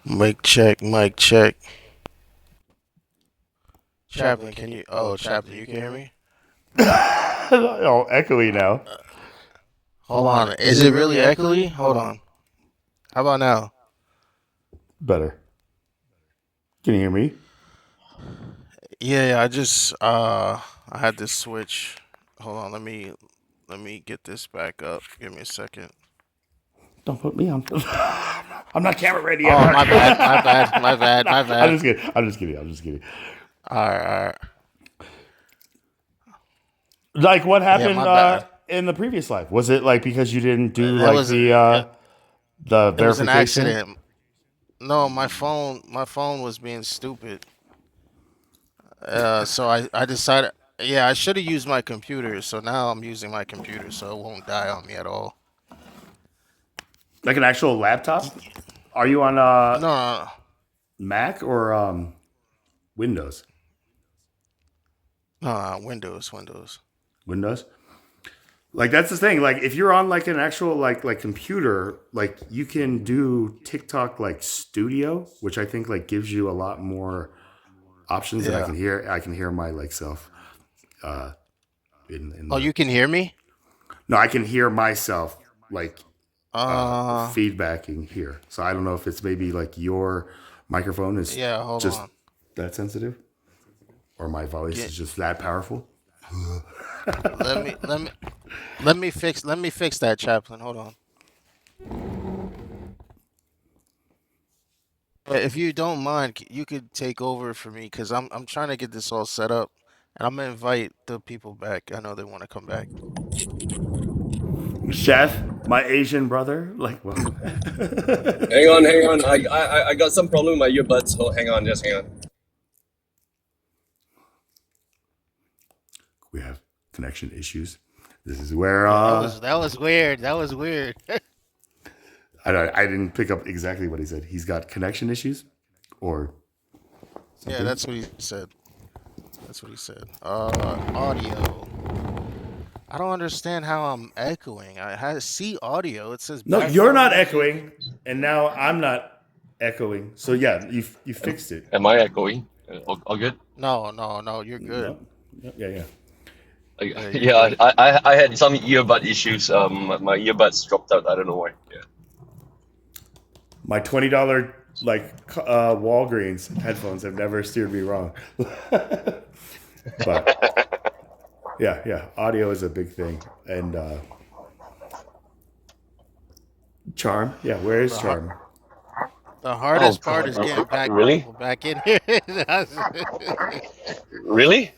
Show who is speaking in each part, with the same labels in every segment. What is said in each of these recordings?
Speaker 1: Mic check, mic check. Chaplin, can you? Oh, Chaplin, you can hear me?
Speaker 2: Oh, echoey now.
Speaker 1: Hold on. Is it really echoey? Hold on. How about now?
Speaker 2: Better. Can you hear me?
Speaker 1: Yeah, I just I had to switch. Hold on, let me get this back up. Give me a second.
Speaker 2: Don't put me on. I'm not camera ready.
Speaker 1: Oh, my bad, my bad, my bad,
Speaker 2: No,
Speaker 1: my
Speaker 2: I'm
Speaker 1: bad.
Speaker 2: just kidding. I'm just kidding. I'm just kidding.
Speaker 1: Alright, alright.
Speaker 2: Like what
Speaker 1: Yeah,
Speaker 2: happened
Speaker 1: my bad.
Speaker 2: in the previous life? Was it like because you didn't do
Speaker 1: That
Speaker 2: like
Speaker 1: was
Speaker 2: the
Speaker 1: it was an
Speaker 2: verification?
Speaker 1: accident. No, my phone was being stupid. So I decided, yeah, I should have used my computer. So now I'm using my computer, so it won't die on me at all.
Speaker 2: Like an actual laptop? Are you on
Speaker 1: No, no, no,
Speaker 2: Mac or Windows?
Speaker 1: no, Windows.
Speaker 2: Windows. Like that's the thing. Like if you're on like an actual like computer, like you can do TikTok like Studio, which I think like gives you a lot more options that
Speaker 1: Yeah.
Speaker 2: I can hear my like self uh in
Speaker 1: Oh,
Speaker 2: the
Speaker 1: you can hear me?
Speaker 2: no, I can hear myself like
Speaker 1: Uh,
Speaker 2: feedbacking here. So I don't know if it's maybe like your microphone is
Speaker 1: yeah. Hold
Speaker 2: just
Speaker 1: on.
Speaker 2: that sensitive or my voice
Speaker 1: Get
Speaker 2: is just that powerful.
Speaker 1: let me let me let me fix that, Chaplain. Hold on. If you don't mind, you could take over for me because I'm trying to get this all set up, and I'm gonna invite the people back. I know they want to come back.
Speaker 2: Chef, my Asian brother, like well
Speaker 3: Hang on. I got some problem with my earbuds. So hang on, just hang on.
Speaker 2: we have connection issues. This is where
Speaker 1: Yeah, that was weird. That was weird.
Speaker 2: I didn't pick up exactly what he said. He's got connection issues or
Speaker 1: Yeah,
Speaker 2: something.
Speaker 1: that's what he said. That's what he said. Audio. I don't understand how I'm echoing. See audio. It says
Speaker 2: No, you're
Speaker 1: background
Speaker 2: not
Speaker 1: music.
Speaker 2: echoing, and now I'm not echoing. So yeah, you
Speaker 3: Am,
Speaker 2: fixed it.
Speaker 3: am I echoing? All good?
Speaker 1: No, no, no. You're good.
Speaker 2: No, yeah, yeah.
Speaker 1: Yeah, you're
Speaker 3: Yeah,
Speaker 1: good.
Speaker 3: I had some earbud issues. My earbuds dropped out. I don't know why. Yeah.
Speaker 2: My $20 like Walgreens headphones have never steered me wrong. But yeah, yeah, audio is a big thing, and charm. Yeah, where is
Speaker 1: The har-
Speaker 2: charm?
Speaker 1: the
Speaker 3: Oh
Speaker 1: hardest part
Speaker 3: God,
Speaker 1: is getting back
Speaker 3: really?
Speaker 1: people back in here.
Speaker 3: Really?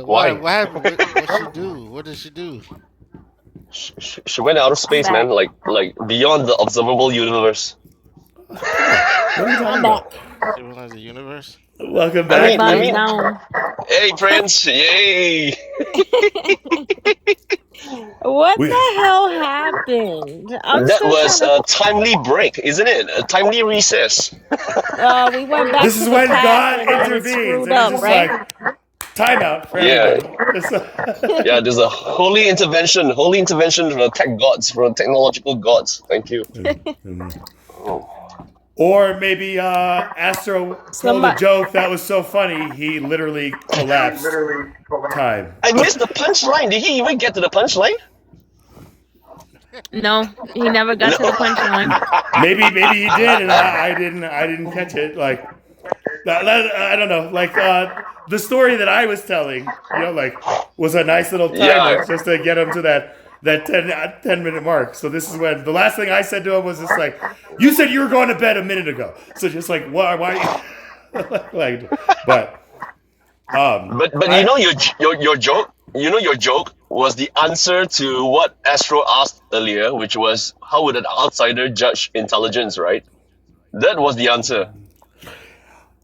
Speaker 1: Why?
Speaker 3: Why?
Speaker 1: What happened? What she do? What did she do?
Speaker 3: She went out of
Speaker 4: I'm
Speaker 3: space,
Speaker 4: back.
Speaker 3: man. Like beyond the observable universe.
Speaker 2: Come on, what are you talking
Speaker 4: I'm back.
Speaker 2: about?
Speaker 1: She realized the universe.
Speaker 2: Welcome
Speaker 3: I
Speaker 4: My
Speaker 3: mean,
Speaker 2: back,
Speaker 3: I
Speaker 4: body's
Speaker 3: mean,
Speaker 2: Lee.
Speaker 4: gone.
Speaker 3: hey Prince, yay!
Speaker 4: What
Speaker 2: We
Speaker 4: the hell happened? I'm
Speaker 3: That
Speaker 4: still trying
Speaker 3: was
Speaker 4: to.
Speaker 3: a timely break, isn't it? A timely recess.
Speaker 4: We went back
Speaker 2: this is
Speaker 4: to the
Speaker 2: when
Speaker 4: past
Speaker 2: God
Speaker 4: and it
Speaker 2: intervenes,
Speaker 4: screwed
Speaker 2: and it's
Speaker 4: up,
Speaker 2: just
Speaker 4: right?
Speaker 2: like timeout for
Speaker 3: Yeah,
Speaker 2: everybody. Just,
Speaker 3: yeah. There's a holy intervention from the tech gods, from the technological gods. Thank you. Oh.
Speaker 2: or maybe Astro told a
Speaker 4: Somebody.
Speaker 2: joke that was so funny he literally collapsed time.
Speaker 3: I missed the punchline. Did he even get to the punchline?
Speaker 4: No, he never got
Speaker 3: No.
Speaker 4: to the punchline.
Speaker 2: Maybe he did, and
Speaker 1: Uh-oh.
Speaker 2: I didn't catch it. Like I don't know. Like the story that I was telling, like was a nice little timer
Speaker 3: Yeah.
Speaker 2: just to get him to that 10 minute mark. So this is when the last thing I said to him was just like, "You said you were going to bed a minute ago." So just like why like, but
Speaker 3: But you
Speaker 2: I
Speaker 3: know your joke. You know your joke was the answer to what Astro asked earlier, which was how would an outsider judge intelligence, right? That was the answer.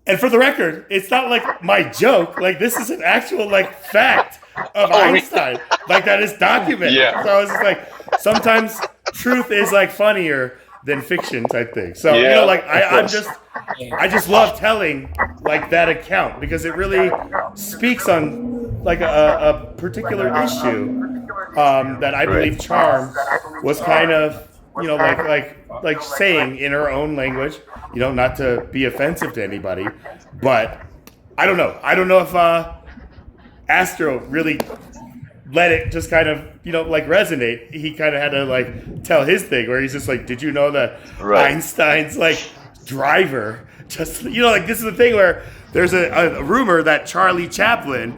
Speaker 2: and for the record, it's not like my joke. Like this is an actual like fact of
Speaker 3: Oh,
Speaker 2: Einstein. Like that is documented. So
Speaker 3: yeah,
Speaker 2: I was just like, sometimes truth is like funnier than fiction type thing. So
Speaker 3: yeah,
Speaker 2: like
Speaker 3: of
Speaker 2: I'm
Speaker 3: course.
Speaker 2: just I just love telling like that account because it really speaks on like a particular issue that I
Speaker 3: Right.
Speaker 2: believe Charm was kind of like saying in her own language, not to be offensive to anybody, but I don't know. I don't know if Astro really let it just kind of like resonate. He kind of had to like tell his thing where he's just like, did you know that
Speaker 3: Right.
Speaker 2: Einstein's like driver just like this is the thing where there's a rumor that Charlie Chaplin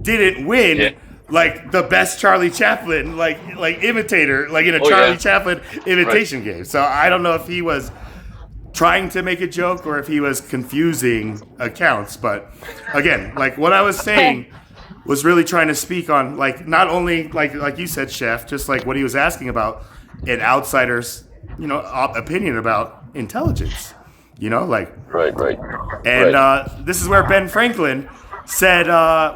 Speaker 2: didn't win
Speaker 3: Yeah.
Speaker 2: like the best Charlie Chaplin like imitator like in a
Speaker 3: Oh,
Speaker 2: Charlie
Speaker 3: yeah.
Speaker 2: Chaplin imitation game. So I don't know if he was trying to make a joke or if he was confusing accounts. But again, like what I was saying was really trying to speak on like not only like you said, Chef, just like what he was asking about an outsider's opinion about intelligence. Like
Speaker 3: Right.
Speaker 2: and
Speaker 3: Right.
Speaker 2: this is where Ben Franklin said,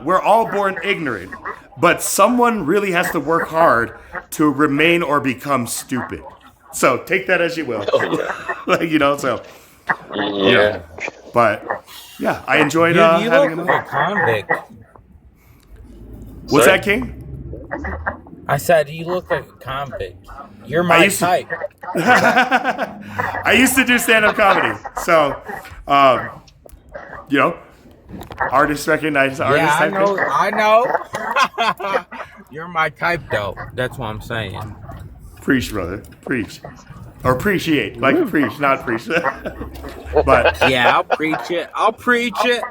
Speaker 2: we're all born ignorant, but someone really has to work hard to remain or become stupid. So take that as you will.
Speaker 3: Oh yeah.
Speaker 2: like, so,
Speaker 3: Yeah.
Speaker 2: but yeah, I enjoyed
Speaker 5: Dude, you
Speaker 2: having
Speaker 5: look
Speaker 2: him.
Speaker 5: like a convict.
Speaker 2: What's
Speaker 3: Sorry?
Speaker 2: that, King?
Speaker 5: I said you look like a convict. You're
Speaker 2: I
Speaker 5: my
Speaker 2: used to-
Speaker 5: type.
Speaker 2: I used to do stand-up comedy. So, artists recognize artists.
Speaker 5: Yeah, I
Speaker 2: type thing.
Speaker 5: know. I know. You're my type, though. That's what I'm saying.
Speaker 2: Preach, brother. Preach. Or appreciate. Like preach, not preach. But
Speaker 5: Yeah, I'll preach it. I'll preach it.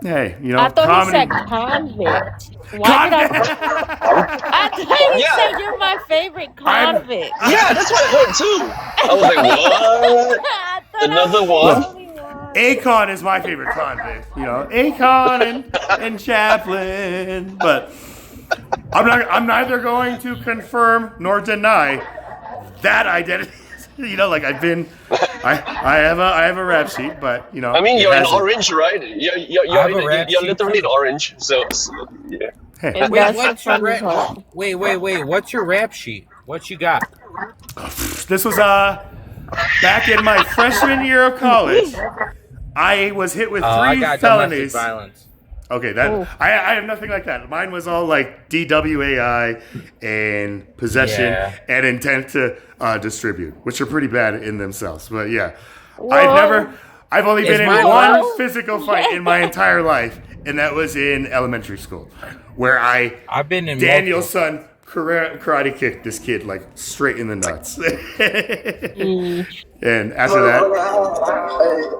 Speaker 2: hey,
Speaker 4: I thought
Speaker 2: comedy.
Speaker 4: he said convict. Why did I thought he
Speaker 3: Yeah.
Speaker 4: said you're my favorite convict.
Speaker 3: Yeah, that's what I heard too. I was like, what?
Speaker 4: I thought
Speaker 3: Another
Speaker 4: I was
Speaker 3: one?
Speaker 4: the only one.
Speaker 2: Akon is my favorite convict. Akon and Chaplin. But I'm neither going to confirm nor deny that identity. Like I've been, I have a rap sheet, but
Speaker 3: I mean,
Speaker 2: it
Speaker 3: you're in
Speaker 2: hasn't-
Speaker 3: orange, right?
Speaker 5: I have a rap
Speaker 3: You're
Speaker 5: sheet
Speaker 3: literally in
Speaker 5: too.
Speaker 3: orange. So yeah.
Speaker 2: Hey,
Speaker 4: And
Speaker 5: Wait,
Speaker 4: that's the
Speaker 5: what's your
Speaker 4: funny part.
Speaker 5: rap? Wait. What's your rap sheet? What you got?
Speaker 2: this was back in my freshman year of college. I was hit with
Speaker 5: I
Speaker 2: 3
Speaker 5: got
Speaker 2: felonies.
Speaker 5: domestic violence.
Speaker 2: Okay, that
Speaker 4: Ooh.
Speaker 2: I have nothing like that. Mine was all like DWAI and possession
Speaker 5: Yeah.
Speaker 2: and intent to distribute, which are pretty bad in themselves. But yeah,
Speaker 4: Whoa.
Speaker 2: I've only been in
Speaker 5: mine
Speaker 2: one
Speaker 4: worse?
Speaker 2: physical fight in my entire life, and that was in elementary school, where
Speaker 5: I've been in
Speaker 2: Daniel's
Speaker 5: multiple.
Speaker 2: son karate kicked this kid like straight in the nuts. And after that,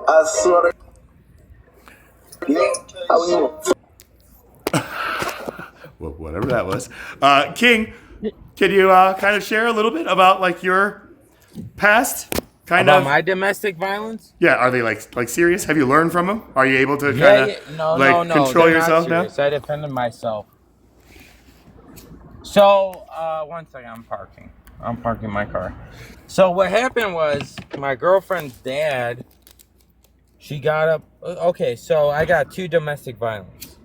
Speaker 6: I swear
Speaker 2: well, whatever that was, King, can you kind of share a little bit about like your past? Kind
Speaker 5: About
Speaker 2: of.
Speaker 5: my domestic violence?
Speaker 2: Yeah, are they like serious? Have you learned from them? Are you able to kind
Speaker 5: Yeah,
Speaker 2: of
Speaker 5: no,
Speaker 2: like
Speaker 5: no.
Speaker 2: control
Speaker 5: they're
Speaker 2: yourself
Speaker 5: not
Speaker 2: now?
Speaker 5: serious. I defended myself. So, one second, I'm parking my car. So what happened was my girlfriend's dad, she got up. Okay, so I got 2 domestic violence.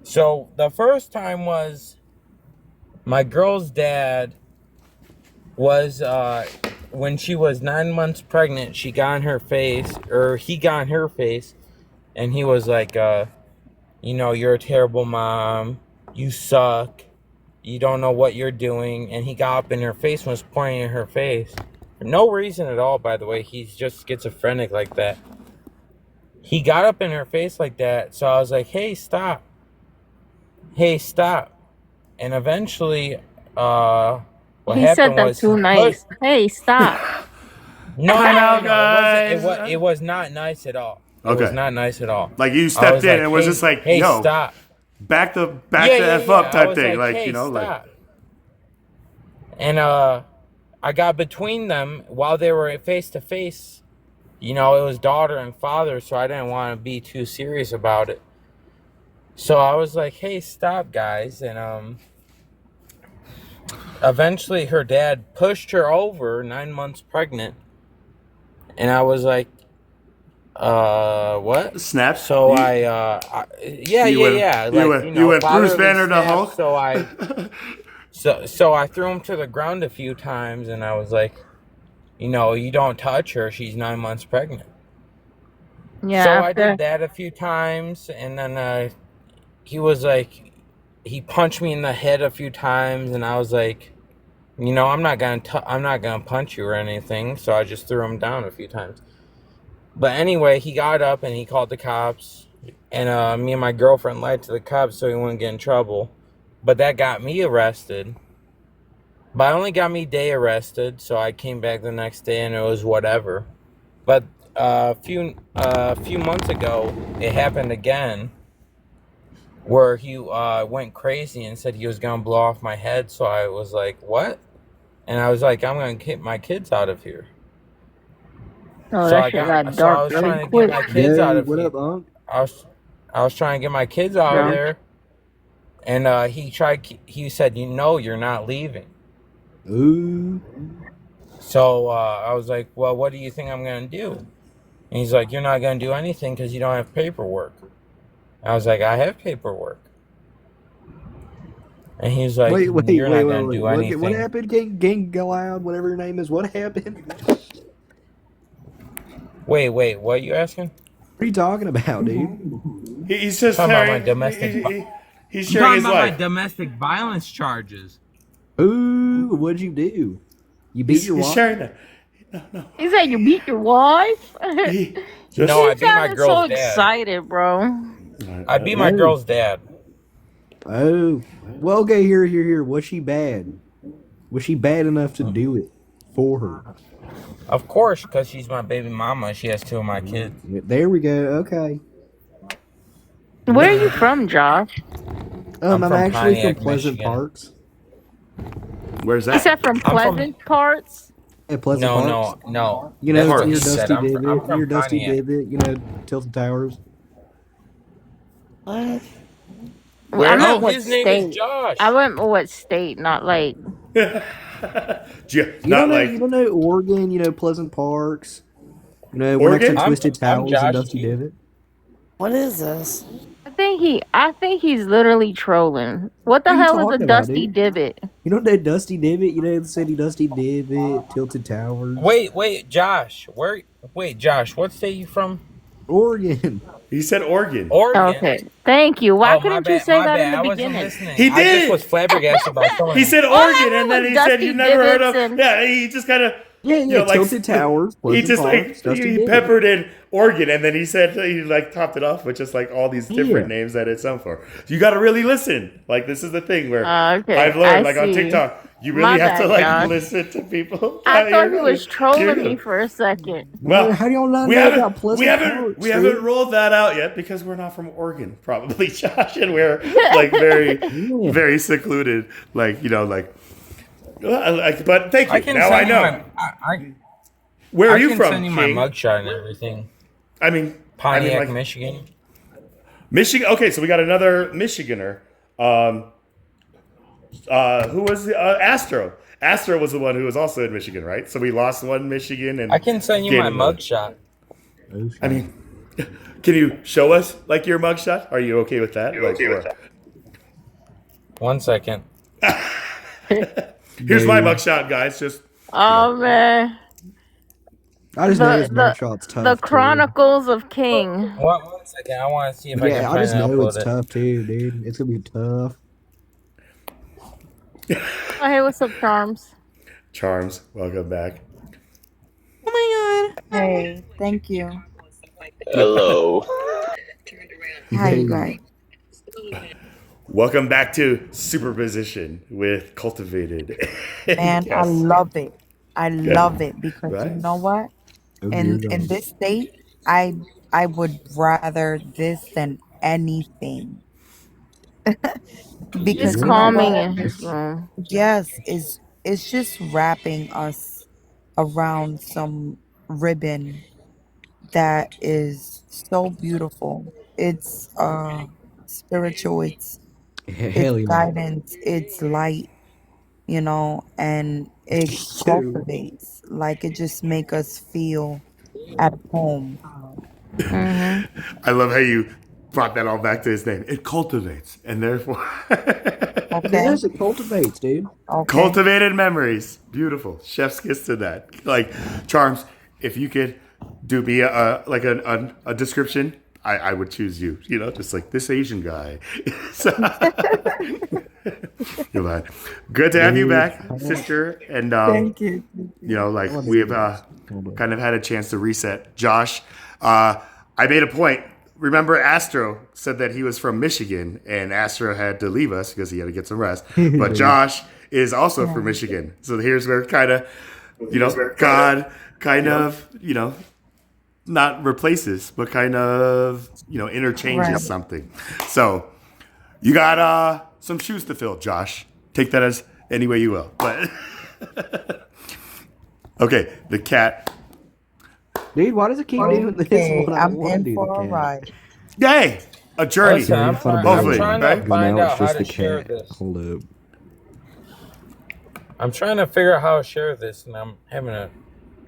Speaker 5: So the first time was my girl's dad was when she was 9 months pregnant. She got in her face, or he got in her face, and he was like, you're a terrible mom. You suck. You don't know what you're doing. And he got up in her face and was pointing in her face. For no reason at all, by the way. He's just schizophrenic like that. He got up in her face like that. So I was like, hey, stop. Hey, stop. And eventually, what
Speaker 4: He
Speaker 5: happened
Speaker 4: said that
Speaker 5: was
Speaker 4: too
Speaker 5: he
Speaker 4: nice.
Speaker 5: pushed-
Speaker 4: Hey, stop.
Speaker 5: No,
Speaker 2: Time out,
Speaker 5: it wasn't.
Speaker 2: guys.
Speaker 5: It was not nice at all. It
Speaker 2: Okay.
Speaker 5: was not nice at all.
Speaker 2: Like you
Speaker 5: I
Speaker 2: stepped
Speaker 5: was
Speaker 2: in
Speaker 5: like,
Speaker 2: and was
Speaker 5: hey,
Speaker 2: just like,
Speaker 5: hey,
Speaker 2: yo,
Speaker 5: stop.
Speaker 2: back the
Speaker 5: Yeah,
Speaker 2: F up
Speaker 5: I
Speaker 2: type
Speaker 5: was
Speaker 2: thing, like
Speaker 5: hey,
Speaker 2: you know, like
Speaker 5: stop. And I got between them while they were face to face. It was daughter and father, so I didn't want to be too serious about it. So I was like, hey, stop, guys. And eventually her dad pushed her over, 9 months pregnant. And I was like, what?
Speaker 2: snaps.
Speaker 5: So
Speaker 2: You-
Speaker 5: yeah.
Speaker 2: you went Bruce
Speaker 5: fatherly
Speaker 2: Banner to
Speaker 5: snaps,
Speaker 2: Hulk?
Speaker 5: So I threw him to the ground a few times, and I was like, you don't touch her. She's 9 months pregnant.
Speaker 4: Yeah.
Speaker 5: So I
Speaker 4: after-
Speaker 5: did that a few times, and then he was like, he punched me in the head a few times, and I was like, I'm not gonna punch you or anything. So I just threw him down a few times. But anyway, he got up and he called the cops. And me and my girlfriend lied to the cops so he wouldn't get in trouble. But that got me arrested. But it only got me day arrested, so I came back the next day and it was whatever. But a few months ago, it happened again, where he went crazy and said he was gonna blow off my head. So I was like, "What?" And I was like, "I'm gonna get my kids out of here."
Speaker 4: Oh,
Speaker 5: So
Speaker 4: that
Speaker 5: I
Speaker 4: shit
Speaker 5: got,
Speaker 4: got
Speaker 5: so I
Speaker 4: dark
Speaker 5: was
Speaker 4: really
Speaker 5: trying to get
Speaker 4: quick.
Speaker 5: my kids out
Speaker 7: Yo,
Speaker 5: of
Speaker 7: what
Speaker 5: here.
Speaker 7: up, Unc?
Speaker 5: I was trying to get my kids out of
Speaker 4: Yeah.
Speaker 5: there, and he said, you're not leaving.
Speaker 7: Ooh.
Speaker 5: So I was like, well, what do you think I'm gonna do? And he's like, you're not gonna do anything because you don't have paperwork. I was like, I have paperwork. And he's like,
Speaker 7: Wait,
Speaker 5: you're not gonna do
Speaker 7: What
Speaker 5: anything.
Speaker 7: happened, Gang Galoud, whatever your name is? What happened?
Speaker 5: Wait, what are you asking?
Speaker 7: What are you talking about, dude?
Speaker 2: He's just
Speaker 5: Talking about my
Speaker 2: sharing.
Speaker 5: domestic.
Speaker 2: He's
Speaker 5: I'm
Speaker 2: sharing
Speaker 5: talking
Speaker 2: his
Speaker 5: about my
Speaker 2: life.
Speaker 5: domestic violence charges.
Speaker 7: Ooh, what'd you do? You beat your
Speaker 2: He's
Speaker 7: wife?
Speaker 2: sharing that.
Speaker 4: He said you beat your wife?
Speaker 2: He just,
Speaker 5: No, I
Speaker 4: You
Speaker 5: beat my
Speaker 4: sounded so
Speaker 5: girl's dad.
Speaker 4: excited, bro.
Speaker 5: I beat my girl's dad.
Speaker 7: Oh. Well, okay, here. Was she bad? Was she bad enough to do it for her?
Speaker 5: Of course, because she's my baby mama. She has two of my kids.
Speaker 7: There we go. Okay.
Speaker 4: Where are you from, Josh?
Speaker 7: I'm
Speaker 5: from
Speaker 7: actually
Speaker 5: Pontiac,
Speaker 7: from Pleasant
Speaker 5: Michigan.
Speaker 7: Parks.
Speaker 2: where's
Speaker 4: You
Speaker 2: that?
Speaker 4: said from
Speaker 5: from-
Speaker 4: Pleasant Parts?
Speaker 7: At Pleasant Parks.
Speaker 5: No.
Speaker 7: You know,
Speaker 5: That's what
Speaker 7: near
Speaker 5: he said.
Speaker 7: Dusty
Speaker 5: I'm
Speaker 7: Divot.
Speaker 5: from
Speaker 7: Near Dusty
Speaker 5: Pontiac.
Speaker 7: Divot. You know, Tilted Towers.
Speaker 4: What?
Speaker 5: Where?
Speaker 4: I meant
Speaker 5: Oh,
Speaker 4: what
Speaker 5: his name
Speaker 4: state.
Speaker 5: is Josh.
Speaker 4: I went what state, not like.
Speaker 2: Yeah,
Speaker 7: You
Speaker 2: not
Speaker 7: don't know,
Speaker 2: like
Speaker 7: you don't know Oregon. You know Pleasant Parks. You know, we're next
Speaker 2: Oregon?
Speaker 7: to Twisted
Speaker 5: I'm
Speaker 7: Towers
Speaker 5: Josh
Speaker 7: and Dusty
Speaker 5: too.
Speaker 7: Divot.
Speaker 8: What is this?
Speaker 4: I think he's literally trolling. What the
Speaker 7: What are you
Speaker 4: hell is a
Speaker 7: talking about,
Speaker 4: dusty
Speaker 7: dude?
Speaker 4: divot?
Speaker 7: You don't know Dusty Divot? You know the city Dusty Divot, Tilted Towers,
Speaker 5: Wait, Josh. Josh, what state you from?
Speaker 7: Oregon.
Speaker 2: he said Oregon.
Speaker 5: Oregon.
Speaker 4: Okay, thank you. Why
Speaker 5: Oh, my
Speaker 4: couldn't you
Speaker 5: bad.
Speaker 4: say
Speaker 5: My
Speaker 4: that
Speaker 5: bad.
Speaker 4: in the
Speaker 5: I wasn't
Speaker 4: beginning?
Speaker 5: listening.
Speaker 2: He
Speaker 5: I
Speaker 2: did.
Speaker 5: just was flabbergasted by someone.
Speaker 2: He said
Speaker 4: All I
Speaker 2: Oregon,
Speaker 4: heard
Speaker 2: and then
Speaker 4: was
Speaker 2: he said
Speaker 4: Dusty
Speaker 2: you never heard of.
Speaker 4: Divots and-
Speaker 2: Yeah, he just kind of.
Speaker 7: Yeah,
Speaker 2: You know, like,
Speaker 7: Tilted Towers,
Speaker 2: He
Speaker 7: Pleasant
Speaker 2: just
Speaker 7: Parks, Dusty
Speaker 2: he
Speaker 7: Divot.
Speaker 2: peppered in Oregon, and then he said he like topped it off with just like all these different
Speaker 7: Yeah.
Speaker 2: names that it sound for. You got to really listen. Like this is the thing where
Speaker 4: Okay,
Speaker 2: I've learned
Speaker 4: I
Speaker 2: like on
Speaker 4: see.
Speaker 2: TikTok, you really
Speaker 4: My
Speaker 2: have to
Speaker 4: bad,
Speaker 2: like
Speaker 4: Josh.
Speaker 2: listen to people.
Speaker 4: I
Speaker 2: Yeah,
Speaker 4: thought
Speaker 2: you're
Speaker 4: he was
Speaker 2: good.
Speaker 4: trolling
Speaker 2: You're
Speaker 4: me
Speaker 2: good.
Speaker 4: for a second.
Speaker 2: Well,
Speaker 7: How do y'all not
Speaker 2: we
Speaker 7: know
Speaker 2: haven't
Speaker 7: about Pleasant Parks?
Speaker 2: we haven't
Speaker 7: dude?
Speaker 2: rolled that out yet because we're not from Oregon, probably, Josh, and we're like very
Speaker 7: Yeah.
Speaker 2: very secluded. Like but thank you.
Speaker 5: I can
Speaker 2: Now
Speaker 5: send
Speaker 2: I
Speaker 5: you
Speaker 2: know.
Speaker 5: my.
Speaker 2: Where are
Speaker 5: I
Speaker 2: you
Speaker 5: can
Speaker 2: from,
Speaker 5: send you my
Speaker 2: King?
Speaker 5: mugshot and everything.
Speaker 2: I mean,
Speaker 5: Pontiac,
Speaker 2: like,
Speaker 5: Michigan.
Speaker 2: Michigan. Okay, so we got another Michiganer. Who was Astro? Astro was the one who was also in Michigan, right? So we lost one Michigan, and
Speaker 5: I can send you
Speaker 2: gained
Speaker 5: my
Speaker 2: another.
Speaker 5: mugshot.
Speaker 2: I mean, can you show us like your mugshot? Are you okay with that? Like,
Speaker 5: 1 second.
Speaker 2: Here's my mugshot, guys. Just
Speaker 4: Oh man,
Speaker 7: I just know his mugshot's tough.
Speaker 4: the
Speaker 7: too.
Speaker 4: Chronicles of King.
Speaker 5: 1 second. I want to see if I can
Speaker 7: Yeah, I
Speaker 5: find
Speaker 7: just
Speaker 5: and
Speaker 7: know it's
Speaker 5: upload it.
Speaker 7: tough too, dude. It's gonna be tough.
Speaker 4: Oh, hey, what's up, Charms?
Speaker 2: Charms. Welcome back.
Speaker 8: Oh my god. Hey, thank you.
Speaker 3: Hello.
Speaker 8: How you guys?
Speaker 2: Welcome back to Superposition with Cultivated.
Speaker 8: Man, I
Speaker 2: Yes.
Speaker 8: love it. I love it because
Speaker 2: Right.
Speaker 8: you know what?
Speaker 7: Oh, dear
Speaker 8: In
Speaker 7: God.
Speaker 8: this state, I would rather this than anything. Because
Speaker 4: Just
Speaker 8: you know
Speaker 4: calming
Speaker 8: what?
Speaker 4: in his room.
Speaker 8: Yes, it's just wrapping us around some ribbon that is so beautiful. It's spiritual, it's
Speaker 7: Hell yeah.
Speaker 8: guidance, it's light, and it cultivates. Like it just make us feel at home.
Speaker 4: Hmm.
Speaker 2: I love how you brought that all back to his name. It cultivates, and therefore
Speaker 8: Okay.
Speaker 7: Yes, it cultivates, dude.
Speaker 8: Okay.
Speaker 2: cultivated memories. Beautiful. Chef's kiss to that. Like Charms, if you could do me a description I would choose you. You know, just like this Asian guy. So, but good to have you back, sister. And
Speaker 8: Thank you.
Speaker 2: you know, like we've kind of had a chance to reset. Josh, I made a point. Remember, Astro said that he was from Michigan, and Astro had to leave us because he had to get some rest. But Josh is also from Michigan, so here's where kind of, you know, God kind of, you know, not replaces, but kind of, you know, interchanges
Speaker 8: Right.
Speaker 2: something. So you got some shoes to fill, Josh. Take that as any way you will. But okay, the cat.
Speaker 7: Dude, why does it keep doing this?
Speaker 8: Okay,
Speaker 7: when I
Speaker 8: I'm
Speaker 7: wanna
Speaker 8: in
Speaker 7: do
Speaker 8: for
Speaker 7: the
Speaker 8: a
Speaker 7: cat?
Speaker 8: ride.
Speaker 2: Yay! A journey.
Speaker 5: Listen, I'm trying
Speaker 2: Hopefully,
Speaker 5: to
Speaker 2: right?
Speaker 7: Because
Speaker 5: find
Speaker 7: now
Speaker 5: out
Speaker 7: it's
Speaker 5: how
Speaker 7: just
Speaker 5: to
Speaker 7: the
Speaker 5: share
Speaker 7: cat.
Speaker 5: this.
Speaker 7: Hold up.
Speaker 5: I'm trying to figure out how to share this, and I'm having a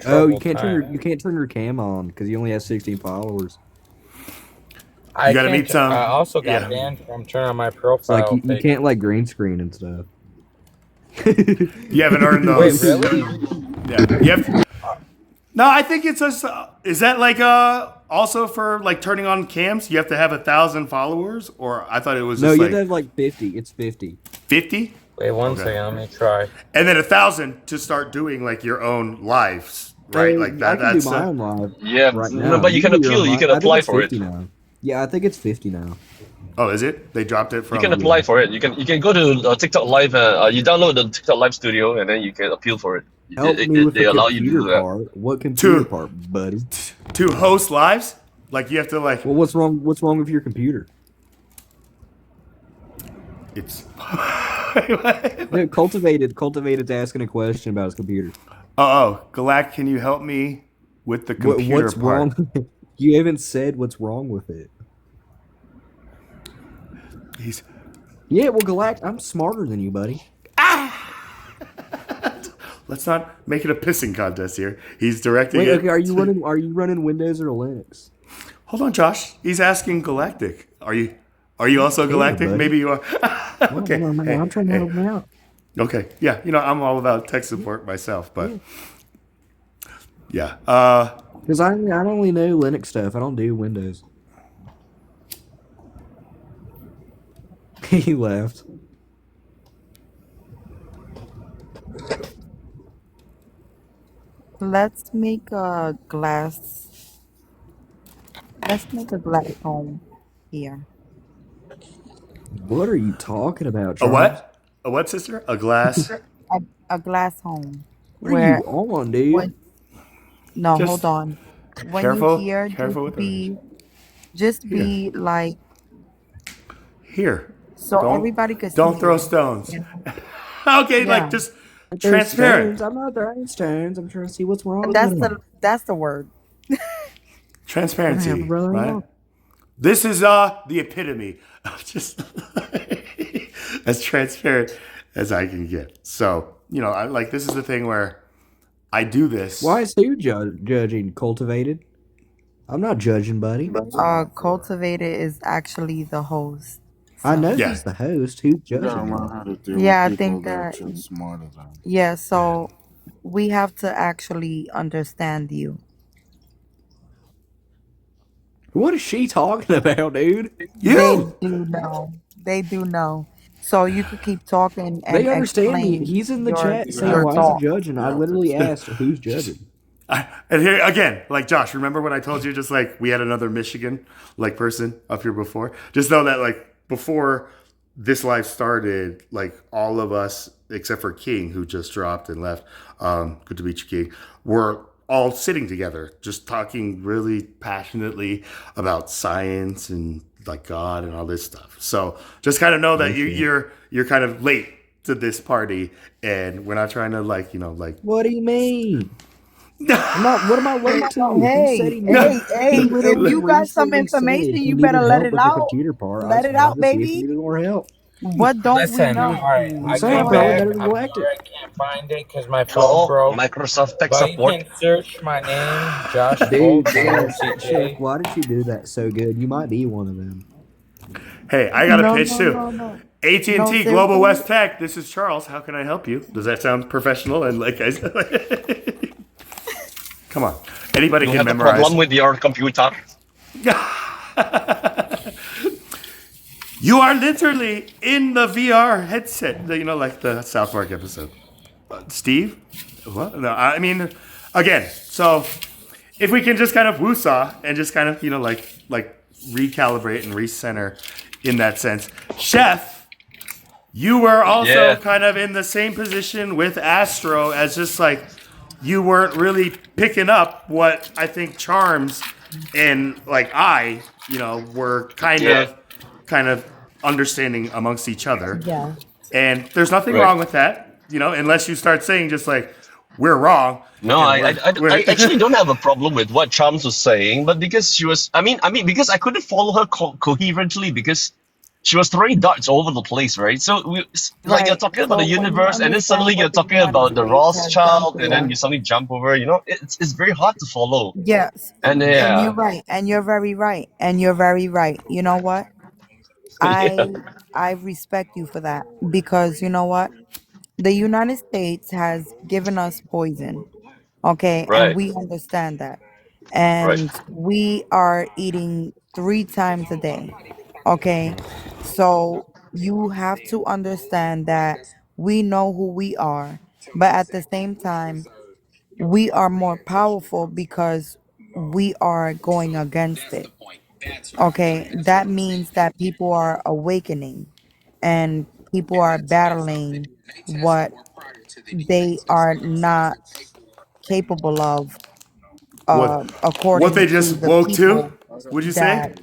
Speaker 7: Oh, you
Speaker 5: trouble
Speaker 7: can't
Speaker 5: time.
Speaker 7: turn your cam on because you only have 16 followers.
Speaker 5: I
Speaker 2: You gotta
Speaker 5: can't
Speaker 2: meet some-
Speaker 5: I also got
Speaker 2: yeah.
Speaker 5: banned from turning on my
Speaker 7: It's
Speaker 5: profile.
Speaker 7: like you
Speaker 5: pic.
Speaker 7: can't like green screen and stuff.
Speaker 2: You haven't earned
Speaker 5: Wait,
Speaker 2: those.
Speaker 5: really?
Speaker 2: Yeah. You have no, I think it's a. Is that like also for like turning on cams? You have to have 1,000 followers, or I thought it was
Speaker 7: No,
Speaker 2: just
Speaker 7: you
Speaker 2: like
Speaker 7: have to have like 50. It's 50.
Speaker 2: 50,
Speaker 5: Wait one
Speaker 2: Okay.
Speaker 5: second, let me try.
Speaker 2: and then 1,000 to start doing like your own lives, right?
Speaker 7: So
Speaker 2: Like that.
Speaker 7: I can
Speaker 2: That's
Speaker 7: do my own live
Speaker 3: Yeah,
Speaker 7: right
Speaker 3: no,
Speaker 7: now.
Speaker 3: but you can
Speaker 7: do your
Speaker 3: appeal.
Speaker 7: own
Speaker 3: You
Speaker 7: live.
Speaker 3: can
Speaker 7: I think
Speaker 3: apply
Speaker 7: it's
Speaker 3: for it.
Speaker 7: 50 now. Yeah, I think it's 50 now.
Speaker 2: oh, is it? They dropped it
Speaker 3: You
Speaker 2: from.
Speaker 3: can apply for it. You can go to TikTok Live. You download the TikTok Live Studio, and then you can appeal for it.
Speaker 7: Help me with
Speaker 3: They
Speaker 7: the
Speaker 3: allow you to
Speaker 7: computer
Speaker 3: do that.
Speaker 7: part. What computer
Speaker 2: Two.
Speaker 7: part, buddy?
Speaker 2: to host lives. Like you have to like.
Speaker 7: Well, what's wrong? What's wrong with your computer?
Speaker 2: It's.
Speaker 7: No, Cultivated's asking a question about his computer.
Speaker 2: Oh, Galact, can you help me with the computer
Speaker 7: What's
Speaker 2: part?
Speaker 7: wrong? You haven't said what's wrong with it.
Speaker 2: He's.
Speaker 7: Yeah, well, Galact, I'm smarter than you, buddy.
Speaker 2: Let's not make it a pissing contest here. He's directing
Speaker 7: Wait,
Speaker 2: it.
Speaker 7: okay, are you running Windows or Linux?
Speaker 2: Hold on, Josh. He's asking Galactic. Are you also Galactic?
Speaker 7: buddy.
Speaker 2: Maybe you are. Okay.
Speaker 7: No,
Speaker 2: Hey,
Speaker 7: I'm trying to
Speaker 2: hey.
Speaker 7: help him out.
Speaker 2: Okay. Yeah. You know, I'm all about tech support myself, but yeah.
Speaker 7: Because I only know Linux stuff. I don't do Windows. He left.
Speaker 8: Let's make a glass. Let's make a glass home here.
Speaker 7: What are you talking about,
Speaker 2: A
Speaker 7: Charles?
Speaker 2: what? A what, sister? A glass?
Speaker 8: A glass home.
Speaker 7: What are you on, dude?
Speaker 8: when no,
Speaker 2: Just
Speaker 8: hold on. When
Speaker 2: careful-
Speaker 8: you hear,
Speaker 2: careful with the
Speaker 8: just be like
Speaker 2: Here.
Speaker 8: so
Speaker 2: Don't-
Speaker 8: everybody could see.
Speaker 2: Don't throw
Speaker 8: you.
Speaker 2: stones. Okay,
Speaker 8: Yeah.
Speaker 2: like just
Speaker 7: Throwing
Speaker 2: transparent.
Speaker 7: stones. I'm not throwing stones. I'm trying to see what's wrong
Speaker 8: And
Speaker 7: with
Speaker 8: that's the word.
Speaker 2: Transparency,
Speaker 7: Whatever, brother.
Speaker 2: right? This is the epitome of just as transparent as I can get. So, you know, I like this is the thing where I do this.
Speaker 7: Why is who judging Cultivated? I'm not judging, buddy.
Speaker 8: Cultivated is actually the host.
Speaker 7: I know
Speaker 2: Yeah.
Speaker 7: he's the host. Who's
Speaker 9: You gotta
Speaker 7: judging?
Speaker 9: learn how to deal
Speaker 8: Yeah, I
Speaker 9: with people
Speaker 8: think that-
Speaker 9: you're smarter than.
Speaker 8: Yeah, so we have to actually understand you.
Speaker 7: What is she talking about, dude?
Speaker 2: You.
Speaker 8: They do know. They do know. So you could keep talking and
Speaker 7: They understand me.
Speaker 8: explain
Speaker 7: He's in the
Speaker 8: your-
Speaker 7: chat saying,
Speaker 8: your
Speaker 7: "Why is
Speaker 8: thought.
Speaker 7: he judging?" I literally asked, "Who's judging?"
Speaker 2: And here again, like Josh, remember when I told you just like we had another Michigan like person up here before? Just know that like before this live started, like all of us except for King, who just dropped and left, good to meet you, King, were all sitting together, just talking really passionately about science and like God and all this stuff. So just kind of know that you're kind of late to this party, and we're not trying to like
Speaker 7: What do you mean? I'm not. What am I late to?
Speaker 8: Hey,
Speaker 7: He said he
Speaker 8: hey,
Speaker 7: needed-
Speaker 8: hey,
Speaker 7: he literally
Speaker 8: if you got some
Speaker 7: recently said
Speaker 8: information,
Speaker 7: he
Speaker 8: you
Speaker 7: needed
Speaker 8: better let
Speaker 7: help
Speaker 8: it
Speaker 7: with the
Speaker 8: out.
Speaker 7: computer part. I
Speaker 8: Let
Speaker 7: just
Speaker 8: it out,
Speaker 7: wanted to see if
Speaker 8: baby.
Speaker 7: he needed more help.
Speaker 8: What don't
Speaker 5: Listen,
Speaker 8: we know?
Speaker 5: alright, I
Speaker 7: Sorry,
Speaker 5: came
Speaker 7: bro,
Speaker 5: back.
Speaker 7: better
Speaker 5: I'm
Speaker 7: neglect
Speaker 5: sorry
Speaker 7: it.
Speaker 5: I can't find it because my phone
Speaker 3: Hello,
Speaker 5: broke.
Speaker 3: Microsoft Tech
Speaker 5: But you
Speaker 3: Support.
Speaker 5: can search my name, Josh
Speaker 7: Dude,
Speaker 5: Gold,
Speaker 7: Sheriff,
Speaker 5: CJ.
Speaker 7: why did you do that so good? You might be one of them.
Speaker 2: hey, I got a
Speaker 8: No,
Speaker 2: pitch
Speaker 8: no,
Speaker 2: too.
Speaker 8: no, no.
Speaker 2: AT&T
Speaker 8: No,
Speaker 2: Global
Speaker 8: seriously?
Speaker 2: West Tech. This is Charles. How can I help you? Does that sound professional? And like I said, come on, anybody
Speaker 3: You
Speaker 2: can
Speaker 3: have a
Speaker 2: memorize.
Speaker 3: problem with your computer?
Speaker 2: You are literally in the VR headset. You know, like the South Park episode. Steve? What? No, I mean, again, so if we can just kind of woosah and just kind of, you know, like recalibrate and recenter in that sense. Chef, you were also kind of in the same position with Astro as just like you weren't really picking up what I think Charms and like you know, were kind of understanding amongst each other.
Speaker 8: Yeah.
Speaker 2: And there's nothing wrong with that, you know, unless you start saying just like, we're wrong.
Speaker 3: No, I actually don't have a problem with what Charms was saying, but because she was, I mean, because I couldn't follow her coherently because she was throwing darts all over the place, right? So like you're talking about the universe, and then suddenly you're talking about the Rothschild, and then you suddenly jump over. You know, it's very hard to follow.
Speaker 8: Yes.
Speaker 3: And
Speaker 8: And you're right. And you're very right. And you're very right. You know what? I respect you for that because you know what? The United States has given us poison, okay?
Speaker 3: Right.
Speaker 8: And we understand that.
Speaker 3: Right.
Speaker 8: And we are eating 3 times a day, okay? So you have to understand that we know who we are, but at the same time, we are more powerful because we are going against it. Okay, that means that people are awakening and people are battling what they are not capable of,
Speaker 2: What
Speaker 8: according
Speaker 2: they
Speaker 8: to
Speaker 2: just
Speaker 8: the
Speaker 2: woke
Speaker 8: people
Speaker 2: to? Would you say?
Speaker 8: that,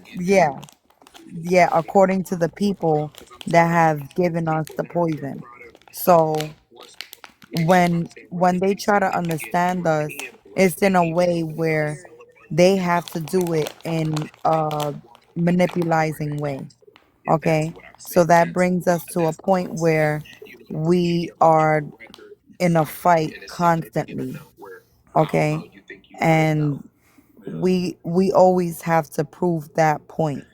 Speaker 8: yeah, according to the people that have given us the poison. So when they try to understand us, it's in a way where they have to do it in a manipulating way. Okay, so that brings us to a point where we are in a fight constantly. Okay, and we always have to prove that point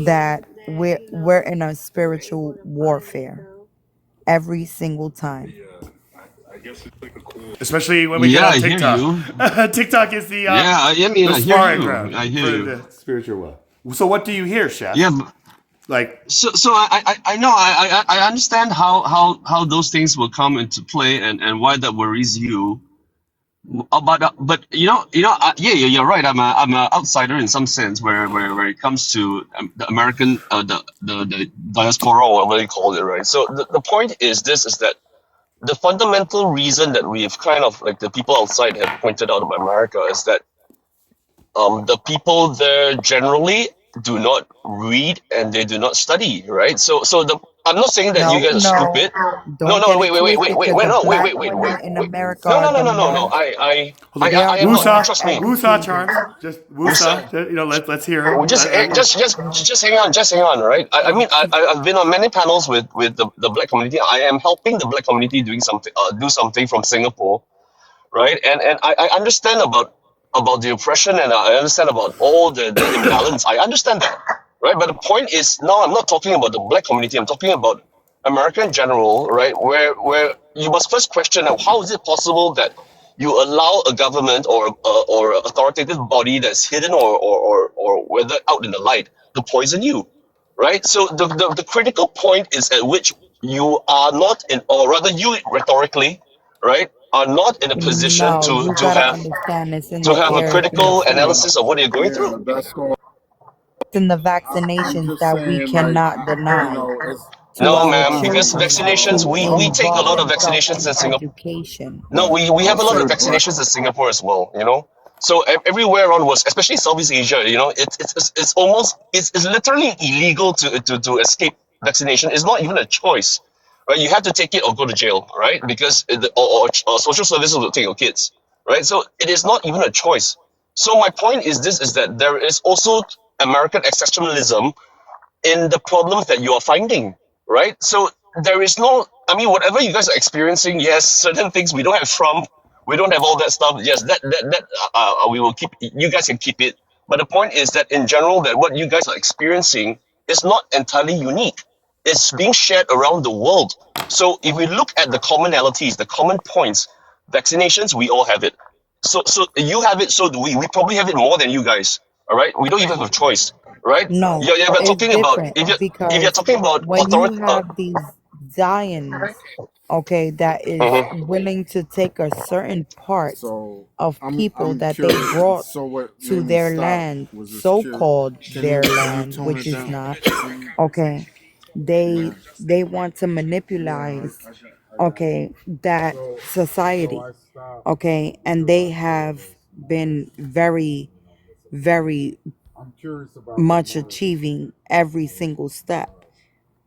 Speaker 8: that we're in a spiritual warfare every single time.
Speaker 2: Especially when we get on
Speaker 3: I hear
Speaker 2: TikTok.
Speaker 3: you.
Speaker 2: TikTok is the
Speaker 3: I mean,
Speaker 2: the
Speaker 3: I hear
Speaker 2: sparring
Speaker 3: you.
Speaker 2: ground
Speaker 3: I hear
Speaker 2: for
Speaker 3: you.
Speaker 2: the spiritual world. So what do you hear, Chef?
Speaker 3: Yeah.
Speaker 2: Like,
Speaker 3: So I know I understand how those things will come into play and why that worries you. But you're right. I'm a outsider in some sense where it comes to the American the diaspora or whatever you call it, right? So the point is that the fundamental reason that we've kind of like the people outside have pointed out about America is that the people there generally do not read and they do not study, right? So I'm not saying that you
Speaker 8: No,
Speaker 3: guys are
Speaker 8: no,
Speaker 3: stupid.
Speaker 8: don't
Speaker 3: No,
Speaker 8: get it twisted. Because the black
Speaker 3: wait.
Speaker 8: women in America
Speaker 3: No,
Speaker 8: are
Speaker 3: no, no,
Speaker 8: the
Speaker 3: no, no, no.
Speaker 8: most.
Speaker 3: I
Speaker 8: They are the
Speaker 3: am not.
Speaker 8: most
Speaker 3: Trust me.
Speaker 2: woosah,
Speaker 8: educated.
Speaker 2: Charms. Just woosah. You know, let's hear it.
Speaker 3: Just hang on, right? I mean, I've been on many panels with the black community. I am helping the black community doing something, do something from Singapore, right? And I understand about the oppression, and I understand about all the imbalance. I understand that, right? But the point is, now I'm not talking about the black community. I'm talking about America in general, right? Where you must first question how is it possible that you allow a government or authoritative body that's hidden or whether out in the light to poison you, right? So the critical point is at which you are not in, or rather you rhetorically, right, are not in a position
Speaker 8: No, you
Speaker 3: to
Speaker 8: gotta
Speaker 3: have
Speaker 8: understand it's in the
Speaker 3: a
Speaker 8: air, it's in the
Speaker 3: critical
Speaker 8: food,
Speaker 3: analysis of what you're going through.
Speaker 8: it's in the vaccinations that we cannot deny to
Speaker 3: No,
Speaker 8: our
Speaker 3: ma'am, because
Speaker 8: children
Speaker 3: vaccinations,
Speaker 8: to
Speaker 3: we take a
Speaker 8: involve
Speaker 3: lot of
Speaker 8: themselves
Speaker 3: vaccinations
Speaker 8: in
Speaker 3: in Singapore.
Speaker 8: education.
Speaker 3: No, we have a lot of vaccinations in Singapore as well, you know. So everywhere onwards, especially Southeast Asia, you know, it's almost it's literally illegal to escape vaccination. It's not even a choice, right? You have to take it or go to jail, right? Because or social services will take your kids, right? So it is not even a choice. So my point is this: is that there is also American exceptionalism in the problems that you are finding, right? So there is no, I mean, whatever you guys are experiencing, yes, certain things we don't have Trump, we don't have all that stuff. Yes, that we will keep. You guys can keep it. But the point is that in general, that what you guys are experiencing is not entirely unique. It's being shared around the world. So if we look at the commonalities, the common points, vaccinations, we all have it. So you have it. So do we. We probably have it more than you guys. All right, we don't even have a choice, right?
Speaker 8: No,
Speaker 3: You're
Speaker 8: it's
Speaker 3: talking about
Speaker 8: different
Speaker 3: if you're
Speaker 8: because
Speaker 3: talking about
Speaker 8: when you
Speaker 3: authority.
Speaker 8: have these Zions, okay, that is
Speaker 3: Mhm.
Speaker 8: willing to take a certain part of people that they brought to their land, so-called their land, which is not, okay, they want to manipulate, okay, that society, okay, and they have been very much achieving every single step,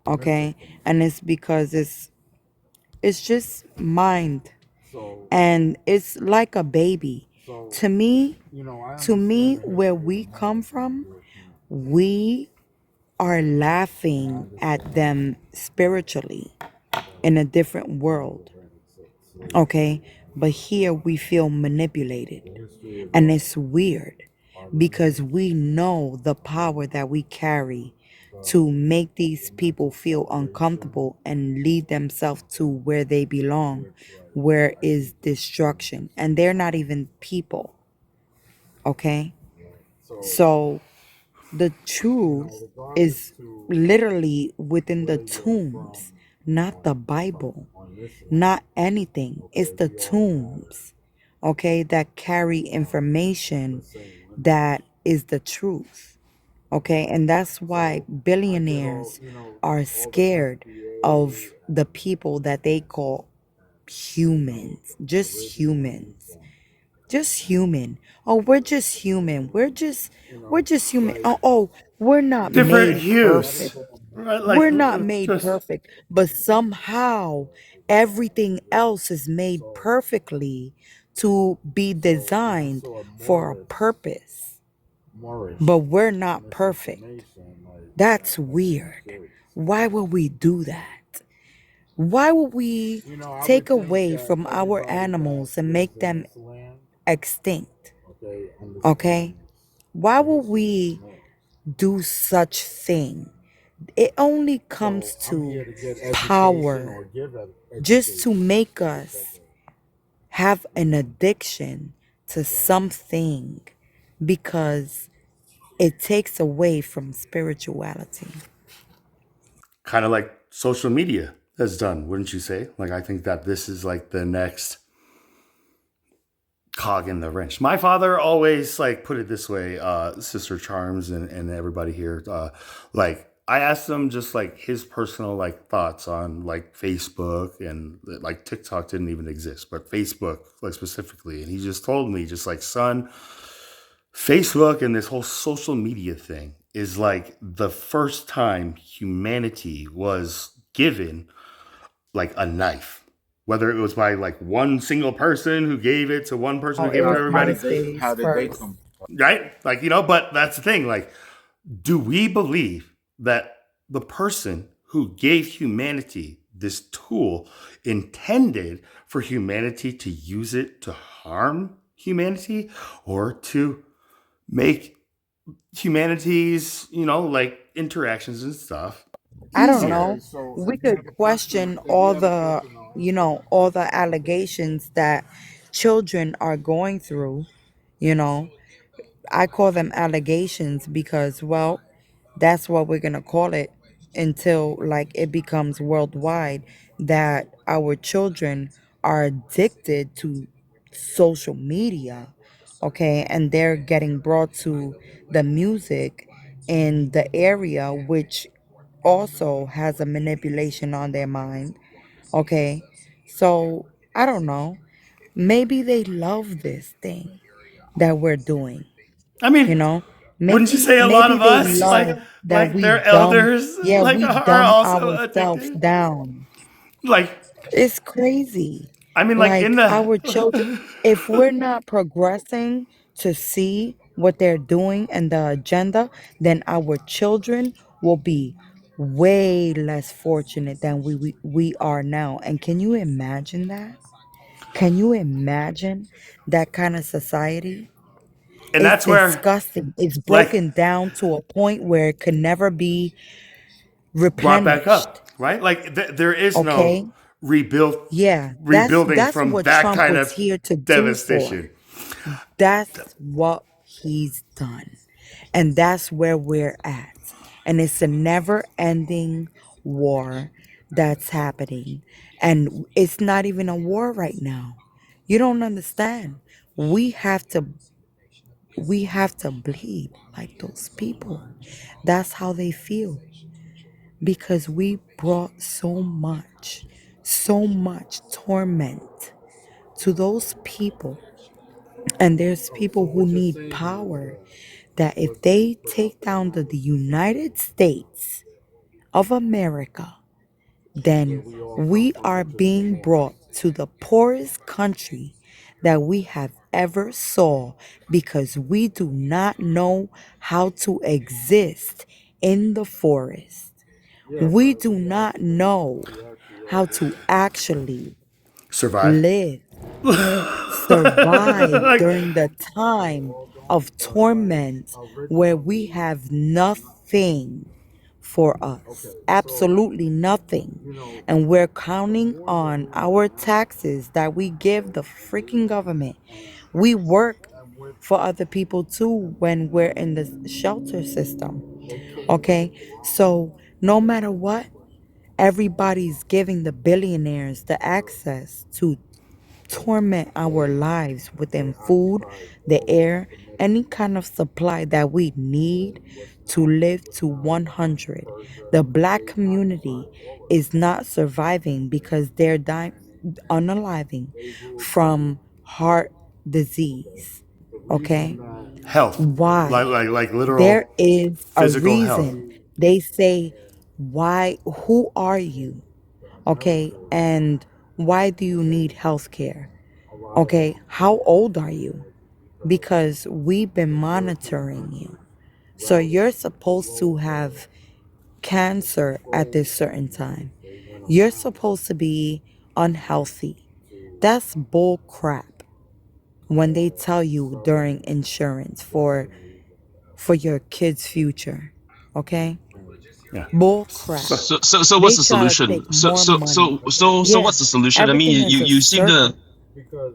Speaker 8: okay, and it's because it's just mind, and it's like a baby to me. Where we come from, we are laughing at them spiritually in a different world, okay, but here we feel manipulated, and it's weird because we know the power that we carry to make these people feel uncomfortable and lead themselves to where they belong, where is destruction, and they're not even people, okay. So the truth is literally within the tombs, not the Bible, not anything. It's the tombs, okay, that carry information that is the truth, okay. And that's why billionaires are scared of the people that they call humans, just human. Oh, we're just human. We're just human. Oh, we're not
Speaker 2: Different
Speaker 8: made
Speaker 2: hues,
Speaker 8: perfect.
Speaker 2: right? Like
Speaker 8: We're not made
Speaker 2: just
Speaker 8: perfect, but somehow everything else is made perfectly to be designed for a purpose. But we're not perfect. That's weird. Why would we do that? Why would we take away from our animals and make them extinct? Okay? Why would we do such thing? It only comes to power just to make us have an addiction to something because it takes away from spirituality.
Speaker 2: kind of like social media has done, wouldn't you say? Like, I think that this is like the next cog in the wrench. My father always like put it this way, Sister Charms and everybody here. Like, I asked him just like his personal like thoughts on like Facebook, and like TikTok didn't even exist, but Facebook like specifically. And he just told me, just like, son, Facebook and this whole social media thing is like the first time humanity was given like a knife. Whether it was by like one single person who gave it to one person
Speaker 8: Oh,
Speaker 2: who
Speaker 8: it
Speaker 2: gave it to
Speaker 8: was
Speaker 2: everybody,
Speaker 8: MySpace first.
Speaker 2: right? Like, but that's the thing. Like, do we believe that the person who gave humanity this tool intended for humanity to use it to harm humanity, or to make humanity's, like interactions and stuff
Speaker 8: I don't
Speaker 2: easier?
Speaker 8: know. We could question all the allegations that children are going through, you know. I call them allegations because, well, that's what we're going to call it until like it becomes worldwide that our children are addicted to social media, okay, and they're getting brought to the music in the area which also has a manipulation on their mind, okay. So I don't know, maybe they love this thing that we're doing,
Speaker 2: I mean,
Speaker 8: you know.
Speaker 2: wouldn't you
Speaker 8: maybe
Speaker 2: say a lot
Speaker 8: maybe
Speaker 2: of
Speaker 8: they
Speaker 2: us,
Speaker 8: love that
Speaker 2: like
Speaker 8: we
Speaker 2: their
Speaker 8: dumb,
Speaker 2: elders,
Speaker 8: yeah,
Speaker 2: like
Speaker 8: we
Speaker 2: are
Speaker 8: dumb
Speaker 2: also
Speaker 8: ourselves
Speaker 2: addicted?
Speaker 8: down.
Speaker 2: Like,
Speaker 8: It's crazy.
Speaker 2: I mean, like in
Speaker 8: Like
Speaker 2: the
Speaker 8: our children, if we're not progressing to see what they're doing and the agenda, then our children will be way less fortunate than we are now. And can you imagine that? Can you imagine that kind of society?
Speaker 2: and
Speaker 8: It's
Speaker 2: that's where,
Speaker 8: disgusting. It's
Speaker 2: like,
Speaker 8: broken down to a point where it could never be
Speaker 2: brought back
Speaker 8: replenished.
Speaker 2: up, right? Like there is no
Speaker 8: Okay?
Speaker 2: rebuild
Speaker 8: Yeah, that's
Speaker 2: rebuilding
Speaker 8: that's
Speaker 2: from
Speaker 8: what
Speaker 2: that
Speaker 8: Trump
Speaker 2: kind
Speaker 8: was
Speaker 2: of
Speaker 8: here to do for.
Speaker 2: devastation.
Speaker 8: That's what he's done. And that's where we're at. And it's a never ending war that's happening. And it's not even a war right now. You don't understand. We have to we have to bleed like those people. That's how they feel. Because we brought so much torment to those people. And there's people who need power that if they take down the United States of America, then we are being brought to the poorest country that we have ever saw because we do not know how to exist in the forest. We do not know how to actually
Speaker 2: Survive.
Speaker 8: live, survive
Speaker 2: Like,
Speaker 8: during the time of torment where we have nothing for us. Absolutely nothing. And we're counting on our taxes that we give the freaking government. We work for other people too when we're in the shelter system. Okay? So, no matter what, everybody's giving the billionaires the access to torment our lives within food, the air, any kind of supply that we need to live to 100. The black community is not surviving because they're dying, unaliving from heart disease. Okay?
Speaker 2: health.
Speaker 8: Why?
Speaker 2: Like literal
Speaker 8: There is a
Speaker 2: physical health.
Speaker 8: reason. They say, why, who are you? Okay, and why do you need health care? Okay, how old are you? Because we've been monitoring you. So you're supposed to have cancer at this certain time. You're supposed to be unhealthy. That's bull crap when they tell you during insurance for your kid's future. Okay?
Speaker 2: Yeah.
Speaker 8: Bull crap.
Speaker 3: So
Speaker 8: They
Speaker 3: what's the
Speaker 8: try to
Speaker 3: solution?
Speaker 8: take more money.
Speaker 3: So
Speaker 8: Yes,
Speaker 3: what's the solution? I
Speaker 8: everything
Speaker 3: mean,
Speaker 8: is a
Speaker 3: you seem
Speaker 8: circle.
Speaker 3: to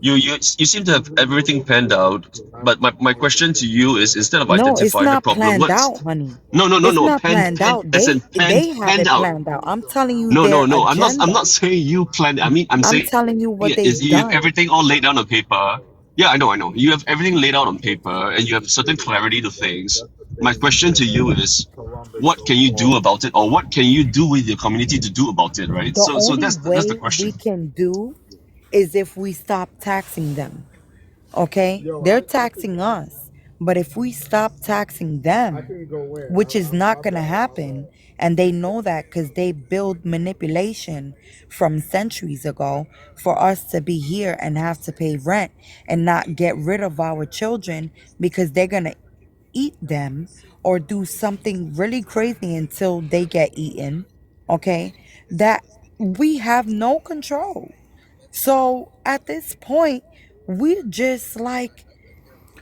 Speaker 3: you seem to have everything planned out. But my question to you is, instead of
Speaker 8: No, it's
Speaker 3: identifying the
Speaker 8: not
Speaker 3: problem,
Speaker 8: planned
Speaker 3: what's
Speaker 8: out, honey.
Speaker 3: no
Speaker 8: It's
Speaker 3: no
Speaker 8: not planned
Speaker 3: pen
Speaker 8: out.
Speaker 3: as in
Speaker 8: They have
Speaker 3: penned
Speaker 8: it
Speaker 3: out.
Speaker 8: planned out. I'm telling you
Speaker 3: No,
Speaker 8: their
Speaker 3: no. I'm
Speaker 8: agenda.
Speaker 3: not saying you planned. I mean, I'm
Speaker 8: I'm
Speaker 3: saying,
Speaker 8: telling you what
Speaker 3: yeah, is
Speaker 8: they've
Speaker 3: you have
Speaker 8: done.
Speaker 3: everything all laid down on paper. Yeah, I know. You have everything laid out on paper, and you have certain clarity to things. My question to you is, what can you do about it, or what can you do with your community to do about it, right?
Speaker 8: The
Speaker 3: So
Speaker 8: only
Speaker 3: that's the
Speaker 8: way we
Speaker 3: question.
Speaker 8: can do is if we stop taxing them. Okay? They're taxing us. But if we stop taxing them, which is not going to happen, and they know that because they build manipulation from centuries ago for us to be here and have to pay rent and not get rid of our children because they're going to eat them or do something really crazy until they get eaten. Okay? That we have no control. So at this point, we're just like,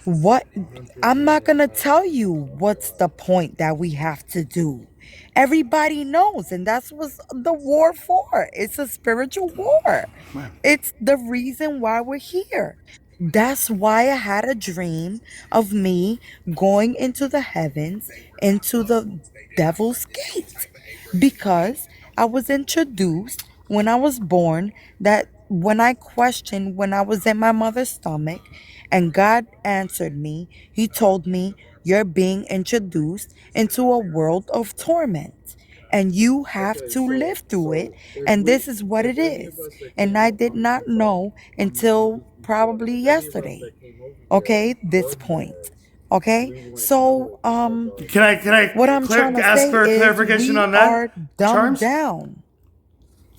Speaker 8: what? I'm not going to tell you what's the point that we have to do. Everybody knows, and that's what's the war for. It's a spiritual war. It's the reason why we're here. That's why I had a dream of me going into the heavens, into the devil's gate. Because I was introduced when I was born that when I questioned when I was in my mother's stomach and God answered me, He told me, you're being introduced into a world of torment. And you have to live through it. And this is what it is. And I did not know until probably yesterday. Okay, this point. Okay, so
Speaker 2: Can I
Speaker 8: what I'm trying to
Speaker 2: ask
Speaker 8: say
Speaker 2: for a
Speaker 8: is
Speaker 2: clarification
Speaker 8: we
Speaker 2: on
Speaker 8: are
Speaker 2: that,
Speaker 8: dumbed
Speaker 2: Charms?
Speaker 8: down.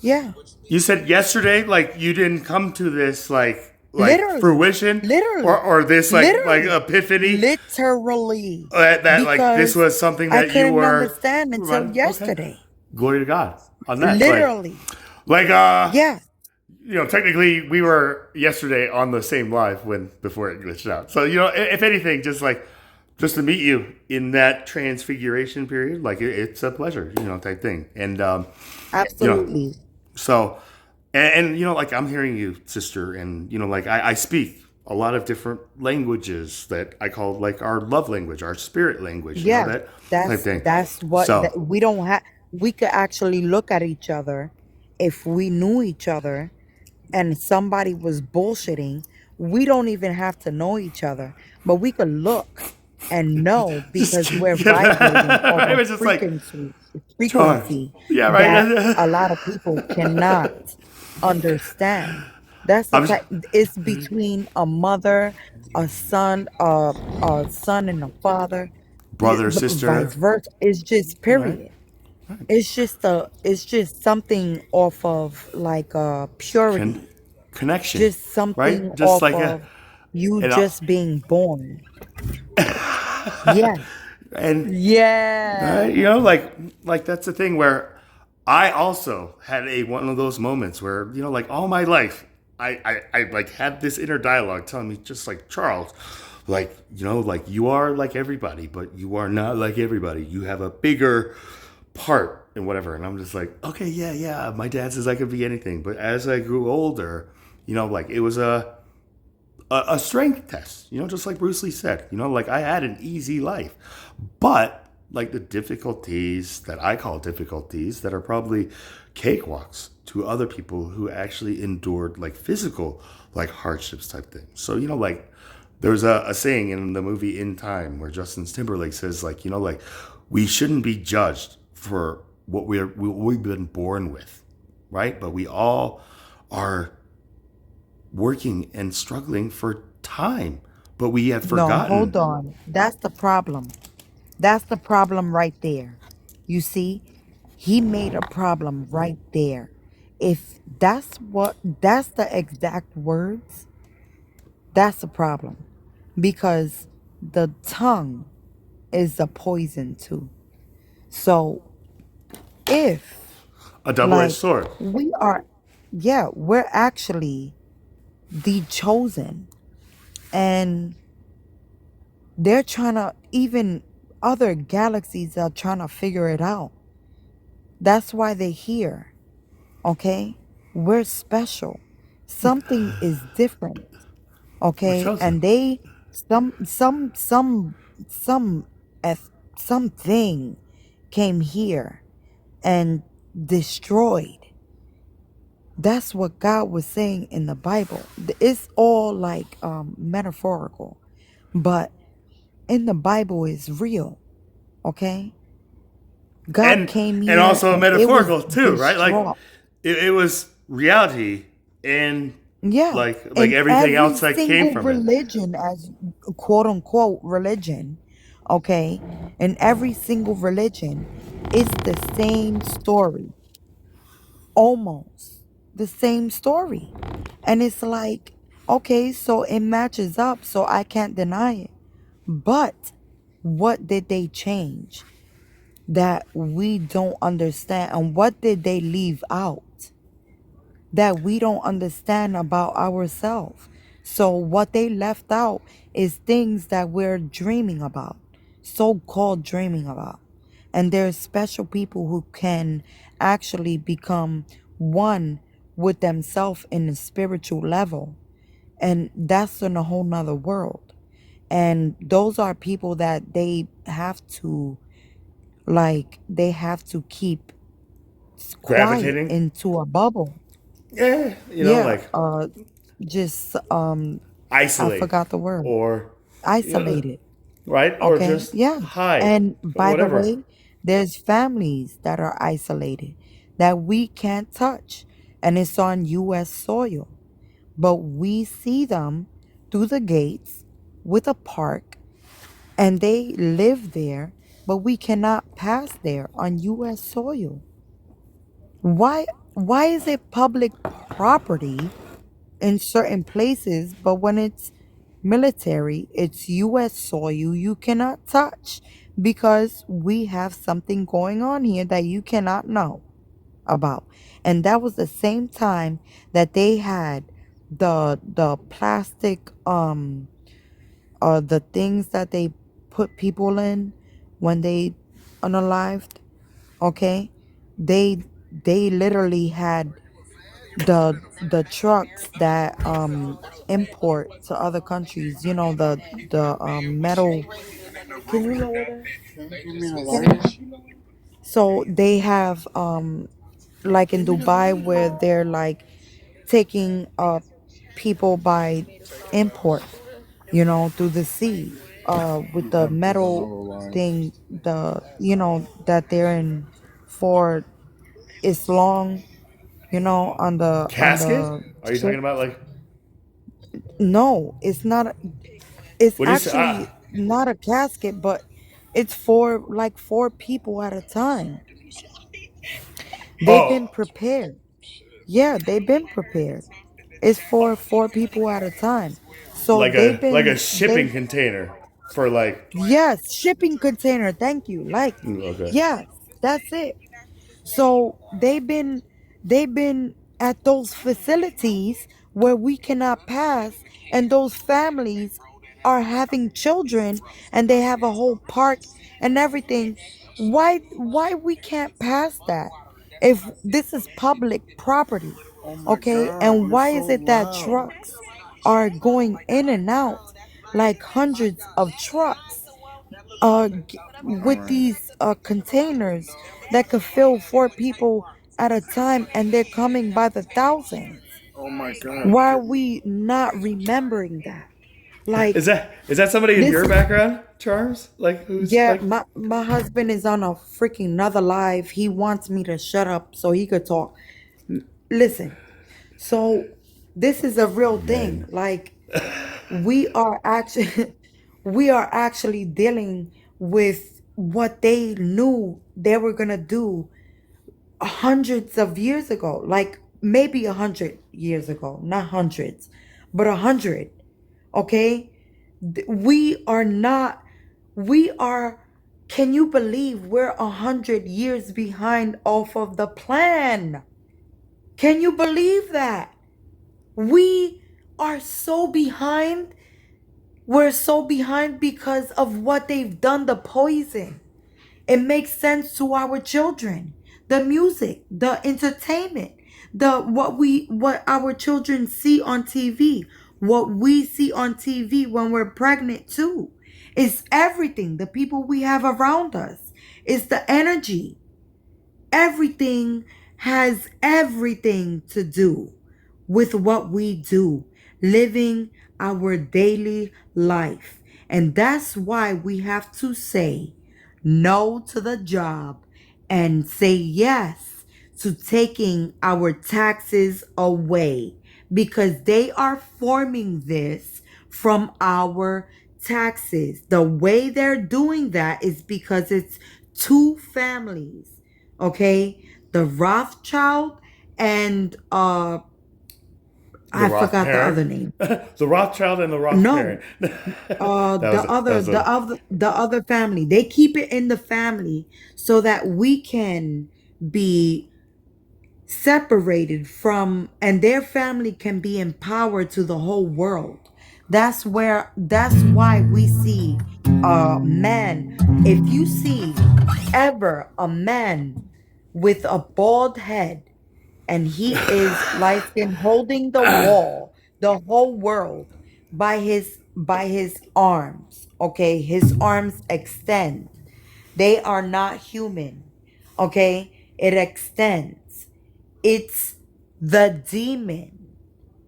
Speaker 8: Yeah,
Speaker 2: You said yesterday, like you didn't come to this like
Speaker 8: literally,
Speaker 2: fruition,
Speaker 8: literally,
Speaker 2: or this like
Speaker 8: literally,
Speaker 2: epiphany
Speaker 8: literally,
Speaker 2: that like this
Speaker 8: because
Speaker 2: was something
Speaker 8: I
Speaker 2: that you
Speaker 8: couldn't
Speaker 2: were.
Speaker 8: understand until
Speaker 2: Right, okay.
Speaker 8: yesterday.
Speaker 2: Glory to God on that.
Speaker 8: Literally,
Speaker 2: Like
Speaker 8: yeah.
Speaker 2: technically we were yesterday on the same live before it glitched out. So if anything, just to meet you in that transfiguration period, like it's a pleasure, type thing. And
Speaker 8: Absolutely.
Speaker 2: so, and like I'm hearing you, sister, and like I speak a lot of different languages that I call like our love language, our spirit language,
Speaker 8: Yeah,
Speaker 2: that type
Speaker 8: that's
Speaker 2: thing.
Speaker 8: that's what
Speaker 2: So,
Speaker 8: that we don't have. We could actually look at each other if we knew each other and somebody was bullshitting. We don't even have to know each other, but we could look and know
Speaker 2: just
Speaker 8: because we're vibrating off
Speaker 2: right? It
Speaker 8: a
Speaker 2: was just like, John.
Speaker 8: frequency
Speaker 2: Yeah,
Speaker 8: that
Speaker 2: right.
Speaker 8: a lot of people cannot understand. That's the
Speaker 2: I'm just,
Speaker 8: type. It's between a mother, a son and a father,
Speaker 2: brother,
Speaker 8: vice
Speaker 2: sister,
Speaker 8: versa. It's just
Speaker 2: right?
Speaker 8: period. It's just something off of like
Speaker 2: Con-
Speaker 8: purity,
Speaker 2: connection,
Speaker 8: just something
Speaker 2: right? Just
Speaker 8: off
Speaker 2: like a,
Speaker 8: of you
Speaker 2: and,
Speaker 8: just being born. Yeah,
Speaker 2: and
Speaker 8: yeah.
Speaker 2: like that's the thing where I also had a one of those moments where like all my life I like had this inner dialogue telling me just like Charles, like like you are like everybody, but you are not like everybody. You have a bigger part and whatever. And I'm just like, okay, yeah. My dad says I could be anything, but as I grew older, like it was a strength test, just like Bruce Lee said, like I had an easy life, but like the difficulties that I call difficulties that are probably cakewalks to other people who actually endured like physical, like hardships type things. So, like there's a saying in the movie In Time where Justin Timberlake says like, like we shouldn't be judged for what we've been born with, right? But we all are working and struggling for time, but we have
Speaker 8: No, hold
Speaker 2: forgotten.
Speaker 8: on. That's the problem. That's the problem right there. You see, he made a problem right there. If that's the exact words, that's a problem because the tongue is a poison too. So if
Speaker 2: A double-edged
Speaker 8: like
Speaker 2: sword.
Speaker 8: we are, yeah, we're actually the chosen, and they're trying to, even other galaxies are trying to figure it out. That's why they're here. Okay, we're special. Something is different.
Speaker 2: We're
Speaker 8: Okay,
Speaker 2: chosen.
Speaker 8: and they some eth- something came here and destroyed. That's what God was saying in the Bible. It's all like metaphorical, but in the Bible is real. Okay, God
Speaker 2: and
Speaker 8: came
Speaker 2: and
Speaker 8: here
Speaker 2: also
Speaker 8: and it was
Speaker 2: metaphorical too, right? Like
Speaker 8: distraught.
Speaker 2: it was reality and
Speaker 8: Yeah,
Speaker 2: like
Speaker 8: in
Speaker 2: everything
Speaker 8: every
Speaker 2: else that came
Speaker 8: single
Speaker 2: from it.
Speaker 8: religion, as quote unquote religion, okay, in every single religion, it's the same story, almost the same story. And it's like, okay, so it matches up, so I can't deny it. But what did they change that we don't understand? And what did they leave out that we don't understand about ourselves? So what they left out is things that we're dreaming about, so-called dreaming about. And there's special people who can actually become one with themselves in the spiritual level. And that's in a whole nother world. And those are people that they have to keep quiet
Speaker 2: Gravitating.
Speaker 8: into a bubble.
Speaker 2: Yeah,
Speaker 8: Yeah,
Speaker 2: like
Speaker 8: just I
Speaker 2: isolate
Speaker 8: forgot the word.
Speaker 2: or
Speaker 8: Isolated.
Speaker 2: right or
Speaker 8: Okay.
Speaker 2: just
Speaker 8: Yeah.
Speaker 2: hide
Speaker 8: And
Speaker 2: or
Speaker 8: by the
Speaker 2: whatever.
Speaker 8: way, there's families that are isolated that we can't touch, and it's on US soil. But we see them through the gates with a park, and they live there, but we cannot pass there on US soil. Why is it public property in certain places, but when it's military, it's US soil you cannot touch because we have something going on here that you cannot know about. And that was the same time that they had the plastic the things that they put people in when they unalived, okay? They literally had the trucks that import to other countries, the metal. Can you lower that? So they have like in Dubai where they're like taking people by import, through the sea, with the metal thing, that they're in for. It's long, on the
Speaker 2: Casket? Are you
Speaker 8: ship.
Speaker 2: talking about like
Speaker 8: No, it's not. It's
Speaker 2: what do you say?
Speaker 8: actually not a casket, but it's for like four people at a time. They've been
Speaker 2: Oh,
Speaker 8: prepared. Yeah, they've been prepared. It's for four people at a time. So they've
Speaker 2: like a
Speaker 8: been
Speaker 2: shipping
Speaker 8: they
Speaker 2: container for like.
Speaker 8: yes, shipping container. Thank you. Like,
Speaker 2: Okay.
Speaker 8: yes, that's it. So they've been at those facilities where we cannot pass, and those families are having children, and they have a whole park and everything. Why we can't pass that if this is public property? Okay, and why is it that trucks are going in and out, like hundreds of trucks, with these containers that could fill four people at a time, and they're coming by the thousands? Why are we not remembering that? Like,
Speaker 2: Is that somebody in
Speaker 8: this
Speaker 2: your
Speaker 8: is,
Speaker 2: background, Charms? Like who's
Speaker 8: yeah,
Speaker 2: like
Speaker 8: my husband is on a freaking another live. He wants me to shut up so he could talk. Listen, so this is a real thing.
Speaker 2: men?
Speaker 8: Like, we are actually we are actually dealing with what they knew they were gonna do hundreds of years ago, like maybe 100 years ago, not hundreds, but 100. Okay, we are not. We are. Can you believe we're 100 years behind off of the plan? Can you believe that? We are so behind. We're so behind because of what they've done, the poison. It makes sense to our children. The music, the entertainment, the what our children see on TV, what we see on TV when we're pregnant too. It's everything. The people we have around us. It's the energy. Everything has everything to do with what we do, living our daily life. And that's why we have to say no to the job and say yes to taking our taxes away, because they are forming this from our taxes. The way they're doing that is because it's two families, okay? The Rothschild and
Speaker 2: The
Speaker 8: I
Speaker 2: Roth
Speaker 8: forgot the
Speaker 2: parent?
Speaker 8: other name.
Speaker 2: The Rothschild and the Roth
Speaker 8: No,
Speaker 2: parent. that was that was a
Speaker 8: the other family. They keep it in the family so that we can be separated from, and their family can be empowered to the whole world. That's why we see men. If you see ever a man with a bald head, and he is like in holding the wall, the whole world, by his arms. Okay, his arms extend. They are not human. Okay, it extends. It's the demon,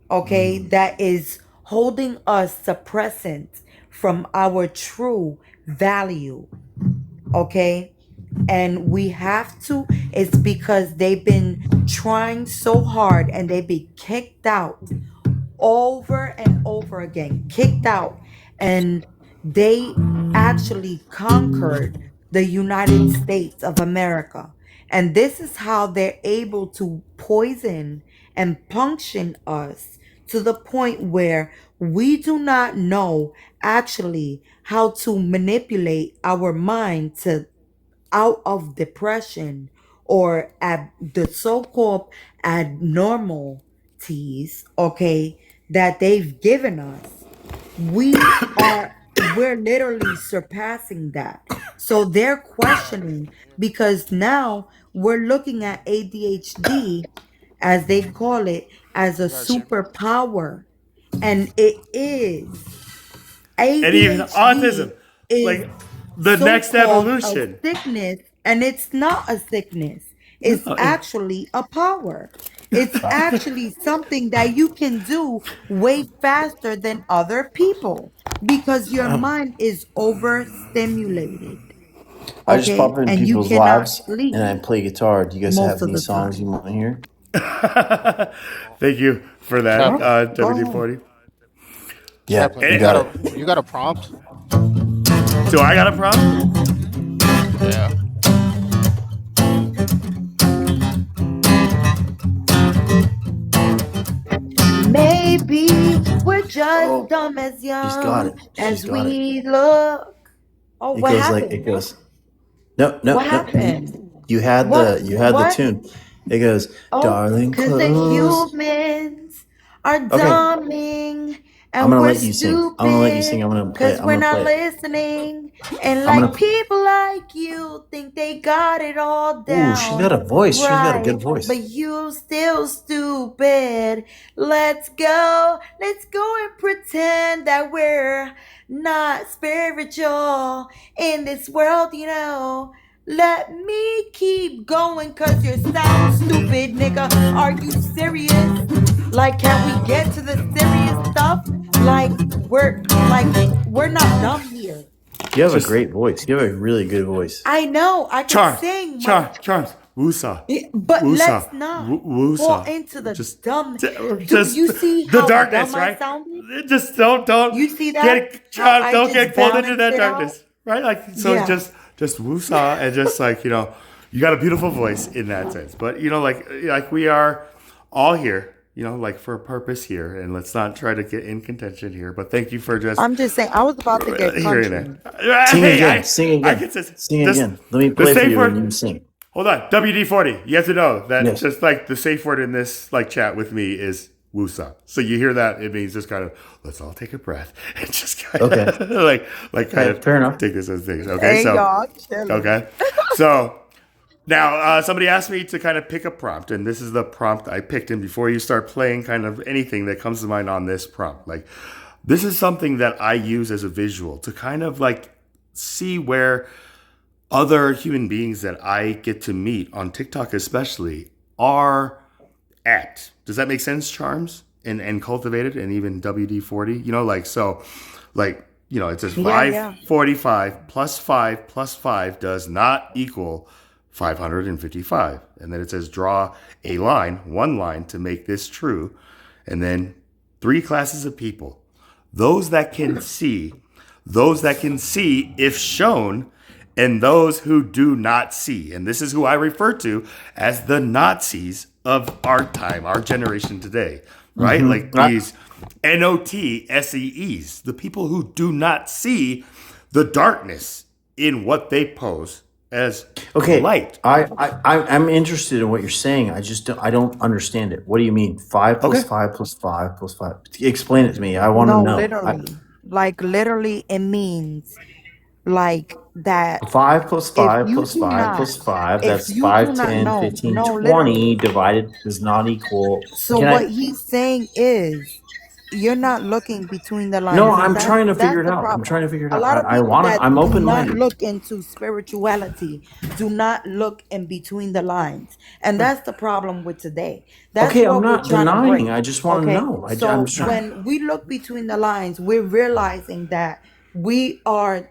Speaker 8: okay, that is holding us suppressant from our true value, okay? And we have to, it's because they've been trying so hard, and they've been kicked out over and over again, kicked out. And they actually conquered the United States of America. And this is how they're able to poison and punction us to the point where we do not know actually how to manipulate our mind to out of depression, or at the so-called abnormalities, okay, that they've given us. We're literally surpassing that. So they're questioning, because now we're looking at ADHD as they call it, as a
Speaker 1: Gotcha.
Speaker 8: superpower. And it is.
Speaker 2: And even
Speaker 8: ADHD
Speaker 2: autism,
Speaker 8: is
Speaker 2: like the next
Speaker 8: so-called a
Speaker 2: evolution.
Speaker 8: sickness, and it's not a sickness. It's
Speaker 2: No,
Speaker 8: actually a power. It's actually something that you can do way faster than other people because your mind is overstimulated.
Speaker 9: I just
Speaker 8: Okay,
Speaker 9: pop in
Speaker 8: and you
Speaker 9: people's
Speaker 8: cannot
Speaker 9: lives
Speaker 8: sleep
Speaker 9: and I play guitar. Do you guys
Speaker 8: most
Speaker 9: have
Speaker 8: of
Speaker 9: any
Speaker 8: the
Speaker 9: songs you
Speaker 8: time.
Speaker 9: want to hear?
Speaker 2: Thank you for that,
Speaker 1: Cap,
Speaker 8: Go ahead.
Speaker 2: WD-40.
Speaker 9: Yeah,
Speaker 1: Kaplan,
Speaker 9: you
Speaker 2: And,
Speaker 9: got it.
Speaker 1: you got a prompt?
Speaker 2: do I got a problem?
Speaker 1: Yeah.
Speaker 8: Maybe we're just
Speaker 9: Oh,
Speaker 8: dumb as
Speaker 9: she's got
Speaker 8: young
Speaker 9: it. She's
Speaker 8: as
Speaker 9: got it.
Speaker 8: we look. Oh,
Speaker 9: It
Speaker 8: what
Speaker 9: goes like
Speaker 8: happened?
Speaker 9: it goes. No, no,
Speaker 8: What
Speaker 9: no.
Speaker 8: happened?
Speaker 9: You had
Speaker 8: What?
Speaker 9: the
Speaker 8: What?
Speaker 9: tune. It goes,
Speaker 8: Oh,
Speaker 9: darling,
Speaker 8: because the
Speaker 9: close.
Speaker 8: humans are
Speaker 9: Okay,
Speaker 8: dumbing
Speaker 9: I'm
Speaker 8: and
Speaker 9: gonna
Speaker 8: we're
Speaker 9: let you sing. I'm gonna let you sing.
Speaker 8: stupid
Speaker 9: I'm gonna play.
Speaker 8: because
Speaker 9: I'm
Speaker 8: we're
Speaker 9: gonna
Speaker 8: not
Speaker 9: play it.
Speaker 8: listening. And
Speaker 9: I'm
Speaker 8: like
Speaker 9: gonna.
Speaker 8: people like you think they got it all
Speaker 9: Ooh, she's got
Speaker 8: down,
Speaker 9: a voice. She's got a
Speaker 8: right?
Speaker 9: good voice.
Speaker 8: But you still stupid. Let's go and pretend that we're not spiritual in this world, you know. Let me keep going cause you sound stupid, nigga. Are you serious? Like, can we get to the serious stuff? Like, we're not dumb here.
Speaker 9: You have a
Speaker 2: Just
Speaker 9: great voice. You have a really good voice.
Speaker 8: I know I can
Speaker 2: charms,
Speaker 8: sing,
Speaker 2: charms. Woosah,
Speaker 8: but let's
Speaker 2: woosah,
Speaker 8: not fall
Speaker 2: woosah.
Speaker 8: into the
Speaker 2: Just,
Speaker 8: dumb. Do
Speaker 2: just
Speaker 8: you see
Speaker 2: the
Speaker 8: how
Speaker 2: darkness,
Speaker 8: dumb I
Speaker 2: right?
Speaker 8: sounded?
Speaker 2: Just don't
Speaker 8: You see
Speaker 2: get
Speaker 8: that?
Speaker 2: it,
Speaker 8: How I
Speaker 2: don't
Speaker 8: just
Speaker 2: get pulled into
Speaker 8: balanced
Speaker 2: that
Speaker 8: it out?
Speaker 2: darkness, right? Like so,
Speaker 8: Yeah.
Speaker 2: just woosah and just like you got a beautiful voice in that sense. But like we are all here, like for a purpose here, and let's not try to get in contention here. But thank you for just
Speaker 8: I'm just saying, I was about to get
Speaker 2: hearing
Speaker 8: country.
Speaker 2: that.
Speaker 9: Sing
Speaker 2: Hey,
Speaker 9: again. Sing
Speaker 2: I
Speaker 9: again.
Speaker 2: can just
Speaker 9: Sing
Speaker 2: just
Speaker 9: again. Let me
Speaker 2: the
Speaker 9: play for
Speaker 2: safe
Speaker 9: you and
Speaker 2: word.
Speaker 9: you sing.
Speaker 2: Hold on, WD-40. You have to know that
Speaker 9: Yes.
Speaker 2: just like the safe word in this like chat with me is woosah. So you hear that, it means just kind of let's all take a breath and just kind
Speaker 9: Okay.
Speaker 2: of like kind
Speaker 9: Okay,
Speaker 2: of
Speaker 9: fair enough.
Speaker 2: take this as things. Okay,
Speaker 8: Hey,
Speaker 2: so
Speaker 8: y'all, chilling.
Speaker 2: okay, so now somebody asked me to kind of pick a prompt, and this is the prompt I picked. And before you start playing, kind of anything that comes to mind on this prompt, like this is something that I use as a visual to kind of like see where other human beings that I get to meet on TikTok, especially, are at. Does that make sense, Charms? And cultivated, and even WD-40, like so, like it says
Speaker 8: Yeah.
Speaker 2: 545 plus 5 plus 5 does not equal 555, and then it says draw a line, one line to make this true, and then 3 classes of people: those that can see if shown, and those who do not see. And this is who I refer to as the Nazis of our time, our generation today, right? Like these NOTSEEs, the people who do not see the darkness in what they pose as
Speaker 9: Okay.
Speaker 2: light.
Speaker 9: I'm interested in what you're saying. I don't understand it. What do you mean? 5 plus
Speaker 2: Okay.
Speaker 9: 5 plus 5 plus 5? Explain it to me. I want to
Speaker 8: No,
Speaker 9: know.
Speaker 8: literally, it means like that.
Speaker 9: 5 plus
Speaker 8: If
Speaker 9: 5
Speaker 8: you
Speaker 9: plus
Speaker 8: do
Speaker 9: 5
Speaker 8: not,
Speaker 9: plus 5.
Speaker 8: if
Speaker 9: That's
Speaker 8: you
Speaker 9: 5,
Speaker 8: do not
Speaker 9: 10,
Speaker 8: know,
Speaker 9: 15,
Speaker 8: no,
Speaker 9: 20
Speaker 8: literally.
Speaker 9: divided does not equal.
Speaker 8: So
Speaker 9: Can
Speaker 8: what
Speaker 9: I?
Speaker 8: he's saying is, you're not looking between the lines,
Speaker 9: No,
Speaker 8: and
Speaker 9: I'm trying to
Speaker 8: that's
Speaker 9: figure it
Speaker 8: the
Speaker 9: out. I'm
Speaker 8: problem.
Speaker 9: trying to figure it
Speaker 8: A
Speaker 9: out.
Speaker 8: lot of
Speaker 9: I
Speaker 8: people
Speaker 9: want to.
Speaker 8: that
Speaker 9: I'm
Speaker 8: do
Speaker 9: open
Speaker 8: not
Speaker 9: minded.
Speaker 8: look into spirituality do not look in between the lines, and that's the problem with today. That's
Speaker 9: Okay, I'm
Speaker 8: what we're
Speaker 9: not
Speaker 8: trying to
Speaker 9: denying.
Speaker 8: break.
Speaker 9: I just want to
Speaker 8: Okay,
Speaker 9: know. I'm
Speaker 8: so
Speaker 9: just trying.
Speaker 8: when we look between the lines, we're realizing that we are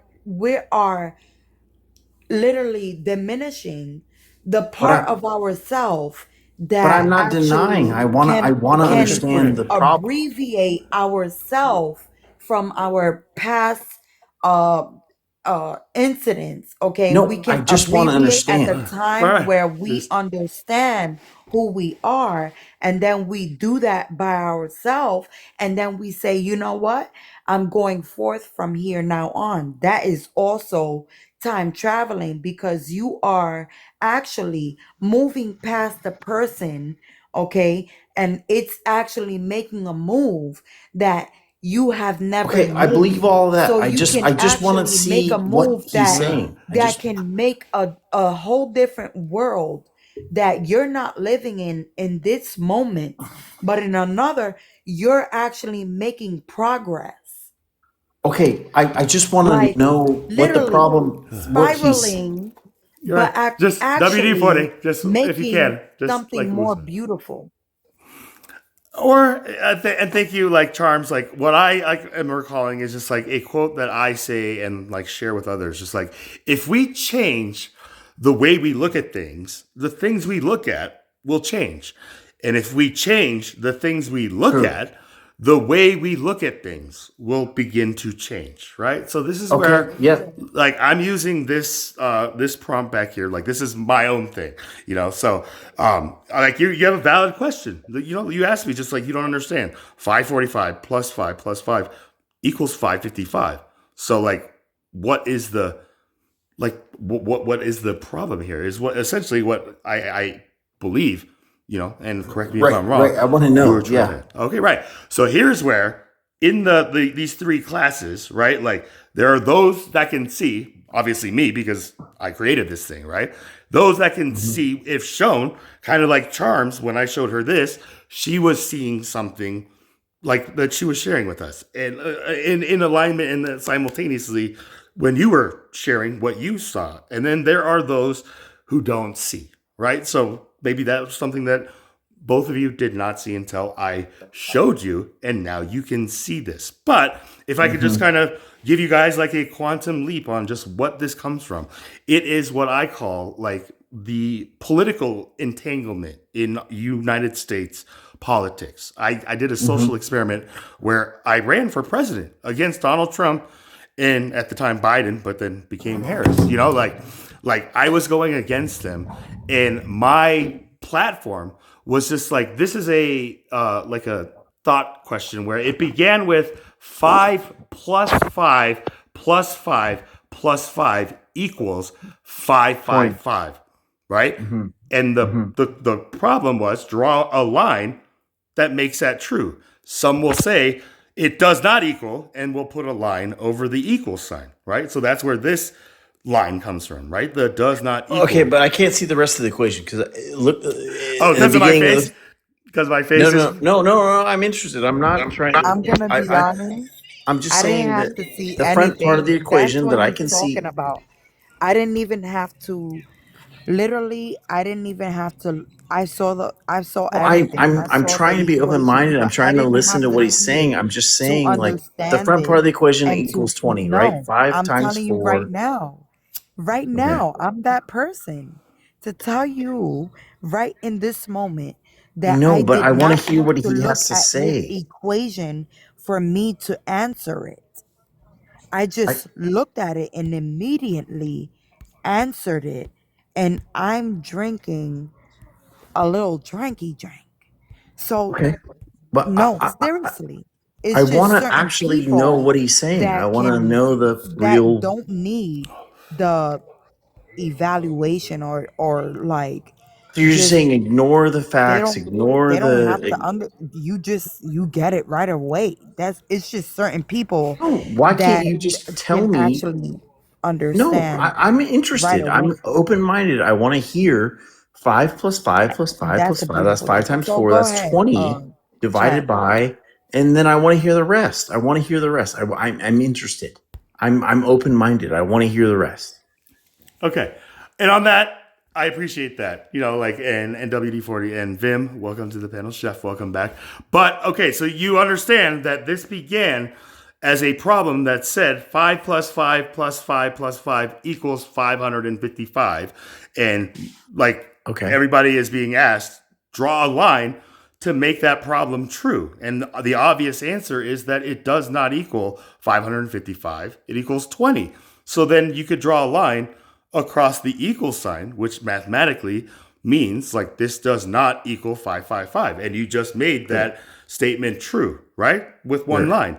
Speaker 8: literally diminishing the part of ourself
Speaker 9: But I'm
Speaker 8: that
Speaker 9: not denying.
Speaker 8: actually
Speaker 9: I want to
Speaker 8: can
Speaker 9: understand the problem.
Speaker 8: abbreviate ourselves from our past uh incidents. Okay, we
Speaker 9: No, I
Speaker 8: can
Speaker 9: just want to
Speaker 8: abbreviate at the
Speaker 9: understand.
Speaker 8: time
Speaker 2: All right.
Speaker 8: where we
Speaker 2: Just
Speaker 8: understand who we are, and then we do that by ourselves, and then we say, you know what, I'm going forth from here now on. That is also time traveling, because you are actually moving past the person, okay, and it's actually making a move that you have never
Speaker 9: Okay, I believe
Speaker 8: made.
Speaker 9: all of that.
Speaker 8: So
Speaker 9: I
Speaker 8: you
Speaker 9: just
Speaker 8: can
Speaker 9: want to
Speaker 8: actually make
Speaker 9: see
Speaker 8: a
Speaker 9: what
Speaker 8: move
Speaker 9: he's
Speaker 8: that
Speaker 9: saying.
Speaker 8: can make a whole different world that you're not living in this moment, but in another, you're actually making progress.
Speaker 9: Okay, I just want
Speaker 8: Like
Speaker 9: to know what the
Speaker 8: literally
Speaker 9: problem, what he's.
Speaker 8: spiraling,
Speaker 2: You're
Speaker 8: but
Speaker 2: right. Just
Speaker 8: actually
Speaker 2: WD-40, just if you
Speaker 8: making
Speaker 2: can, just
Speaker 8: something
Speaker 2: like
Speaker 8: more
Speaker 2: loosen.
Speaker 8: beautiful.
Speaker 2: Or and thank you, like Charms. Like what I am recalling is just like a quote that I say and like share with others. Just like if we change the way we look at things, the things we look at will change, and if we change the things we look
Speaker 9: True.
Speaker 2: at, the way we look at things will begin to change. Right. So this is
Speaker 9: Okay,
Speaker 2: where
Speaker 9: yeah.
Speaker 2: like I'm using this prompt back here. Like this is my own thing, So like you have a valid question. You asked me just like you don't understand. 545 plus 5 plus 5 equals 555. So like what is the what is the problem here? Is what essentially what I believe, and correct me if I'm wrong.
Speaker 9: Right. I want to
Speaker 2: You
Speaker 9: know.
Speaker 2: were trying
Speaker 9: Yeah.
Speaker 2: to- Okay, right. So here's where in these three classes, right? Like there are those that can see, obviously me because I created this thing, right? Those that can see if shown, kind of like Charms when I showed her this, she was seeing something like that she was sharing with us, and in alignment and simultaneously when you were sharing what you saw, and then there are those who don't see, right? So maybe that was something that both of you did not see until I showed you, and now you can see this. But if I could just kind of give you guys like a quantum leap on just what this comes from, it is what I call like the political entanglement in United States politics. I did a social experiment where I ran for president against Donald Trump and at the time Biden, but then became Harris. Like I was going against them, and my platform was just like this is a like a thought question where it began with 5 plus 5 plus 5 plus 5 equals 555, right? And the problem was draw a line that makes that true. Some will say it does not equal, and we'll put a line over the equal sign, right? So that's where this line comes from, right? The does not equal.
Speaker 9: Okay, but I can't see the rest of the equation because look.
Speaker 2: Oh, because of my face? Because my face
Speaker 9: No. I'm interested. I'm not trying.
Speaker 8: I'm gonna be honest.
Speaker 9: I'm just
Speaker 8: I didn't
Speaker 9: saying
Speaker 8: have
Speaker 9: that
Speaker 8: to see
Speaker 9: the front part of the
Speaker 8: anything.
Speaker 9: equation
Speaker 8: That's
Speaker 9: that
Speaker 8: what
Speaker 9: I
Speaker 8: he's
Speaker 9: can see.
Speaker 8: talking about. I didn't even have to. Literally, I didn't even have to. I saw everything.
Speaker 9: I'm
Speaker 8: saw
Speaker 9: trying
Speaker 8: the
Speaker 9: to be open
Speaker 8: equation,
Speaker 9: minded. I'm
Speaker 8: but I
Speaker 9: trying to
Speaker 8: didn't
Speaker 9: listen
Speaker 8: have
Speaker 9: to
Speaker 8: to
Speaker 9: what he's
Speaker 8: see
Speaker 9: saying.
Speaker 8: it
Speaker 9: I'm just
Speaker 8: to
Speaker 9: saying like the
Speaker 8: understand
Speaker 9: front part of
Speaker 8: it
Speaker 9: the equation
Speaker 8: and
Speaker 9: equals
Speaker 8: to
Speaker 9: 20, right?
Speaker 8: know.
Speaker 9: 5
Speaker 8: I'm
Speaker 9: times
Speaker 8: telling you right
Speaker 9: 4.
Speaker 8: now. Right
Speaker 9: Okay.
Speaker 8: now, I'm that person to tell you right in this moment
Speaker 9: I
Speaker 8: that I
Speaker 9: know, but I
Speaker 8: did
Speaker 9: want
Speaker 8: not
Speaker 9: to hear
Speaker 8: have
Speaker 9: what
Speaker 8: to
Speaker 9: he
Speaker 8: look
Speaker 9: has to
Speaker 8: at his
Speaker 9: say.
Speaker 8: equation for me to answer it. I
Speaker 9: I
Speaker 8: just looked at it and immediately answered it. And I'm drinking a little drinky drink. So,
Speaker 9: okay, but
Speaker 8: no, seriously.
Speaker 9: I
Speaker 8: It's
Speaker 9: want
Speaker 8: just
Speaker 9: to
Speaker 8: certain
Speaker 9: actually know
Speaker 8: people
Speaker 9: what he's saying. I
Speaker 8: that
Speaker 9: want to know the
Speaker 8: that
Speaker 9: real.
Speaker 8: don't need the evaluation or like
Speaker 9: So you're just
Speaker 8: just
Speaker 9: saying ignore the
Speaker 8: they
Speaker 9: facts,
Speaker 8: don't
Speaker 9: ignore
Speaker 8: they don't have to
Speaker 9: the.
Speaker 8: you get it right away. It's just certain people
Speaker 9: No, why can't
Speaker 8: that
Speaker 9: you just tell
Speaker 8: can
Speaker 9: me?
Speaker 8: actually
Speaker 9: No,
Speaker 8: understand
Speaker 9: I'm
Speaker 8: right
Speaker 9: interested. I'm
Speaker 8: away.
Speaker 9: open minded. I want to hear 5 plus 5 plus 5
Speaker 8: That's
Speaker 9: plus
Speaker 8: a
Speaker 9: 5. That's
Speaker 8: beautiful
Speaker 9: 5
Speaker 8: thing.
Speaker 9: times
Speaker 8: So
Speaker 9: 4.
Speaker 8: go
Speaker 9: That's
Speaker 8: ahead,
Speaker 9: 20 divided
Speaker 8: chat.
Speaker 9: by, and then I want to hear the rest. I want to hear the rest. I'm interested. I'm open minded. I want to hear the rest.
Speaker 2: Okay. And on that, I appreciate that. And WD-40 and Vim, welcome to the panel. Chef, welcome back. But okay, so you understand that this began as a problem that said 5 plus 5 plus 5 plus 5 equals 555. And
Speaker 9: Okay.
Speaker 2: everybody is being asked, draw a line to make that problem true. And the obvious answer is that it does not equal 555. It equals 20. So then you could draw a line across the equal sign, which mathematically means like this does not equal 555. And you just made that statement true, right? With one line.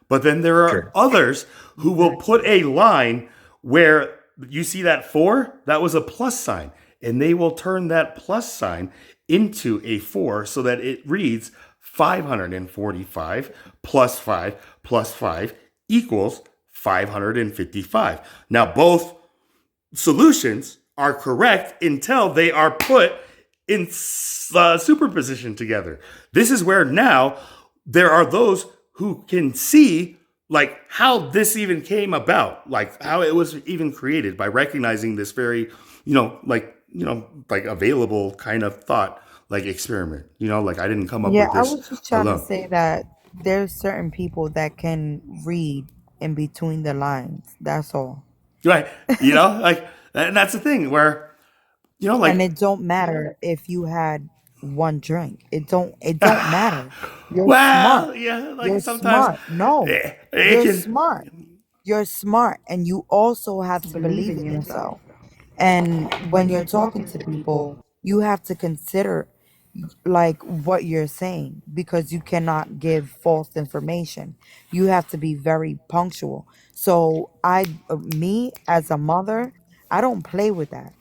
Speaker 2: But then there are others who will put a line where you see that 4, that was a plus sign. And they will turn that plus sign into a 4 so that it reads 545 plus 5 plus 5 equals 555. Now, both solutions are correct until they are put in superposition together. This is where now there are those who can see like how this even came about, like how it was even created by recognizing this very, like available kind of thought, like experiment. Like I didn't come up
Speaker 8: Yeah,
Speaker 2: with
Speaker 8: I
Speaker 2: this
Speaker 8: was just trying to
Speaker 2: alone.
Speaker 8: say that there's certain people that can read in between the lines. That's all.
Speaker 2: Right. Like, and that's the thing where,
Speaker 8: And
Speaker 2: like,
Speaker 8: it don't matter if you had one drink. It don't matter. You're smart.
Speaker 2: well, yeah, like
Speaker 8: You're
Speaker 2: sometimes
Speaker 8: smart. No,
Speaker 2: it
Speaker 8: you're
Speaker 2: can.
Speaker 8: smart. You're smart, and you also have to believe in yourself. And when you're talking to people, you have to consider like what you're saying because you cannot give false information. You have to be very punctual. So me as a mother, I don't play with that.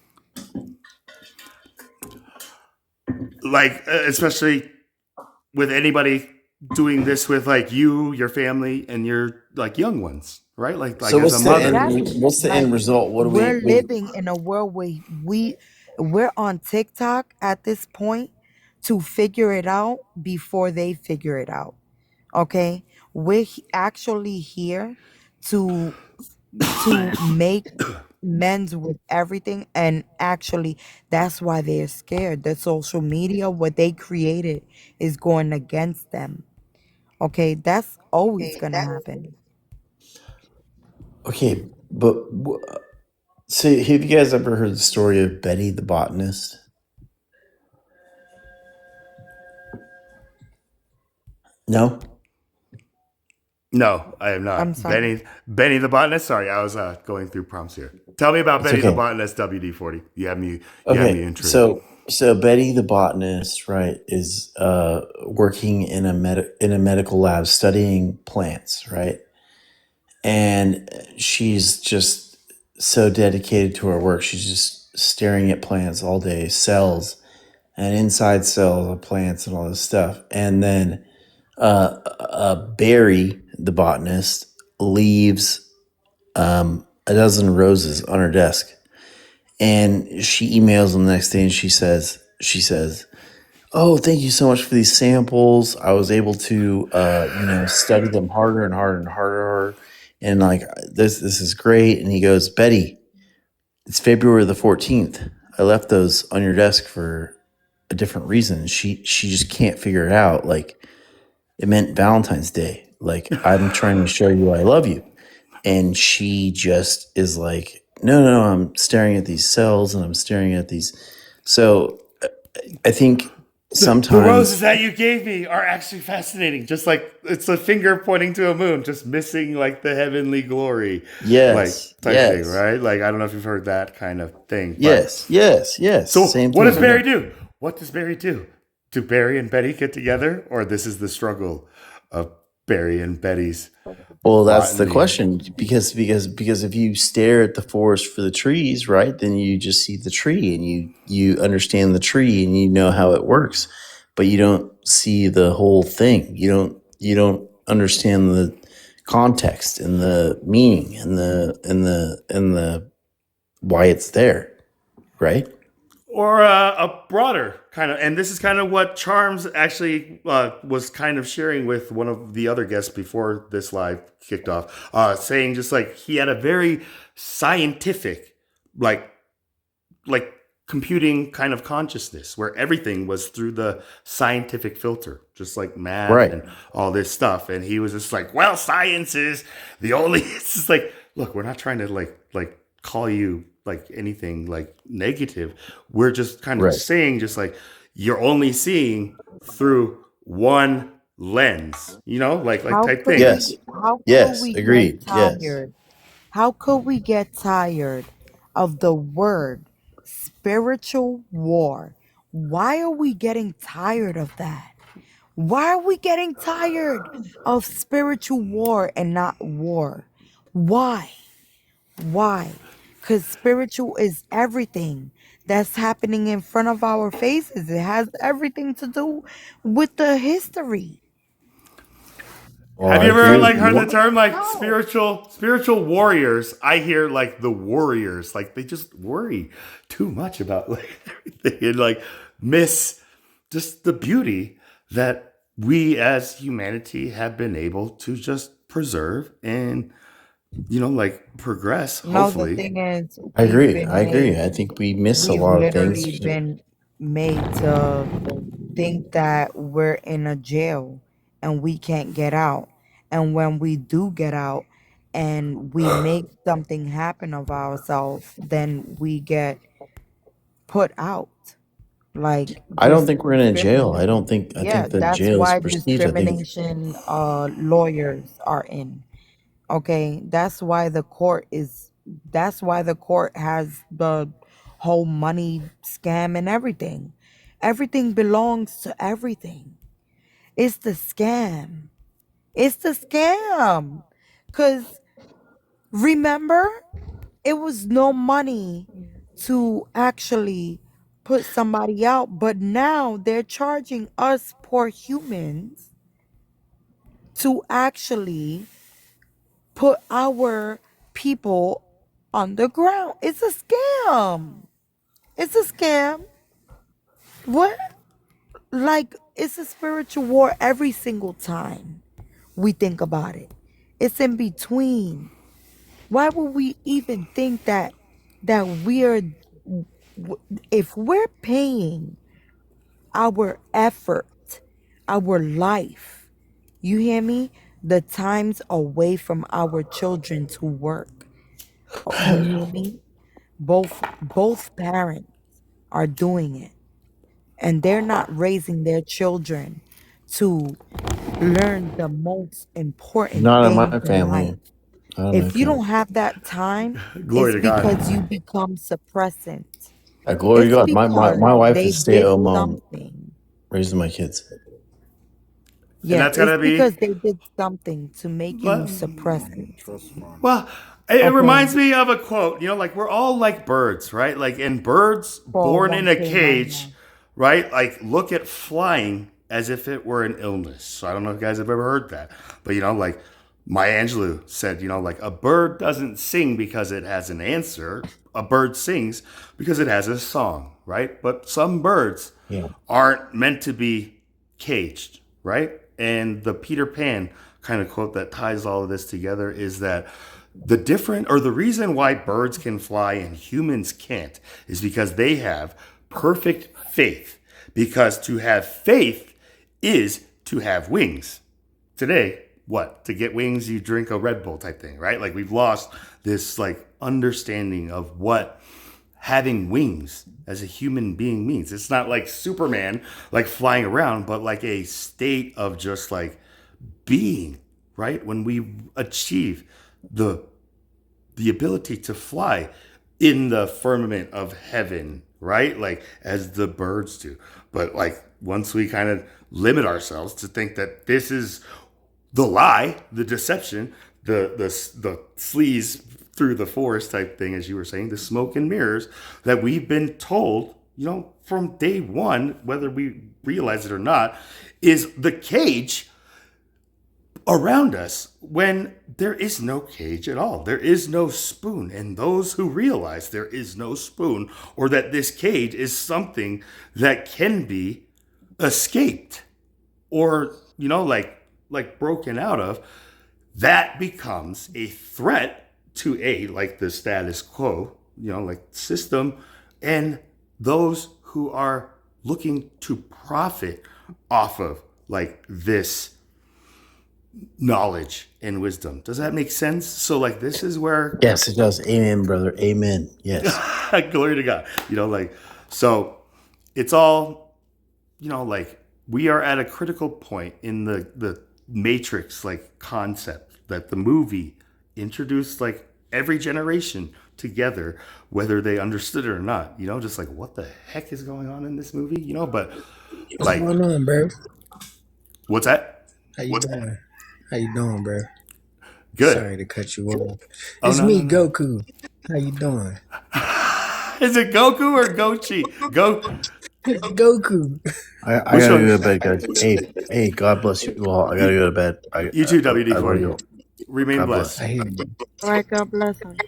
Speaker 2: Like especially with anybody doing this with like you, your family, and your like young ones, right? Like
Speaker 9: So
Speaker 2: as a mother.
Speaker 8: Exactly.
Speaker 9: what's the
Speaker 8: Like
Speaker 9: end result? What do we?
Speaker 8: we're living in a world where we're on TikTok at this point to figure it out before they figure it out. Okay? Actually here to make men's with everything, and actually that's why they're scared. The social media, what they created, is going against them. Okay? That's always gonna happen.
Speaker 9: Okay, but so have you guys ever heard the story of Betty the botanist? No.
Speaker 2: No, I am
Speaker 8: I'm
Speaker 2: not.
Speaker 8: sorry.
Speaker 2: Benny the botanist. Sorry, I was going through prompts here. Tell me about
Speaker 9: It's
Speaker 2: Benny the
Speaker 9: okay.
Speaker 2: botanist. WD-40. You have me
Speaker 9: Okay,
Speaker 2: intrigued.
Speaker 9: so Betty the botanist, right, is working in a medical lab studying plants, right? And she's just so dedicated to her work. She's just staring at plants all day, cells and inside cells of plants and all this stuff. And then Barry, the botanist, leaves a dozen roses on her desk, and she emails him the next day, and she says, "Oh, thank you so much for these samples. I was able to, study them harder and harder and harder, and like this is great." And he goes, "Betty, it's February the 14th. I left those on your desk for a different reason." She just can't figure it out. Like it meant Valentine's Day. Like I'm trying to show you I love you, and she just is like, no, I'm staring at these cells and I'm staring at these. So I think
Speaker 2: The
Speaker 9: sometimes
Speaker 2: roses that you gave me are actually fascinating. Just like it's a finger pointing to a moon, just missing like the heavenly glory, like type thing, right? Like I don't know if you've heard that kind of thing. But
Speaker 9: yes.
Speaker 2: so
Speaker 9: Same
Speaker 2: what
Speaker 9: thing.
Speaker 2: does Barry do? What does Barry do? Do Barry and Betty get together, or this is the struggle of Barry and Betty's
Speaker 9: Well, that's the
Speaker 2: botany?
Speaker 9: question, because if you stare at the forest for the trees, right, then you just see the tree and you understand the tree and you know how it works, but you don't see the whole thing. You don't understand the context and the meaning and the why it's there, right?
Speaker 2: Or a broader kind of, and this is kind of what Charms actually was kind of sharing with one of the other guests before this live kicked off, saying just like he had a very scientific, like computing kind of consciousness where everything was through the scientific filter, just like math
Speaker 9: Right.
Speaker 2: and all this stuff. And he was just like, well, science is the only, it's just like, look, we're not trying to like call you like anything like negative. We're just kind of
Speaker 9: Right.
Speaker 2: saying just like you're only seeing through one lens, like
Speaker 8: How
Speaker 2: type
Speaker 8: could
Speaker 2: thing.
Speaker 9: Yes.
Speaker 8: how could
Speaker 9: Yes.
Speaker 8: we
Speaker 9: Agreed.
Speaker 8: get
Speaker 9: Yes.
Speaker 8: tired? How could we get tired of the word spiritual war? Why are we getting tired of that? Why are we getting tired of spiritual war and not war? Why? Why? Because spiritual is everything that's happening in front of our faces. It has everything to do with the history.
Speaker 9: Well,
Speaker 2: Have
Speaker 9: I
Speaker 2: you ever
Speaker 9: agree with
Speaker 2: heard the
Speaker 9: you.
Speaker 2: term like
Speaker 8: No.
Speaker 2: spiritual warriors? I hear like the warriors, like they just worry too much about like everything, and like miss just the beauty that we as humanity have been able to just preserve and like progress.
Speaker 8: No, the
Speaker 2: Hopefully,
Speaker 8: thing is,
Speaker 9: I
Speaker 8: we've
Speaker 9: agree.
Speaker 8: been
Speaker 9: I agree.
Speaker 8: made,
Speaker 9: I think we miss a
Speaker 8: we've
Speaker 9: lot of
Speaker 8: literally
Speaker 9: things.
Speaker 8: been made to think that we're in a jail and we can't get out. And when we do get out and we make something happen of ourselves, then we get put out. Like
Speaker 9: I don't think we're in a jail. I
Speaker 8: discrimination.
Speaker 9: don't think. I
Speaker 8: Yeah,
Speaker 9: think the
Speaker 8: that's
Speaker 9: jail is
Speaker 8: why
Speaker 9: perceived. I think
Speaker 8: discrimination lawyers are in. Okay, that's why the court has the whole money scam and everything. Everything belongs to everything. It's the scam. It's the scam. Cause remember, it was no money to actually put somebody out, but now they're charging us poor humans to actually put our people on the ground. It's a scam. It's a scam. What? Like, it's a spiritual war every single time we think about it. It's in between. Why would we even think that we're if we're paying our effort, our life, you hear me? The times away from our children to work. You hear me? Both parents are doing it. And they're not raising their children to learn the most important
Speaker 9: not in
Speaker 8: things
Speaker 9: my
Speaker 8: in life.
Speaker 9: family. Not in my
Speaker 8: If you don't
Speaker 9: family.
Speaker 8: have that time,
Speaker 2: glory
Speaker 8: it's
Speaker 2: to God.
Speaker 8: because you become suppressant.
Speaker 9: Glory to
Speaker 8: It's
Speaker 9: God. My
Speaker 8: because
Speaker 9: wife
Speaker 8: they
Speaker 9: is stay at
Speaker 8: did
Speaker 9: home mom,
Speaker 8: something.
Speaker 9: raising my kids.
Speaker 2: And
Speaker 8: Yeah,
Speaker 2: that's
Speaker 8: it's
Speaker 2: gotta be
Speaker 8: because they did something to make you suppressant.
Speaker 2: well. It
Speaker 8: Okay.
Speaker 2: reminds me of a quote. Like we're all like birds, right? Like and birds born in a
Speaker 8: 401k
Speaker 2: cage,
Speaker 8: 99.
Speaker 2: right? Like look at flying as if it were an illness. So I don't know if you guys have ever heard that, but like Maya Angelou said, like a bird doesn't sing because it has an answer. A bird sings because it has a song, right? But some birds
Speaker 9: Yeah.
Speaker 2: aren't meant to be caged, right? And the Peter Pan kind of quote that ties all of this together is that the reason why birds can fly and humans can't is because they have perfect faith. Because to have faith is to have wings. Today, what? To get wings, you drink a Red Bull type thing, right? Like we've lost this like understanding of what having wings as a human being means. It's not like Superman, like flying around, but like a state of just like being, right? When we achieve the ability to fly in the firmament of heaven, right? Like as the birds do. But like once we kind of limit ourselves to think that this is the lie, the deception, the sleaze through the forest type thing, as you were saying, the smoke and mirrors that we've been told, from day one, whether we realize it or not, is the cage around us when there is no cage at all. There is no spoon. And those who realize there is no spoon or that this cage is something that can be escaped or, like broken out of, that becomes a threat to like the status quo, like system and those who are looking to profit off of like this knowledge and wisdom. Does that make sense? So like this is where
Speaker 9: Yes, it does. Amen, brother. Amen. Yes.
Speaker 2: glory to God. So it's all, like we are at a critical point in the matrix like concept that the movie introduced like every generation together, whether they understood it or not, just like what the heck is going on in this movie, but
Speaker 10: What's
Speaker 2: like
Speaker 10: going on, bro?
Speaker 2: what's that?
Speaker 10: How you doing? How you doing, bro?
Speaker 2: Good.
Speaker 10: Sorry to cut you off.
Speaker 2: Oh,
Speaker 10: It's
Speaker 2: no,
Speaker 10: me,
Speaker 2: no.
Speaker 10: Goku. How you doing?
Speaker 2: Is it Goku or Gochi?
Speaker 10: Goku.
Speaker 9: I
Speaker 2: Which
Speaker 9: gotta
Speaker 2: one?
Speaker 9: go to bed, guys. Hey, God bless you all. I gotta go to bed.
Speaker 2: You too,
Speaker 9: I gotta
Speaker 2: WD-40.
Speaker 9: go.
Speaker 2: Remain
Speaker 9: God
Speaker 2: blessed.
Speaker 9: bless.
Speaker 10: I hear you.
Speaker 8: All right, God bless him.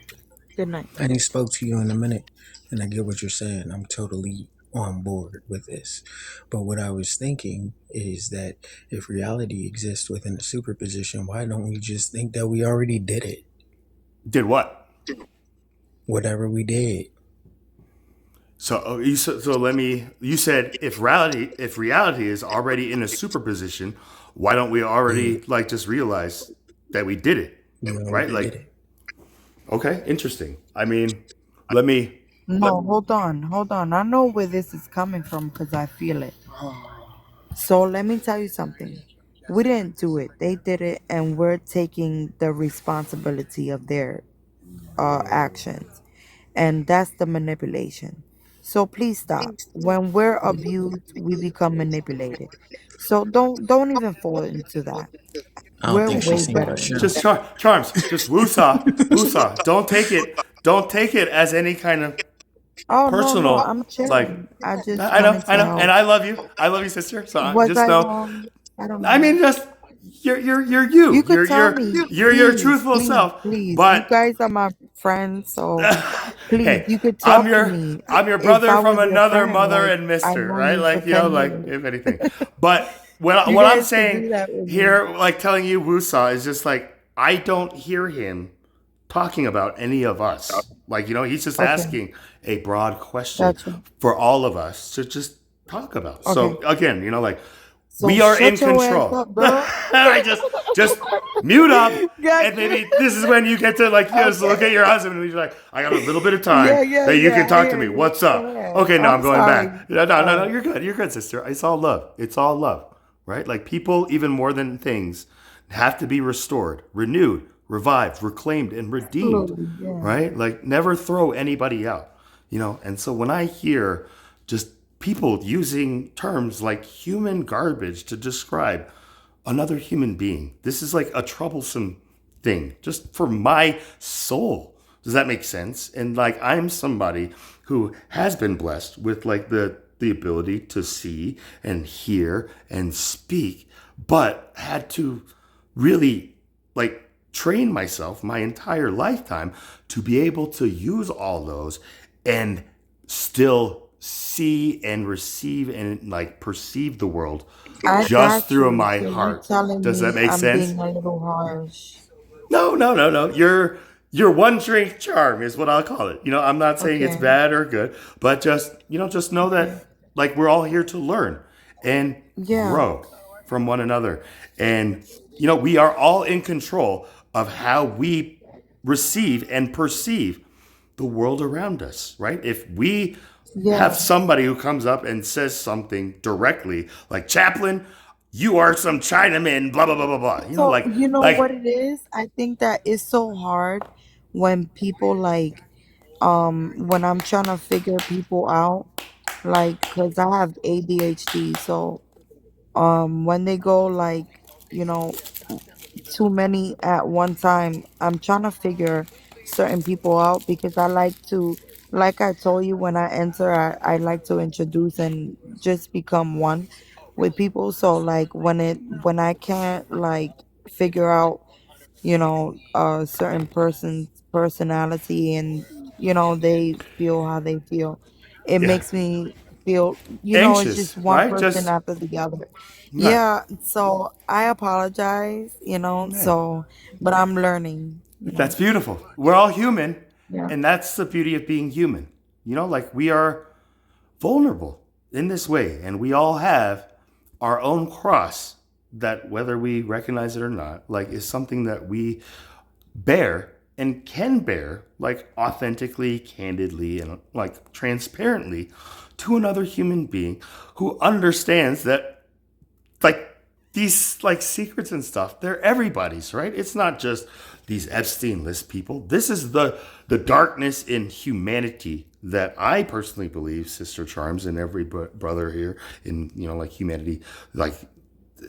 Speaker 8: Good night.
Speaker 10: I ain't spoke to you in a minute, and I get what you're saying. I'm totally on board with this. But what I was thinking is that if reality exists within the superposition, why don't we just think that we already did it?
Speaker 2: Did what?
Speaker 10: Whatever we did.
Speaker 2: So let me. You said if reality is already in a superposition, why don't we already like just realize that we did it,
Speaker 10: We
Speaker 2: right?
Speaker 10: already did
Speaker 2: Like,
Speaker 10: it.
Speaker 2: okay, interesting. I mean, let me.
Speaker 8: No, hold on. I know where this is coming from because I feel it. So let me tell you something. We didn't do it. They did it, and we're taking the responsibility of their actions, and that's the manipulation. So please stop. When we're abused, we become manipulated. So don't even fall into that.
Speaker 10: I don't
Speaker 8: We're
Speaker 10: think
Speaker 8: way
Speaker 10: she's singing
Speaker 8: better
Speaker 10: about
Speaker 8: than
Speaker 2: Just
Speaker 8: that.
Speaker 10: Cheryl.
Speaker 2: charms, just woosah. Don't take it as any kind of
Speaker 8: Oh no,
Speaker 2: personal.
Speaker 8: I'm
Speaker 2: Like,
Speaker 8: chilling. I just
Speaker 2: I know,
Speaker 8: wanted to
Speaker 2: and
Speaker 8: help.
Speaker 2: I love you, sister. So
Speaker 8: Was
Speaker 2: just
Speaker 8: I
Speaker 2: know,
Speaker 8: wrong? I don't
Speaker 2: I
Speaker 8: know.
Speaker 2: mean, just you're
Speaker 8: You
Speaker 2: you.
Speaker 8: could tell me,
Speaker 2: You're your
Speaker 8: please,
Speaker 2: truthful
Speaker 8: please,
Speaker 2: self.
Speaker 8: please. You
Speaker 2: But
Speaker 8: guys are my friends, so please,
Speaker 2: hey,
Speaker 8: you could
Speaker 2: I'm
Speaker 8: talk to
Speaker 2: your
Speaker 8: me.
Speaker 2: I'm your
Speaker 8: If
Speaker 2: brother
Speaker 8: I
Speaker 2: from
Speaker 8: was your
Speaker 2: another
Speaker 8: friend,
Speaker 2: mother
Speaker 8: like
Speaker 2: and
Speaker 8: I
Speaker 2: mister,
Speaker 8: know
Speaker 2: right?
Speaker 8: you for
Speaker 2: Like,
Speaker 8: 10
Speaker 2: like
Speaker 8: years.
Speaker 2: if anything. But
Speaker 8: You
Speaker 2: what I'm
Speaker 8: guys could do
Speaker 2: saying
Speaker 8: that with me.
Speaker 2: here, like telling you woosah, is just like I don't hear him talking about any of us. Like, he's just
Speaker 8: Okay,
Speaker 2: asking a broad question
Speaker 8: gotcha.
Speaker 2: for all of us to just talk about.
Speaker 8: Okay,
Speaker 2: So again, like
Speaker 8: so
Speaker 2: we are in
Speaker 8: shut your ass
Speaker 2: control.
Speaker 8: up, girl.
Speaker 2: I just mute up. And
Speaker 8: Gotcha.
Speaker 2: maybe this is when you get to like just look
Speaker 8: Okay.
Speaker 2: at your husband and you're like, I got a little bit of time that you
Speaker 8: Yeah.
Speaker 2: can
Speaker 8: I
Speaker 2: talk to
Speaker 8: hear
Speaker 2: me.
Speaker 8: you.
Speaker 2: What's
Speaker 8: Go
Speaker 2: up?
Speaker 8: ahead.
Speaker 2: Okay, no, I'm
Speaker 8: I'm
Speaker 2: going
Speaker 8: sorry.
Speaker 2: back. No,
Speaker 8: All right.
Speaker 2: you're good, sister. It's all love. It's all love, right? Like people, even more than things, have to be restored, renewed, revived, reclaimed, and redeemed,
Speaker 8: Absolutely. Yeah.
Speaker 2: right? Like never throw anybody out, And so when I hear just people using terms like human garbage to describe another human being, this is like a troublesome thing just for my soul. Does that make sense? And like I'm somebody who has been blessed with like the ability to see and hear and speak, but had to really like train myself my entire lifetime to be able to use all those and still see and receive and like perceive the world
Speaker 8: I
Speaker 2: just
Speaker 8: got
Speaker 2: through
Speaker 8: you.
Speaker 2: my
Speaker 8: So you
Speaker 2: heart.
Speaker 8: telling
Speaker 2: Does that
Speaker 8: me
Speaker 2: make
Speaker 8: I'm
Speaker 2: sense?
Speaker 8: being a little harsh?
Speaker 2: No. You're one drink charm is what I'll call it. I'm not saying it's
Speaker 8: Okay.
Speaker 2: bad or good, but just know
Speaker 8: Okay.
Speaker 2: that like we're all here to learn and
Speaker 8: Yeah.
Speaker 2: grow from one another. And we are all in control of how we receive and perceive the world around us, right? If we have
Speaker 8: Yeah.
Speaker 2: somebody who comes up and says something directly, like Chaplain, you are some Chinaman, blah blah blah blah blah.
Speaker 8: So you know what
Speaker 2: Like
Speaker 8: it is? I think that it's so hard when people like when I'm trying to figure people out, like, cause I have ADHD. So when they go like, you know too many at one time, I'm trying to figure certain people out because I like to, like I told you, when I enter, I like to introduce and just become one with people. So like when I can't like figure out, a certain person's personality, and they feel how they feel, it
Speaker 2: yeah,
Speaker 8: makes me feel, it's just
Speaker 2: anxious,
Speaker 8: one
Speaker 2: right?
Speaker 8: person
Speaker 2: Just
Speaker 8: after the other.
Speaker 2: right.
Speaker 8: Yeah, so I apologize,
Speaker 2: Yeah.
Speaker 8: so but I'm learning,
Speaker 2: That's beautiful. We're all human,
Speaker 8: yeah.
Speaker 2: and that's the beauty of being human. Like we are vulnerable in this way, and we all have our own cross that, whether we recognize it or not, like is something that we bear and can bear, like authentically, candidly, and like transparently to another human being who understands that like these like secrets and stuff, they're everybody's, right? It's not just these Epstein list people. This is the darkness in humanity that I personally believe, Sister Charms, and every brother here in like humanity, like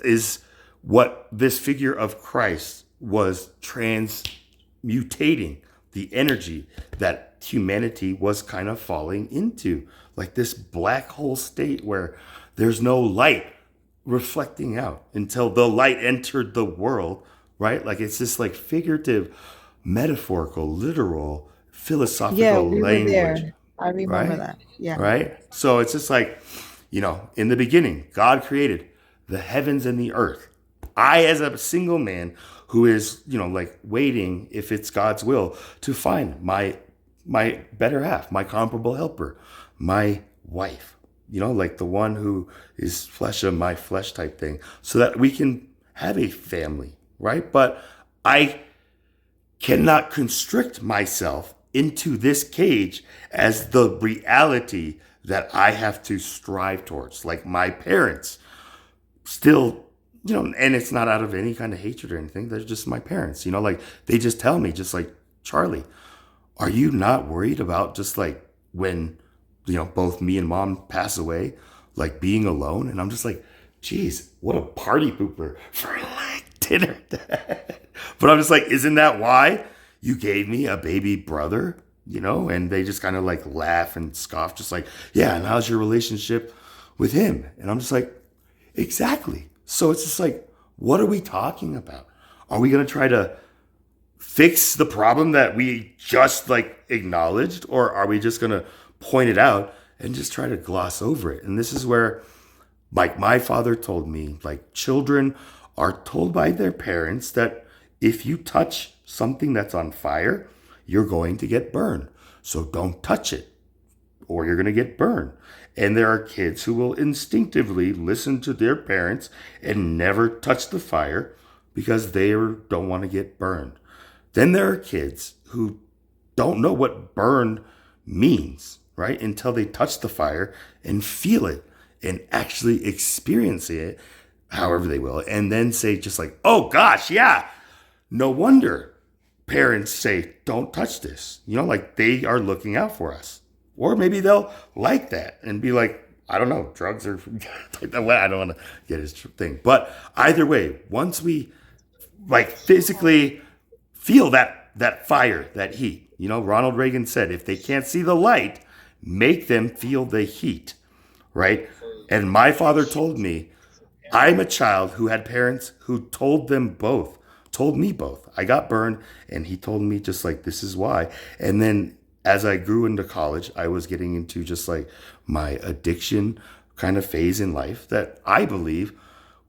Speaker 2: is what this figure of Christ was transmutating the energy that humanity was kind of falling into, like this black hole state where there's no light reflecting out until the light entered the world, right? Like it's this like figurative, metaphorical, literal,
Speaker 8: Yeah,
Speaker 2: philosophical
Speaker 8: we were
Speaker 2: language.
Speaker 8: there. I remember
Speaker 2: right?
Speaker 8: that. Yeah.
Speaker 2: Right? So it's just like, in the beginning, God created the heavens and the earth. I, as a single man who is, like waiting, if it's God's will, to find my better half, my comparable helper, my wife, like the one who is flesh of my flesh type thing, so that we can have a family, right? But I cannot constrict myself into this cage as the reality that I have to strive towards. Like my parents still, and it's not out of any kind of hatred or anything. They're just my parents, like they just tell me, just like, Charlie, are you not worried about just like when, both me and mom pass away, like being alone? And I'm just like, geez, what a party pooper for like dinner. But I'm just like, isn't that why you gave me a baby brother? And they just kind of like laugh and scoff, just like, yeah, and how's your relationship with him? And I'm just like, exactly. So it's just like, what are we talking about? Are we going to try to fix the problem that we just like acknowledged, or are we just going to point it out and just try to gloss over it? And this is where, like my father told me, like children are told by their parents that if you touch something that's on fire, you're going to get burned. So don't touch it or you're going to get burned. And there are kids who will instinctively listen to their parents and never touch the fire because they don't want to get burned. Then there are kids who don't know what burn means, right? Until they touch the fire and feel it and actually experience it, however they will, and then say just like, oh gosh, yeah, no wonder parents say, don't touch this. Like they are looking out for us. Or maybe they'll like that and be like, I don't know, drugs are, I don't want to get his thing. But either way, once we like physically feel that fire, that heat, Ronald Reagan said, if they can't see the light, make them feel the heat, right? And my father told me, I'm a child who had parents who told me both. I got burned and he told me just like, this is why. And then as I grew into college, I was getting into just like my addiction kind of phase in life that I believe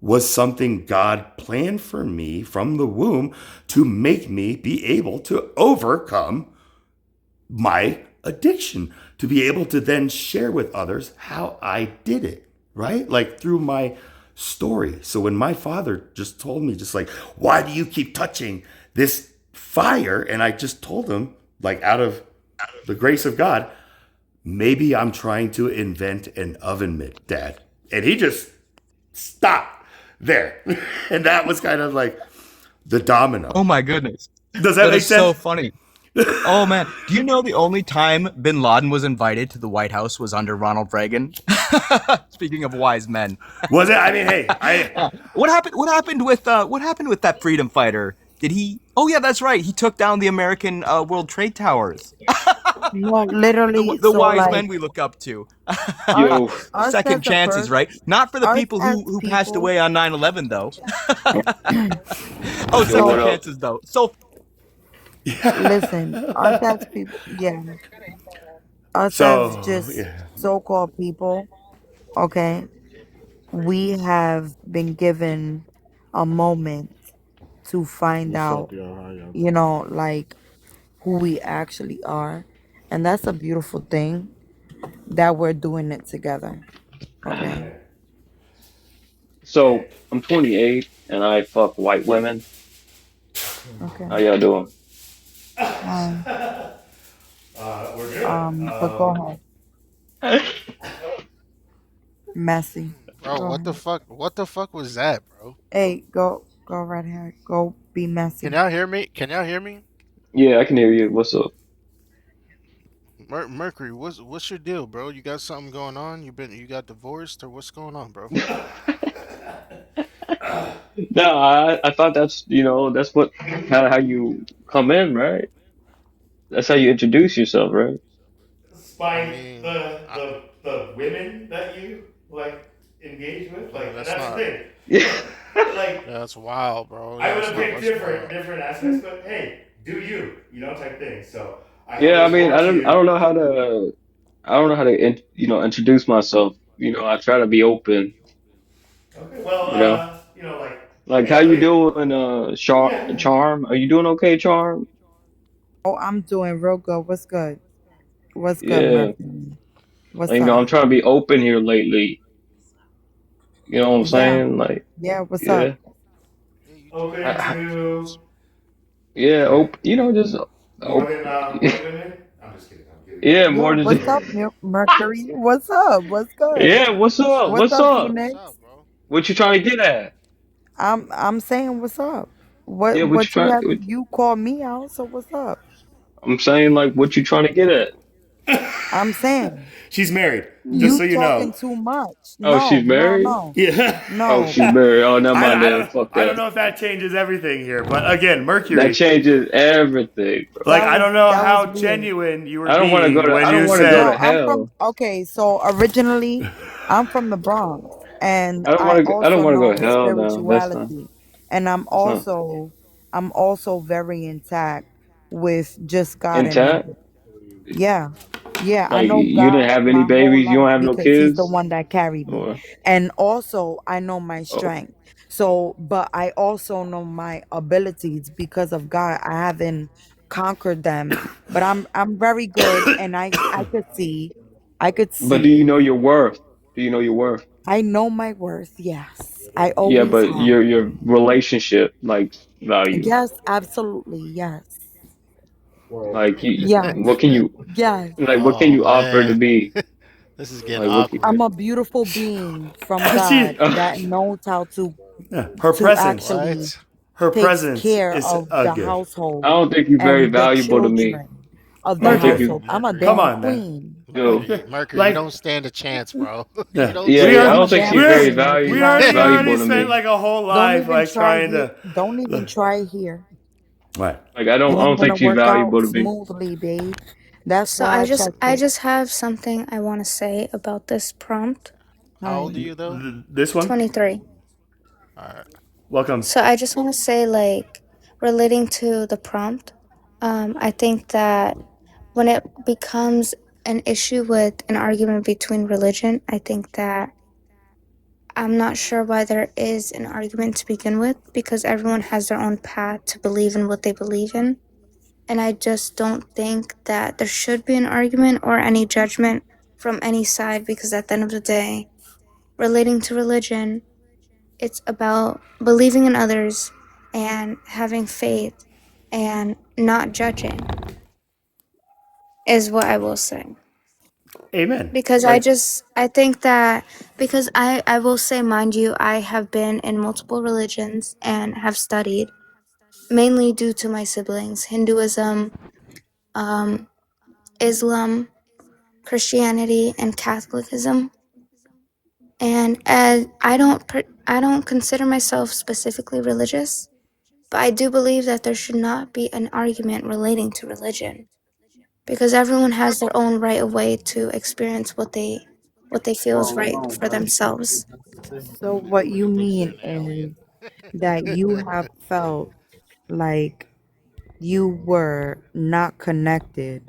Speaker 2: was something God planned for me from the womb to make me be able to overcome my addiction, to be able to then share with others how I did it, right? Like through my story. So when my father just told me, just like, why do you keep touching this fire? And I just told him, like, out of the grace of God, maybe I'm trying to invent an oven mitt, Dad. And he just stopped there. And that was kind of like the domino.
Speaker 11: Oh my goodness.
Speaker 2: Does that make
Speaker 11: is
Speaker 2: sense?
Speaker 11: So funny. Oh man, do you know the only time Bin Laden was invited to the White House was under Ronald Reagan? Speaking of wise men,
Speaker 2: was it? I mean, hey,
Speaker 11: what happened with that freedom fighter? Did he? Oh yeah, that's right. He took down the American World Trade Towers.
Speaker 8: No, literally,
Speaker 11: the
Speaker 8: so,
Speaker 11: wise
Speaker 8: like,
Speaker 11: men we look up to.
Speaker 3: Yo,
Speaker 8: us
Speaker 11: Second
Speaker 8: as a
Speaker 11: chances, right? Not for the
Speaker 8: us
Speaker 11: people
Speaker 8: as
Speaker 11: who passed
Speaker 8: people-
Speaker 11: away on 9/11 though. Oh,
Speaker 3: Yo,
Speaker 11: second
Speaker 3: what up?
Speaker 11: chances though. So
Speaker 8: Listen, us as people, yeah. Us
Speaker 2: So,
Speaker 8: as just
Speaker 2: yeah.
Speaker 8: so-called people, okay, we have been given a moment to find out, like who we actually are. And that's a beautiful thing that we're doing it together. Okay.
Speaker 12: So I'm 28 and I fuck white women. How
Speaker 8: Okay.
Speaker 12: y'all doing?
Speaker 8: Um,
Speaker 2: We're good.
Speaker 8: but go ahead. Messy.
Speaker 1: Bro,
Speaker 8: Go
Speaker 1: what the
Speaker 8: ahead.
Speaker 1: fuck? What the fuck was that, bro?
Speaker 8: Hey, go right here. Go be messy.
Speaker 1: Can y'all hear me? Can y'all hear me?
Speaker 12: Yeah, I can hear you. What's up?
Speaker 1: Mercury, what's your deal, bro? You got something going on? You got divorced or what's going on, bro?
Speaker 12: No, I thought that's that's what kind of how you come in, right? That's how you introduce yourself, right?
Speaker 2: By
Speaker 1: mean,
Speaker 2: the women that you like engage with,
Speaker 1: Yeah,
Speaker 2: like
Speaker 1: that's
Speaker 2: that's
Speaker 1: not-
Speaker 2: the thing.
Speaker 12: Yeah.
Speaker 2: Like
Speaker 1: that's wild, bro.
Speaker 2: I would
Speaker 1: That's
Speaker 2: have
Speaker 1: not
Speaker 2: picked
Speaker 1: what's
Speaker 2: different
Speaker 1: going on.
Speaker 2: different aspects, but hey, do you type thing. So
Speaker 12: Yeah, I
Speaker 2: just
Speaker 12: mean,
Speaker 2: want
Speaker 12: I
Speaker 2: you-
Speaker 12: don't know how to I don't know how to introduce myself. I try to be open.
Speaker 2: Okay, well,
Speaker 12: You know, like how you doing, Charm? Are you doing okay, Charm?
Speaker 8: Oh, I'm doing real good. What's good? What's good,
Speaker 12: Yeah,
Speaker 8: Mercury? What's
Speaker 12: I'm
Speaker 8: up?
Speaker 12: trying to be open here lately. You know what I'm
Speaker 8: Yeah,
Speaker 12: saying? Like,
Speaker 8: yeah. What's up?
Speaker 12: yeah,
Speaker 1: Yeah, you doing
Speaker 2: open
Speaker 1: good,
Speaker 12: I,
Speaker 2: to
Speaker 12: yeah, just
Speaker 2: more
Speaker 12: open.
Speaker 2: than one women. I'm just kidding. I'm kidding.
Speaker 12: Yeah,
Speaker 8: Yeah,
Speaker 12: more than
Speaker 8: what's
Speaker 12: just.
Speaker 8: up, Mercury? What's up? What's good?
Speaker 12: Yeah, what's up?
Speaker 8: What's
Speaker 12: What's
Speaker 8: up,
Speaker 12: up?
Speaker 1: what's
Speaker 8: Phoenix?
Speaker 1: up, bro?
Speaker 12: What you trying to get at?
Speaker 8: I'm saying what's up. What
Speaker 12: Yeah, what you
Speaker 8: what you
Speaker 12: trying?
Speaker 8: have? You call me out, so what's up?
Speaker 12: I'm saying like, what you trying to get at?
Speaker 8: I'm saying
Speaker 2: She's married, just
Speaker 8: you
Speaker 2: so you
Speaker 8: talking
Speaker 2: know.
Speaker 8: too much.
Speaker 12: Oh,
Speaker 8: No,
Speaker 12: she's
Speaker 8: no,
Speaker 12: married.
Speaker 8: no,
Speaker 2: Yeah.
Speaker 12: Oh,
Speaker 8: no.
Speaker 12: she's married. Oh, never
Speaker 2: I,
Speaker 12: mind
Speaker 2: I
Speaker 12: then.
Speaker 2: don't
Speaker 12: Fuck
Speaker 2: I don't
Speaker 12: that.
Speaker 2: know if that changes everything here, but again,
Speaker 12: That
Speaker 2: Mercury.
Speaker 12: changes everything, bro.
Speaker 2: Like I don't know
Speaker 8: That was
Speaker 2: how
Speaker 8: weird.
Speaker 2: genuine you were
Speaker 12: I don't want to go
Speaker 2: being
Speaker 12: to.
Speaker 2: when
Speaker 12: I don't
Speaker 2: you
Speaker 12: want to go
Speaker 8: No,
Speaker 12: to
Speaker 2: said.
Speaker 8: I'm from.
Speaker 12: hell.
Speaker 8: Okay, so originally, I'm from the Bronx, and
Speaker 12: I don't
Speaker 8: I
Speaker 12: want to. I don't
Speaker 8: also
Speaker 12: want to go
Speaker 8: know
Speaker 12: to
Speaker 8: in
Speaker 12: hell. No,
Speaker 8: spirituality, and
Speaker 12: that's not
Speaker 8: I'm also very intact with just God in
Speaker 12: intact.
Speaker 8: heaven. Yeah. Yeah, I
Speaker 12: Like
Speaker 8: know
Speaker 12: you didn't
Speaker 8: God
Speaker 12: have any
Speaker 8: my whole
Speaker 12: babies. You don't
Speaker 8: life
Speaker 12: have no
Speaker 8: because he's the
Speaker 12: kids,
Speaker 8: one that carried me.
Speaker 12: or
Speaker 8: And also I know my
Speaker 12: oh,
Speaker 8: strength. So, but I also know my abilities because of God. I haven't conquered them, but I'm very good and I could
Speaker 12: but do you
Speaker 8: see
Speaker 12: know your worth? Do you know your worth?
Speaker 8: I know my worth. Yes. I
Speaker 12: Yeah,
Speaker 8: always
Speaker 12: but
Speaker 8: have.
Speaker 12: your relationship like value.
Speaker 8: Yes, absolutely. Yes.
Speaker 12: Like
Speaker 8: Yes.
Speaker 12: what can you
Speaker 8: Yes.
Speaker 12: like? What can
Speaker 1: Oh
Speaker 12: you offer to
Speaker 1: man,
Speaker 12: be
Speaker 1: this is getting
Speaker 12: like? What?
Speaker 8: I'm
Speaker 1: awkward.
Speaker 8: a beautiful being from
Speaker 2: She,
Speaker 8: God that knows how
Speaker 2: yeah, her
Speaker 8: to
Speaker 2: presence,
Speaker 8: actually
Speaker 1: What?
Speaker 2: her
Speaker 8: takes
Speaker 2: presence
Speaker 8: care
Speaker 2: is
Speaker 8: of
Speaker 2: a
Speaker 8: the
Speaker 2: gift.
Speaker 12: I
Speaker 8: household
Speaker 12: don't think you're very
Speaker 8: and the
Speaker 12: valuable to me.
Speaker 8: children of
Speaker 12: I
Speaker 8: the
Speaker 12: don't think
Speaker 2: Mercury,
Speaker 12: you
Speaker 8: household. I'm a
Speaker 2: come
Speaker 1: Mercury,
Speaker 8: damn
Speaker 2: on, man.
Speaker 8: queen.
Speaker 12: do.
Speaker 1: Mercury, you
Speaker 2: Like,
Speaker 1: don't stand a chance, bro. You
Speaker 2: yeah,
Speaker 1: don't
Speaker 12: Yeah,
Speaker 2: we
Speaker 12: I
Speaker 1: stand
Speaker 8: I'm
Speaker 1: a
Speaker 2: are,
Speaker 12: don't
Speaker 8: a
Speaker 12: think
Speaker 8: damn
Speaker 12: she's
Speaker 2: we
Speaker 12: very
Speaker 2: are,
Speaker 8: queen. If you lie,
Speaker 2: we
Speaker 8: lie.
Speaker 12: valuable
Speaker 2: already
Speaker 12: to
Speaker 2: spent
Speaker 12: me.
Speaker 2: like a whole
Speaker 8: Don't
Speaker 2: life
Speaker 8: even
Speaker 2: like
Speaker 8: try
Speaker 2: trying
Speaker 8: here.
Speaker 2: to.
Speaker 8: Don't even try here.
Speaker 2: What?
Speaker 12: Like
Speaker 8: It
Speaker 12: I
Speaker 8: ain't
Speaker 12: don't
Speaker 8: gonna
Speaker 12: think she's
Speaker 8: work out
Speaker 12: valuable to me.
Speaker 8: smoothly, babe. That's
Speaker 13: So
Speaker 8: why I checked
Speaker 13: I
Speaker 8: it.
Speaker 13: just have something I want to say about this prompt.
Speaker 1: How old are
Speaker 8: Hi.
Speaker 1: you though?
Speaker 2: This one?
Speaker 13: 23.
Speaker 1: All right.
Speaker 2: Welcome.
Speaker 13: So I just want to say, like, relating to the prompt, I think that when it becomes an issue with an argument between religion, I think that I'm not sure why there is an argument to begin with, because everyone has their own path to believe in what they believe in. And I just don't think that there should be an argument or any judgment from any side, because at the end of the day, relating to religion, it's about believing in others and having faith and not judging, is what I will say.
Speaker 2: Amen.
Speaker 13: Because
Speaker 2: Like,
Speaker 13: I think that, because I will say, mind you, I have been in multiple religions and have studied, mainly due to my siblings, Hinduism, Islam, Christianity, and Catholicism. And I don't consider myself specifically religious, but I do believe that there should not be an argument relating to religion, because everyone has their own right of way to experience what they feel is right for themselves.
Speaker 8: So what you
Speaker 1: You hit
Speaker 8: mean
Speaker 1: the nail on
Speaker 8: is that you have felt like you were not connected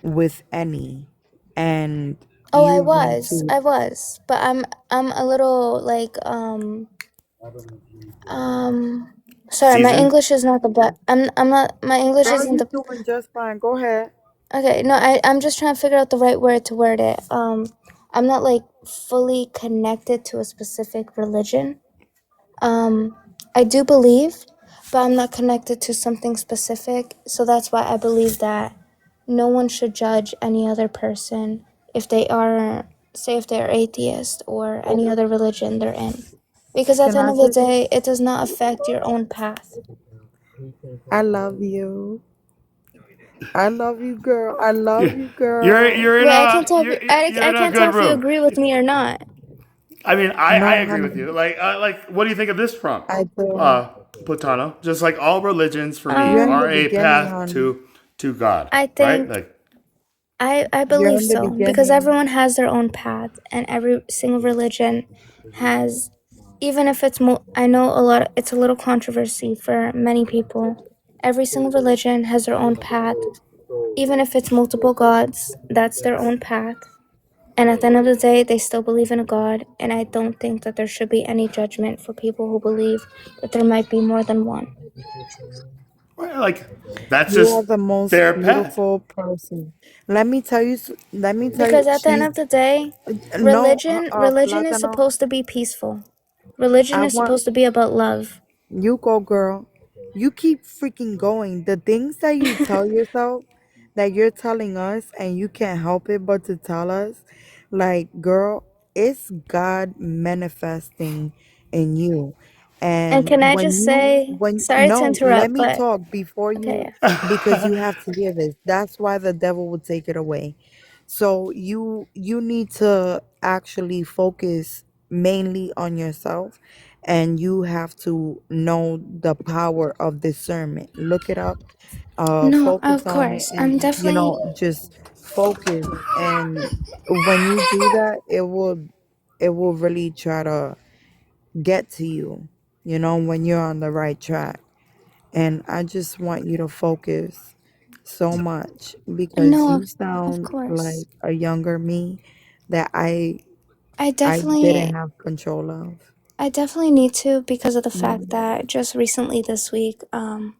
Speaker 8: with any and
Speaker 13: Oh,
Speaker 8: you want to
Speaker 13: I was, but I'm a little like sorry, my
Speaker 2: seasoned?
Speaker 13: English is not the best. I'm not my English
Speaker 8: Girl,
Speaker 13: isn't
Speaker 8: you
Speaker 13: the
Speaker 8: doing just fine. Go ahead.
Speaker 13: okay. No, I'm just trying to figure out the right word to word it. I'm not like fully connected to a specific religion. Um, I do believe, but I'm not connected to something specific. So that's why I believe that no one should judge any other person if they are, say, if they're atheist or any other religion they're in. Because at
Speaker 8: Can
Speaker 13: the end
Speaker 8: I
Speaker 13: of the
Speaker 8: just
Speaker 13: day, it does not affect your own path.
Speaker 8: I love you. I love you, girl. I love
Speaker 2: Yeah.
Speaker 8: you, girl.
Speaker 2: You're in
Speaker 13: Wait,
Speaker 2: a you're
Speaker 13: I
Speaker 2: in a
Speaker 13: can't tell
Speaker 2: good
Speaker 13: if you
Speaker 2: room.
Speaker 13: agree with me or not.
Speaker 2: I mean, I
Speaker 8: No,
Speaker 2: agree with
Speaker 8: honey.
Speaker 2: you. Like, what do you think of this prompt,
Speaker 8: I do.
Speaker 2: Platano? Just like all religions for me
Speaker 8: You're in the
Speaker 2: are a
Speaker 8: beginning,
Speaker 2: path
Speaker 8: honey.
Speaker 2: to God,
Speaker 13: I
Speaker 2: right?
Speaker 13: think
Speaker 2: Like,
Speaker 13: I
Speaker 8: You're
Speaker 13: believe
Speaker 8: in the
Speaker 13: so, because
Speaker 8: beginning.
Speaker 13: everyone has their own path, and every single religion has, even if it's I know it's a little controversy for many people. Every single religion has their own path, even if it's multiple gods, that's their own path. And at the end of the day, they still believe in a God. And I don't think that there should be any judgment for people who believe that there might be more than one.
Speaker 2: Right, like that's
Speaker 8: You are
Speaker 2: just
Speaker 8: the most
Speaker 2: their path.
Speaker 8: beautiful person. Let me tell you. Let me tell
Speaker 13: Because
Speaker 8: you.
Speaker 13: at the end
Speaker 8: She's
Speaker 13: of the day,
Speaker 8: no.
Speaker 13: religion is
Speaker 8: Platano.
Speaker 13: supposed to be peaceful. Religion
Speaker 8: I
Speaker 13: is
Speaker 8: want
Speaker 13: supposed to be about love.
Speaker 8: you go, girl. You keep freaking going. The things that you tell yourself, that you're telling us, and you can't help it but to tell us, like, girl, it's God manifesting in you.
Speaker 13: And
Speaker 8: And
Speaker 13: can I just say,
Speaker 8: when
Speaker 13: sorry to
Speaker 8: no, let
Speaker 13: interrupt,
Speaker 8: me
Speaker 13: but
Speaker 8: talk before you,
Speaker 13: okay.
Speaker 8: because you have to hear this. That's why the devil would take it away. So you need to actually focus mainly on yourself, and you have to know the power of discernment. Look it up,
Speaker 13: No,
Speaker 8: focus
Speaker 13: of
Speaker 8: on it,
Speaker 13: course. I'm
Speaker 8: and
Speaker 13: definitely
Speaker 8: just focus. And when you do that, it will really try to get to you, when you're on the right track. And I just want you to focus so much, because
Speaker 13: no,
Speaker 8: you
Speaker 13: of
Speaker 8: sound
Speaker 13: course.
Speaker 8: like a younger me that
Speaker 13: I
Speaker 8: I
Speaker 13: definitely
Speaker 8: didn't have control of.
Speaker 13: I definitely need to, because of the fact
Speaker 8: Mm.
Speaker 13: that just recently this week, so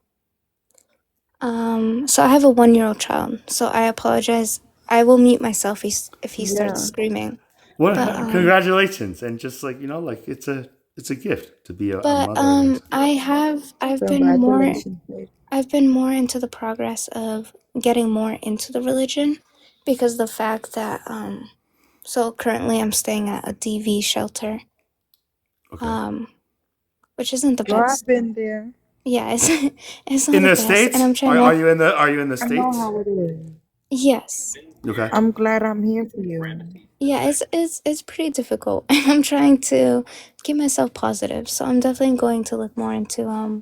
Speaker 13: I have a 1-year-old child, so I apologize. I will mute myself if he starts
Speaker 8: Yeah.
Speaker 13: screaming.
Speaker 2: Well,
Speaker 13: But
Speaker 2: congratulations, and just like like it's a gift to be a
Speaker 13: but
Speaker 2: mother. And
Speaker 8: Congratulations, babe.
Speaker 13: I've been more into the progress of getting more into the religion, because the fact that so currently I'm staying at a DV shelter, which isn't the
Speaker 8: Girl, I've
Speaker 13: best.
Speaker 8: been there.
Speaker 13: Yeah, it's not
Speaker 2: in
Speaker 13: the
Speaker 2: the
Speaker 13: best, and
Speaker 2: states,
Speaker 13: I'm trying
Speaker 2: are
Speaker 13: to.
Speaker 2: you in the
Speaker 8: I know
Speaker 2: states?
Speaker 8: how it is.
Speaker 13: Yes.
Speaker 2: Okay.
Speaker 8: I'm glad I'm here for you.
Speaker 13: Yeah, it's pretty difficult, and I'm trying to keep myself positive. So I'm definitely going to look more into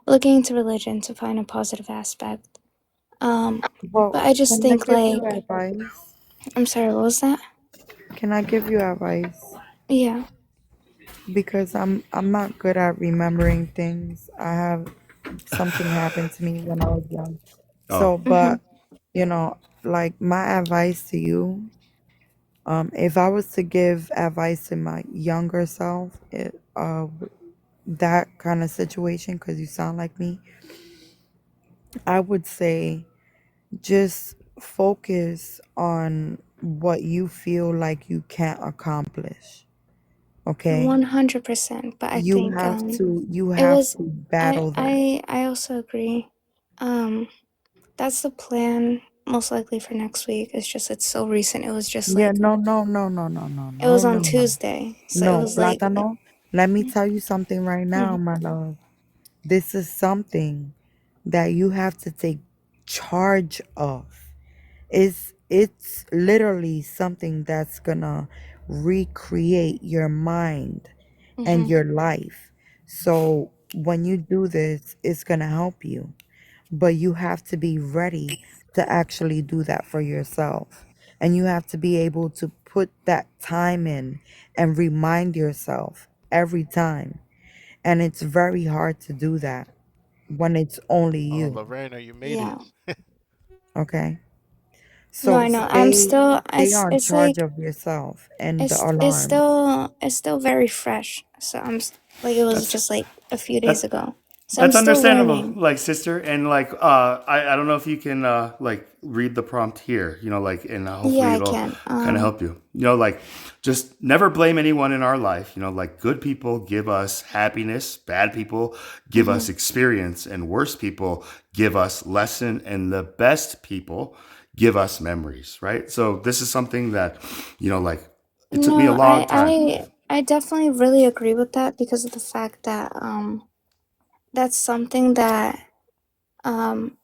Speaker 13: looking into religion to find a positive aspect.
Speaker 8: Well,
Speaker 13: But I just
Speaker 8: can I
Speaker 13: think
Speaker 8: give you
Speaker 13: like,
Speaker 8: advice?
Speaker 13: I'm sorry, what was that?
Speaker 8: Can I give you advice?
Speaker 13: Yeah.
Speaker 8: Because I'm not good at remembering things. I have something happened to me when I was young.
Speaker 2: Oh.
Speaker 8: So, but like, my advice to you, if I was to give advice to my younger self, that kind of situation, because you sound like me, I would say just focus on what you feel like you can't accomplish. Okay?
Speaker 13: 100%. But I
Speaker 8: You
Speaker 13: think
Speaker 8: have to you
Speaker 13: it
Speaker 8: have
Speaker 13: was
Speaker 8: to battle that.
Speaker 13: I also agree. That's the plan most likely for next week. It's just it's so recent. It was just
Speaker 8: Yeah,
Speaker 13: like
Speaker 8: no, no, no, no, no, no,
Speaker 13: it was
Speaker 8: no,
Speaker 13: on
Speaker 8: no, no.
Speaker 13: Tuesday. So it
Speaker 8: No,
Speaker 13: was like
Speaker 8: Platano, let me tell you something right now, my love. This is something that you have to take charge of. It's literally something that's gonna recreate your mind and your life. So when you do this, it's gonna help you. But you have to be ready to actually do that for yourself. And you have to be able to put that time in and remind yourself every time. And it's very hard to do that when it's only
Speaker 1: Oh,
Speaker 8: you.
Speaker 1: Lorena, you made
Speaker 13: yeah.
Speaker 1: it.
Speaker 8: Okay?
Speaker 13: No,
Speaker 8: So
Speaker 13: I know. I'm still
Speaker 8: stay on
Speaker 13: it's
Speaker 8: charge
Speaker 13: like
Speaker 8: of yourself and the
Speaker 13: it's
Speaker 8: alarm.
Speaker 13: still very fresh. So like it was
Speaker 2: That's
Speaker 13: just like a few days
Speaker 2: that
Speaker 13: ago. So I'm
Speaker 2: that's
Speaker 13: still
Speaker 2: understandable,
Speaker 13: learning.
Speaker 2: like sister, and like I don't know if you can like read the prompt here, like, and
Speaker 13: Yeah,
Speaker 2: hopefully
Speaker 13: I
Speaker 2: it'll
Speaker 13: can.
Speaker 2: kind of help you. Like, just never blame anyone in our life. Like, good people give us happiness, bad people give us experience, and worse people give us lesson, and the best people give us memories, right? So this is something that like, it took me a
Speaker 13: No,
Speaker 2: long time.
Speaker 13: I definitely really agree with that, because of the fact that that's something that um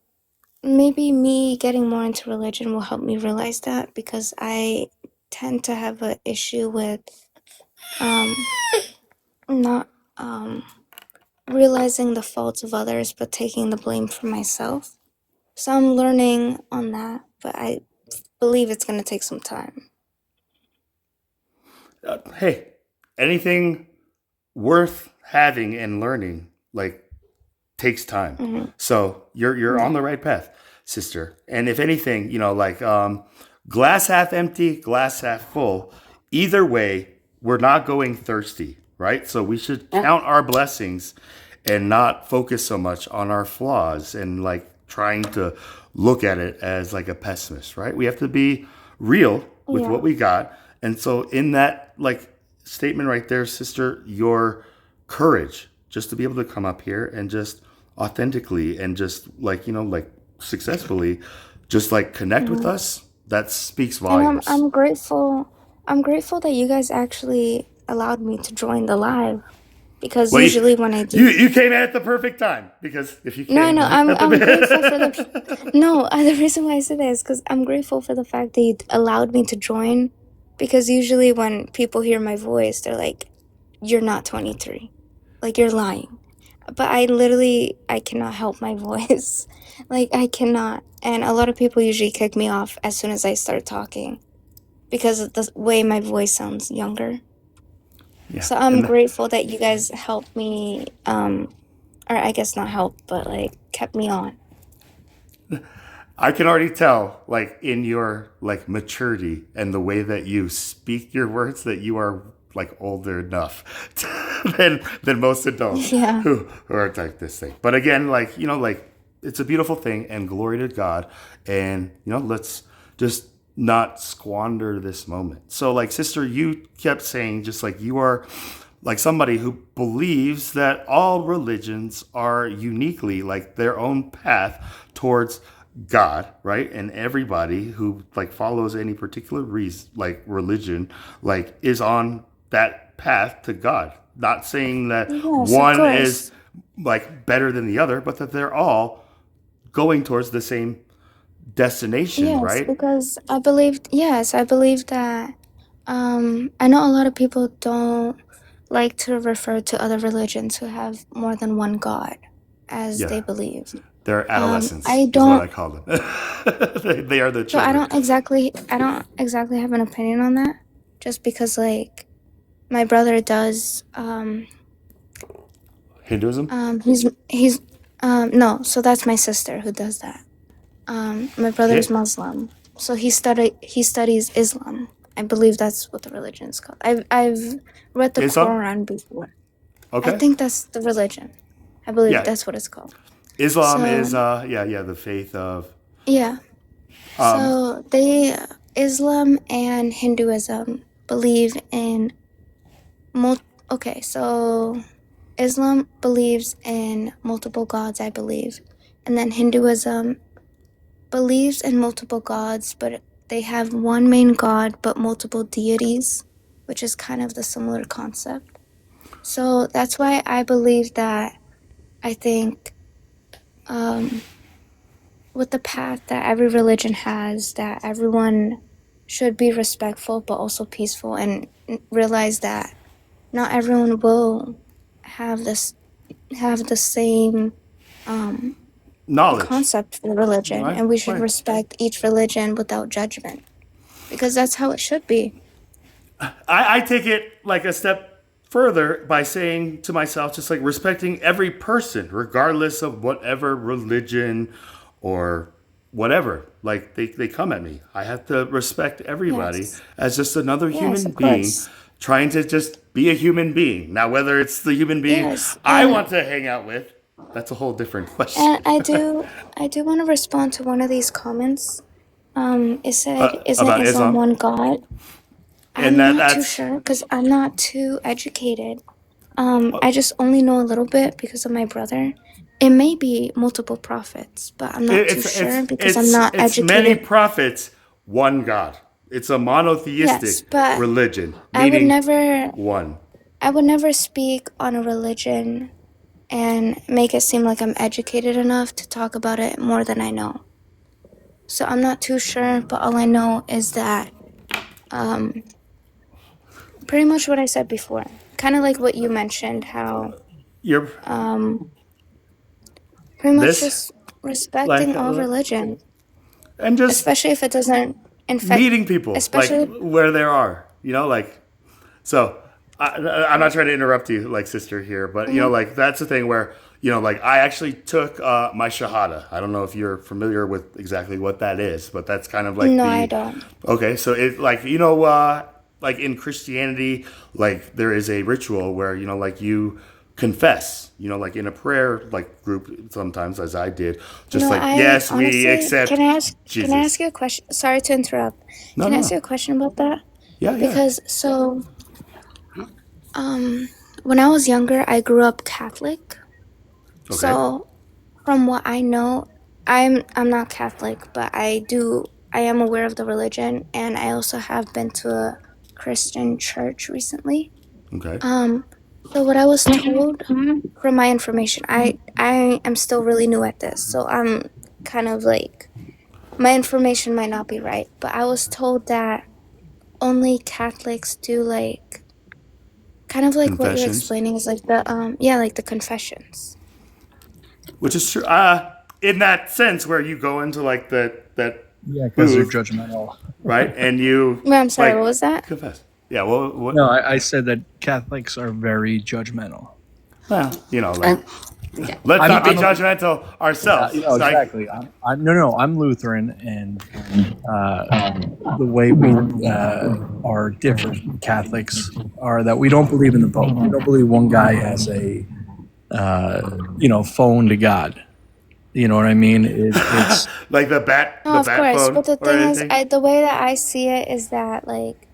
Speaker 13: maybe me getting more into religion will help me realize that, because I tend to have an issue with um not realizing the faults of others but taking the blame for myself. So I'm learning on that, but I believe it's going to take some time.
Speaker 2: Hey, anything worth having and learning, like, takes time. So you're on the right path. sister. And if anything, like glass half empty, glass half full. Either way, we're not going thirsty, right? So we should count our blessings and not focus so much on our flaws and like trying to look at it as like a pessimist, right? We have to be real with
Speaker 13: Yeah.
Speaker 2: what we got. And so in that like statement right there, sister, your courage just to be able to come up here and just authentically and just like, like successfully just like connect with
Speaker 13: Mhm.
Speaker 2: us, that speaks
Speaker 13: And I'm
Speaker 2: volumes.
Speaker 13: I'm grateful. I'm grateful that you guys actually allowed me to join the live because
Speaker 2: Well,
Speaker 13: usually when I
Speaker 2: you
Speaker 13: do,
Speaker 2: you came at the perfect time because if you
Speaker 13: no,
Speaker 2: came
Speaker 13: no,
Speaker 2: like at
Speaker 13: I'm grateful for
Speaker 2: the
Speaker 13: no. The reason why I said that is because I'm grateful for the fact that you allowed me to join because usually when people hear my voice, they're like, "You're not 23, like you're lying." But I cannot help my voice, like I cannot. And a lot of people usually kick me off as soon as I start talking because of the way my voice sounds younger.
Speaker 2: yeah,
Speaker 13: So I'm
Speaker 2: and
Speaker 13: grateful that you guys helped me, or I guess not help, but like kept me on.
Speaker 2: I can already tell, like in your like maturity and the way that you speak your words, that you are like older enough than most adults
Speaker 13: Yeah.
Speaker 2: who are like this thing. But again, like like it's a beautiful thing, and glory to God. And let's just not squander this moment. So, like, sister, you kept saying just like you are like somebody who believes that all religions are uniquely like their own path towards God, right? And everybody who like follows any particular reason, like religion, like is on that path to God. Not saying that
Speaker 13: Yes, of
Speaker 2: one is
Speaker 13: course.
Speaker 2: like better than the other, but that they're all going towards the same destination,
Speaker 13: Yes,
Speaker 2: right?
Speaker 13: because I believe that I know a lot of people don't like to refer to other religions who have more than one God as they
Speaker 2: Yeah,
Speaker 13: believe.
Speaker 2: they're adolescents
Speaker 13: I
Speaker 2: is what
Speaker 13: don't
Speaker 2: I call them. They are the
Speaker 13: so
Speaker 2: children.
Speaker 13: I don't exactly have an opinion on that just because like my brother does
Speaker 2: Hinduism?
Speaker 13: he's no, so that's my sister who does that. My brother is
Speaker 2: Okay.
Speaker 13: Muslim, so he studies Islam. I believe that's what the religion is called. I've read the
Speaker 2: Islam?
Speaker 13: Quran before. I
Speaker 2: Okay.
Speaker 13: think that's the religion. I believe
Speaker 2: Yeah.
Speaker 13: that's what it's called.
Speaker 2: Islam is
Speaker 13: So
Speaker 2: the faith of
Speaker 13: yeah,
Speaker 2: um
Speaker 13: so they Islam and Hinduism believe in okay, so Islam believes in multiple gods, I believe, and then Hinduism believes in multiple gods, but they have one main god but multiple deities, which is kind of the similar concept. So that's why I believe that I think with the path that every religion has, that everyone should be respectful but also peaceful and realize that not everyone will have the same
Speaker 2: knowledge,
Speaker 13: concept for religion,
Speaker 2: right?
Speaker 13: and we should
Speaker 2: Right.
Speaker 13: respect each religion without judgment because that's how it should be.
Speaker 2: I take it like a step further by saying to myself, just like respecting every person, regardless of whatever religion or whatever. Like they come at me. I have to respect everybody
Speaker 13: Yes.
Speaker 2: as just another
Speaker 13: Yes,
Speaker 2: human
Speaker 13: of
Speaker 2: being
Speaker 13: course.
Speaker 2: trying to just be a human being. Now, whether it's the human being
Speaker 13: Yes,
Speaker 2: I want to hang out with, that's a whole different question.
Speaker 13: and I do want to respond to one of these comments. It said, "Isn't
Speaker 2: About
Speaker 13: Islam
Speaker 2: Islam.
Speaker 13: one God?"
Speaker 2: And
Speaker 13: I'm not too
Speaker 2: that's
Speaker 13: sure because I'm not too educated. I just only know a little bit because of my brother. It may be multiple prophets, but I'm not too sure because I'm not
Speaker 2: it's many
Speaker 13: educated.
Speaker 2: prophets, one God. It's a monotheistic
Speaker 13: Yes, but
Speaker 2: religion,
Speaker 13: I would
Speaker 2: meaning
Speaker 13: never
Speaker 2: one.
Speaker 13: I would never speak on a religion and make it seem like I'm educated enough to talk about it more than I know. So I'm not too sure, but all I know is that pretty much what I said before. Kind of like what you mentioned, how
Speaker 2: You're
Speaker 13: pretty much
Speaker 2: this
Speaker 13: just respecting
Speaker 2: like
Speaker 13: all religion,
Speaker 2: and just
Speaker 13: especially if it doesn't infect,
Speaker 2: meeting people like
Speaker 13: especially
Speaker 2: where they are. Like so. I'm not trying to interrupt you, like sister here, but like that's the thing where you know, like I actually took my Shahada. I don't know if you're familiar with exactly what that is, but that's kind of like
Speaker 13: No, I
Speaker 2: the
Speaker 13: don't.
Speaker 2: okay. So it like like in Christianity, like there is a ritual where like you confess, like in a prayer like group sometimes, as I did, just
Speaker 13: No,
Speaker 2: like
Speaker 13: I
Speaker 2: yes, we
Speaker 13: honestly,
Speaker 2: accept
Speaker 13: can I ask
Speaker 2: Jesus.
Speaker 13: you a question? Sorry to interrupt.
Speaker 2: No,
Speaker 13: Can I
Speaker 2: no,
Speaker 13: ask
Speaker 2: no.
Speaker 13: you a question about that?
Speaker 2: Yeah, yeah.
Speaker 13: Because when I was younger, I grew up Catholic.
Speaker 2: Okay.
Speaker 13: So from what I know, I'm not Catholic, but I am aware of the religion, and I also have been to a Christian church recently.
Speaker 2: Okay.
Speaker 13: So what I was told from my information, I am still really new at this, so I'm kind of like, my information might not be right, but I was told that only Catholics do like kind of like what you're
Speaker 2: Confessions,
Speaker 13: explaining is like the like the confessions.
Speaker 2: which is true. In that sense, where you go into like that
Speaker 11: Yeah, because they're
Speaker 2: booth,
Speaker 11: judgmental.
Speaker 2: right, and you
Speaker 13: Wait, I'm sorry,
Speaker 2: like
Speaker 13: what was that?
Speaker 2: confess. Yeah. Well, what?
Speaker 11: No, I said that Catholics are very judgmental.
Speaker 2: Well, like
Speaker 14: And yeah,
Speaker 2: let's not be
Speaker 11: I'm a-
Speaker 2: judgmental ourselves.
Speaker 11: Yeah,
Speaker 2: Like,
Speaker 11: exactly. I'm Lutheran, and the way we are different from Catholics are that we don't believe in the Pope. We don't believe one guy has a phone to God. You know what I mean? It's
Speaker 2: like the bat
Speaker 13: No, of course,
Speaker 2: phone
Speaker 13: but the
Speaker 2: or
Speaker 13: thing is,
Speaker 2: anything.
Speaker 13: the way that I see it is that like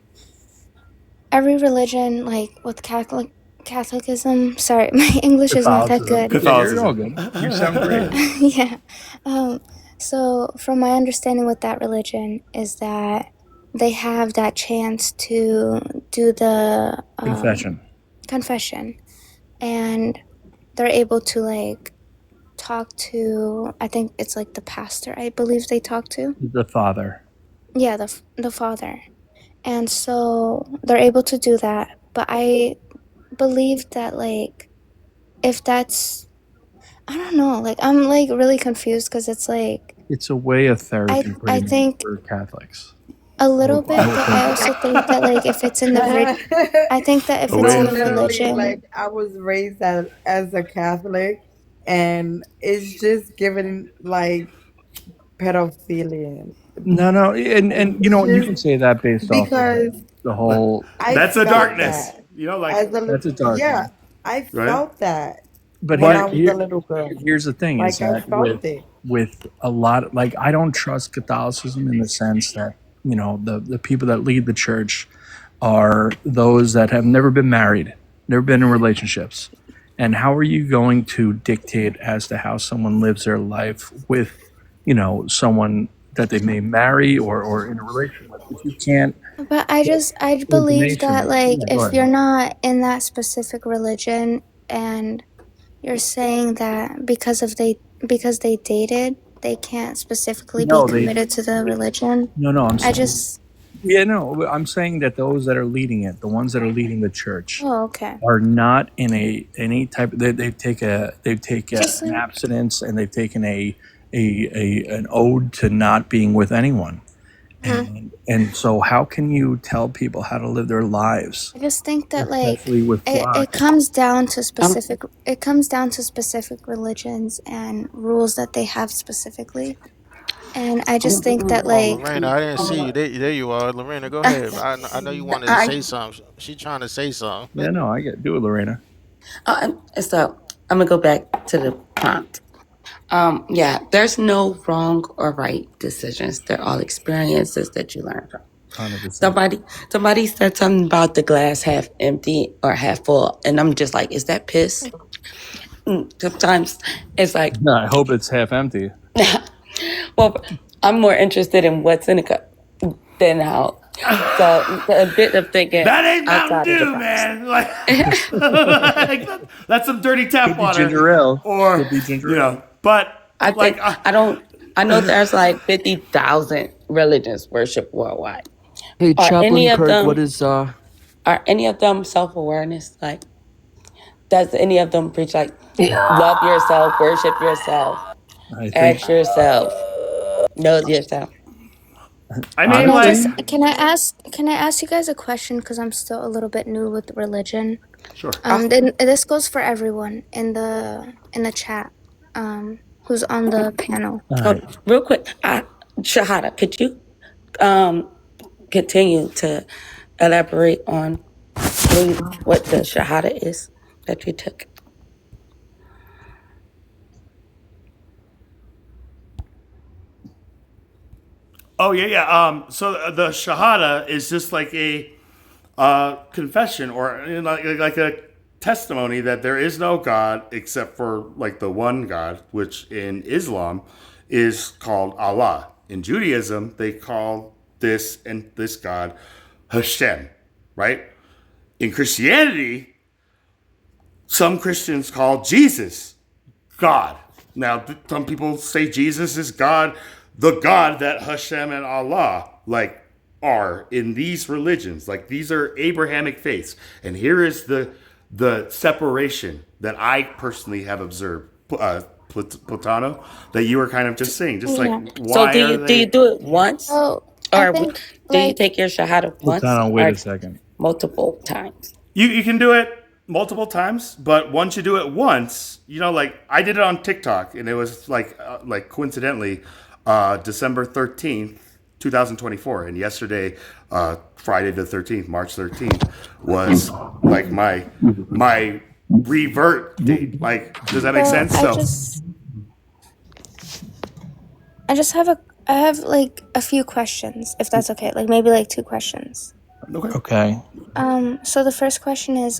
Speaker 13: every religion, like with Catholicism. Sorry, my English is not that
Speaker 11: Catholicism.
Speaker 13: good.
Speaker 11: Yeah, you're all good. You sound great.
Speaker 13: Yeah. So from my understanding with that religion is that they have that chance to do the confession, and they're able to like talk to, I think it's like the pastor, I believe they talk to.
Speaker 11: The Father.
Speaker 13: Yeah, the father. And so they're able to do that. But I believe that like if that's, I don't know, like I'm like really confused because it's like
Speaker 11: It's a way of therapy
Speaker 13: I
Speaker 11: pretty much
Speaker 13: think
Speaker 11: for Catholics.
Speaker 13: a little bit, but I also think that like if it's in the I think that if
Speaker 2: A
Speaker 13: it's
Speaker 2: way
Speaker 13: in
Speaker 2: of-
Speaker 13: the
Speaker 8: Literally,
Speaker 13: religion,
Speaker 8: like I was raised as a Catholic, and it's just given like pedophilia.
Speaker 11: No, and you can say that based off
Speaker 8: Because
Speaker 11: of the whole.
Speaker 8: I
Speaker 2: That's a
Speaker 8: felt
Speaker 2: darkness.
Speaker 8: that
Speaker 2: Like
Speaker 8: as a little,
Speaker 11: That's a dark
Speaker 8: yeah,
Speaker 11: one.
Speaker 8: I
Speaker 2: Right?
Speaker 8: felt that
Speaker 11: But
Speaker 8: when I was
Speaker 11: here,
Speaker 8: a little girl.
Speaker 11: here's the thing: is
Speaker 8: Like I
Speaker 11: that
Speaker 8: felt it.
Speaker 11: with a lot, like I don't trust Catholicism in the sense that the people that lead the church are those that have never been married, never been in relationships, and how are you going to dictate as to how someone lives their life with someone that they may marry or in a relationship with if you can't?
Speaker 13: but I believe that
Speaker 11: Information.
Speaker 13: like
Speaker 11: Yeah, go
Speaker 13: if
Speaker 11: ahead.
Speaker 13: you're not in that specific religion and you're saying that because they dated, they can't specifically
Speaker 11: No,
Speaker 13: be
Speaker 11: they
Speaker 13: committed to the religion.
Speaker 11: no, I'm
Speaker 13: I
Speaker 11: saying.
Speaker 13: just
Speaker 11: Yeah, no, I'm saying that those that are leading it, the ones that are leading the church,
Speaker 13: Oh, okay.
Speaker 11: are not in any type. They've taken
Speaker 13: Just
Speaker 11: an
Speaker 13: like
Speaker 11: abstinence, and they've taken an ode to not being with anyone. And so, how can you tell people how to live their lives,
Speaker 13: I just think that like
Speaker 11: especially with
Speaker 13: it
Speaker 11: flocks?
Speaker 13: comes down to specific religions and rules that they have specifically. And I just think that
Speaker 1: Oh,
Speaker 13: like
Speaker 1: Lorena, I didn't see you. There you are. Lorena, go ahead. I know you wanted to
Speaker 14: I
Speaker 1: say something. She trying to say something.
Speaker 11: Yeah, no, I get do it, Lorena.
Speaker 14: so I'm gonna go back to the prompt. Yeah, there's no wrong or right decisions. They're all experiences that you learn from.
Speaker 11: 100%.
Speaker 14: Somebody said something about the glass half empty or half full, and I'm just like, is that piss? Sometimes it's like,
Speaker 11: No, I hope it's half empty.
Speaker 14: well, I'm more interested in what's in the cup than how. So a bit of thinking
Speaker 2: that ain't Mountain
Speaker 14: outside of the
Speaker 2: Dew,
Speaker 14: box.
Speaker 2: man. Like, that's some dirty tap
Speaker 11: Could be
Speaker 2: water.
Speaker 11: ginger ale.
Speaker 2: Or
Speaker 11: Could be ginger ale.
Speaker 2: but
Speaker 14: I
Speaker 2: like
Speaker 14: think I know there's like 50,000 religions worship worldwide.
Speaker 15: Hey,
Speaker 14: Are any
Speaker 15: Chaplain
Speaker 14: of
Speaker 15: Kirk,
Speaker 14: them
Speaker 15: what is
Speaker 14: are any of them self-awareness? Like, does any of them preach like love yourself, worship yourself,
Speaker 11: I think
Speaker 14: ask yourself, know yourself?
Speaker 2: I mean,
Speaker 13: can I
Speaker 2: like
Speaker 13: just can I ask you guys a question because I'm still a little bit new with religion.
Speaker 2: Sure.
Speaker 13: Then this goes for everyone in the chat, who's on the panel.
Speaker 14: Real quick, Shahada, could you continue to elaborate on what the Shahada is that you took?
Speaker 2: Oh yeah. So the Shahada is just like a confession, or like a testimony that there is no God except for like the one God, which in Islam is called Allah. In Judaism, they call this God Hashem, right? In Christianity, some Christians call Jesus God. Now, some people say Jesus is God, the God that Hashem and Allah are in these religions. Like, these are Abrahamic faiths, and here is the separation that I personally have observed. Platano, that you were kind of just saying, just like why
Speaker 14: do you do it once, or do you take your Shahada once?
Speaker 11: Wait a second.
Speaker 14: Multiple times.
Speaker 2: You can do it multiple times, but once you do it once, like I did it on TikTok, and it was like coincidentally December 13th, 2024, and yesterday, Friday the 13th, March 13th, was like my revert date. Like, does that make sense?
Speaker 13: I have like a few questions, if that's okay. Like maybe like 2 questions.
Speaker 11: Okay.
Speaker 13: So the first question is,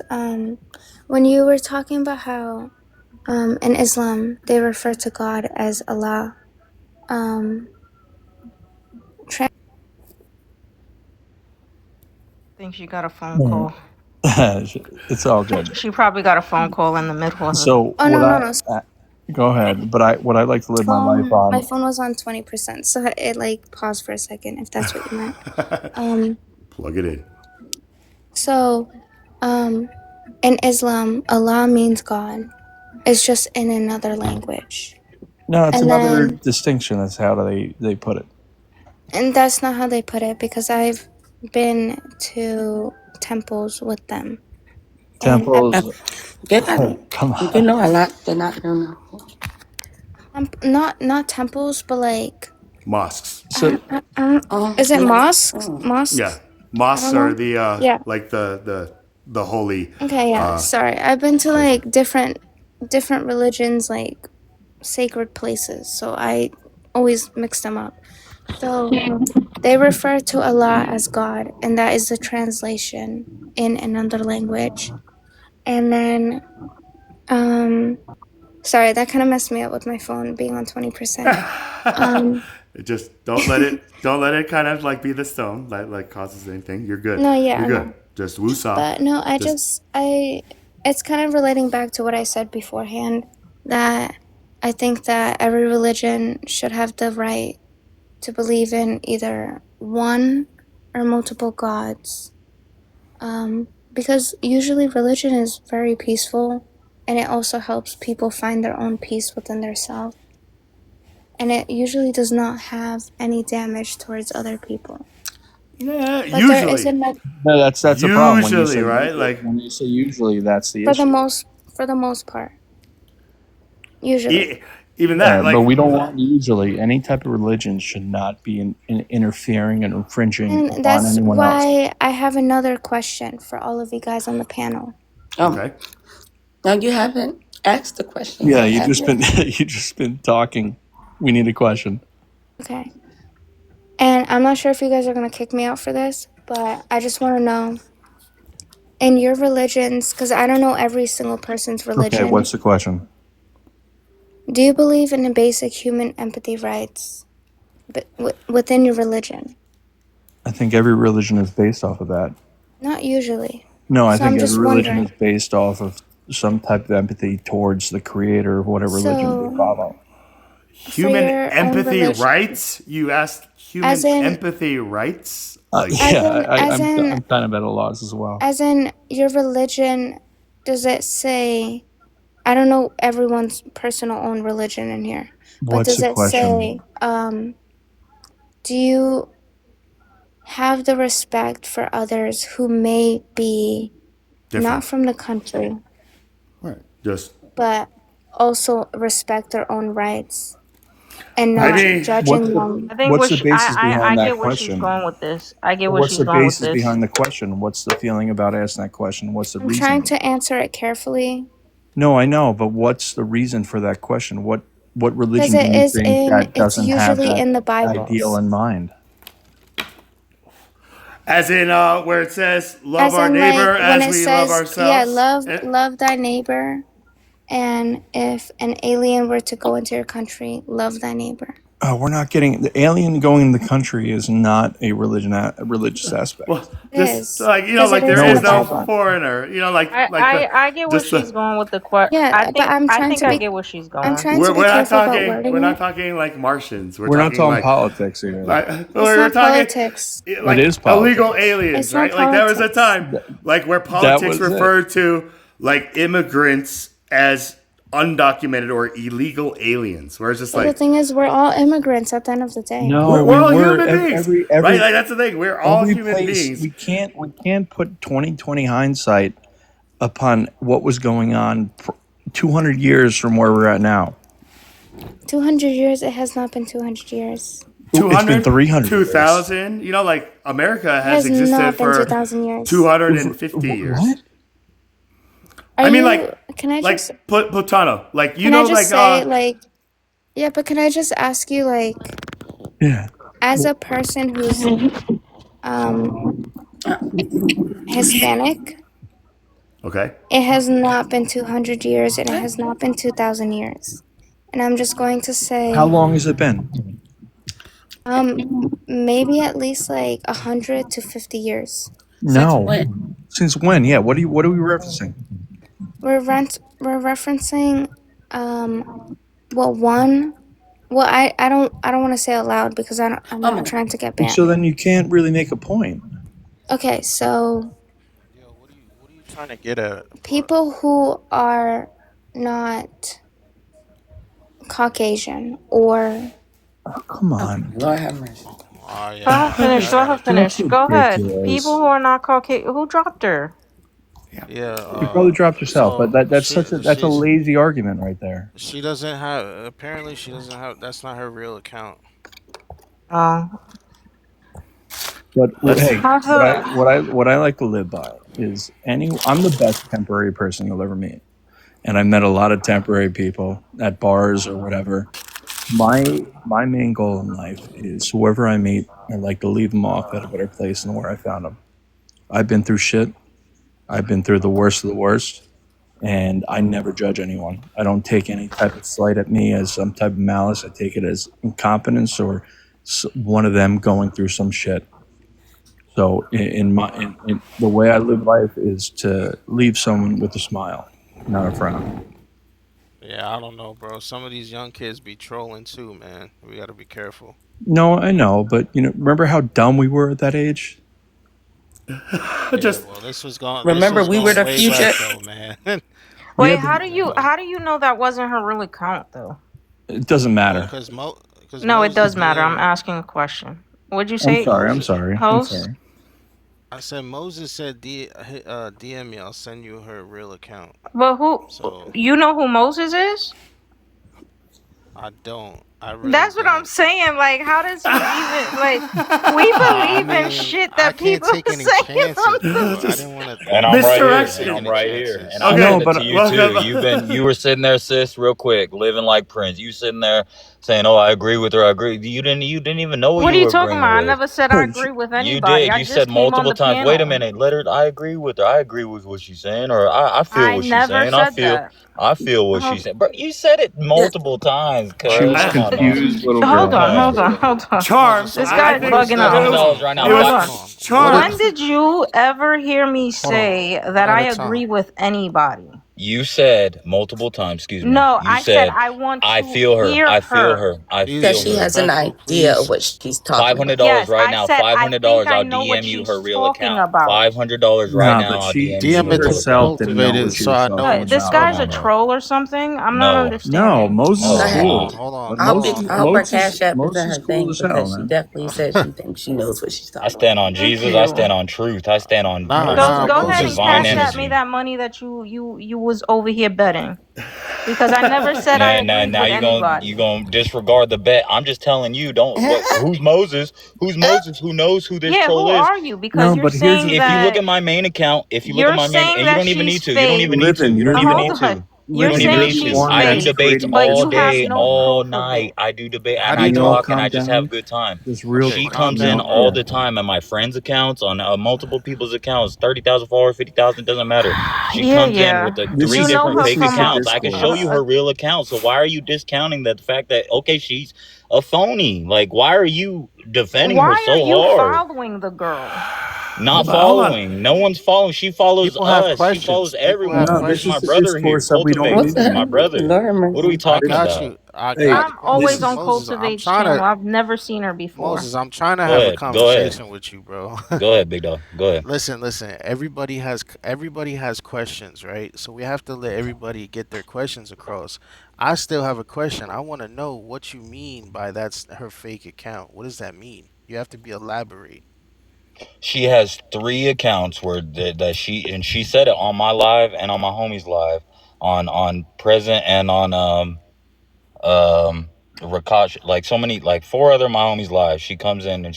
Speaker 13: when you were talking about how, in Islam they refer to God as Allah,
Speaker 15: think she got a phone call.
Speaker 11: It's all good.
Speaker 15: She probably got a phone call in the middle of
Speaker 11: So
Speaker 13: no.
Speaker 11: Go ahead. But what I like to live my life on.
Speaker 13: My phone was on 20%, so it like paused for a second, if that's what you meant.
Speaker 2: Plug it in.
Speaker 13: So, in Islam, Allah means God. It's just in another language.
Speaker 11: No, it's another distinction. That's how they put it.
Speaker 13: And that's not how they put it, because I've been to temples with them.
Speaker 11: Temples?
Speaker 14: Come on. You know a lot. They're not doing
Speaker 13: not temples, but like
Speaker 2: mosques.
Speaker 13: Is it mosques? Mosques?
Speaker 2: Yeah, mosques are the like the holy.
Speaker 13: Okay, yeah. Sorry, I've been to like different religions, like sacred places, so I always mix them up. So they refer to Allah as God, and that is the translation in another language. And then, sorry, that kind of messed me up with my phone being on 20%.
Speaker 2: Just don't let it kind of like be the stone that like causes anything. You're good.
Speaker 13: No, yeah,
Speaker 2: you're good. Just woosah.
Speaker 13: But no, it's kind of relating back to what I said beforehand, that I think that every religion should have the right to believe in either one or multiple gods, because usually religion is very peaceful, and it also helps people find their own peace within themselves, and it usually does not have any damage towards other people.
Speaker 2: Yeah,
Speaker 13: but
Speaker 2: usually.
Speaker 11: No, that's the problem.
Speaker 2: Usually, right? Like
Speaker 11: when you say usually, that's the issue.
Speaker 13: For the most part, usually.
Speaker 2: Even that,
Speaker 11: but we don't want usually. Any type of religion should not be interfering and infringing
Speaker 13: And
Speaker 11: upon
Speaker 13: that's
Speaker 11: anyone
Speaker 13: why
Speaker 11: else.
Speaker 13: I have another question for all of you guys on the panel.
Speaker 2: Okay.
Speaker 14: Now you haven't asked the question.
Speaker 11: Yeah, you just been talking. We need a question.
Speaker 13: Okay. And I'm not sure if you guys are gonna kick me out for this, but I just want to know, in your religions, because I don't know every single person's religion.
Speaker 11: Okay, what's the question?
Speaker 13: Do you believe in the basic human empathy rights within your religion?
Speaker 11: I think every religion is based off of that.
Speaker 13: Not usually.
Speaker 11: No, I
Speaker 13: So
Speaker 11: think
Speaker 13: I'm just
Speaker 11: every religion
Speaker 13: wondering.
Speaker 11: is based off of some type of empathy towards the creator of whatever religion they follow.
Speaker 2: Human
Speaker 13: your own
Speaker 2: empathy
Speaker 13: religion.
Speaker 2: rights? You asked human
Speaker 13: As in-
Speaker 2: empathy rights?
Speaker 11: I'm kind of at a loss as well.
Speaker 13: As in, your religion, does it say, I don't know everyone's personal own religion in here, but
Speaker 11: What's
Speaker 13: does
Speaker 11: the
Speaker 13: it
Speaker 11: question?
Speaker 13: say, do you have the respect for others who may be not from the country,
Speaker 2: Right. Just
Speaker 13: but also respect their own rights and
Speaker 2: I
Speaker 13: not
Speaker 2: mean,
Speaker 13: judging them.
Speaker 15: I think
Speaker 11: What's
Speaker 15: what
Speaker 11: the
Speaker 15: she,
Speaker 11: basis behind
Speaker 15: I
Speaker 11: that
Speaker 15: get where she's
Speaker 11: question?
Speaker 15: going with this. I get where
Speaker 11: What's
Speaker 15: she's
Speaker 11: the
Speaker 15: going with
Speaker 11: basis
Speaker 15: this.
Speaker 11: behind the question? What's the feeling about asking that question? What's the
Speaker 13: I'm trying
Speaker 11: reason?
Speaker 13: to answer it carefully
Speaker 11: No, I know, but what's the reason for that question? What
Speaker 13: because
Speaker 11: religion do
Speaker 13: it
Speaker 11: you
Speaker 13: is
Speaker 11: think
Speaker 13: in,
Speaker 11: that
Speaker 13: it's
Speaker 11: doesn't have
Speaker 13: usually
Speaker 11: that
Speaker 13: in the
Speaker 11: ideal
Speaker 13: Bibles.
Speaker 11: in mind?
Speaker 2: as in where it says, "Love
Speaker 13: As
Speaker 2: our
Speaker 13: in,
Speaker 2: neighbor
Speaker 13: like, when
Speaker 2: as
Speaker 13: it
Speaker 2: we love
Speaker 13: says, yeah,
Speaker 2: ourselves."
Speaker 13: love thy neighbor. And if an alien were to go into your country, love thy neighbor.
Speaker 11: We're not getting the alien going in the country is not a religious aspect.
Speaker 2: Well,
Speaker 13: It
Speaker 2: just
Speaker 13: is.
Speaker 2: like
Speaker 13: Because
Speaker 2: like
Speaker 13: it is
Speaker 2: there
Speaker 11: No,
Speaker 13: in the
Speaker 2: is
Speaker 11: it's
Speaker 2: no
Speaker 13: Bible.
Speaker 2: foreigner. Like
Speaker 15: I get where
Speaker 2: just
Speaker 15: she's going with the question.
Speaker 13: Yeah, but I'm
Speaker 15: I
Speaker 13: trying
Speaker 15: think
Speaker 13: to
Speaker 15: I
Speaker 13: be
Speaker 15: get where she's
Speaker 13: I'm
Speaker 15: going.
Speaker 13: trying to be
Speaker 2: we're not
Speaker 13: careful about
Speaker 2: talking
Speaker 13: wording
Speaker 2: we're not
Speaker 13: it.
Speaker 2: talking like Martians.
Speaker 11: We're not talking politics here.
Speaker 2: Like
Speaker 13: It's
Speaker 2: we're
Speaker 13: not
Speaker 2: talking
Speaker 13: politics.
Speaker 2: like
Speaker 11: It is
Speaker 2: illegal
Speaker 11: politics.
Speaker 2: aliens,
Speaker 13: It's not
Speaker 2: right? Like there was a
Speaker 13: politics.
Speaker 2: time like where
Speaker 11: That
Speaker 2: politics
Speaker 11: was it.
Speaker 2: referred to like immigrants as undocumented or illegal aliens, where it's just
Speaker 13: But the
Speaker 2: like
Speaker 13: thing is, we're all immigrants at the end of the day.
Speaker 11: No,
Speaker 2: we're
Speaker 11: we
Speaker 2: all
Speaker 11: were
Speaker 2: human beings,
Speaker 11: every
Speaker 2: right? Like that's the thing. We're all
Speaker 11: every
Speaker 2: human
Speaker 11: place.
Speaker 2: beings.
Speaker 11: We can't put 2020 hindsight upon what was going on 200 years from where we're at now.
Speaker 13: 200 years, it has not been 200 years.
Speaker 11: It's been
Speaker 2: 200,
Speaker 11: 300 years.
Speaker 2: 2000. Like America
Speaker 13: It
Speaker 2: has
Speaker 13: has
Speaker 2: existed
Speaker 13: not been
Speaker 2: for
Speaker 13: 2,000 years.
Speaker 2: 250 years.
Speaker 11: What?
Speaker 13: Are
Speaker 2: I mean,
Speaker 13: you,
Speaker 2: like,
Speaker 13: can I
Speaker 2: like
Speaker 13: just,
Speaker 2: Plutano. Like, you
Speaker 13: can
Speaker 2: know,
Speaker 13: I just
Speaker 2: like,
Speaker 13: say, like, yeah, but can I just ask you, like,
Speaker 11: Yeah.
Speaker 13: as a person who's Hispanic,
Speaker 2: okay.
Speaker 13: it has not been 200 years and it has not been 2,000 years. And I'm just going to say,
Speaker 11: How long has it been?
Speaker 13: maybe at least like 100 to 50 years.
Speaker 11: No. Since when? Yeah. What are we referencing?
Speaker 13: We're referencing, well, I don't want to say out loud because I'm not trying to get banned.
Speaker 11: So then you can't really make a point.
Speaker 13: Okay, so
Speaker 1: What are you trying to get at?
Speaker 13: people who are not Caucasian or
Speaker 11: Come on.
Speaker 14: Lord have mercy.
Speaker 1: Oh, yeah.
Speaker 15: Let her finish. Let her finish.
Speaker 11: That's
Speaker 15: Go ahead.
Speaker 11: ridiculous.
Speaker 15: People who are not Caucasian. Who dropped her?
Speaker 1: Yeah.
Speaker 11: You probably dropped yourself,
Speaker 1: so
Speaker 11: but that's
Speaker 1: she-
Speaker 11: that's a
Speaker 1: she's-
Speaker 11: lazy argument right there.
Speaker 1: She doesn't have. Apparently, she doesn't have. That's not her real account.
Speaker 11: But hey,
Speaker 15: How's her-
Speaker 11: what I like to live by is I'm the best temporary person you'll ever meet, and I met a lot of temporary people at bars or whatever. My main goal in life is whoever I meet, I like to leave them off at a better place than where I found them. I've been through shit. I've been through the worst of the worst, and I never judge anyone. I don't take any type of slight at me as some type of malice. I take it as incompetence or one of them going through some shit. So in the way I live life is to leave someone with a smile, not a frown.
Speaker 1: Yeah, I don't know, bro. Some of these young kids be trolling too, man. We gotta be careful.
Speaker 11: No, I know, but remember how dumb we were at that age?
Speaker 2: Just
Speaker 1: well, this was going.
Speaker 14: Remember,
Speaker 1: this was
Speaker 14: we
Speaker 1: going
Speaker 14: were the
Speaker 1: way
Speaker 14: future.
Speaker 1: back, though, man.
Speaker 15: Wait,
Speaker 11: Yeah,
Speaker 15: how do you know that wasn't her real account though?
Speaker 11: It doesn't matter.
Speaker 1: Because
Speaker 15: No, it does matter. I'm asking a question. What'd you say?
Speaker 11: I'm sorry.
Speaker 15: Host?
Speaker 1: I said Moses said DM me. I'll send you her real account.
Speaker 15: But who?
Speaker 1: So
Speaker 15: You know who Moses is?
Speaker 1: I don't. I really
Speaker 15: That's what I'm saying. Like, how does he even like? We believe in shit that people
Speaker 1: take any
Speaker 15: say.
Speaker 1: chances, bro. I didn't want to.
Speaker 16: And I'm right here.
Speaker 2: Misdirection.
Speaker 16: And I'm right here. And
Speaker 2: Okay.
Speaker 16: I'm
Speaker 2: No,
Speaker 16: saying
Speaker 11: but-
Speaker 16: it to you too. You were sitting there, sis, real quick, living like Prince. You sitting there saying, "Oh, I agree with her. I agree." You didn't even know
Speaker 15: What are
Speaker 16: you
Speaker 15: you
Speaker 16: were
Speaker 15: talking
Speaker 16: agreeing
Speaker 15: about? I
Speaker 16: with.
Speaker 15: never said I agree with
Speaker 16: You
Speaker 15: anybody.
Speaker 16: did.
Speaker 15: I
Speaker 16: You
Speaker 15: just
Speaker 16: said
Speaker 15: came on
Speaker 16: multiple
Speaker 15: the
Speaker 16: times. Wait a
Speaker 15: panel.
Speaker 16: minute. Let her. I agree with her. I agree with what she's saying, or I feel
Speaker 15: I
Speaker 16: what she's
Speaker 15: never
Speaker 16: saying. I
Speaker 15: said
Speaker 16: feel.
Speaker 15: that.
Speaker 16: I feel what she's saying. But you said it multiple times.
Speaker 11: She was
Speaker 16: Come on now.
Speaker 11: confused, little girl.
Speaker 15: Hold on.
Speaker 2: Charms.
Speaker 15: This
Speaker 2: I
Speaker 15: guy's
Speaker 2: think
Speaker 15: bugging
Speaker 2: that
Speaker 15: out.
Speaker 2: it was-
Speaker 16: right now.
Speaker 2: it was
Speaker 15: Hold on.
Speaker 2: Charms.
Speaker 15: When did you ever hear me say that
Speaker 1: One
Speaker 15: I
Speaker 1: at a time.
Speaker 15: agree with anybody?
Speaker 16: You said multiple times, excuse me.
Speaker 15: No,
Speaker 16: You
Speaker 15: I said
Speaker 16: said,
Speaker 15: I want
Speaker 16: I
Speaker 15: to
Speaker 16: feel her.
Speaker 15: hear
Speaker 16: I feel
Speaker 15: her.
Speaker 16: her. I
Speaker 1: Please
Speaker 14: That
Speaker 16: feel
Speaker 14: she
Speaker 1: be
Speaker 16: her.
Speaker 14: has an
Speaker 1: respectful,
Speaker 14: idea of
Speaker 1: please.
Speaker 14: what she's talking
Speaker 16: $500
Speaker 14: about.
Speaker 15: Yes,
Speaker 16: right
Speaker 15: I
Speaker 16: now.
Speaker 15: said I
Speaker 16: $500.
Speaker 15: think I
Speaker 16: I'll
Speaker 15: know what
Speaker 16: DM you
Speaker 15: she's
Speaker 16: her real
Speaker 15: talking
Speaker 16: account.
Speaker 15: about.
Speaker 16: $500 right
Speaker 11: Nah,
Speaker 16: now.
Speaker 11: but
Speaker 16: I'll
Speaker 11: she
Speaker 16: DM you
Speaker 1: DM
Speaker 16: her
Speaker 1: it to
Speaker 16: real
Speaker 1: me
Speaker 11: herself
Speaker 16: account.
Speaker 11: didn't know what
Speaker 1: cultivated
Speaker 11: she
Speaker 1: so
Speaker 11: was
Speaker 1: I know
Speaker 11: talking
Speaker 1: what
Speaker 15: This
Speaker 1: you're
Speaker 11: about,
Speaker 15: guy's
Speaker 1: talking
Speaker 15: a
Speaker 11: man.
Speaker 1: about.
Speaker 15: troll or something. I'm not
Speaker 16: No.
Speaker 11: No,
Speaker 15: understanding.
Speaker 11: Moses
Speaker 16: No.
Speaker 11: is
Speaker 14: Go ahead.
Speaker 11: cool.
Speaker 1: Hold on,
Speaker 14: I'll
Speaker 1: hold
Speaker 14: be.
Speaker 11: Moses,
Speaker 1: on.
Speaker 14: I'll put
Speaker 11: Moses,
Speaker 14: Cash App into
Speaker 11: Moses
Speaker 14: her
Speaker 11: is cool
Speaker 14: thing
Speaker 11: as hell,
Speaker 14: because she
Speaker 11: man.
Speaker 14: definitely said she thinks she knows what she's
Speaker 16: I
Speaker 14: talking
Speaker 16: stand
Speaker 14: about.
Speaker 16: on
Speaker 15: Thank
Speaker 16: Jesus. I
Speaker 15: you.
Speaker 16: stand on truth. I stand on
Speaker 1: Nah,
Speaker 15: Go
Speaker 1: nah,
Speaker 15: ahead and
Speaker 1: Moses,
Speaker 16: divine
Speaker 15: cash
Speaker 1: Moses.
Speaker 15: at me
Speaker 16: energy.
Speaker 15: that money that you was over here betting. Because I never said I agreed
Speaker 16: Now
Speaker 15: with
Speaker 16: you
Speaker 15: anybody.
Speaker 16: gonna disregard the bet. I'm just telling you, don't what who's Moses? Who's Moses? Who knows who this
Speaker 15: Yeah,
Speaker 16: troll
Speaker 15: who
Speaker 16: is?
Speaker 15: are you? Because
Speaker 11: No,
Speaker 15: you're
Speaker 11: but here's
Speaker 15: saying
Speaker 11: the
Speaker 16: If you look
Speaker 15: that
Speaker 16: at my main account, if you look at
Speaker 15: you're
Speaker 16: my main,
Speaker 15: saying
Speaker 16: and you
Speaker 15: that
Speaker 16: don't even
Speaker 15: she's
Speaker 16: need to. You don't
Speaker 15: fake.
Speaker 16: even need to.
Speaker 11: Livin,
Speaker 16: You
Speaker 11: you're
Speaker 16: don't
Speaker 11: the
Speaker 16: even
Speaker 15: Hold
Speaker 16: need
Speaker 11: one.
Speaker 16: to.
Speaker 15: on.
Speaker 16: You
Speaker 15: You're
Speaker 16: don't
Speaker 11: Livin,
Speaker 16: even
Speaker 11: you're
Speaker 15: saying
Speaker 16: need
Speaker 11: the
Speaker 16: to.
Speaker 15: she's
Speaker 11: one
Speaker 16: I do
Speaker 11: that's
Speaker 15: fake,
Speaker 16: debates
Speaker 11: creating
Speaker 15: but
Speaker 11: all
Speaker 16: all
Speaker 15: you
Speaker 11: this
Speaker 15: have
Speaker 16: day,
Speaker 11: shit.
Speaker 15: no
Speaker 16: all
Speaker 15: proof of
Speaker 16: night.
Speaker 15: it.
Speaker 16: I do debate
Speaker 1: How
Speaker 16: and
Speaker 1: do
Speaker 16: I
Speaker 1: you
Speaker 11: Can you
Speaker 1: know?
Speaker 11: all
Speaker 16: talk and
Speaker 11: calm
Speaker 16: I just have
Speaker 11: down?
Speaker 16: good time.
Speaker 11: Just real
Speaker 1: Okay,
Speaker 16: She
Speaker 11: quick.
Speaker 1: calm
Speaker 16: comes
Speaker 11: Can
Speaker 16: in
Speaker 11: you
Speaker 1: down.
Speaker 16: all
Speaker 11: all?
Speaker 16: the time at my friends' accounts, on multiple people's accounts, 30,000 followers, 50,000, doesn't matter. She
Speaker 15: Yeah,
Speaker 16: comes in
Speaker 15: yeah.
Speaker 16: with the
Speaker 11: This
Speaker 16: 3
Speaker 15: You
Speaker 11: is
Speaker 15: know
Speaker 16: different
Speaker 15: her
Speaker 11: this
Speaker 16: fake
Speaker 11: is
Speaker 15: from
Speaker 11: the
Speaker 16: accounts. I can show
Speaker 11: Discord.
Speaker 16: you her real account. So why are you discounting the fact that okay, she's a phony? Like, why are you defending her
Speaker 15: why are
Speaker 16: so
Speaker 15: you
Speaker 16: hard?
Speaker 15: following the girl?
Speaker 16: Not
Speaker 2: Hold on.
Speaker 16: following. No one's following. She follows
Speaker 1: People have
Speaker 16: us. She follows
Speaker 1: questions. People have
Speaker 16: everyone.
Speaker 11: No,
Speaker 16: This is
Speaker 11: this is
Speaker 16: my
Speaker 11: the
Speaker 1: questions.
Speaker 16: brother here.
Speaker 11: discourse that we don't
Speaker 16: Cultivate.
Speaker 14: What
Speaker 11: do,
Speaker 16: This is my
Speaker 14: the
Speaker 11: man.
Speaker 16: brother.
Speaker 14: Lord
Speaker 16: What are we
Speaker 14: mercy?
Speaker 1: I
Speaker 16: talking
Speaker 1: got
Speaker 16: about?
Speaker 1: you.
Speaker 11: Hey,
Speaker 15: I'm always
Speaker 11: listen.
Speaker 15: on
Speaker 1: Moses, I'm
Speaker 15: Cultivate's
Speaker 1: trying
Speaker 15: channel.
Speaker 1: to
Speaker 15: I've never seen her before.
Speaker 1: Moses, I'm trying to
Speaker 16: Go
Speaker 1: have a
Speaker 16: ahead. Go ahead.
Speaker 1: conversation with you, bro.
Speaker 16: Go ahead, big dog. Go ahead.
Speaker 1: Listen. Everybody has questions, right? So we have to let everybody get their questions across. I still have a question. I want to know what you mean by that's her fake account. What does that mean? You have to be elaborate.
Speaker 16: She has 3 accounts where that she said it on my live and on my homie's live, on present and on Rakash, like so many, like 4 other my homies live. She comes in and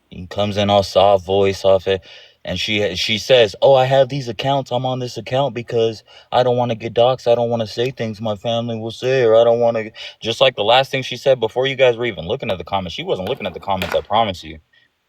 Speaker 16: he comes in all soft voice off it, and she says, "Oh, I have these accounts. I'm on this account because I don't want to get doxxed. I don't want to say things my family will say, or I don't want to." Just like the last thing she said before you guys were even looking at the comments. She wasn't looking at the comments. I promise you.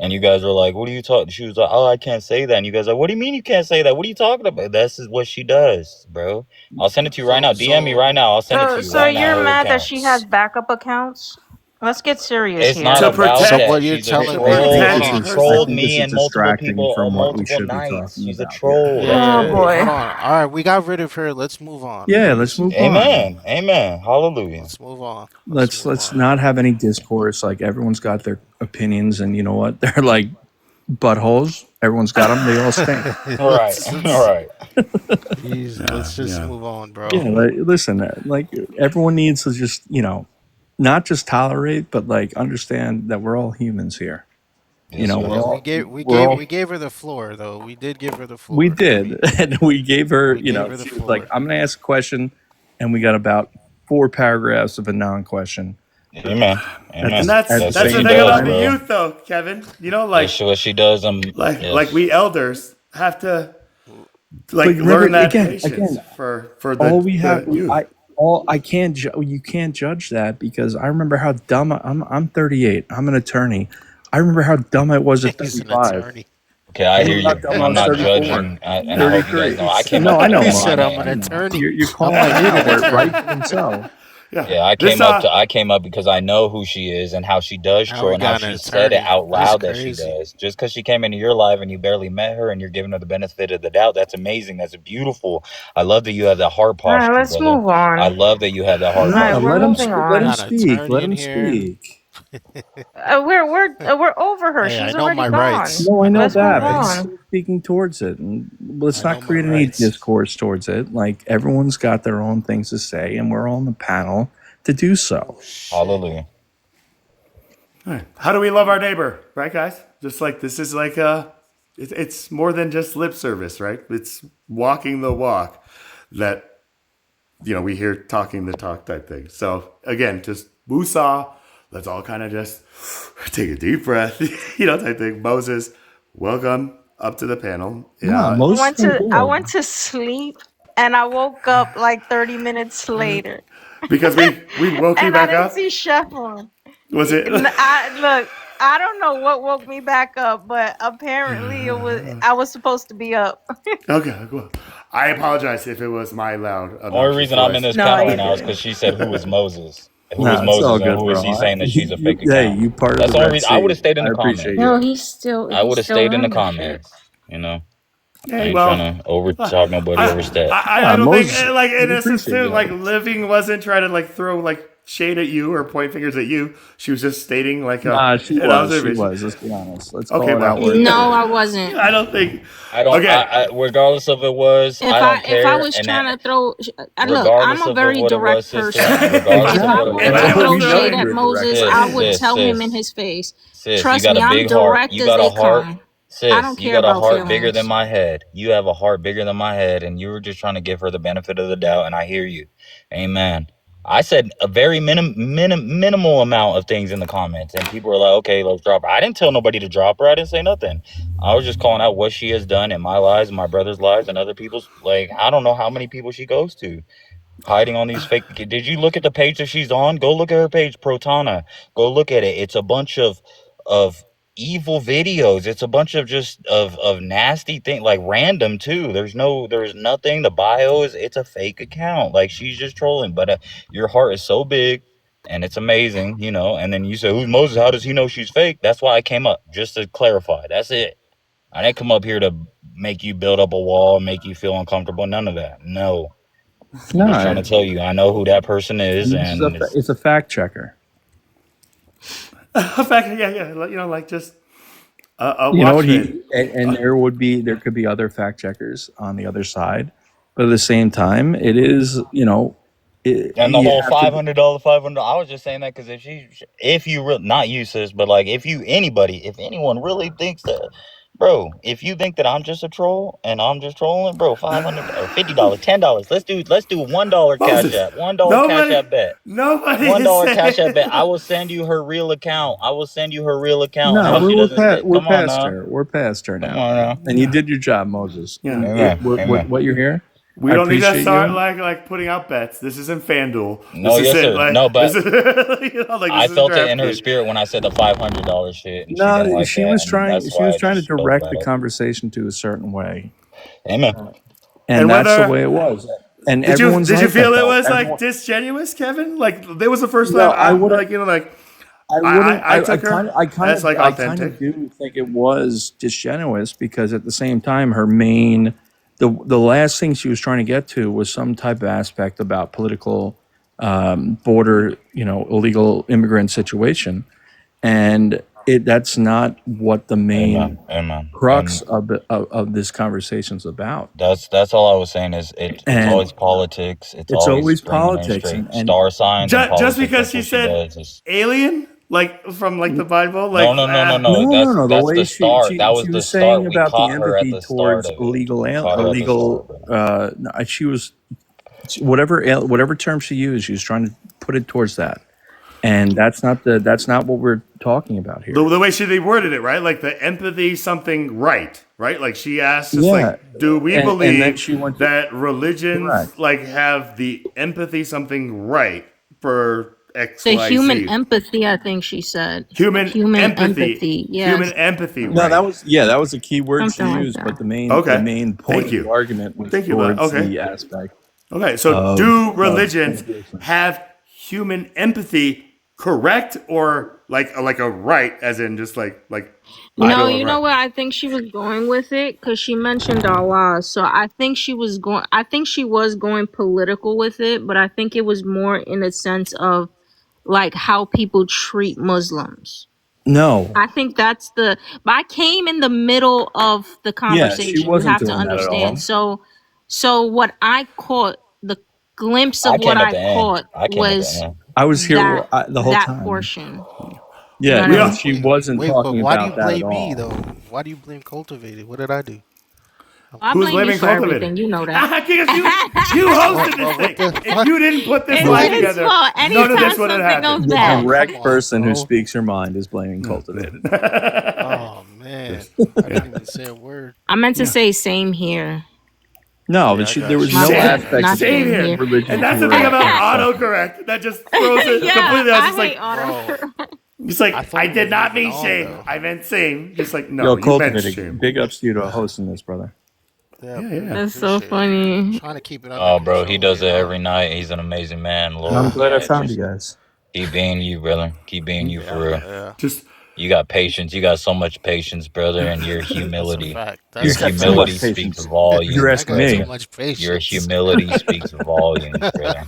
Speaker 16: And you guys were like, "What are you talking?" She was like, "Oh, I can't say that." And you guys are like, "What do you mean you can't say that? What are you talking about?" This is what she does, bro. I'll send it to you right now. DM me right now. I'll send it to you
Speaker 15: So
Speaker 16: right now.
Speaker 15: you're
Speaker 16: Her
Speaker 15: mad that
Speaker 16: account.
Speaker 15: she has backup accounts? Let's get serious
Speaker 16: It's
Speaker 15: here.
Speaker 16: not
Speaker 2: To
Speaker 16: about
Speaker 2: protect.
Speaker 1: So
Speaker 16: that.
Speaker 1: what you're
Speaker 16: She's a
Speaker 1: telling
Speaker 2: To
Speaker 1: me?
Speaker 11: I
Speaker 16: troll.
Speaker 11: think
Speaker 2: protect
Speaker 11: this
Speaker 16: She
Speaker 11: is
Speaker 2: herself.
Speaker 11: I
Speaker 16: trolled
Speaker 11: think this
Speaker 16: me
Speaker 11: is
Speaker 16: and multiple
Speaker 11: distracting
Speaker 16: people
Speaker 11: from
Speaker 16: on
Speaker 11: what we
Speaker 16: multiple
Speaker 11: should be
Speaker 16: nights.
Speaker 11: talking
Speaker 16: She's a
Speaker 11: about here.
Speaker 16: troll. That's
Speaker 15: Oh
Speaker 16: it.
Speaker 15: boy.
Speaker 1: Hold on. All right, we got rid of her. Let's move on,
Speaker 11: Yeah, let's
Speaker 1: please.
Speaker 11: move on.
Speaker 16: Amen. Amen. Hallelujah.
Speaker 1: Let's move on. Let's move
Speaker 11: Let's
Speaker 1: on.
Speaker 11: not have any discourse. Like everyone's got their opinions, and you know what? They're like buttholes. Everyone's got them. They all stink.
Speaker 16: All right. All right.
Speaker 1: Please, let's just move on, bro.
Speaker 11: Yeah, listen. Like everyone needs to just not just tolerate, but like understand that we're all humans here.
Speaker 16: Yes, sir.
Speaker 11: We're all
Speaker 1: We gave her the floor though. We did give her the floor.
Speaker 11: we did, and we gave her.
Speaker 1: We gave her the
Speaker 11: She was like,
Speaker 1: floor.
Speaker 11: "I'm going to ask a question," and we got about 4 paragraphs of a non-question.
Speaker 16: Amen.
Speaker 2: And
Speaker 16: Amen.
Speaker 2: that's
Speaker 11: At the
Speaker 2: the
Speaker 11: same
Speaker 2: thing about
Speaker 11: time,
Speaker 2: the
Speaker 16: bro.
Speaker 2: youth, though, Kevin. You know, like
Speaker 16: That's what she does.
Speaker 2: like
Speaker 16: Yes.
Speaker 2: we elders have to
Speaker 11: But remember,
Speaker 2: learn that
Speaker 11: again,
Speaker 2: patience for
Speaker 11: all we
Speaker 2: the
Speaker 11: have,
Speaker 2: youth.
Speaker 11: I can't. You can't judge that because I remember how dumb I'm 38. I'm an attorney. I remember how dumb I was at
Speaker 1: He's an
Speaker 11: 35.
Speaker 1: attorney.
Speaker 16: Okay, I hear
Speaker 11: remember
Speaker 16: you,
Speaker 11: how dumb
Speaker 16: and
Speaker 11: I
Speaker 16: I'm
Speaker 11: was
Speaker 16: not
Speaker 11: 34,
Speaker 16: judging. And I hope you guys
Speaker 11: 33.
Speaker 16: know I came
Speaker 11: No,
Speaker 16: up
Speaker 11: I
Speaker 16: with
Speaker 11: know,
Speaker 16: the
Speaker 1: He
Speaker 11: Mark.
Speaker 1: said I'm
Speaker 16: comment.
Speaker 1: an attorney.
Speaker 11: You're calling
Speaker 1: I
Speaker 11: me
Speaker 1: need an
Speaker 11: out,
Speaker 1: attorney.
Speaker 11: rightfully so.
Speaker 16: Yeah, I came up because I know who she is and how she does
Speaker 1: Now
Speaker 16: troll
Speaker 1: we
Speaker 16: and how
Speaker 1: got an
Speaker 16: she said it
Speaker 1: attorney.
Speaker 16: out
Speaker 1: That's
Speaker 16: loud that she
Speaker 1: crazy.
Speaker 16: does. Just because she came into your life and you barely met her and you're giving her the benefit of the doubt, that's amazing. That's beautiful. I love that you have that heart
Speaker 15: All right,
Speaker 16: posture,
Speaker 15: let's
Speaker 16: brother.
Speaker 15: move on.
Speaker 16: I love that you have that heart
Speaker 15: All right,
Speaker 16: posture,
Speaker 15: we're
Speaker 11: Let him
Speaker 15: moving
Speaker 11: speak. Let
Speaker 1: We
Speaker 11: him
Speaker 15: on.
Speaker 1: got an
Speaker 11: speak.
Speaker 1: attorney
Speaker 11: Let
Speaker 1: in
Speaker 11: him
Speaker 1: here.
Speaker 11: speak.
Speaker 15: We're over her.
Speaker 1: Hey, I
Speaker 15: She's
Speaker 1: know
Speaker 15: already
Speaker 1: my
Speaker 15: gone.
Speaker 1: rights.
Speaker 11: No, I know
Speaker 15: Let's move
Speaker 11: that, but he's
Speaker 1: Rights.
Speaker 15: on.
Speaker 11: still speaking towards it, and let's
Speaker 1: I
Speaker 11: not
Speaker 1: know my
Speaker 11: create any
Speaker 1: rights.
Speaker 11: discourse towards it. Like everyone's got their own things to say, and we're all on the panel to do so.
Speaker 16: Hallelujah.
Speaker 2: All right. How do we love our neighbor, right, guys? Just like this is like it's more than just lip service, right? It's walking the walk that we hear talking the talk type thing. So again, just woosah. Let's all kind of just take a deep breath, type thing. Moses, welcome up to the panel.
Speaker 11: Yeah,
Speaker 15: I
Speaker 11: Moses.
Speaker 15: went to sleep and I woke up like 30 minutes later.
Speaker 2: Because we woke you
Speaker 15: And I
Speaker 2: back
Speaker 15: didn't
Speaker 2: up.
Speaker 15: see Chef on.
Speaker 2: Was it?
Speaker 15: Look, I don't know what woke me back up, but apparently I was supposed to be up.
Speaker 2: Okay, well, I apologize if it was my loud,
Speaker 16: Only
Speaker 2: obnoxious
Speaker 16: reason I'm in
Speaker 2: voice.
Speaker 16: this
Speaker 15: No,
Speaker 16: panel
Speaker 15: you
Speaker 16: right now is
Speaker 15: didn't.
Speaker 16: because she said, "Who is Moses? Who is
Speaker 11: No, it's all
Speaker 16: Moses, and
Speaker 11: good,
Speaker 16: who is
Speaker 11: bro.
Speaker 16: he saying that she's a fake
Speaker 11: Hey,
Speaker 16: account?"
Speaker 11: you part of
Speaker 16: That's
Speaker 11: the
Speaker 16: the only
Speaker 11: Red
Speaker 16: reason. I would have
Speaker 11: Sea.
Speaker 16: stayed in
Speaker 11: I
Speaker 16: the
Speaker 11: appreciate
Speaker 16: comments.
Speaker 11: you.
Speaker 14: No, he's still
Speaker 16: I would have
Speaker 14: still
Speaker 16: stayed in the
Speaker 14: on the ship.
Speaker 16: comments. I
Speaker 2: Hey,
Speaker 16: ain't
Speaker 2: well,
Speaker 16: trying to over talk nobody overstep.
Speaker 2: I don't think like in essence too, like Living wasn't trying to like throw like shade at you or point fingers at you. She was just stating like
Speaker 11: Nah, she
Speaker 2: an
Speaker 11: was. She
Speaker 2: observation.
Speaker 11: was. Let's be honest. Let's
Speaker 2: Okay,
Speaker 11: call it
Speaker 2: well,
Speaker 11: out where it
Speaker 4: No,
Speaker 11: is.
Speaker 4: I wasn't.
Speaker 2: I don't think.
Speaker 16: I don't.
Speaker 2: Okay.
Speaker 16: I regardless of it was,
Speaker 4: If
Speaker 16: I don't
Speaker 4: if I
Speaker 16: care.
Speaker 4: was
Speaker 16: And
Speaker 4: trying
Speaker 16: that,
Speaker 4: to throw, look, I'm
Speaker 16: regardless
Speaker 4: a
Speaker 16: of
Speaker 4: very
Speaker 16: what it
Speaker 4: direct
Speaker 16: was, sister.
Speaker 4: person.
Speaker 16: Regardless
Speaker 4: If
Speaker 16: of
Speaker 4: I
Speaker 16: what it
Speaker 4: wanted
Speaker 16: was,
Speaker 4: to throw
Speaker 11: we know
Speaker 4: shade at
Speaker 11: you're a
Speaker 4: Moses,
Speaker 11: direct
Speaker 4: I
Speaker 11: person.
Speaker 4: would
Speaker 16: sis,
Speaker 4: tell him in
Speaker 16: sis,
Speaker 4: his face.
Speaker 16: sis, you
Speaker 4: Trust
Speaker 16: got
Speaker 4: me,
Speaker 16: a
Speaker 4: I'm
Speaker 16: big heart.
Speaker 4: direct
Speaker 16: You
Speaker 4: as
Speaker 16: got a
Speaker 4: they
Speaker 16: heart,
Speaker 4: come. I
Speaker 16: sis.
Speaker 4: don't
Speaker 16: You
Speaker 4: care
Speaker 16: got a
Speaker 4: about
Speaker 16: heart bigger than
Speaker 4: feelings.
Speaker 16: my head. You have a heart bigger than my head, and you were just trying to give her the benefit of the doubt. And I hear you, amen. I said a very minimal amount of things in the comments, and people were like, "Okay, let's drop her." I didn't tell nobody to drop her. I didn't say nothing. I was just calling out what she has done in my lives, my brother's lives, and other people's. Like, I don't know how many people she goes to, hiding on these fake. Did you look at the page that she's on? Go look at her page, Protana. Go look at it. It's a bunch of evil videos. It's a bunch of just of nasty thing, like random too. There's nothing. The bio is, it's a fake account. Like, she's just trolling. But your heart is so big and it's amazing, you know. And then you say, who's Moses? How does he know she's fake? That's why I came up, just to clarify. That's it. I didn't come up here to make you build up a wall, make you feel uncomfortable. None of that. No. I'm just trying to tell you, I know who that person is, and
Speaker 11: It's a fact checker.
Speaker 2: Yeah, you know, like just a
Speaker 11: You know what
Speaker 2: watchman.
Speaker 11: and there could be other fact checkers on the other side, but at the same time, it is, you know,
Speaker 16: and the
Speaker 11: you
Speaker 16: whole
Speaker 11: have to.
Speaker 16: $500. I was just saying that because if you really, not you, sis, but like if anyone really thinks that, bro, if you think that I'm just a troll and I'm just trolling, bro, $500 or $50, $10. Let's do $1 cash
Speaker 2: Moses,
Speaker 16: app, $1 cash app bet.
Speaker 2: Nobody
Speaker 16: $1
Speaker 2: is
Speaker 16: cash app bet.
Speaker 2: saying.
Speaker 16: I will send you her real account. I will send you her real account.
Speaker 11: No,
Speaker 16: Now she doesn't say,
Speaker 11: we're
Speaker 16: come on
Speaker 11: past
Speaker 16: now.
Speaker 11: her. We're past her
Speaker 16: Come
Speaker 11: now.
Speaker 16: on now.
Speaker 11: And you did your job, Moses.
Speaker 2: Yeah.
Speaker 16: Amen.
Speaker 11: What you're here?
Speaker 2: We
Speaker 11: I
Speaker 2: don't need to
Speaker 11: appreciate
Speaker 2: start
Speaker 11: you.
Speaker 2: like putting out bets. This isn't FanDuel.
Speaker 16: No,
Speaker 2: This
Speaker 16: yes,
Speaker 2: isn't
Speaker 16: sir.
Speaker 2: like
Speaker 16: No, but
Speaker 2: this is, you know, like
Speaker 16: I
Speaker 2: this
Speaker 16: felt
Speaker 2: is
Speaker 16: it in her
Speaker 2: DraftKings.
Speaker 16: spirit when I said the $500 shit, and she
Speaker 11: No,
Speaker 16: didn't like
Speaker 11: she
Speaker 16: that,
Speaker 11: was
Speaker 16: and
Speaker 11: trying.
Speaker 16: that's
Speaker 11: She
Speaker 16: why
Speaker 11: was
Speaker 16: I
Speaker 11: trying to
Speaker 16: just spoke
Speaker 11: direct
Speaker 16: about
Speaker 11: the
Speaker 16: it.
Speaker 11: conversation to a certain way,
Speaker 16: Amen.
Speaker 11: and that's the
Speaker 2: whether
Speaker 11: way it was. And
Speaker 2: did you
Speaker 11: everyone's
Speaker 2: did you
Speaker 11: like that
Speaker 2: feel it
Speaker 11: though.
Speaker 2: was like
Speaker 11: Everyone,
Speaker 2: disingenuous, Kevin? Like it was the first
Speaker 11: no,
Speaker 2: time
Speaker 11: I
Speaker 2: I'm
Speaker 11: wouldn't.
Speaker 2: like, you know, like
Speaker 11: I wouldn't.
Speaker 2: I took her as like
Speaker 11: I kind of
Speaker 2: authentic.
Speaker 11: do think it was disingenuous because at the same time, the last thing she was trying to get to was some type of aspect about political border, you know, illegal immigrant situation, and that's not what the main
Speaker 16: Amen.
Speaker 11: crux
Speaker 16: And
Speaker 11: of this conversation is about.
Speaker 16: that's all I was saying is it's
Speaker 11: And
Speaker 16: always politics. It's
Speaker 11: it's
Speaker 16: always
Speaker 11: always
Speaker 16: bringing in
Speaker 11: politics,
Speaker 16: straight
Speaker 11: and
Speaker 16: star signs and
Speaker 2: Just
Speaker 16: politics.
Speaker 2: because
Speaker 16: That's
Speaker 2: she
Speaker 16: what she
Speaker 2: said
Speaker 16: does. Is,
Speaker 2: alien, like from like the Bible,
Speaker 16: no,
Speaker 2: like
Speaker 16: no, no, no,
Speaker 11: no,
Speaker 16: no.
Speaker 11: no, no. The
Speaker 16: That's
Speaker 11: way
Speaker 16: the start. That was
Speaker 11: she
Speaker 16: the
Speaker 11: was saying
Speaker 16: start. We
Speaker 11: about the
Speaker 16: caught her at
Speaker 11: empathy
Speaker 16: the start
Speaker 11: towards
Speaker 16: of it. We caught her at the start, bro.
Speaker 11: no, she was whatever term she used, she was trying to put it towards that, and that's not what we're talking about here.
Speaker 2: the way they worded it, right? Like the empathy something right? Like she asked us,
Speaker 11: Yeah,
Speaker 2: like, do we
Speaker 11: and then
Speaker 2: believe
Speaker 11: she went to,
Speaker 2: that religions
Speaker 11: correct.
Speaker 2: like have the empathy something right for X,
Speaker 4: The
Speaker 2: Y,
Speaker 4: human
Speaker 2: Z?
Speaker 4: empathy, I think she said.
Speaker 2: Human
Speaker 4: empathy. Yes.
Speaker 2: Human empathy,
Speaker 11: No,
Speaker 2: right?
Speaker 11: that was a key word she
Speaker 4: Something like
Speaker 11: used,
Speaker 4: that.
Speaker 11: but the main
Speaker 2: Okay.
Speaker 11: point
Speaker 2: Thank
Speaker 11: of
Speaker 2: you.
Speaker 11: the argument was
Speaker 2: Thank you, bud.
Speaker 11: towards
Speaker 2: Okay.
Speaker 11: the aspect
Speaker 2: Okay. So
Speaker 11: of
Speaker 2: do religions
Speaker 11: immigration.
Speaker 2: have human empathy correct or like a right, as in just like I
Speaker 4: No,
Speaker 2: do it
Speaker 4: you know
Speaker 2: right?
Speaker 4: where I think she was going with it? Because she mentioned Allah. So I think she was going political with it, but I think it was more in a sense of like how people treat Muslims.
Speaker 11: No,
Speaker 4: I think but I came in the middle of the
Speaker 11: yeah, she
Speaker 4: conversation. You
Speaker 11: wasn't
Speaker 4: have to
Speaker 11: doing that at
Speaker 4: understand.
Speaker 11: all.
Speaker 4: So what I caught, the glimpse
Speaker 16: I
Speaker 4: of what
Speaker 16: came at
Speaker 4: I
Speaker 16: the end.
Speaker 4: caught
Speaker 16: I came at the
Speaker 4: was
Speaker 16: end.
Speaker 11: I was here the whole
Speaker 4: that
Speaker 11: time.
Speaker 4: portion.
Speaker 11: Yeah,
Speaker 4: You know what I
Speaker 11: no,
Speaker 4: mean?
Speaker 11: she wasn't
Speaker 1: Wait, but
Speaker 11: talking
Speaker 1: why do you
Speaker 11: about that at
Speaker 1: blame me
Speaker 11: all.
Speaker 1: though? Why do you blame Cultivated? What did I do?
Speaker 4: I
Speaker 2: Who's
Speaker 4: blame you
Speaker 2: blaming
Speaker 4: for
Speaker 2: Cultivated?
Speaker 4: everything. You know that.
Speaker 2: Because you hosted
Speaker 1: What
Speaker 2: this
Speaker 1: the
Speaker 2: thing. If
Speaker 1: fuck?
Speaker 2: you didn't put this
Speaker 4: It's
Speaker 2: live
Speaker 4: his
Speaker 2: together,
Speaker 4: fault.
Speaker 2: none of
Speaker 4: Anytime
Speaker 2: this would have
Speaker 4: something goes
Speaker 2: happened.
Speaker 11: The
Speaker 4: bad.
Speaker 11: direct
Speaker 1: Come on,
Speaker 11: person who
Speaker 1: bro.
Speaker 11: speaks her mind is blaming Cultivated.
Speaker 1: Oh man, I didn't even say a word.
Speaker 4: I meant to say same here.
Speaker 11: No,
Speaker 1: Yeah,
Speaker 11: but
Speaker 1: I
Speaker 11: there
Speaker 1: got
Speaker 11: was
Speaker 1: you.
Speaker 11: no
Speaker 4: My bad.
Speaker 11: aspect
Speaker 4: Not
Speaker 11: of
Speaker 2: Same
Speaker 4: same
Speaker 2: here.
Speaker 4: here.
Speaker 11: religion
Speaker 2: And that's
Speaker 11: to
Speaker 2: the thing
Speaker 11: her
Speaker 2: about
Speaker 11: discussion.
Speaker 2: autocorrect. That just throws it
Speaker 4: Yeah,
Speaker 2: completely out.
Speaker 4: I
Speaker 2: Just like,
Speaker 4: hate auto.
Speaker 1: Bro,
Speaker 2: it's like,
Speaker 1: I thought
Speaker 2: I
Speaker 1: we
Speaker 2: did
Speaker 1: were
Speaker 2: not
Speaker 1: moving
Speaker 2: mean
Speaker 1: on
Speaker 2: shame.
Speaker 1: though.
Speaker 2: I meant same. Just like, no,
Speaker 11: Yo,
Speaker 2: you meant
Speaker 11: Cultivated,
Speaker 2: shame.
Speaker 11: big ups to you to hosting this, brother.
Speaker 1: Yeah,
Speaker 2: Yeah,
Speaker 1: bro.
Speaker 2: yeah.
Speaker 4: That's so
Speaker 1: Appreciate it.
Speaker 4: funny.
Speaker 1: Trying to keep it under
Speaker 16: Oh, bro, he
Speaker 1: control,
Speaker 16: does
Speaker 1: you
Speaker 16: it
Speaker 1: know.
Speaker 16: every night. He's an amazing man,
Speaker 11: And I'm
Speaker 16: Lord.
Speaker 11: glad I
Speaker 16: Yeah,
Speaker 11: found
Speaker 16: just
Speaker 11: you guys.
Speaker 16: keep being you, brother. Keep being you for real.
Speaker 1: Yeah.
Speaker 2: Just
Speaker 16: You got patience. You got so much patience, brother, and your
Speaker 1: That's a
Speaker 16: humility.
Speaker 1: fact.
Speaker 11: He's
Speaker 16: Your
Speaker 1: That's a
Speaker 11: got too
Speaker 1: fact.
Speaker 11: much
Speaker 16: humility speaks
Speaker 11: patience. If you're
Speaker 1: I
Speaker 16: volumes,
Speaker 11: asking
Speaker 1: got too
Speaker 11: me.
Speaker 16: brother.
Speaker 1: much
Speaker 16: Your
Speaker 1: patience.
Speaker 16: humility speaks volumes, brother.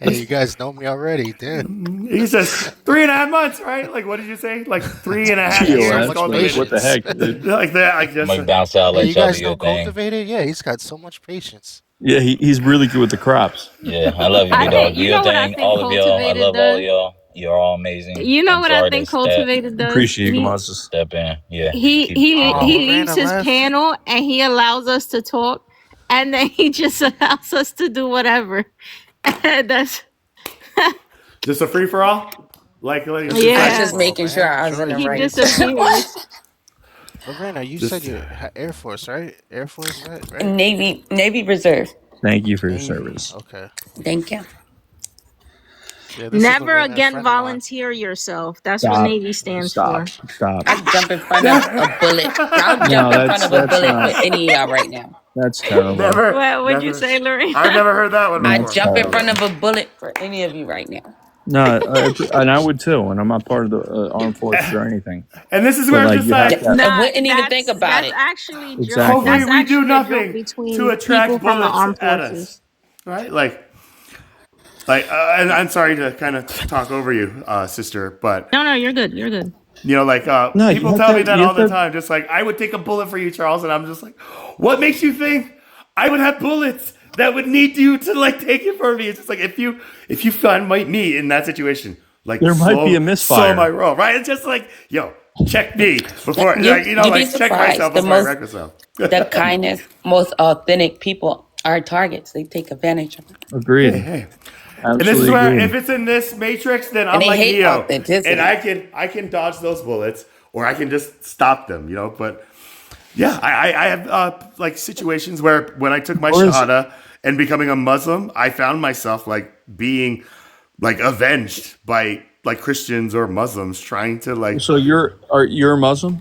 Speaker 1: Hey, you guys know me already, dude.
Speaker 2: He says 3.5 months, right? Like, what did you say? Like three and a
Speaker 1: He's
Speaker 2: half
Speaker 1: got so
Speaker 2: years
Speaker 1: much
Speaker 11: TOS,
Speaker 2: cultivated.
Speaker 11: what the
Speaker 1: patience.
Speaker 11: heck, dude?
Speaker 2: Like that, I
Speaker 16: I'm
Speaker 2: guess.
Speaker 16: gonna bounce out,
Speaker 1: Hey,
Speaker 16: let
Speaker 1: you
Speaker 16: y'all
Speaker 1: guys
Speaker 16: do your
Speaker 1: know
Speaker 16: thing.
Speaker 1: cultivated? Yeah, he's got so much patience.
Speaker 11: Yeah, he's really good with the crops.
Speaker 16: Yeah, I love you,
Speaker 4: I
Speaker 16: B dog.
Speaker 4: think
Speaker 16: Do
Speaker 4: you
Speaker 16: your
Speaker 4: know what I
Speaker 16: thing.
Speaker 4: think
Speaker 16: All of y'all. I
Speaker 4: cultivated
Speaker 16: love all of
Speaker 4: does.
Speaker 16: y'all. You're all amazing.
Speaker 4: You know
Speaker 16: I'm
Speaker 4: what I
Speaker 16: sorry to
Speaker 4: think cultivated does.
Speaker 11: Appreciate you, Moses.
Speaker 16: step in. Yeah,
Speaker 4: He
Speaker 16: keep
Speaker 4: he
Speaker 16: keep going.
Speaker 4: he
Speaker 1: Oh,
Speaker 4: leaves
Speaker 1: Lorena
Speaker 4: his
Speaker 1: left.
Speaker 4: panel and he allows us to talk, and then he just allows us to do whatever. And that's
Speaker 2: Just a free for all. Like
Speaker 1: It's a
Speaker 2: just
Speaker 1: free
Speaker 14: I'm
Speaker 2: like
Speaker 4: yeah.
Speaker 14: just
Speaker 1: for all,
Speaker 14: making sure
Speaker 1: man.
Speaker 14: I was in the
Speaker 1: Jordan,
Speaker 4: He
Speaker 14: right.
Speaker 1: please.
Speaker 4: disappears.
Speaker 1: Lorena, you said
Speaker 2: just.
Speaker 1: you Air Force, right? Air Force vet, right?
Speaker 14: Navy Reserve.
Speaker 11: Thank you for your
Speaker 1: Navy.
Speaker 11: service.
Speaker 1: Okay.
Speaker 14: Thank you.
Speaker 1: Yeah, this is
Speaker 4: Never
Speaker 1: Lorena, a
Speaker 4: again
Speaker 1: friend of mine.
Speaker 4: volunteer yourself. That's what
Speaker 11: Stop.
Speaker 4: Navy stands
Speaker 11: Stop.
Speaker 4: for.
Speaker 11: Stop.
Speaker 14: I'd jump in front of a bullet. I'll
Speaker 11: No,
Speaker 14: jump in front of a
Speaker 11: that's
Speaker 14: bullet
Speaker 11: not.
Speaker 14: for any of y'all right now.
Speaker 11: That's terrible.
Speaker 2: Never,
Speaker 4: What would you
Speaker 2: never.
Speaker 4: say, Lorena?
Speaker 2: I've never heard that one
Speaker 14: I'd
Speaker 11: That's
Speaker 2: before.
Speaker 14: jump in front
Speaker 11: terrible.
Speaker 14: of a bullet for any of you right now.
Speaker 11: No, and I would too, and I'm not part of the armed forces or anything.
Speaker 2: And this is
Speaker 11: But
Speaker 2: where I'm
Speaker 11: like,
Speaker 2: just
Speaker 11: you have
Speaker 2: like,
Speaker 11: to
Speaker 14: I
Speaker 4: Nah,
Speaker 14: wouldn't even think about
Speaker 4: that's
Speaker 14: it.
Speaker 4: actually joke.
Speaker 11: exactly.
Speaker 2: hopefully
Speaker 4: That's
Speaker 2: we do
Speaker 4: actually a joke
Speaker 2: nothing to
Speaker 4: between people
Speaker 2: attract
Speaker 4: from the
Speaker 2: bullets
Speaker 4: armed
Speaker 2: at us,
Speaker 4: forces.
Speaker 2: right? And I'm sorry to kind of talk over you, sister, but
Speaker 4: No, you're good. You're good.
Speaker 11: No, you
Speaker 2: people
Speaker 11: have
Speaker 2: tell me
Speaker 11: to.
Speaker 2: that
Speaker 11: You
Speaker 2: all
Speaker 11: have
Speaker 2: the
Speaker 11: to.
Speaker 2: time. Just like I would take a bullet for you, Charles, and I'm just like, what makes you think I would have bullets that would need you to like take it from me? It's just like if you find me in that situation, like
Speaker 11: There might be a
Speaker 2: slow my
Speaker 11: misfire.
Speaker 2: roll, right? It's just like, yo, check me before,
Speaker 14: You'd be
Speaker 2: check myself
Speaker 14: surprised. The
Speaker 2: before I
Speaker 14: most,
Speaker 2: wreck myself.
Speaker 14: the kindest, most authentic people are targets. They take advantage of it,
Speaker 11: Agreed.
Speaker 2: Hey. And this is
Speaker 11: Absolutely
Speaker 2: where
Speaker 11: agreed.
Speaker 2: if it's in this matrix, then
Speaker 14: and
Speaker 2: I'm
Speaker 14: they
Speaker 2: like
Speaker 14: hate
Speaker 2: Neo, and
Speaker 14: authenticity.
Speaker 2: I can dodge those bullets, or I can just stop them, But yeah, I have like situations where when I took my
Speaker 11: Or is
Speaker 2: Shahada and becoming a Muslim, I found myself like being like avenged by like Christians or Muslims trying to like.
Speaker 11: so you're a Muslim?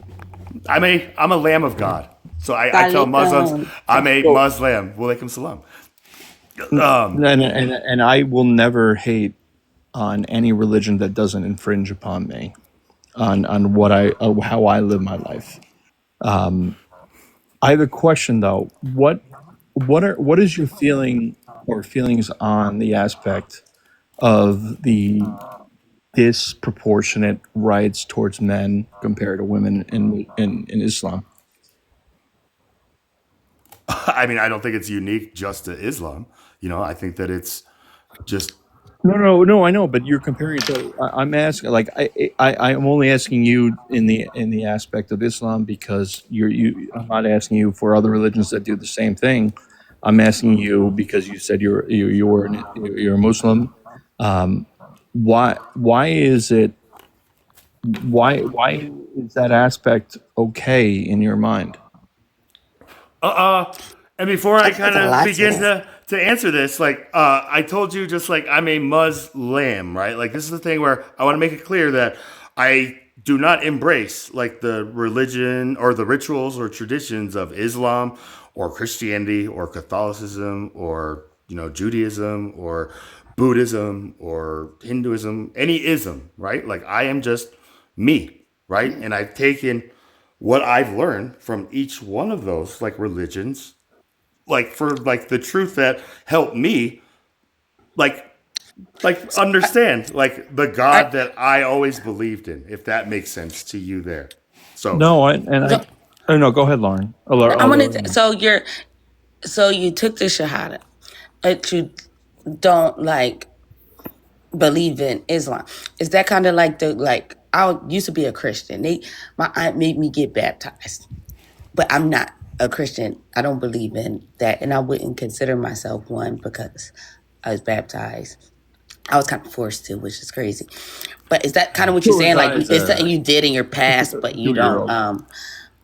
Speaker 2: I'm a lamb of God, so I tell Muslims
Speaker 14: Salute.
Speaker 2: I'm a
Speaker 11: So
Speaker 2: Muslim. Walaikum salam.
Speaker 11: and I will never hate on any religion that doesn't infringe upon me on what how I live my life. I have a question though. What is your feeling or feelings on the aspect of the disproportionate rights towards men compared to women in Islam?
Speaker 2: I mean, I don't think it's unique just to Islam. I think that it's just.
Speaker 11: No. I know, but you're comparing it to. I'm asking, like, I'm only asking you in the aspect of Islam because you. I'm not asking you for other religions that do the same thing. I'm asking you because you said you're a Muslim. Why is it? Why is that aspect okay in your mind?
Speaker 2: And before I
Speaker 14: There's
Speaker 2: kind
Speaker 14: a
Speaker 2: of
Speaker 14: lot to
Speaker 2: begin
Speaker 14: this.
Speaker 2: to answer this, like I told you, just like I'm a Muslim, right? Like this is the thing where I want to make it clear that I do not embrace like the religion or the rituals or traditions of Islam or Christianity or Catholicism or Judaism or Buddhism or Hinduism, any ism, right? Like I am just me, right? And I've taken what I've learned from each one of those like religions, like for like the truth that helped me like understand like the
Speaker 14: I,
Speaker 2: God that I always believed in, if that makes sense to you there. So
Speaker 11: No, I. Oh no, go ahead, Lauren.
Speaker 14: I wanted to, so you took the Shahada, but you don't like believe in Islam. Is that kind of like I used to be a Christian. My aunt made me get baptized, but I'm not a Christian. I don't believe in that, and I wouldn't consider myself one because I was baptized. I was kind of forced to, which is crazy. But is that kind of what you're
Speaker 11: So was
Speaker 14: saying? Like
Speaker 11: I as
Speaker 14: it's
Speaker 11: a
Speaker 14: something you did in your past, but you don't
Speaker 11: 2-year-old.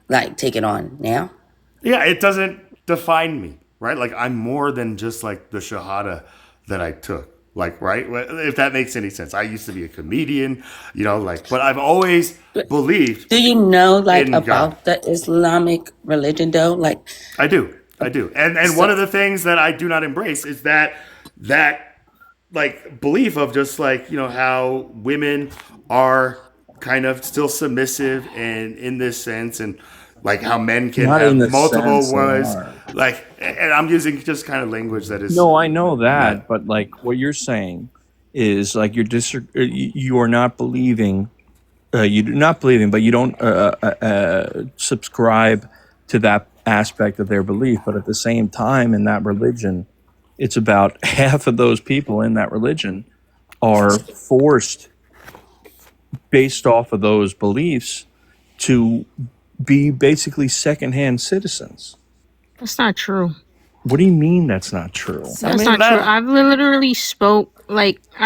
Speaker 14: like take it on now?
Speaker 2: yeah, it doesn't define me, right? Like I'm more than just like the Shahada that I took. Like, right? If that makes any sense. I used to be a comedian, but I've always believed
Speaker 14: Do you know like
Speaker 2: in God.
Speaker 14: about the Islamic religion though? Like
Speaker 2: I do. And one
Speaker 14: so
Speaker 2: of the things that I do not embrace is that like belief of just like, how women are kind of still submissive and in this sense, and like how men can
Speaker 11: Not in the
Speaker 2: have multiple
Speaker 11: sense they
Speaker 2: wives.
Speaker 11: are.
Speaker 2: Like, and I'm using just kind of language that is
Speaker 11: No, I know that,
Speaker 2: not.
Speaker 11: but like what you're saying is like you are not believing. You do not believing, but you don't subscribe to that aspect of their belief. But at the same time, in that religion, it's about half of those people in that religion are forced, based off of those beliefs, to be basically secondhand citizens.
Speaker 4: That's not true.
Speaker 11: What do you mean that's not true?
Speaker 4: That's not true. I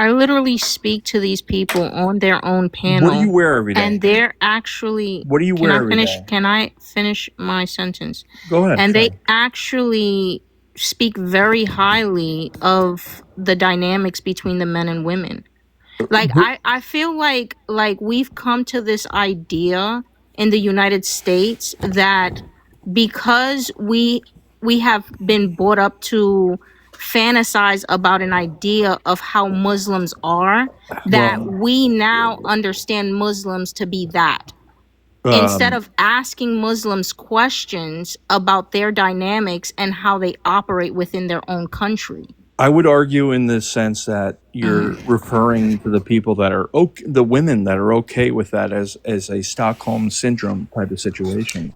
Speaker 4: literally speak to these people on their own panel.
Speaker 11: What do you wear every day?
Speaker 4: And they're actually.
Speaker 11: What do you wear every day?
Speaker 4: Can I finish my sentence?
Speaker 11: Go ahead.
Speaker 4: And they actually speak very highly of the dynamics between the men and women. Like I feel like we've come to this idea in the United States that because we have been brought up to fantasize about an idea of how Muslims are, that we now understand Muslims to be that. Instead of asking Muslims questions about their dynamics and how they operate within their own country.
Speaker 11: I would argue in the sense that you're referring to the people that are the women that are okay with that as a Stockholm syndrome type of situation.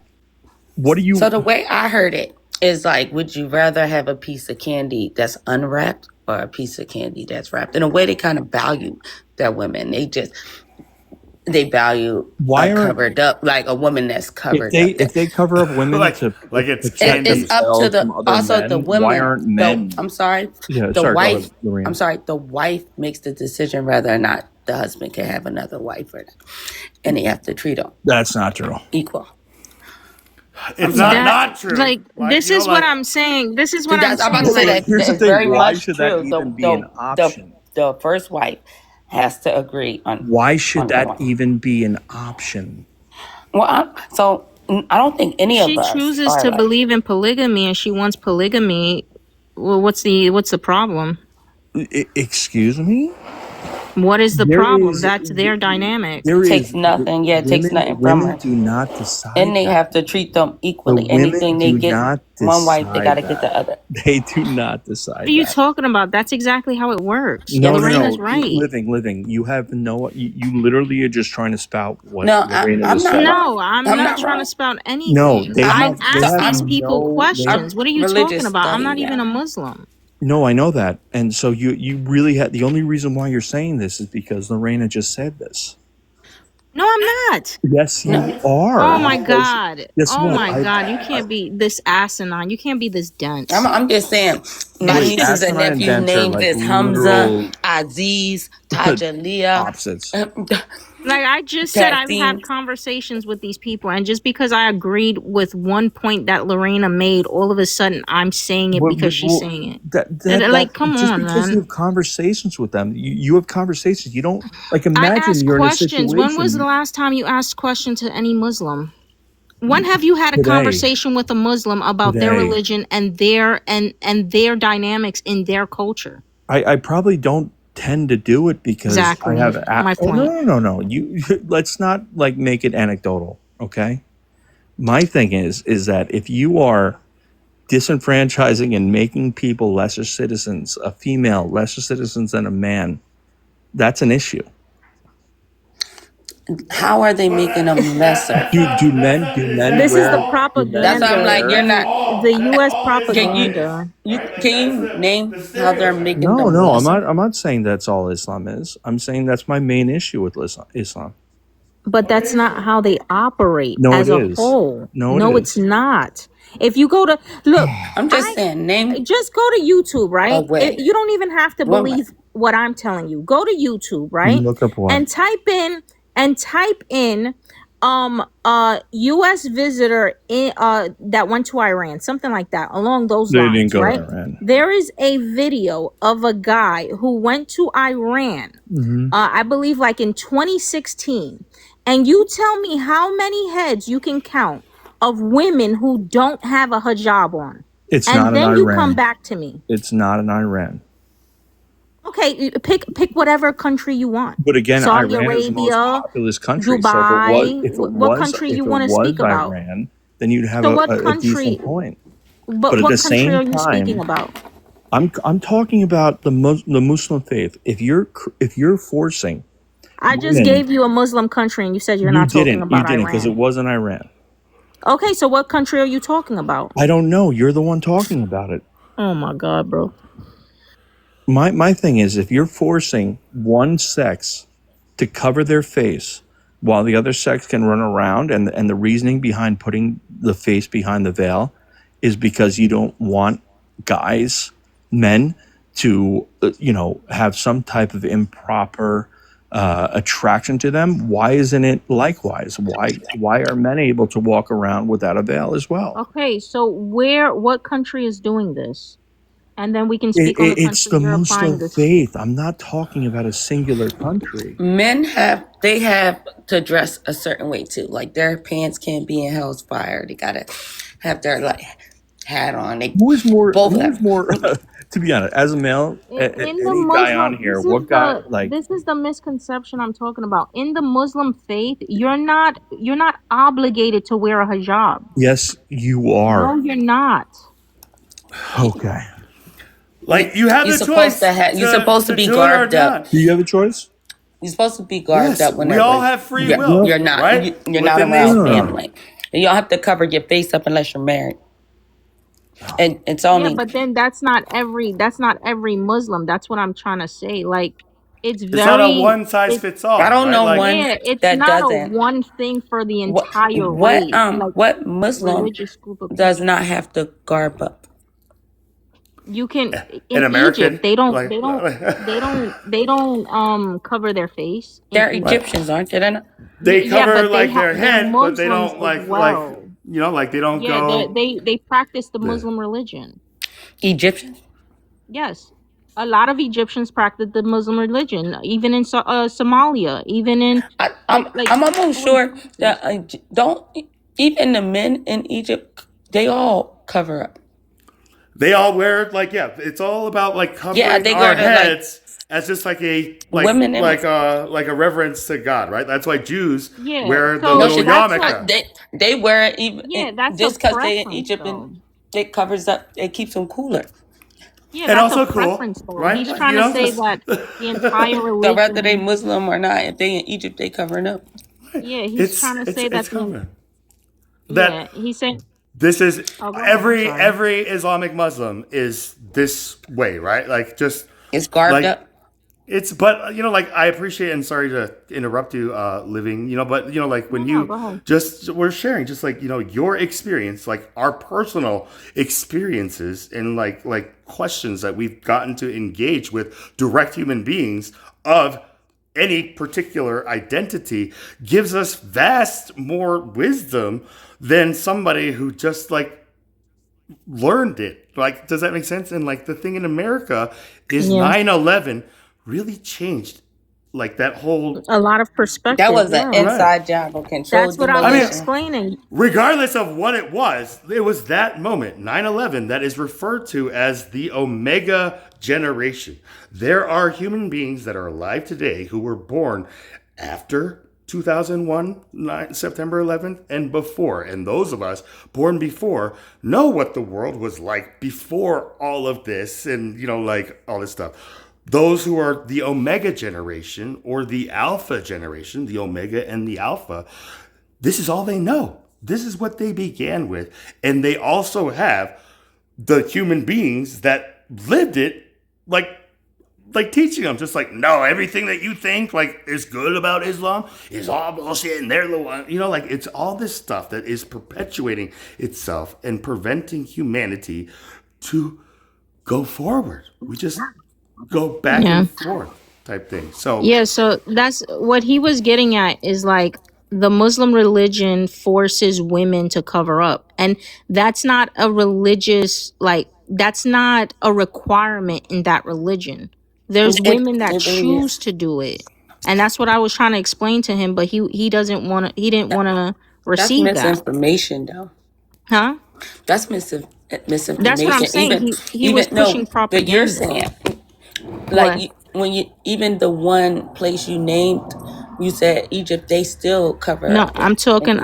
Speaker 11: What do you?
Speaker 14: So the way I heard it is like, would you rather have a piece of candy that's unwrapped or a piece of candy that's wrapped? In a way, they kind of value that women. They value covered up, like a woman that's covered up.
Speaker 11: If they cover up women
Speaker 2: like it's candy.
Speaker 14: It's up to the women.
Speaker 11: Why aren't men?
Speaker 14: I'm sorry.
Speaker 11: Yeah,
Speaker 14: the
Speaker 11: sorry,
Speaker 14: wife.
Speaker 11: go ahead, Lorraine.
Speaker 14: I'm sorry. The wife makes the decision whether or not the husband can have another wife or not, and they have to treat them
Speaker 11: That's not true.
Speaker 14: equal.
Speaker 2: It's not true.
Speaker 4: Like this is what I'm saying. This is what I'm saying.
Speaker 14: I'm about to say that
Speaker 11: Here's the
Speaker 14: it's
Speaker 11: thing,
Speaker 14: very
Speaker 11: why
Speaker 14: much
Speaker 11: should that
Speaker 14: true.
Speaker 11: even be an option?
Speaker 14: The first wife has to agree on.
Speaker 11: Why should
Speaker 14: on
Speaker 11: that
Speaker 14: one.
Speaker 11: even be an option?
Speaker 14: Well, I don't think any
Speaker 4: She
Speaker 14: of us
Speaker 4: chooses
Speaker 14: are
Speaker 4: to
Speaker 14: like-
Speaker 4: believe in polygamy and she wants polygamy. Well, what's the problem?
Speaker 11: Excuse me?
Speaker 4: What is the
Speaker 11: There
Speaker 4: problem?
Speaker 11: is-
Speaker 4: That's their dynamic.
Speaker 11: There
Speaker 14: takes
Speaker 11: is-
Speaker 14: nothing. Yeah, it takes nothing from
Speaker 11: Women
Speaker 14: her.
Speaker 11: do not decide.
Speaker 14: And they
Speaker 11: that.
Speaker 14: have to treat them equally.
Speaker 11: The women
Speaker 14: Anything they
Speaker 11: do
Speaker 14: get
Speaker 11: not
Speaker 14: one wife, they
Speaker 11: decide
Speaker 14: got to get the
Speaker 11: that.
Speaker 14: other.
Speaker 11: They do not decide.
Speaker 4: What are you
Speaker 11: that.
Speaker 4: talking about? That's exactly how it works.
Speaker 11: No,
Speaker 4: Lorena's
Speaker 11: no.
Speaker 4: right.
Speaker 11: Living. You have no. You literally are just trying to spout what
Speaker 14: No,
Speaker 11: Lorena
Speaker 14: I'm
Speaker 11: was
Speaker 14: not
Speaker 11: saying.
Speaker 4: No, I'm not
Speaker 14: not
Speaker 4: trying
Speaker 14: wrong.
Speaker 4: to spout anything.
Speaker 11: No, they
Speaker 4: I
Speaker 11: have- they
Speaker 4: ask
Speaker 11: have
Speaker 4: these people
Speaker 11: no-
Speaker 4: questions. What are you
Speaker 14: Religious
Speaker 4: talking about? I'm
Speaker 14: study,
Speaker 4: not
Speaker 14: yeah.
Speaker 4: even a Muslim.
Speaker 11: No, I know that, and so you really had the only reason why you're saying this is because Lorena just said this.
Speaker 4: No, I'm not.
Speaker 11: Yes, you are.
Speaker 4: Oh my
Speaker 11: Because
Speaker 4: God.
Speaker 11: guess
Speaker 4: Oh
Speaker 11: what?
Speaker 4: my God. You can't be this asinine. You can't be this dense.
Speaker 14: I'm just saying, my
Speaker 11: Wait,
Speaker 14: nieces and
Speaker 11: asinine and
Speaker 14: nephews'
Speaker 11: dense are
Speaker 14: names
Speaker 11: like
Speaker 14: is Hamza,
Speaker 11: literal
Speaker 14: Aziz, Tajaliyah.
Speaker 11: opposites.
Speaker 4: Like I just said, I've
Speaker 14: Caffeine.
Speaker 4: had conversations with these people, and just because I agreed with one point that Lorena made, all of a sudden I'm saying it because she's saying it. Like, come
Speaker 11: just
Speaker 4: on,
Speaker 11: because
Speaker 4: man.
Speaker 11: you have conversations with them, you have conversations. You don't like
Speaker 4: I
Speaker 11: imagine
Speaker 4: ask
Speaker 11: you're in a
Speaker 4: questions.
Speaker 11: situation.
Speaker 4: When was the last time you asked questions to any Muslim? When have you had a
Speaker 11: Today.
Speaker 4: conversation with a Muslim about their
Speaker 11: Today.
Speaker 4: religion and their dynamics in their culture?
Speaker 11: I probably don't tend to do it because
Speaker 4: Exactly.
Speaker 11: I have
Speaker 4: My point.
Speaker 11: No. You let's not like make it anecdotal, okay? My thing is that if you are disenfranchising and making people lesser citizens, a female lesser citizens than a man, that's an issue.
Speaker 14: How are they making them lesser?
Speaker 11: Do men
Speaker 4: This is
Speaker 11: wear-
Speaker 4: the propaganda.
Speaker 14: That's why I'm like, you're not.
Speaker 4: The U.S.
Speaker 14: Can
Speaker 4: propaganda.
Speaker 14: can you name how they're making them
Speaker 11: No,
Speaker 14: lesser?
Speaker 11: I'm not saying that's all Islam is. I'm saying that's my main issue with Islam.
Speaker 4: But that's not how they operate
Speaker 11: No,
Speaker 4: as
Speaker 11: it
Speaker 4: a
Speaker 11: is.
Speaker 4: whole.
Speaker 11: No, it
Speaker 4: it's
Speaker 11: is.
Speaker 4: not. If you go to look,
Speaker 14: I'm just saying, name.
Speaker 4: just go to YouTube, right?
Speaker 14: Oh, wait.
Speaker 4: You don't even have to
Speaker 14: What?
Speaker 4: believe what I'm telling you. Go to YouTube, right?
Speaker 11: Look up what?
Speaker 4: And type in US visitor in that went to Iran, something like that, along those
Speaker 11: They
Speaker 4: lines,
Speaker 11: didn't go to
Speaker 4: right?
Speaker 11: Iran.
Speaker 4: There is a video of a guy who went to Iran, I believe like in 2016, and you tell me how many heads you can count of women who don't have a hijab on.
Speaker 11: It's
Speaker 4: And
Speaker 11: not in
Speaker 4: then you
Speaker 11: Iran.
Speaker 4: come back to me.
Speaker 11: It's not in Iran.
Speaker 4: Okay, pick whatever country you want.
Speaker 11: But again,
Speaker 4: Saudi
Speaker 11: Iran is the most
Speaker 4: Arabia,
Speaker 11: populous country. So
Speaker 4: Dubai.
Speaker 11: if it
Speaker 4: What
Speaker 11: was
Speaker 4: country you want to speak about?
Speaker 11: Iran, then you'd have
Speaker 4: So what
Speaker 11: a decent
Speaker 4: country?
Speaker 11: point.
Speaker 4: But
Speaker 11: But at the
Speaker 4: what country
Speaker 11: same
Speaker 4: are you speaking
Speaker 11: time,
Speaker 4: about?
Speaker 11: I'm talking about the Muslim faith. If you're forcing
Speaker 4: I just
Speaker 11: women,
Speaker 4: gave you a Muslim country, and you said you're
Speaker 11: you
Speaker 4: not talking
Speaker 11: didn't
Speaker 4: about
Speaker 11: because it
Speaker 4: Iran.
Speaker 11: wasn't Iran.
Speaker 4: Okay, so what country are you talking about?
Speaker 11: I don't know. You're the one talking about it.
Speaker 4: Oh my God, bro.
Speaker 11: My thing is, if you're forcing one sex to cover their face while the other sex can run around, and the reasoning behind putting the face behind the veil is because you don't want men to have some type of improper attraction to them. Why isn't it likewise? Why are men able to walk around without a veil as well?
Speaker 4: Okay, so what country is doing this? And then we can speak on the
Speaker 11: It's
Speaker 4: country
Speaker 11: the
Speaker 4: you're applying
Speaker 11: Muslim
Speaker 4: this.
Speaker 11: faith. I'm not talking about a singular country.
Speaker 14: Men have to dress a certain way too. Like their pants can't be in hell's fire. They gotta have their like hat on.
Speaker 11: Who is more?
Speaker 14: Both have.
Speaker 11: To be honest, as a male,
Speaker 4: In the
Speaker 11: any guy on
Speaker 4: Muslim,
Speaker 11: here, what guy like?
Speaker 4: this is the misconception I'm talking about. In the Muslim faith, you're not obligated to wear a hijab.
Speaker 11: Yes, you
Speaker 4: No,
Speaker 11: are.
Speaker 4: you're not.
Speaker 11: Okay.
Speaker 2: Like you have
Speaker 14: You're
Speaker 2: the
Speaker 14: supposed
Speaker 2: choice.
Speaker 14: you're supposed to be
Speaker 2: do it or
Speaker 14: garbed up.
Speaker 2: not.
Speaker 11: Do you have a choice?
Speaker 14: You're supposed to be garbed
Speaker 2: Yes,
Speaker 14: up
Speaker 2: we
Speaker 14: whenever
Speaker 2: all have free will,
Speaker 14: you're not
Speaker 2: right?
Speaker 14: you're not
Speaker 2: Within
Speaker 14: around
Speaker 2: these-
Speaker 14: family. You don't have to cover your face up unless you're married. And it's only
Speaker 4: Yeah, but then that's not every Muslim. That's what I'm trying to say. Like it's
Speaker 2: It's not a
Speaker 4: very
Speaker 2: one size
Speaker 4: it's
Speaker 2: fits all.
Speaker 14: I don't
Speaker 2: right?
Speaker 14: know
Speaker 2: Like,
Speaker 14: one
Speaker 4: yeah, it's
Speaker 14: that
Speaker 4: not a
Speaker 14: doesn't.
Speaker 4: one thing for the entire race. Like
Speaker 14: What Muslim
Speaker 4: religious group of
Speaker 14: does
Speaker 4: people.
Speaker 14: not have to garb up?
Speaker 4: You can
Speaker 2: in
Speaker 4: in
Speaker 2: American,
Speaker 4: Egypt they don't
Speaker 2: like,
Speaker 4: they don't cover their face.
Speaker 14: They're
Speaker 4: In
Speaker 14: Egyptians, aren't they? They're not-
Speaker 2: they
Speaker 4: Yeah,
Speaker 2: cover
Speaker 4: but
Speaker 2: like their
Speaker 4: they're
Speaker 2: head, but they
Speaker 4: Muslims
Speaker 2: don't
Speaker 4: as well.
Speaker 2: like they don't
Speaker 4: Yeah,
Speaker 2: go.
Speaker 4: they practice the Muslim religion.
Speaker 14: Egyptians?
Speaker 4: Yes, a lot of Egyptians practice the Muslim religion, even in Somalia, even in
Speaker 14: I'm
Speaker 4: like
Speaker 14: almost sure that don't even the men in Egypt, they all cover up.
Speaker 2: They all wear it's all about like covering
Speaker 14: they
Speaker 2: our
Speaker 14: go to, like,
Speaker 2: heads as just like a
Speaker 14: Women in-
Speaker 2: like a reverence to God, right? That's why Jews
Speaker 4: Yeah,
Speaker 2: wear the
Speaker 4: so
Speaker 2: little
Speaker 4: that's
Speaker 2: yarmulke.
Speaker 14: They wear it even
Speaker 4: Yeah, that's
Speaker 14: just
Speaker 4: a
Speaker 14: because they in
Speaker 4: preference,
Speaker 14: Egypt
Speaker 4: though.
Speaker 14: and it covers up. It keeps them cooler.
Speaker 4: Yeah,
Speaker 2: And
Speaker 4: that's
Speaker 2: also
Speaker 4: a
Speaker 2: cool,
Speaker 4: preference though.
Speaker 2: right?
Speaker 4: He's
Speaker 2: Like,
Speaker 4: trying
Speaker 2: you
Speaker 4: to
Speaker 2: know,
Speaker 4: say
Speaker 2: just-
Speaker 4: that the entire
Speaker 14: So whether they
Speaker 4: religion.
Speaker 14: Muslim or not, if they in Egypt, they covering up.
Speaker 4: Yeah, he's trying to say that.
Speaker 2: it's common.
Speaker 4: Yeah,
Speaker 2: That
Speaker 4: he said.
Speaker 2: this is
Speaker 4: Oh, go ahead, I'm sorry.
Speaker 2: every Islamic Muslim is this way, right? Like just
Speaker 14: It's garbed
Speaker 2: like,
Speaker 14: up.
Speaker 2: It's but like I appreciate and sorry to interrupt you, living. But like when
Speaker 4: No, go ahead.
Speaker 2: we're sharing just like your experience, like our personal experiences and like questions that we've gotten to engage with direct human beings of any particular identity gives us vast more wisdom than somebody who just like learned it. Like, does that make sense? And like the thing in America is
Speaker 4: Yeah.
Speaker 2: 9/11 really changed like that whole
Speaker 4: A lot of perspective.
Speaker 14: That was an
Speaker 4: yeah.
Speaker 14: inside job of controlled
Speaker 4: That's what I was
Speaker 14: demolition.
Speaker 4: explaining.
Speaker 2: regardless of what it was that moment, 9/11, that is referred to as the Omega generation. There are human beings that are alive today who were born after 2001, September 11th, and before. And those of us born before know what the world was like before all of this and, like all this stuff. Those who are the Omega generation or the Alpha generation, the Omega and the Alpha, this is all they know. This is what they began with. And they also have the human beings that lived it, like teaching them, just like, no, everything that you think like is good about Islam is all bullshit, and they're the one, like it's all this stuff that is perpetuating itself and preventing humanity to go forward. We just go back
Speaker 4: Yeah.
Speaker 2: and forth type thing. So
Speaker 4: Yeah, so that's what he was getting at is like the Muslim religion forces women to cover up. And that's not a religious, that's not a requirement in that religion. There's women that
Speaker 14: it really
Speaker 4: choose
Speaker 14: is.
Speaker 4: to do it. And that's what I was trying to explain to him, but he didn't want to
Speaker 14: That's
Speaker 4: receive that.
Speaker 14: misinformation, though.
Speaker 4: Huh?
Speaker 14: That's misinformation.
Speaker 4: That's what I'm saying.
Speaker 14: Even,
Speaker 4: He was pushing
Speaker 14: no, but you're
Speaker 4: propaganda.
Speaker 14: saying
Speaker 4: What?
Speaker 14: when you even the one place you named, you said Egypt, they still cover
Speaker 4: No,
Speaker 14: up in
Speaker 4: I'm
Speaker 14: Egypt.
Speaker 4: talking.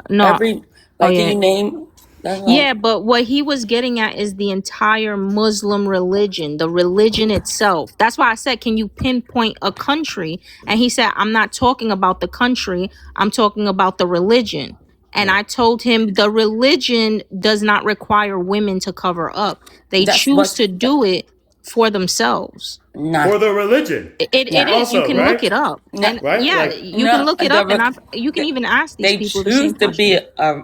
Speaker 4: No.
Speaker 14: Every
Speaker 4: Oh
Speaker 14: like, can
Speaker 4: yeah.
Speaker 14: you name? That's like
Speaker 4: Yeah, but what he was getting at is the entire Muslim religion, the religion itself. That's why I said, can you pinpoint a country? And he said, I'm not talking about the country, I'm talking about the religion. And
Speaker 2: Yeah.
Speaker 4: I told him the religion does not require women to cover up. They
Speaker 14: that's
Speaker 4: choose
Speaker 14: what's
Speaker 4: to do it for themselves.
Speaker 14: not
Speaker 2: For the religion.
Speaker 4: It
Speaker 14: not
Speaker 4: is. You
Speaker 2: Also,
Speaker 4: can look
Speaker 2: right?
Speaker 4: it up.
Speaker 14: not
Speaker 4: And
Speaker 2: Right?
Speaker 4: yeah,
Speaker 2: Like
Speaker 4: you can
Speaker 14: no
Speaker 4: look it up and you can
Speaker 14: the,
Speaker 4: even ask these
Speaker 14: they
Speaker 4: people the
Speaker 14: choose
Speaker 4: same
Speaker 14: to be
Speaker 4: question.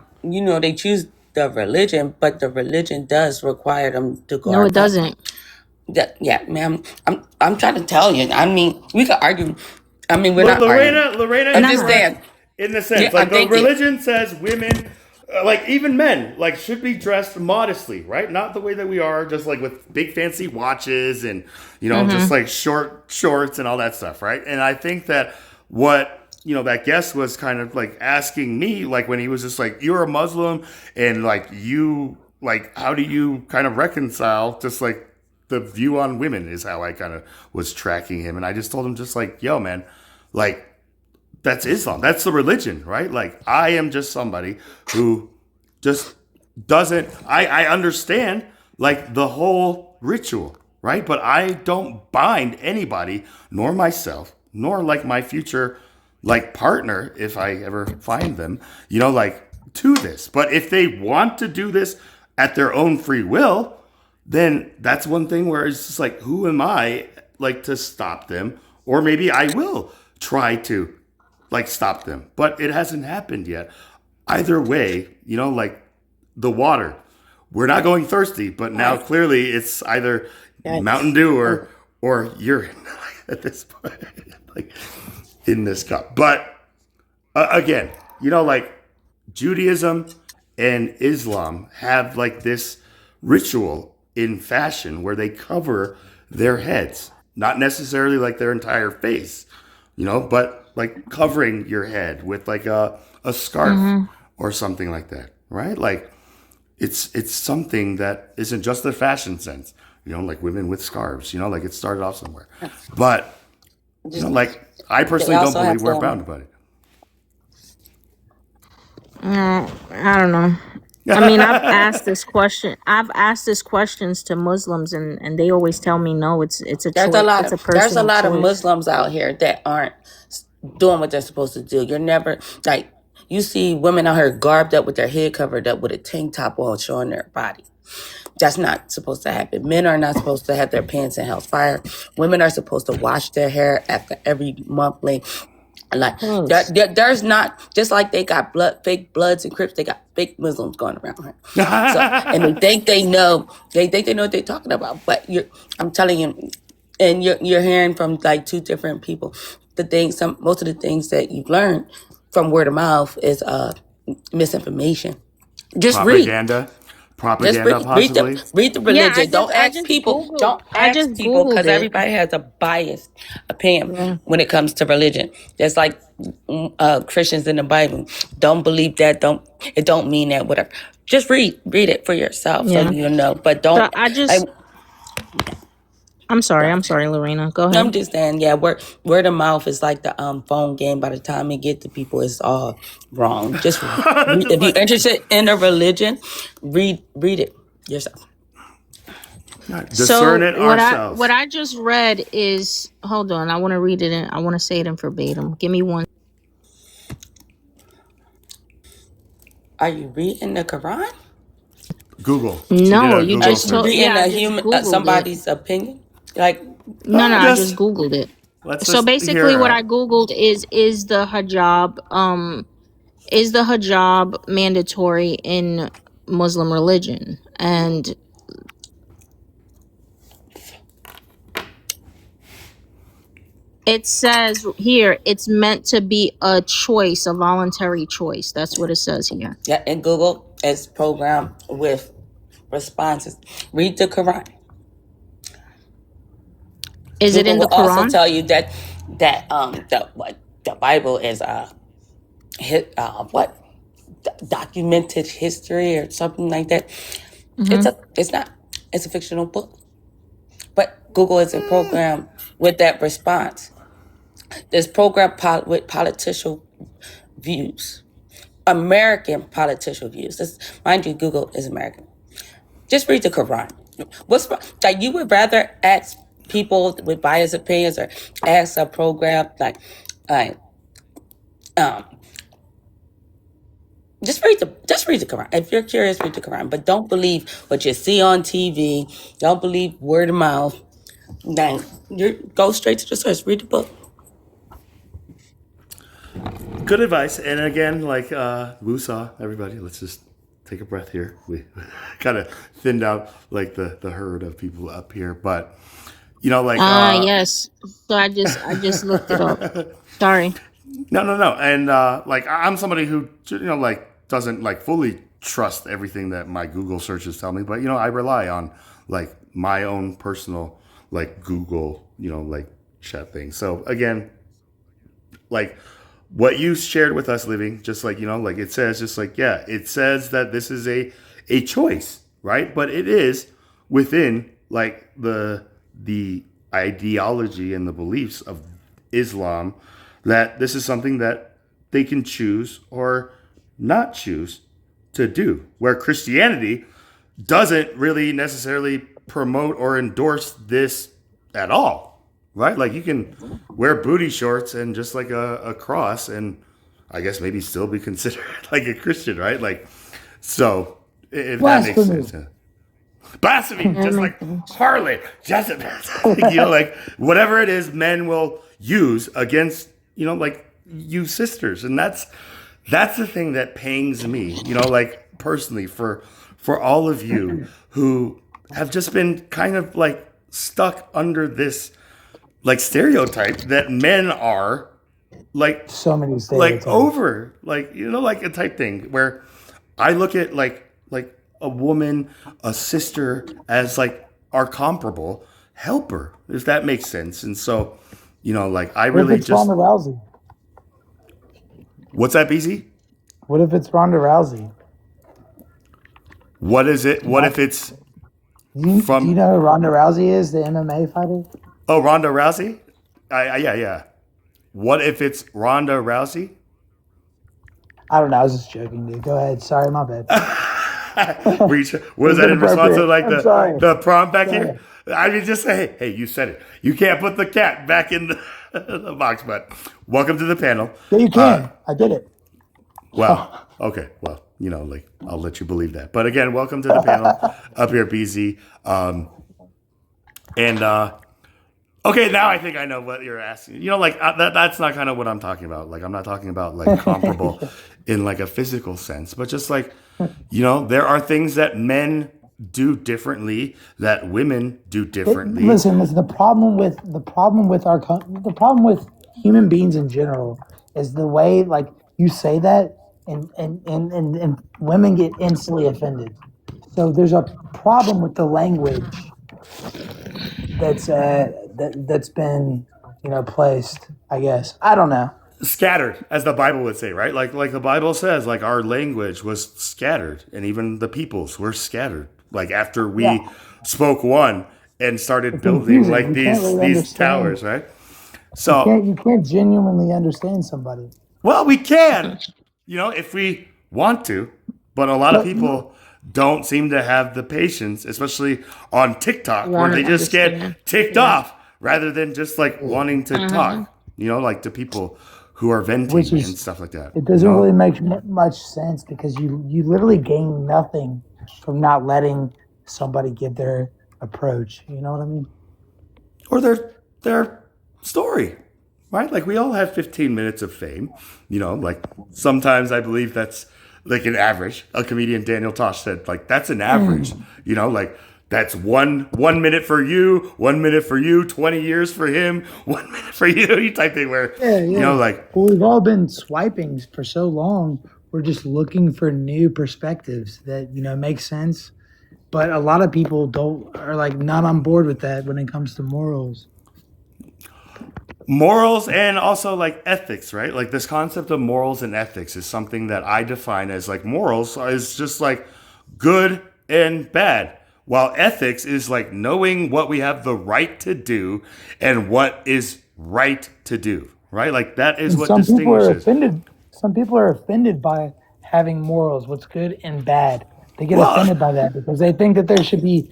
Speaker 14: they choose the religion, but the religion does require them to
Speaker 4: No, it
Speaker 14: guard up.
Speaker 4: doesn't.
Speaker 14: Yeah, ma'am. I'm trying to tell you. I mean, we could argue. I mean, we're not arguing.
Speaker 2: Lorena
Speaker 14: I'm
Speaker 2: is
Speaker 14: just
Speaker 4: Nah.
Speaker 14: saying.
Speaker 2: correct in the sense,
Speaker 14: Yeah,
Speaker 2: like
Speaker 14: I'm
Speaker 2: the
Speaker 14: thinking.
Speaker 2: religion says women, like even men, like should be dressed modestly, right? Not the way that we are, just like with big fancy watches and just like short shorts and all that stuff, right? And I think that what that guest was kind of like asking me, like when he was just like, "You're a Muslim, and like how do you kind of reconcile just like the view on women?" Is how I kind of was tracking him, and I just told him just like, "Yo, man, like." That's Islam. That's the religion, right? Like I am just somebody who just doesn't I understand like the whole ritual, right? But I don't bind anybody, nor myself, nor like my future like partner if I ever find them, like to this. But if they want to do this at their own free will, then that's one thing where it's just like, who am I like to stop them? Or maybe I will try to like stop them, but it hasn't happened yet. Either way, like the water, we're not going thirsty, but now clearly it's either Mountain Dew or urine at this point, like in this cup. But again, like Judaism and Islam have like this ritual in fashion where they cover their heads, not necessarily like their entire face, but like covering your head with like a scarf or something like that, right? Like it's something that isn't just a fashion sense, like women with scarves, like it started off somewhere. But like I personally don't
Speaker 14: also have
Speaker 2: believe we're
Speaker 14: to,
Speaker 2: bound by it.
Speaker 4: I don't know. I mean, I've asked this question. I've asked this questions to Muslims, and they always tell me no. It's a
Speaker 14: there's
Speaker 4: choice.
Speaker 14: a lot
Speaker 4: It's a
Speaker 14: of there's a
Speaker 4: personal
Speaker 14: lot of
Speaker 4: choice.
Speaker 14: Muslims out here that aren't doing what they're supposed to do. You're never like you see women out here garbed up with their head covered up with a tank top on showing their body. That's not supposed to happen. Men are not supposed to have their pants in hell's fire. Women are supposed to wash their hair after every monthly. Like there's not just like they got fake Bloods and Crips. They got fake Muslims going around here. So, and they think they know. They think they know what they're talking about. But I'm telling you, and you're hearing from like two different people. Most of the things that you've learned from word of mouth is misinformation. Just
Speaker 2: Propaganda, possibly.
Speaker 14: read the
Speaker 4: Yeah,
Speaker 14: religion. Don't ask people. Don't
Speaker 4: I
Speaker 14: ask
Speaker 4: just
Speaker 14: people
Speaker 4: googled
Speaker 14: because
Speaker 4: it.
Speaker 14: everybody has a biased opinion when it comes to religion. Just like Christians in the Bible. Don't believe that. It don't mean that. Whatever. Just read it for yourself so you know. But don't.
Speaker 4: So I'm sorry, Lorena. Go ahead.
Speaker 14: I'm just saying, yeah, word of mouth is like the phone game. By the time it get to people, it's all wrong. Just if you're interested in a religion, read it yourself.
Speaker 2: Discern it ourselves.
Speaker 4: What I just read is, hold on, I want to read it I want to say it in verbatim. Give me one.
Speaker 14: Are you reading the Quran?
Speaker 2: Google.
Speaker 4: No, you
Speaker 2: Google
Speaker 4: just told
Speaker 14: reading somebody's opinion. Like
Speaker 4: no, I just googled it. So basically, what I googled is the hijab mandatory in Muslim religion? And it says here it's meant to be a choice, a voluntary choice. That's what it says here.
Speaker 14: Yeah, and Google is programmed with responses. Read the Quran.
Speaker 4: Is
Speaker 14: Google
Speaker 4: it in the
Speaker 14: will also
Speaker 4: Quran?
Speaker 14: tell you that the Bible is documented history or something like that. It's a fictional book, but Google is a program with that response. This program with political views, American political views. This, mind you, Google is American. Just read the Quran. What's like? You would rather ask people with biased opinions or ask a program like, um, just read the Quran. If you're curious, read the Quran. But don't believe what you see on TV. Don't believe word of mouth. Then you go straight to the source. Read the book.
Speaker 2: Good advice. And again, like Wusa, everybody, let's just take a breath here. We kind of thinned out like the herd of people up here, but you know, like
Speaker 4: yes. So I just looked it up. Sorry.
Speaker 2: no, and like I'm somebody who like doesn't like fully trust everything that my Google searches tell me, but I rely on like my own personal like Google like chat thing. So again, like what you shared with us, Living, just like like it says, just like it says that this is a choice, right? But it is within like the ideology and the beliefs of Islam that this is something that they can choose or not choose to do, where Christianity doesn't really necessarily promote or endorse this at all, right? Like you can wear booty shorts and just like a cross and I guess maybe still be considered like a Christian, right? Like, so if that makes sense. Blasphemy, just like harlot, Jezebel, like whatever it is men will use against, like you sisters. And that's the thing that pains me, like personally for all of you who have just been kind of like stuck under this like stereotype that men are like
Speaker 17: so many stereotypes.
Speaker 2: Like over, like like a type thing where I look at like a woman, a sister as like our comparable helper, if that makes sense. And so, like I really
Speaker 17: what if it's
Speaker 2: just
Speaker 17: Ronda Rousey?
Speaker 2: What's that, BZ?
Speaker 17: What if it's Ronda Rousey?
Speaker 2: What is it? What if it's
Speaker 17: do you know who Ronda Rousey is, the MMA fighter?
Speaker 2: Oh, Ronda Rousey? Yeah. What if it's Ronda Rousey?
Speaker 17: I don't know. I was just joking, dude. Go ahead. Sorry, my bad.
Speaker 2: Was that in response to like the prompt back here? I mean, just say, hey, you said it. You can't put the cat back in the box, but welcome to the panel.
Speaker 17: Yeah, you can. I did it.
Speaker 2: Well, okay. Well, like I'll let you believe that. But again, welcome to the panel up here, BZ. Okay, now I think I know what you're asking. Like that's not kind of what I'm talking about. Like I'm not talking about like comparable in like a physical sense, but just like, there are things that men do differently that women do differently.
Speaker 17: Listen. The problem with human beings in general is the way like you say that, and women get instantly offended. So there's a problem with the language that's been placed. I guess I don't know.
Speaker 2: Scattered, as the Bible would say, right? Like the Bible says, like our language was scattered, and even the peoples were scattered. Like after we spoke one and started building like these towers, right? So
Speaker 17: you can't genuinely understand somebody.
Speaker 2: Well, we can, if we want to, but a lot of people don't seem to have the patience, especially on TikTok, where they just get ticked off rather than just like wanting to talk, like to people who are venting and stuff like that.
Speaker 17: It doesn't really make much sense because you literally gain nothing from not letting somebody give their approach. You know what I mean?
Speaker 2: Or their story, right? Like we all have 15 minutes of fame, like sometimes I believe that's like an average. A comedian, Daniel Tosh, said like that's an average, like that's one minute for you, 1 minute for you, 20 years for him, 1 minute for you type thing where, like.
Speaker 17: Well, we've all been swiping for so long. We're just looking for new perspectives that, make sense. But a lot of people are like not on board with that when it comes to morals.
Speaker 2: Morals and also like ethics, right? Like this concept of morals and ethics is something that I define as like morals is just like good and bad. while ethics is like knowing what we have the right to do and what is right to do, right? Like that is
Speaker 17: And
Speaker 2: what
Speaker 17: some people are
Speaker 2: distinguishes.
Speaker 17: offended. Some people are offended by having morals, what's good and bad. They get
Speaker 2: Well,
Speaker 17: offended by that because they think that there should be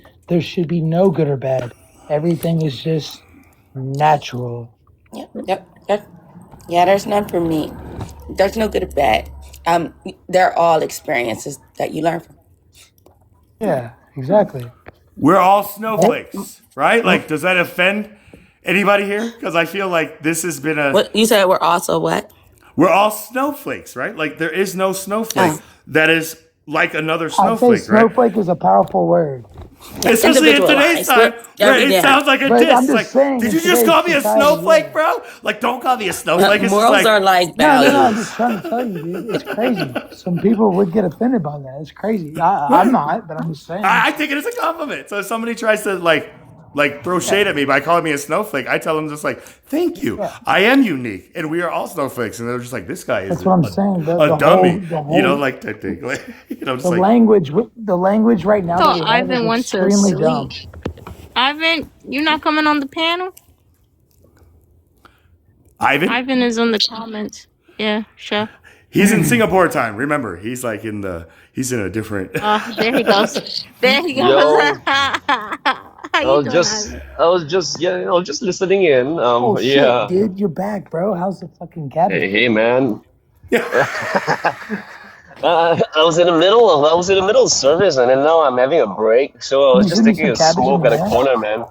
Speaker 17: no good or bad. Everything is just natural.
Speaker 14: Yep. Yeah, there's none for me. There's no good or bad. They're all experiences that you learn from.
Speaker 17: Yeah, exactly.
Speaker 2: we're all snowflakes, right? Like, does that offend anybody here? Because I feel like this has been
Speaker 14: What you said? We're also what?
Speaker 2: we're all snowflakes, right? Like, there is no snowflake
Speaker 14: Oh,
Speaker 2: that is like another
Speaker 17: I'd say
Speaker 2: snowflake, right?
Speaker 17: snowflake is a powerful word.
Speaker 2: Especially in today's
Speaker 14: individualized.
Speaker 2: time, where
Speaker 14: Every
Speaker 2: it
Speaker 14: day.
Speaker 2: sounds like a
Speaker 17: But I'm
Speaker 2: diss.
Speaker 17: just
Speaker 2: Like,
Speaker 17: saying,
Speaker 2: did
Speaker 17: in
Speaker 2: you just
Speaker 17: today's
Speaker 2: call me a
Speaker 17: society,
Speaker 2: snowflake,
Speaker 17: yeah.
Speaker 2: bro? Like, don't call me a snowflake. It's just
Speaker 14: Morals
Speaker 2: like,
Speaker 14: are like
Speaker 17: No, I'm
Speaker 14: values.
Speaker 17: just trying to tell you, dude. It's crazy. Some people would get offended by that. It's crazy. I'm
Speaker 2: right.
Speaker 17: not, but I'm just saying.
Speaker 2: I take it as a compliment. So if somebody tries to like throw shade at me by calling me a snowflake, I tell them just like, thank you.
Speaker 17: Yeah,
Speaker 2: I am unique, and we are all snowflakes. And they're just like, this guy is
Speaker 17: that's what I'm saying.
Speaker 2: a dummy.
Speaker 17: The
Speaker 2: You know,
Speaker 17: whole,
Speaker 2: like technically, just
Speaker 17: the
Speaker 2: like
Speaker 17: language right now that
Speaker 4: thought
Speaker 17: we have
Speaker 4: Ivan
Speaker 17: is
Speaker 4: went to
Speaker 17: extremely
Speaker 4: sleep.
Speaker 17: dumb.
Speaker 4: Ivan, you not coming on the panel?
Speaker 2: Ivan.
Speaker 4: Ivan is in the comments. Yeah, chef.
Speaker 2: He's in Singapore time. Remember, he's like he's in a different.
Speaker 4: There he goes. There he goes.
Speaker 3: Yo,
Speaker 4: How you doing, Ivan?
Speaker 3: I was just listening in.
Speaker 17: Oh shit,
Speaker 3: Yeah.
Speaker 17: dude, you're back, bro. How's the fucking
Speaker 3: Hey,
Speaker 17: cabinet?
Speaker 3: hey, man. I was in the middle of service, and then now I'm having a break. So I
Speaker 17: Can
Speaker 3: was
Speaker 17: you
Speaker 3: just
Speaker 17: send me
Speaker 3: taking
Speaker 17: some
Speaker 3: a
Speaker 17: cabbage in
Speaker 3: smoke
Speaker 17: the
Speaker 3: at a
Speaker 17: mail?
Speaker 3: corner, man.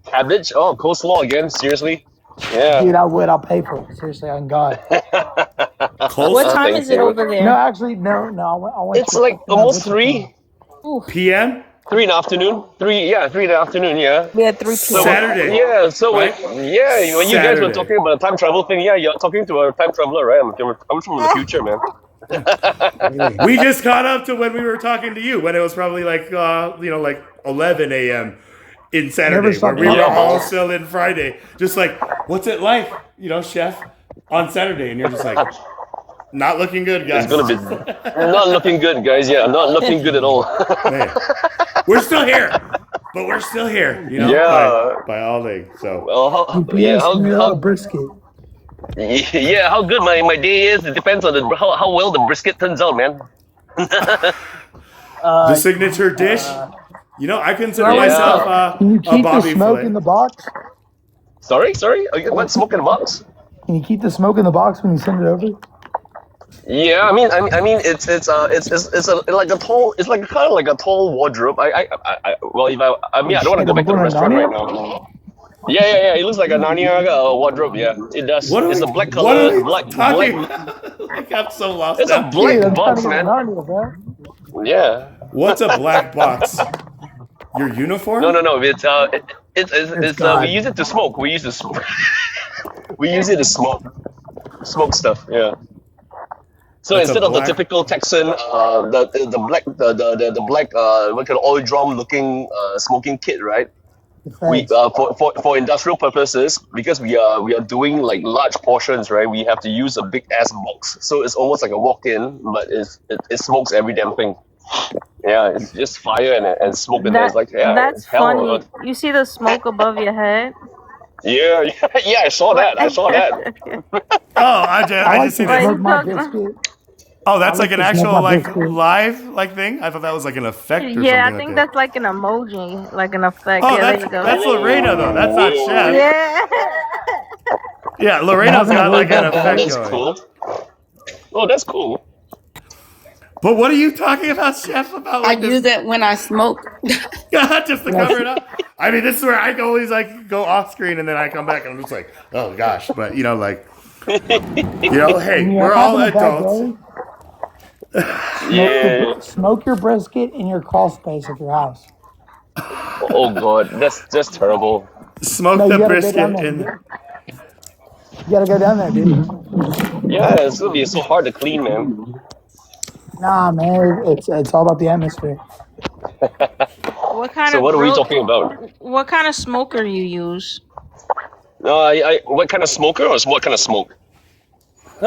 Speaker 3: Cabbage? Oh, coleslaw again? Seriously? Yeah.
Speaker 17: Dude, I would. I'll pay for it. Seriously, on God.
Speaker 4: What
Speaker 2: Coleslaw.
Speaker 4: time
Speaker 3: Thank
Speaker 4: is it
Speaker 3: you.
Speaker 4: over
Speaker 17: No,
Speaker 4: there?
Speaker 17: actually, no. I want
Speaker 3: It's
Speaker 17: you.
Speaker 3: like
Speaker 17: No,
Speaker 3: almost
Speaker 17: what's it called?
Speaker 3: 3
Speaker 4: Oof.
Speaker 2: PM
Speaker 3: 3 in the afternoon. 3 in the afternoon. Yeah.
Speaker 15: We had 3
Speaker 3: So
Speaker 15: p.m.
Speaker 2: Saturday,
Speaker 3: yeah. So
Speaker 2: right?
Speaker 3: when you guys were
Speaker 2: Saturday.
Speaker 3: talking about a time travel thing, yeah, you're talking to a time traveler, right? I'm from the future, man.
Speaker 7: Hey,
Speaker 2: We just caught up to when we were talking to you when it was probably like like 11 a.m. in
Speaker 17: Never
Speaker 2: Saturday
Speaker 17: stop
Speaker 2: where we were
Speaker 3: Yeah,
Speaker 2: all
Speaker 3: man.
Speaker 2: still in Friday. Just like, what's it like, chef, on Saturday? And you're just like, not looking good,
Speaker 3: It's
Speaker 2: guys.
Speaker 3: gonna be not looking good, guys. Yeah, not looking good at all.
Speaker 2: Man, we're still here, but we're still here,
Speaker 3: Yeah.
Speaker 2: by all things. So
Speaker 3: Well,
Speaker 17: UPS, send me a brisket.
Speaker 3: yeah, how good my day is. It depends on how well the brisket turns out, man.
Speaker 2: the signature dish, I consider
Speaker 17: Can
Speaker 2: myself
Speaker 17: you
Speaker 2: a
Speaker 17: keep the
Speaker 2: Bobby
Speaker 17: smoke
Speaker 2: Flay.
Speaker 17: in the box?
Speaker 3: Sorry. What, smoke in the box?
Speaker 17: Can you keep the smoke in the box when you send it over?
Speaker 3: Yeah, I mean, it's like a tall, it's like kind of like a tall wardrobe. Well, if I mean, I don't want to go back to the restaurant right now. Yeah. It looks like a Narnia wardrobe. Yeah, it does.
Speaker 2: What are
Speaker 3: It's
Speaker 2: we,
Speaker 3: a black
Speaker 2: what
Speaker 3: color,
Speaker 2: are we
Speaker 3: black.
Speaker 2: talking about? Like, I'm so lost
Speaker 3: It's a
Speaker 2: now.
Speaker 3: black
Speaker 17: Dude, I'm trying
Speaker 3: box,
Speaker 17: to get
Speaker 3: man.
Speaker 17: Narnia, bro.
Speaker 3: Yeah.
Speaker 2: What's a black box? Your uniform?
Speaker 3: No. It's
Speaker 17: It's
Speaker 3: we
Speaker 17: God.
Speaker 3: use it to smoke. We use it to smoke. We use it to smoke stuff. Yeah. So
Speaker 2: That's a
Speaker 3: instead of the
Speaker 2: black.
Speaker 3: typical Texan, the black the black what kind of oil drum looking smoking kit, right?
Speaker 17: The
Speaker 3: We
Speaker 17: feds.
Speaker 3: for industrial purposes, because we are doing like large portions, right? We have to use a big ass box, so it's almost like a walk-in, but it smokes every damn thing. Yeah, it's just fire and smoke in there. It's like
Speaker 15: That's
Speaker 3: hell.
Speaker 15: funny. You see the smoke above your head?
Speaker 3: Yeah, I saw that.
Speaker 2: Oh, I
Speaker 17: I
Speaker 2: just see
Speaker 17: like to
Speaker 2: this.
Speaker 17: smoke my biscuit.
Speaker 2: Oh, that's
Speaker 17: I
Speaker 2: like
Speaker 17: like
Speaker 2: an
Speaker 17: to smoke
Speaker 2: actual
Speaker 17: my
Speaker 2: like
Speaker 17: biscuit.
Speaker 2: live thing. I thought that was like an effect or
Speaker 15: Yeah, I
Speaker 2: something like
Speaker 15: think
Speaker 2: that.
Speaker 15: that's like an emoji, like an effect.
Speaker 2: Oh,
Speaker 15: Yeah, there you go.
Speaker 2: that's Lorena though. That's not Chef.
Speaker 15: Yeah.
Speaker 2: Yeah,
Speaker 17: I'm
Speaker 2: Lorena's
Speaker 17: having a
Speaker 2: got
Speaker 17: really
Speaker 2: like an
Speaker 17: bad day.
Speaker 2: effect
Speaker 3: That's
Speaker 2: going.
Speaker 3: cool. Oh, that's cool.
Speaker 2: But what are you talking about, Chef? About
Speaker 14: I
Speaker 2: like this?
Speaker 14: use it when I smoke.
Speaker 2: Just to cover it up. I mean, this is where I can always like go off screen and then I come back and I'm just like, oh gosh. But hey,
Speaker 17: When
Speaker 2: we're
Speaker 17: you're
Speaker 2: all
Speaker 17: having a bad
Speaker 2: adults.
Speaker 17: day,
Speaker 3: Yeah.
Speaker 17: smoke your brisket in your crawl space at your house.
Speaker 3: Oh god, that's just terrible.
Speaker 2: Smoke
Speaker 17: No,
Speaker 2: the
Speaker 17: you gotta go down
Speaker 2: brisket
Speaker 17: there.
Speaker 2: and
Speaker 17: You gotta go down there, dude.
Speaker 3: Yeah, it's gonna be so hard to clean, man.
Speaker 17: Nah, man, it's all about the atmosphere.
Speaker 15: What kind
Speaker 3: So
Speaker 15: of
Speaker 3: what are we
Speaker 15: grill?
Speaker 3: talking about?
Speaker 15: What kind of smoker you use?
Speaker 3: No, what kind of smoker or what kind of smoke?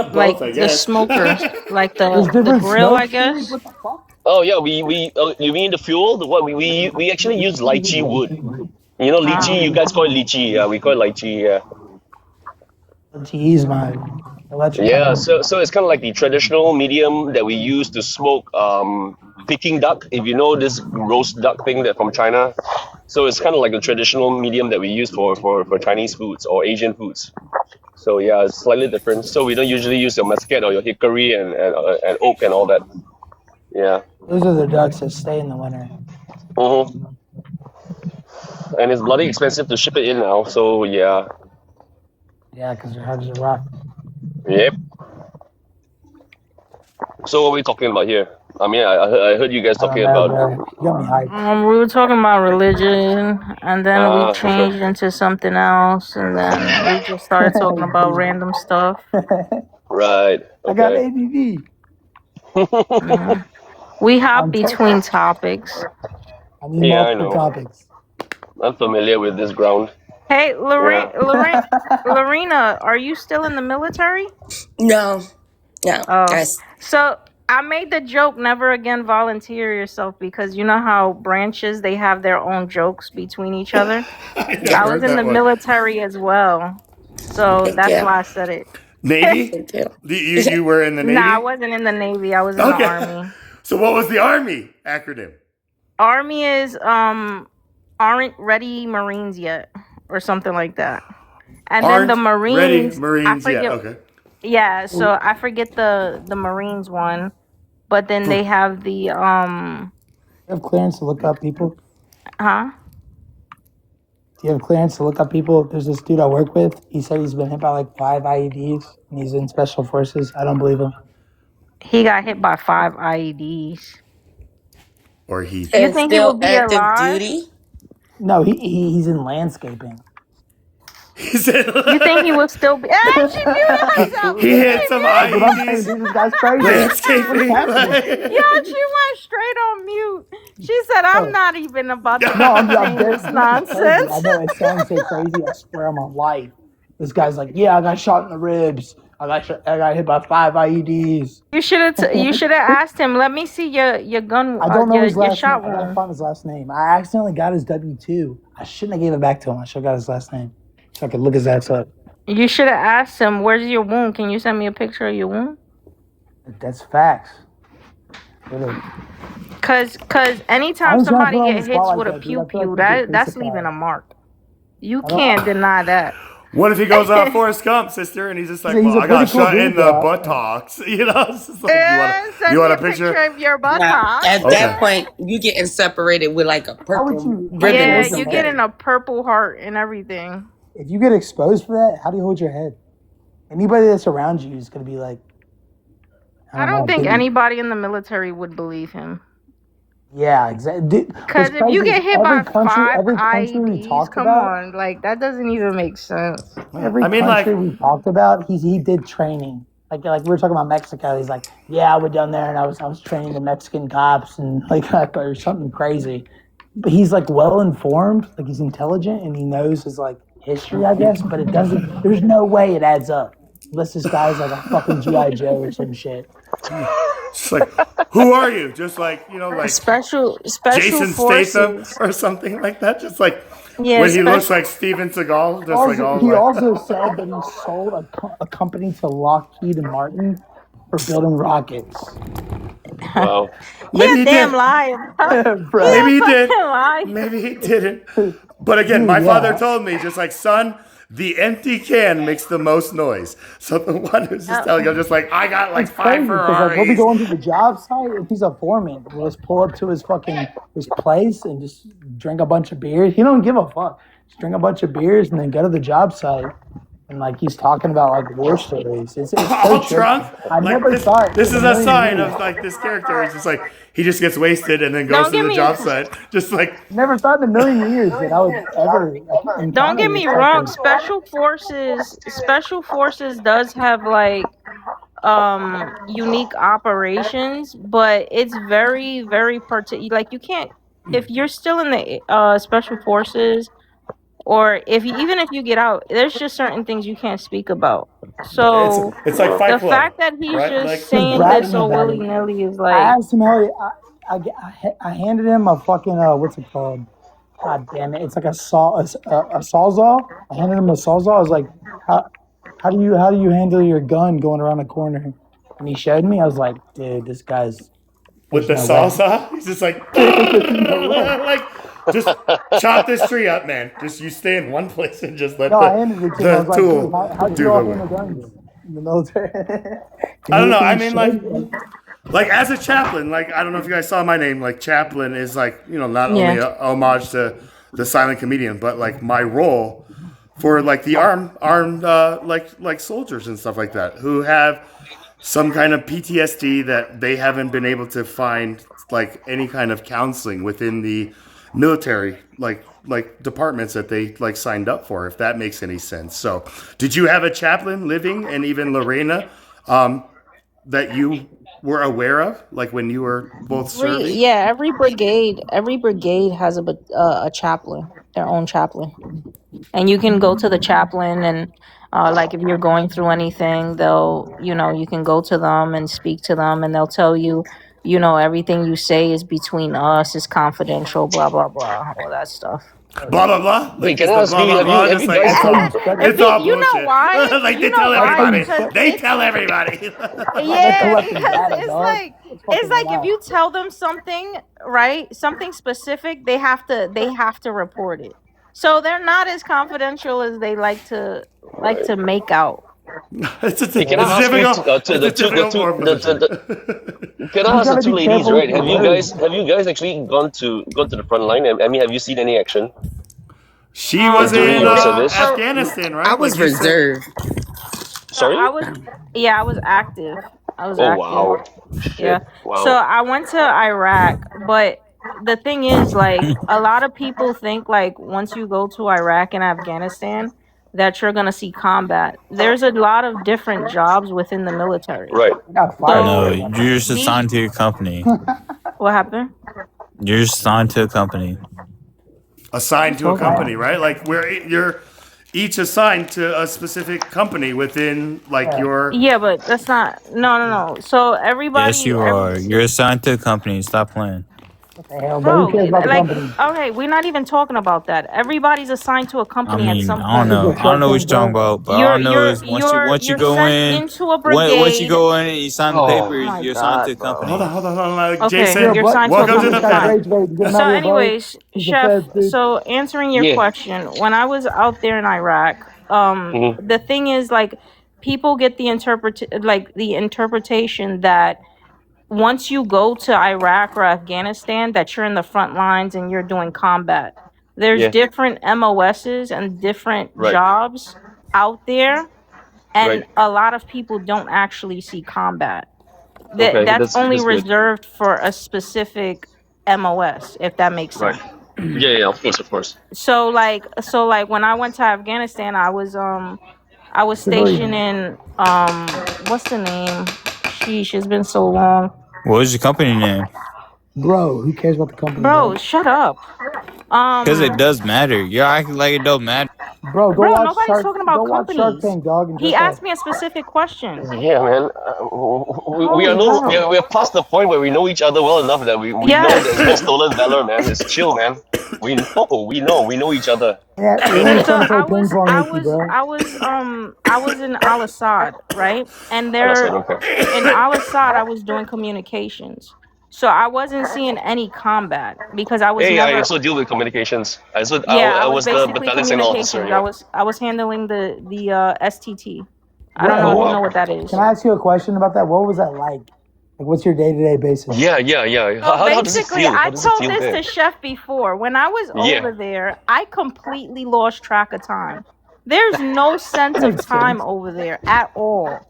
Speaker 2: Both, I
Speaker 4: the
Speaker 2: guess.
Speaker 4: smoker, like
Speaker 17: There's
Speaker 4: the
Speaker 17: different
Speaker 4: grill, I
Speaker 17: smokes, dude.
Speaker 4: guess.
Speaker 17: What the fuck?
Speaker 3: Oh yeah, we you mean the fuel? The what we actually use lychee wood. You know lychee. You guys call it lychee. Yeah, we call it lychee. Yeah.
Speaker 17: Jeez, my electric
Speaker 3: Yeah.
Speaker 17: company.
Speaker 3: So it's kind of like the traditional medium that we use to smoke Peking duck. If you know this roast duck thing that from China, so it's kind of like the traditional medium that we use for Chinese foods or Asian foods. So yeah, it's slightly different. So we don't usually use your muscat or your hickory and oak and all that. Yeah.
Speaker 17: Those are the ducks that stay in the winter.
Speaker 3: Mm-hmm. And it's bloody expensive to ship it in now. So yeah.
Speaker 17: Yeah, because they're hard as a rock.
Speaker 3: Yep. So what are we talking about here? I mean, I heard you guys
Speaker 17: I don't
Speaker 3: talking
Speaker 17: know,
Speaker 3: about.
Speaker 17: bro. You got me hyped.
Speaker 4: We were talking about religion, and then we
Speaker 3: Okay.
Speaker 4: changed into something else, and then we just started talking about random stuff.
Speaker 3: Right.
Speaker 17: I got
Speaker 3: Okay.
Speaker 17: ADD.
Speaker 4: We hop
Speaker 17: I'm
Speaker 4: between topics.
Speaker 17: I need
Speaker 3: Yeah, I
Speaker 17: multiple
Speaker 3: know.
Speaker 17: topics.
Speaker 3: I'm familiar with this ground.
Speaker 4: Hey,
Speaker 3: Yeah.
Speaker 4: Lorena, are you still in the military?
Speaker 14: No.
Speaker 4: Oh,
Speaker 14: Guys.
Speaker 4: so I made the joke, never again volunteer yourself, because you know how branches, they have their own jokes between each other.
Speaker 2: I
Speaker 4: I was
Speaker 2: heard
Speaker 4: in
Speaker 2: that
Speaker 4: the
Speaker 2: one.
Speaker 4: military as well, so
Speaker 14: Thank
Speaker 4: that's
Speaker 14: you.
Speaker 4: why I said it.
Speaker 2: Navy?
Speaker 14: Thank you.
Speaker 2: You were in the Navy?
Speaker 4: Nah, I wasn't in the Navy. I was in the
Speaker 2: Okay.
Speaker 4: Army.
Speaker 2: So what was the Army acronym?
Speaker 4: Army is aren't ready Marines yet, or something like that. And then the
Speaker 2: Aren't
Speaker 4: Marines,
Speaker 2: ready
Speaker 4: I
Speaker 2: Marines
Speaker 4: forget.
Speaker 2: yet. Okay.
Speaker 4: Yeah, so I forget the Marines one, but then they have the
Speaker 17: You have clearance to look up people?
Speaker 4: huh?
Speaker 17: Do you have clearance to look up people? There's this dude I work with. He said he's been hit by like 5 IEDs and he's in special forces. I don't believe him.
Speaker 4: He got hit by 5 IEDs.
Speaker 2: Or he.
Speaker 4: You
Speaker 14: And
Speaker 4: think he
Speaker 14: still
Speaker 4: will be
Speaker 14: active
Speaker 4: alive?
Speaker 14: duty?
Speaker 17: No, he's in landscaping.
Speaker 2: He said.
Speaker 4: You think he will still be? Ah, she muted herself.
Speaker 2: He hit some
Speaker 17: That's what I'm saying,
Speaker 2: IEDs.
Speaker 17: dude. This guy's crazy.
Speaker 2: Landscaping.
Speaker 17: What's happening?
Speaker 4: Yo, she went straight on mute. She said, "I'm not even about to
Speaker 17: No, I'm
Speaker 4: entertain
Speaker 17: dead.
Speaker 4: this
Speaker 17: This is crazy.
Speaker 4: nonsense."
Speaker 17: I know it sounds so crazy. I swear on my life. This guy's like, yeah, I got shot in the ribs. I got hit by 5 IEDs.
Speaker 4: You should have asked him. Let me see your gun.
Speaker 17: I don't know his
Speaker 4: your
Speaker 17: last
Speaker 4: shot
Speaker 17: name. I gotta
Speaker 4: wound.
Speaker 17: find his last name. I accidentally got his W-2. I shouldn't have gave it back to him. I should have got his last name so I could look his ass up.
Speaker 4: You should have asked him, "Where's your wound? Can you send me a picture of your wound?"
Speaker 17: That's facts. Really.
Speaker 4: Cause
Speaker 17: I
Speaker 4: anytime
Speaker 17: was trying to
Speaker 4: somebody
Speaker 17: put on the
Speaker 4: get hit
Speaker 17: spot like
Speaker 4: with a
Speaker 17: that, dude.
Speaker 4: pew
Speaker 17: I feel like
Speaker 4: pew,
Speaker 17: we get
Speaker 4: that's
Speaker 17: crucified.
Speaker 4: leaving a mark. You
Speaker 17: I don't-
Speaker 4: can't deny that.
Speaker 2: What if he goes out Forrest Gump, sister, and he's just like,
Speaker 17: He's
Speaker 2: well,
Speaker 17: a
Speaker 2: I got
Speaker 17: pretty cool
Speaker 2: shot in
Speaker 17: dude,
Speaker 2: the
Speaker 17: though.
Speaker 2: buttocks. You know, it's just like,
Speaker 4: Send
Speaker 2: you
Speaker 4: me
Speaker 2: want
Speaker 4: a
Speaker 2: a picture?
Speaker 4: of your
Speaker 14: Now,
Speaker 4: buttock.
Speaker 14: at
Speaker 2: Okay.
Speaker 14: that point, you getting separated with like a
Speaker 17: How would
Speaker 14: purple
Speaker 17: you?
Speaker 14: ribbon
Speaker 4: Yeah,
Speaker 14: or
Speaker 4: you
Speaker 14: something.
Speaker 4: getting a purple heart and everything.
Speaker 17: If you get exposed for that, how do you hold your head? Anybody that's around you is gonna be like,
Speaker 4: I don't think
Speaker 17: dude.
Speaker 4: anybody in the military would believe him.
Speaker 17: Yeah, exactly.
Speaker 4: Because if you get hit by
Speaker 17: every
Speaker 4: 5
Speaker 17: country we
Speaker 4: IEDs,
Speaker 17: talked
Speaker 4: come
Speaker 17: about,
Speaker 4: on, like that doesn't even make sense.
Speaker 17: every
Speaker 2: I mean,
Speaker 17: country
Speaker 2: like-
Speaker 17: we talked about, he did training. Like we were talking about Mexico. He's like, yeah, I went down there and I was training the Mexican cops and like or something crazy. But he's like well informed, like he's intelligent and he knows his like history, I guess. But it doesn't. There's no way it adds up unless this guy's like a fucking GI Joe or some shit.
Speaker 2: Just like, who are you? Just like, you know, like
Speaker 4: Special
Speaker 2: Jason
Speaker 4: forces.
Speaker 2: Statham or something like that. Just like
Speaker 4: Yeah,
Speaker 2: when he looks like Steven Seagal. Just like all
Speaker 17: he
Speaker 2: like,
Speaker 17: also said that he sold a company to Lockheed Martin for building rockets.
Speaker 3: Wow.
Speaker 2: Maybe he
Speaker 4: damn
Speaker 2: did.
Speaker 4: liar.
Speaker 17: Bro.
Speaker 2: Maybe he did.
Speaker 4: Lie.
Speaker 2: Maybe he didn't. But again,
Speaker 17: Dude,
Speaker 2: my
Speaker 17: yeah.
Speaker 2: father told me, just like, son, the empty can makes the most noise. So the one who's just telling him, just like, I got like
Speaker 17: It's
Speaker 2: 5
Speaker 17: crazy because like he'll be
Speaker 2: Ferraris.
Speaker 17: going to the job site and he's a foreman. We'll just pull up to his place and just drink a bunch of beers. He don't give a fuck. Just drink a bunch of beers and then go to the job site. And like he's talking about like war stories. It's so
Speaker 2: All
Speaker 17: trippy.
Speaker 2: drunk.
Speaker 17: I
Speaker 2: Like,
Speaker 17: never thought
Speaker 2: this
Speaker 17: in
Speaker 2: is
Speaker 17: a
Speaker 2: a
Speaker 17: million
Speaker 2: sign
Speaker 17: years.
Speaker 2: of like this character. It's just like he just gets wasted and then goes
Speaker 4: Don't
Speaker 2: to
Speaker 4: get
Speaker 2: the
Speaker 4: me-
Speaker 2: job site. Just like
Speaker 17: Never thought in a million years that I would ever.
Speaker 4: Don't get me wrong, special forces does have like unique operations, but it's very, very like you can't, if you're still in the special forces, or even if you get out, there's just certain things you can't speak about. So
Speaker 2: It's like
Speaker 4: the
Speaker 2: Fight Club,
Speaker 4: fact that he's
Speaker 2: right?
Speaker 4: just
Speaker 2: Like
Speaker 17: He's
Speaker 4: saying
Speaker 17: bragging
Speaker 4: this so
Speaker 17: about
Speaker 4: willy
Speaker 17: it.
Speaker 4: nilly is
Speaker 17: I
Speaker 4: like,
Speaker 17: asked him, Elliot, I handed him a fucking, what's it called? God damn it. It's like a sawzall. I handed him a sawzall. I was like, how do you handle your gun going around a corner? And he showed me. I was like, dude, this guy's
Speaker 2: with the
Speaker 17: pushing a red.
Speaker 2: salsa, he's just like,
Speaker 17: Pushing a red.
Speaker 2: like just chop this tree up, man. Just you stay in one place and just let
Speaker 17: No, I handed it to him. I was
Speaker 2: the
Speaker 17: like, dude,
Speaker 2: tool
Speaker 17: how do
Speaker 2: do
Speaker 17: you all
Speaker 2: the
Speaker 17: handle
Speaker 2: work.
Speaker 17: guns in the military?
Speaker 2: I don't know. I
Speaker 17: He
Speaker 2: mean,
Speaker 17: showed me.
Speaker 2: like as a chaplain, like I don't know if you guys saw my name. Like chaplain is like not only
Speaker 4: yeah.
Speaker 2: a homage to the silent comedian, but like my role for like the armed like soldiers and stuff like that who have some kind of PTSD that they haven't been able to find like any kind of counseling within the military like departments that they like signed up for, if that makes any sense. So did you have a chaplain living, and even Lorena, that you were aware of, like when you were both serving?
Speaker 4: Every brigade has a chaplain, their own chaplain. And you can go to the chaplain and like if you're going through anything, they'll, you can go to them and speak to them and they'll tell you, everything you say is between us, is confidential, blah, blah, blah, all that stuff.
Speaker 2: Blah blah blah.
Speaker 3: Wait,
Speaker 2: Like
Speaker 3: can
Speaker 2: is
Speaker 3: I
Speaker 2: the
Speaker 3: ask
Speaker 2: blah
Speaker 3: you?
Speaker 2: blah
Speaker 3: Have you
Speaker 2: blah
Speaker 3: have
Speaker 2: just
Speaker 3: you
Speaker 2: like
Speaker 3: guys?
Speaker 2: it's all
Speaker 4: You know
Speaker 2: bullshit.
Speaker 4: why?
Speaker 2: Like
Speaker 4: You
Speaker 2: they
Speaker 4: know
Speaker 2: tell
Speaker 4: why?
Speaker 2: everybody.
Speaker 4: Because
Speaker 2: They
Speaker 4: it's
Speaker 2: tell everybody.
Speaker 4: yeah,
Speaker 17: collecting
Speaker 4: because
Speaker 17: data,
Speaker 4: it's
Speaker 17: dog.
Speaker 4: like
Speaker 17: It's
Speaker 4: it's
Speaker 17: fucking
Speaker 4: like if
Speaker 17: wild.
Speaker 4: you tell them something, right? Something specific, they have to report it. So they're not as confidential as they like to make out.
Speaker 2: It's a,
Speaker 3: Hey, can I
Speaker 2: it's a
Speaker 3: ask you
Speaker 2: difficult
Speaker 3: to
Speaker 2: it's a difficult more position.
Speaker 3: can I
Speaker 17: You
Speaker 3: ask the
Speaker 17: gotta
Speaker 3: two
Speaker 17: be
Speaker 3: ladies,
Speaker 17: careful with
Speaker 3: right?
Speaker 17: your words.
Speaker 3: Have you guys actually gone to the front line? I mean, have you seen any action
Speaker 2: She was
Speaker 3: during
Speaker 2: in
Speaker 3: your service?
Speaker 2: Afghanistan,
Speaker 14: I
Speaker 2: right? Like
Speaker 14: was
Speaker 2: you said.
Speaker 14: reserved.
Speaker 3: Sorry?
Speaker 4: I was I was active. I was
Speaker 3: Oh
Speaker 4: active.
Speaker 3: wow,
Speaker 4: Yeah.
Speaker 3: shit,
Speaker 4: So
Speaker 3: wow.
Speaker 4: I went to Iraq, but the thing is, like, a lot of people think like once you go to Iraq and Afghanistan that you're gonna see combat. There's a lot of different jobs within the military.
Speaker 3: Right.
Speaker 17: I got fired.
Speaker 16: No,
Speaker 4: So
Speaker 16: you're just assigned to your company.
Speaker 4: what happened?
Speaker 16: You're just assigned to a company.
Speaker 2: Assigned to a company, right? Like where you're each assigned to a specific company within like your.
Speaker 4: Yeah, but that's not no. So
Speaker 16: Yes,
Speaker 4: everybody
Speaker 16: you are. You're assigned to a company. Stop playing.
Speaker 17: What the hell, bro?
Speaker 4: Bro,
Speaker 17: Who cares about the
Speaker 4: like,
Speaker 17: company?
Speaker 4: okay, we're not even talking about that. Everybody's assigned to a
Speaker 16: I
Speaker 4: company at
Speaker 16: mean,
Speaker 4: some
Speaker 16: I don't
Speaker 4: point.
Speaker 16: know. I don't know what you're talking about, but all I know is once you go
Speaker 4: sent
Speaker 16: in,
Speaker 4: into a
Speaker 16: once you
Speaker 4: brigade.
Speaker 16: go in and you sign the
Speaker 3: Oh
Speaker 16: papers,
Speaker 4: my
Speaker 16: you're assigned to a
Speaker 4: God, bro.
Speaker 16: company.
Speaker 2: Hold on.
Speaker 4: Okay,
Speaker 2: Jason,
Speaker 4: you're signed to a
Speaker 2: welcome to the
Speaker 4: company.
Speaker 2: family.
Speaker 4: So, anyways,
Speaker 17: He's a
Speaker 4: Chef.
Speaker 17: fed dude.
Speaker 4: So, answering your
Speaker 3: Yeah.
Speaker 4: question, when I was out there in Iraq,
Speaker 3: Mm-hmm.
Speaker 4: the thing is, like, people get the interpretation that once you go to Iraq or Afghanistan, that you're in the front lines and you're doing combat. There's
Speaker 3: Yeah.
Speaker 4: different MOSs and different
Speaker 3: Right.
Speaker 4: jobs out there, and
Speaker 3: Right.
Speaker 4: a lot of people don't actually see combat.
Speaker 3: Okay,
Speaker 4: That's only
Speaker 3: that's good.
Speaker 4: reserved for a specific MOS, if that makes
Speaker 3: Right.
Speaker 4: sense.
Speaker 3: Yeah, of course.
Speaker 4: So like when I went to Afghanistan, I was stationed in what's the name? Sheesh, it's been so long.
Speaker 16: What was your company name?
Speaker 17: Bro, who cares about the company?
Speaker 4: Bro, shut up.
Speaker 16: Because it does matter. You're acting like it don't matter.
Speaker 17: Bro, go watch
Speaker 4: nobody's
Speaker 17: Shark.
Speaker 4: talking about
Speaker 17: Go watch Shark
Speaker 4: companies.
Speaker 17: Tank, dog, and
Speaker 4: He
Speaker 17: dress
Speaker 4: asked
Speaker 17: up.
Speaker 4: me a specific question.
Speaker 3: Yeah, man. We are
Speaker 4: Holy cow.
Speaker 3: we are past the point where we know each other well enough that we know there's no stolen valor, man. It's chill, man. We know each other.
Speaker 17: Yeah,
Speaker 3: You
Speaker 17: we
Speaker 3: know?
Speaker 17: was trying to play ping pong with you, bro.
Speaker 4: I was in Al Assad, right? And
Speaker 3: Al-Assad, okay.
Speaker 4: in Al Assad, I was doing communications. So I wasn't seeing any combat because I was
Speaker 3: Hey,
Speaker 4: never.
Speaker 3: I also deal with communications. I
Speaker 4: I
Speaker 3: was the
Speaker 4: basically
Speaker 3: battalion signal officer.
Speaker 4: communications.
Speaker 3: Yeah.
Speaker 4: I was handling the STT. I don't know
Speaker 3: Oh,
Speaker 4: if you
Speaker 3: wow.
Speaker 4: know what that is.
Speaker 17: Can I ask you a question about that? What was that like? Like, what's your day-to-day basis?
Speaker 3: Yeah.
Speaker 4: So
Speaker 3: How does it
Speaker 4: basically,
Speaker 3: feel?
Speaker 4: I
Speaker 3: How does it
Speaker 4: told
Speaker 3: feel
Speaker 4: this
Speaker 3: there?
Speaker 4: to Chef before. When I was
Speaker 3: Yeah.
Speaker 4: over there, I completely lost track of time. There's no sense of time over there at all.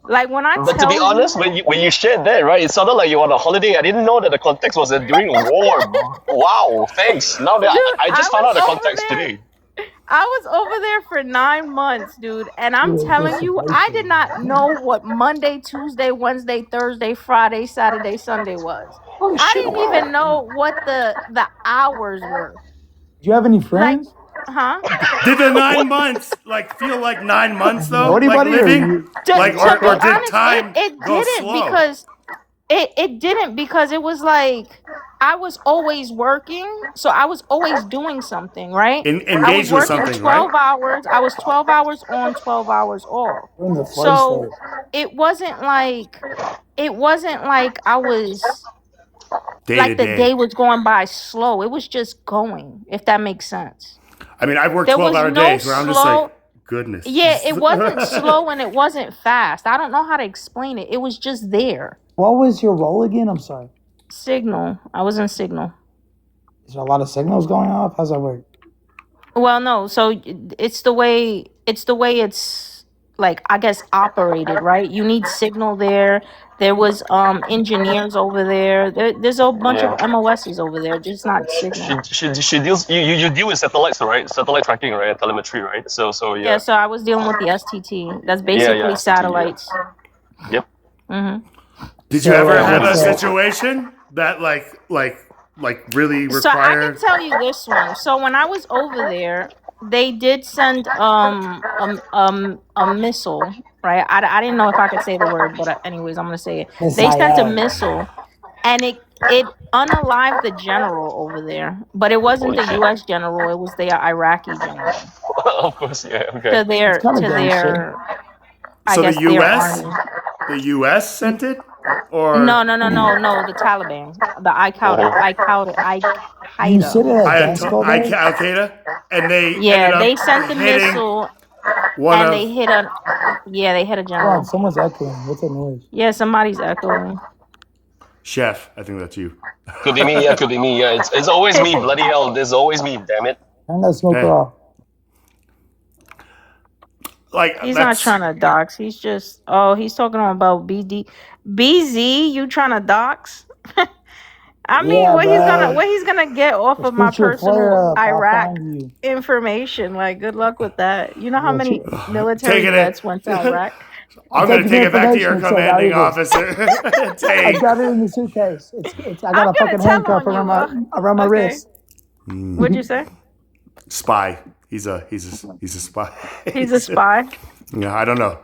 Speaker 4: Like when I
Speaker 3: But
Speaker 4: tell
Speaker 3: to be honest,
Speaker 4: you,
Speaker 3: when you shared that, right, it sounded like you were on a holiday. I didn't know that the context was during war. Wow, thanks. Now that
Speaker 4: Dude,
Speaker 3: I just found out
Speaker 4: was
Speaker 3: the
Speaker 4: over
Speaker 3: context
Speaker 4: there.
Speaker 3: today.
Speaker 4: I was over there for 9 months, dude, and I'm
Speaker 17: Dude,
Speaker 4: telling
Speaker 17: that's
Speaker 4: you, I did not know what Monday, Tuesday, Wednesday, Thursday, Friday, Saturday, Sunday was. I didn't even know what the hours were.
Speaker 17: Do you have any friends?
Speaker 15: Huh?
Speaker 2: Did the 9 months like feel like 9 months though?
Speaker 17: Naughty
Speaker 2: Like
Speaker 17: buddy, or
Speaker 2: living,
Speaker 17: you?
Speaker 2: like
Speaker 15: To be
Speaker 2: or did
Speaker 15: honest,
Speaker 2: time
Speaker 15: it
Speaker 2: go
Speaker 15: didn't
Speaker 2: slow?
Speaker 15: because it didn't because it was like I was always working, so I was always doing something, right? I was
Speaker 2: Engaged with
Speaker 15: working
Speaker 2: something, right?
Speaker 15: 12 hours. I was 12 hours on, 12 hours off.
Speaker 17: We're in the flood
Speaker 15: So
Speaker 17: state.
Speaker 15: it wasn't like I was
Speaker 2: Day
Speaker 15: like
Speaker 2: to
Speaker 15: the day
Speaker 2: day.
Speaker 15: was going by slow. It was just going, if that makes sense.
Speaker 2: I mean, I've worked
Speaker 15: There was
Speaker 2: 12-hour
Speaker 15: no
Speaker 2: days where I'm just
Speaker 15: slow.
Speaker 2: like, goodness.
Speaker 15: Yeah, it wasn't slow and it wasn't fast. I don't know how to explain it. It was just there.
Speaker 17: What was your role again? I'm sorry.
Speaker 15: Signal. I was in Signal.
Speaker 17: Is there a lot of signals going off? How's that work?
Speaker 15: Well, no. So it's the way it's like, I guess, operated, right? You need Signal there. There was engineers over there. There's a bunch
Speaker 3: Yeah.
Speaker 15: of MOSs over there, just not Signal.
Speaker 3: She deals. You deal with satellites, right? Satellite tracking, right? Telemetry, right? So
Speaker 15: Yeah,
Speaker 3: yeah.
Speaker 15: so I was dealing with the STT. That's
Speaker 3: Yeah,
Speaker 15: basically
Speaker 3: yeah.
Speaker 15: satellites.
Speaker 3: Yep.
Speaker 15: Mm-hmm.
Speaker 2: Did you
Speaker 17: So,
Speaker 2: ever have a
Speaker 17: so
Speaker 2: situation that like really
Speaker 15: So I can
Speaker 2: required?
Speaker 15: tell you this one. So when I was over there, they did send a missile, right? I didn't know if I could say the word, but anyways, I'm gonna say it. They sent a
Speaker 17: Messiah.
Speaker 15: missile, and it unalived the general over there, but it wasn't
Speaker 3: Holy
Speaker 15: the
Speaker 3: shit.
Speaker 15: U.S. general. It was the Iraqi general
Speaker 3: Of course, yeah. Okay.
Speaker 15: to their
Speaker 17: It's kind of gang shit.
Speaker 15: I
Speaker 2: So
Speaker 15: guess
Speaker 2: the
Speaker 15: their
Speaker 2: U.S.
Speaker 15: army.
Speaker 2: the U.S. sent it, or
Speaker 15: No, the Taliban, the
Speaker 17: You sit
Speaker 15: Al-Qaeda.
Speaker 17: at a desk all day?
Speaker 2: Al Qaeda, and they ended
Speaker 15: Yeah,
Speaker 2: up
Speaker 15: they sent the
Speaker 2: hitting
Speaker 15: missile
Speaker 2: one
Speaker 15: and
Speaker 2: of.
Speaker 15: they hit a
Speaker 17: Hold on,
Speaker 15: general.
Speaker 17: someone's echoing. What's that noise?
Speaker 15: Yeah, somebody's echoing.
Speaker 2: Chef, I think that's you.
Speaker 3: Could be me. Yeah, could be me. Yeah, it's always me. Bloody hell, there's always me. Damn it.
Speaker 17: Turn that smoker
Speaker 2: Hey.
Speaker 17: off.
Speaker 2: Like
Speaker 15: He's not
Speaker 2: that's
Speaker 15: trying to dox. He's just he's talking about BZ. You trying to dox? I mean,
Speaker 17: Yeah,
Speaker 15: what he's gonna get off
Speaker 17: Just
Speaker 15: of my
Speaker 17: put your flare
Speaker 15: personal
Speaker 17: up. I'll
Speaker 15: Iraq
Speaker 17: find you.
Speaker 15: information? Like, good luck with that. You know how
Speaker 17: Yeah,
Speaker 15: many military
Speaker 2: taking it.
Speaker 15: vets went to Iraq?
Speaker 2: I'm gonna
Speaker 17: taking
Speaker 2: take it back to your
Speaker 17: information, so
Speaker 2: commanding
Speaker 17: valuable.
Speaker 2: officer.
Speaker 17: I
Speaker 2: Take.
Speaker 17: got it in the suitcase. It's I got
Speaker 15: I'm
Speaker 17: a
Speaker 15: gonna
Speaker 17: fucking
Speaker 15: tell
Speaker 17: handcuff
Speaker 15: on you.
Speaker 17: around my
Speaker 15: Okay.
Speaker 17: wrist.
Speaker 15: What'd you say?
Speaker 2: Spy. He's a spy.
Speaker 15: He's a spy.
Speaker 2: Yeah, I don't know.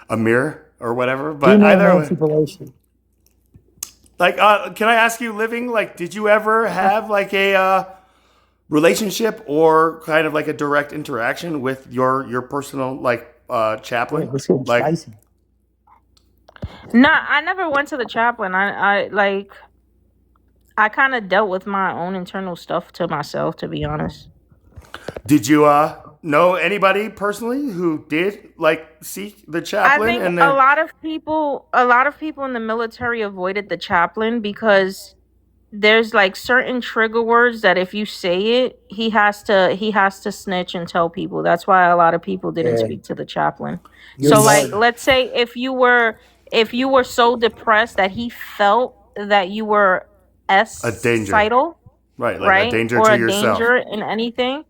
Speaker 2: A mirror or whatever.
Speaker 17: Do
Speaker 2: But
Speaker 17: know
Speaker 2: either way,
Speaker 17: Nancy Pelosi.
Speaker 2: like, can I ask you, living? Like, did you ever have like a relationship or kind of like a direct interaction with your personal chaplain?
Speaker 17: This getting
Speaker 2: Like,
Speaker 17: spicy.
Speaker 15: No, I never went to the chaplain. I kind of dealt with my own internal stuff to myself, to be honest.
Speaker 2: did you know anybody personally who did like seek the
Speaker 15: I
Speaker 2: chaplain?
Speaker 15: think
Speaker 2: And
Speaker 15: a
Speaker 2: then
Speaker 15: lot of people in the military avoided the chaplain because there's like certain trigger words that if you say it, he has to snitch and tell people. That's why a lot of people didn't
Speaker 17: Yeah.
Speaker 15: speak to the chaplain.
Speaker 17: You're
Speaker 15: So like,
Speaker 17: right.
Speaker 15: let's say if you were so depressed that he felt that you were
Speaker 2: a danger,
Speaker 15: suicidal,
Speaker 2: right? Like
Speaker 15: right,
Speaker 2: a danger
Speaker 15: or
Speaker 2: to
Speaker 15: a
Speaker 2: yourself.
Speaker 15: danger in anything,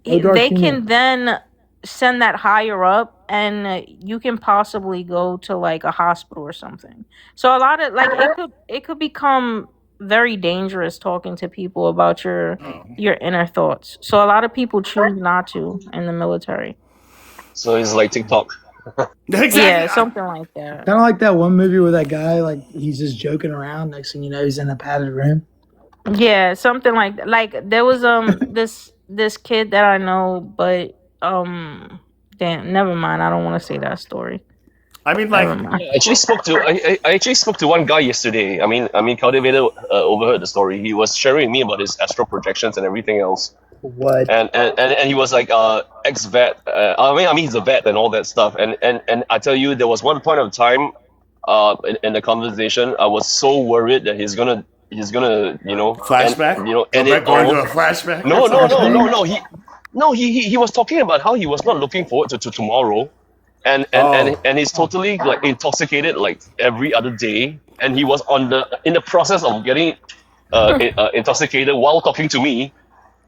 Speaker 17: No dark
Speaker 15: they
Speaker 17: humor.
Speaker 15: can then send that higher up, and you can possibly go to like a hospital or something. So a lot of like it could become very dangerous talking to people about your inner thoughts. So a lot of people choose not to in the military.
Speaker 3: So it's like TikTok.
Speaker 2: Exactly.
Speaker 15: Yeah, something like that.
Speaker 17: Kind of like that one movie where that guy, like, he's just joking around. Next thing you know, he's in a padded room.
Speaker 15: Yeah, something like that. Like there was this kid that I know, but damn, never mind. I don't want to say that story.
Speaker 2: I mean,
Speaker 15: Never
Speaker 2: like,
Speaker 15: mind.
Speaker 3: I actually spoke to I actually spoke to one guy yesterday. I mean, Cultivator overheard the story. He was sharing with me about his astral projections and everything else.
Speaker 17: What?
Speaker 3: And he was like ex-vet. I mean he's a vet and all that stuff. And I tell you, there was one point of time in the conversation, I was so worried that he's gonna
Speaker 2: flashback.
Speaker 3: End
Speaker 2: Go
Speaker 3: it
Speaker 2: back, going
Speaker 3: all.
Speaker 2: to a flashback.
Speaker 3: No. He was talking about how he was not looking forward to tomorrow. And he's totally like intoxicated like every other day, and he was in the process of getting intoxicated while talking to me,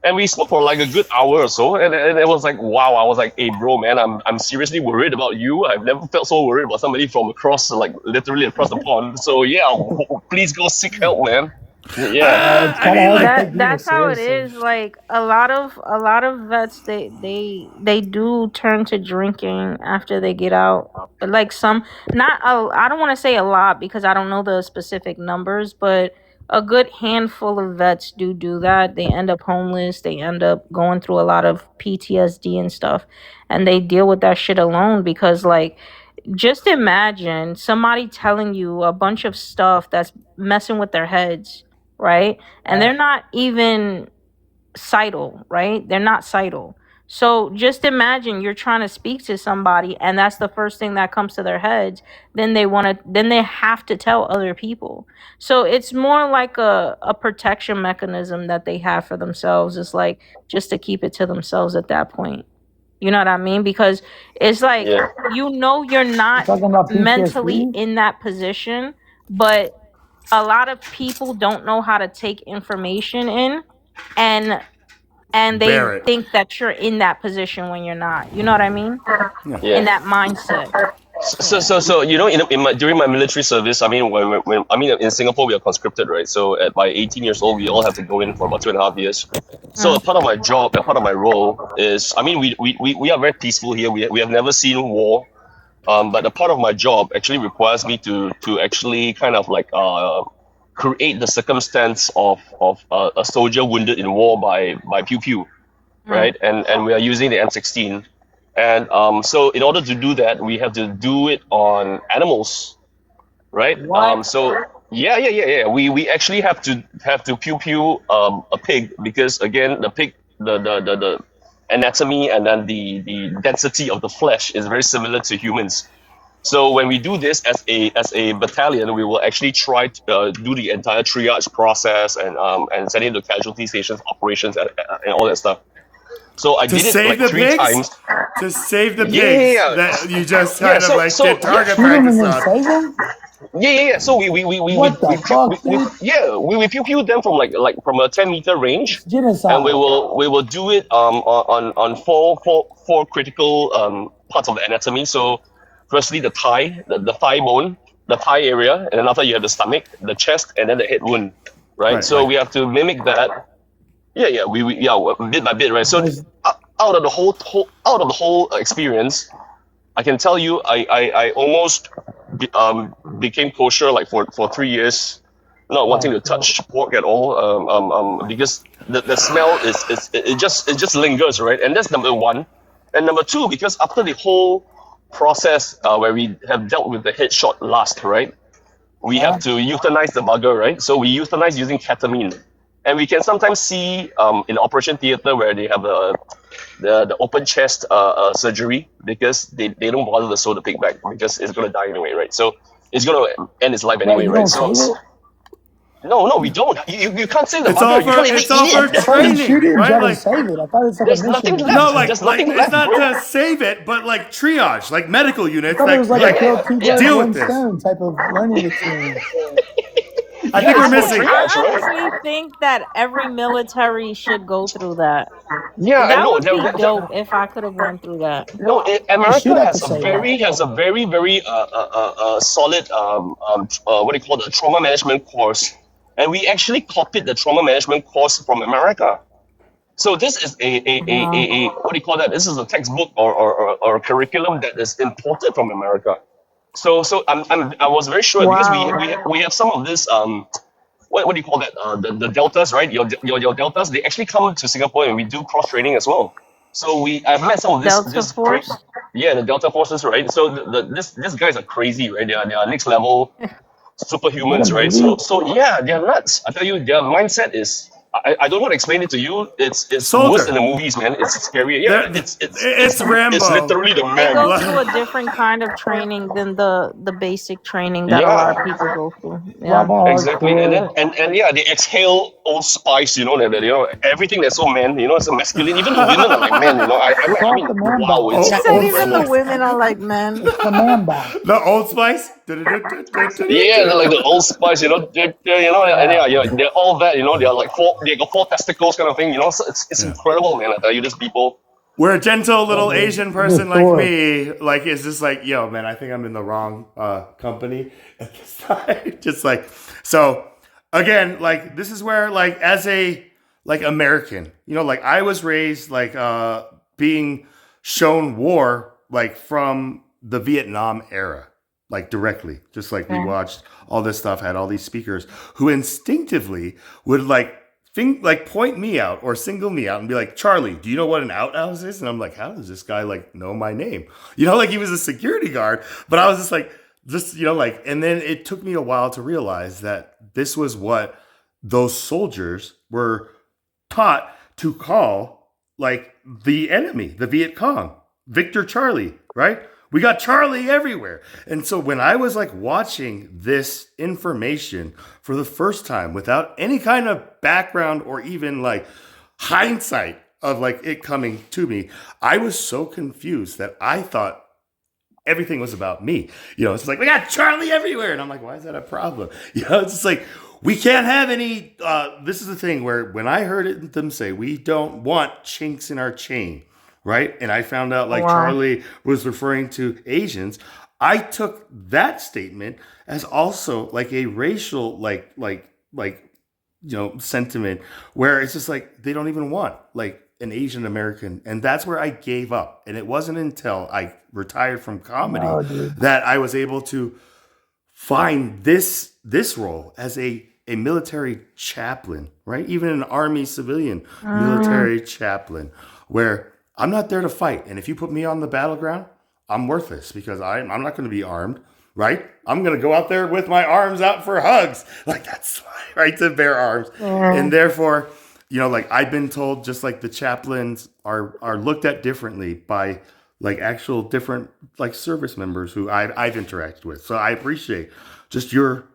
Speaker 3: and we spoke for like a good hour or so, and it was like, wow, I was like, hey bro, man, I'm seriously worried about you. I've never felt so worried about somebody from across, like literally across the pond. So yeah, please go seek help, man. Yeah.
Speaker 17: It's
Speaker 2: I
Speaker 17: kind of
Speaker 2: mean,
Speaker 17: hard to
Speaker 2: like,
Speaker 17: take people
Speaker 15: That's how it
Speaker 17: seriously.
Speaker 15: is. Like a lot of vets, they do turn to drinking after they get out. Like some, not a, I don't want to say a lot because I don't know the specific numbers, but a good handful of vets do that. They end up homeless. They end up going through a lot of PTSD and stuff, and they deal with that shit alone because like just imagine somebody telling you a bunch of stuff that's messing with their heads, right? And they're not even cital, right? They're not cital. So just imagine you're trying to speak to somebody and that's the first thing that comes to their heads. Then they have to tell other people. So it's more like a protection mechanism that they have for themselves. It's like just to keep it to themselves at that point. You know what I mean? Because it's like
Speaker 3: Yeah.
Speaker 15: you know you're
Speaker 17: You're
Speaker 15: not
Speaker 17: talking about
Speaker 15: mentally
Speaker 17: PTSD?
Speaker 15: in that position, but a lot of people don't know how to take information in and they
Speaker 2: Barrett.
Speaker 15: think that you're in that position when you're not. You know what I mean?
Speaker 2: Yeah.
Speaker 3: Yeah.
Speaker 15: In that mindset.
Speaker 3: So you know, during my military service, I mean, when I mean in Singapore we are conscripted, right? So by 18 years old, we all have to go in for about 2.5 years. So a part of my job, a part of my role is, I mean, we are very peaceful here. We have never seen war. But a part of my job actually requires me to actually kind of like create the circumstance of a soldier wounded in war by pew pew, right? And we are using the M16, and so in order to do that, we have to do it on animals, right?
Speaker 17: What?
Speaker 3: So yeah. We actually have to pew pew a pig because again the pig the anatomy and then the density of the flesh is very similar to humans. So when we do this as a battalion, we will actually try to do the entire triage process and send it to casualty stations, operations, and all that stuff. So I
Speaker 2: To
Speaker 3: did it
Speaker 2: save
Speaker 3: like
Speaker 2: the
Speaker 3: 3
Speaker 2: pigs?
Speaker 3: times.
Speaker 2: To save the
Speaker 3: Yeah,
Speaker 2: pigs
Speaker 3: yeah, yeah.
Speaker 2: that you just
Speaker 3: Yeah,
Speaker 2: kind of
Speaker 3: so
Speaker 2: like
Speaker 3: so
Speaker 2: did target
Speaker 17: Shoot him and
Speaker 2: practice
Speaker 17: then
Speaker 2: on.
Speaker 17: save him?
Speaker 3: yeah. So we
Speaker 17: What the fuck, dude?
Speaker 3: we pew pew them from like from a 10-meter range,
Speaker 17: It's
Speaker 3: and
Speaker 17: genocide.
Speaker 3: we will do it on four critical parts of the anatomy. So firstly the thigh, the thigh bone, the thigh area, and then after you have the stomach, the chest, and then the head wound, right?
Speaker 2: Right,
Speaker 3: So
Speaker 2: right.
Speaker 3: we have to mimic that. Yeah, bit by bit, right? So
Speaker 17: Does
Speaker 3: out of the whole experience, I can tell you, I almost became kosher like for 3 years, not wanting to touch pork at all, because the smell it just lingers, right? And that's number one. And number two, because after the whole process where we have dealt with the headshot last, right? We have to euthanize the bugger, right? So we euthanize using ketamine. And we can sometimes see in the operation theater where they have the open chest surgery because they don't bother to sew the pig back because it's going to die anyway, right? So it's going to end its life
Speaker 17: Wait,
Speaker 3: anyway,
Speaker 17: you
Speaker 3: right?
Speaker 17: don't
Speaker 3: So
Speaker 17: save it?
Speaker 3: no, we don't. You can't save the
Speaker 2: It's
Speaker 3: bugger.
Speaker 2: all
Speaker 3: You
Speaker 2: for
Speaker 3: can't even
Speaker 2: it's all
Speaker 3: eat
Speaker 2: for
Speaker 3: it.
Speaker 17: I thought you shoot
Speaker 2: training,
Speaker 17: it and
Speaker 2: right?
Speaker 17: try to
Speaker 2: Like
Speaker 17: save it. I thought it's like
Speaker 3: There's
Speaker 17: a
Speaker 3: nothing
Speaker 17: mission.
Speaker 3: left.
Speaker 2: no, like
Speaker 3: There's nothing
Speaker 2: it's
Speaker 3: left,
Speaker 2: not
Speaker 3: bro.
Speaker 2: to save it, but like triage, like medical
Speaker 17: I
Speaker 2: units,
Speaker 17: thought it was like a kill two birds,
Speaker 2: deal with
Speaker 17: one
Speaker 2: this.
Speaker 17: stone type of learning experience.
Speaker 2: I think we're missing.
Speaker 15: I honestly think that every military should go through that.
Speaker 3: Yeah, I
Speaker 15: That
Speaker 3: know.
Speaker 15: would be dope if I could have went through that.
Speaker 3: No,
Speaker 17: You should
Speaker 3: America
Speaker 17: have to
Speaker 3: has a
Speaker 17: save it.
Speaker 3: very solid what do you call it, trauma management course, and we actually copied the trauma management course from America. So this is a what do you call that? This is a textbook or a curriculum that is imported from America. So I was very sure because
Speaker 15: Wow.
Speaker 3: we have some of this what do you call that? The deltas, right? Your deltas, they actually come to Singapore and we do cross training as well. So I've met some of
Speaker 15: Delta Force?
Speaker 3: yeah, the delta forces, right? So these guys are crazy, right? They are next level
Speaker 17: Is that a
Speaker 3: superhumans, right? So
Speaker 17: movie?
Speaker 3: so yeah, they're nuts. I tell you, their mindset is. I don't want to explain it to you. It's worse
Speaker 2: Soldier.
Speaker 3: than the movies, man. It's scary. Yeah,
Speaker 2: They're-
Speaker 3: it's
Speaker 2: it's Rambo.
Speaker 3: It's literally the
Speaker 15: They
Speaker 3: man.
Speaker 15: go through a different kind of training than the basic training that a lot of
Speaker 3: Yeah.
Speaker 15: people go through.
Speaker 17: A lot
Speaker 15: Yeah.
Speaker 17: more
Speaker 3: Exactly, and then
Speaker 17: hardcore.
Speaker 3: and yeah, they exhale Old Spice, you know, that you know everything that's so man, you know, it's so masculine. Even the women are like men, you know.
Speaker 17: Drop the man
Speaker 3: wow,
Speaker 17: bomb.
Speaker 3: it's
Speaker 15: He said even the women are like men.
Speaker 17: It's the man bomb.
Speaker 2: The Old Spice.
Speaker 3: yeah, they're like the Old Spice, you know, you know, and yeah, they're all that, you know, they're like they got 4 testicles kind of thing, you know. So it's incredible, man. I tell you, these people.
Speaker 2: Where a gentle little Asian person like
Speaker 17: Thor.
Speaker 2: me, like, is just like, yo, man, I think I'm in the wrong company at this time. Just like, so again, like this is where like as a like American, like I was raised like being shown war like from the Vietnam era, like directly. Just like we
Speaker 15: Yeah.
Speaker 2: watched all this stuff, had all these speakers who instinctively would like point me out or single me out and be like, Charlie, do you know what an outhouse is? And I'm like, how does this guy like know my name? Like he was a security guard, but I was just like, and then it took me a while to realize that this was what those soldiers were taught to call like the enemy, the Viet Cong, Victor Charlie, right? We got Charlie everywhere. And so when I was like watching this information for the first time without any kind of background or even like hindsight of like it coming to me, I was so confused that I thought everything was about me. It's like, we got Charlie everywhere. And I'm like, why is that a problem? It's just like, we can't have any, this is the thing where when I heard them say, we don't want chinks in our chain, right? And I found out like
Speaker 15: Wow.
Speaker 2: Charlie was referring to Asians. I took that statement as also like a racial, sentiment where it's just like, they don't even want like an Asian American. And that's where I gave up. And it wasn't until I retired from comedy
Speaker 17: No, dude.
Speaker 2: that I was able to find this role as a military chaplain, right? Even an army civilian military chaplain, where I'm not there to fight. And if you put me on the battleground, I'm worthless because I'm not going to be armed, right? I'm going to go out there with my arms out for hugs. Like that's right, to bear arms.
Speaker 15: Yeah.
Speaker 2: And therefore, like I've been told just like the chaplains are looked at differently by like actual different like service members who I've interacted with. So I appreciate just your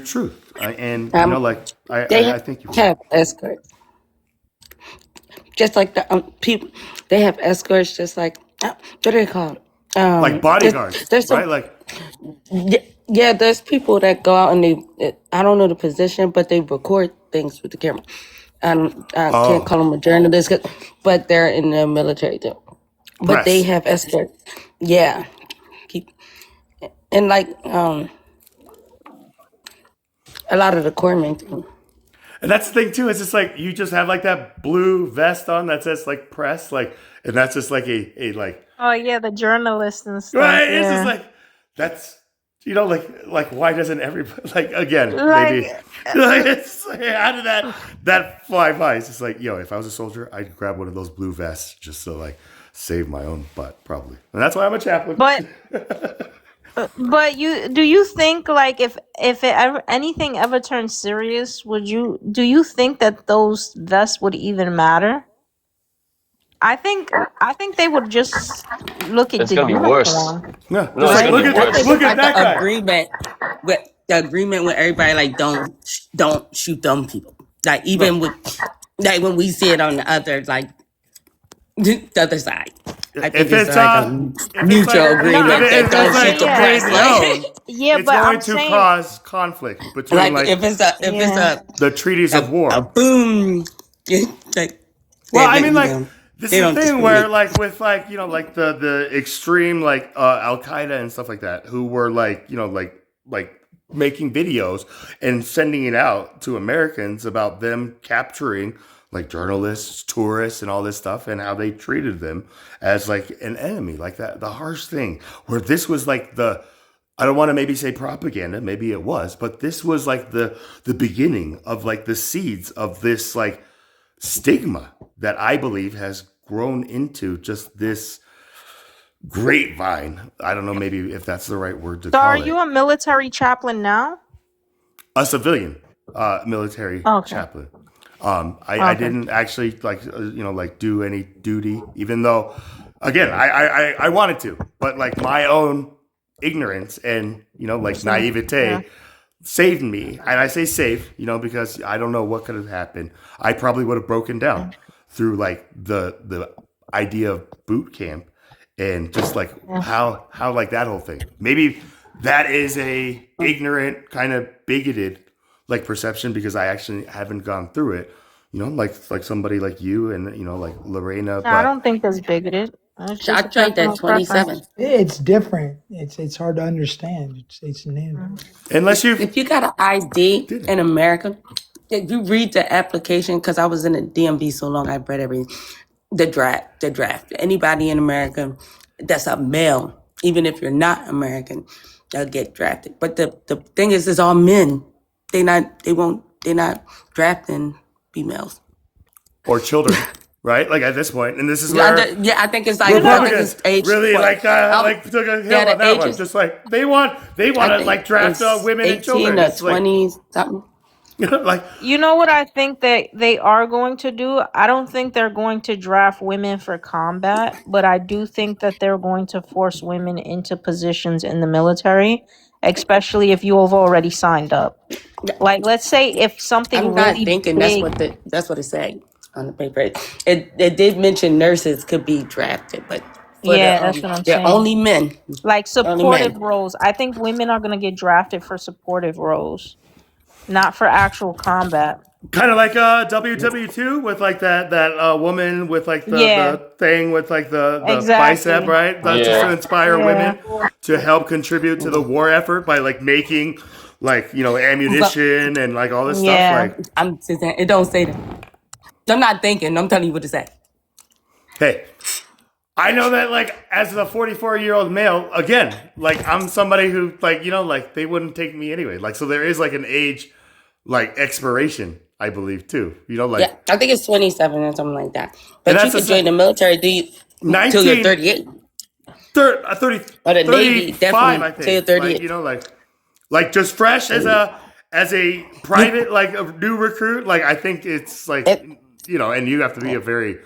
Speaker 2: truth. And
Speaker 14: They
Speaker 2: I thank you for
Speaker 14: have
Speaker 2: that.
Speaker 14: escorts, just like the people. They have escorts, just like what are they called?
Speaker 2: Like bodyguards,
Speaker 14: There's some,
Speaker 2: right? Like
Speaker 14: yeah. There's people that go out and I don't know the position, but they record things with the camera. I can't call them a journalist, but they're in the military too. But they
Speaker 2: press.
Speaker 14: have escorts. Yeah, keep and like a lot of the corpsmen too.
Speaker 2: And that's the thing too. It's just like you just have like that blue vest on that says like press, like, and that's just like a like
Speaker 15: Oh yeah, the journalists and stuff.
Speaker 2: right. It's just
Speaker 15: Yeah.
Speaker 2: like that's like why doesn't everybody like again maybe
Speaker 15: Like,
Speaker 2: like it's like, how did that fly by? It's just like if I was a soldier, I'd grab one of those blue vests just to like save my own butt probably, and that's why I'm a chaplain.
Speaker 15: but do you think like if anything ever turns serious, do you think that those vests would even matter? I think they would just look at
Speaker 3: It's
Speaker 15: the
Speaker 3: gonna be worse.
Speaker 15: uniform.
Speaker 2: Yeah,
Speaker 3: No,
Speaker 2: just
Speaker 3: it's
Speaker 2: like
Speaker 3: gonna be
Speaker 14: I
Speaker 3: worse.
Speaker 14: think
Speaker 2: look
Speaker 14: it's
Speaker 2: at
Speaker 14: like
Speaker 2: that
Speaker 14: the
Speaker 2: guy.
Speaker 14: agreement with everybody, like don't shoot dumb people. Like even with like when we see it on the other the other side. I think
Speaker 2: If
Speaker 14: it's
Speaker 2: it's
Speaker 14: like a mutual
Speaker 2: like
Speaker 14: agreement
Speaker 15: No,
Speaker 14: that
Speaker 2: if
Speaker 14: don't
Speaker 2: it's
Speaker 14: shoot the
Speaker 2: like
Speaker 14: press.
Speaker 2: made
Speaker 14: Like,
Speaker 2: known,
Speaker 15: Yeah,
Speaker 2: it's
Speaker 15: but
Speaker 2: going
Speaker 15: I'm
Speaker 2: to
Speaker 15: saying
Speaker 2: cause conflict between like
Speaker 14: if it's
Speaker 15: yeah.
Speaker 2: the treaties of
Speaker 14: a
Speaker 2: war.
Speaker 14: boom, like
Speaker 2: Well, I
Speaker 14: they,
Speaker 2: mean,
Speaker 14: you
Speaker 2: like
Speaker 14: know,
Speaker 2: this
Speaker 14: they
Speaker 2: is the
Speaker 14: don't
Speaker 2: thing where,
Speaker 14: discriminate.
Speaker 2: like, with like like the extreme like Al Qaeda and stuff like that, who were like like making videos and sending it out to Americans about them capturing like journalists, tourists, and all this stuff, and how they treated them as like an enemy, like that the harsh thing. Where this was like I don't want to maybe say propaganda, maybe it was, but this was like the beginning of like the seeds of this like stigma that I believe has grown into just this grapevine. I don't know, maybe if that's the right word to
Speaker 15: So are
Speaker 2: call
Speaker 15: you
Speaker 2: it.
Speaker 15: a military chaplain now?
Speaker 2: A civilian military
Speaker 15: Okay.
Speaker 2: chaplain. I
Speaker 15: Okay.
Speaker 2: didn't actually like like do any duty, even though again I wanted to, but like my own ignorance and like naivete
Speaker 15: Yeah.
Speaker 2: saved me. And I say saved, because I don't know what could have happened. I probably would have broken down through like the idea of boot camp and just like how like that whole thing. Maybe that is a ignorant kind of bigoted like perception because I actually haven't gone through it. Like somebody like you and like Lorena,
Speaker 15: No, I
Speaker 2: but
Speaker 15: don't think that's bigoted. It's
Speaker 14: I
Speaker 15: just a
Speaker 14: trained at
Speaker 15: personal
Speaker 14: 27.
Speaker 15: preference.
Speaker 17: It's different. It's hard to understand. It's new.
Speaker 2: Unless you've
Speaker 14: If you got an ID in America, if you read the application, because I was in the DMV so long, I read everything. The draft. Anybody in America that's a male, even if you're not American, they'll get drafted. But the thing is, it's all men. They're not drafting females.
Speaker 2: or children, right? Like at this point, and this is
Speaker 14: Yeah,
Speaker 2: where
Speaker 14: I think it's like I think
Speaker 2: Republicans
Speaker 14: it's age
Speaker 2: really
Speaker 14: what?
Speaker 2: took a hill
Speaker 14: Yeah,
Speaker 2: on
Speaker 14: the
Speaker 2: that one.
Speaker 14: ages.
Speaker 2: Just like they want
Speaker 14: I
Speaker 2: to
Speaker 14: think
Speaker 2: like draft
Speaker 14: it's
Speaker 2: women and
Speaker 14: 18
Speaker 2: children.
Speaker 14: to
Speaker 2: It's like
Speaker 14: 20 something.
Speaker 2: like
Speaker 15: You know what I think that they are going to do? I don't think they're going to draft women for combat, but I do think that they're going to force women into positions in the military, especially if you have already signed up. Like, let's say if something
Speaker 14: I'm not
Speaker 15: really
Speaker 14: thinking
Speaker 15: big,
Speaker 14: that's what it said on the paper. It did mention nurses could be drafted, but for
Speaker 15: yeah, that's what I'm
Speaker 14: they're
Speaker 15: saying.
Speaker 14: only men.
Speaker 15: Like
Speaker 14: Only
Speaker 15: supportive
Speaker 14: men.
Speaker 15: roles. I think women are going to get drafted for supportive roles, not for actual combat.
Speaker 2: kind of like WW2 with like that woman with like the
Speaker 15: Yeah,
Speaker 2: thing with like the bicep,
Speaker 15: exactly.
Speaker 2: right? That's just to
Speaker 3: Yeah.
Speaker 2: inspire
Speaker 15: Yeah.
Speaker 2: women to help contribute to the war effort by like making like ammunition and like all this stuff.
Speaker 15: Yeah.
Speaker 2: Like,
Speaker 14: I'm just saying, it don't say that. I'm not thinking. I'm telling you what to say.
Speaker 2: hey, I know that like as a 44-year-old male, again, like I'm somebody who like they wouldn't take me anyway. Like so there is like an age like expiration, I believe too. Like
Speaker 14: Yeah, I think it's 27 or something like that.
Speaker 2: and
Speaker 14: But you
Speaker 2: that's
Speaker 14: could join the military till you're 38.
Speaker 2: 30,
Speaker 14: Or the Navy,
Speaker 2: 35,
Speaker 14: definitely
Speaker 2: I
Speaker 14: till you're
Speaker 2: think.
Speaker 14: 38.
Speaker 2: Like just fresh as a private like a new recruit. Like I think it's like and you have to be a very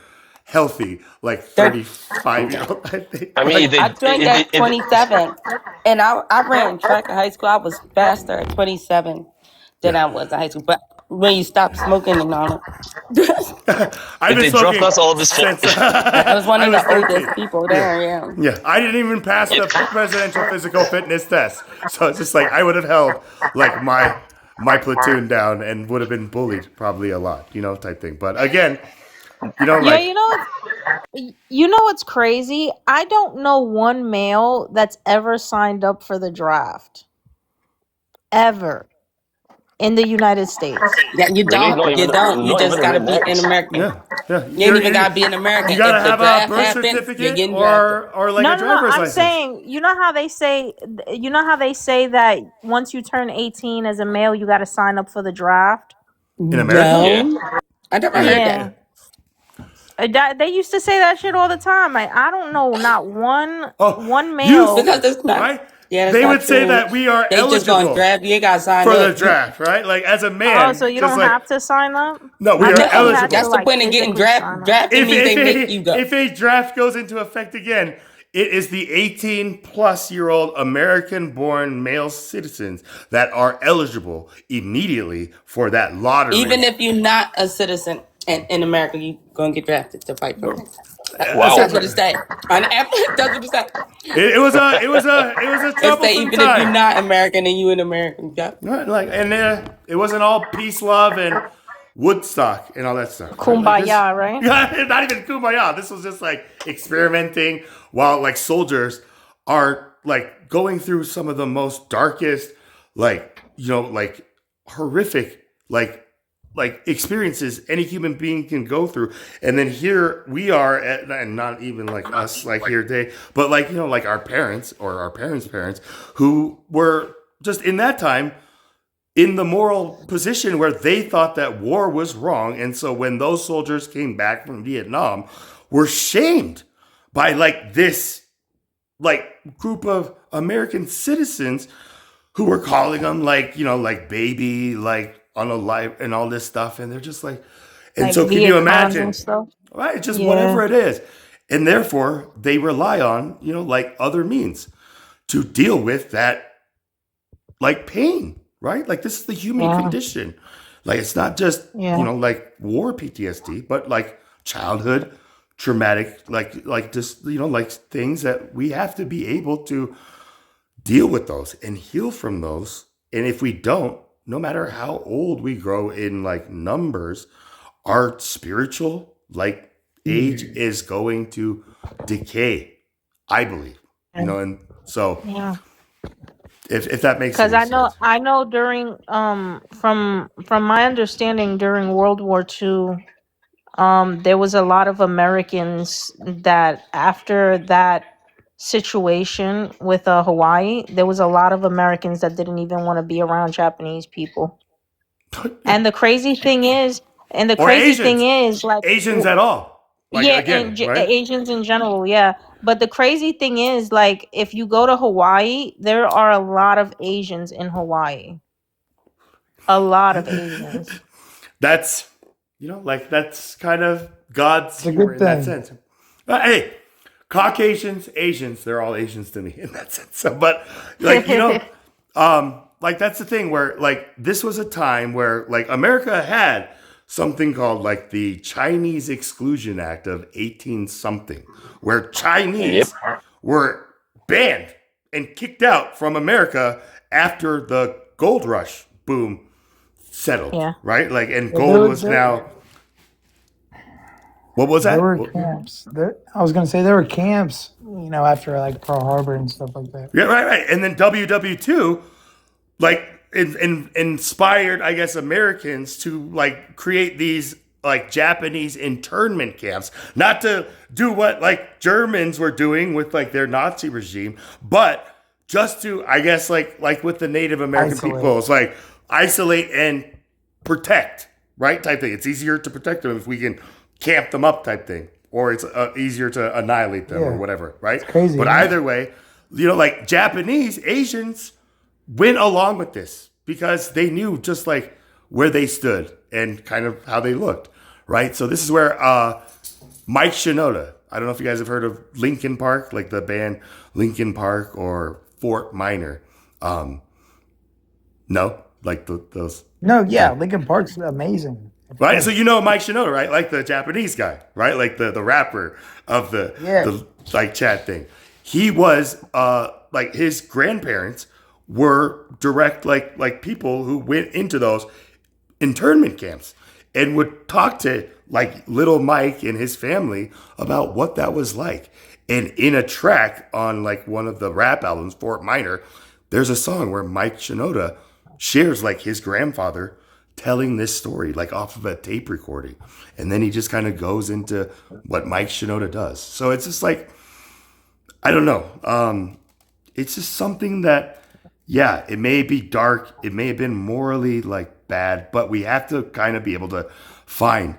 Speaker 2: healthy like 35-year-old. I think.
Speaker 3: I mean,
Speaker 14: I joined at 27, and I ran track in high school. I was faster at 27 than I was in high school. But when you stop smoking and all that,
Speaker 2: I've been
Speaker 3: they dropped
Speaker 2: smoking
Speaker 3: us all this
Speaker 2: since
Speaker 14: I was one
Speaker 2: I
Speaker 14: of
Speaker 2: was
Speaker 14: the
Speaker 2: 13.
Speaker 14: oldest people there. Yeah.
Speaker 2: Yeah, I didn't even pass the presidential physical fitness test. So it's just like I would have held like my platoon down and would have been bullied probably a lot, type thing. But again,
Speaker 15: Yeah,
Speaker 2: like
Speaker 15: you know what's crazy? I don't know one male that's ever signed up for the draft. Ever. In the United States.
Speaker 14: Yeah, you
Speaker 3: Really?
Speaker 14: don't. You don't. You just gotta be an American.
Speaker 2: yeah.
Speaker 14: You ain't even gotta be an American.
Speaker 2: You gotta
Speaker 14: If the
Speaker 2: have a
Speaker 14: draft
Speaker 2: birth
Speaker 14: happens, you're
Speaker 2: certificate
Speaker 14: getting drafted.
Speaker 2: or like
Speaker 15: No,
Speaker 2: a
Speaker 15: no, no.
Speaker 2: driver's
Speaker 15: I'm
Speaker 2: license.
Speaker 15: saying, you know how they say that once you turn 18 as a male, you got to sign up for the draft?
Speaker 2: In America?
Speaker 3: Yeah.
Speaker 14: No, I never heard
Speaker 15: Yeah.
Speaker 14: that.
Speaker 15: They used to say that shit all the time. Like, I don't know, not one
Speaker 2: You
Speaker 15: male.
Speaker 14: Because it's not.
Speaker 2: right?
Speaker 14: Yeah, that's
Speaker 2: They
Speaker 14: not
Speaker 2: would say
Speaker 14: true.
Speaker 2: that we are
Speaker 14: They just gonna
Speaker 2: eligible
Speaker 14: draft you. You gotta sign
Speaker 2: for the
Speaker 14: up.
Speaker 2: draft, right? Like as a
Speaker 15: Oh,
Speaker 2: man,
Speaker 15: so you
Speaker 2: just
Speaker 15: don't
Speaker 2: like
Speaker 15: have to sign up?
Speaker 2: no, we
Speaker 15: I
Speaker 2: are
Speaker 15: thought you had
Speaker 2: eligible.
Speaker 15: to,
Speaker 14: That's the
Speaker 15: like,
Speaker 14: point of getting
Speaker 15: physically sign up.
Speaker 14: drafted. Means they make you go.
Speaker 2: If a draft goes into effect again, it is the 18-plus-year-old American-born male citizens that are eligible immediately for that lottery.
Speaker 14: Even if you're not a citizen in America, you gonna get drafted to fight for it.
Speaker 3: Wow.
Speaker 14: That's what it said. On the app, that's what it said.
Speaker 2: it was a
Speaker 14: It say
Speaker 2: troublesome
Speaker 14: even if
Speaker 2: time.
Speaker 14: you're not American and you an American, yeah.
Speaker 2: Right, like, and it wasn't all peace, love, and Woodstock and all that stuff. Like this-
Speaker 15: Kumbaya, right?
Speaker 2: Not even kumbaya. This was just like experimenting while like soldiers are like going through some of the most darkest, like like horrific, like experiences any human being can go through. And then here we are and not even like us like here today, but like like our parents or our parents' parents who were just in that time in the moral position where they thought that war was wrong. And so when those soldiers came back from Vietnam, were shamed by like this like group of American citizens who were calling them like, like baby, like unalive and all this stuff. And they're just like, and
Speaker 15: Like
Speaker 2: so can
Speaker 15: Viet
Speaker 2: you
Speaker 15: Cong
Speaker 2: imagine?
Speaker 15: and stuff?
Speaker 2: Right, just
Speaker 15: Yeah.
Speaker 2: whatever it is. And therefore they rely on, like other means to deal with that like pain, right? Like this is the human
Speaker 15: Yeah.
Speaker 2: condition. Like it's not just,
Speaker 15: Yeah.
Speaker 2: like war PTSD, but like childhood traumatic, like just, like things that we have to be able to deal with those and heal from those. And if we don't, no matter how old we grow in like numbers, our spiritual like age is going to decay, I believe. And so
Speaker 15: Yeah.
Speaker 2: if that makes
Speaker 15: Because
Speaker 2: any sense.
Speaker 15: I know during from my understanding during World War II, there was a lot of Americans that after that situation with Hawaii, there was a lot of Americans that didn't even want to be around Japanese people. And the crazy thing is,
Speaker 2: Or Asians.
Speaker 15: like,
Speaker 2: Asians at all. Like,
Speaker 15: yeah,
Speaker 2: again,
Speaker 15: and
Speaker 2: right?
Speaker 15: Asians in general, yeah. But the crazy thing is, like, if you go to Hawaii, there are a lot of Asians in Hawaii. A lot of Asians.
Speaker 2: That's, like, that's kind of God's
Speaker 17: It's a
Speaker 2: humor
Speaker 17: good
Speaker 2: in that
Speaker 17: thing.
Speaker 2: sense. Hey, Caucasians, Asians, they're all Asians to me in that sense. So, but, like, like, that's the thing where, like, this was a time where, like, America had something called, like, the Chinese Exclusion Act of 18 something, where Chinese were banned and kicked out from America after the gold rush boom settled,
Speaker 15: Yeah.
Speaker 2: right? Like, and
Speaker 17: Yeah,
Speaker 2: gold was now. What was that?
Speaker 17: There were camps. I was gonna say there were camps, after like Pearl Harbor and stuff like that.
Speaker 2: Yeah, right. And then WW2, like, inspired, I guess, Americans to, like, create these, like, Japanese internment camps, not to do what, like, Germans were doing with, like, their Nazi regime, but just to, I guess, like with the Native American people, it's like isolate and protect, right? Type thing. It's easier to protect them if we can camp them up, type thing, or it's easier to annihilate them or whatever, right?
Speaker 17: It's crazy.
Speaker 2: But either way, like, Japanese, Asians went along with this because they knew just, like, where they stood and kind of how they looked, right? So this is where Mike Shinoda, I don't know if you guys have heard of Linkin Park, like the band Linkin Park or Fort Minor. No? Like those?
Speaker 17: No, yeah, Linkin Park's amazing.
Speaker 2: Right? So Mike Shinoda, right? Like the Japanese guy, right? Like the rapper of the like chat thing. He was like, his grandparents were direct like people who went into those internment camps and would talk to, like, little Mike and his family about what that was like. And in a track on, like, one of the rap albums, Fort Minor, there's a song where Mike Shinoda shares, like, his grandfather telling this story, like, off of a tape recording. And then he just kind of goes into what Mike Shinoda does. So it's just like, I don't know. It's just something that, yeah, it may be dark. It may have been morally, like, bad, but we have to kind of be able to find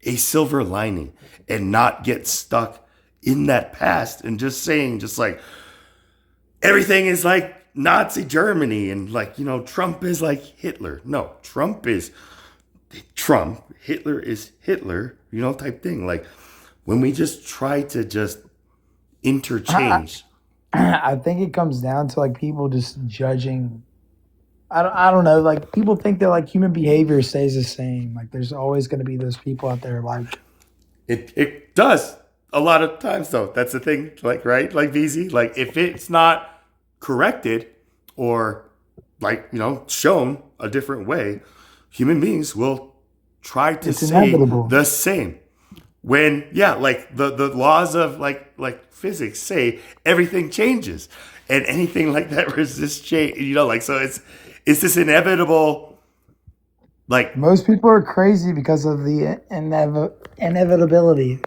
Speaker 2: a silver lining and not get stuck in that past and just saying, just like, everything is like Nazi Germany and, like, Trump is like Hitler. No, Trump is Trump. Hitler is Hitler, type thing. Like, when we just try to just interchange.
Speaker 17: I think it comes down to, like, people just judging. I don't know. Like, people think that, like, human behavior stays the same. Like, there's always going to be those people out there. Like,
Speaker 2: it does a lot of times, though. That's the thing. Like, right? Like, VZ. Like, if it's not corrected or, like, shown a different way, human beings will try to say the same. When, yeah, like the laws of like physics say everything changes, and anything like that resists change. Like, so it's this inevitable. Like,
Speaker 17: most people are crazy because of the inevitability.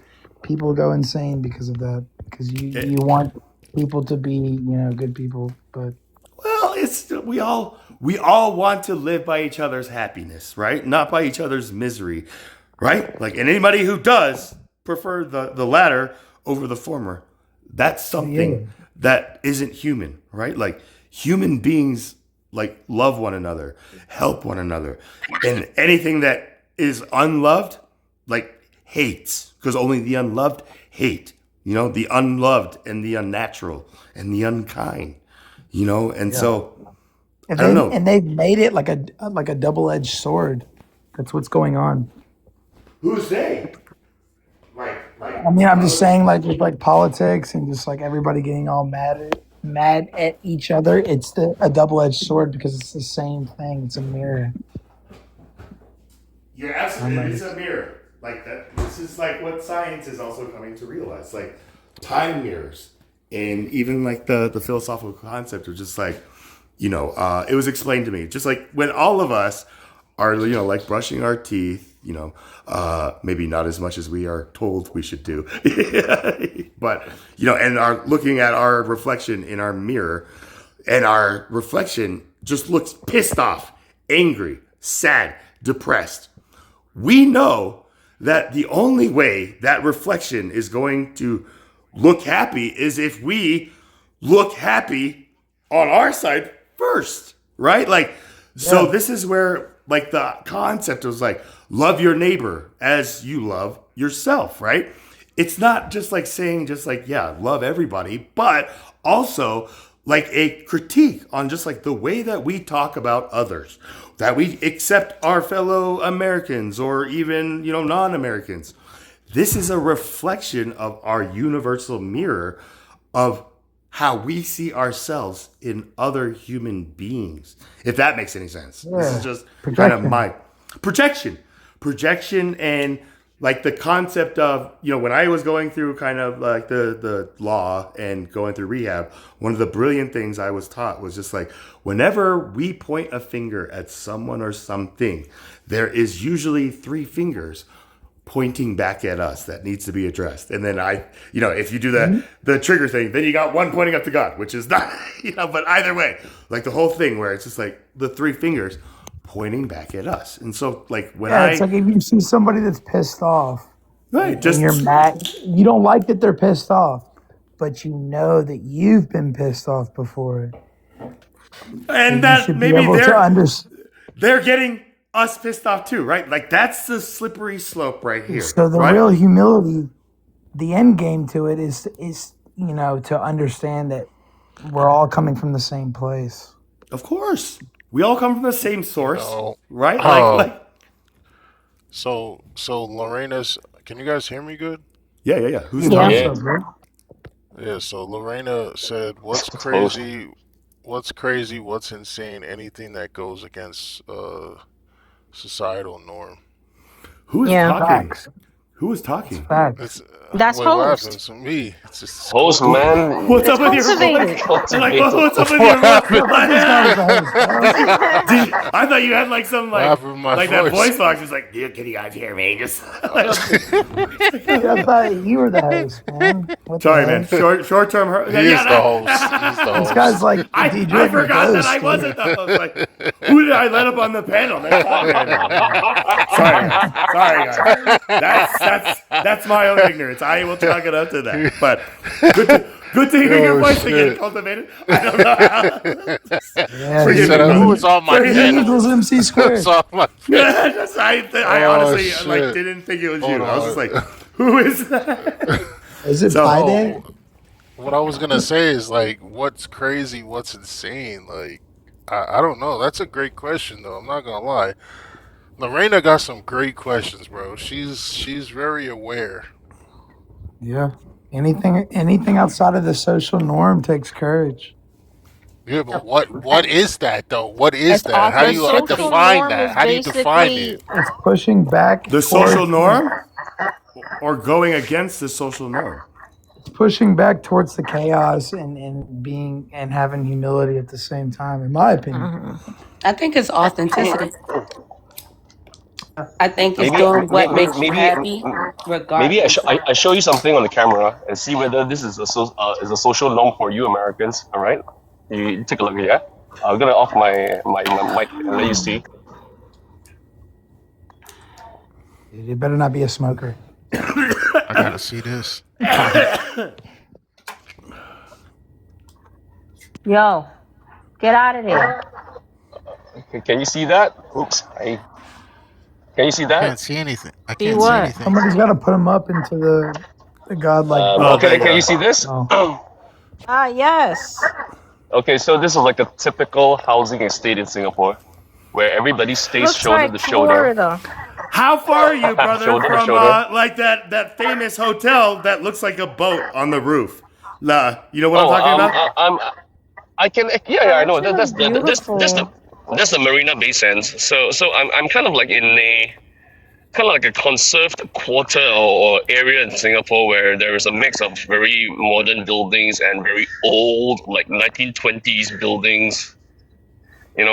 Speaker 17: People go insane because of that. Because you want people to be, good people, but
Speaker 2: well, it's we all want to live by each other's happiness, right? Not by each other's misery, right? Like, and anybody who does prefer the latter over the former, that's something that isn't human, right? Like, human beings, like, love one another, help one another, and anything that is unloved, like, hates, because only the unloved hate. The unloved and the unnatural and the unkind. And so I don't know.
Speaker 17: And they've made it like a double-edged sword. That's what's going on.
Speaker 2: Who's they?
Speaker 17: I mean, I'm just saying, like, with, like, politics and just, like, everybody getting all mad at each other. It's a double-edged sword because it's the same thing. It's a mirror.
Speaker 2: You're absolutely. It's a mirror. like that. This is like what science is also coming to realize, like time mirrors, and even like the philosophical concept of just like, it was explained to me, just like when all of us are, like brushing our teeth, maybe not as much as we are told we should do, but and are looking at our reflection in our mirror, and our reflection just looks pissed off, angry, sad, depressed. We know that the only way that reflection is going to look happy is if we look happy on our side first, right? Like, so this is where like the concept was like, love your neighbor as you love yourself, right? It's not just like saying just like, yeah, love everybody, but also like a critique on just like the way that we talk about others, that we accept our fellow Americans or even, non-Americans. This is a reflection of our universal mirror of how we see ourselves in other human beings. If that makes any sense.
Speaker 17: Yeah.
Speaker 2: This is just kind of
Speaker 17: Projection.
Speaker 2: my projection and like the concept of, when I was going through kind of like the law and going through rehab, one of the brilliant things I was taught was just like, whenever we point a finger at someone or something, there is usually 3 fingers pointing back at us that needs to be addressed. And then if you do the trigger thing, then you got one pointing up to God, which is not, but either way, like the whole thing where it's just like the 3 fingers pointing back at us. And so like when
Speaker 17: Yeah, it's like if you see somebody that's pissed off,
Speaker 2: right,
Speaker 17: and you're mad, you don't like that they're pissed off, but you know that you've been pissed off before.
Speaker 2: and
Speaker 17: you
Speaker 2: that
Speaker 17: should be
Speaker 2: maybe
Speaker 17: able to
Speaker 2: they're getting us pissed off too, right? Like that's the slippery slope right here.
Speaker 17: So the
Speaker 2: right?
Speaker 17: real humility, the end game to it is to understand that we're all coming from the same place.
Speaker 2: Of course. We all come from the same source, right?
Speaker 1: So Lorena's. Can you guys hear me good?
Speaker 2: Yeah. Who's
Speaker 17: Yeah.
Speaker 2: talking?
Speaker 1: Yeah. So Lorena said, "What's
Speaker 3: It's close.
Speaker 1: crazy? What's crazy? What's insane? Anything that goes against societal norm."
Speaker 2: Who is
Speaker 15: Yeah.
Speaker 2: talking?
Speaker 17: Facts.
Speaker 2: Who is talking?
Speaker 17: Facts.
Speaker 1: It's,
Speaker 15: That's
Speaker 1: wait, what
Speaker 15: host.
Speaker 1: happens to me? It's just
Speaker 3: Host, man.
Speaker 2: What's
Speaker 15: It's
Speaker 2: up with your
Speaker 15: cultivated.
Speaker 2: like? What's up with
Speaker 1: What
Speaker 2: your
Speaker 1: happened?
Speaker 2: I thought you had like some
Speaker 1: What happened with my
Speaker 2: like that
Speaker 1: voice?
Speaker 2: voice box. It's like, dude, can you guys hear me? Just
Speaker 17: I thought you were the host, man. What the
Speaker 2: sorry,
Speaker 17: hell?
Speaker 2: man. Short term.
Speaker 1: He is the host. He's the
Speaker 17: This
Speaker 1: host.
Speaker 17: guy's like
Speaker 2: I forgot that I wasn't the host. Like, who did I let up on the panel? Sorry, guys. That's my own ignorance. I will chalk it up to that. But good to hear your
Speaker 1: Oh,
Speaker 2: voice
Speaker 1: shit.
Speaker 2: again, cultivated. I don't know how.
Speaker 17: Yeah,
Speaker 1: He
Speaker 2: Forgive
Speaker 1: said,
Speaker 2: me.
Speaker 1: "Who was on my
Speaker 17: E
Speaker 1: panel?
Speaker 17: equals MC
Speaker 1: Who
Speaker 17: squared.
Speaker 1: was on my panel?"
Speaker 2: I
Speaker 1: Oh,
Speaker 2: honestly
Speaker 1: shit.
Speaker 2: didn't think it was
Speaker 1: Hold
Speaker 2: you. I was
Speaker 1: on.
Speaker 2: just like, who is that?
Speaker 17: Is it
Speaker 2: So-
Speaker 17: Pi Day?
Speaker 1: What I was gonna say is like, what's crazy? What's insane? Like, I don't know. That's a great question, though. I'm not gonna lie. Lorena got some great questions, bro. She's very aware.
Speaker 17: Yeah. Anything outside of the social norm takes courage.
Speaker 1: Yeah, but what is that though? What is
Speaker 15: It's
Speaker 1: that? How do
Speaker 15: the
Speaker 1: you
Speaker 15: social
Speaker 1: define
Speaker 15: norm
Speaker 1: that?
Speaker 15: is
Speaker 1: How do you define
Speaker 15: basically
Speaker 1: it?
Speaker 17: It's pushing back
Speaker 2: The social
Speaker 17: towards-
Speaker 2: norm, or going against the social norm?
Speaker 17: It's pushing back towards the chaos and being and having humility at the same time, in my opinion.
Speaker 14: I think it's authenticity. I think it's
Speaker 3: Maybe,
Speaker 14: doing what
Speaker 3: maybe,
Speaker 14: makes you
Speaker 3: maybe,
Speaker 14: happy, regardless.
Speaker 3: I show you something on the camera and see whether this is a social norm for you Americans. All right, you take a look. Yeah, I'm gonna off my mic and let you see.
Speaker 17: You better not be a smoker.
Speaker 1: I gotta see this.
Speaker 15: yo, get out of there.
Speaker 3: Can you see that? Oops. Can you see
Speaker 1: I
Speaker 3: that?
Speaker 1: can't see anything. I
Speaker 15: See
Speaker 1: can't
Speaker 15: what?
Speaker 1: see anything.
Speaker 17: Somebody's got to put them up into the godlike.
Speaker 3: Okay, can you see this?
Speaker 17: Oh.
Speaker 15: Ah, yes.
Speaker 3: Okay, so this is like a typical housing estate in Singapore, where everybody stays
Speaker 15: Looks
Speaker 3: shoulder
Speaker 15: like
Speaker 3: to shoulder.
Speaker 15: Florida.
Speaker 2: How far are you, brother,
Speaker 3: Shoulder to
Speaker 2: from
Speaker 3: shoulder.
Speaker 2: like that famous hotel that looks like a boat on the roof? You know what
Speaker 3: Oh,
Speaker 2: I'm talking about?
Speaker 3: I can. Yeah, I know.
Speaker 15: That's beautiful.
Speaker 3: That's the Marina Bay Sands. So I'm kind of like in a kind of like a conserved quarter or area in Singapore where there is a mix of very modern buildings and very old, like 1920s buildings,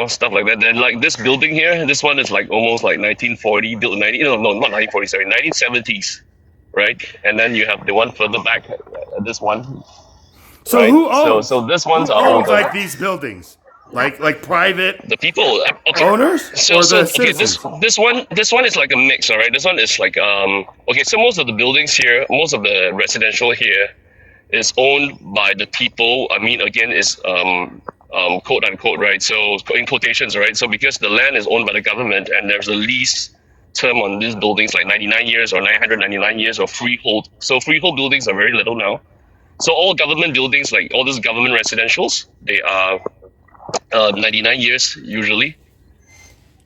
Speaker 3: stuff like that. Then like this building here, this one is like almost like 1940, built 90, no, not 1940, sorry, 1970s, right? And then you have the one further back, this one.
Speaker 2: So
Speaker 3: right?
Speaker 2: who owns?
Speaker 3: So this one's
Speaker 2: who
Speaker 3: are
Speaker 2: owns
Speaker 3: older.
Speaker 2: like these buildings? Like private
Speaker 3: The people, okay.
Speaker 2: owners
Speaker 3: So
Speaker 2: or
Speaker 3: so
Speaker 2: the
Speaker 3: okay,
Speaker 2: citizens?
Speaker 3: this one is like a mix, all right. This one is like okay. So most of the buildings here, most of the residential here, is owned by the people. I mean, again, is quote unquote, right? So in quotations, right? So because the land is owned by the government and there's a lease term on these buildings, like 99 years or 999 years or freehold. So freehold buildings are very little now. So all government buildings, like all these government residentials, they are 99 years usually.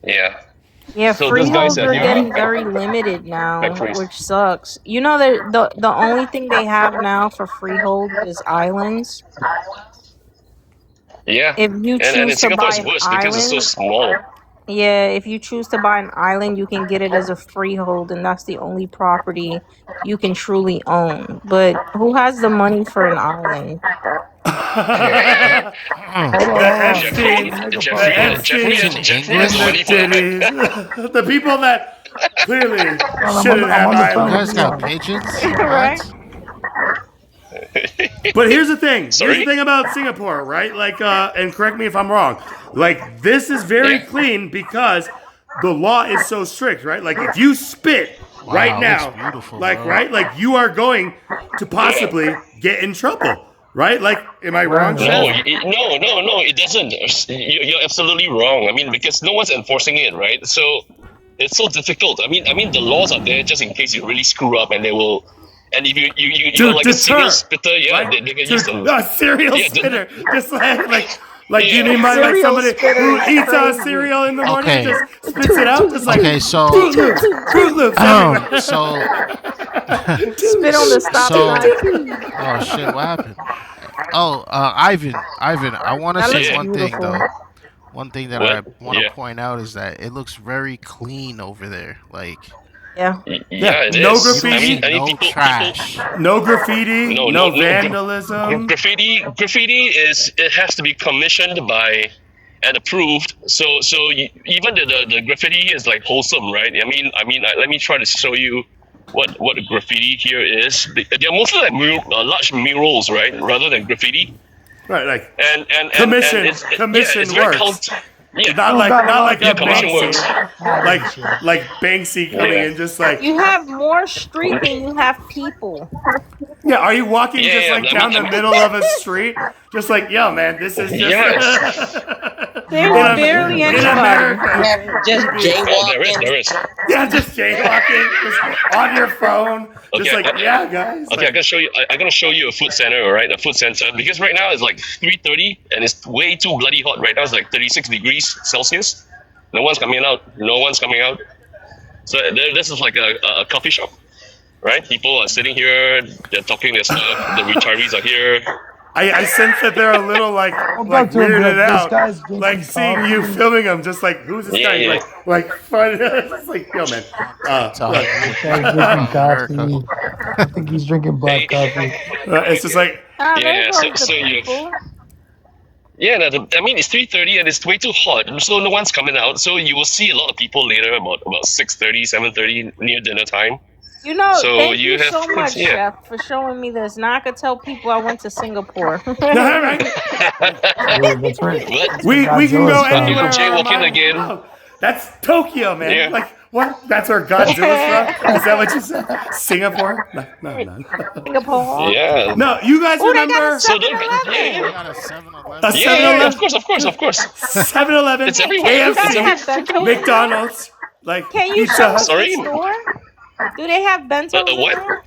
Speaker 3: Yeah.
Speaker 15: Yeah,
Speaker 3: So this guy
Speaker 15: freeholds
Speaker 3: said
Speaker 15: are
Speaker 3: here,
Speaker 15: getting very limited now,
Speaker 3: factories.
Speaker 15: which sucks. You know that the only thing they have now for freehold is islands.
Speaker 3: Yeah.
Speaker 15: If you
Speaker 3: And in
Speaker 15: choose to
Speaker 3: Singapore
Speaker 15: buy
Speaker 3: it's
Speaker 15: an
Speaker 3: worse because it's so
Speaker 15: island,
Speaker 3: small.
Speaker 15: yeah, if you choose to buy an island, you can get it as a freehold, and that's the only property you can truly own. But who has the money for an island?
Speaker 2: The Epstein,
Speaker 3: Jeffrey has
Speaker 2: and
Speaker 3: the
Speaker 2: the
Speaker 3: money for that.
Speaker 2: titties, the people that clearly
Speaker 17: I'm
Speaker 2: shouldn't have
Speaker 17: on the phone
Speaker 1: You
Speaker 17: with
Speaker 1: guys got
Speaker 17: Dion.
Speaker 1: pigeons?
Speaker 15: Right?
Speaker 1: What?
Speaker 2: But here's the thing. Here's the
Speaker 3: Sorry?
Speaker 2: thing about Singapore, right? Like, and correct me if I'm wrong. Like, this is very
Speaker 3: Yeah.
Speaker 2: clean because the law is so strict, right? Like, if you spit right
Speaker 1: Wow, looks
Speaker 2: now,
Speaker 1: beautiful,
Speaker 2: like,
Speaker 1: bro.
Speaker 2: right, like you are going to possibly get in trouble, right? Like, am I wrong?
Speaker 3: No, no, it doesn't. You're absolutely wrong. I mean, because no one's enforcing it, right? So it's so difficult. I mean, the laws are there just in case you really screw up, and they will. And if you're
Speaker 2: To
Speaker 3: like a serial
Speaker 2: deter,
Speaker 3: spitter, yeah,
Speaker 2: right?
Speaker 3: they can use them.
Speaker 2: A serial
Speaker 3: Yeah,
Speaker 2: spitter, just like you
Speaker 3: Yeah.
Speaker 2: mean by like
Speaker 15: Serial
Speaker 2: somebody
Speaker 15: spitter
Speaker 2: who
Speaker 15: is
Speaker 2: eats
Speaker 15: crazy.
Speaker 2: cereal in the morning
Speaker 1: Okay.
Speaker 2: and just spits it out, just like
Speaker 1: Okay, so
Speaker 2: Fruit Loops everywhere.
Speaker 1: so
Speaker 15: Spit on the stop
Speaker 1: so
Speaker 15: sign.
Speaker 1: oh shit, what happened? Oh, Ivan, I want to
Speaker 15: That
Speaker 1: say
Speaker 15: looks
Speaker 1: one thing
Speaker 15: beautiful.
Speaker 1: though. One thing that I
Speaker 3: What?
Speaker 1: want to
Speaker 3: Yeah.
Speaker 1: point out is that it looks very clean over there. Like
Speaker 15: Yeah.
Speaker 3: Yeah, it
Speaker 2: no
Speaker 3: is.
Speaker 1: you don't see
Speaker 2: graffiti,
Speaker 1: no
Speaker 3: People,
Speaker 1: trash.
Speaker 2: no graffiti,
Speaker 3: no,
Speaker 2: no
Speaker 3: no,
Speaker 2: vandalism.
Speaker 3: graffiti it has to be commissioned by and approved. So even the graffiti is like wholesome, right? I mean, let me try to show you what graffiti here is. They're mostly like large murals, right, rather than graffiti.
Speaker 2: Right, like
Speaker 3: And
Speaker 2: commission
Speaker 3: it's very
Speaker 2: works.
Speaker 3: yeah,
Speaker 2: Not like
Speaker 3: yeah,
Speaker 2: a
Speaker 3: commission works.
Speaker 2: Banksy, like Banksy coming
Speaker 3: Yeah.
Speaker 2: in just like
Speaker 15: You have more street than you have people.
Speaker 2: yeah. Are you walking
Speaker 3: Yeah,
Speaker 2: just
Speaker 3: yeah,
Speaker 2: like
Speaker 3: I
Speaker 2: down
Speaker 3: mean-
Speaker 2: the middle of a street, just like yo man, this is just
Speaker 3: Yes.
Speaker 15: There's
Speaker 2: In
Speaker 15: barely
Speaker 2: in
Speaker 15: anybody.
Speaker 2: America.
Speaker 14: Just
Speaker 3: Oh,
Speaker 14: jaywalking.
Speaker 3: there is.
Speaker 2: Yeah, just jaywalking, just on your phone, just
Speaker 3: Okay,
Speaker 2: like yeah, guys.
Speaker 3: Okay, I'm gonna show you a food center, all right? A food center because right now it's like 3:30 and it's way too bloody hot. Right now it's like 36 degrees Celsius. No one's coming out. So this is like a coffee shop, right? People are sitting here. They're talking their stuff. The retirees are here.
Speaker 2: I sense that they're a little like
Speaker 17: back to him,
Speaker 2: weirded
Speaker 17: this
Speaker 2: out,
Speaker 17: guy's drinking
Speaker 2: like seeing
Speaker 17: coffee.
Speaker 2: you filming them, just like who's this
Speaker 3: Yeah,
Speaker 2: guy?
Speaker 3: yeah.
Speaker 2: Like fun. It's like yo man. Look,
Speaker 17: Guy's drinking coffee. I think he's drinking black coffee.
Speaker 2: it's just like
Speaker 15: Ah,
Speaker 3: Yeah,
Speaker 15: there's always
Speaker 3: so
Speaker 15: the
Speaker 3: you.
Speaker 15: people.
Speaker 3: Yeah, I mean it's 3:30 and it's way too hot, so no one's coming out. So you will see a lot of people later about 6:30, 7:30 near dinner time.
Speaker 15: You know,
Speaker 3: So
Speaker 15: thank
Speaker 3: you
Speaker 15: you
Speaker 3: have
Speaker 15: so much,
Speaker 3: yeah.
Speaker 15: Chef, for showing me this. Now I could tell people I went to Singapore.
Speaker 2: right?
Speaker 17: Yeah, that's right.
Speaker 3: What?
Speaker 2: we can go
Speaker 17: Godzilla's fine.
Speaker 2: anywhere.
Speaker 3: Jaywalking
Speaker 2: on
Speaker 3: again.
Speaker 2: Oh, that's Tokyo, man.
Speaker 3: Yeah.
Speaker 2: Like what? That's where Godzilla's from? Is that what you said? Singapore? No.
Speaker 15: Singapore.
Speaker 3: Yeah.
Speaker 2: No, you guys
Speaker 15: Oh, they got
Speaker 2: remember
Speaker 15: a
Speaker 3: So don't.
Speaker 15: 7-Eleven.
Speaker 1: We got a 7-Eleven.
Speaker 2: a
Speaker 3: Yeah, yeah,
Speaker 2: 7-Eleven?
Speaker 3: of course.
Speaker 2: 7-Eleven,
Speaker 3: It's everywhere.
Speaker 15: You guys
Speaker 3: It's
Speaker 15: have
Speaker 3: every-
Speaker 15: bento?
Speaker 2: McDonald's, like
Speaker 15: Can you
Speaker 2: Pizza
Speaker 15: show
Speaker 2: Hut.
Speaker 15: us the
Speaker 3: Sorry?
Speaker 15: store? Do they have bentos in
Speaker 3: what?
Speaker 15: there?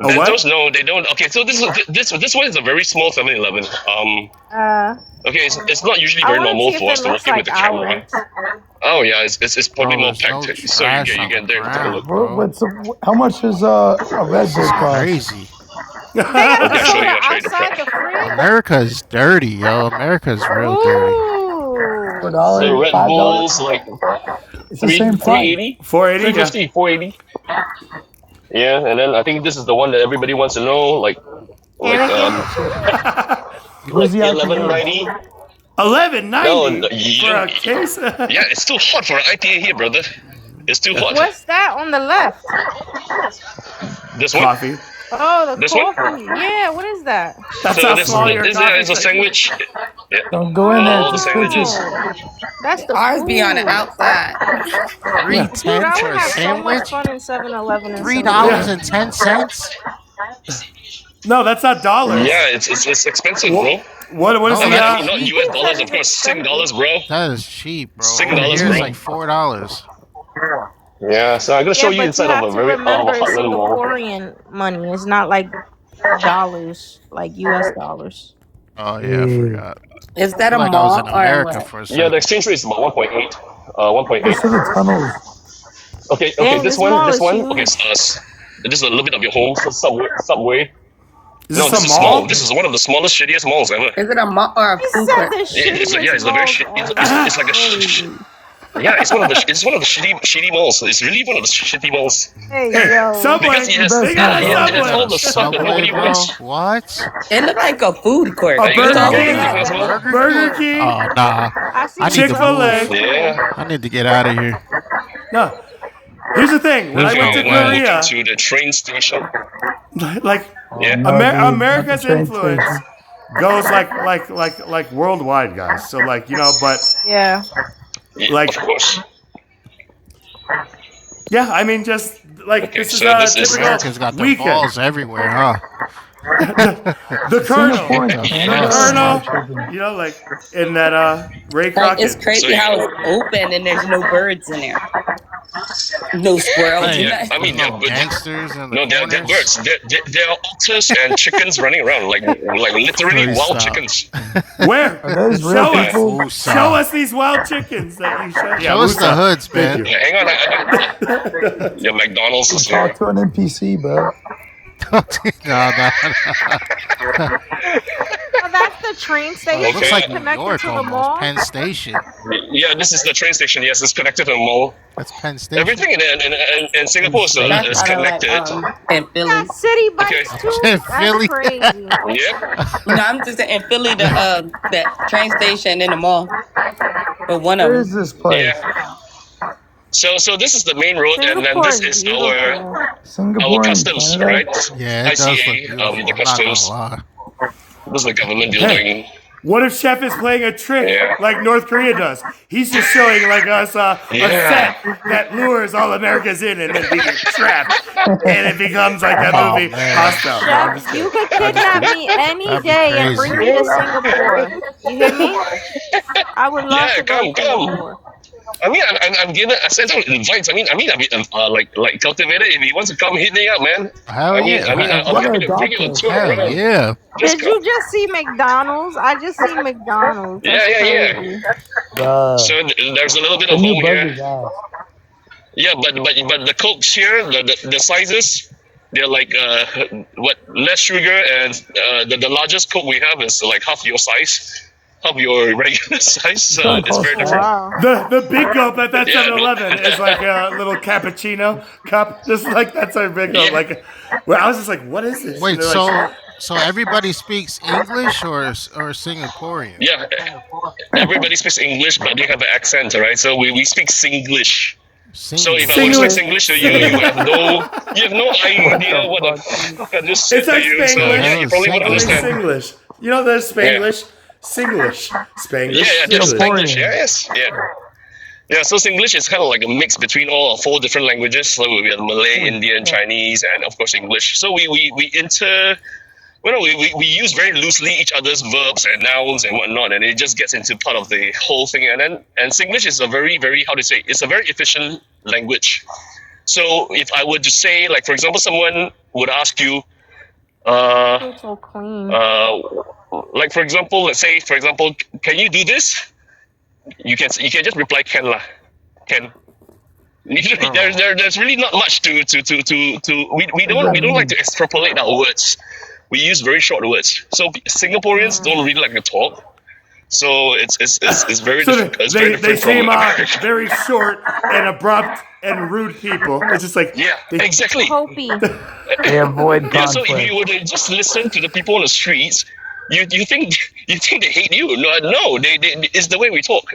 Speaker 2: A what?
Speaker 3: Bentos? No, they don't. Okay, so this one is a very small 7-Eleven. Okay, it's not usually
Speaker 15: I
Speaker 3: very
Speaker 15: want to
Speaker 3: normal
Speaker 15: see if
Speaker 3: for us
Speaker 15: it
Speaker 3: to
Speaker 15: looks
Speaker 3: walk in with
Speaker 15: like
Speaker 3: the camera.
Speaker 15: ours.
Speaker 3: Oh yeah, it's probably
Speaker 1: Bro,
Speaker 3: more
Speaker 1: there's no
Speaker 3: packed. So
Speaker 1: trash
Speaker 3: you
Speaker 1: on
Speaker 3: get
Speaker 1: the
Speaker 3: there and take a
Speaker 1: ground,
Speaker 3: look.
Speaker 1: bro.
Speaker 17: How much is a Red Bull cost?
Speaker 1: Crazy.
Speaker 15: They got
Speaker 3: Okay,
Speaker 15: the
Speaker 3: I'll show you.
Speaker 15: soda
Speaker 3: I'll show you the
Speaker 15: outside
Speaker 3: trash.
Speaker 15: the fridge.
Speaker 1: America's dirty, yo. America's real dirty.
Speaker 15: Ooh.
Speaker 3: The
Speaker 17: $4,
Speaker 3: Red
Speaker 17: $5.
Speaker 3: Bulls like
Speaker 17: It's the same price.
Speaker 3: 380,
Speaker 2: 480. Yeah.
Speaker 3: 350, 480. Yeah, and then I think this is the one that everybody wants to know, like
Speaker 17: Where's the IPA?
Speaker 3: 1190.
Speaker 2: 1190
Speaker 3: No, you
Speaker 2: for a
Speaker 3: don't.
Speaker 2: case.
Speaker 3: Yeah, it's too hot for an IPA here, brother. It's too hot.
Speaker 15: What's that on the left?
Speaker 3: This one?
Speaker 2: Coffee.
Speaker 15: Oh, the
Speaker 3: This one?
Speaker 15: coffee. Yeah, what is that?
Speaker 2: That's
Speaker 3: So
Speaker 2: how
Speaker 3: this
Speaker 2: small your
Speaker 3: is
Speaker 2: coffee
Speaker 3: a sandwich. Yeah.
Speaker 17: Don't go in there.
Speaker 3: All the
Speaker 17: It's
Speaker 3: sandwiches.
Speaker 15: That's the
Speaker 14: Ours be on the
Speaker 15: food.
Speaker 14: outside.
Speaker 1: $3.10
Speaker 15: Dude, I
Speaker 1: for
Speaker 15: would
Speaker 1: a
Speaker 15: have so much
Speaker 1: sandwich?
Speaker 15: fun in 7-Eleven and
Speaker 1: $3.10?
Speaker 2: No, that's not dollars.
Speaker 3: Yeah, it's expensive, bro.
Speaker 2: What is
Speaker 3: I
Speaker 2: the?
Speaker 3: mean, not US dollars, of course. Sing dollars, bro.
Speaker 1: That is cheap, bro.
Speaker 3: Sing
Speaker 1: Over
Speaker 3: dollars,
Speaker 1: here it's
Speaker 3: bro.
Speaker 1: like $4.
Speaker 3: Yeah, so I'm gonna show you
Speaker 15: but you
Speaker 3: inside
Speaker 15: have
Speaker 3: of a
Speaker 15: to
Speaker 3: very
Speaker 15: remember
Speaker 3: hot little mall.
Speaker 15: Singaporean money. It's not like dollars, like US dollars.
Speaker 1: Oh yeah, I forgot.
Speaker 14: Is
Speaker 1: I
Speaker 14: that
Speaker 1: feel
Speaker 14: a
Speaker 1: like I was
Speaker 14: mall
Speaker 1: in
Speaker 14: or
Speaker 1: America
Speaker 14: what?
Speaker 1: for a
Speaker 3: Yeah,
Speaker 1: second.
Speaker 3: the exchange rate is about 1.8.
Speaker 17: What's
Speaker 3: 1.8.
Speaker 17: in the tunnels?
Speaker 3: Okay,
Speaker 15: Dang,
Speaker 3: this
Speaker 15: this mall is
Speaker 3: one.
Speaker 15: huge.
Speaker 3: Okay, this is a little bit of your home. So subway.
Speaker 2: Is
Speaker 3: No,
Speaker 2: this
Speaker 3: this
Speaker 2: a
Speaker 3: is
Speaker 2: mall?
Speaker 3: small. This is one of the smallest, shittiest malls ever.
Speaker 14: Is it a mall or a
Speaker 15: He
Speaker 14: food
Speaker 15: said
Speaker 14: court?
Speaker 15: the
Speaker 3: It's
Speaker 15: shittiest
Speaker 3: a very
Speaker 15: malls
Speaker 3: shit.
Speaker 15: on
Speaker 3: It's like a yeah. It's one of the shitty malls. It's really one of the shitty malls.
Speaker 15: Hey, yo.
Speaker 2: Subway.
Speaker 3: Because yes,
Speaker 2: They got a
Speaker 3: yeah, it's all
Speaker 2: Subway.
Speaker 3: the stuff that
Speaker 1: Subway,
Speaker 3: nobody
Speaker 1: bro?
Speaker 3: wants.
Speaker 1: What?
Speaker 14: It looked like a food court.
Speaker 2: A
Speaker 3: You guys
Speaker 2: Burger
Speaker 3: all
Speaker 2: King.
Speaker 3: anything as well?
Speaker 2: Burger King.
Speaker 1: Oh nah.
Speaker 15: I see
Speaker 1: I need to
Speaker 2: Chick-fil-A.
Speaker 1: move.
Speaker 3: Yeah.
Speaker 1: I need to get out of here.
Speaker 2: No. Here's the thing. When I
Speaker 3: Okay,
Speaker 2: went to
Speaker 3: we're
Speaker 2: Korea,
Speaker 3: walking to the train station.
Speaker 2: like
Speaker 3: Yeah.
Speaker 17: No, dude,
Speaker 2: America's
Speaker 17: not the train
Speaker 2: influence
Speaker 17: station.
Speaker 2: goes like worldwide, guys. So like but
Speaker 15: Yeah.
Speaker 3: Yeah,
Speaker 2: Like-
Speaker 3: of course.
Speaker 2: yeah, I mean just like
Speaker 3: Okay,
Speaker 2: this is
Speaker 3: so
Speaker 2: a
Speaker 3: this is-
Speaker 2: typical
Speaker 1: America's got their
Speaker 2: weekend.
Speaker 1: balls everywhere, huh?
Speaker 2: The Colonel,
Speaker 17: Singaporeans are
Speaker 1: Yeah.
Speaker 2: Colonel, like in that Ray
Speaker 14: Like,
Speaker 2: Crockett.
Speaker 14: it's crazy
Speaker 3: So,
Speaker 14: how it's open and there's no birds in there. No squirrels.
Speaker 1: Hey,
Speaker 14: You
Speaker 3: Yeah,
Speaker 14: know?
Speaker 3: I mean,
Speaker 1: no
Speaker 3: they're,
Speaker 1: gangsters in the
Speaker 3: no, they're
Speaker 1: corners.
Speaker 3: birds. There are otters and chickens running around, like literally
Speaker 1: Please
Speaker 3: wild
Speaker 1: stop.
Speaker 3: chickens.
Speaker 2: Where?
Speaker 17: Are those real
Speaker 2: Show us.
Speaker 17: people?
Speaker 1: Woosah.
Speaker 2: Show us these wild chickens that you showed.
Speaker 1: Show us the hoods,
Speaker 2: Thank
Speaker 1: man.
Speaker 2: you.
Speaker 3: Yeah, hang on. Yeah, McDonald's is here.
Speaker 17: Talk to an NPC, bro.
Speaker 1: no.
Speaker 15: Oh, that's the train station.
Speaker 3: Okay.
Speaker 1: Looks like New
Speaker 15: Connected
Speaker 1: York
Speaker 15: to the
Speaker 1: almost.
Speaker 15: mall?
Speaker 1: Penn Station.
Speaker 3: Yeah, this is the train station. Yes, it's connected to the mall.
Speaker 1: That's Penn Station.
Speaker 3: Everything in Singapore is
Speaker 14: That's kinda like,
Speaker 3: connected.
Speaker 14: in Philly.
Speaker 15: Got city bikes
Speaker 3: Okay.
Speaker 15: too.
Speaker 1: In
Speaker 15: That's
Speaker 1: Philly.
Speaker 15: crazy.
Speaker 3: Yeah.
Speaker 14: No, I'm just saying in Philly, the train station and the mall. But one of
Speaker 17: Where
Speaker 14: them.
Speaker 17: is this place?
Speaker 3: Yeah. So this is the main road, and then
Speaker 15: Singapore
Speaker 3: this
Speaker 15: is
Speaker 3: is our
Speaker 17: Singapore and
Speaker 3: customs,
Speaker 17: Canada?
Speaker 3: right?
Speaker 1: Yeah, it does look
Speaker 3: ICA,
Speaker 1: beautiful.
Speaker 3: the
Speaker 1: I'm not gonna
Speaker 3: customs.
Speaker 1: lie.
Speaker 3: This is the government building.
Speaker 2: What if Chef is playing a trick
Speaker 3: Yeah.
Speaker 2: like North Korea does? He's just showing like us a
Speaker 3: Yeah.
Speaker 2: set that lures all Americans in, and then we get trapped, and it becomes like that
Speaker 1: Oh,
Speaker 2: movie
Speaker 1: man.
Speaker 2: Hostile. No, I'm just
Speaker 15: Chef, you
Speaker 2: kidding.
Speaker 15: could kidnap me any
Speaker 1: That'd be
Speaker 15: day and
Speaker 1: crazy.
Speaker 15: bring me to Singapore. You hear me? I would love
Speaker 3: Yeah,
Speaker 15: to go
Speaker 3: come.
Speaker 15: to Singapore.
Speaker 3: I mean, I'm giving. I sent out invites. I mean, like cultivated. If he wants to come, hit me up, man.
Speaker 1: Hell
Speaker 3: I mean,
Speaker 1: yeah.
Speaker 3: I'll
Speaker 17: What
Speaker 3: bring
Speaker 17: a
Speaker 3: you a tour
Speaker 1: Hell
Speaker 3: around.
Speaker 1: yeah.
Speaker 3: Just
Speaker 15: Did
Speaker 3: come.
Speaker 15: you just see McDonald's? I just see McDonald's. That's
Speaker 3: Yeah.
Speaker 15: crazy.
Speaker 17: Bruh.
Speaker 3: So there's a little bit
Speaker 17: The
Speaker 3: of
Speaker 17: new
Speaker 3: home
Speaker 17: burger's
Speaker 3: here.
Speaker 17: ass.
Speaker 3: Yeah, but the cokes here, the sizes, they're like less sugar, and the largest coke we have is like half your size, half your regular size. So it's very different.
Speaker 15: Wow.
Speaker 2: The big gulp at that
Speaker 3: Yeah,
Speaker 2: 7-Eleven is like a little cappuccino cup, just like that's our big gulp.
Speaker 3: Yeah.
Speaker 2: Like, well, I was just like, what is this?
Speaker 1: Wait,
Speaker 2: And they're like,
Speaker 1: so everybody speaks English or Singaporean?
Speaker 3: Yeah, everybody speaks English, but they have an accent, right? So we speak Singlish. So if I want to speak Singlish, you have no idea what the fuck I just said
Speaker 2: it's like
Speaker 3: to you. So
Speaker 2: Spanglish.
Speaker 3: yeah, you probably won't
Speaker 2: I mean,
Speaker 3: understand.
Speaker 2: Singlish. You know, there's Spanglish, Singlish, Spanglish.
Speaker 3: Yeah, there's
Speaker 2: Singlish.
Speaker 3: Singlish. Yes, yeah. Yeah, so Singlish is kind of like a mix between all our 4 different languages. So we have Malay, Indian, Chinese, and of course English. So we use very loosely each other's verbs and nouns and whatnot, and it just gets into part of the whole thing. And Singlish is a very, very, how to say, it's a very efficient language. So if I were to say, like for example, someone would ask you,
Speaker 15: It's so clean.
Speaker 3: like for example, let's say for example, can you do this? You can just reply can lah, can. There's really not much to we don't like to extrapolate our words. We use very short words. So Singaporeans don't really like to talk. So it's very
Speaker 2: So
Speaker 3: different. It's very
Speaker 2: they
Speaker 3: different from
Speaker 2: seem
Speaker 3: America.
Speaker 2: very short and abrupt and rude people. It's just like
Speaker 3: Yeah, exactly.
Speaker 15: Hopi.
Speaker 17: They avoid
Speaker 3: Yeah, so if
Speaker 17: conflict.
Speaker 3: you were to just listen to the people on the streets, you think they hate you? No, they it's the way we talk,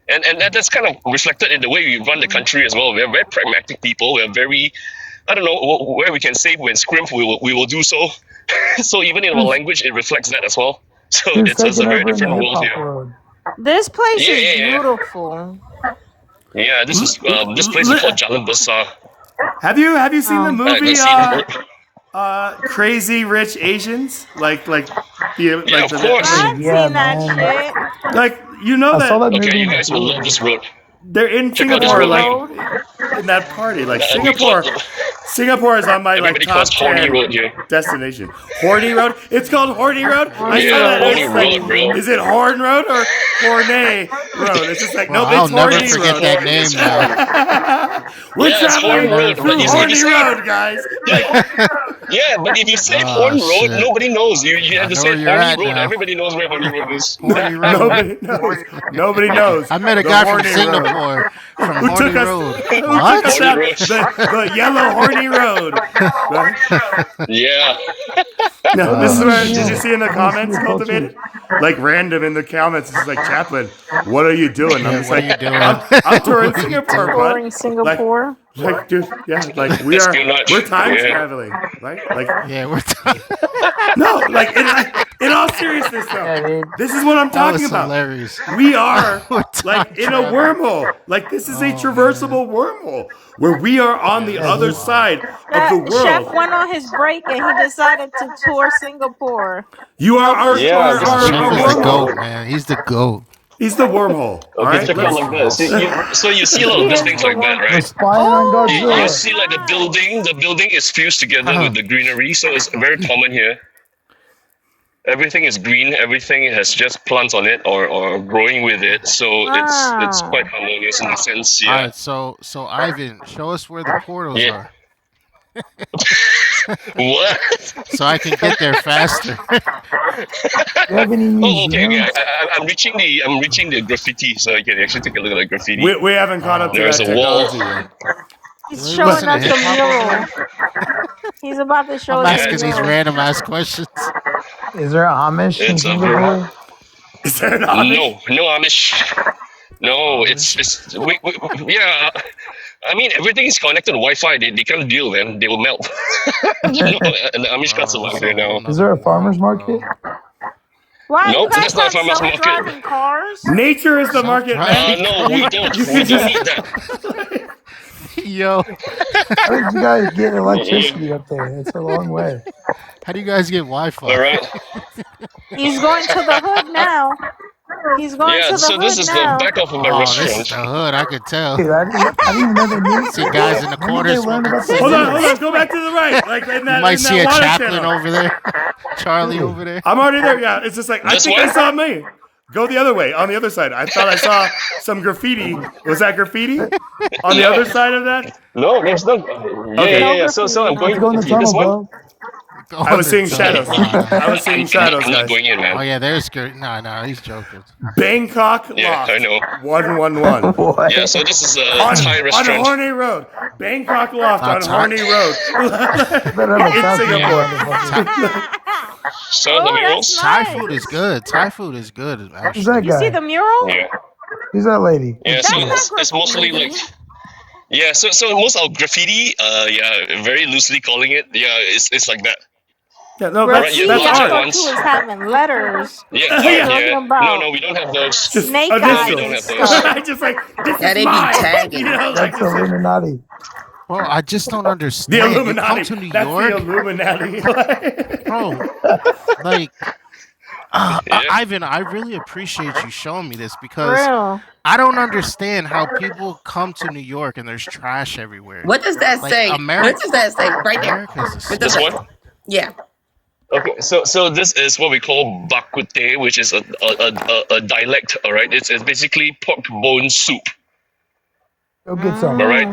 Speaker 3: and that's kind of reflected in the way we run the country as well. We're very pragmatic people. We're very, I don't know where we can say when scrimp we will do so. So even in our language, it reflects that as well. So
Speaker 17: Who's
Speaker 3: it's a
Speaker 17: taking
Speaker 3: very
Speaker 17: over in the
Speaker 3: different
Speaker 17: hip
Speaker 3: world
Speaker 17: hop
Speaker 3: here.
Speaker 17: world?
Speaker 15: This place
Speaker 3: Yeah,
Speaker 15: is
Speaker 3: yeah, yeah.
Speaker 15: beautiful.
Speaker 3: Yeah, this is this place is called Jalan Besar.
Speaker 2: Have you seen the movie
Speaker 3: I've seen
Speaker 2: Crazy Rich Asians? Like
Speaker 3: Yeah, of course.
Speaker 15: I've
Speaker 17: Yeah,
Speaker 15: seen that
Speaker 17: man.
Speaker 15: shit.
Speaker 2: like you know
Speaker 17: I saw that movie
Speaker 3: Okay, you
Speaker 17: in the
Speaker 3: guys will love
Speaker 17: theater.
Speaker 3: this road.
Speaker 2: they're in
Speaker 3: Check out this
Speaker 2: Singapore,
Speaker 3: road.
Speaker 2: like in that party. Like
Speaker 3: We call
Speaker 2: Singapore is on my like
Speaker 3: everybody calls
Speaker 2: top
Speaker 3: Horny
Speaker 2: 10
Speaker 3: Road here.
Speaker 2: destination. Horny Road. It's called Horny Road. I
Speaker 3: Yeah,
Speaker 2: saw that.
Speaker 3: Horny
Speaker 2: It's
Speaker 3: Road,
Speaker 2: like,
Speaker 3: bro.
Speaker 2: is it Horn Road or Hornay Road? It's just like
Speaker 1: Well,
Speaker 2: no,
Speaker 1: I'll
Speaker 2: it's
Speaker 1: never
Speaker 2: Horny
Speaker 1: forget
Speaker 2: Road.
Speaker 1: that name now.
Speaker 2: We're
Speaker 3: Yeah, it's Horn
Speaker 2: traveling
Speaker 3: Road,
Speaker 2: through
Speaker 3: but if
Speaker 2: Horny
Speaker 3: you say
Speaker 2: Road, guys.
Speaker 3: yeah, but if you say
Speaker 1: Oh,
Speaker 3: Horn Road,
Speaker 1: shit.
Speaker 3: nobody knows. You
Speaker 1: I
Speaker 3: have to
Speaker 1: know
Speaker 3: say
Speaker 1: where you're
Speaker 3: Horny
Speaker 1: at
Speaker 3: Road.
Speaker 1: now.
Speaker 3: Everybody knows where Horny Road is.
Speaker 1: Horny Road.
Speaker 2: Nobody knows. Nobody knows.
Speaker 1: I met a
Speaker 2: the
Speaker 1: guy from
Speaker 2: Horny Road.
Speaker 1: Singapore from
Speaker 2: Who
Speaker 1: Horny
Speaker 2: took us?
Speaker 1: Road.
Speaker 2: Who took
Speaker 1: What?
Speaker 2: us out
Speaker 3: Horny Road.
Speaker 2: the yellow Horny Road? Right?
Speaker 3: Yeah.
Speaker 2: No, this is where. Did
Speaker 17: yeah.
Speaker 2: you see in the comments, Cultivated? Like random in the comments, it's like Chaplin. What are you doing? I'm
Speaker 1: Yeah,
Speaker 2: just
Speaker 1: what
Speaker 2: like,
Speaker 1: are you doing?
Speaker 2: I'm touring
Speaker 1: What are you
Speaker 2: Singapore,
Speaker 1: doing?
Speaker 2: bud.
Speaker 15: Touring Singapore.
Speaker 2: Like, dude, yeah, like
Speaker 3: That's too much.
Speaker 2: we're time
Speaker 3: Yeah.
Speaker 2: traveling, right? Like,
Speaker 1: Yeah, we're done.
Speaker 2: no, like in all seriousness,
Speaker 17: Yeah,
Speaker 2: though,
Speaker 17: dude.
Speaker 2: this is what I'm
Speaker 1: That
Speaker 2: talking
Speaker 1: was
Speaker 2: about.
Speaker 1: hilarious.
Speaker 2: We are
Speaker 1: We're time
Speaker 2: like in a
Speaker 1: traveling.
Speaker 2: wormhole. Like this is a
Speaker 1: Oh,
Speaker 2: traversable wormhole where we are on the
Speaker 17: Yeah,
Speaker 2: other
Speaker 17: dude.
Speaker 2: side of the
Speaker 15: Chef
Speaker 2: world.
Speaker 15: went on his break and he decided to tour Singapore.
Speaker 2: You are our
Speaker 3: Yeah, this is
Speaker 1: Chef is the
Speaker 2: wormhole.
Speaker 1: goat, man. He's the goat.
Speaker 2: He's the wormhole. All
Speaker 3: Okay,
Speaker 2: right.
Speaker 3: check it out like this. So you see a lot of these things like that,
Speaker 17: We're
Speaker 3: right?
Speaker 17: spying on
Speaker 3: You
Speaker 17: Godzilla.
Speaker 3: see like the building is fused together with the greenery, so it's very common here. Everything is green, everything has just plants on it or growing with it, so it's
Speaker 15: Wow.
Speaker 3: quite harmonious in a sense,
Speaker 1: All
Speaker 3: yeah.
Speaker 1: right, so Ivan, show us where the portals
Speaker 3: Yeah.
Speaker 1: are,
Speaker 3: What?
Speaker 1: so I can get there faster.
Speaker 17: Do you have any
Speaker 3: Oh, okay.
Speaker 17: museums?
Speaker 3: I'm reaching the graffiti, so I can actually take a look at the graffiti.
Speaker 2: We haven't caught up to
Speaker 3: There's
Speaker 2: that
Speaker 3: a wall.
Speaker 2: technology yet.
Speaker 15: He's
Speaker 1: Listen
Speaker 15: showing
Speaker 1: to
Speaker 15: us
Speaker 1: hip
Speaker 15: the
Speaker 1: hop
Speaker 15: mural. He's about to show
Speaker 1: I'm
Speaker 15: us
Speaker 1: asking
Speaker 15: the
Speaker 1: these
Speaker 15: mural.
Speaker 1: random ass questions.
Speaker 17: Is there Amish in
Speaker 3: It's a
Speaker 17: Singapore?
Speaker 2: Is there an Amish?
Speaker 3: No Amish. No, it's yeah. I mean, everything is connected to Wi-Fi. They can't deal, man. They will melt. No, and the Amish can't survive there now.
Speaker 17: Is there a farmer's market?
Speaker 15: Why
Speaker 3: Nope,
Speaker 15: you guys
Speaker 3: that's not
Speaker 15: have
Speaker 3: farmer's market.
Speaker 15: self-driving cars?
Speaker 2: Nature is the market, man.
Speaker 3: No, we don't. We don't need that.
Speaker 1: Yo,
Speaker 17: How did you guys get electricity up there? It's a long way.
Speaker 1: how do you guys get Wi-Fi?
Speaker 3: All right.
Speaker 15: He's going to the hood now. He's going
Speaker 3: Yeah.
Speaker 15: to the
Speaker 3: So
Speaker 15: hood
Speaker 3: this is the
Speaker 15: now.
Speaker 3: back of my
Speaker 1: Oh, this is
Speaker 3: restaurant.
Speaker 1: the hood. I could tell.
Speaker 17: Dude, I didn't even know they knew.
Speaker 1: See guys in the
Speaker 17: When
Speaker 1: corner
Speaker 17: did they learn
Speaker 1: smoking
Speaker 17: about the
Speaker 2: Hold on,
Speaker 17: cigarettes?
Speaker 2: Go back to the right. Like in
Speaker 1: You
Speaker 2: that,
Speaker 1: might
Speaker 2: in
Speaker 1: see
Speaker 2: that
Speaker 1: a
Speaker 2: water
Speaker 1: chaplain
Speaker 2: channel.
Speaker 1: over there. Charlie over there.
Speaker 2: I'm already there. Yeah, it's just like I
Speaker 3: This
Speaker 2: think
Speaker 3: way?
Speaker 2: I saw me. Go the other way, on the other side. I thought I saw some graffiti. Was that graffiti? On the
Speaker 3: No.
Speaker 2: other side of that?
Speaker 3: No, there's no.
Speaker 2: Okay.
Speaker 3: Yeah. So I'm
Speaker 17: Let's
Speaker 3: going
Speaker 17: go in the
Speaker 3: this
Speaker 17: tunnel,
Speaker 3: one.
Speaker 17: bro.
Speaker 2: I was seeing shadows. I was seeing shadows,
Speaker 3: I'm not
Speaker 2: guys.
Speaker 3: going in,
Speaker 1: Oh
Speaker 3: man.
Speaker 1: yeah, there's good. No, he's joking.
Speaker 2: Bangkok
Speaker 3: Yeah,
Speaker 2: Loft.
Speaker 3: I know.
Speaker 2: 111.
Speaker 17: What?
Speaker 3: Yeah. So this is a
Speaker 2: On
Speaker 3: Thai restaurant.
Speaker 2: Horny Road. Bangkok Loft on
Speaker 1: Thai-
Speaker 2: Horny Road.
Speaker 17: Better have a
Speaker 2: In
Speaker 17: South
Speaker 2: Singapore.
Speaker 17: motherfucker.
Speaker 3: So
Speaker 15: Oh,
Speaker 3: the
Speaker 15: that's
Speaker 3: murals.
Speaker 1: Thai
Speaker 15: nice.
Speaker 1: food is good. Thai food is good.
Speaker 17: Who's
Speaker 1: Actually.
Speaker 17: that
Speaker 15: You see
Speaker 17: guy?
Speaker 15: the mural?
Speaker 3: Yeah.
Speaker 17: Who's that lady?
Speaker 3: Yeah.
Speaker 15: That's
Speaker 3: So
Speaker 15: not
Speaker 3: it's mostly
Speaker 15: graffiti.
Speaker 3: like. Yeah. So most of graffiti. Yeah. Very loosely calling it. Yeah. It's like that.
Speaker 2: Yeah, no,
Speaker 3: Right,
Speaker 15: Graffiti,
Speaker 3: yeah,
Speaker 2: that's
Speaker 3: the
Speaker 15: I
Speaker 3: art
Speaker 15: thought
Speaker 3: ones.
Speaker 15: you was having letters.
Speaker 3: Yeah.
Speaker 2: Yeah.
Speaker 3: Yeah.
Speaker 15: Talking
Speaker 3: No,
Speaker 15: about
Speaker 3: we don't have those.
Speaker 2: Just
Speaker 15: snake
Speaker 3: No, we
Speaker 15: eyes
Speaker 3: don't
Speaker 2: initials.
Speaker 3: have
Speaker 15: and
Speaker 3: those.
Speaker 15: stuff.
Speaker 2: I just like, this
Speaker 14: Yeah,
Speaker 2: is
Speaker 14: they be
Speaker 2: mine.
Speaker 14: tagging.
Speaker 2: You know, like
Speaker 17: That's
Speaker 2: just,
Speaker 17: Illuminati.
Speaker 1: Bro, I just don't
Speaker 2: the
Speaker 1: understand. You come
Speaker 2: Illuminati.
Speaker 1: to New
Speaker 2: That's
Speaker 1: York,
Speaker 2: the Illuminati.
Speaker 1: bro. Like,
Speaker 3: Yeah.
Speaker 1: Ivan, I really appreciate you showing me this
Speaker 15: For
Speaker 1: because
Speaker 15: real.
Speaker 1: I don't understand how people come to New York and there's trash everywhere.
Speaker 14: What does that
Speaker 1: Like
Speaker 14: say?
Speaker 1: America,
Speaker 14: What does that say? Right there.
Speaker 1: America's a
Speaker 14: What does
Speaker 3: This
Speaker 14: that
Speaker 3: one.
Speaker 14: Yeah.
Speaker 3: Okay, so this is what we call bak kut teh, which is a dialect. All right, it's basically pork bone soup.
Speaker 17: Go get some.
Speaker 3: All right.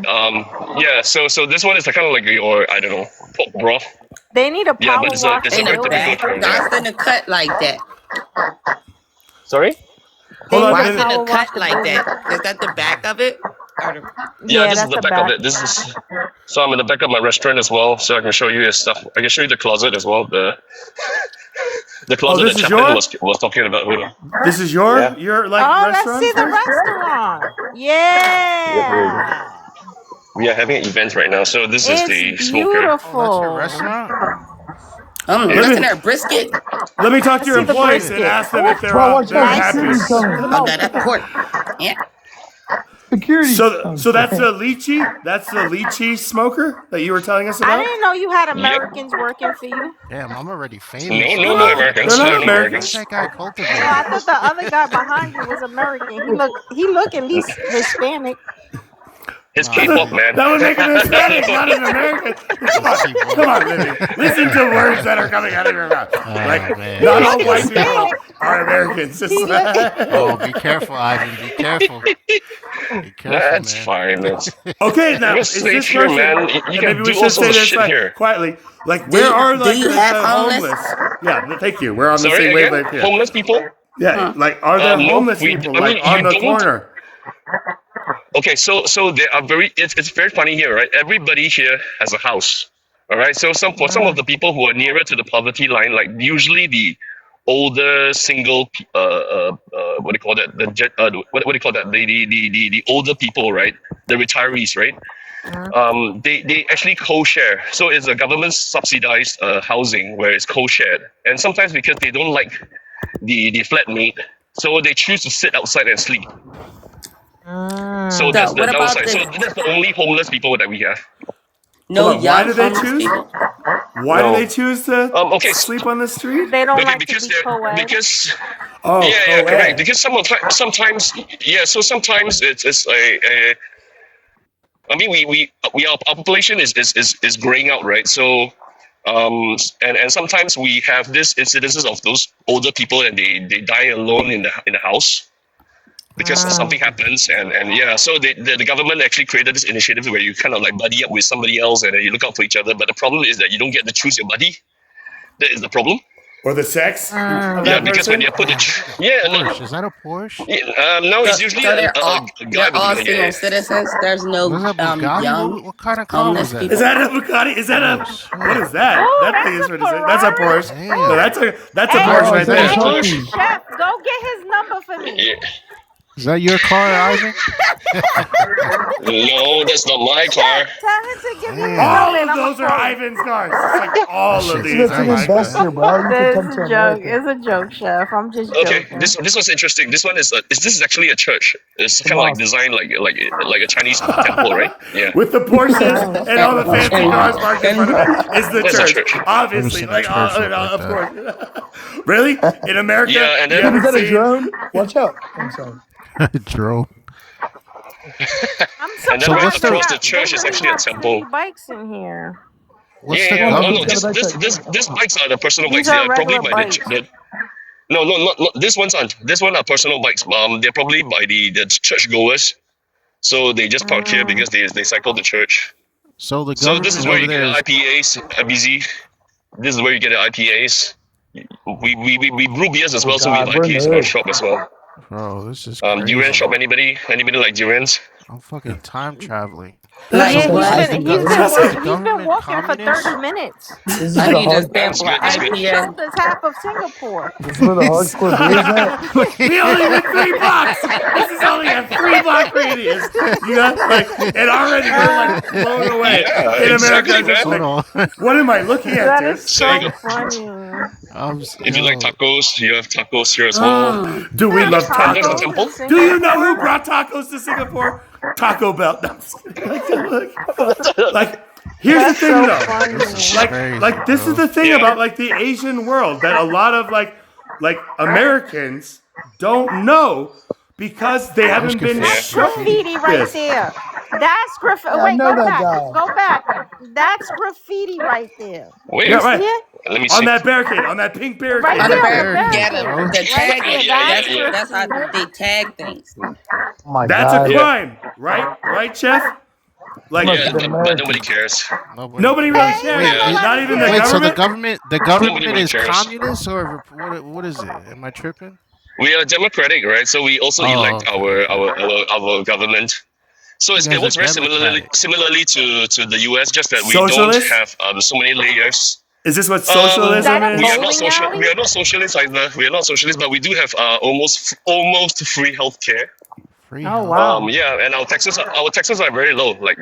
Speaker 3: Yeah. So this one is kind of like your, I don't know, pork broth.
Speaker 15: They need a
Speaker 3: Yeah,
Speaker 15: power
Speaker 3: but it's
Speaker 15: wash
Speaker 3: a
Speaker 14: They
Speaker 3: very
Speaker 14: know
Speaker 3: typical
Speaker 14: that.
Speaker 3: term.
Speaker 14: God's gonna cut like that.
Speaker 3: Sorry.
Speaker 2: Hold on.
Speaker 14: Why is it
Speaker 15: Power
Speaker 14: a
Speaker 15: wash
Speaker 14: cut
Speaker 15: the
Speaker 14: like
Speaker 15: building.
Speaker 14: that? Is that the back of it? Or the...
Speaker 3: Yeah,
Speaker 15: Yeah,
Speaker 3: this is
Speaker 15: that's
Speaker 3: the
Speaker 15: the
Speaker 3: back of
Speaker 15: back.
Speaker 3: it. This is so I'm in the back of my restaurant as well, so I can show you his stuff. I can show you the closet as well. The
Speaker 2: Oh,
Speaker 3: closet
Speaker 2: this
Speaker 3: that
Speaker 2: is
Speaker 3: Chaplin
Speaker 2: your.
Speaker 3: was talking about. Hold on.
Speaker 2: This is
Speaker 3: Yeah.
Speaker 2: your like
Speaker 15: Oh, let's see
Speaker 2: restaurant.
Speaker 15: the restaurant.
Speaker 3: Yep, here we go.
Speaker 15: Yeah.
Speaker 3: We are having an event right now, so this is
Speaker 15: It's
Speaker 3: the smoker.
Speaker 1: Oh, that's your
Speaker 15: beautiful.
Speaker 1: restaurant?
Speaker 14: listen there, brisket.
Speaker 2: Let me talk to your
Speaker 15: Let's see the
Speaker 2: employees and
Speaker 15: brisket.
Speaker 2: ask them if they're
Speaker 17: Bro, watch
Speaker 2: they're
Speaker 17: out.
Speaker 2: happy.
Speaker 17: Security's coming.
Speaker 14: Oh, no, that's pork. Yeah.
Speaker 17: Security.
Speaker 2: So that's the lychee. That's the lychee smoker that you were telling us
Speaker 15: I
Speaker 2: about.
Speaker 15: didn't know you had
Speaker 3: Yep.
Speaker 15: Americans working for you.
Speaker 1: Damn, I'm already
Speaker 3: No,
Speaker 1: famous.
Speaker 3: no, no Americans.
Speaker 2: They're
Speaker 3: No,
Speaker 2: not
Speaker 3: no
Speaker 2: Americans.
Speaker 3: Americans.
Speaker 1: That guy cultivated.
Speaker 15: Oh, I thought the other guy behind you was American. He look at least Hispanic.
Speaker 3: It's
Speaker 1: Nah,
Speaker 3: K-pop,
Speaker 1: man.
Speaker 3: man.
Speaker 2: That would make him Hispanic, not an American. Come on, Libby. Listen to words that are coming out of your mouth. Like,
Speaker 1: man.
Speaker 2: not all white people are Americans.
Speaker 1: Oh, be careful, Ivan. Be careful. Be careful,
Speaker 3: That's
Speaker 1: man.
Speaker 3: fine.
Speaker 2: Okay, now
Speaker 3: We're
Speaker 2: is
Speaker 3: safe
Speaker 2: this
Speaker 3: here,
Speaker 2: person?
Speaker 3: man. You
Speaker 2: and
Speaker 3: can
Speaker 2: maybe we
Speaker 3: do all
Speaker 2: should say
Speaker 3: sorts of
Speaker 2: this
Speaker 3: shit
Speaker 2: like,
Speaker 3: here.
Speaker 2: quietly. Like,
Speaker 14: Do
Speaker 2: where
Speaker 14: you-
Speaker 2: are
Speaker 14: do
Speaker 2: like
Speaker 14: you
Speaker 2: the
Speaker 14: have homeless?
Speaker 2: Yeah, thank you. We're on the
Speaker 3: Sorry,
Speaker 2: same
Speaker 3: again?
Speaker 2: wavelength here.
Speaker 3: Homeless people?
Speaker 2: Yeah, like are there
Speaker 3: No,
Speaker 2: homeless
Speaker 3: we.
Speaker 2: people
Speaker 3: I
Speaker 2: like
Speaker 3: mean,
Speaker 2: on
Speaker 3: you
Speaker 2: the
Speaker 3: don't.
Speaker 2: corner?
Speaker 3: Okay, so they are very. It's very funny here, right? Everybody here has a house. All right. So for some of the people who are nearer to the poverty line, like usually the older single, what do you call that? What do you call that? The older people, right? The retirees, right? They actually co-share. So it's a government subsidized housing where it's co-shared, and sometimes because they don't like the flatmate, so they choose to sit outside and sleep. So that's
Speaker 14: So
Speaker 3: the
Speaker 14: what about
Speaker 3: downside. So
Speaker 14: this?
Speaker 3: that's the only homeless people that we have.
Speaker 14: No
Speaker 2: Hold on, why
Speaker 14: young
Speaker 2: do they
Speaker 14: homeless
Speaker 2: choose?
Speaker 14: people.
Speaker 2: Why
Speaker 3: No.
Speaker 2: do they choose to
Speaker 3: Okay.
Speaker 2: sleep on the street?
Speaker 15: They don't
Speaker 3: Okay,
Speaker 15: like to
Speaker 3: because
Speaker 15: be
Speaker 3: they're
Speaker 15: co-ed.
Speaker 3: because
Speaker 2: Oh,
Speaker 3: yeah, correct.
Speaker 2: co-ed.
Speaker 3: Because sometimes yeah. So sometimes it's a I mean we our population is graying out, right? So and sometimes we have this incidences of those older people and they die alone in the house because something happens and yeah, so the government actually created this initiative where you kind of like buddy up with somebody else and then you look out for each other, but the problem is that you don't get to choose your buddy. That is the problem.
Speaker 2: Or the sex of
Speaker 3: Yeah,
Speaker 2: that
Speaker 3: because when
Speaker 2: person?
Speaker 3: you put the no,
Speaker 1: Porsche. Is that a Porsche?
Speaker 3: no,
Speaker 14: So,
Speaker 3: it's usually
Speaker 14: so
Speaker 3: a guy
Speaker 14: they're all
Speaker 3: with
Speaker 14: senior citizens. There's no
Speaker 1: Was that Bugatti?
Speaker 14: young
Speaker 1: What kind of car was
Speaker 14: homeless
Speaker 1: that?
Speaker 14: people.
Speaker 2: Is that a Bugatti? Is that a what is that?
Speaker 15: Oh,
Speaker 2: That thing
Speaker 15: that's
Speaker 2: is
Speaker 15: a
Speaker 2: pretty sick. That's a
Speaker 15: Ferrari.
Speaker 2: Porsche.
Speaker 1: Damn.
Speaker 2: No, that's a
Speaker 15: Hey,
Speaker 2: Porsche
Speaker 17: Oh,
Speaker 2: right
Speaker 17: is that
Speaker 2: there.
Speaker 17: a
Speaker 3: Yeah.
Speaker 17: trophy?
Speaker 15: Chef, go get his number for me.
Speaker 3: Yeah.
Speaker 1: Is that your car, Ivan?
Speaker 3: No, that's not my car.
Speaker 15: Tell him to give me his
Speaker 1: Damn.
Speaker 15: number
Speaker 2: All
Speaker 15: and
Speaker 2: of
Speaker 15: I'm
Speaker 2: those are
Speaker 15: gonna
Speaker 2: Ivan's cars. It's like all
Speaker 1: That
Speaker 2: of
Speaker 1: shit's
Speaker 2: these
Speaker 17: It's
Speaker 2: are
Speaker 17: an
Speaker 1: nice,
Speaker 2: Ivan's.
Speaker 17: investor, bro. You can
Speaker 15: This
Speaker 17: come
Speaker 15: is
Speaker 17: to
Speaker 15: a joke.
Speaker 17: America.
Speaker 15: It's a joke, Chef. I'm just
Speaker 3: Okay,
Speaker 15: joking.
Speaker 3: this one's interesting. This one is this is actually a church. It's kind of like designed like a Chinese temple, right? Yeah.
Speaker 2: With the Porsches and all the fancy cars parked in front of it is the
Speaker 3: That's a
Speaker 2: church.
Speaker 3: church.
Speaker 2: Obviously,
Speaker 1: Never seen a church look like
Speaker 2: of
Speaker 1: that.
Speaker 2: course. Really? In America?
Speaker 3: Yeah, and
Speaker 2: you
Speaker 3: then-
Speaker 2: haven't
Speaker 17: Is that a
Speaker 2: seen-
Speaker 17: drone? Watch out. I'm sorry.
Speaker 1: Drone.
Speaker 15: I'm
Speaker 3: And then
Speaker 1: So
Speaker 3: right
Speaker 1: what's the-
Speaker 3: across the church is actually a temple.
Speaker 15: Bikes in here.
Speaker 1: What's
Speaker 3: Yeah,
Speaker 1: the
Speaker 3: yeah, no,
Speaker 1: government?
Speaker 3: these bikes are the personal
Speaker 15: These
Speaker 3: bikes. They
Speaker 15: are
Speaker 3: are probably
Speaker 15: regular
Speaker 3: by
Speaker 15: bikes.
Speaker 3: no, not this ones aren't. This one are personal bikes. They're probably by the church goers. So they just park here because they cycle to church.
Speaker 1: So the
Speaker 3: So
Speaker 1: government
Speaker 3: this is where
Speaker 1: over
Speaker 3: you get
Speaker 1: there
Speaker 3: the
Speaker 1: is
Speaker 3: IPAs, IBZ. This is where you get the IPAs. We brew beers as well, so we have
Speaker 17: God, we're
Speaker 3: IPAs in our
Speaker 17: nerds.
Speaker 3: shop as well.
Speaker 1: Bro, this is
Speaker 3: Durian
Speaker 1: crazy.
Speaker 3: shop. Anybody like durians?
Speaker 1: I'm fucking time traveling.
Speaker 14: Like
Speaker 15: Yeah,
Speaker 14: what?
Speaker 1: Is the
Speaker 15: he's been
Speaker 1: government
Speaker 15: walking for
Speaker 1: communist?
Speaker 15: 30 minutes.
Speaker 17: This is
Speaker 14: I
Speaker 17: the
Speaker 14: need to
Speaker 17: hard.
Speaker 14: stand for
Speaker 3: That's good.
Speaker 15: And he
Speaker 14: IPA.
Speaker 15: showed us half of Singapore.
Speaker 17: This is where the hardcore beers at.
Speaker 2: We only went 3 blocks. This is only a 3-block radius. You know, like, and already we're like blown away.
Speaker 3: Yeah,
Speaker 2: In
Speaker 3: exactly,
Speaker 2: America, just
Speaker 3: man.
Speaker 1: Hold
Speaker 2: like,
Speaker 1: on.
Speaker 2: what am I looking at,
Speaker 15: That
Speaker 2: dude?
Speaker 15: is
Speaker 3: So
Speaker 15: so
Speaker 3: you
Speaker 15: funny.
Speaker 3: If you like tacos, you have tacos here as well.
Speaker 2: Do we love
Speaker 3: And there's a
Speaker 2: tacos?
Speaker 3: temple.
Speaker 2: Do you know who brought tacos to Singapore? Taco Bell. No, I'm just kidding. Like, here's the thing, though.
Speaker 1: Crazy,
Speaker 2: Like this is
Speaker 1: bro.
Speaker 2: the thing about like the Asian world that a lot of like Americans don't know because they haven't been
Speaker 15: That's
Speaker 2: shown
Speaker 15: graffiti right
Speaker 2: this.
Speaker 15: there. That's graffiti.
Speaker 17: Yeah, I
Speaker 15: Wait,
Speaker 17: know
Speaker 15: go
Speaker 17: that
Speaker 15: back.
Speaker 17: guy.
Speaker 15: Go back. That's graffiti right there.
Speaker 3: Wait,
Speaker 2: Yeah, right.
Speaker 15: See it?
Speaker 3: let me
Speaker 2: On
Speaker 3: see.
Speaker 2: that barricade, on that pink barricade.
Speaker 15: Right
Speaker 14: On the
Speaker 15: there.
Speaker 14: bird, yeah,
Speaker 1: bro.
Speaker 14: the tag.
Speaker 15: Right there.
Speaker 3: Yeah, yeah,
Speaker 14: That's how they tag things.
Speaker 17: Oh my
Speaker 2: That's
Speaker 17: God.
Speaker 2: a crime, right? Right, Chef? Like
Speaker 17: Must
Speaker 3: Yeah,
Speaker 17: have been
Speaker 3: but
Speaker 17: American.
Speaker 3: nobody cares.
Speaker 2: nobody really cares.
Speaker 3: Wait,
Speaker 2: Not even the
Speaker 1: Wait, so
Speaker 2: government.
Speaker 1: the government
Speaker 3: Nobody
Speaker 1: is
Speaker 3: cares.
Speaker 1: communist or what is it? Am I tripping?
Speaker 3: We are democratic, right? So we also
Speaker 1: Oh,
Speaker 3: elect
Speaker 1: okay.
Speaker 3: our government. So
Speaker 1: You
Speaker 3: it
Speaker 1: guys are
Speaker 3: works very
Speaker 1: democratic.
Speaker 3: similarly to the US, just that we don't
Speaker 2: Socialist?
Speaker 3: have so many layers.
Speaker 2: Is this what
Speaker 15: Is
Speaker 2: socialism
Speaker 15: that a
Speaker 3: We are
Speaker 2: is?
Speaker 3: not
Speaker 15: bowling
Speaker 3: social.
Speaker 15: alley?
Speaker 3: We are not socialists either. We are not socialists, but we do have almost free healthcare.
Speaker 1: Free
Speaker 15: Oh
Speaker 1: health.
Speaker 15: wow.
Speaker 3: Yeah, and our taxes are very low. Like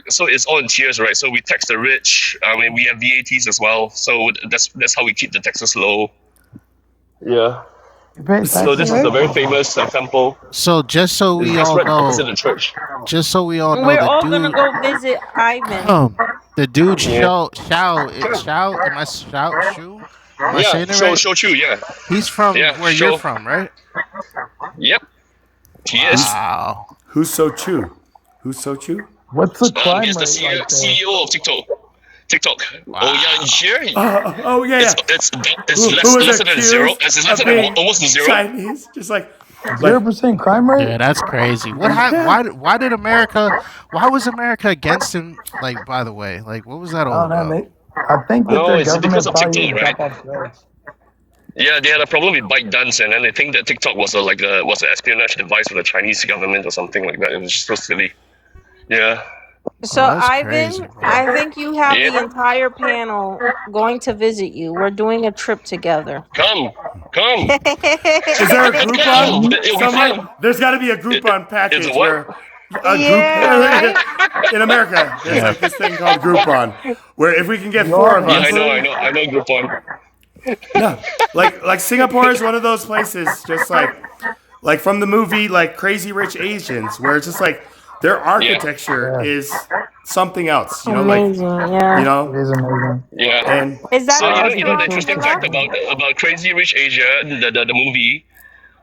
Speaker 3: so, it's all in tiers, right? So we tax the rich. I mean, we have VATs as well. So that's how we keep the taxes low. Yeah.
Speaker 17: You pay
Speaker 3: So
Speaker 17: taxes,
Speaker 3: this is
Speaker 17: right?
Speaker 3: a very famous example.
Speaker 1: So just so
Speaker 3: It's
Speaker 1: we
Speaker 3: just
Speaker 1: all
Speaker 3: right opposite
Speaker 1: know,
Speaker 3: the church.
Speaker 15: We're
Speaker 1: the
Speaker 15: all gonna
Speaker 1: dude,
Speaker 15: go visit Ivan.
Speaker 1: the dude
Speaker 3: Yeah.
Speaker 1: Shao, am I Shu? Am I
Speaker 3: Yeah.
Speaker 1: saying it right?
Speaker 3: Show Chu. Yeah.
Speaker 1: He's from
Speaker 3: Yeah.
Speaker 1: where you're
Speaker 3: Show.
Speaker 1: from, right?
Speaker 3: Yep. He is.
Speaker 1: Wow.
Speaker 2: Who's so Chu? Who's so Chu?
Speaker 17: What's the crime
Speaker 3: He's the
Speaker 17: rate
Speaker 3: CEO,
Speaker 17: like there?
Speaker 3: CEO of TikTok.
Speaker 1: Wow.
Speaker 3: Oh yeah, here
Speaker 2: Oh yeah, yeah.
Speaker 3: it's
Speaker 2: Who
Speaker 3: less
Speaker 2: was
Speaker 3: lesser than zero.
Speaker 2: accused
Speaker 3: It's lesser
Speaker 2: of
Speaker 3: than
Speaker 2: being
Speaker 3: almost zero.
Speaker 2: Chinese? Just like
Speaker 17: 0% crime rate?
Speaker 1: Yeah, that's crazy. Why did America? Why was America against him? Like, by the way, like, what was that
Speaker 17: I
Speaker 1: all
Speaker 17: don't know.
Speaker 1: about?
Speaker 17: I think that
Speaker 3: No,
Speaker 17: their
Speaker 3: it's
Speaker 17: government
Speaker 3: because of
Speaker 17: probably
Speaker 3: TikTok,
Speaker 17: drop
Speaker 3: right?
Speaker 17: off drugs.
Speaker 3: Yeah, they had a problem with ByteDance, and then they think that TikTok was was an espionage device for the Chinese government or something like that. It was just so silly. Yeah.
Speaker 15: So
Speaker 1: Oh, that's
Speaker 15: Ivan,
Speaker 1: crazy, bro.
Speaker 15: I think you have the
Speaker 3: Yep.
Speaker 15: entire panel going to visit you. We're doing a trip together.
Speaker 3: Come.
Speaker 2: Is there a Groupon?
Speaker 3: It'll be
Speaker 2: Somewhere?
Speaker 3: fun.
Speaker 2: There's got to be a Groupon package
Speaker 3: It's what?
Speaker 2: where a
Speaker 15: Yeah,
Speaker 2: group in America. There's
Speaker 1: Yeah.
Speaker 2: like this thing called Groupon, where if we can get
Speaker 17: You
Speaker 2: four
Speaker 17: are
Speaker 2: of
Speaker 3: Yeah,
Speaker 2: us,
Speaker 3: I know Groupon.
Speaker 2: no, like Singapore is one of those places, just like from the movie like Crazy Rich Asians, where it's just like their architecture
Speaker 17: Yeah.
Speaker 2: is something else. You know, like
Speaker 15: amazing. Yeah.
Speaker 2: you
Speaker 17: It
Speaker 2: know,
Speaker 17: is amazing.
Speaker 3: Yeah.
Speaker 2: and
Speaker 15: Is that
Speaker 3: So
Speaker 15: an
Speaker 3: you know the
Speaker 15: inspiration
Speaker 3: interesting
Speaker 15: for
Speaker 3: fact
Speaker 15: that?
Speaker 3: about Crazy Rich Asia, the movie,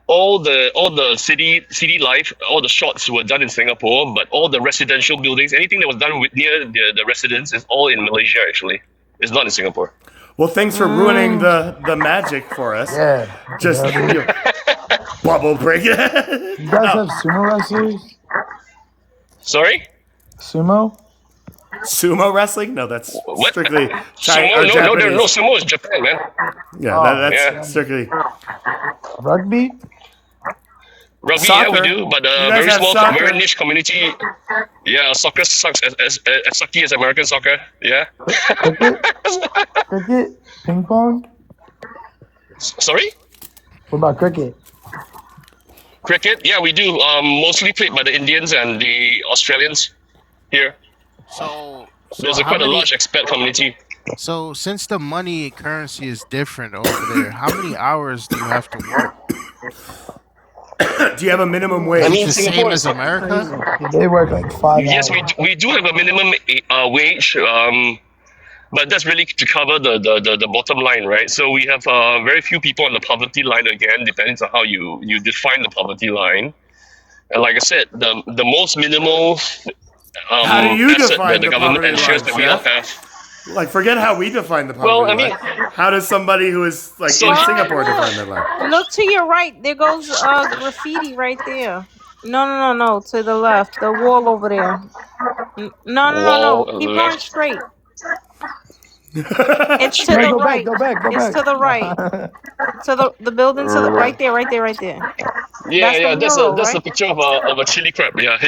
Speaker 3: all the city life, all the shots were done in Singapore, but all the residential buildings, anything that was done near the residence is all in Malaysia actually. It's not in Singapore.
Speaker 2: well, thanks for ruining the magic for us.
Speaker 17: Yeah.
Speaker 2: Just
Speaker 17: Yeah, dude.
Speaker 2: bubble break.
Speaker 17: You guys
Speaker 2: No.
Speaker 17: have sumo wrestlers?
Speaker 3: Sorry?
Speaker 17: Sumo?
Speaker 2: Sumo wrestling? No, that's
Speaker 3: What?
Speaker 2: strictly
Speaker 3: Sumo?
Speaker 2: or
Speaker 3: No,
Speaker 2: Japanese.
Speaker 3: sumo is Japan, man.
Speaker 2: Yeah,
Speaker 17: Oh,
Speaker 2: that's
Speaker 3: Yeah.
Speaker 2: strictly
Speaker 17: Rugby?
Speaker 3: Rugby,
Speaker 2: soccer.
Speaker 3: yeah, we do, but
Speaker 2: You guys
Speaker 3: very
Speaker 2: have
Speaker 3: small,
Speaker 2: soccer.
Speaker 3: very niche community. Yeah, soccer sucks as sucky as American soccer. Yeah.
Speaker 17: Cricket? Ping pong?
Speaker 3: Sorry?
Speaker 17: What about cricket?
Speaker 3: Cricket? Yeah, we do. Mostly played by the Indians and the Australians here.
Speaker 1: So
Speaker 3: There's
Speaker 1: how
Speaker 3: quite a
Speaker 1: many?
Speaker 3: large expat community.
Speaker 1: So since the money currency is different over there, how many hours do you have to work?
Speaker 2: Do you have a minimum
Speaker 3: I
Speaker 2: wage?
Speaker 3: mean,
Speaker 1: The same
Speaker 3: Singapore
Speaker 1: as
Speaker 3: is
Speaker 1: America?
Speaker 17: They work like 5
Speaker 3: yes,
Speaker 17: hours.
Speaker 3: we do have a minimum wage, but that's really to cover the bottom line, right? So we have very few people on the poverty line again, depends on how you define the poverty line. And like I said, the most minimal
Speaker 2: How do you
Speaker 3: asset
Speaker 2: define
Speaker 3: that the
Speaker 2: the
Speaker 3: government
Speaker 2: poverty
Speaker 3: ensures
Speaker 2: line,
Speaker 3: that we all
Speaker 2: Chef?
Speaker 3: have.
Speaker 2: Like, forget how we define the poverty
Speaker 3: Well, I mean,
Speaker 2: line. How does somebody who is like
Speaker 3: So
Speaker 2: in
Speaker 3: you-
Speaker 2: Singapore define that line?
Speaker 15: Look to your right. There goes graffiti right there. No. To the left. The wall over there. No.
Speaker 3: Wall on the
Speaker 15: Keep going
Speaker 3: left.
Speaker 15: straight. It's to
Speaker 17: No,
Speaker 15: the
Speaker 17: go
Speaker 15: right.
Speaker 17: back, go back, go
Speaker 15: It's
Speaker 17: back.
Speaker 15: to the right. To the building to the right there.
Speaker 3: Yeah,
Speaker 15: That's the
Speaker 3: that's
Speaker 15: mural,
Speaker 3: that's a
Speaker 15: right?
Speaker 3: picture of a chili crab. Yeah.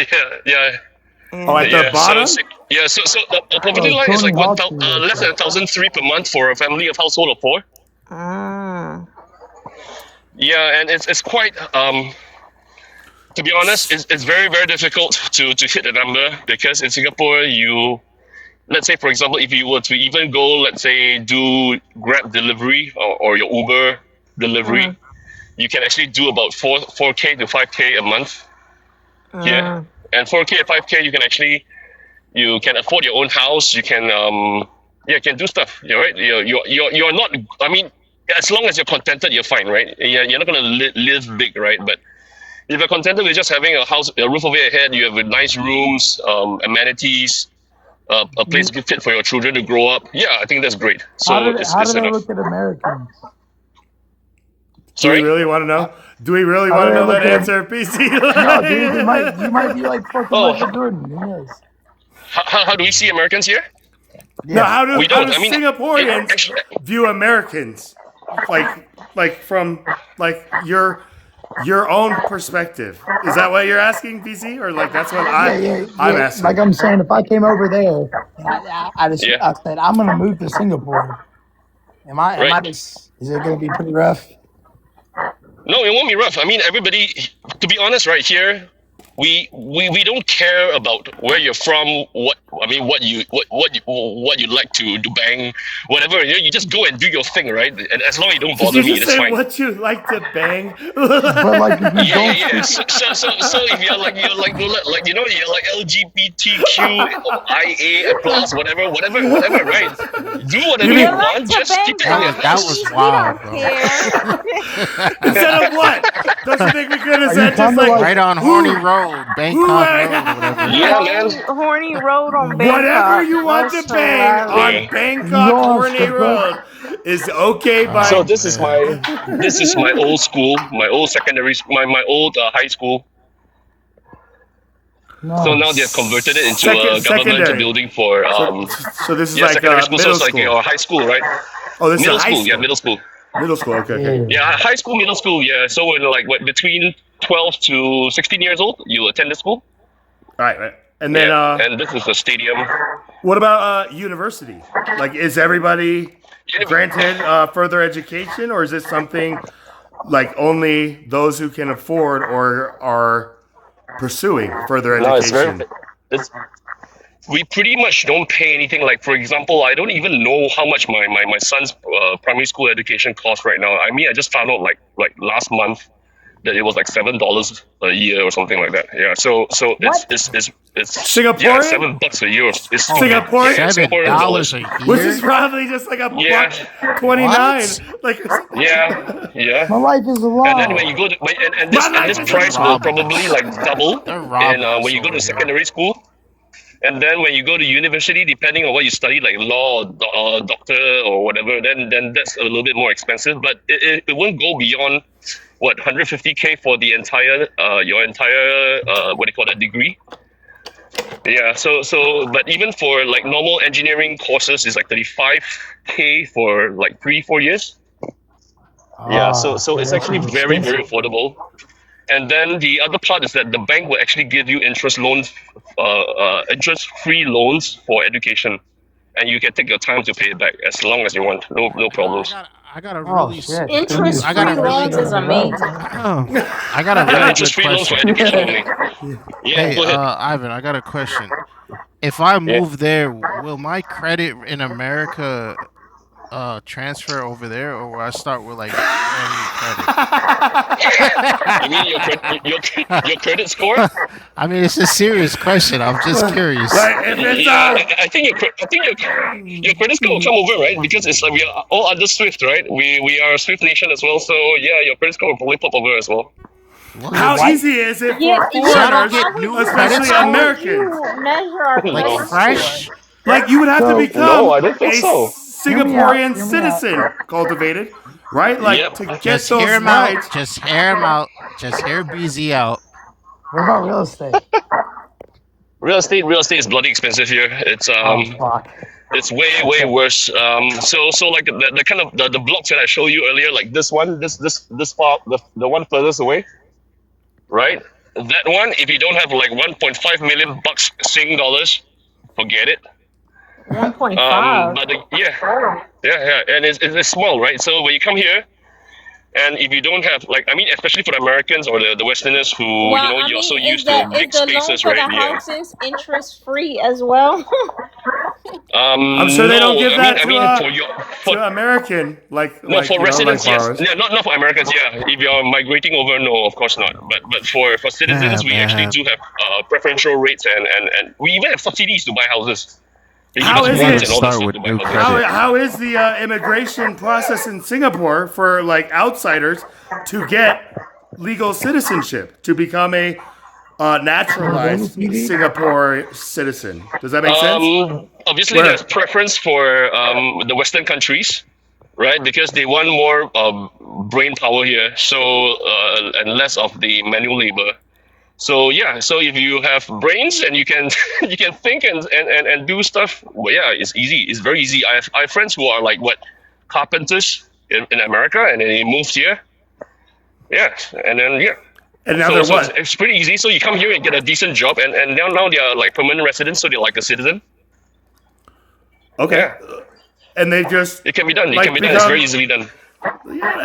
Speaker 2: Oh, at the
Speaker 3: Yeah,
Speaker 2: bottom?
Speaker 3: so the poverty
Speaker 17: Oh,
Speaker 3: line is
Speaker 17: Tony
Speaker 3: like
Speaker 17: Hawk's in there,
Speaker 3: less than 1,003 per month for a family of household of four.
Speaker 15: Mm.
Speaker 3: Yeah, and it's quite to be honest, it's very very difficult to hit the number because in Singapore let's say for example if you were to even go let's say do Grab delivery or your Uber delivery, you can actually do about 4K to 5K a month. Yeah, and 4K to 5K you can afford your own house. You can you can do stuff. You're right. You're not. I mean, as long as you're contented, you're fine, right? You're not gonna live big, right? But if you're contented with just having a house, a roof over your head, you have nice rooms, amenities, a place fit for your children to grow up. Yeah, I think that's great. So
Speaker 17: How do
Speaker 3: it's
Speaker 17: they
Speaker 3: enough.
Speaker 17: look at Americans?
Speaker 2: Do we
Speaker 3: Sorry.
Speaker 2: really want to know? Do we really
Speaker 17: How
Speaker 2: want
Speaker 17: do
Speaker 2: to
Speaker 17: they
Speaker 2: know
Speaker 17: look
Speaker 2: that
Speaker 17: at?
Speaker 2: answer, PC?
Speaker 17: No, dude, you might be like fucking
Speaker 3: Oh.
Speaker 17: Michael Jordan. Who knows?
Speaker 3: How do we see Americans here?
Speaker 2: No, how do
Speaker 3: We don't. I mean,
Speaker 2: Singaporeans
Speaker 3: actually,
Speaker 2: view Americans? Like from like your your own perspective. Is that what you're asking, PC? Or like that's what I'm asking?
Speaker 17: Like I'm saying, if I came over there, and I
Speaker 3: Yeah.
Speaker 17: said I'm gonna move to Singapore. Am I
Speaker 3: Right.
Speaker 17: just? Is it gonna be pretty rough?
Speaker 3: No, it won't be rough. I mean, everybody. To be honest, right here, we don't care about where you're from. What you like to bang, whatever. You just go and do your thing, right? And as long as you don't
Speaker 2: Did
Speaker 3: bother
Speaker 2: you
Speaker 3: me,
Speaker 2: just
Speaker 3: that's
Speaker 2: say
Speaker 3: fine.
Speaker 2: what you like to bang?
Speaker 17: But like if you
Speaker 3: Yeah. So if you're like you're like LGBTQIA plus whatever, right? Do whatever you want. Just keep it in your
Speaker 1: That
Speaker 3: house.
Speaker 1: was wild, bro.
Speaker 2: Instead of what? Don't you think we could have said just like
Speaker 1: Right on Horny Road, Bangkok Road, or whatever.
Speaker 3: Yeah, man.
Speaker 15: Horny Road on Bangkok.
Speaker 2: whatever you want to
Speaker 15: That's
Speaker 2: bang
Speaker 15: hilarious.
Speaker 2: on Bangkok Horny Road is okay by.
Speaker 3: So this is my old school, my old secondary, my old high school. So now they've converted it into a government
Speaker 2: Secondary.
Speaker 3: building for
Speaker 2: So this is
Speaker 3: yeah,
Speaker 2: like
Speaker 3: secondary school. So
Speaker 2: middle
Speaker 3: it's like
Speaker 2: school.
Speaker 3: your high school, right?
Speaker 2: Oh, this
Speaker 3: Middle
Speaker 2: is high
Speaker 3: school,
Speaker 2: school.
Speaker 3: yeah, middle school.
Speaker 2: Middle school. Okay.
Speaker 3: Yeah, high school, middle school, yeah. So when like between 12 to 16 years old, you attend this school.
Speaker 2: Right. And then
Speaker 3: and this is the stadium.
Speaker 2: what about university? Like, is everybody granted further education, or is this something like only those who can afford or are pursuing further
Speaker 3: No, it's
Speaker 2: education?
Speaker 3: we pretty much don't pay anything. Like, for example, I don't even know how much my son's primary school education costs right now. I mean, I just found out like last month that it was like $7 a year or something like that. Yeah, so it's
Speaker 2: Singaporean?
Speaker 3: Yeah, $7 a year. It's
Speaker 2: Singaporean?
Speaker 3: Yeah, Singaporean dollars.
Speaker 2: Which is probably just like a
Speaker 3: Yeah.
Speaker 2: buck 29. Like,
Speaker 3: Yeah.
Speaker 17: My life is a lie.
Speaker 3: And then when you go to and this price will probably like double. And when you go to secondary school. And then when you go to university, depending on what you study, like law or doctor or whatever, then that's a little bit more expensive. But it won't go beyond what 150K for the entire your entire what do you call that, degree. Yeah. So but even for like normal engineering courses, it's like 35K for like 3-4 years. Yeah. So it's actually very affordable. And then the other part is that the bank will actually give you interest-free loans for education, and you can take your time to pay it back as long as you want. No problems.
Speaker 1: I got a really
Speaker 15: Interest-free loans is amazing.
Speaker 1: I got a
Speaker 3: Yeah,
Speaker 1: really good
Speaker 3: interest-free loans for
Speaker 1: question.
Speaker 3: education only. Yeah,
Speaker 1: Hey,
Speaker 3: go ahead.
Speaker 1: Ivan, I got a question. If I move there, will my credit in America transfer over there, or will I start with like brand new credit?
Speaker 3: You mean your credit score?
Speaker 1: I mean, it's a serious question. I'm just curious.
Speaker 3: I think your credit score will come over, right? Because it's like we are all under SWIFT, right? We are a SWIFT nation as well, so yeah, your credit score will probably pop over as well.
Speaker 2: How easy is it for
Speaker 3: foreigners,
Speaker 2: especially Americans?
Speaker 15: Measure our credit
Speaker 1: fresh?
Speaker 2: Like, you would have to become
Speaker 3: No, I don't think
Speaker 2: a
Speaker 3: so.
Speaker 2: Singaporean citizen cultivated, right? Like, to get
Speaker 1: Just
Speaker 2: those
Speaker 1: hear him
Speaker 2: rights.
Speaker 1: out. Just hear him out. Just hear BZ out.
Speaker 17: What about real estate?
Speaker 3: Real estate is bloody expensive here. It's it's way worse. So like the kind of the blocks that I showed you earlier, like this one, this far, the one furthest away, right? That one, if you don't have like 1.5 million bucks Sing dollars, forget it.
Speaker 15: 1.5.
Speaker 3: But yeah, and it's small, right? So when you come here, and if you don't have like, I mean, especially for the Americans or the Westerners who you're so used to big spaces,
Speaker 15: for
Speaker 3: right?
Speaker 15: the
Speaker 3: Yeah.
Speaker 15: houses interest free as well?
Speaker 2: I'm sure they don't give that
Speaker 3: for
Speaker 2: to American, like,
Speaker 3: no, for residents,
Speaker 2: like
Speaker 3: yes.
Speaker 2: borrowers.
Speaker 3: Yeah, not for Americans, yeah. If you're migrating over, no, of course not. But for citizens, we actually do have preferential rates, and we even have subsidies to buy houses. They give
Speaker 2: How
Speaker 3: us
Speaker 2: is
Speaker 3: grants
Speaker 2: it?
Speaker 3: and all that stuff to buy houses.
Speaker 2: How is the immigration process in Singapore for like outsiders to get legal citizenship, to become a naturalized Singapore citizen? Does that make sense?
Speaker 3: Obviously, there's preference for the Western countries, right? Because they want more brain power here, so and less of the manual labor. So yeah, so if you have brains and you can you can think and do stuff, well, yeah, it's easy. It's very easy. I have friends who are like carpenters in America, and then they moved here. Yeah, and then
Speaker 2: And now
Speaker 3: so
Speaker 2: they're
Speaker 3: so
Speaker 2: what?
Speaker 3: it's pretty easy. So you come here and get a decent job, and now they are like permanent residents, so they're like a citizen.
Speaker 2: Okay.
Speaker 3: Yeah,
Speaker 2: And they just
Speaker 3: it can be done. It
Speaker 2: like
Speaker 3: can be done. It's very
Speaker 2: become.
Speaker 3: easily done.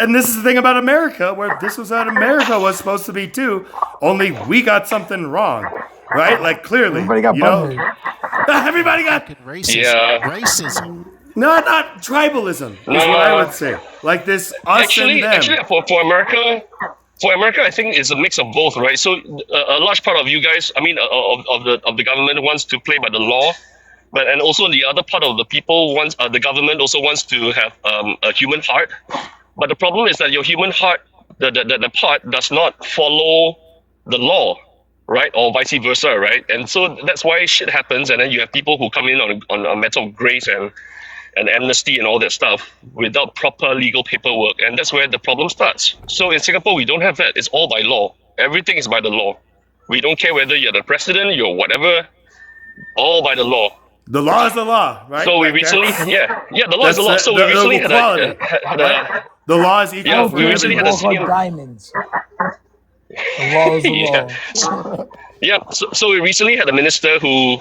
Speaker 2: And this is the thing about America, where this was what America was supposed to be too. Only we got something wrong, right? Like clearly,
Speaker 17: Everybody got
Speaker 2: you know,
Speaker 17: butthurt.
Speaker 2: everybody got
Speaker 1: Racism.
Speaker 3: Yeah.
Speaker 1: Racism.
Speaker 2: not tribalism is
Speaker 3: No,
Speaker 2: what I would say. Like this us and them.
Speaker 3: Actually, for America, I think it's a mix of both, right? So a large part of you guys, I mean, of the government wants to play by the law, but and also the other part of the people wants the government also wants to have a human heart. But the problem is that your human heart, the part does not follow the law, right, or vice versa, right? And so that's why shit happens, and then you have people who come in on a matter of grace and amnesty and all that stuff without proper legal paperwork, and that's where the problem starts. So in Singapore, we don't have that. It's all by law. Everything is by the law. We don't care whether you're the president, you're whatever. All by the law.
Speaker 2: The law is the law, right?
Speaker 3: So we
Speaker 2: Like
Speaker 3: recently,
Speaker 2: that's-
Speaker 3: the law is the law.
Speaker 2: that's
Speaker 3: So
Speaker 2: the
Speaker 3: we recently had
Speaker 2: equality,
Speaker 3: had a
Speaker 2: the law is equal
Speaker 3: yeah,
Speaker 2: for
Speaker 3: we recently had a
Speaker 2: everyone.
Speaker 17: Walk on diamonds. The law is the law.
Speaker 3: yeah. So we recently had a minister who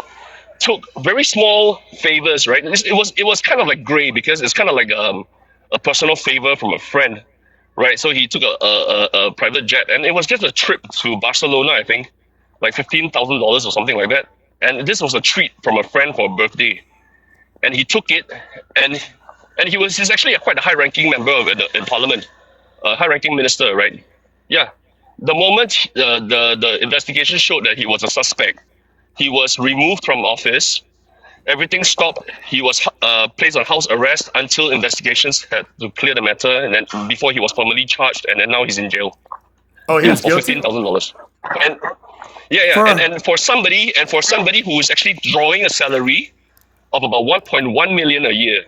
Speaker 3: took very small favors, right? It was kind of like gray because it's kind of like a personal favor from a friend, right? So he took a private jet, and it was just a trip to Barcelona, I think, like $15,000 or something like that. And this was a treat from a friend for a birthday, and he took it, and he's actually quite a high-ranking member in Parliament, a high-ranking minister, right? Yeah. The moment the investigation showed that he was a suspect, he was removed from office. Everything stopped. He was placed on house arrest until investigations had to clear the matter, and then before he was formally charged, and then now he's in jail.
Speaker 2: Oh, he was
Speaker 3: for
Speaker 2: guilty?
Speaker 3: $15,000. And and for somebody who is actually drawing a salary of about 1.1 million a year.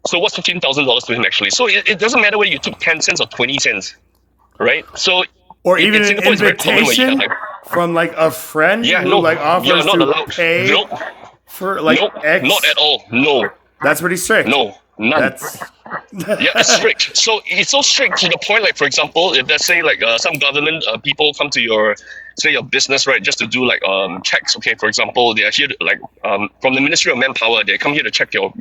Speaker 3: So what's $15,000 to him actually? So it doesn't matter whether you took 10 cents or 20 cents, right? So
Speaker 2: Or
Speaker 3: in
Speaker 2: even an
Speaker 3: Singapore, it's very common where you
Speaker 2: invitation
Speaker 3: have,
Speaker 2: from like a friend
Speaker 3: Yeah,
Speaker 2: who
Speaker 3: no.
Speaker 2: like
Speaker 3: Yeah,
Speaker 2: offers
Speaker 3: not
Speaker 2: to
Speaker 3: allowed.
Speaker 2: pay
Speaker 3: Nope.
Speaker 2: for like
Speaker 3: Nope,
Speaker 2: X.
Speaker 3: not at all. No.
Speaker 2: That's pretty strict.
Speaker 3: No, none.
Speaker 2: That's
Speaker 3: Yeah, it's strict. So it's so strict to the point, like for example, if let's say like some government people come to your business, right, just to do like checks. Okay, for example, they are here to, like from the Ministry of Manpower, they come here to check your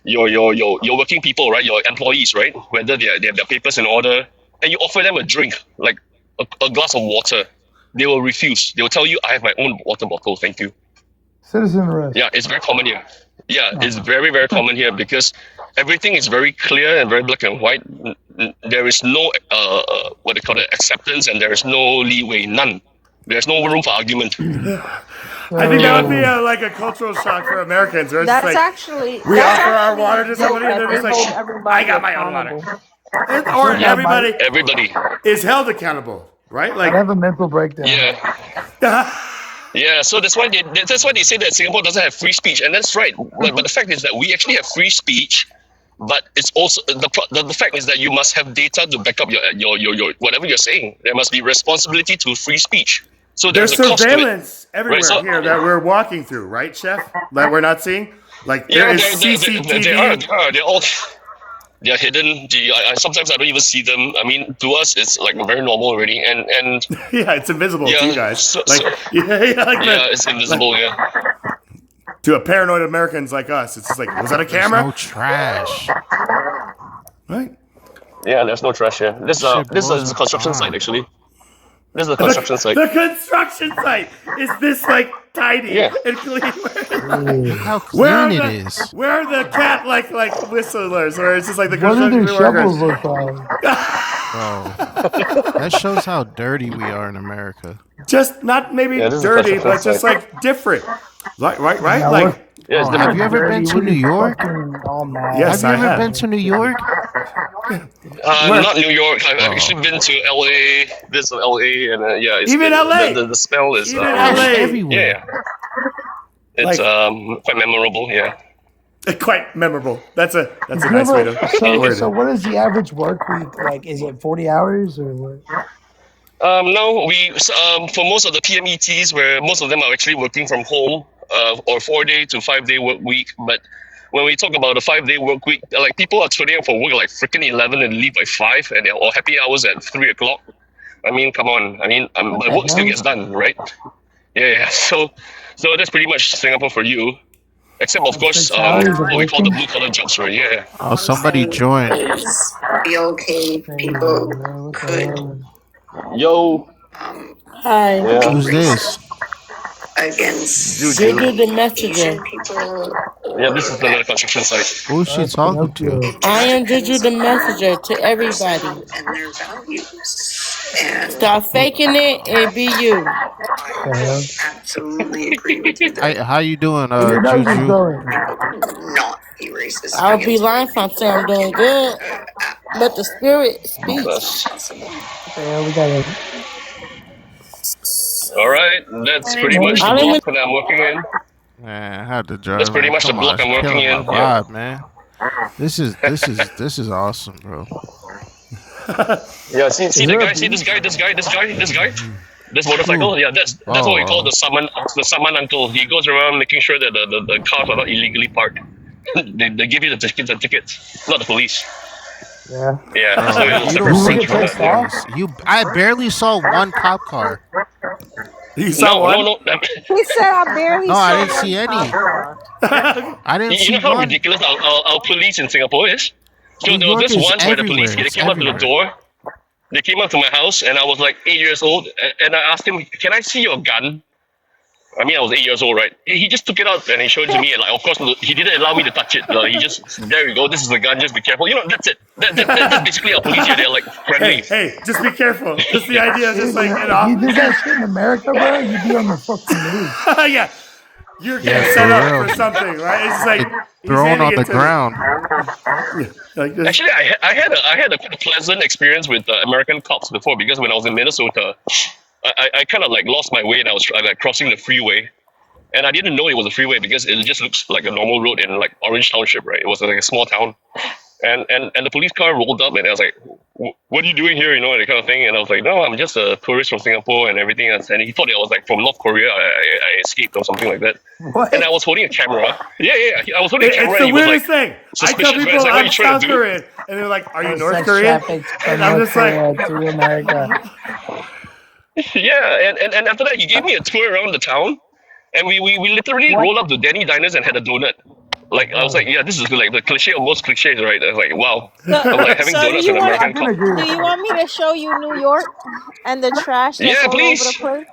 Speaker 3: working people, right, your employees, right, whether they have their papers in order, and you offer them a drink, like a glass of water, they will refuse. They will tell you, "I have my own water bottle, thank you."
Speaker 17: Citizen arrest.
Speaker 3: Yeah, it's very common here. Yeah, it's very, very common here because everything is very clear and very black and white. There is no what they call it, acceptance, and there is no leeway, none. There's no room for argument.
Speaker 2: I think that would be like a cultural shock for Americans. Where it's
Speaker 15: That's
Speaker 2: like,
Speaker 15: actually
Speaker 2: we
Speaker 15: that's
Speaker 2: offer our
Speaker 15: actually
Speaker 2: water to
Speaker 15: dope
Speaker 2: somebody and
Speaker 15: that
Speaker 2: they're
Speaker 15: they
Speaker 2: just
Speaker 15: hold
Speaker 2: like,
Speaker 15: everybody
Speaker 2: I got my own
Speaker 15: accountable.
Speaker 2: water. Or everybody
Speaker 3: Everybody.
Speaker 2: is held accountable, right?
Speaker 17: I
Speaker 2: Like,
Speaker 17: have a mental breakdown.
Speaker 3: Yeah, so that's why they say that Singapore doesn't have free speech, and that's right. But the fact is that we actually have free speech, but it's also the fact is that you must have data to back up your whatever you're saying. There must be responsibility to free speach. So
Speaker 2: there's
Speaker 3: a cost to it.
Speaker 2: surveillance everywhere
Speaker 3: Right, so-
Speaker 2: here that we're walking through, right, Chef? That we're not seeing? Like,
Speaker 3: Yeah,
Speaker 2: there is
Speaker 3: they
Speaker 2: CCTV.
Speaker 3: are. They're all. They're hidden. Sometimes I don't even see them. I mean, to us, it's like very normal already, and
Speaker 2: Yeah, it's invisible to you guys.
Speaker 3: So,
Speaker 2: Like,
Speaker 3: yeah, it's invisible.
Speaker 2: like-
Speaker 3: Yeah.
Speaker 2: To a paranoid Americans like us, it's just like, was that a camera?
Speaker 1: No trash.
Speaker 2: Right.
Speaker 3: Yeah, there's no trash here. This
Speaker 1: Shit
Speaker 3: is
Speaker 1: blows
Speaker 3: a construction
Speaker 1: my
Speaker 3: site
Speaker 1: mind.
Speaker 3: actually. This is a construction site.
Speaker 2: The construction site is this like tiny
Speaker 3: Yeah.
Speaker 2: and clean.
Speaker 1: How
Speaker 2: Where
Speaker 1: clean
Speaker 2: are
Speaker 1: it
Speaker 2: the,
Speaker 1: is.
Speaker 2: where are the cat like whistlers? Or it's just like the
Speaker 17: What do
Speaker 2: construction
Speaker 17: their shovels
Speaker 2: workers.
Speaker 17: look like?
Speaker 1: Bro. That shows how dirty we are in America.
Speaker 2: Just not maybe
Speaker 3: Yeah, this is a
Speaker 2: dirty,
Speaker 3: construction
Speaker 2: but just
Speaker 3: site.
Speaker 2: like different. Like right?
Speaker 17: Yeah,
Speaker 2: Like
Speaker 17: we're-
Speaker 3: Yeah, it's
Speaker 1: Oh,
Speaker 3: different.
Speaker 1: have you ever been to New York?
Speaker 17: All mad.
Speaker 2: Yes,
Speaker 1: Have you
Speaker 2: I
Speaker 1: ever
Speaker 2: have.
Speaker 1: been to New York?
Speaker 3: Not New York. I've actually been to LA. This LA, and yeah, it's
Speaker 2: Even LA?
Speaker 3: The smell is
Speaker 2: Even LA.
Speaker 1: Everywhere.
Speaker 3: yeah. It's
Speaker 2: Like-
Speaker 3: quite memorable. Yeah.
Speaker 2: quite memorable. That's a
Speaker 17: You
Speaker 2: nice way
Speaker 17: ever-
Speaker 2: to word
Speaker 17: so
Speaker 2: it.
Speaker 17: what is the average work week like? Is it 40 hours or what?
Speaker 3: No, for most of the PMETs, where most of them are actually working from home, or 4-day to 5-day work week, but when we talk about the 5 day work week, like people are turning up for work like freaking 11 and leave by 5, and they're all happy hours at 3 o'clock. I mean, come on. I mean,
Speaker 17: What
Speaker 3: my
Speaker 17: the
Speaker 3: work still
Speaker 17: hell?
Speaker 3: gets done, right? Yeah. So that's pretty much Singapore for you. Except of course,
Speaker 17: Fixed salaries,
Speaker 3: what we call the
Speaker 17: abortion.
Speaker 3: blue collar jobs, right? Yeah.
Speaker 1: Oh, somebody joined.
Speaker 17: Crazy, bro. What the hell?
Speaker 12: Yo.
Speaker 14: Hi.
Speaker 12: Yeah.
Speaker 1: Who's this?
Speaker 3: Juju.
Speaker 14: Juju the messenger.
Speaker 3: Yeah, this is another construction site.
Speaker 1: Who's she
Speaker 17: That's
Speaker 1: talking to?
Speaker 17: Pinocchio.
Speaker 14: I am Juju the messenger to everybody. Stop
Speaker 1: Who-
Speaker 14: faking it and be you.
Speaker 17: The hell?
Speaker 1: How you doing,
Speaker 17: Where your nose is
Speaker 1: Juju?
Speaker 17: going?
Speaker 14: I'll be lying if I'm saying I'm doing good. But the spirit speaks.
Speaker 17: What the hell? We got it.
Speaker 3: All right, that's pretty much the
Speaker 14: I don't even
Speaker 3: block that I'm working in.
Speaker 1: Man, I had to
Speaker 3: That's
Speaker 1: drive.
Speaker 3: pretty
Speaker 1: Man,
Speaker 3: much the
Speaker 1: come
Speaker 3: block
Speaker 1: on,
Speaker 3: I'm
Speaker 1: it's
Speaker 3: working
Speaker 1: killing my
Speaker 3: in. Yeah.
Speaker 1: vibe, man. This is awesome, bro.
Speaker 3: Yeah. See
Speaker 17: Is
Speaker 3: the
Speaker 17: there a
Speaker 3: guy. See this guy. This motorcycle.
Speaker 1: Who?
Speaker 3: Yeah, that's what we call
Speaker 1: Oh,
Speaker 3: the summon uncle. He goes around making sure that the cars are not illegally parked. they give you the tickets, not the police.
Speaker 17: Yeah.
Speaker 3: Yeah. So
Speaker 1: bro,
Speaker 3: it's
Speaker 1: you
Speaker 3: a
Speaker 1: don't
Speaker 17: You
Speaker 3: separate
Speaker 17: get
Speaker 1: see
Speaker 3: section for
Speaker 17: pissed
Speaker 3: that.
Speaker 17: off?
Speaker 1: you. I barely saw one cop car.
Speaker 2: You saw
Speaker 3: No,
Speaker 2: one?
Speaker 3: no.
Speaker 15: He said I barely
Speaker 1: No,
Speaker 15: saw
Speaker 1: I didn't
Speaker 15: one
Speaker 1: see
Speaker 15: cop
Speaker 1: any.
Speaker 15: car.
Speaker 1: I didn't
Speaker 3: You know
Speaker 1: see
Speaker 3: how
Speaker 1: one.
Speaker 3: ridiculous our police in Singapore is? So
Speaker 1: New
Speaker 3: there was
Speaker 1: York
Speaker 3: this
Speaker 1: is
Speaker 3: once where the police
Speaker 1: everywhere.
Speaker 3: they
Speaker 1: It's
Speaker 3: came up to the
Speaker 1: everywhere.
Speaker 3: door. They came up to my house and I was like 8 years old and I asked him, "Can I see your gun?" I mean, I was 8 years old, right? He just took it out and he showed it to me, and like, of course, he didn't allow me to touch it. He just, there you go, this is the gun. Just be careful. You know, that's it. That's basically our police here. They're like friendly.
Speaker 2: Hey, just be careful. Just the idea is just
Speaker 17: Dude,
Speaker 2: like an
Speaker 17: if you did that
Speaker 2: officer.
Speaker 17: shit in America, bro, you'd be on the fucking news.
Speaker 2: Yeah, you're
Speaker 1: Yeah,
Speaker 2: getting
Speaker 1: for
Speaker 2: set up
Speaker 1: real.
Speaker 2: for something, right? It's like
Speaker 1: Get
Speaker 2: he's
Speaker 1: thrown
Speaker 2: handing
Speaker 1: on
Speaker 2: it
Speaker 1: the
Speaker 2: to
Speaker 1: ground.
Speaker 2: like this.
Speaker 3: Actually, I had a quite pleasant experience with American cops before because when I was in Minnesota, I kind of like lost my way and I was like crossing the freeway. And I didn't know it was a freeway because it just looks like a normal road in like Orange Township, right? It was like a small town. And the police car rolled up and I was like, "What are you doing here?" You know, and that kind of thing. And I was like, "No, I'm just a tourist from Singapore and everything else." And he thought I was like from North Korea. I escaped or something like that.
Speaker 17: What?
Speaker 3: And I was holding a camera. Yeah. I was holding a camera
Speaker 2: It's
Speaker 3: and
Speaker 2: the
Speaker 3: he was like
Speaker 2: weirdest thing. I tell
Speaker 3: suspicious. Right?
Speaker 2: people
Speaker 3: It's like, "What are
Speaker 2: I'm
Speaker 3: you trying
Speaker 2: South
Speaker 3: to do?"
Speaker 2: Korean, and they're like, "Are you North
Speaker 17: Sex
Speaker 2: Korean?"
Speaker 17: traffic from
Speaker 2: And I'm
Speaker 17: North
Speaker 2: just like,
Speaker 17: Korea to America.
Speaker 3: Yeah, and after that, he gave me a tour around the town, and we literally
Speaker 17: What?
Speaker 3: rolled up to Denny Diners and had a donut. Like I was like, yeah, this is like the cliche of most cliches, right? I was like, wow, I'm like having
Speaker 15: So do
Speaker 3: donuts
Speaker 15: you
Speaker 3: with
Speaker 15: want
Speaker 17: I
Speaker 3: American
Speaker 17: can
Speaker 3: cop.
Speaker 17: agree
Speaker 15: do
Speaker 17: with
Speaker 15: you
Speaker 17: that.
Speaker 15: want me to show you New York and the trash that's
Speaker 3: Yeah,
Speaker 15: all over the
Speaker 3: please.
Speaker 15: place?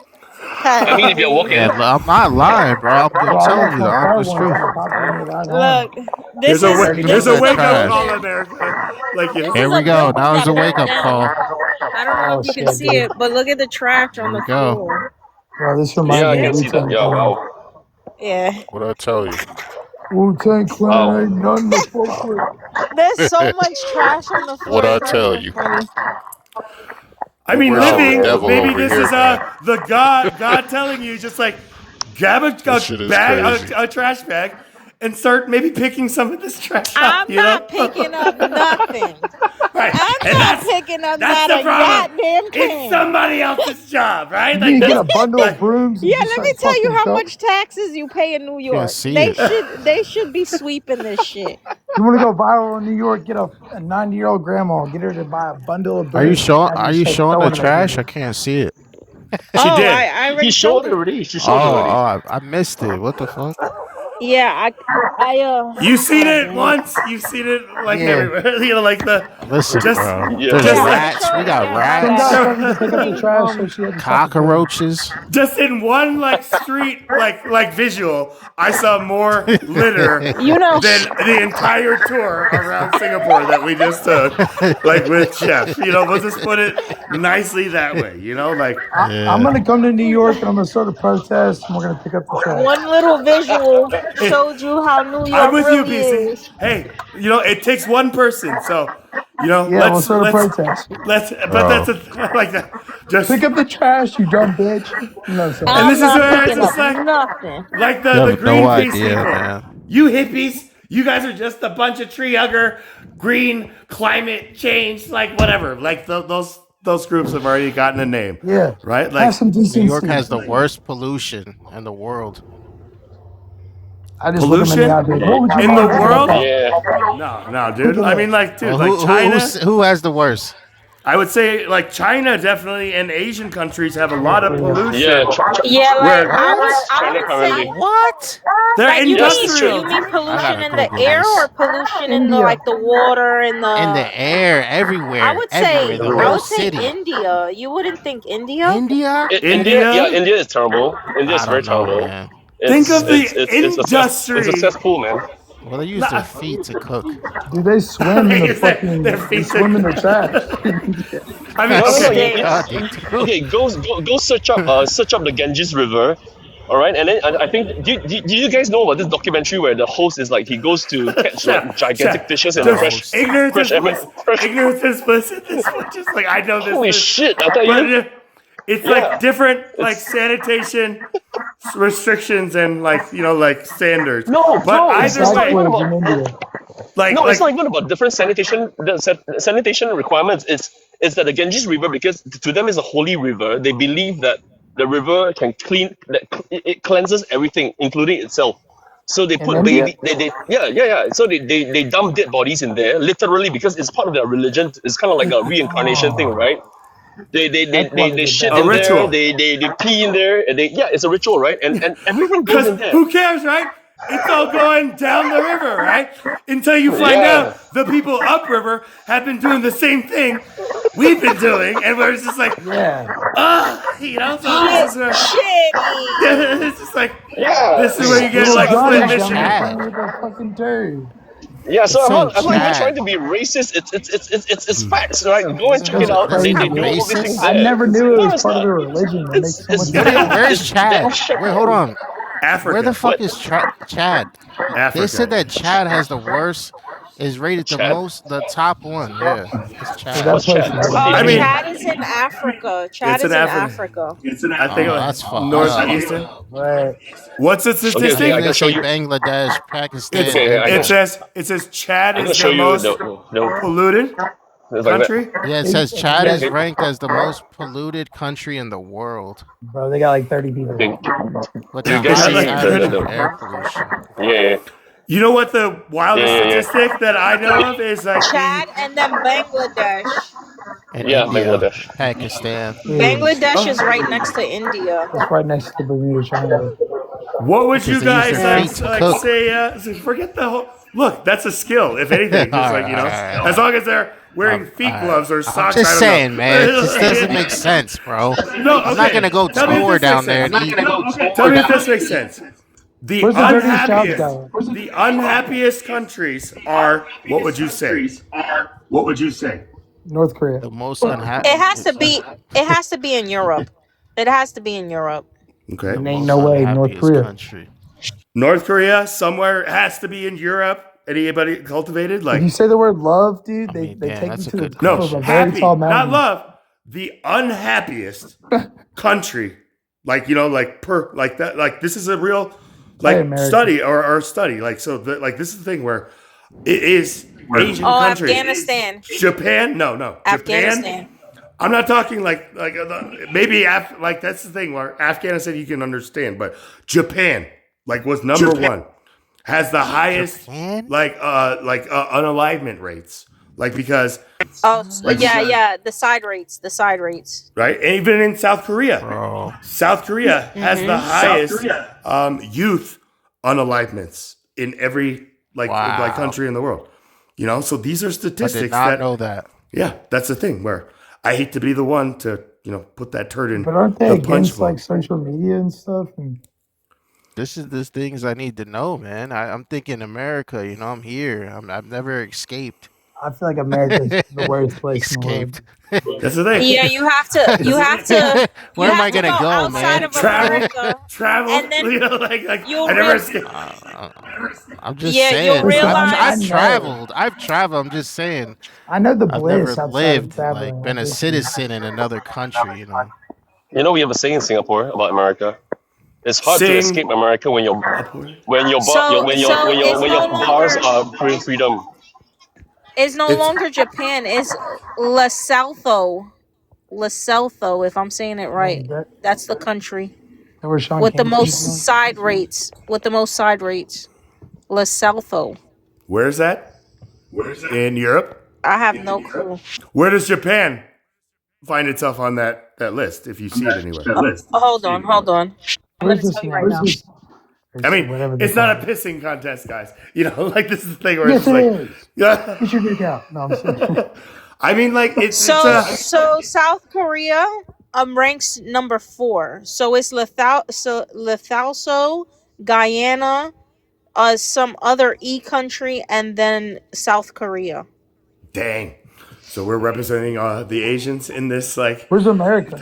Speaker 3: I mean, if you're walking,
Speaker 1: Yeah, I'm not lying, bro. I'm
Speaker 17: Bro, I
Speaker 1: telling you
Speaker 17: left
Speaker 1: the
Speaker 17: my car
Speaker 1: honest
Speaker 17: once
Speaker 1: truth.
Speaker 17: and popped in the ride home.
Speaker 15: Look, this
Speaker 2: there's a
Speaker 15: is
Speaker 2: wa-
Speaker 17: Dirty
Speaker 2: there's
Speaker 15: this
Speaker 2: a
Speaker 15: is
Speaker 2: wake
Speaker 15: a
Speaker 2: up
Speaker 1: trash.
Speaker 2: call,
Speaker 15: building.
Speaker 2: America. Like
Speaker 15: This
Speaker 2: you.
Speaker 1: Here
Speaker 15: is
Speaker 1: we
Speaker 15: a
Speaker 1: go.
Speaker 15: building
Speaker 1: Now it's
Speaker 15: that
Speaker 1: a wake
Speaker 15: burned
Speaker 1: up call.
Speaker 15: down. I don't know
Speaker 17: Oh
Speaker 15: if you can
Speaker 17: shit,
Speaker 15: see
Speaker 17: dude.
Speaker 15: it, but look at the trash
Speaker 1: Here
Speaker 15: on
Speaker 1: we
Speaker 15: the
Speaker 1: go.
Speaker 15: floor.
Speaker 17: Bro, this
Speaker 3: yeah,
Speaker 17: reminds
Speaker 3: I
Speaker 17: me of
Speaker 3: can see that.
Speaker 17: Wu-Tang
Speaker 3: Yeah,
Speaker 17: Clan.
Speaker 3: wow,
Speaker 15: Yeah.
Speaker 18: What I tell you?
Speaker 17: Wu-Tang Clan
Speaker 3: wow.
Speaker 17: ain't nothing to fuck with.
Speaker 15: There's so much trash on the
Speaker 18: What
Speaker 15: floor.
Speaker 18: I
Speaker 15: It's not
Speaker 18: tell
Speaker 15: even
Speaker 18: you?
Speaker 15: funny.
Speaker 2: I
Speaker 18: We
Speaker 2: mean,
Speaker 18: worship the
Speaker 2: living.
Speaker 18: devil
Speaker 2: Maybe
Speaker 18: over
Speaker 2: this
Speaker 18: here,
Speaker 2: is
Speaker 18: man.
Speaker 2: the God telling you just like grab
Speaker 18: This shit
Speaker 2: a
Speaker 18: is
Speaker 2: bag,
Speaker 18: crazy.
Speaker 2: a trash bag, and start maybe picking some of this trash up.
Speaker 15: I'm
Speaker 2: You know,
Speaker 15: not picking up nothing.
Speaker 2: right?
Speaker 15: I'm
Speaker 2: And
Speaker 15: not picking up
Speaker 2: that's
Speaker 15: not
Speaker 2: the
Speaker 15: a
Speaker 2: problem.
Speaker 15: goddamn
Speaker 2: It's
Speaker 15: can.
Speaker 2: somebody else's job, right?
Speaker 17: You
Speaker 2: Like
Speaker 17: need to get a
Speaker 2: that's
Speaker 17: bundle of
Speaker 2: like
Speaker 17: brooms and
Speaker 15: Yeah,
Speaker 17: just
Speaker 15: let me
Speaker 17: start
Speaker 15: tell you
Speaker 17: fucking
Speaker 15: how
Speaker 17: stuff.
Speaker 15: much taxes you pay in New
Speaker 1: Can't
Speaker 15: York.
Speaker 1: see
Speaker 15: They
Speaker 1: it.
Speaker 15: should be sweeping this shit.
Speaker 17: You want to go viral in New York? Get a 90-year-old grandma, get her to buy a bundle of
Speaker 1: Are you
Speaker 17: brooms,
Speaker 1: showing?
Speaker 17: have
Speaker 1: Are
Speaker 17: you
Speaker 1: you
Speaker 17: start
Speaker 1: showing the
Speaker 17: throwing them
Speaker 1: trash? I
Speaker 17: everywhere.
Speaker 1: can't see it.
Speaker 2: she
Speaker 15: Oh,
Speaker 2: did.
Speaker 15: I
Speaker 12: She
Speaker 15: already
Speaker 12: showed
Speaker 15: showed
Speaker 12: it
Speaker 15: it.
Speaker 12: already. She
Speaker 1: Oh,
Speaker 12: showed it already.
Speaker 1: I missed it. What the fuck?
Speaker 15: Yeah,
Speaker 2: You've seen
Speaker 15: oh
Speaker 2: it
Speaker 15: man.
Speaker 2: once. You've seen it like
Speaker 17: Yeah.
Speaker 2: everywhere. You know, like the
Speaker 1: Listen,
Speaker 2: just
Speaker 1: bro.
Speaker 12: Yeah.
Speaker 1: There's
Speaker 15: Yeah,
Speaker 2: just
Speaker 15: let me
Speaker 1: rats.
Speaker 15: show
Speaker 1: We
Speaker 15: it
Speaker 1: got
Speaker 15: again. My
Speaker 17: Some
Speaker 15: bad.
Speaker 17: guy
Speaker 1: rats,
Speaker 17: started to pick up the trash, so she had to stop recording.
Speaker 1: cockroaches.
Speaker 2: just in one like street like visual, I saw more litter
Speaker 15: You know,
Speaker 2: than the entire tour around Singapore that we just took, like with Jeff. You know, we'll just put it nicely that way. You know, like
Speaker 17: I'm
Speaker 1: Yeah.
Speaker 17: gonna come to New York and I'm gonna start a protest and we're gonna pick up the trash.
Speaker 15: one little visual showed you how New
Speaker 2: I'm
Speaker 15: York
Speaker 2: with you,
Speaker 15: really
Speaker 2: BC.
Speaker 15: is.
Speaker 2: Hey, you know, it takes one person, so you know,
Speaker 17: Yeah, we'll start a protest.
Speaker 2: but that's like that. Just
Speaker 17: Pick up the trash, you dumb bitch. You know what I'm saying?
Speaker 2: and
Speaker 15: I'm
Speaker 2: this is
Speaker 15: not
Speaker 2: where it's
Speaker 15: picking
Speaker 2: just
Speaker 15: up
Speaker 2: like
Speaker 15: nothing.
Speaker 2: like
Speaker 1: You
Speaker 2: the
Speaker 1: have no
Speaker 2: Greenpeace
Speaker 1: idea,
Speaker 2: people.
Speaker 1: man.
Speaker 2: You hippies, you guys are just a bunch of tree hugger, green climate change, like whatever. Like those groups have already gotten a name,
Speaker 17: Yeah.
Speaker 2: right?
Speaker 17: Have
Speaker 2: Like
Speaker 17: some
Speaker 1: New York
Speaker 17: decency.
Speaker 1: has the worst pollution in the world.
Speaker 17: I just look them in the eye.
Speaker 2: Pollution
Speaker 17: Dude. What would you
Speaker 2: in the
Speaker 17: argue about
Speaker 2: world?
Speaker 17: that?
Speaker 3: Yeah.
Speaker 2: No,
Speaker 17: Who's
Speaker 2: dude.
Speaker 17: the
Speaker 2: I
Speaker 17: list?
Speaker 2: mean, like, dude,
Speaker 1: Well,
Speaker 2: like China.
Speaker 1: who has the worst?
Speaker 2: I would say like China definitely, and Asian countries have a lot of pollution.
Speaker 3: Yeah.
Speaker 4: Yeah, like
Speaker 2: Where
Speaker 4: I
Speaker 3: China
Speaker 4: would
Speaker 3: currently.
Speaker 4: say
Speaker 1: What?
Speaker 2: they're
Speaker 4: like
Speaker 2: industrial.
Speaker 4: you mean
Speaker 1: I
Speaker 4: pollution
Speaker 1: gotta
Speaker 4: in the
Speaker 1: Google
Speaker 4: air
Speaker 1: this.
Speaker 4: or pollution in the
Speaker 17: India.
Speaker 4: like the water and
Speaker 1: In
Speaker 4: the
Speaker 1: the air,
Speaker 4: I
Speaker 1: everywhere,
Speaker 4: would say
Speaker 1: everywhere, the
Speaker 3: Everywhere.
Speaker 4: I
Speaker 1: whole
Speaker 4: would say
Speaker 1: city.
Speaker 4: India. You wouldn't think India?
Speaker 1: India?
Speaker 3: India, yeah,
Speaker 2: India.
Speaker 3: India is terrible. India is
Speaker 1: I
Speaker 3: very
Speaker 1: don't know,
Speaker 3: terrible.
Speaker 1: man.
Speaker 2: Think of the
Speaker 3: It's a
Speaker 2: industry.
Speaker 3: cesspool, man.
Speaker 1: Well, they use their feet to cook.
Speaker 17: Dude, they swim in the
Speaker 2: Is that
Speaker 17: fucking.
Speaker 2: their
Speaker 17: They
Speaker 2: feet?
Speaker 17: swim in the trash.
Speaker 2: I mean,
Speaker 3: No,
Speaker 2: okay.
Speaker 1: God, they do.
Speaker 3: okay, go search up the Ganges River, all right, and then I think do you guys know about this documentary where the host is like he goes to catch like gigantic fishes in the fresh
Speaker 2: Ignorance is
Speaker 3: fresh
Speaker 2: bliss. Ignorance is bliss at this point. Just like I know this.
Speaker 3: Holy
Speaker 2: this.
Speaker 3: shit! I tell
Speaker 2: But
Speaker 3: you,
Speaker 2: it's
Speaker 3: Yeah.
Speaker 2: like different like sanitation restrictions and like like standards.
Speaker 3: no,
Speaker 2: But
Speaker 3: no,
Speaker 2: either
Speaker 3: it's not
Speaker 2: way,
Speaker 3: even
Speaker 17: Sacrilege in
Speaker 3: about
Speaker 17: India.
Speaker 2: like
Speaker 3: no,
Speaker 2: like
Speaker 3: it's not even about different sanitation requirements. It's that the Ganges River, because to them is a holy river. They believe that the river can it cleanses everything, including itself. So they
Speaker 17: In
Speaker 3: put
Speaker 17: India?
Speaker 3: they yeah. So they dump dead bodies in there, literally, because it's part of their religion. It's kind of like a reincarnation thing, right? They shit
Speaker 2: A
Speaker 3: in
Speaker 2: ritual.
Speaker 3: there, they pee in there, and it's a ritual, right? And everything goes
Speaker 2: Because
Speaker 3: in there.
Speaker 2: who cares, right? It's all going down the river, right? Until you find
Speaker 3: Yeah.
Speaker 2: out the people upriver have been doing the same thing we've been doing, and we're just like,
Speaker 17: Yeah.
Speaker 2: so this is where,
Speaker 4: Shitty.
Speaker 2: it's just like,
Speaker 3: Yeah.
Speaker 2: this is where you get
Speaker 17: Little
Speaker 2: like
Speaker 17: Johnny
Speaker 2: split
Speaker 17: jumping
Speaker 2: mission.
Speaker 1: Chad.
Speaker 17: in with a fucking turd.
Speaker 3: Yeah, so
Speaker 1: It's
Speaker 3: I'm not
Speaker 1: saying
Speaker 3: even
Speaker 1: Chad.
Speaker 3: trying to be racist. It's facts, right? Go and check
Speaker 17: That's
Speaker 3: it out.
Speaker 17: crazy.
Speaker 3: They do all these
Speaker 1: Racist?
Speaker 3: things
Speaker 17: I
Speaker 3: there.
Speaker 17: never knew it
Speaker 3: No,
Speaker 17: was
Speaker 3: it's
Speaker 17: part of
Speaker 3: not.
Speaker 17: their religion. That makes so
Speaker 3: It's
Speaker 17: much
Speaker 3: dead.
Speaker 17: sense.
Speaker 1: Where's
Speaker 3: It's
Speaker 1: Chad?
Speaker 3: dead shit.
Speaker 1: Wait, hold on.
Speaker 2: Africa.
Speaker 1: Where the fuck
Speaker 3: What?
Speaker 1: is Chad?
Speaker 2: Africa.
Speaker 1: They said that Chad has the worst, is rated the
Speaker 3: Chad?
Speaker 1: most, the top one. Yeah, it's
Speaker 17: So
Speaker 1: Chad.
Speaker 17: that
Speaker 3: What's
Speaker 17: place
Speaker 3: Chad?
Speaker 17: is
Speaker 4: Oh,
Speaker 2: I mean,
Speaker 4: Chad is in Africa. Chad
Speaker 2: it's
Speaker 4: is
Speaker 2: in
Speaker 4: in
Speaker 2: Africa.
Speaker 4: Africa.
Speaker 2: I think
Speaker 1: Oh, that's fucked up.
Speaker 2: northeastern.
Speaker 17: right.
Speaker 2: What's the
Speaker 3: Okay, I
Speaker 2: statistic?
Speaker 3: can
Speaker 1: They
Speaker 3: show
Speaker 1: say
Speaker 3: you.
Speaker 1: Bangladesh, Pakistan,
Speaker 3: Okay, I
Speaker 2: It
Speaker 1: India.
Speaker 2: says Chad
Speaker 3: I'm gonna
Speaker 2: is
Speaker 3: show
Speaker 2: the
Speaker 3: you
Speaker 2: most
Speaker 3: the
Speaker 2: polluted
Speaker 3: it's like that.
Speaker 2: country.
Speaker 1: Yeah, it says Chad
Speaker 3: Yeah,
Speaker 1: is ranked as the most polluted country in the world,
Speaker 17: Bro, they got like 30 people.
Speaker 3: okay.
Speaker 1: with
Speaker 3: Do
Speaker 1: the
Speaker 3: you guys see
Speaker 1: highest average
Speaker 3: the
Speaker 1: of air pollution.
Speaker 3: yeah.
Speaker 2: You know what the wildest
Speaker 3: Yeah.
Speaker 2: statistic that I know of is like
Speaker 4: Chad and then Bangladesh.
Speaker 1: And
Speaker 3: Yeah,
Speaker 1: India,
Speaker 3: Bangladesh.
Speaker 1: Pakistan.
Speaker 4: Bangladesh is right next to India.
Speaker 17: It's right next to the Bermuda Triangle.
Speaker 2: what would
Speaker 1: Because
Speaker 2: you
Speaker 1: they use
Speaker 2: guys
Speaker 1: their
Speaker 2: like,
Speaker 1: feet to
Speaker 2: like
Speaker 1: cook.
Speaker 2: say? So forget the whole. Look, that's a skill. If anything, just like
Speaker 1: Alright.
Speaker 2: as long as they're wearing feet
Speaker 1: Alright.
Speaker 2: gloves or
Speaker 1: I'm
Speaker 2: socks.
Speaker 1: just
Speaker 2: I don't
Speaker 1: saying,
Speaker 2: know.
Speaker 1: man. It just doesn't make sense, bro.
Speaker 2: No,
Speaker 1: I'm not
Speaker 2: okay.
Speaker 1: gonna go
Speaker 2: Tell me if
Speaker 1: tour
Speaker 2: this
Speaker 1: down
Speaker 2: makes
Speaker 1: there
Speaker 2: sense.
Speaker 1: and eat.
Speaker 2: Tell me if this makes sense. The
Speaker 17: Where's the dirtiest job
Speaker 2: unhappiest countries are. What would you say? What would you say?
Speaker 17: North Korea.
Speaker 1: The most unhappy.
Speaker 4: It has to be. It has to be in Europe. It has to be in Europe.
Speaker 2: Okay.
Speaker 1: The
Speaker 17: And ain't
Speaker 1: most
Speaker 17: no way, North
Speaker 1: unhappiest
Speaker 17: Korea.
Speaker 1: country.
Speaker 2: North Korea somewhere has to be in Europe. Anybody cultivated
Speaker 17: If
Speaker 2: like
Speaker 17: you say the word love, dude,
Speaker 1: I
Speaker 17: they
Speaker 1: mean,
Speaker 17: they
Speaker 1: damn,
Speaker 17: take you
Speaker 1: that's a
Speaker 17: to the
Speaker 1: good
Speaker 17: top
Speaker 2: no
Speaker 17: of a
Speaker 1: question.
Speaker 17: very
Speaker 2: happy,
Speaker 17: tall
Speaker 2: not
Speaker 17: mountain.
Speaker 2: love. The unhappiest country, like like that. Like this is a real
Speaker 17: Probably America.
Speaker 2: study or study. Like so, this is the thing where it is Asian
Speaker 4: Oh,
Speaker 2: countries.
Speaker 4: Afghanistan.
Speaker 2: Japan, no, Japan.
Speaker 4: Afghanistan.
Speaker 2: I'm not talking like maybe like that's the thing where Afghanistan you can understand, but Japan like was number one, has the highest
Speaker 1: Japan?
Speaker 2: like unalivement rates, like because
Speaker 4: Oh,
Speaker 2: Like-
Speaker 4: yeah. The side rates.
Speaker 2: right, and even in South Korea,
Speaker 1: Bro.
Speaker 2: South Korea has the highest youth unalivements in every like
Speaker 1: Wow.
Speaker 2: country in the world. You know, so these are
Speaker 1: I
Speaker 2: statistics
Speaker 1: did not
Speaker 2: that
Speaker 1: know that.
Speaker 2: yeah, that's the thing where I hate to be the one to put that turd in
Speaker 17: But aren't they
Speaker 2: the
Speaker 17: against
Speaker 2: punch bowl.
Speaker 17: like social media and stuff? And
Speaker 1: This is the things I need to know, man. I'm thinking America. I'm here. I've never escaped.
Speaker 17: I feel like America's the worst place in the world.
Speaker 1: Escaped.
Speaker 2: That's the thing.
Speaker 4: Yeah, you have to.
Speaker 1: Where
Speaker 4: you
Speaker 1: am
Speaker 4: have
Speaker 1: I
Speaker 4: to
Speaker 1: gonna go,
Speaker 4: outside
Speaker 1: man?
Speaker 4: of America,
Speaker 2: Travel,
Speaker 4: and then
Speaker 2: like
Speaker 4: you'll
Speaker 2: I never
Speaker 4: real-
Speaker 2: escaped.
Speaker 1: I'm just
Speaker 4: Yeah,
Speaker 1: saying.
Speaker 4: you'll realize-
Speaker 1: I've traveled. I'm just saying.
Speaker 17: I know the
Speaker 1: I've
Speaker 17: bliss
Speaker 1: never
Speaker 17: outside of
Speaker 1: lived,
Speaker 17: traveling.
Speaker 1: like, been a citizen in another country.
Speaker 3: You know, we have a saying in Singapore about America. It's hard to
Speaker 2: Sing-
Speaker 3: escape America when your
Speaker 4: So-
Speaker 3: when
Speaker 4: so
Speaker 3: your
Speaker 4: it's no
Speaker 3: bars
Speaker 4: longer-
Speaker 3: are freedom.
Speaker 4: It's no
Speaker 2: It's-
Speaker 4: longer Japan. It's Lesotho. Lesotho, if I'm saying it right. That's the country.
Speaker 17: That where Sean
Speaker 4: with the
Speaker 17: Kingston's
Speaker 4: most
Speaker 17: from?
Speaker 4: side rates. With the most side rates. Lesotho.
Speaker 2: Where's that? In Europe?
Speaker 4: I have no clue.
Speaker 2: Where does Japan find itself on that list, if you see it anywhere?
Speaker 4: Hold on. I'm
Speaker 17: Where's
Speaker 4: gonna
Speaker 17: this
Speaker 4: tell you
Speaker 17: now?
Speaker 4: right now.
Speaker 2: I mean,
Speaker 17: Whatever they
Speaker 2: it's not a
Speaker 17: call it.
Speaker 2: pissing contest, guys. You know, like this is the thing where
Speaker 17: Yes,
Speaker 2: it's just like,
Speaker 17: it is.
Speaker 2: yeah.
Speaker 17: Get your dick out. No, I'm saying.
Speaker 2: I mean, like it's
Speaker 4: So South Korea ranks number 4. So it's Lethalso, Guyana, some other country, and then South Korea.
Speaker 2: dang. So we're representing the Asians in this, like.
Speaker 17: Where's America?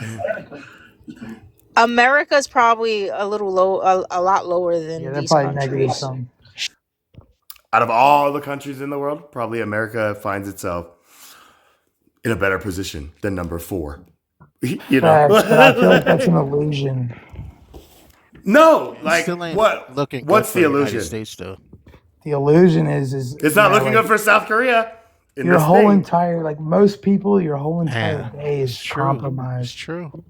Speaker 4: America's probably a little low, a lot lower than
Speaker 17: Yeah, they're
Speaker 4: these
Speaker 17: probably negative
Speaker 4: countries.
Speaker 17: something.
Speaker 2: Out of all the countries in the world, probably America finds itself in a better position than number 4. You know,
Speaker 17: Facts, but I feel like that's an illusion.
Speaker 2: no, like
Speaker 1: Still ain't
Speaker 2: what?
Speaker 1: looking good
Speaker 2: What's
Speaker 1: for
Speaker 2: the
Speaker 1: the United
Speaker 2: illusion?
Speaker 1: States though.
Speaker 17: The illusion is
Speaker 2: It's not
Speaker 17: you know,
Speaker 2: looking
Speaker 17: like,
Speaker 2: good for South Korea. In
Speaker 17: your
Speaker 2: this
Speaker 17: whole
Speaker 2: thing.
Speaker 17: entire, like most people, your whole entire
Speaker 1: Man,
Speaker 17: day is
Speaker 1: it's true. It's
Speaker 17: compromised.
Speaker 1: true.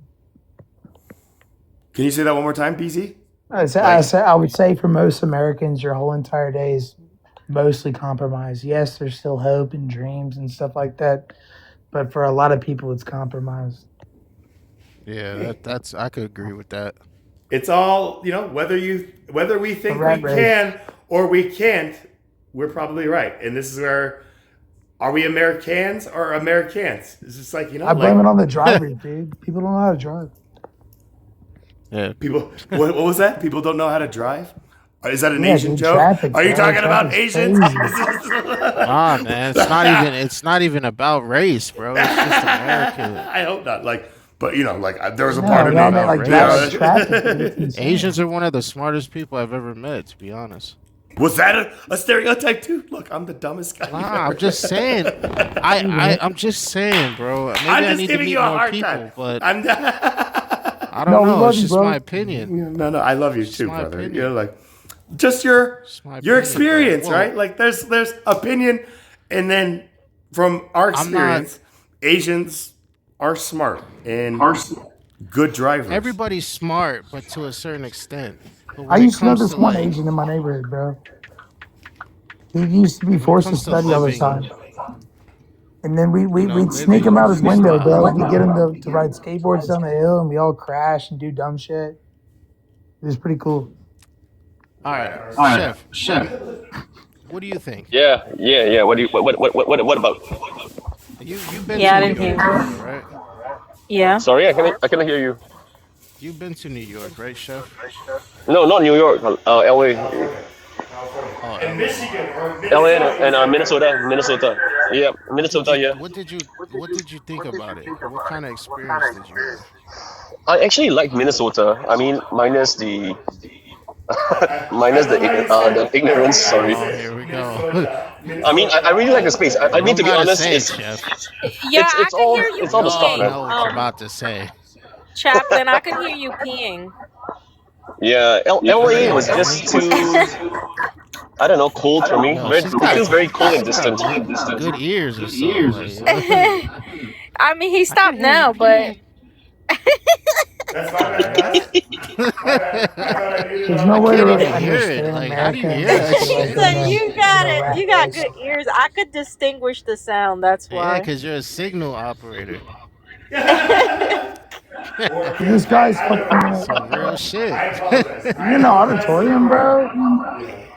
Speaker 2: Can you say that one more time, BZ?
Speaker 17: I would say for most Americans, your whole entire day is mostly compromised. Yes, there's still hope and dreams and stuff like that, but for a lot of people, it's compromised.
Speaker 1: Yeah, that's I could agree with that.
Speaker 2: It's all, you know, whether we think we
Speaker 17: rat race.
Speaker 2: can or we can't, we're probably right. And this is where, are we Americans or Americans? It's just like, you know,
Speaker 17: I blame
Speaker 2: like
Speaker 17: it on the drivers, dude. People don't know how to drive.
Speaker 1: Yeah.
Speaker 2: people. What was that? People don't know how to drive. Is that an
Speaker 17: Yeah,
Speaker 2: Asian
Speaker 17: dude,
Speaker 2: joke?
Speaker 17: traffic,
Speaker 2: Are you
Speaker 17: bro.
Speaker 2: talking about
Speaker 17: Traffic's
Speaker 2: Asians?
Speaker 17: crazy.
Speaker 1: Nah, man, it's not even about race, bro. It's just America.
Speaker 2: I hope not. Like, but you know, like there was a
Speaker 17: No,
Speaker 2: part of
Speaker 17: no,
Speaker 2: me.
Speaker 17: I mean, like,
Speaker 2: Yeah.
Speaker 17: traffic, dude. It's insane.
Speaker 1: Asians are one of the smartest people I've ever met, to be honest.
Speaker 2: Was that a stereotype too? Look, I'm the dumbest guy. you've
Speaker 1: Nah, I'm
Speaker 2: ever-
Speaker 1: just saying. I'm just saying, bro. Maybe
Speaker 2: I'm
Speaker 1: I
Speaker 2: just
Speaker 1: need to
Speaker 2: giving
Speaker 1: meet
Speaker 2: you a
Speaker 1: more
Speaker 2: hard
Speaker 1: people,
Speaker 2: time.
Speaker 1: but
Speaker 2: I'm.
Speaker 1: I
Speaker 17: No,
Speaker 1: don't
Speaker 17: we
Speaker 1: know.
Speaker 17: love
Speaker 1: It's
Speaker 17: you,
Speaker 1: just
Speaker 17: bro.
Speaker 1: my opinion.
Speaker 2: No, I love you too,
Speaker 1: my
Speaker 2: brother.
Speaker 1: opinion.
Speaker 2: You know, like just your
Speaker 1: my
Speaker 2: your
Speaker 1: opinion, bro.
Speaker 2: experience,
Speaker 1: Well-
Speaker 2: right? Like there's opinion, and then from our
Speaker 1: I'm not-
Speaker 2: experience, Asians are smart and good drivers.
Speaker 1: Everybody's smart, but to a certain extent. But
Speaker 17: I
Speaker 1: when it
Speaker 17: used to know
Speaker 1: comes
Speaker 17: this one
Speaker 1: like,
Speaker 17: Asian in my neighborhood, bro. He used to be forced to
Speaker 1: comes to
Speaker 17: study all the
Speaker 1: living-
Speaker 17: time. And then we'd
Speaker 1: living
Speaker 17: sneak him out his window, bro.
Speaker 1: lifestyle.
Speaker 17: We'd get him to ride skateboards down the hill, and we all crash and do dumb shit. It was pretty cool.
Speaker 1: All right, chef. What do you think?
Speaker 3: Yeah. What do you what about?
Speaker 1: You've been
Speaker 4: Yeah, I
Speaker 1: to
Speaker 4: didn't
Speaker 1: New
Speaker 4: hear
Speaker 1: York,
Speaker 4: you.
Speaker 1: before, right?
Speaker 4: Yeah.
Speaker 3: Sorry, I cannot hear you.
Speaker 1: You've been to New York, right, chef?
Speaker 3: No, not New York. LA.
Speaker 1: Oh,
Speaker 3: LA and Minnesota. Yeah, Minnesota. Yeah.
Speaker 1: What did you think about it? What kind of experience did you have?
Speaker 3: I actually like Minnesota. I mean, minus the ignorance. Sorry.
Speaker 1: Oh, here we go.
Speaker 3: I mean, I really like the space. I mean, to be
Speaker 1: Don't gotta
Speaker 3: honest,
Speaker 1: say it,
Speaker 3: it's
Speaker 1: chef.
Speaker 4: Yeah,
Speaker 3: it's
Speaker 4: I can
Speaker 3: all
Speaker 4: hear you
Speaker 3: it's all the
Speaker 1: Oh,
Speaker 3: stuff,
Speaker 1: I
Speaker 3: man.
Speaker 1: know what you're about to say.
Speaker 4: Chaplain, I can hear you peeing.
Speaker 3: Yeah, LA was just too, I don't know, cold for me.
Speaker 1: No,
Speaker 3: It
Speaker 1: she's got-
Speaker 3: feels very cold and distant.
Speaker 1: Good ears or something. Like,
Speaker 4: I mean, he stopped now, but
Speaker 2: That's my bad.
Speaker 17: There's no way to really
Speaker 1: even hear it.
Speaker 17: understand
Speaker 1: Like, how do you
Speaker 17: America.
Speaker 1: hear that
Speaker 17: unless
Speaker 1: shit?
Speaker 17: you're,
Speaker 4: so
Speaker 17: like, in
Speaker 4: you
Speaker 17: a-
Speaker 4: got
Speaker 17: in a
Speaker 4: it.
Speaker 17: rat
Speaker 4: You got
Speaker 17: race.
Speaker 4: good ears. I could distinguish the sound. That's
Speaker 1: Yeah,
Speaker 4: why.
Speaker 1: because you're a signal operator.
Speaker 17: This guy's fucking
Speaker 1: Some real shit.
Speaker 17: you in the auditorium, bro.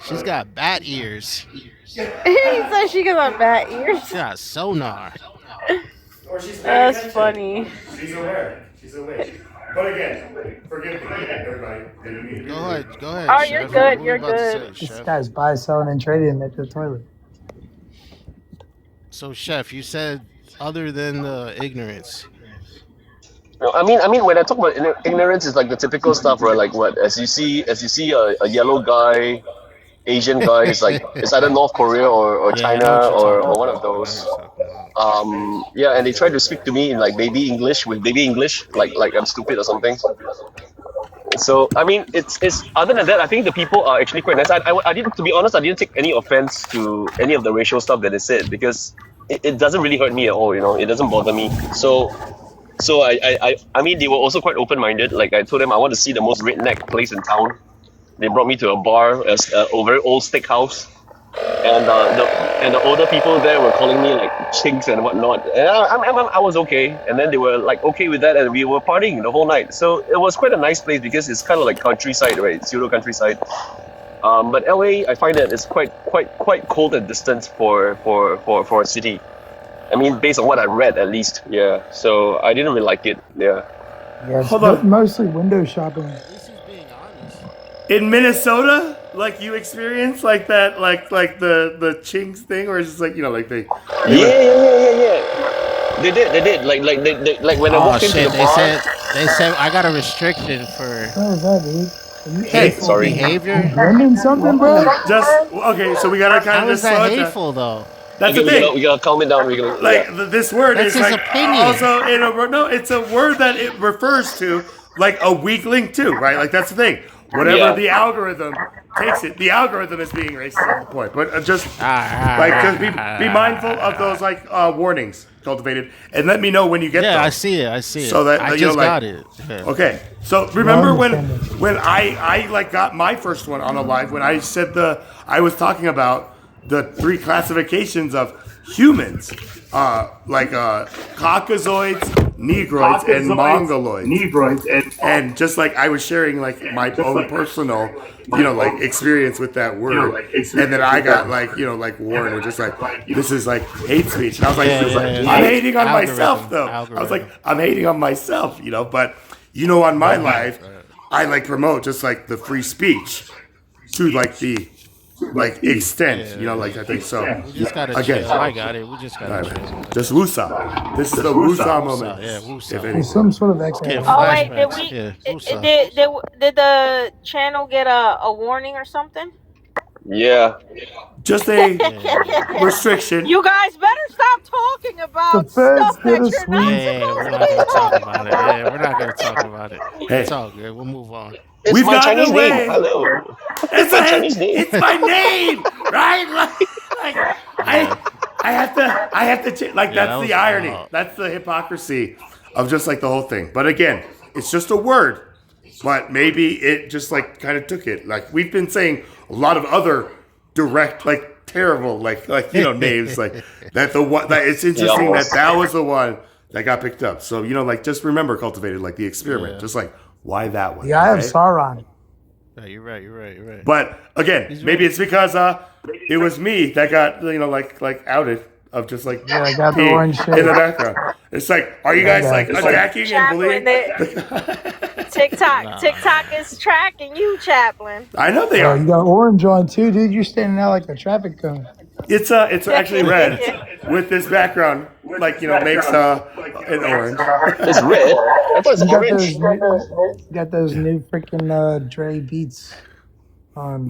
Speaker 1: She's got bat ears.
Speaker 4: He said she got bad ears.
Speaker 1: She got sonar.
Speaker 2: Or she's paying
Speaker 4: That's
Speaker 2: attention.
Speaker 4: funny.
Speaker 2: She's aware. But again, forgive me, everybody. Didn't mean to be
Speaker 1: Go
Speaker 2: rude.
Speaker 1: ahead. Go ahead.
Speaker 4: Oh,
Speaker 1: chef.
Speaker 4: you're
Speaker 1: What
Speaker 4: good,
Speaker 1: were
Speaker 4: you're
Speaker 1: you about to
Speaker 4: good.
Speaker 1: say,
Speaker 17: This
Speaker 1: chef?
Speaker 17: guy's buy, selling, and trading at the toilet.
Speaker 1: So, chef, you said other than the ignorance.
Speaker 3: No, I mean, when I talk about ignorance, it's like the typical stuff, right? Like what, as you see a yellow guy, Asian guy, it's like it's either North Korea or
Speaker 1: Yeah, I
Speaker 3: China
Speaker 1: know what you're
Speaker 3: or
Speaker 1: talking
Speaker 3: one
Speaker 1: about.
Speaker 3: of those.
Speaker 1: I know what you're talking about.
Speaker 3: Yeah, and they try to speak to me in like baby English with baby English, like I'm stupid or something. So I mean, it's other than that, I think the people are actually quite nice. I didn't, to be honest, I didn't take any offense to any of the racial stuff that they said because it doesn't really hurt me at all. You know, it doesn't bother me. So So I mean, they were also quite open-minded. Like I told them I want to see the most redneck place in town. They brought me to a bar, a very old steakhouse, and the older people there were calling me like chinks and whatnot. And I was okay, and then they were like okay with that, and we were partying the whole night. So it was quite a nice place because it's kind of like countryside, right? Pseudo countryside. But LA, I find that it's quite cold and distant for a city. I mean, based on what I read, at least, yeah. So I didn't really like it, yeah.
Speaker 17: Yeah, it's
Speaker 2: Hold on.
Speaker 17: mostly window shopping.
Speaker 2: In Minnesota, like you experience like that, like the chinks thing, or is it like like they?
Speaker 3: Yeah. They did. Like when I
Speaker 1: Oh
Speaker 3: walked into
Speaker 1: shit!
Speaker 3: the bar.
Speaker 1: They said I got a restriction for
Speaker 17: What is that, dude? Are you
Speaker 1: hateful
Speaker 3: sorry.
Speaker 1: behavior.
Speaker 17: blending something, bro?
Speaker 2: Just okay. So we gotta kind
Speaker 1: How
Speaker 2: of
Speaker 1: is
Speaker 2: just slow
Speaker 1: that
Speaker 2: it down.
Speaker 1: hateful though?
Speaker 2: That's the thing.
Speaker 3: We gotta calm it down. We gotta,
Speaker 2: Like this word
Speaker 1: That's
Speaker 2: is
Speaker 1: his
Speaker 2: like
Speaker 1: opinion.
Speaker 2: also it's a word that it refers to like a weak link too, right? Like that's the thing. Whatever
Speaker 3: Yeah.
Speaker 2: the algorithm takes it, the algorithm is being racist at the point. But just be mindful of those like warnings, Cultivated, and let me know when you get
Speaker 1: Yeah,
Speaker 2: those.
Speaker 1: I see it. I see it.
Speaker 2: So that
Speaker 1: I
Speaker 2: you
Speaker 1: just
Speaker 2: know, like,
Speaker 1: got it. Yeah.
Speaker 2: Okay, so remember when I like got my first one on a live when I said I was talking about the 3 classifications of humans, Caucasoids, Negroids, and Mongoloids. And just like I was sharing like my own personal, like experience with that word, and then I got like Warren was just like, this is like hate speech, and I was like, I'm hating on myself though. I was like, I'm hating on myself, but on my live, I like promote just like the free speech to like the extent, like I think so.
Speaker 1: We just gotta
Speaker 2: Again,
Speaker 1: chill. I got it. We just gotta chill.
Speaker 2: just woosah. This is the woosah moment.
Speaker 1: Yeah, woosah.
Speaker 2: If
Speaker 17: There's
Speaker 2: anything.
Speaker 17: some sort of echo.
Speaker 1: Getting
Speaker 15: Oh wait,
Speaker 1: flashbacks. Yeah, woosah.
Speaker 15: did the channel get a warning or something?
Speaker 3: Yeah.
Speaker 2: Just a restriction.
Speaker 15: You guys better stop talking about
Speaker 17: The feds
Speaker 15: stuff
Speaker 17: did
Speaker 15: that
Speaker 17: a
Speaker 15: you're
Speaker 17: sweep.
Speaker 15: not
Speaker 1: Yeah, we're not gonna talk about it. Yeah, we're not gonna talk about it.
Speaker 2: Hey.
Speaker 1: It's all good. We'll move on.
Speaker 3: It's
Speaker 2: We've
Speaker 3: my
Speaker 2: gotten
Speaker 3: Chinese
Speaker 2: away.
Speaker 3: name. Hello.
Speaker 2: It's
Speaker 3: my Chinese name.
Speaker 2: It's my name, right? I have to like
Speaker 1: Yeah, that
Speaker 2: that's
Speaker 1: was
Speaker 2: the irony.
Speaker 1: wild.
Speaker 2: That's the hypocrisy of just like the whole thing. But again, it's just a word. But maybe it just like kind of took it. Like we've been saying a lot of other direct like terrible like names like that it's interesting that was the one that got picked up. So like just remember Cultivated like the experiment.
Speaker 1: Yeah.
Speaker 2: Just like why that one?
Speaker 17: The Eye of
Speaker 2: right?
Speaker 17: Sauron.
Speaker 1: Yeah, you're right.
Speaker 2: But again, maybe it's because it was me that got like outed of just like
Speaker 17: Yeah, I got the
Speaker 2: peeing
Speaker 17: orange
Speaker 2: in
Speaker 17: shirt.
Speaker 2: the background. It's like, are you guys like attacking and bullying?
Speaker 15: TikTok is tracking you, Chaplin.
Speaker 2: I know they
Speaker 17: Oh,
Speaker 2: are.
Speaker 17: you got orange on too, dude. You're standing out like a traffic cone.
Speaker 2: It's actually red with this background, like makes an orange.
Speaker 3: It's red. I thought it's
Speaker 17: You got
Speaker 3: orange.
Speaker 17: those new freaking Dre Beats on.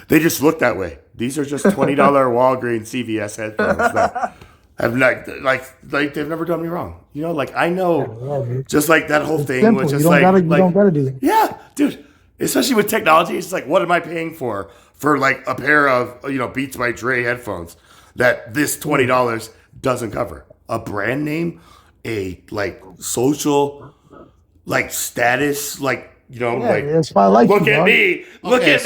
Speaker 2: They just look that way. These are just $20 Walgreens CVS headphones that have not like they've never done me wrong. Like I know, just like that whole thing
Speaker 17: Simple.
Speaker 2: was
Speaker 17: You
Speaker 2: just
Speaker 17: don't
Speaker 2: like
Speaker 17: gotta. You don't gotta do it.
Speaker 2: yeah, dude. Especially with technology, it's like, what am I paying for like a pair of Beats by Dre headphones that this $20 doesn't cover? A brand name, a like social, like status, like like
Speaker 17: that's why I like
Speaker 2: look
Speaker 17: you,
Speaker 2: at
Speaker 17: dog.
Speaker 2: me, look
Speaker 1: Okay,
Speaker 2: at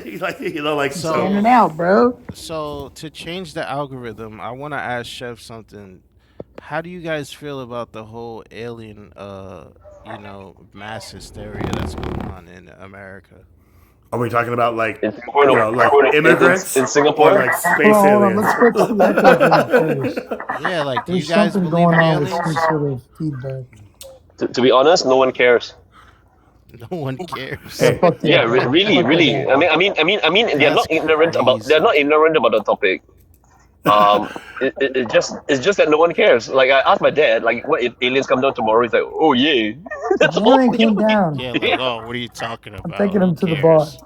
Speaker 2: me, like so.
Speaker 17: Standing out, bro.
Speaker 1: So to change the algorithm, I want to ask Chef something. How do you guys feel about the whole alien, mass hysteria that's going on in America?
Speaker 2: Are we talking about like
Speaker 3: Singapore,
Speaker 2: immigrants
Speaker 3: in Singapore?
Speaker 2: or like space
Speaker 17: Hold on,
Speaker 2: aliens?
Speaker 17: let's fix the echo thing first.
Speaker 1: Yeah, like do you
Speaker 17: There's
Speaker 1: guys
Speaker 17: something
Speaker 1: believe
Speaker 17: going
Speaker 1: in
Speaker 17: on with
Speaker 1: aliens?
Speaker 17: some sort of feedback.
Speaker 3: To be honest, no one cares.
Speaker 1: No one cares.
Speaker 2: Hey,
Speaker 3: Yeah, really. I mean, they're not
Speaker 1: That's
Speaker 3: ignorant about.
Speaker 1: crazy.
Speaker 3: They're not ignorant about the topic. It's just that no one cares. Like I asked my dad, like, what if aliens come down tomorrow? He's like, oh yeah. That's
Speaker 17: The
Speaker 3: all.
Speaker 17: alien came down.
Speaker 1: Yeah, like, oh, what are you talking about?
Speaker 17: I'm taking
Speaker 1: Who
Speaker 17: him to the bar.
Speaker 1: cares?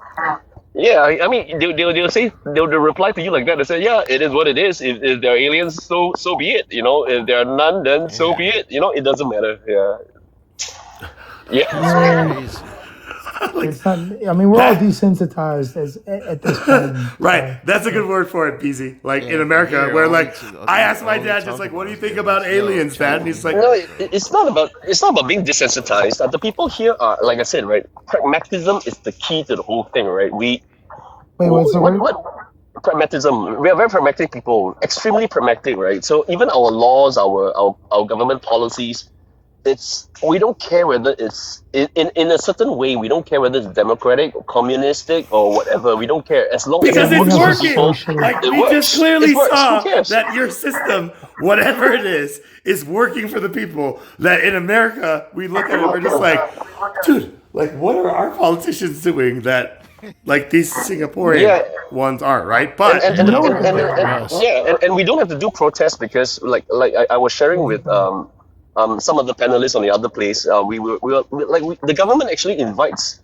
Speaker 3: Yeah, I mean, they'll say they'll reply to you like that. They say, yeah, it is what it is. If there are aliens, so be it. If there are none, then so be it. It doesn't matter. Yeah.
Speaker 1: That's crazy.
Speaker 2: Like
Speaker 17: It's not. I mean, we're all
Speaker 2: that,
Speaker 17: desensitized at this point.
Speaker 2: right? That's a good word for it, BZ. Like in
Speaker 1: Yeah, but
Speaker 2: America,
Speaker 1: here
Speaker 2: where
Speaker 1: only
Speaker 2: like
Speaker 1: to
Speaker 2: I asked my
Speaker 1: only
Speaker 2: dad just
Speaker 1: talk
Speaker 2: like, "What do you
Speaker 1: about
Speaker 2: think about
Speaker 1: feelings. Yo,
Speaker 2: aliens, Dad?" And he's like,
Speaker 3: No, it's not about being desensitized. The people here are, like I said, right? Pragmatism is the key to the whole thing, right?
Speaker 17: Wait, what's the word?
Speaker 3: What pragmatism? We are very pragmatic people, extremely pragmatic, right? So even our laws, our government policies, we don't care whether it's in a certain way. We don't care whether it's democratic or communistic or whatever. We don't care as long as
Speaker 2: because
Speaker 3: it
Speaker 17: We
Speaker 2: it's
Speaker 3: works
Speaker 17: have
Speaker 3: for
Speaker 17: a
Speaker 3: the people.
Speaker 2: working.
Speaker 17: social.
Speaker 2: Like
Speaker 3: It
Speaker 2: we just
Speaker 3: works.
Speaker 2: clearly
Speaker 3: It works. Who
Speaker 2: saw
Speaker 3: cares?
Speaker 2: that your system, whatever it is working for the people. That in America, we look at it, we're just like, dude, like what are our politicians doing that like these Singaporean
Speaker 3: Yeah,
Speaker 2: ones aren't, right?
Speaker 3: and
Speaker 2: But
Speaker 3: and,
Speaker 17: You
Speaker 3: and,
Speaker 17: know
Speaker 3: and,
Speaker 17: what?
Speaker 3: and,
Speaker 1: They're
Speaker 3: and
Speaker 1: us.
Speaker 3: yeah, and we don't have to do protests because like I was sharing with some of the panelists on the other place. The government actually invites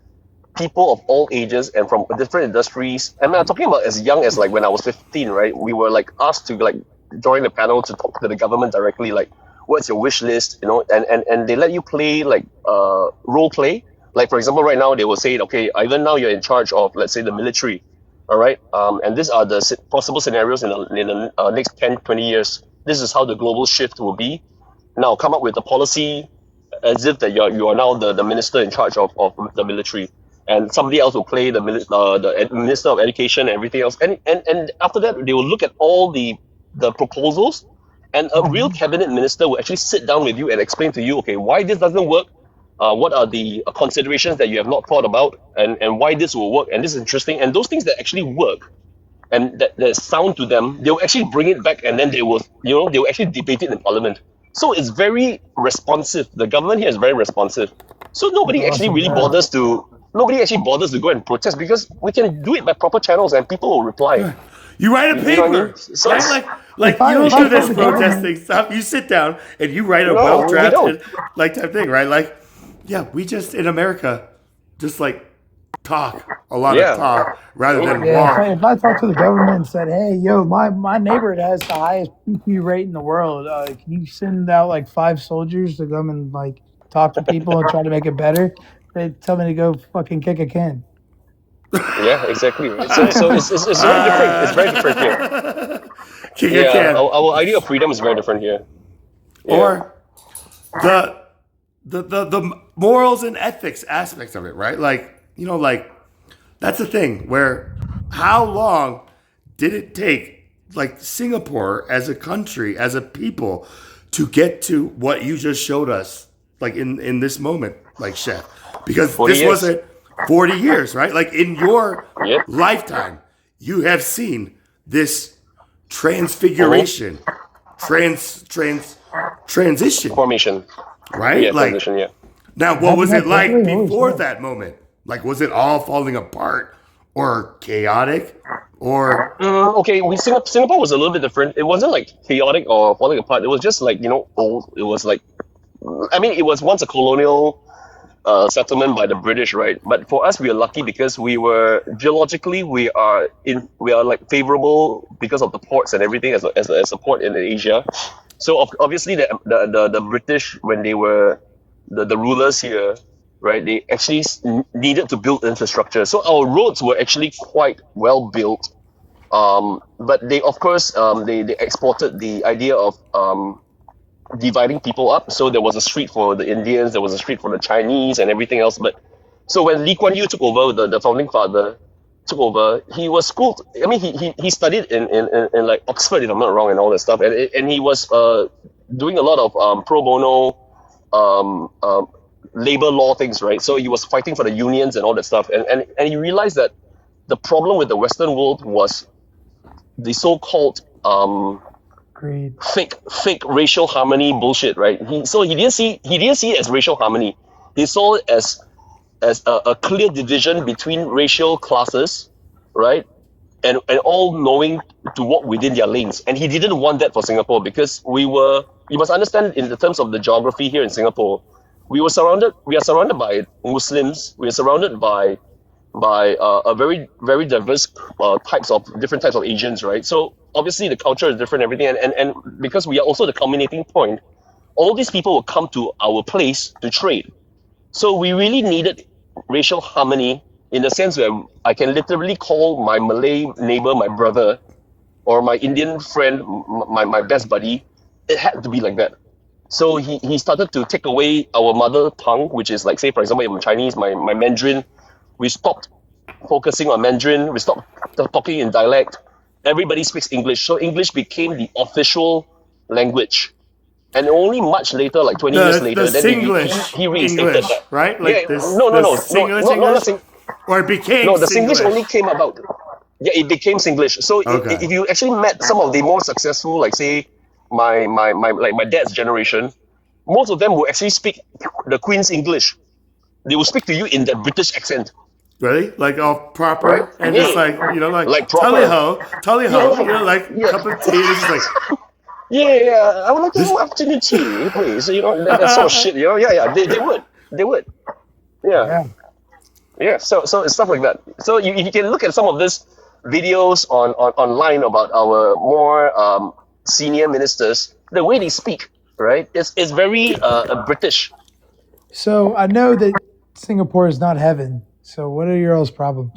Speaker 3: people of all ages and from different industries. And I'm talking about as young as like when I was 15, right? We were like asked to like join the panel to talk to the government directly, like what's your wish list, and they let you play like role play. Like for example, right now they will say, okay, Ivan, now you're in charge of let's say the military, all right, and these are the possible scenarios in the next 10, 20 years. This is how the global shift will be. Now come up with a policy as if that you are now the minister in charge of the military, and somebody else will play the minister of education and everything else, and after that they will look at all the proposals, and a real cabinet minister will actually sit down with you and explain to you, okay, why this doesn't work, what are the considerations that you have not thought about, and why this will work, and this is interesting, and those things that actually work and that sound to them, they'll actually bring it back, and then they will actually debate it in parliament. So it's very responsive. The government here is very responsive. So
Speaker 17: That's awesome, bro.
Speaker 3: nobody actually bothers to go and protest because we can do it by proper channels and people will reply.
Speaker 2: you write a
Speaker 3: You know what I mean?
Speaker 2: paper,
Speaker 3: So
Speaker 2: right?
Speaker 3: it's,
Speaker 2: Like you
Speaker 17: If
Speaker 2: don't
Speaker 17: I
Speaker 2: do
Speaker 17: told
Speaker 2: this
Speaker 17: the government,
Speaker 2: protesting stuff. You sit down and you write a
Speaker 3: no,
Speaker 2: well
Speaker 3: we don't.
Speaker 2: drafted like type thing, right? Like, yeah, we just in America just like talk a lot of
Speaker 3: Yeah.
Speaker 2: talk rather than
Speaker 17: yeah,
Speaker 2: walk.
Speaker 17: if I talked to the government and said, "Hey, yo, my neighborhood has the highest PQ rate in the world. Can you send out like 5 soldiers to come and like talk to people and try to make it better?" They tell me to go fucking kick a can.
Speaker 3: Yeah, exactly. Right. So it's very different. It's very different here.
Speaker 2: Kick a
Speaker 3: Yeah,
Speaker 2: can.
Speaker 3: our idea of freedom is very different here. Yeah.
Speaker 2: Or the the morals and ethics aspects of it, right? Like, like that's the thing where how long did it take like Singapore as a country, as a people to get to what you just showed us like in this moment, like Chef? Because
Speaker 3: 40
Speaker 2: this
Speaker 3: years.
Speaker 2: wasn't 40 years, right? Like in your
Speaker 3: Yep.
Speaker 2: lifetime, you have seen this transfiguration, transition,
Speaker 3: Formation.
Speaker 2: right?
Speaker 3: Yeah,
Speaker 2: Like
Speaker 3: transition. Yeah.
Speaker 2: now, what was it like
Speaker 17: Definitely, always
Speaker 2: before
Speaker 17: was.
Speaker 2: that moment? Like, was it all falling apart or chaotic or
Speaker 3: Okay, Singapore was a little bit different. It wasn't like chaotic or falling apart. It was just like old. It was like, I mean, it was once a colonial settlement by the British, right? But for us, we are lucky because we were geologically we are like favorable because of the ports and everything as a port in Asia. So obviously the British, when they were the rulers here, right? They actually needed to build infrastructure. So our roads were actually quite well built. But they of course they exported the idea of dividing people up. So there was a street for the Indians, there was a street for the Chinese, and everything else. But so when Lee Kuan Yew took over, the founding father took over, he was schooled. I mean, he studied in like Oxford, if I'm not wrong, and all that stuff. And he was doing a lot of pro bono labor law things, right? So he was fighting for the unions and all that stuff. And he realized that the problem with the Western world was the so-called
Speaker 17: Greed.
Speaker 3: fake racial harmony bullshit, right? He didn't see it as racial harmony. He saw it as a clear division between racial classes, right? And all knowing to walk within their lanes. And he didn't want that for Singapore because you must understand in the terms of the geography here in Singapore, we are surrounded by Muslims, we are surrounded by a very very diverse different types of Asians, right? So obviously the culture is different, everything, and because we are also the culminating point, all these people will come to our place to trade. So we really needed racial harmony in the sense where I can literally call my Malay neighbor my brother, or my Indian friend my best buddy. It had to be like that. So he started to take away our mother tongue, which is like, say, for example, in Chinese, my Mandarin. We stopped focusing on Mandarin. We stopped talking in dialect. Everybody speaks English. So English became the official language. And only much later, like 20 years later,
Speaker 2: The
Speaker 3: then
Speaker 2: Singlish
Speaker 3: he reinstated
Speaker 2: English,
Speaker 3: that.
Speaker 2: right?
Speaker 3: Yeah,
Speaker 2: Like this,
Speaker 3: no,
Speaker 2: the
Speaker 3: not
Speaker 2: Singlish English, or it became
Speaker 3: no, the Singlish
Speaker 2: Singlish.
Speaker 3: only came about. Yeah, it became Singlish. So
Speaker 2: Okay.
Speaker 3: if you actually met some of the more successful, like say my dad's generation, most of them will actually speak the Queen's English. They will speak to you in that British accent.
Speaker 2: Really? Like all proper
Speaker 3: Right?
Speaker 2: and
Speaker 3: Yeah.
Speaker 2: just like, you know, like
Speaker 3: proper.
Speaker 2: tally ho,
Speaker 3: Yeah.
Speaker 2: you know, like cup of tea. It's just like,
Speaker 3: Yeah, I would like to have afternoon tea, please. You know, that sort of shit. You know, yeah, they would, yeah. So it's stuff like that. So you can look at some of these videos on online about our more senior ministers. The way they speak, right? It's very British.
Speaker 17: So I know that Singapore is not heaven. So what are your all's problems?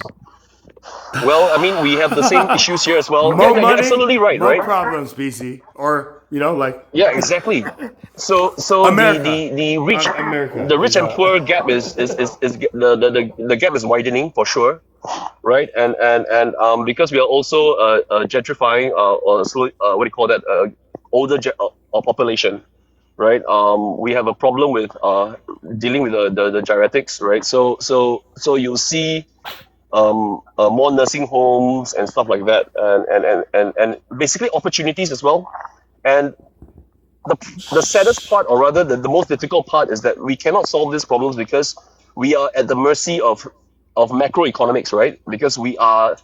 Speaker 3: Well, I mean, we have the same issues here as well.
Speaker 2: more
Speaker 3: You're
Speaker 2: money,
Speaker 3: absolutely right,
Speaker 2: no
Speaker 3: right?
Speaker 2: problems, BC. Or, you know, like,
Speaker 3: Yeah, exactly. So
Speaker 2: America.
Speaker 3: the rich
Speaker 2: America.
Speaker 3: the rich and poor gap is the gap is widening for sure, right? And because we are also gentrifying or what do you call that, older population, right? We have a problem with dealing with the geriatrics, right? So you'll see more nursing homes and stuff like that, and basically opportunities as well. And the saddest part, or rather the most difficult part, is that we cannot solve these problems because we are at the mercy of macroeconomics, right? Because we are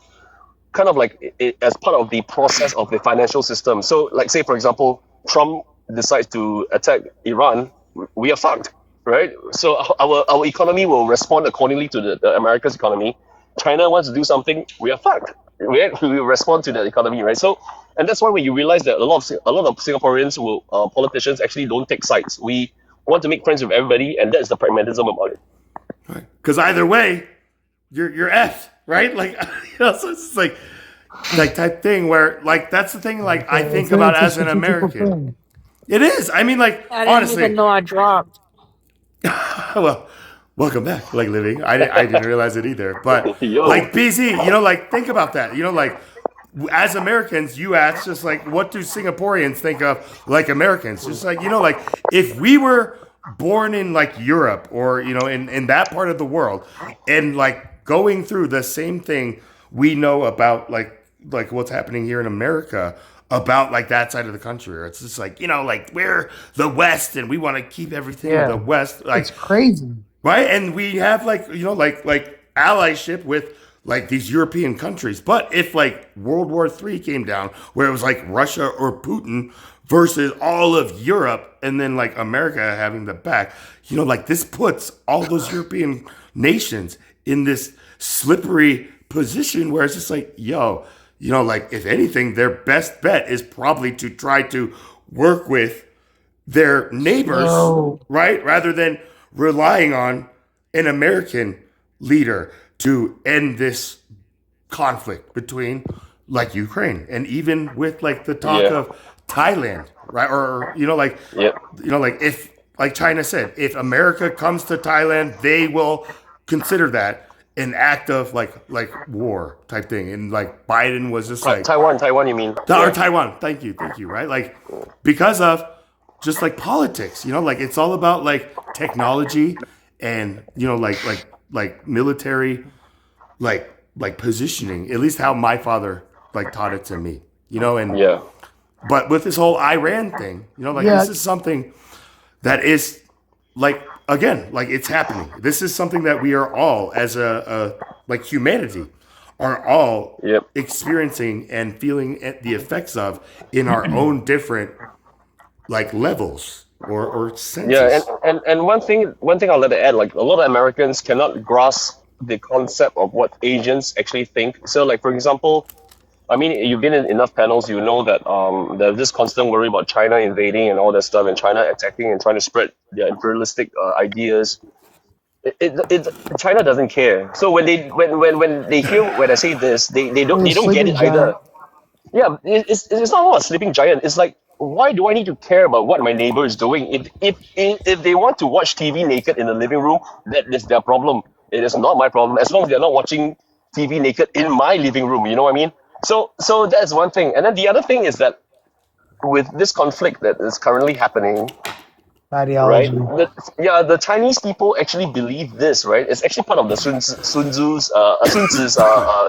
Speaker 3: kind of like as part of the process of the financial system. So, like, say for example, Trump decides to attack Iran, we are fucked, right? So our economy will respond accordingly to the America's economy. China wants to do something, we are fucked. We will respond to the economy, right? So, and that's why when you realize that a lot of Singaporeans politicians actually don't take sides. We want to make friends with everybody, and that's the pragmatism about it.
Speaker 2: because either way, you're F, right? Like, you know, so it's just like type thing where, like, that's the thing, like, I think about as an American. It is. I mean, like,
Speaker 15: I didn't
Speaker 2: honestly.
Speaker 15: even know I dropped.
Speaker 2: Well, welcome back, like living. I didn't realize it either. But
Speaker 3: Yo.
Speaker 2: like BZ, you know, like think about that. You know, like as Americans, you ask just like, what do Singaporeans think of like Americans? Just like, you know, like if we were born in like Europe or, you know, in that part of the world and like going through the same thing we know about like what's happening here in America about like that side of the country. Or it's just like, you know, like we're the West and we want to keep everything
Speaker 17: Yeah.
Speaker 2: the West. Like
Speaker 17: It's crazy.
Speaker 2: right? And we have like, you know, like allyship with like these European countries. But if like World War III came down where it was like Russia or Putin versus all of Europe and then like America having the back, you know, like this puts all those European nations in this slippery position where it's just like, yo, you know, like if anything, their best bet is probably to try to work with their neighbors,
Speaker 17: No.
Speaker 2: right? Rather than relying on an American leader to end this conflict between like Ukraine and even with like the talk
Speaker 3: Yeah.
Speaker 2: of Thailand, right? Or, you know, like,
Speaker 3: Yep.
Speaker 2: you know, like if, like China said, if America comes to Thailand, they will consider that an act of like war type thing. And like Biden was just like,
Speaker 3: Taiwan, you mean?
Speaker 2: or Taiwan. Thank you. Right? Like because of just like politics, you know, like it's all about like technology and, you know, like military, like positioning, at least how my father like taught it to me, you know, and
Speaker 3: Yeah.
Speaker 2: but with this whole Iran thing, you know, like
Speaker 17: Yeah.
Speaker 2: this is something that is like, again, like it's happening. This is something that we are all as a like humanity are all
Speaker 3: Yep.
Speaker 2: experiencing and feeling the effects of in our own different like levels or senses.
Speaker 3: Yeah, and one thing I'll let it add, like a lot of Americans cannot grasp the concept of what Asians actually think. So, like for example, I mean, you've been in enough panels, you know that there's this constant worry about China invading and all that stuff, and China attacking and trying to spread their imperialistic ideas. China doesn't care. So when they hear when I say this, they
Speaker 17: We're
Speaker 3: don't get
Speaker 17: sleeping
Speaker 3: it either.
Speaker 17: giant.
Speaker 3: Yeah, it's not about sleeping giant. It's like, why do I need to care about what my neighbor is doing? If they want to watch TV naked in the living room, that is their problem. It is not my problem. As long as they're not watching TV naked in my living room, you know what I mean? So that's one thing. And then the other thing is that with this conflict that is currently happening, right?
Speaker 17: Ideology.
Speaker 3: The Chinese people actually believe this, right? It's actually part of the Sun Tzu's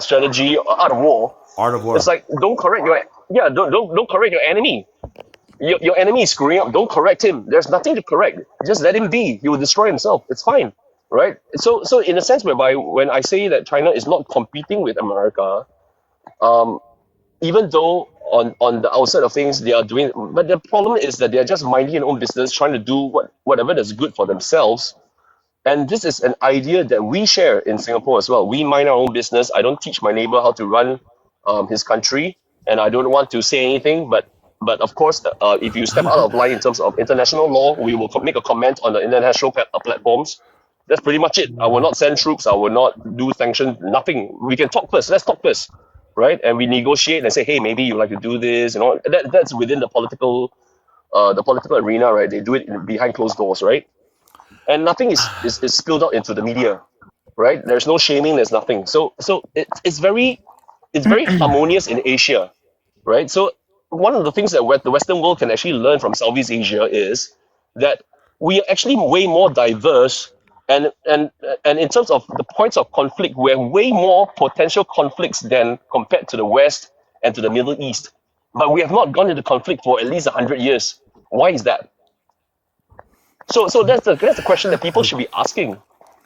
Speaker 3: strategy, art of war.
Speaker 2: Art of war.
Speaker 3: It's like, don't correct don't correct your enemy. Your enemy is screwing up. Don't correct him. There's nothing to correct. Just let him be. He will destroy himself. It's fine, right? So in a sense whereby when I say that China is not competing with America, even though on the outside of things they are doing, but the problem is that they are just minding their own business, trying to do whatever that's good for themselves. And this is an idea that we share in Singapore as well. We mind our own business. I don't teach my neighbor how to run his country, and I don't want to say anything. But of course, if you step out of line in terms of international law, we will make a comment on the international platforms. That's pretty much it. I will not send troops. I will not do sanctions. Nothing. We can talk first. Let's talk first, right? And we negotiate and say, hey, maybe you like to do this. That's within the political arena, right? They do it behind closed doors, right? And nothing is spilled out into the media, right? There's no shaming. There's nothing. So it's very harmonious in Asia, right? So one of the things that the Western world can actually learn from Southeast Asia is that we are actually way more diverse, and in terms of the points of conflict, we're way more potential conflicts than compared to the West and to the Middle East. But we have not gone into conflict for at least 100 years. Why is that? So that's the question that people should be asking,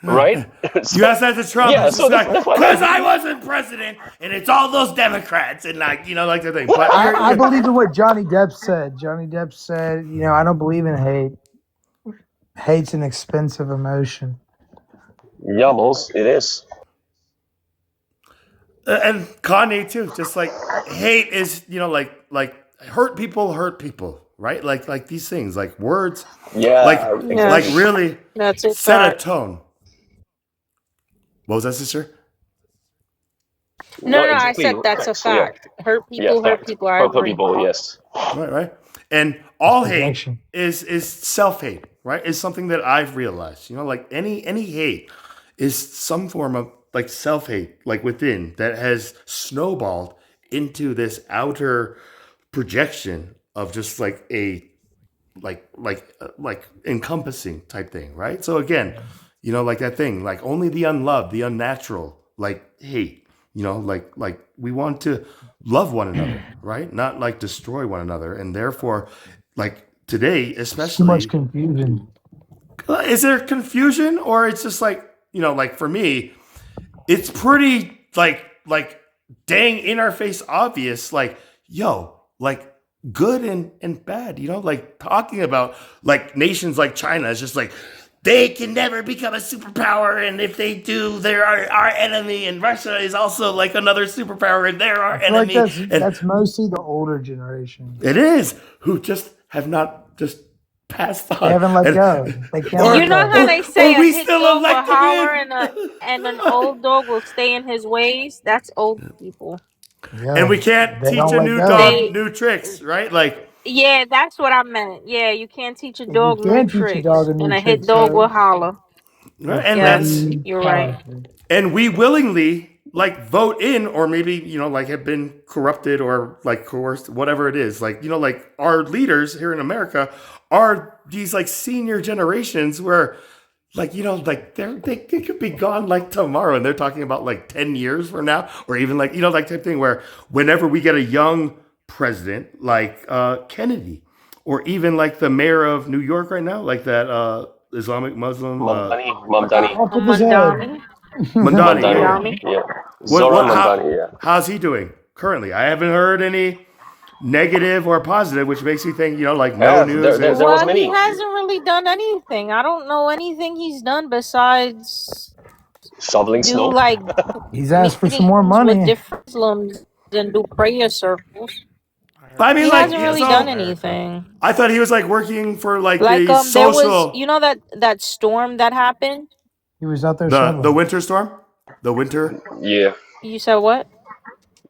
Speaker 3: right?
Speaker 2: You asked that to Trump.
Speaker 3: Yeah,
Speaker 2: It's
Speaker 3: so
Speaker 2: just
Speaker 3: that's
Speaker 2: like,
Speaker 3: why.
Speaker 2: because I wasn't president, and it's all those Democrats, and like the thing. But
Speaker 17: I believe in what Johnny Depp said. Johnny Depp said, I don't believe in hate. Hate's an expensive emotion.
Speaker 3: Yeah, most it is.
Speaker 2: And Kanye too. Just like hate is, like hurt people, right? Like these things, like words,
Speaker 3: Yeah,
Speaker 2: like really
Speaker 15: That's it.
Speaker 2: set a tone. What was that, sister?
Speaker 15: No,
Speaker 3: exactly.
Speaker 15: I said that's a
Speaker 3: Facts, yeah.
Speaker 15: fact. Hurt
Speaker 3: Yeah,
Speaker 15: people, hurt
Speaker 3: fact.
Speaker 15: people. I
Speaker 3: Hurt
Speaker 15: agree.
Speaker 3: people, yes.
Speaker 2: Right. And all hate
Speaker 17: Projection.
Speaker 2: is self-hate, right? Is something that I've realized. Like any hate is some form of like self-hate, like within, that has snowballed into this outer projection of just like a like encompassing type thing, right? So again, like that thing, like only the unloved, the unnatural, like hate, like we want to love one another, right? Not like destroy one another. And therefore, like today,
Speaker 17: Too
Speaker 2: especially,
Speaker 17: much confusion.
Speaker 2: is there confusion, or it's just like, like for me, it's pretty like dang in our face obvious, like, yo, like good and bad, like talking about like nations like China is just like they can never become a superpower, and if they do, they're our enemy, and Russia is also like another superpower, and they're our
Speaker 17: I feel like
Speaker 2: enemy.
Speaker 17: that's mostly the older generation.
Speaker 2: It is who just have not just passed on.
Speaker 17: They haven't let
Speaker 2: And-
Speaker 17: go. They can't
Speaker 2: Or-
Speaker 17: let
Speaker 15: You know
Speaker 17: go.
Speaker 15: how they say
Speaker 2: or
Speaker 15: a
Speaker 2: we
Speaker 15: hit
Speaker 2: still
Speaker 15: dog will
Speaker 2: elect them
Speaker 15: holler
Speaker 2: in.
Speaker 15: and an old dog will stay in his ways? That's old people.
Speaker 17: Yeah,
Speaker 2: And we can't
Speaker 17: they
Speaker 2: teach
Speaker 17: don't
Speaker 2: a
Speaker 17: let
Speaker 2: new
Speaker 17: go.
Speaker 2: dog
Speaker 15: They,
Speaker 2: new tricks, right? Like,
Speaker 15: yeah, that's what I meant. Yeah, you can't teach a
Speaker 17: You
Speaker 15: dog new
Speaker 17: can teach a
Speaker 15: tricks,
Speaker 17: dog a
Speaker 15: and
Speaker 17: new
Speaker 15: a hit
Speaker 17: trick,
Speaker 15: dog
Speaker 17: so
Speaker 15: will holler.
Speaker 2: right? And
Speaker 15: Yes,
Speaker 2: that's
Speaker 15: you're right.
Speaker 2: and we willingly like vote in, or maybe like have been corrupted or like coerced, whatever it is. Like like our leaders here in America are these like senior generations where like like they could be gone like tomorrow, and they're talking about like 10 years from now, or even like like type thing where whenever we get a young president like Kennedy, or even like the mayor of New York right now, like that Islamic Muslim
Speaker 3: Mamdani.
Speaker 17: Up with his head.
Speaker 15: Mandani.
Speaker 2: Mandani.
Speaker 3: Mamdani.
Speaker 2: Yeah.
Speaker 3: Yeah. Zoran
Speaker 2: How-
Speaker 3: Mamdani, yeah.
Speaker 2: How's he doing currently? I haven't heard any negative or positive, which makes me think, like no
Speaker 3: Yeah,
Speaker 2: news.
Speaker 3: there was
Speaker 15: Well,
Speaker 3: many.
Speaker 15: he hasn't really done anything. I don't know anything he's done besides
Speaker 3: Shoveling
Speaker 15: do
Speaker 3: snow.
Speaker 15: like
Speaker 17: He's asked for some more
Speaker 15: meetings with
Speaker 17: money.
Speaker 15: different Muslims and do prayer circles.
Speaker 2: I mean,
Speaker 15: He
Speaker 2: like,
Speaker 15: hasn't really
Speaker 2: so-
Speaker 15: done anything.
Speaker 2: I thought he was like working for like
Speaker 15: Like
Speaker 2: the
Speaker 15: there
Speaker 2: social.
Speaker 15: was, that storm that happened.
Speaker 17: He was out there
Speaker 2: The
Speaker 17: shoveling.
Speaker 2: winter storm, the winter.
Speaker 3: Yeah,
Speaker 15: You said what?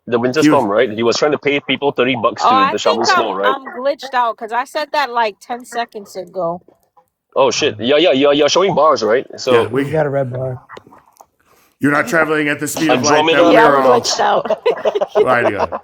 Speaker 3: the winter
Speaker 2: He was.
Speaker 3: storm, right? He was trying to pay people $30
Speaker 15: Oh,
Speaker 3: to
Speaker 15: I
Speaker 3: the shovel
Speaker 15: think
Speaker 3: snow, right?
Speaker 15: I'm glitched out because I said that like 10 seconds ago.
Speaker 3: Oh shit! Yeah, you're showing bars, right?
Speaker 2: Yeah,
Speaker 3: So
Speaker 17: You got a red bar.
Speaker 2: You're not traveling at the speed of light that
Speaker 3: Andromeda.
Speaker 2: we
Speaker 15: Yeah,
Speaker 2: are
Speaker 15: I'm
Speaker 2: all.
Speaker 15: glitched out.
Speaker 2: Right, to go.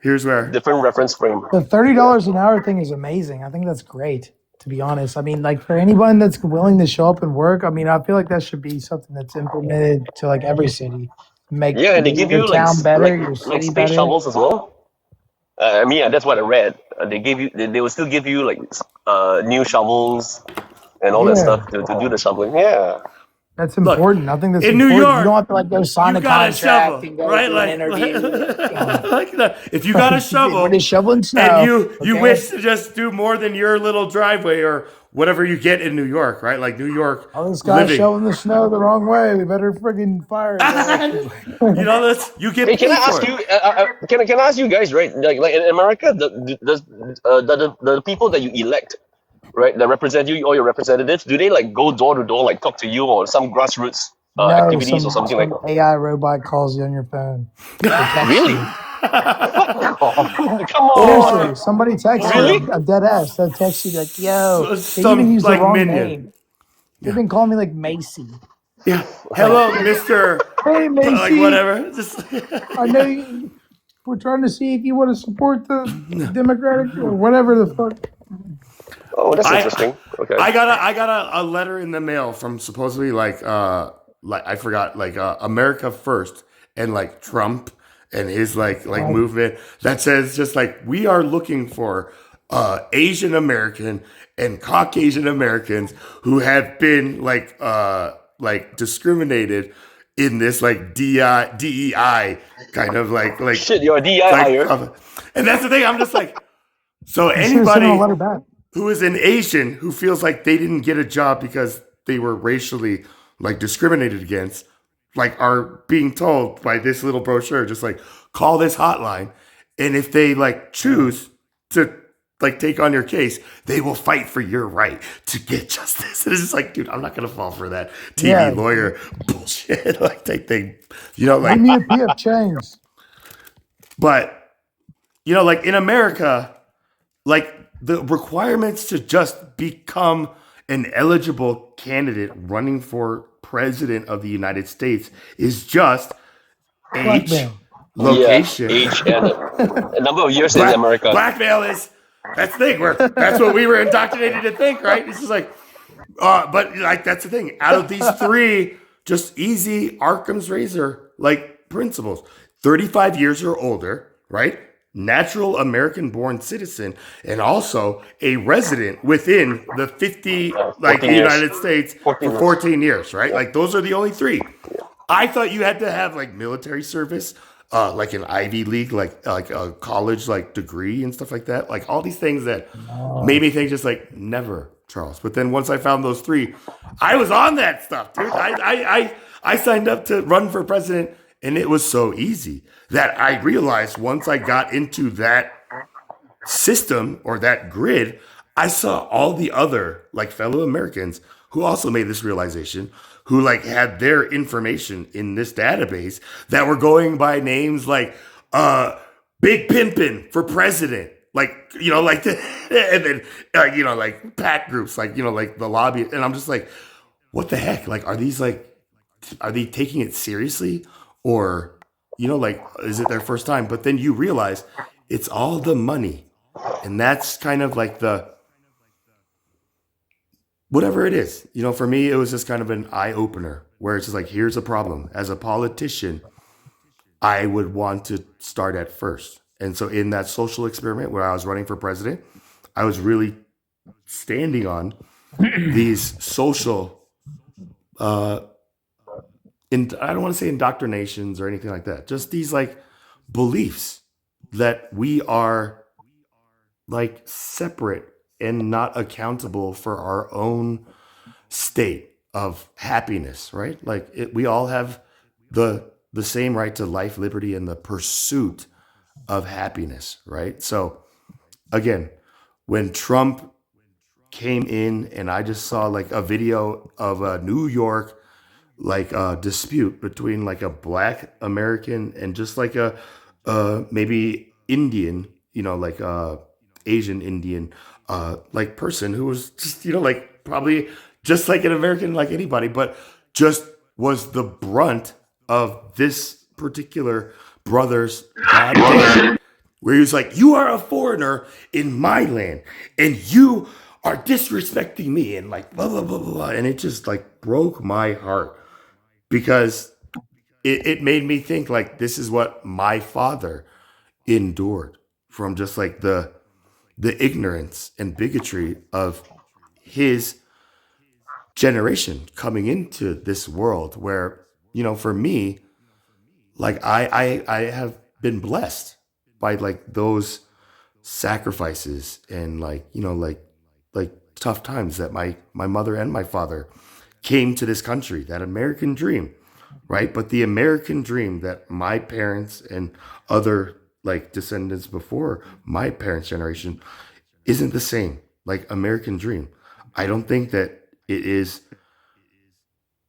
Speaker 2: Here's where.
Speaker 3: Different reference frame.
Speaker 17: The $30 an hour thing is amazing. I think that's great, to be honest. I mean, like for anyone that's willing to show up and work, I mean, I feel like that should be something that's implemented to like every city. Make
Speaker 3: Yeah, and they give
Speaker 17: your
Speaker 3: you like
Speaker 17: town better, your
Speaker 3: like
Speaker 17: city
Speaker 3: space
Speaker 17: better.
Speaker 3: shovels as well. I mean, yeah, that's what I read. They give you, they will still give you like new shovels and all that
Speaker 17: Yeah,
Speaker 3: stuff to do the shoveling. Yeah.
Speaker 17: that's
Speaker 2: Look,
Speaker 17: important. I think that's
Speaker 2: in New
Speaker 17: important. You
Speaker 2: York,
Speaker 17: don't have to like go sign
Speaker 2: you
Speaker 17: a
Speaker 2: got a
Speaker 17: contract
Speaker 2: shovel,
Speaker 17: and go
Speaker 2: right?
Speaker 17: do an interview.
Speaker 2: If you got a shovel
Speaker 17: We're just shoveling snow.
Speaker 2: and you
Speaker 17: okay?
Speaker 2: wish to just do more than your little driveway or whatever you get in New York, right? Like New York
Speaker 17: Oh, this guy's
Speaker 2: living.
Speaker 17: shoveling the snow the wrong way. We better friggin' fire him.
Speaker 2: You know, you get
Speaker 3: Hey, can I
Speaker 2: paid
Speaker 3: ask
Speaker 2: for
Speaker 3: you?
Speaker 2: it.
Speaker 3: Can I ask you guys, right? Like in America, the people that you elect, right, that represent you, all your representatives, do they like go door to door, like talk to you, or some grassroots
Speaker 17: No,
Speaker 3: activities or something like
Speaker 17: some
Speaker 3: that?
Speaker 17: AI robot calls you on your phone. Or texts
Speaker 3: Really?
Speaker 17: you.
Speaker 3: Come
Speaker 17: Seriously,
Speaker 3: on.
Speaker 17: somebody texts
Speaker 3: Really?
Speaker 17: you, a dead ass. They'll text you like, yo, they
Speaker 2: Some
Speaker 17: even use the
Speaker 2: like
Speaker 17: wrong
Speaker 2: minion.
Speaker 17: name. They've been calling me like Macy.
Speaker 2: Yeah. Hello, Mr.
Speaker 17: Hey,
Speaker 2: Like
Speaker 17: Macy.
Speaker 2: whatever. Just
Speaker 17: I know we're trying to see if you want to support the Democratic or whatever the fuck.
Speaker 3: Oh, that's
Speaker 2: I
Speaker 3: interesting. Okay.
Speaker 2: I got a letter in the mail from supposedly like I forgot like America First and like Trump and his like movement that says just like we are looking for Asian American and Caucasian Americans who have been like discriminated in this like DEI kind of like
Speaker 3: Shit, you're a DI
Speaker 2: like
Speaker 3: hire.
Speaker 2: and that's the thing. I'm just like, so
Speaker 17: You should have sent him a
Speaker 2: anybody
Speaker 17: letter back.
Speaker 2: who is an Asian who feels like they didn't get a job because they were racially like discriminated against, like are being told by this little brochure, just like call this hotline. And if they like choose to like take on your case, they will fight for your right to get justice. And it's just like, dude, I'm not gonna fall for that TV
Speaker 17: Yeah.
Speaker 2: lawyer bullshit. Like they, you know,
Speaker 17: Give
Speaker 2: like,
Speaker 17: me a PF change.
Speaker 2: but you know, like in America, like the requirements to just become an eligible candidate running for president of the United States is just age,
Speaker 17: Blackmail.
Speaker 2: location.
Speaker 3: Yeah, age and a number of years in America.
Speaker 2: Blackmail is that's the thing. That's what we were indoctrinated to think, right? It's just like, but like that's the thing. Out of these three, just easy Occam's razor like principles. 35 years or older, right? Natural American-born citizen, and also a resident within the 50, like the
Speaker 3: 14 years.
Speaker 2: United States
Speaker 3: 14
Speaker 2: for
Speaker 3: years.
Speaker 2: 14 years, right? Like those are the only three. I thought you had to have like military service, like an Ivy League, like a college like degree and stuff like that. Like all these things that made me think just like never, Charles. But then once I found those three, I was on that stuff, dude. I signed up to run for president, and it was so easy that I realized once I got into that system or that grid, I saw all the other like fellow Americans who also made this realization, who like had their information in this database that were going by names like Big Pimpin' for president. Like, you know, like, and then, you know, like PAC groups, like, you know, like the lobby. And I'm just like, what the heck? Like, are they taking it seriously? Or, you know, like, is it their first time? But then you realize it's all the money. And that's kind of like the, whatever it is. You know, for me, it was just kind of an eye opener where it's just like, here's a problem. As a politician, I would want to start at first. And so in that social experiment where I was running for president, I was really standing on these social, I don't want to say indoctrinations or anything like that. Just these like beliefs that we are like separate and not accountable for our own state of happiness, right? Like we all have the same right to life, liberty, and the pursuit of happiness, right? So again, when Trump came in and I just saw like a video of a New York like dispute between like a black American and just like a maybe Indian, like Asian Indian like person who was just, like probably just like an American like anybody, but just was the brunt of this particular brother's bad day, where he was like, you are a foreigner in my land and you are disrespecting me and like blah blah blah blah blah. And it just like broke my heart because it made me think like this is what my father endured from just like the ignorance and bigotry of his generation coming into this world where, for me, like I have been blessed by like those sacrifices and like, like tough times that my mother and my father came to this country, that American dream, right? But the American dream that my parents and other like descendants before my parents' generation isn't the same like American dream. I don't think that it is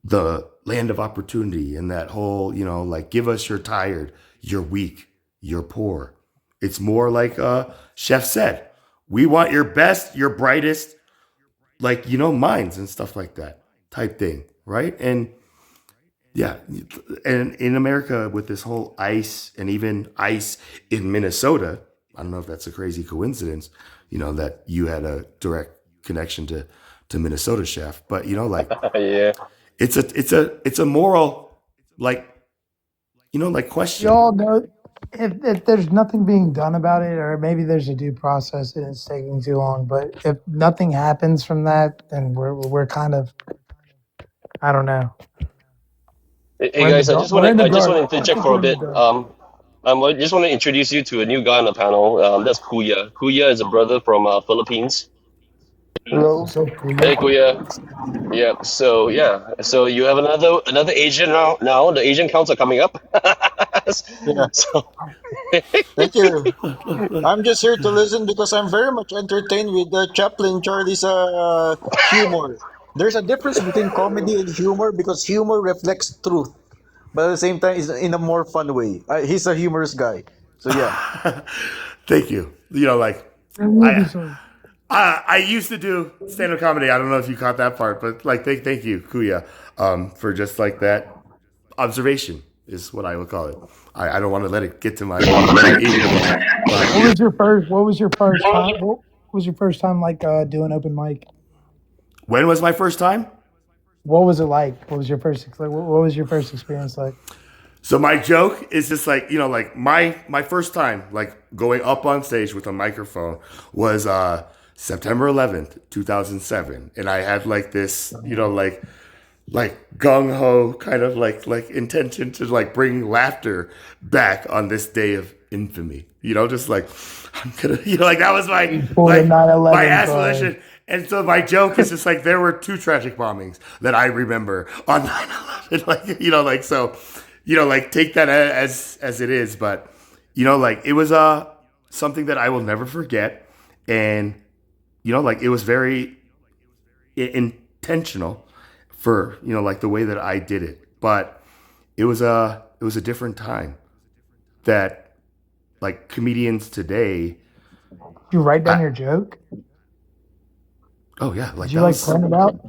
Speaker 2: the land of opportunity and that whole, like give us you're tired, you're weak, you're poor. It's more like Chef said, we want your best, your brightest, like, minds and stuff like that type thing, right? And yeah, and in America with this whole ICE and even ICE in Minnesota, I don't know if that's a crazy coincidence, that you had a direct connection to Minnesota, Chef, but like
Speaker 3: Yeah.
Speaker 2: it's a moral like like question.
Speaker 17: Y'all know if there's nothing being done about it, or maybe there's a due process and it's taking too long. But if nothing happens from that, then we're kind of, I don't know.
Speaker 3: Hey
Speaker 17: We're in the
Speaker 3: guys, I
Speaker 17: dark.
Speaker 3: just want
Speaker 17: We're in
Speaker 3: to
Speaker 17: the
Speaker 3: I just
Speaker 17: dark.
Speaker 3: want to
Speaker 17: I
Speaker 3: interject
Speaker 17: think
Speaker 3: for
Speaker 17: we're
Speaker 3: a
Speaker 17: in the
Speaker 3: bit.
Speaker 17: dark.
Speaker 3: I just want to introduce you to a new guy on the panel. That's Kuya. Kuya is a brother from Philippines.
Speaker 6: Hello.
Speaker 17: So cool.
Speaker 3: Hey Kuya. So you have another Asian now. Now the Asian counts are coming up.
Speaker 6: Yeah.
Speaker 3: So
Speaker 6: Thank you. I'm just here to listen because I'm very much entertained with Chaplin Charlie's humor. There's a difference between comedy and humor because humor reflects truth, but at the same time, is in a more fun way. He's a humorous guy. So yeah.
Speaker 2: Thank you. Like
Speaker 17: There will be
Speaker 2: I
Speaker 17: some.
Speaker 2: I used to do stand-up comedy. I don't know if you caught that part, but like thank you, Kuya, for just like that observation is what I would call it. I don't want to let it get to my ego.
Speaker 17: What was your first time? What was your first time like doing open mic?
Speaker 2: When was my first time?
Speaker 17: What was it like? What was your first like? What was your first experience like?
Speaker 2: So my joke is just like, like my first time like going up on stage with a microphone was September 11th, 2007. And I had like this, like gung ho kind of like intention to like bring laughter back on this day of infamy. Just like I'm gonna, like that was my
Speaker 17: For the 9/11
Speaker 2: my
Speaker 17: card.
Speaker 2: aspiration. And so my joke is just like there were two tragic bombings that I remember on 9/11. Like so, like take that as it is. But like it was something that I will never forget, and like it was very intentional for like the way that I did it. But it was a different time that like comedians today.
Speaker 17: Did you write down your joke?
Speaker 2: Oh yeah, like
Speaker 17: Did you
Speaker 2: that
Speaker 17: like
Speaker 2: was,
Speaker 17: plan it out?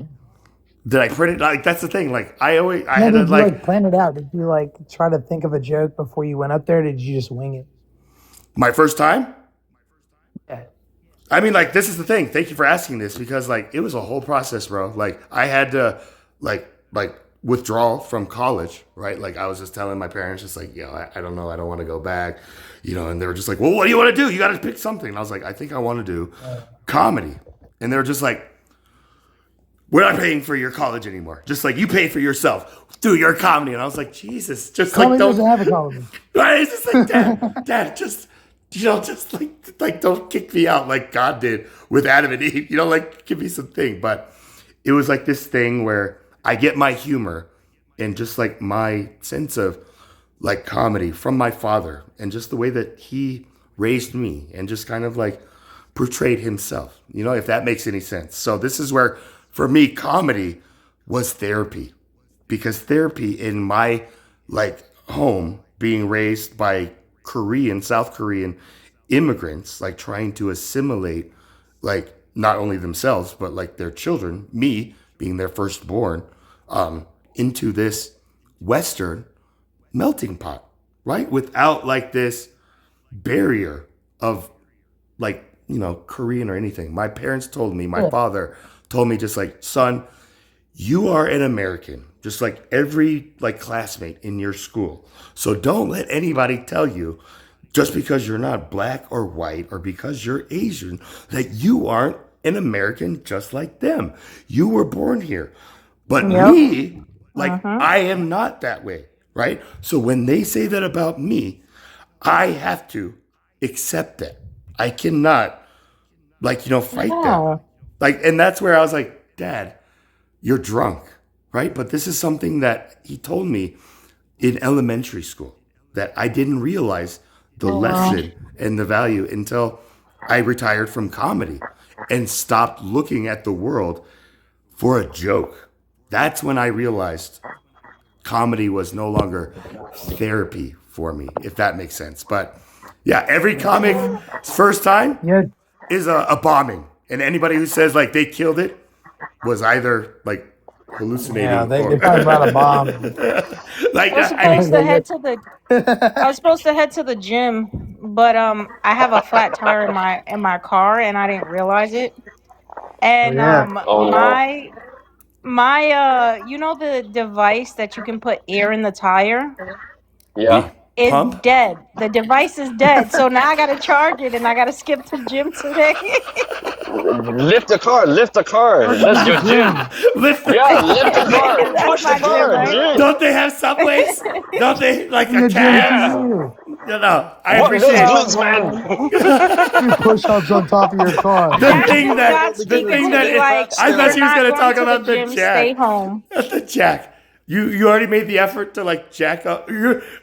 Speaker 2: did I print it? Like that's the thing. Like I
Speaker 17: No,
Speaker 2: had to
Speaker 17: did you
Speaker 2: like
Speaker 17: like plan it out? Did you like try to think of a joke before you went up there? Or did you just wing it?
Speaker 2: my first time.
Speaker 17: Yeah.
Speaker 2: I mean, like, this is the thing. Thank you for asking this because, like, it was a whole process, bro. Like, I had to, like withdraw from college, right? Like, I was just telling my parents, just like, I don't know, I don't want to go back, and they were just like, well, what do you want to do? You got to pick something. And I was like, I think I want to do comedy. And they were just like, we're not paying for your college anymore. Just like you pay for yourself. Do your comedy. And I was like, Jesus, just
Speaker 17: Comedy
Speaker 2: like don't.
Speaker 17: doesn't have a comedy.
Speaker 2: Right? It's just like, Dad, just just like don't kick me out like God did with Adam and Eve. Like give me something. But it was like this thing where I get my humor and just like my sense of like comedy from my father and just the way that he raised me and just kind of like portrayed himself. You know, if that makes any sense. So this is where, for me, comedy was therapy, because therapy in my like home, being raised by South Korean immigrants, like trying to assimilate, like not only themselves but like their children, me being their firstborn, into this Western melting pot, right? Without like this barrier of like, Korean or anything. My parents told me, my father told me, just like, son, you are an American, just like every like classmate in your school. So don't let anybody tell you, just because you're not black or white or because you're Asian, that you aren't an American just like them. You were born here. But me, like, I am not that way, right? So when they say that about me, I have to accept that. I cannot, like, fight that. Like, and that's where I was like, Dad, you're drunk, right? But this is something that he told me in elementary school that I didn't realize the lesson and the value until I retired from comedy and stopped looking at the world for a joke. That's when I realized comedy was no longer therapy for me, if that makes sense. But yeah, every comic's first time is a bombing. And anybody who says like they killed it was either like hallucinating.
Speaker 17: Yeah, they probably brought a bomb.
Speaker 2: Like
Speaker 15: I was supposed to head to the gym, but I have a flat tire in my car and I didn't realize it. And my the device that you can put air in the tire
Speaker 3: Yeah.
Speaker 15: is
Speaker 2: Pump?
Speaker 15: dead. The device is dead. So now I gotta charge it and I gotta skip to gym today.
Speaker 3: Lift the car. That's your gym.
Speaker 2: Lift the
Speaker 3: Lift the car.
Speaker 15: That's
Speaker 3: Push
Speaker 15: my
Speaker 3: the car.
Speaker 15: gym, right?
Speaker 3: Gym.
Speaker 2: Don't they have subways? Don't they like a
Speaker 17: Yeah.
Speaker 2: cab? I
Speaker 3: What
Speaker 2: appreciate
Speaker 3: those glutes, man?
Speaker 17: Do push-ups on top of your car.
Speaker 2: the thing that
Speaker 15: God speaking to me like,
Speaker 2: I thought she was
Speaker 15: "You're
Speaker 2: going to
Speaker 15: not
Speaker 2: talk
Speaker 15: going
Speaker 2: about
Speaker 15: to
Speaker 2: the
Speaker 15: gym, Stay
Speaker 2: jack.
Speaker 15: home."
Speaker 2: The jack. You already made the effort to like jack up,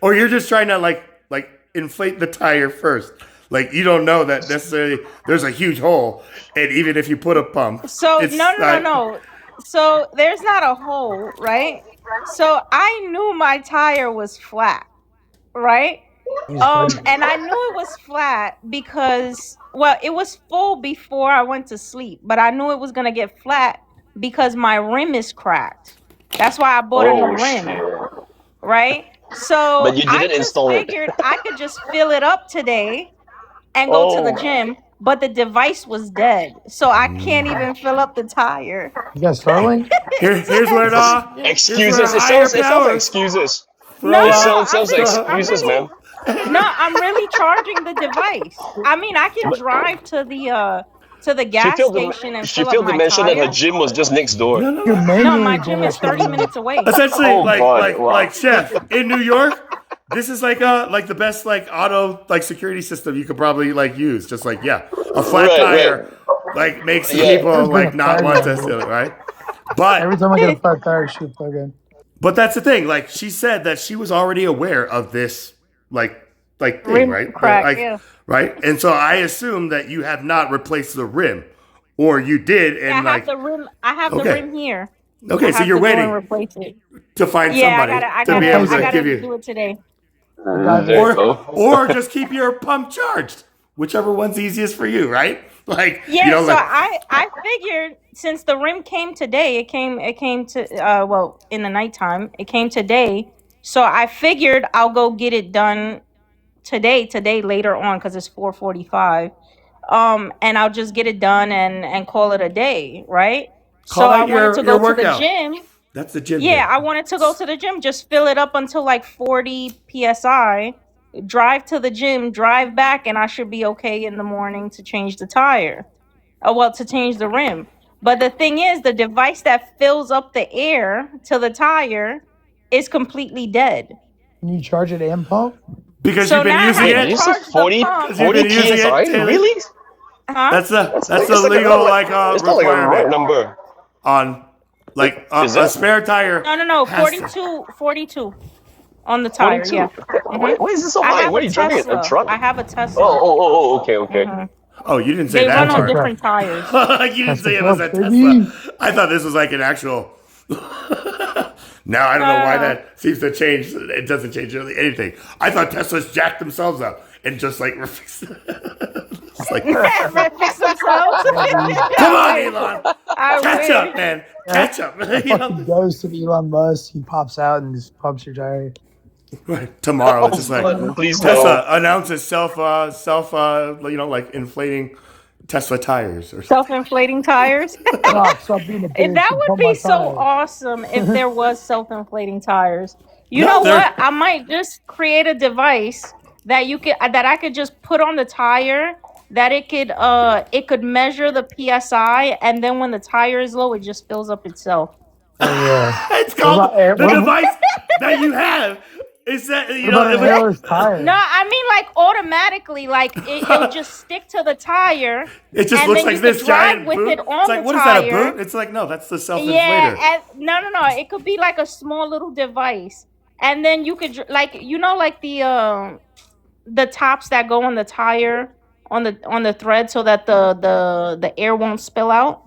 Speaker 2: or you're just trying to like inflate the tire first. Like you don't know that necessarily there's a huge hole, and even if you put a pump,
Speaker 15: So
Speaker 2: it's
Speaker 15: no. So there's not a hole, right? So I knew my tire was flat, right? And I knew it was flat because it was full before I went to sleep, but I knew it was gonna get flat because my rim is cracked. That's why I bought a new rim, right? So
Speaker 3: But you
Speaker 15: I
Speaker 3: didn't
Speaker 15: just
Speaker 3: install it.
Speaker 15: figured I could just fill it up today and go to the gym, but the device was dead, so I can't even fill up the tire.
Speaker 17: You got Starlink?
Speaker 2: here's where
Speaker 3: Excuses. It
Speaker 2: higher
Speaker 3: sounds like
Speaker 2: power.
Speaker 3: excuses.
Speaker 15: No,
Speaker 3: It sounds
Speaker 15: I'm
Speaker 3: like
Speaker 15: really-
Speaker 3: excuses, man.
Speaker 15: No, I'm really charging the device. I mean, I can drive to the gas station and
Speaker 3: She
Speaker 15: fill
Speaker 3: failed
Speaker 15: up
Speaker 3: to
Speaker 15: my
Speaker 3: mention that her
Speaker 15: tire.
Speaker 3: gym was just next door.
Speaker 17: You're
Speaker 15: No,
Speaker 17: manually
Speaker 15: my gym is 30 minutes away.
Speaker 2: Essentially,
Speaker 3: Oh, God, wow.
Speaker 2: like chef in New York. This is like the best like auto like security system you could probably like use. Just like a flat
Speaker 3: Right,
Speaker 2: tire like makes people like not want to steal it, right? But
Speaker 17: Every time I get a flat tire, she plug in.
Speaker 2: But that's the thing. Like she said that she was already aware of this, like thing,
Speaker 15: Rim
Speaker 2: right?
Speaker 15: crack,
Speaker 2: Like,
Speaker 15: yeah.
Speaker 2: right. And so I assume that you have not replaced the rim, or you did, and
Speaker 15: I
Speaker 2: like
Speaker 15: have the rim. I have the
Speaker 2: Okay.
Speaker 15: rim here.
Speaker 2: okay,
Speaker 15: I
Speaker 2: so
Speaker 15: have
Speaker 2: you're
Speaker 15: to go and
Speaker 2: waiting
Speaker 15: replace it.
Speaker 2: to find
Speaker 15: Yeah,
Speaker 2: somebody
Speaker 15: I
Speaker 2: to be able to
Speaker 15: gotta
Speaker 2: give you,
Speaker 15: do it today.
Speaker 3: There you go.
Speaker 2: or just keep your pump charged, whichever one's easiest for you, right? Like
Speaker 15: Yeah,
Speaker 2: you know,
Speaker 15: so
Speaker 2: like
Speaker 15: I figured since the rim came today, it came to in the nighttime. It came today. So I figured I'll go get it done today later on because it's 4:45. And I'll just get it done and call it a day, right?
Speaker 2: call
Speaker 15: So I
Speaker 2: out
Speaker 15: wanted to
Speaker 2: your
Speaker 15: go to the
Speaker 2: workout.
Speaker 15: gym.
Speaker 2: That's the gym.
Speaker 15: Yeah,
Speaker 2: day.
Speaker 15: I wanted to go to the gym, just fill it up until like 40 psi, drive to the gym, drive back, and I should be okay in the morning to change the tire. To change the rim. But the thing is, the device that fills up the air to the tire is completely dead.
Speaker 17: Can you charge it and pump?
Speaker 2: Because
Speaker 15: So
Speaker 2: you've been
Speaker 15: now I
Speaker 2: using
Speaker 15: have
Speaker 3: Wait,
Speaker 15: to
Speaker 2: it.
Speaker 3: you
Speaker 15: charge
Speaker 3: said
Speaker 15: the
Speaker 3: 40,
Speaker 15: pump.
Speaker 2: You've been using it,
Speaker 3: PSI?
Speaker 2: Taylor.
Speaker 3: Really?
Speaker 15: Huh?
Speaker 2: That's
Speaker 3: It's
Speaker 2: the
Speaker 3: like
Speaker 2: legal
Speaker 3: like it's not like a right
Speaker 2: requirement
Speaker 3: number.
Speaker 2: on like
Speaker 3: Is
Speaker 2: a
Speaker 3: that
Speaker 2: spare tire.
Speaker 15: No,
Speaker 2: has to-
Speaker 15: 42 on the tire,
Speaker 3: 42?
Speaker 15: yeah.
Speaker 3: Why is it so
Speaker 15: I
Speaker 3: high?
Speaker 15: have
Speaker 3: What are
Speaker 15: a
Speaker 3: you driving? A
Speaker 15: Tesla.
Speaker 3: truck?
Speaker 15: I have a Tesla.
Speaker 3: Oh, okay.
Speaker 15: Mhm.
Speaker 2: Oh, you didn't say
Speaker 15: They
Speaker 2: that
Speaker 15: run on
Speaker 2: part.
Speaker 15: different tires.
Speaker 2: You didn't
Speaker 17: That's
Speaker 2: say
Speaker 17: what's
Speaker 2: it was
Speaker 17: up,
Speaker 2: a
Speaker 17: baby.
Speaker 2: Tesla. I thought this was like an actual. Now I don't know why
Speaker 15: No.
Speaker 2: that seems to change. It doesn't change really anything. I thought Teslas jacked themselves up and just like it's like,
Speaker 15: Fix themselves.
Speaker 2: come on, Elon,
Speaker 15: I
Speaker 2: catch
Speaker 15: wish.
Speaker 2: up, man, catch up. You know?
Speaker 17: Fucking ghost of Elon Musk. He pops out and just pumps your tire.
Speaker 2: Tomorrow it's just like
Speaker 3: Please
Speaker 2: Tesla
Speaker 3: no.
Speaker 2: announces self like inflating Tesla tires or something.
Speaker 15: Self-inflating tires.
Speaker 17: Stop being a
Speaker 15: And
Speaker 17: bitch
Speaker 15: that
Speaker 17: and
Speaker 15: would
Speaker 17: pump
Speaker 15: be
Speaker 17: my
Speaker 15: so
Speaker 17: tire.
Speaker 15: awesome if there was self-inflating tires. You
Speaker 2: No,
Speaker 15: know
Speaker 2: they're
Speaker 15: what? I might just create a device that I could just put on the tire that it could measure the PSI, and then when the tire is low, it just fills up itself.
Speaker 17: Oh yeah.
Speaker 2: it's
Speaker 17: What
Speaker 2: called
Speaker 17: about air?
Speaker 2: the device that you have. Is that
Speaker 17: What about an airless tire?
Speaker 15: No, I mean like automatically, like it'll just stick to the tire,
Speaker 2: It just
Speaker 15: and
Speaker 2: looks
Speaker 15: then
Speaker 2: like
Speaker 15: you could
Speaker 2: this
Speaker 15: drive
Speaker 2: giant
Speaker 15: with
Speaker 2: boot.
Speaker 15: it
Speaker 2: It's
Speaker 15: on
Speaker 2: like,
Speaker 15: the
Speaker 2: what is that, a
Speaker 15: tire.
Speaker 2: boot? It's like, no, that's the
Speaker 15: Yeah,
Speaker 2: self-inflator.
Speaker 15: and no, it could be like a small little device, and then you could like like the tops that go on the tire on the thread so that the air won't spill out.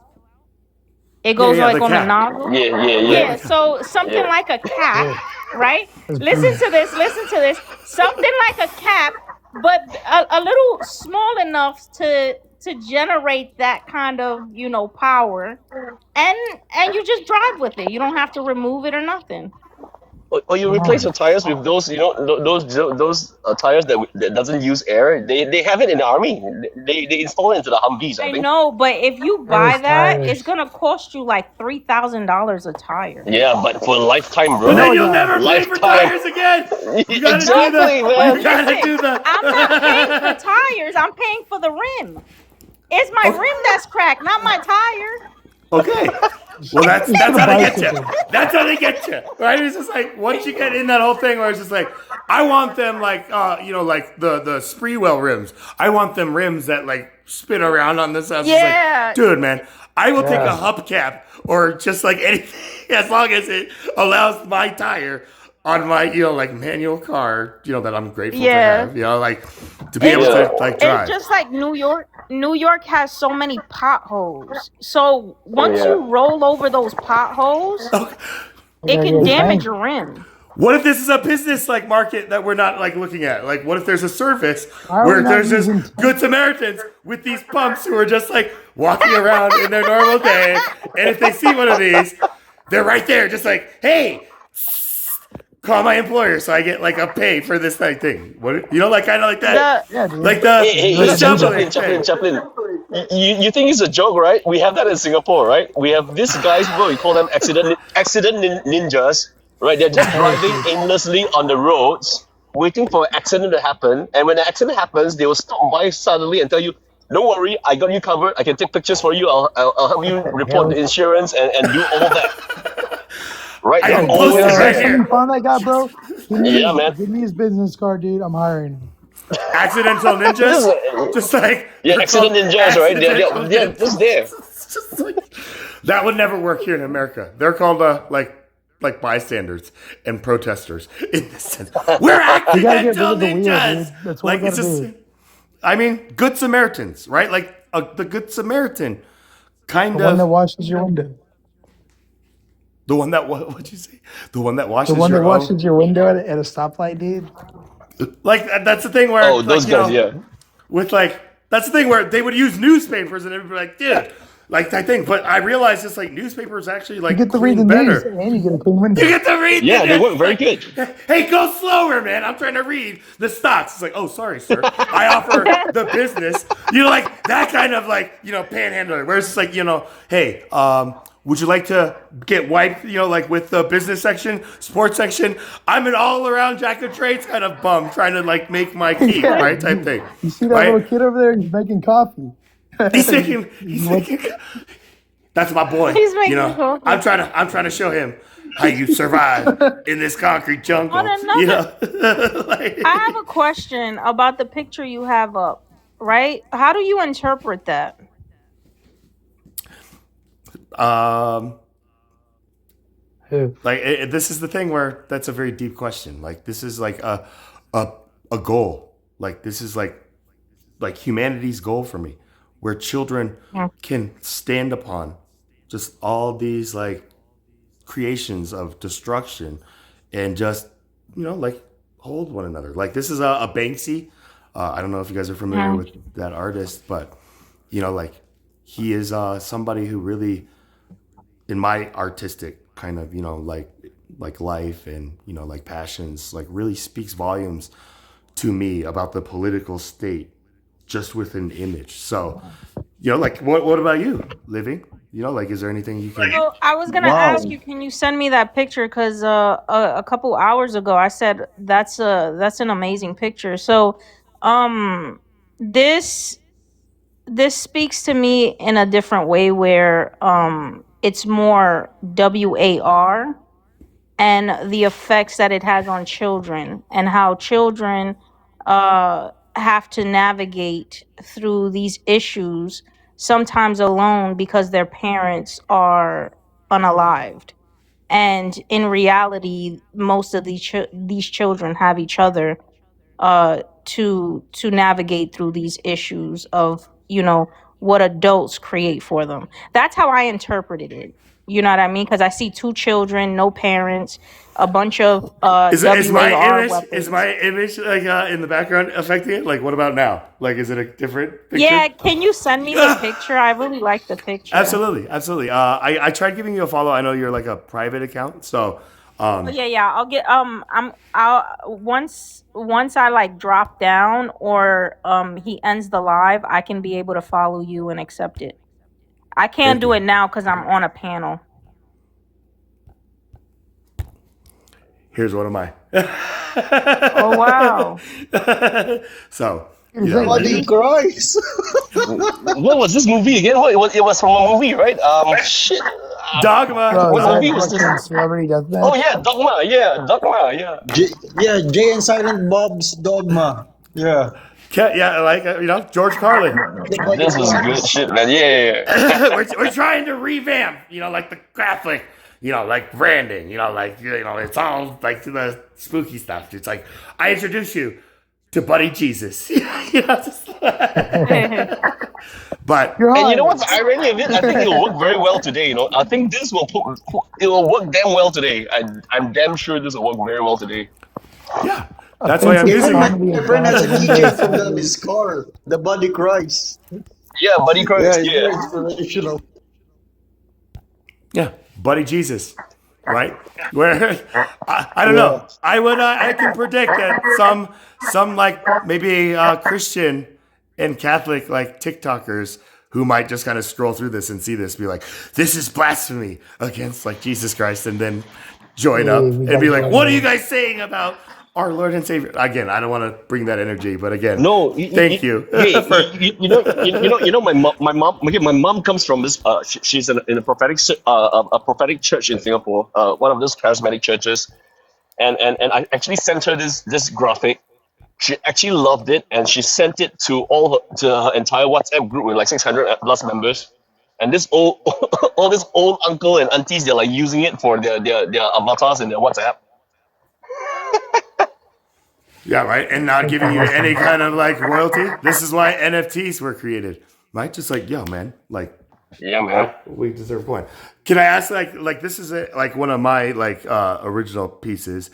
Speaker 15: It
Speaker 2: Yeah,
Speaker 15: goes
Speaker 2: yeah,
Speaker 15: like
Speaker 2: the
Speaker 15: on the
Speaker 2: cap.
Speaker 15: nozzle.
Speaker 3: Yeah, yeah,
Speaker 2: Yeah,
Speaker 3: yeah.
Speaker 15: Yeah, so something
Speaker 3: Yeah.
Speaker 15: like a cap,
Speaker 17: Yeah.
Speaker 15: right?
Speaker 17: That's
Speaker 15: Listen
Speaker 17: pretty.
Speaker 15: to this. Listen to this. Something like a cap, but a little small enough to generate that kind of power, and you just drive with it. You don't have to remove it or nothing.
Speaker 3: Or you replace your tires with those, those tires that doesn't use air. They have it in the army. They install it into the Humvees, I
Speaker 15: I
Speaker 3: think.
Speaker 15: know, but if you buy
Speaker 17: Airless
Speaker 15: that, it's
Speaker 17: tires.
Speaker 15: gonna cost you like $3,000 a tire.
Speaker 3: Yeah, but for a lifetime,
Speaker 2: But
Speaker 3: bro.
Speaker 2: then
Speaker 17: No,
Speaker 2: you'll
Speaker 17: no.
Speaker 2: never pay for
Speaker 3: Lifetime.
Speaker 2: tires again. You gotta
Speaker 3: Exactly,
Speaker 2: do
Speaker 3: man.
Speaker 2: you gotta
Speaker 15: Listen,
Speaker 2: do the.
Speaker 15: I'm not paying for tires. I'm paying for the rim. It's my rim that's cracked, not my tire.
Speaker 2: Okay. Well, that's
Speaker 17: Just
Speaker 2: that's
Speaker 17: put a
Speaker 2: how they get you.
Speaker 17: bicycle.
Speaker 2: That's how they get you, right? It's just like once you get in that whole thing where it's just like, I want them like, like the Spreewell rims. I want them rims that like spin around on this. I was just
Speaker 15: Yeah.
Speaker 2: like, dude, man, I will take a
Speaker 17: Yeah.
Speaker 2: hubcap or just like anything as long as it allows my tire on my like manual car, that I'm grateful
Speaker 15: Yeah.
Speaker 2: to have, like to be able to like drive.
Speaker 15: It's just like New York. New York has so many potholes. So once you roll over those potholes, it
Speaker 17: Yeah,
Speaker 15: can
Speaker 17: yeah,
Speaker 15: damage
Speaker 17: thank-
Speaker 15: your rim.
Speaker 2: What if this is a business like market that we're not like looking at? Like, what if there's a service
Speaker 17: Why are
Speaker 2: where
Speaker 17: we not
Speaker 2: there's just
Speaker 17: using-
Speaker 2: good Samaritans with these pumps who are just like walking around in their normal day, and if they see one of these, they're right there, just like, hey, call my employer so I get like a pay for this like thing. What like kind of like that,
Speaker 17: Yeah, dude.
Speaker 2: like the
Speaker 3: Hey,
Speaker 2: the
Speaker 3: Chaplin,
Speaker 2: shoveling
Speaker 3: Chaplin,
Speaker 2: thing.
Speaker 3: You think it's a joke, right? We have that in Singapore, right? We have these guys, we call them accident ninjas, right? They're just driving aimlessly on the roads, waiting for an accident to happen. And when an accident happens, they will stop by suddenly and tell you, "Don't worry, I got you covered. I can take pictures for you. I'll help you report the insurance and do all that." Right?
Speaker 2: I
Speaker 3: They're
Speaker 2: can
Speaker 3: always
Speaker 2: post it right
Speaker 3: there.
Speaker 2: here.
Speaker 17: You find that guy, bro? Give me
Speaker 3: Yeah,
Speaker 17: his,
Speaker 3: man.
Speaker 17: Give me his business card, dude. I'm hiring him.
Speaker 2: Accidental ninjas, just like
Speaker 3: Yeah,
Speaker 2: they're
Speaker 3: accident
Speaker 2: called
Speaker 3: ninjas, right?
Speaker 2: accidental
Speaker 3: They're
Speaker 2: ninjas.
Speaker 3: just there.
Speaker 2: It's just like, that would never work here in America. They're called like bystanders and protesters in this sense. We're
Speaker 17: We gotta get rid
Speaker 2: accidental
Speaker 17: of the wheel,
Speaker 2: ninjas.
Speaker 17: dude. That's what
Speaker 2: Like
Speaker 17: we
Speaker 2: it's
Speaker 17: gotta
Speaker 2: just,
Speaker 17: do.
Speaker 2: I mean, good Samaritans, right? Like the good Samaritan, kind
Speaker 17: The one that
Speaker 2: of
Speaker 17: washes your window.
Speaker 2: the one that what'd you say? The one that washes
Speaker 17: The one
Speaker 2: your
Speaker 17: that
Speaker 2: own.
Speaker 17: washes your window at a stoplight, dude.
Speaker 2: Like that's the thing where
Speaker 3: Oh, those guys, yeah.
Speaker 2: with like that's the thing where they would use newspapers and everybody like, dude, like that thing. But I realized it's like newspapers actually like
Speaker 17: You get to read the
Speaker 2: clean
Speaker 17: news
Speaker 2: better.
Speaker 17: and you get a clean window.
Speaker 2: You get to read.
Speaker 3: Yeah,
Speaker 2: the
Speaker 3: they
Speaker 2: news.
Speaker 3: work very good.
Speaker 2: Hey, go slower, man. I'm trying to read the stocks. It's like, oh, sorry, sir. I offer the business. Like that kind of like panhandler. Where it's like hey, would you like to get wiped? Like with the business section, sports section. I'm an all-around jack of trades kind of bum trying to like make my keep,
Speaker 17: Yeah.
Speaker 2: right? Type thing.
Speaker 17: You see that
Speaker 2: Right?
Speaker 17: little kid over there? He's making coffee.
Speaker 2: He's making. That's my boy.
Speaker 15: He's making coffee.
Speaker 2: I'm trying to show him how you survive in this concrete jungle.
Speaker 15: On another-
Speaker 2: Like-
Speaker 15: I have a question about the picture you have up, right? How do you interpret that?
Speaker 17: Who?
Speaker 2: Like this is the thing where that's a very deep question. Like this is like a goal. Like this is like humanity's goal for me. where children
Speaker 15: Mm.
Speaker 2: can stand upon just all these like creations of destruction and just like hold one another. Like this is a Banksy. I don't know if you guys are familiar
Speaker 15: Mm.
Speaker 2: with that artist, but like he is somebody who really, in my artistic kind of like life and like passions, like really speaks volumes to me about the political state just with an image. So like what about you, Living? Like is there anything you can?
Speaker 15: So I was gonna ask
Speaker 6: Wow.
Speaker 15: you, can you send me that picture? Because a couple hours ago I said that's an amazing picture. So, um, this this speaks to me in a different way where it's more WAR and the effects that it has on children and how children have to navigate through these issues sometimes alone because their parents are unalived, and in reality most of these children have each other to navigate through these issues of what adults create for them. That's how I interpreted it. You know what I mean? Because I see two children, no parents, a bunch of
Speaker 2: Is my
Speaker 15: WAR
Speaker 2: image
Speaker 15: weapons.
Speaker 2: like in the background affecting it? Like what about now? Like is it a different
Speaker 15: Yeah,
Speaker 2: picture?
Speaker 15: can you send me the picture? I really like the picture.
Speaker 2: Absolutely. I tried giving you a follow. I know you're like a private account, so
Speaker 15: Oh yeah, yeah. I'll get I'll once I like drop down or he ends the live, I can be able to follow you and accept it. I can't
Speaker 2: thank
Speaker 15: do
Speaker 2: you.
Speaker 15: it now because I'm on a panel.
Speaker 2: Here's one of mine.
Speaker 15: Oh wow.
Speaker 2: So
Speaker 17: It's like,
Speaker 6: Body cries.
Speaker 3: What was this movie again? It was from a movie, right? Shit.
Speaker 2: Dogma.
Speaker 17: bro, is
Speaker 3: What
Speaker 17: that
Speaker 3: movie was this?
Speaker 17: fucking Celebrity
Speaker 3: Oh
Speaker 17: Deathmatch?
Speaker 3: yeah, Dogma. Yeah, Dogma. Yeah.
Speaker 6: Yeah, Jay and Silent Bob's Dogma. Yeah.
Speaker 2: Yeah, like George Carlin.
Speaker 6: The body
Speaker 3: This was good
Speaker 6: cries.
Speaker 3: shit, man. Yeah.
Speaker 2: we're trying to revamp, like the Catholic, like branding, like it's all like the spooky stuff. It's like I introduce you to Buddy Jesus. But
Speaker 17: You're
Speaker 3: And you know
Speaker 17: high.
Speaker 3: what's the irony of it? I think it will work very well today. I think this it will work damn well today. I'm damn sure this will work very well today.
Speaker 2: yeah, that's why I'm
Speaker 17: Offensive
Speaker 2: using it.
Speaker 17: comedy
Speaker 6: My
Speaker 17: and
Speaker 6: friend has a
Speaker 17: fascism
Speaker 6: keychain
Speaker 17: is
Speaker 6: from his car. The body cries.
Speaker 3: Yeah, Buddy
Speaker 6: Yeah,
Speaker 3: Christ.
Speaker 6: it's
Speaker 3: Yeah.
Speaker 6: very inspirational.
Speaker 2: Yeah, Buddy Jesus, right? Where I don't
Speaker 6: Yeah.
Speaker 2: know. I can predict that some like maybe Christian and Catholic like TikTokers who might just kind of scroll through this and see this, be like, this is blasphemy against like Jesus Christ, and then join
Speaker 17: hey,
Speaker 2: up
Speaker 17: we
Speaker 2: and
Speaker 17: gotta
Speaker 2: be like,
Speaker 17: join
Speaker 2: what are you
Speaker 17: in.
Speaker 2: guys saying about our Lord and Savior? Again, I don't want to bring that energy, but again,
Speaker 3: No,
Speaker 2: thank you
Speaker 3: hey,
Speaker 2: for.
Speaker 3: my mom. Okay, my mom comes from this. She's in a a prophetic church in Singapore. One of those charismatic churches, and I actually sent her this graphic. She actually loved it, and she sent it to her entire WhatsApp group with like 600 plus members. And this old all this old uncle and aunties, they're like using it for their avatars in their WhatsApp.
Speaker 2: Yeah, right. And not giving you any kind of like royalty. This is why NFTs were created. Right? Just like, yo, man, like
Speaker 3: Yeah, man.
Speaker 2: we deserve coin. Can I ask like this is like one of my like original pieces.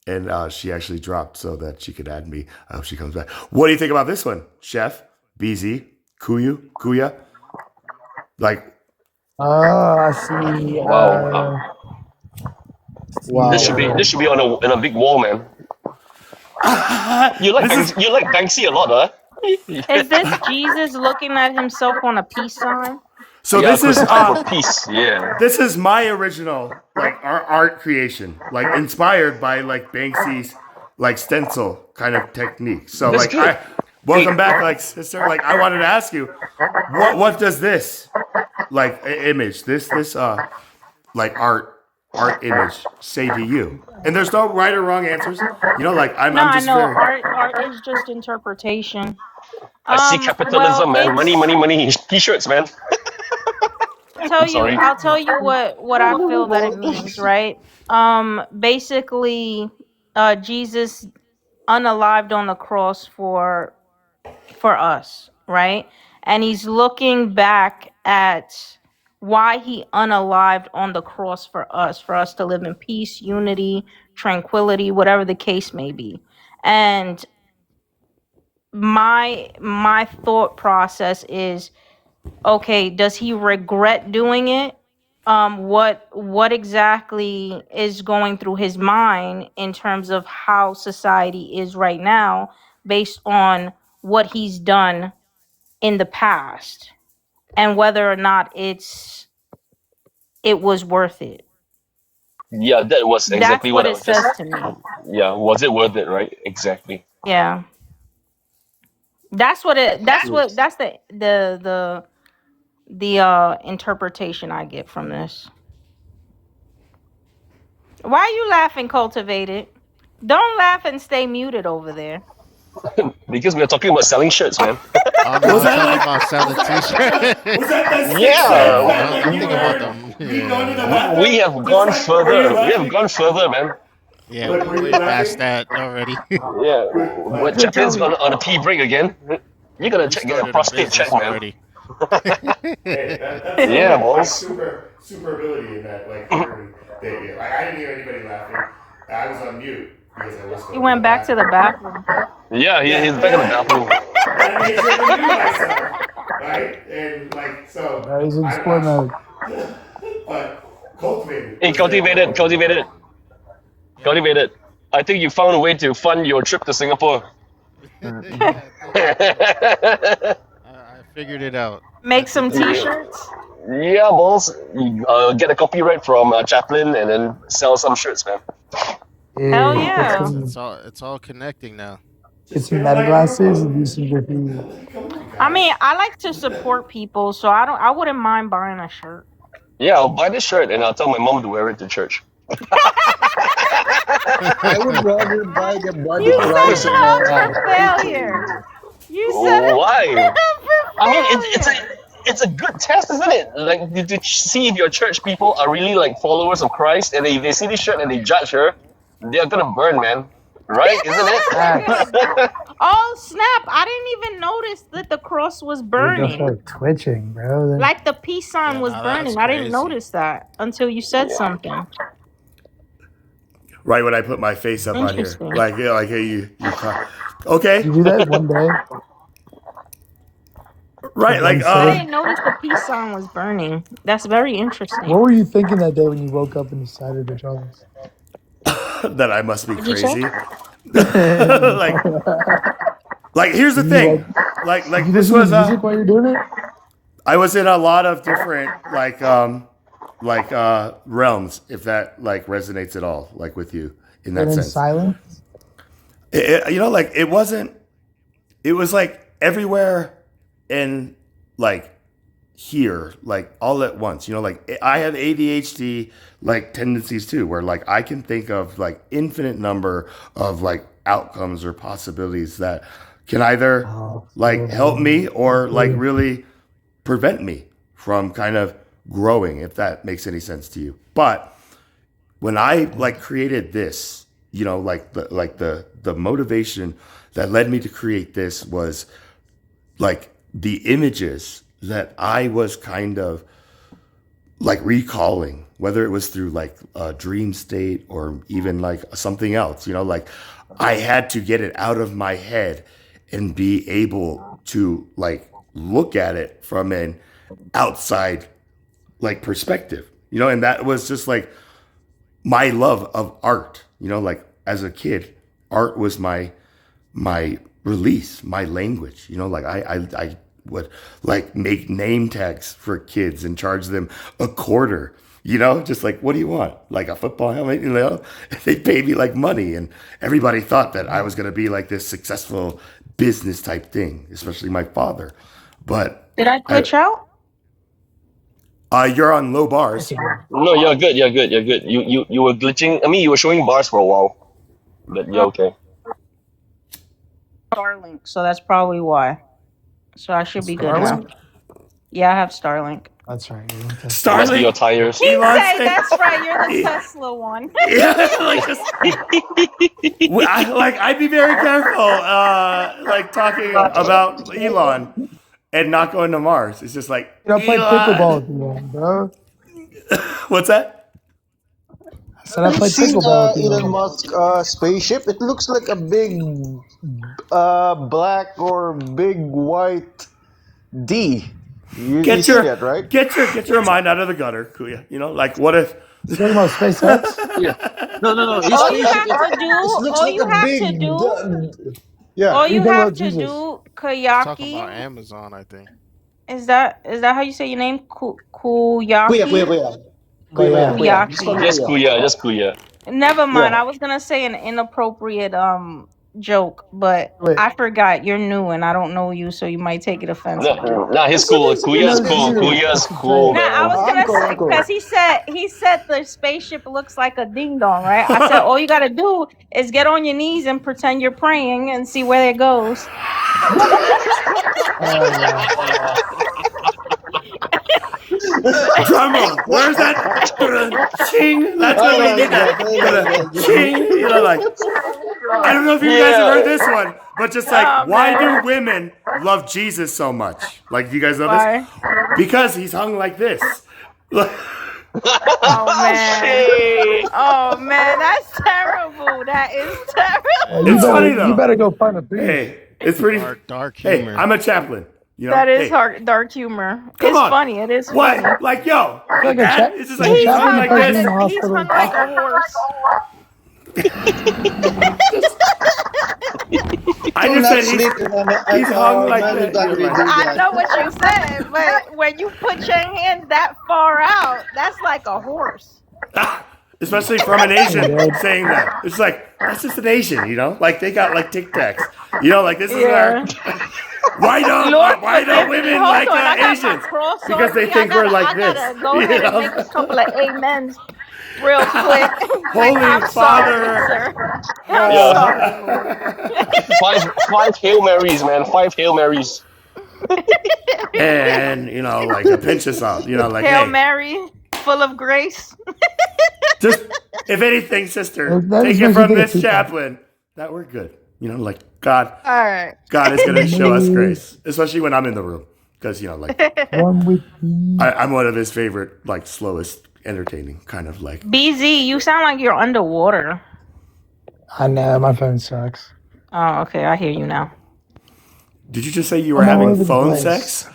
Speaker 2: And she actually dropped so that she could add me. I hope she comes back. What do you think about this one? Chef, BZ, Kuya? Like
Speaker 17: Oh, I see.
Speaker 3: Wow. This should be
Speaker 6: Wow.
Speaker 3: this should be on a big wall, man. You like
Speaker 2: this is
Speaker 3: You like Banksy a lot, huh?
Speaker 15: Is this Jesus looking at himself on a peace sign?
Speaker 2: so
Speaker 3: Yeah,
Speaker 2: this is
Speaker 3: crucified for peace. Yeah.
Speaker 2: this is my original like art creation, like inspired by like Banksy's like stencil kind of technique. So
Speaker 3: That's
Speaker 2: like
Speaker 3: good.
Speaker 2: welcome back, like sister. Like I wanted to ask you, what does this like image, this like art image say to you? And there's no right or wrong answers. Like
Speaker 15: No,
Speaker 2: I'm
Speaker 15: I
Speaker 2: just
Speaker 15: know
Speaker 2: very
Speaker 15: art is just interpretation.
Speaker 3: I see
Speaker 15: Well,
Speaker 3: capitalism, man. Money,
Speaker 15: it's
Speaker 3: money, money. T-shirts, man. I'm sorry.
Speaker 15: I'll tell you what I feel that it means, right? Basically, Jesus unalived on the cross for us, right? and he's looking back at why he unalived on the cross for us to live in peace, unity, tranquility, whatever the case may be. And my thought process is, okay, does he regret doing it? What exactly is going through his mind in terms of how society is right now based on what he's done in the past, and whether or not it was worth it.
Speaker 3: Yeah, that was
Speaker 15: That's
Speaker 3: exactly
Speaker 15: what
Speaker 3: what I
Speaker 15: it
Speaker 3: was just.
Speaker 15: says to me.
Speaker 3: Yeah, was it worth it? Right? Exactly.
Speaker 15: Yeah. That's what it that's what that's the interpretation I get from this. Why are you laughing, Cultivated? Don't laugh and stay muted over there.
Speaker 3: Because we are talking about selling shirts, man.
Speaker 1: Oh no, I'm talking about selling t-shirts.
Speaker 2: Was that that
Speaker 3: Yeah,
Speaker 1: I'm thinking about them. Yeah,
Speaker 3: we have gone further. We have gone further, man.
Speaker 1: yeah, we're way past that already.
Speaker 3: Yeah, when Chaplin's on a pee break again, you're gonna
Speaker 1: We
Speaker 3: get a
Speaker 1: started a
Speaker 3: prostate check,
Speaker 1: business
Speaker 3: man.
Speaker 1: already.
Speaker 2: Hey, that's
Speaker 3: Yeah,
Speaker 2: like
Speaker 3: boss.
Speaker 2: super ability in that. Like, like I didn't hear anybody laughing. I was on mute because I was going
Speaker 15: He went back to the bathroom.
Speaker 3: Yeah, he's back in the bathroom.
Speaker 2: I made sure to mute myself, right? And like so.
Speaker 17: No, he's in sport mode.
Speaker 2: But cultivated.
Speaker 3: Hey, cultivated. I think you found a way to fund your trip to Singapore.
Speaker 1: I figured it out.
Speaker 15: Make some t-shirts.
Speaker 3: Yeah, boss. You, get a copyright from Chaplin and then sell some shirts, man.
Speaker 15: Hell yeah.
Speaker 1: It's all connecting now.
Speaker 17: Get some meta glasses and do some graffiti.
Speaker 15: I mean, I like to support people, so I wouldn't mind buying a shirt.
Speaker 3: Yeah, I'll buy this shirt and I'll tell my mom to wear it to church.
Speaker 6: I would rather buy the body
Speaker 15: You
Speaker 6: price
Speaker 15: set
Speaker 6: of
Speaker 15: her up for failure. You set her
Speaker 3: Why?
Speaker 15: up for
Speaker 3: I mean,
Speaker 15: failure.
Speaker 3: it's a good test, isn't it? Like to see if your church people are really like followers of Christ, and if they see this shirt and they judge her, they're gonna burn, man. Right? Isn't it?
Speaker 15: Oh snap! I didn't even notice that the cross was
Speaker 17: They'll
Speaker 15: burning.
Speaker 17: start twitching, bro.
Speaker 15: Like the peace sign was
Speaker 1: nah,
Speaker 15: burning.
Speaker 1: that's
Speaker 15: I didn't
Speaker 1: crazy.
Speaker 15: notice that until you said something.
Speaker 2: Right when I put my face up on here,
Speaker 15: Interesting.
Speaker 2: like yeah, like hey, you okay,
Speaker 17: You do that one day.
Speaker 2: right? Like
Speaker 15: I didn't notice the peace sign was burning. That's very interesting.
Speaker 17: What were you thinking that day when you woke up and decided to try this?
Speaker 2: that I must be
Speaker 15: Did you check?
Speaker 2: crazy. like here's the thing, like
Speaker 17: Did you
Speaker 2: this
Speaker 17: listen to
Speaker 2: was
Speaker 17: music while you're doing it?
Speaker 2: I was in a lot of different realms, if that like resonates at all, like with you in that
Speaker 17: And in
Speaker 2: sense.
Speaker 17: silence?
Speaker 2: You know, like it wasn't. It was like everywhere and like here, like all at once. You know, like I have ADHD like tendencies too, where like I can think of like infinite number of like outcomes or possibilities that can either like help me or like really prevent me from kind of growing, if that makes any sense to you. But when I like created this, you know, like the motivation that led me to create this was like the images that I was kind of like recalling, whether it was through like a dream state or even like something else, you know, like I had to get it out of my head and be able to like look at it from an outside like perspective, you know, and that was just like my love of art, you know, like as a kid, art was my release, my language, you know, like I would like make name tags for kids and charge them $0.25, you know, just like, what do you want? Like a football helmet, you know, they paid me like money, and everybody thought that I was going to be like this successful business type thing, especially my father. But
Speaker 15: Did I glitch out?
Speaker 2: you're on low bars.
Speaker 3: No, you're good. You were glitching. I mean, you were showing bars for a while, but you're okay.
Speaker 15: Starlink, so that's probably why. So I should be good now.
Speaker 17: Starlink?
Speaker 15: Yeah, I have Starlink.
Speaker 17: That's right. You're in Tesla.
Speaker 3: It must be your tires.
Speaker 15: He
Speaker 2: Elon
Speaker 15: say
Speaker 2: said-
Speaker 15: that's right. You're the Tesla one.
Speaker 2: Yeah, like just, I'd be very careful, like talking about Elon. and not going to Mars. It's just like
Speaker 17: I played
Speaker 2: Elon.
Speaker 17: pickleball at the end, bro.
Speaker 2: What's that?
Speaker 17: I said I
Speaker 6: Have you
Speaker 17: played
Speaker 6: seen
Speaker 17: pickleball at the
Speaker 6: Elon
Speaker 17: end.
Speaker 6: Musk spaceship? It looks like a big black or big white D. You
Speaker 2: Get
Speaker 6: seen
Speaker 2: your
Speaker 6: that, right?
Speaker 2: get your mind out of the gutter, Kuya. You know, like what if?
Speaker 17: You talking about SpaceX?
Speaker 6: Yeah. No. His
Speaker 15: All you
Speaker 6: spaceship.
Speaker 15: have to do,
Speaker 6: It looks
Speaker 15: all
Speaker 6: like
Speaker 15: you
Speaker 6: a
Speaker 15: have to
Speaker 6: big.
Speaker 15: do,
Speaker 6: Yeah.
Speaker 15: all
Speaker 17: You
Speaker 15: you
Speaker 17: talking
Speaker 15: have
Speaker 17: about
Speaker 15: to
Speaker 17: Jesus?
Speaker 15: do,
Speaker 1: He's talking about
Speaker 15: Kayaki.
Speaker 1: Amazon, I think.
Speaker 15: Is that how you say your name?
Speaker 6: Kuya,
Speaker 15: Kuyaki?
Speaker 17: But yeah,
Speaker 6: Kuya. Just call him
Speaker 15: Kuyaki.
Speaker 6: Kuya.
Speaker 3: Just Kuya.
Speaker 15: Never mind.
Speaker 6: Yeah.
Speaker 15: I was gonna say an inappropriate joke, but
Speaker 17: wait.
Speaker 15: I forgot you're new and I don't know you, so you might take it offensively.
Speaker 3: Nah, he's cool.
Speaker 6: It's
Speaker 3: Kuya's cool.
Speaker 6: new.
Speaker 3: Kuya's
Speaker 17: Say
Speaker 3: cool,
Speaker 17: it.
Speaker 15: Nah, I
Speaker 3: man.
Speaker 15: was
Speaker 6: I'm
Speaker 15: gonna
Speaker 6: cool.
Speaker 15: say
Speaker 6: I'm cool.
Speaker 15: because he said the spaceship looks like a ding dong, right? I said all you gotta do is get on your knees and pretend you're praying and see where it goes.
Speaker 2: Drum roll. Where's that? Ching. That's when we did that. Ching. You know, like I don't know if you guys have heard this one, but just like
Speaker 15: Oh,
Speaker 2: why
Speaker 15: man.
Speaker 2: do women love Jesus so much? Like, do you guys know
Speaker 15: Why?
Speaker 2: this? Because he's hung like this.
Speaker 15: Oh man. Oh man, that's terrible. That is terrible.
Speaker 2: It's funny though.
Speaker 17: You better go find a beer.
Speaker 2: Hey, it's pretty.
Speaker 1: Dark
Speaker 2: Hey,
Speaker 1: humor.
Speaker 2: I'm a chaplain. You know.
Speaker 15: That is
Speaker 2: Hey,
Speaker 15: dark humor.
Speaker 2: come
Speaker 15: It's
Speaker 2: on.
Speaker 15: funny. It is
Speaker 2: What?
Speaker 15: funny.
Speaker 2: Like, yo,
Speaker 17: Like a
Speaker 2: that,
Speaker 17: cha-
Speaker 2: it's just like
Speaker 17: a
Speaker 2: he's
Speaker 17: chaplain
Speaker 2: hung
Speaker 17: that
Speaker 2: like
Speaker 17: puts you in
Speaker 2: this.
Speaker 17: the
Speaker 15: He's
Speaker 17: hospital.
Speaker 15: hung like a horse.
Speaker 2: I
Speaker 6: Do
Speaker 2: just
Speaker 6: not
Speaker 2: said
Speaker 6: sleep
Speaker 2: he's hung like
Speaker 6: man who
Speaker 2: that.
Speaker 6: got
Speaker 2: You're
Speaker 6: me
Speaker 2: like,
Speaker 6: do
Speaker 15: I
Speaker 6: that.
Speaker 15: know what you said, but when you put your hand that far out, that's like a horse.
Speaker 2: especially from an Asian saying that. It's like that's just an Asian, you know. Like they got like Tic Tacs, you know. Like this is
Speaker 15: Yeah.
Speaker 2: our. Why don't
Speaker 15: Lord
Speaker 2: why don't
Speaker 15: forgive me.
Speaker 2: women
Speaker 15: Hold
Speaker 2: like
Speaker 15: on, I got my
Speaker 2: Asians?
Speaker 15: cross
Speaker 2: Because
Speaker 15: on
Speaker 2: they
Speaker 15: me.
Speaker 2: think we're like
Speaker 15: I
Speaker 2: this.
Speaker 15: gotta go
Speaker 2: you
Speaker 15: ahead and
Speaker 2: know?
Speaker 15: make a couple of amens real quick.
Speaker 2: Holy
Speaker 15: I'm
Speaker 2: Father.
Speaker 15: sorry, sir. I'm
Speaker 3: Yeah.
Speaker 15: sorry, Lord.
Speaker 3: Five Hail Marys, man. 5 Hail Marys.
Speaker 2: And you know, like a pinch of salt. You know, like
Speaker 15: Hail
Speaker 2: hey,
Speaker 15: Mary, full of grace.
Speaker 2: just if anything, sister,
Speaker 17: That
Speaker 2: take
Speaker 17: just
Speaker 2: it
Speaker 17: makes you
Speaker 2: from
Speaker 17: think of
Speaker 2: this
Speaker 17: Tupac.
Speaker 2: chaplain that we're good. You know, like God
Speaker 15: All right.
Speaker 2: is gonna show us grace, especially when I'm in the room, because you know, like
Speaker 17: One with me.
Speaker 2: I'm one of his favorite, like slowest, entertaining kind of like.
Speaker 15: BZ, you sound like you're underwater.
Speaker 17: I know my phone sucks.
Speaker 15: Oh, okay. I hear you now.
Speaker 2: Did you just say you were
Speaker 17: I'm all
Speaker 2: having
Speaker 17: over the
Speaker 2: phone
Speaker 17: place.
Speaker 2: sex?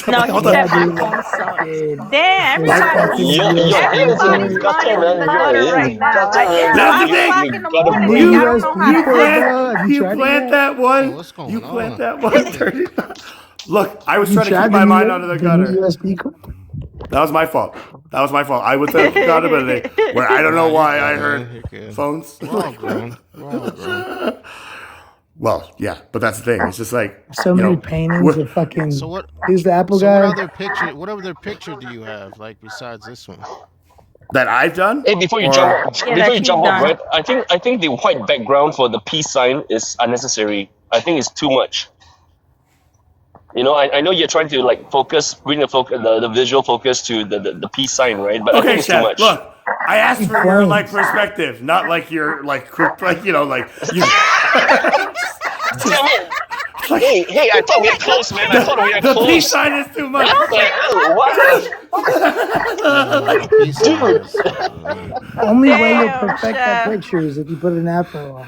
Speaker 15: No, he
Speaker 2: Hold on.
Speaker 15: said my phone sucks. Damn, everybody.
Speaker 3: Everybody's
Speaker 15: Everybody's running in the gutter right now. Like, it's
Speaker 2: That's
Speaker 15: 5
Speaker 2: the thing.
Speaker 15: o'clock in the
Speaker 3: gotta
Speaker 15: morning.
Speaker 3: bring
Speaker 15: I don't know how
Speaker 2: You
Speaker 15: to act.
Speaker 2: plant, you plant that one.
Speaker 1: Hey, what's going
Speaker 2: You plant
Speaker 1: on?
Speaker 2: that one. 30. Look, I was
Speaker 17: You
Speaker 2: trying to
Speaker 17: tried
Speaker 2: keep my
Speaker 17: the
Speaker 2: mind
Speaker 17: new-
Speaker 2: out of the
Speaker 17: the
Speaker 2: gutter.
Speaker 17: new USB cord?
Speaker 2: That was my fault. That was my fault. I was accountability where I don't know
Speaker 1: Nah,
Speaker 2: why
Speaker 1: you're
Speaker 2: I
Speaker 1: good,
Speaker 2: heard
Speaker 1: man. You're good.
Speaker 2: phones.
Speaker 1: We're all grown. We're all grown.
Speaker 2: Well, yeah, but that's the thing. It's just like
Speaker 17: So
Speaker 2: you
Speaker 17: many
Speaker 2: know,
Speaker 17: paintings of fucking.
Speaker 1: So what?
Speaker 17: Who's the Apple
Speaker 1: So
Speaker 17: guy?
Speaker 1: what other picture do you have like besides this one?
Speaker 2: that I've done.
Speaker 3: Hey, before you
Speaker 2: Or-
Speaker 3: jump up,
Speaker 15: Yeah,
Speaker 3: before
Speaker 15: that
Speaker 3: you
Speaker 15: you've
Speaker 3: jump up,
Speaker 15: done.
Speaker 3: right? I think the white background for the peace sign is unnecessary. I think it's too much. You know, I know you're trying to like bring the visual focus to the peace sign, right? But I think
Speaker 2: Okay,
Speaker 3: it's too
Speaker 2: Chef.
Speaker 3: much.
Speaker 2: Look, I asked for your like perspective, not like your like you know like you.
Speaker 3: Damn it! Hey, I thought we were close, man. I thought we were
Speaker 2: The
Speaker 3: close.
Speaker 2: peace sign is too much.
Speaker 3: What the hell? What?
Speaker 17: Only way you'll
Speaker 15: Damn,
Speaker 17: perfect that
Speaker 15: Chef.
Speaker 17: picture is if you put an apple on.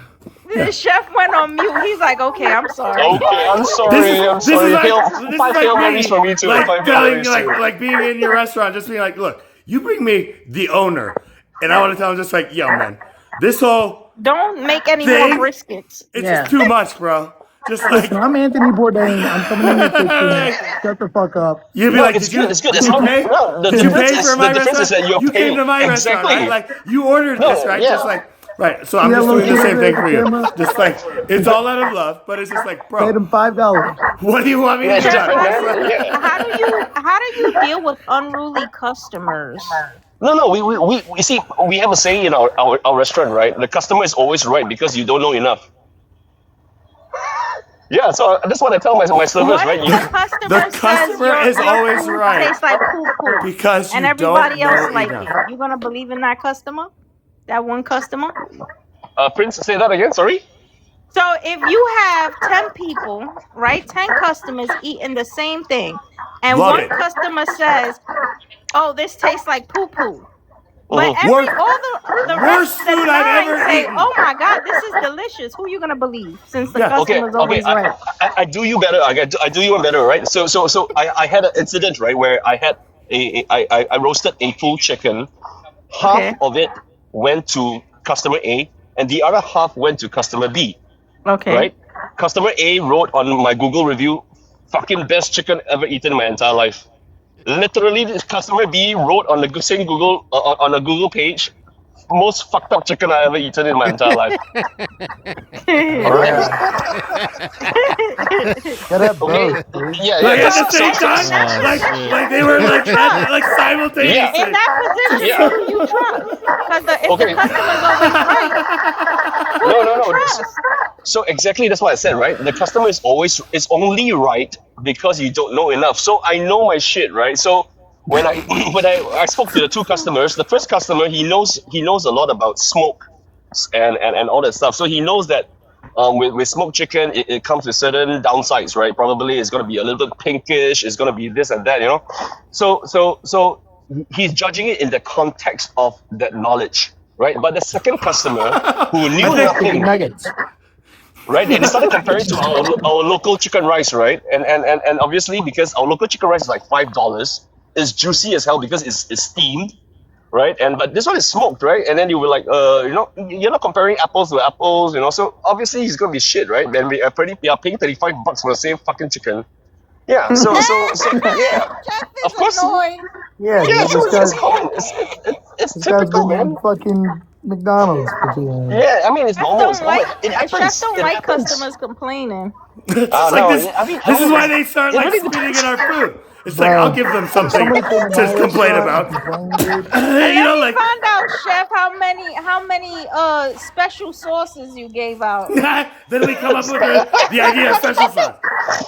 Speaker 15: The chef went on mute. He's like, okay, I'm sorry.
Speaker 3: Okay, I'm sorry. I'm
Speaker 2: This is
Speaker 3: sorry.
Speaker 2: like
Speaker 3: Five Hail Marys for me too.
Speaker 2: like
Speaker 3: 5 Hail
Speaker 2: telling
Speaker 3: Marys
Speaker 2: like
Speaker 3: too.
Speaker 2: like being in your restaurant, just being like, look, you bring me the owner, and I want to tell him just like, yo, man, this whole
Speaker 15: Don't make any
Speaker 2: thing,
Speaker 15: more briskets.
Speaker 2: it's
Speaker 17: Yeah.
Speaker 2: just too much, bro. Just like
Speaker 17: Listen, I'm Anthony Bourdain. I'm coming in your kitchen. Shut the fuck up.
Speaker 2: you'd be
Speaker 3: No,
Speaker 2: like,
Speaker 3: it's
Speaker 2: did you,
Speaker 3: good. It's good.
Speaker 2: did
Speaker 3: It's
Speaker 2: you
Speaker 3: not.
Speaker 2: pay?
Speaker 3: No, the
Speaker 2: Did you
Speaker 3: difference
Speaker 2: pay
Speaker 3: is
Speaker 2: for my
Speaker 3: the difference is
Speaker 2: restaurant?
Speaker 3: that you're
Speaker 2: You
Speaker 3: paying
Speaker 2: came to my restaurant,
Speaker 3: exactly.
Speaker 2: right? Like you ordered this,
Speaker 3: No,
Speaker 2: right?
Speaker 3: yeah.
Speaker 2: Just like right. So I'm
Speaker 17: See that
Speaker 2: just doing the
Speaker 17: little
Speaker 2: same thing for you.
Speaker 17: camera?
Speaker 2: Just like it's all out of love, but it's just like,
Speaker 17: Paid
Speaker 2: bro,
Speaker 17: him $5.
Speaker 2: what do you want me
Speaker 3: Yeah,
Speaker 2: to
Speaker 3: it's
Speaker 2: do?
Speaker 3: different,
Speaker 2: Just
Speaker 3: man.
Speaker 2: like-
Speaker 3: Yeah.
Speaker 15: How do you deal with unruly customers?
Speaker 3: No. We see. We have a saying in our restaurant, right? The customer is always right because you don't know enough. Yeah, so that's what I tell my servers,
Speaker 15: What
Speaker 3: right?
Speaker 15: if
Speaker 3: You,
Speaker 15: the customer
Speaker 2: The
Speaker 15: says
Speaker 2: customer
Speaker 15: your,
Speaker 2: is
Speaker 15: your
Speaker 2: always
Speaker 15: food
Speaker 2: right.
Speaker 15: tastes like poo poo,
Speaker 2: Because
Speaker 15: and
Speaker 2: you
Speaker 15: everybody
Speaker 2: don't
Speaker 15: else
Speaker 2: know
Speaker 15: like
Speaker 2: enough.
Speaker 15: it? You gonna believe in that customer? That one customer?
Speaker 3: Prince, say that again. Sorry.
Speaker 15: So if you have 10 people, right, 10 customers eating the same thing, and
Speaker 2: Love
Speaker 15: one
Speaker 2: it.
Speaker 15: customer says, "Oh, this tastes like poo poo," but
Speaker 3: Mhm.
Speaker 2: Worst,
Speaker 15: all the rest
Speaker 2: worst
Speaker 15: of the
Speaker 2: food I've
Speaker 15: 9
Speaker 2: ever
Speaker 15: say,
Speaker 2: eaten.
Speaker 15: "Oh my God, this is delicious." Who you gonna believe? Since the
Speaker 2: Yeah.
Speaker 3: Okay,
Speaker 15: customer's
Speaker 3: okay,
Speaker 15: always right.
Speaker 3: I do you better. I do you one better, right? So I had an incident, right, where I had I roasted a full chicken. Half
Speaker 15: Okay.
Speaker 3: of it went to customer A, and the other half went to customer B.
Speaker 15: Okay.
Speaker 3: Right? Customer A wrote on my Google review, "Fucking best chicken ever eaten in my entire life." Literally, this customer B wrote on the same Google on a Google page, "Most fucked up chicken I ever eaten in my entire life." All right.
Speaker 6: Gotta have
Speaker 3: Okay.
Speaker 6: both, dude.
Speaker 3: Yeah.
Speaker 2: Like
Speaker 3: Yeah.
Speaker 2: at the same time,
Speaker 1: Oh
Speaker 2: like
Speaker 1: shit.
Speaker 2: they were like
Speaker 15: Trust.
Speaker 2: like
Speaker 15: In
Speaker 2: simultaneously.
Speaker 15: that position,
Speaker 3: Yeah.
Speaker 15: who do you trust? Because if
Speaker 3: Okay.
Speaker 15: the customer's always right, who
Speaker 3: No,
Speaker 15: do
Speaker 3: no,
Speaker 15: you
Speaker 3: no.
Speaker 15: trust?
Speaker 3: So exactly that's what I said, right? The customer is only right because you don't know enough. So I know my shit, right? So when I when I spoke to the two customers, the first customer he knows a lot about smoke and all that stuff. So he knows that with smoked chicken it comes with certain downsides, right? Probably it's gonna be a little bit pinkish, it's gonna be this and that, you know. So he's judging it in the context of that knowledge, right? But the second customer who knew
Speaker 6: Chicken
Speaker 3: nothing,
Speaker 6: nuggets.
Speaker 3: right? They started comparing to our local chicken rice, right? And obviously because our local chicken rice is like $5, it's juicy as hell because it's steamed, right? And but this one is smoked, right? And then you were like, you're not comparing apples to apples, you know. So obviously he's gonna be shit, right? Then we are paying $35 for the same fucking chicken. Yeah. So yeah.
Speaker 15: Jeff
Speaker 3: Of
Speaker 15: is
Speaker 3: course.
Speaker 15: annoyed.
Speaker 6: Yeah,
Speaker 3: Yeah.
Speaker 6: dude,
Speaker 3: So
Speaker 6: this
Speaker 3: it's
Speaker 6: guy's
Speaker 3: common. It's
Speaker 6: this guy's
Speaker 3: typical,
Speaker 6: been
Speaker 3: man.
Speaker 6: in fucking McDonald's for too long.
Speaker 3: Yeah. I mean, it's
Speaker 15: Chef
Speaker 3: normal. It's
Speaker 15: don't
Speaker 3: normal.
Speaker 15: like
Speaker 3: It happens.
Speaker 15: Chef don't
Speaker 3: It
Speaker 15: like
Speaker 3: happens.
Speaker 15: customers complaining.
Speaker 2: It's just like
Speaker 3: No,
Speaker 2: this.
Speaker 3: I mean,
Speaker 2: This is
Speaker 3: I
Speaker 2: why
Speaker 3: mean,
Speaker 2: they start
Speaker 3: it
Speaker 2: like
Speaker 3: really
Speaker 2: spitting
Speaker 3: depends.
Speaker 2: in our food. It's like I'll give them
Speaker 6: If
Speaker 2: something
Speaker 6: somebody came to
Speaker 2: to
Speaker 6: my
Speaker 2: complain
Speaker 6: restaurant
Speaker 2: about.
Speaker 6: and complained, dude,
Speaker 15: And
Speaker 2: You
Speaker 15: let
Speaker 2: know,
Speaker 15: me
Speaker 2: like
Speaker 15: find out, Chef, how many special sauces you gave out.
Speaker 2: then we come up with the idea of special sauce.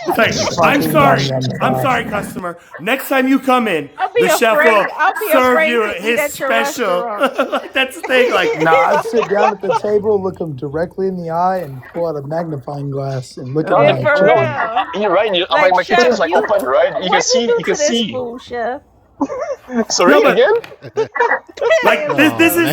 Speaker 2: It's like, I'm
Speaker 6: fucking
Speaker 2: sorry,
Speaker 6: yum yum
Speaker 2: I'm
Speaker 6: sauce.
Speaker 2: sorry, customer. Next time you come in,
Speaker 15: I'll be
Speaker 2: the chef
Speaker 15: afraid.
Speaker 2: will
Speaker 15: I'll be
Speaker 2: serve
Speaker 15: afraid
Speaker 2: you
Speaker 15: to eat
Speaker 2: his
Speaker 15: at your
Speaker 2: special.
Speaker 15: restaurant.
Speaker 2: That's the thing. Like,
Speaker 6: Nah, I'd sit down at the table, look him directly in the eye, and pull out a magnifying glass and look at
Speaker 3: No,
Speaker 15: Yeah,
Speaker 6: my
Speaker 15: for
Speaker 6: chicken.
Speaker 15: real.
Speaker 3: you're right.
Speaker 15: Like
Speaker 3: My
Speaker 15: Chef,
Speaker 3: kitchen's like
Speaker 15: you
Speaker 3: open, right? You can
Speaker 15: what
Speaker 3: see.
Speaker 15: you do
Speaker 3: You can
Speaker 15: to this
Speaker 3: see.
Speaker 15: food, Chef?
Speaker 3: Sorry
Speaker 2: no, but
Speaker 3: again.
Speaker 2: like
Speaker 1: Oh
Speaker 2: this
Speaker 1: man.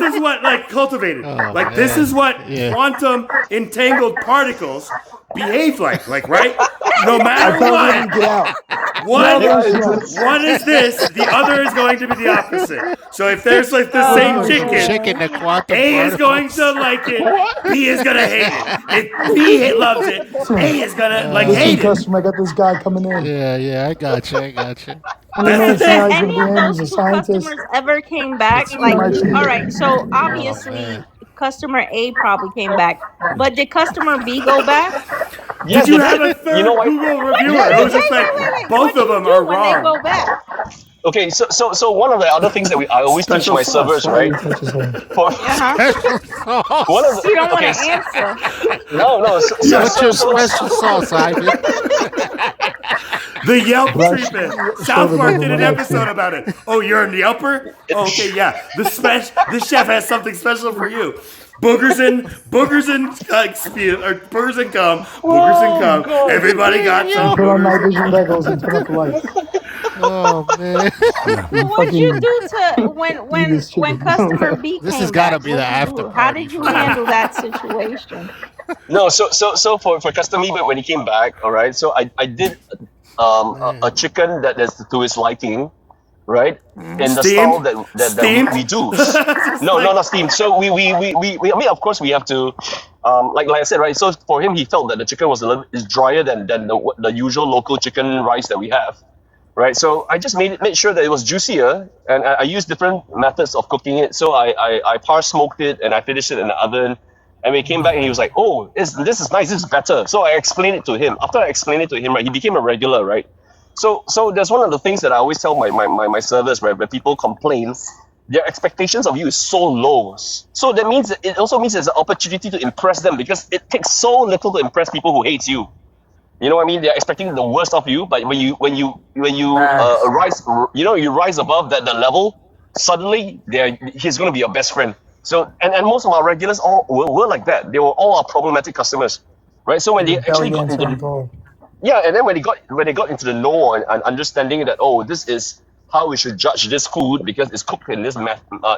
Speaker 2: is what like cultivated.
Speaker 1: Oh
Speaker 2: Like this is
Speaker 1: man.
Speaker 2: what
Speaker 1: Yeah.
Speaker 2: quantum entangled particles behave like. Like right, no
Speaker 6: I
Speaker 2: matter
Speaker 6: told
Speaker 2: what.
Speaker 6: him to get out.
Speaker 2: One,
Speaker 6: Get out
Speaker 3: Yeah,
Speaker 6: of the
Speaker 3: it's,
Speaker 6: restaurant.
Speaker 2: one is this, the other is going to be the opposite. So if there's like the
Speaker 15: Oh
Speaker 2: same
Speaker 1: The
Speaker 2: chicken,
Speaker 1: chicken, the quantum
Speaker 2: A is going to
Speaker 1: particles.
Speaker 2: like it,
Speaker 3: what?
Speaker 2: B is gonna hate it. If B loves it, A is gonna like
Speaker 6: Listen,
Speaker 2: hate it.
Speaker 6: customer, I got this guy coming in.
Speaker 1: Yeah, I got you. I got you.
Speaker 6: 20
Speaker 2: That's the
Speaker 6: minutes from
Speaker 2: thing.
Speaker 6: now, he's
Speaker 15: Any
Speaker 6: gonna be
Speaker 15: of
Speaker 6: in.
Speaker 15: those
Speaker 6: He's a
Speaker 15: two
Speaker 6: scientist.
Speaker 15: customers ever came back?
Speaker 6: Eat
Speaker 15: Like,
Speaker 6: my
Speaker 15: all
Speaker 6: chicken.
Speaker 15: right, so
Speaker 1: Oh
Speaker 15: obviously
Speaker 1: man.
Speaker 15: customer A probably came back, but did customer B go back?
Speaker 2: Did
Speaker 3: Yes,
Speaker 2: you
Speaker 3: they
Speaker 2: have a
Speaker 3: did. You know
Speaker 2: third
Speaker 3: what?
Speaker 2: Google
Speaker 15: What
Speaker 2: reviewer?
Speaker 15: did
Speaker 2: It
Speaker 15: you
Speaker 2: was
Speaker 15: wait,
Speaker 2: just
Speaker 15: wait,
Speaker 2: like
Speaker 15: wait, wait?
Speaker 2: both
Speaker 15: What
Speaker 2: of
Speaker 15: do you
Speaker 2: them
Speaker 15: do
Speaker 2: are
Speaker 15: when they
Speaker 2: wrong.
Speaker 15: go back?
Speaker 3: Okay, so one of the other things that I always teach
Speaker 2: Special
Speaker 3: my
Speaker 2: sauce.
Speaker 3: servers,
Speaker 6: Why
Speaker 3: right?
Speaker 6: you touch his hand?
Speaker 3: For
Speaker 15: Uh-huh.
Speaker 1: Special
Speaker 3: one of
Speaker 1: sauce.
Speaker 3: the
Speaker 15: You don't want
Speaker 3: okay,
Speaker 15: to answer.
Speaker 3: no,
Speaker 1: What's your special sauce, Ivan?
Speaker 2: The Yelp
Speaker 6: Brush,
Speaker 2: treatment.
Speaker 6: shove
Speaker 2: South
Speaker 6: it
Speaker 2: Park
Speaker 6: over
Speaker 2: did
Speaker 6: my
Speaker 2: an
Speaker 6: neck
Speaker 2: episode
Speaker 6: too.
Speaker 2: about it. Oh, you're a Yelper? Oh, okay, yeah. The chef has something special for you. Boogers and spew or boogers and cum. Boogers and cum.
Speaker 3: God.
Speaker 2: Everybody got
Speaker 6: You
Speaker 2: some
Speaker 6: put on night
Speaker 2: boogers.
Speaker 6: vision goggles and turn up the lights.
Speaker 1: Oh man.
Speaker 6: You
Speaker 15: But what did you
Speaker 6: fucking
Speaker 15: do to
Speaker 6: eat this
Speaker 15: when
Speaker 6: chicken.
Speaker 15: customer B
Speaker 1: This
Speaker 15: came
Speaker 1: has got to
Speaker 15: back?
Speaker 1: be the
Speaker 15: What did you
Speaker 1: after
Speaker 15: do? How
Speaker 1: party
Speaker 15: did you
Speaker 1: for
Speaker 15: handle
Speaker 1: real.
Speaker 15: that situation?
Speaker 3: No, so for customer B when he came back, all right. So I did a
Speaker 1: Man.
Speaker 3: chicken that is to his liking, right? In the
Speaker 2: Steamed?
Speaker 3: style that
Speaker 2: Steamed?
Speaker 3: we do.
Speaker 2: Just
Speaker 3: No,
Speaker 2: like
Speaker 3: not steamed. So we I mean, of course we have to, like I said, right. So for him, he felt that the chicken was a little is drier than the usual local chicken rice that we have, right? So I just made sure that it was juicier, and I used different methods of cooking it. So I par smoked it and I finished it in the oven. And we came back and he was like, "Oh, this is nice. This is better." So I explained it to him. After I explained it to him, right, he became a regular, right? So there's one of the things that I always tell my servers, right, when people complain, their expectations of you is so low. So that means it also means there's an opportunity to impress them because it takes so little to impress people who hate you. You know what I mean? They're expecting the worst of you, but when you
Speaker 5: Facts.
Speaker 3: rise, you rise above the level, suddenly he's gonna be your best friend. So and most of our regulars all were like that. They were all our problematic customers, right? So when they actually
Speaker 17: Belly
Speaker 3: got
Speaker 17: dance
Speaker 3: into
Speaker 17: on call.
Speaker 3: yeah, and then when they got into the know and understanding that, oh, this is how we should judge this food because it's cooked in this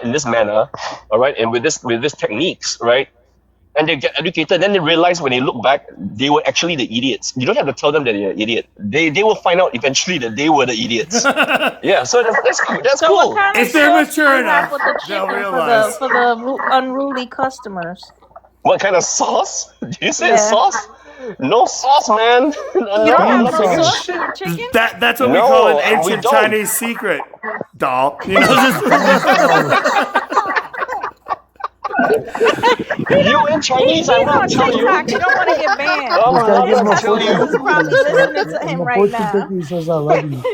Speaker 3: in this manner, all right, and with this techniques, right? And they get educated, then they realize when they look back, they were actually the idiots. You don't have to tell them that they're an idiot. They will find out eventually that they were the idiots. Yeah, so that's cool. That's
Speaker 15: So
Speaker 3: cool.
Speaker 15: what kind of
Speaker 2: If they're
Speaker 15: sauce do
Speaker 2: mature
Speaker 15: you have
Speaker 2: enough,
Speaker 15: with the
Speaker 2: they'll
Speaker 15: chicken
Speaker 2: realize.
Speaker 15: for the unruly customers?
Speaker 3: What kind of sauce? Did you say
Speaker 15: Yeah.
Speaker 3: sauce? No sauce, man.
Speaker 15: You don't
Speaker 3: No,
Speaker 15: have
Speaker 3: I'm
Speaker 15: no
Speaker 3: not bringing
Speaker 15: sauce
Speaker 3: shit.
Speaker 15: to your chicken?
Speaker 2: That's what we call an
Speaker 3: No, we
Speaker 2: ancient
Speaker 3: don't.
Speaker 2: Chinese secret, doll. You know, just
Speaker 3: You in Chinese, I'm
Speaker 15: He's on
Speaker 3: gonna tell you.
Speaker 15: TikTok. You don't want to get banned.
Speaker 3: I'm
Speaker 17: This guy
Speaker 3: gonna
Speaker 17: gave him a
Speaker 3: tell
Speaker 17: fortune
Speaker 3: you.
Speaker 15: He's probably listening to him
Speaker 17: a
Speaker 15: right
Speaker 17: fortune
Speaker 15: now.
Speaker 17: cookie. He says, "I love you."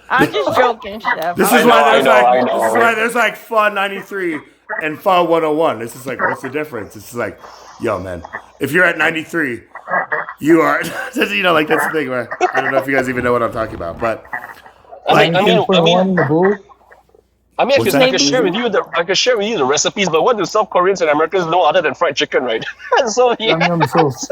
Speaker 15: I'm just joking, Chef.
Speaker 2: this
Speaker 3: I
Speaker 2: is
Speaker 3: know,
Speaker 2: why
Speaker 3: I
Speaker 2: there's
Speaker 3: know,
Speaker 2: like
Speaker 3: I
Speaker 2: this is
Speaker 3: know.
Speaker 2: why there's like FA 93 and FA 101. This is like, what's the difference? It's like, yo, man, if you're at 93, you are. You know, like that's the thing where I don't know if you guys even know what I'm talking about, but like,
Speaker 3: I mean,
Speaker 17: 19.1 in the bull.
Speaker 3: I
Speaker 2: what's that?
Speaker 3: I could share with you the recipes, but what do South Koreans and Americans know other than fried chicken, right? So
Speaker 17: Yum
Speaker 3: yeah.
Speaker 17: yum sauce.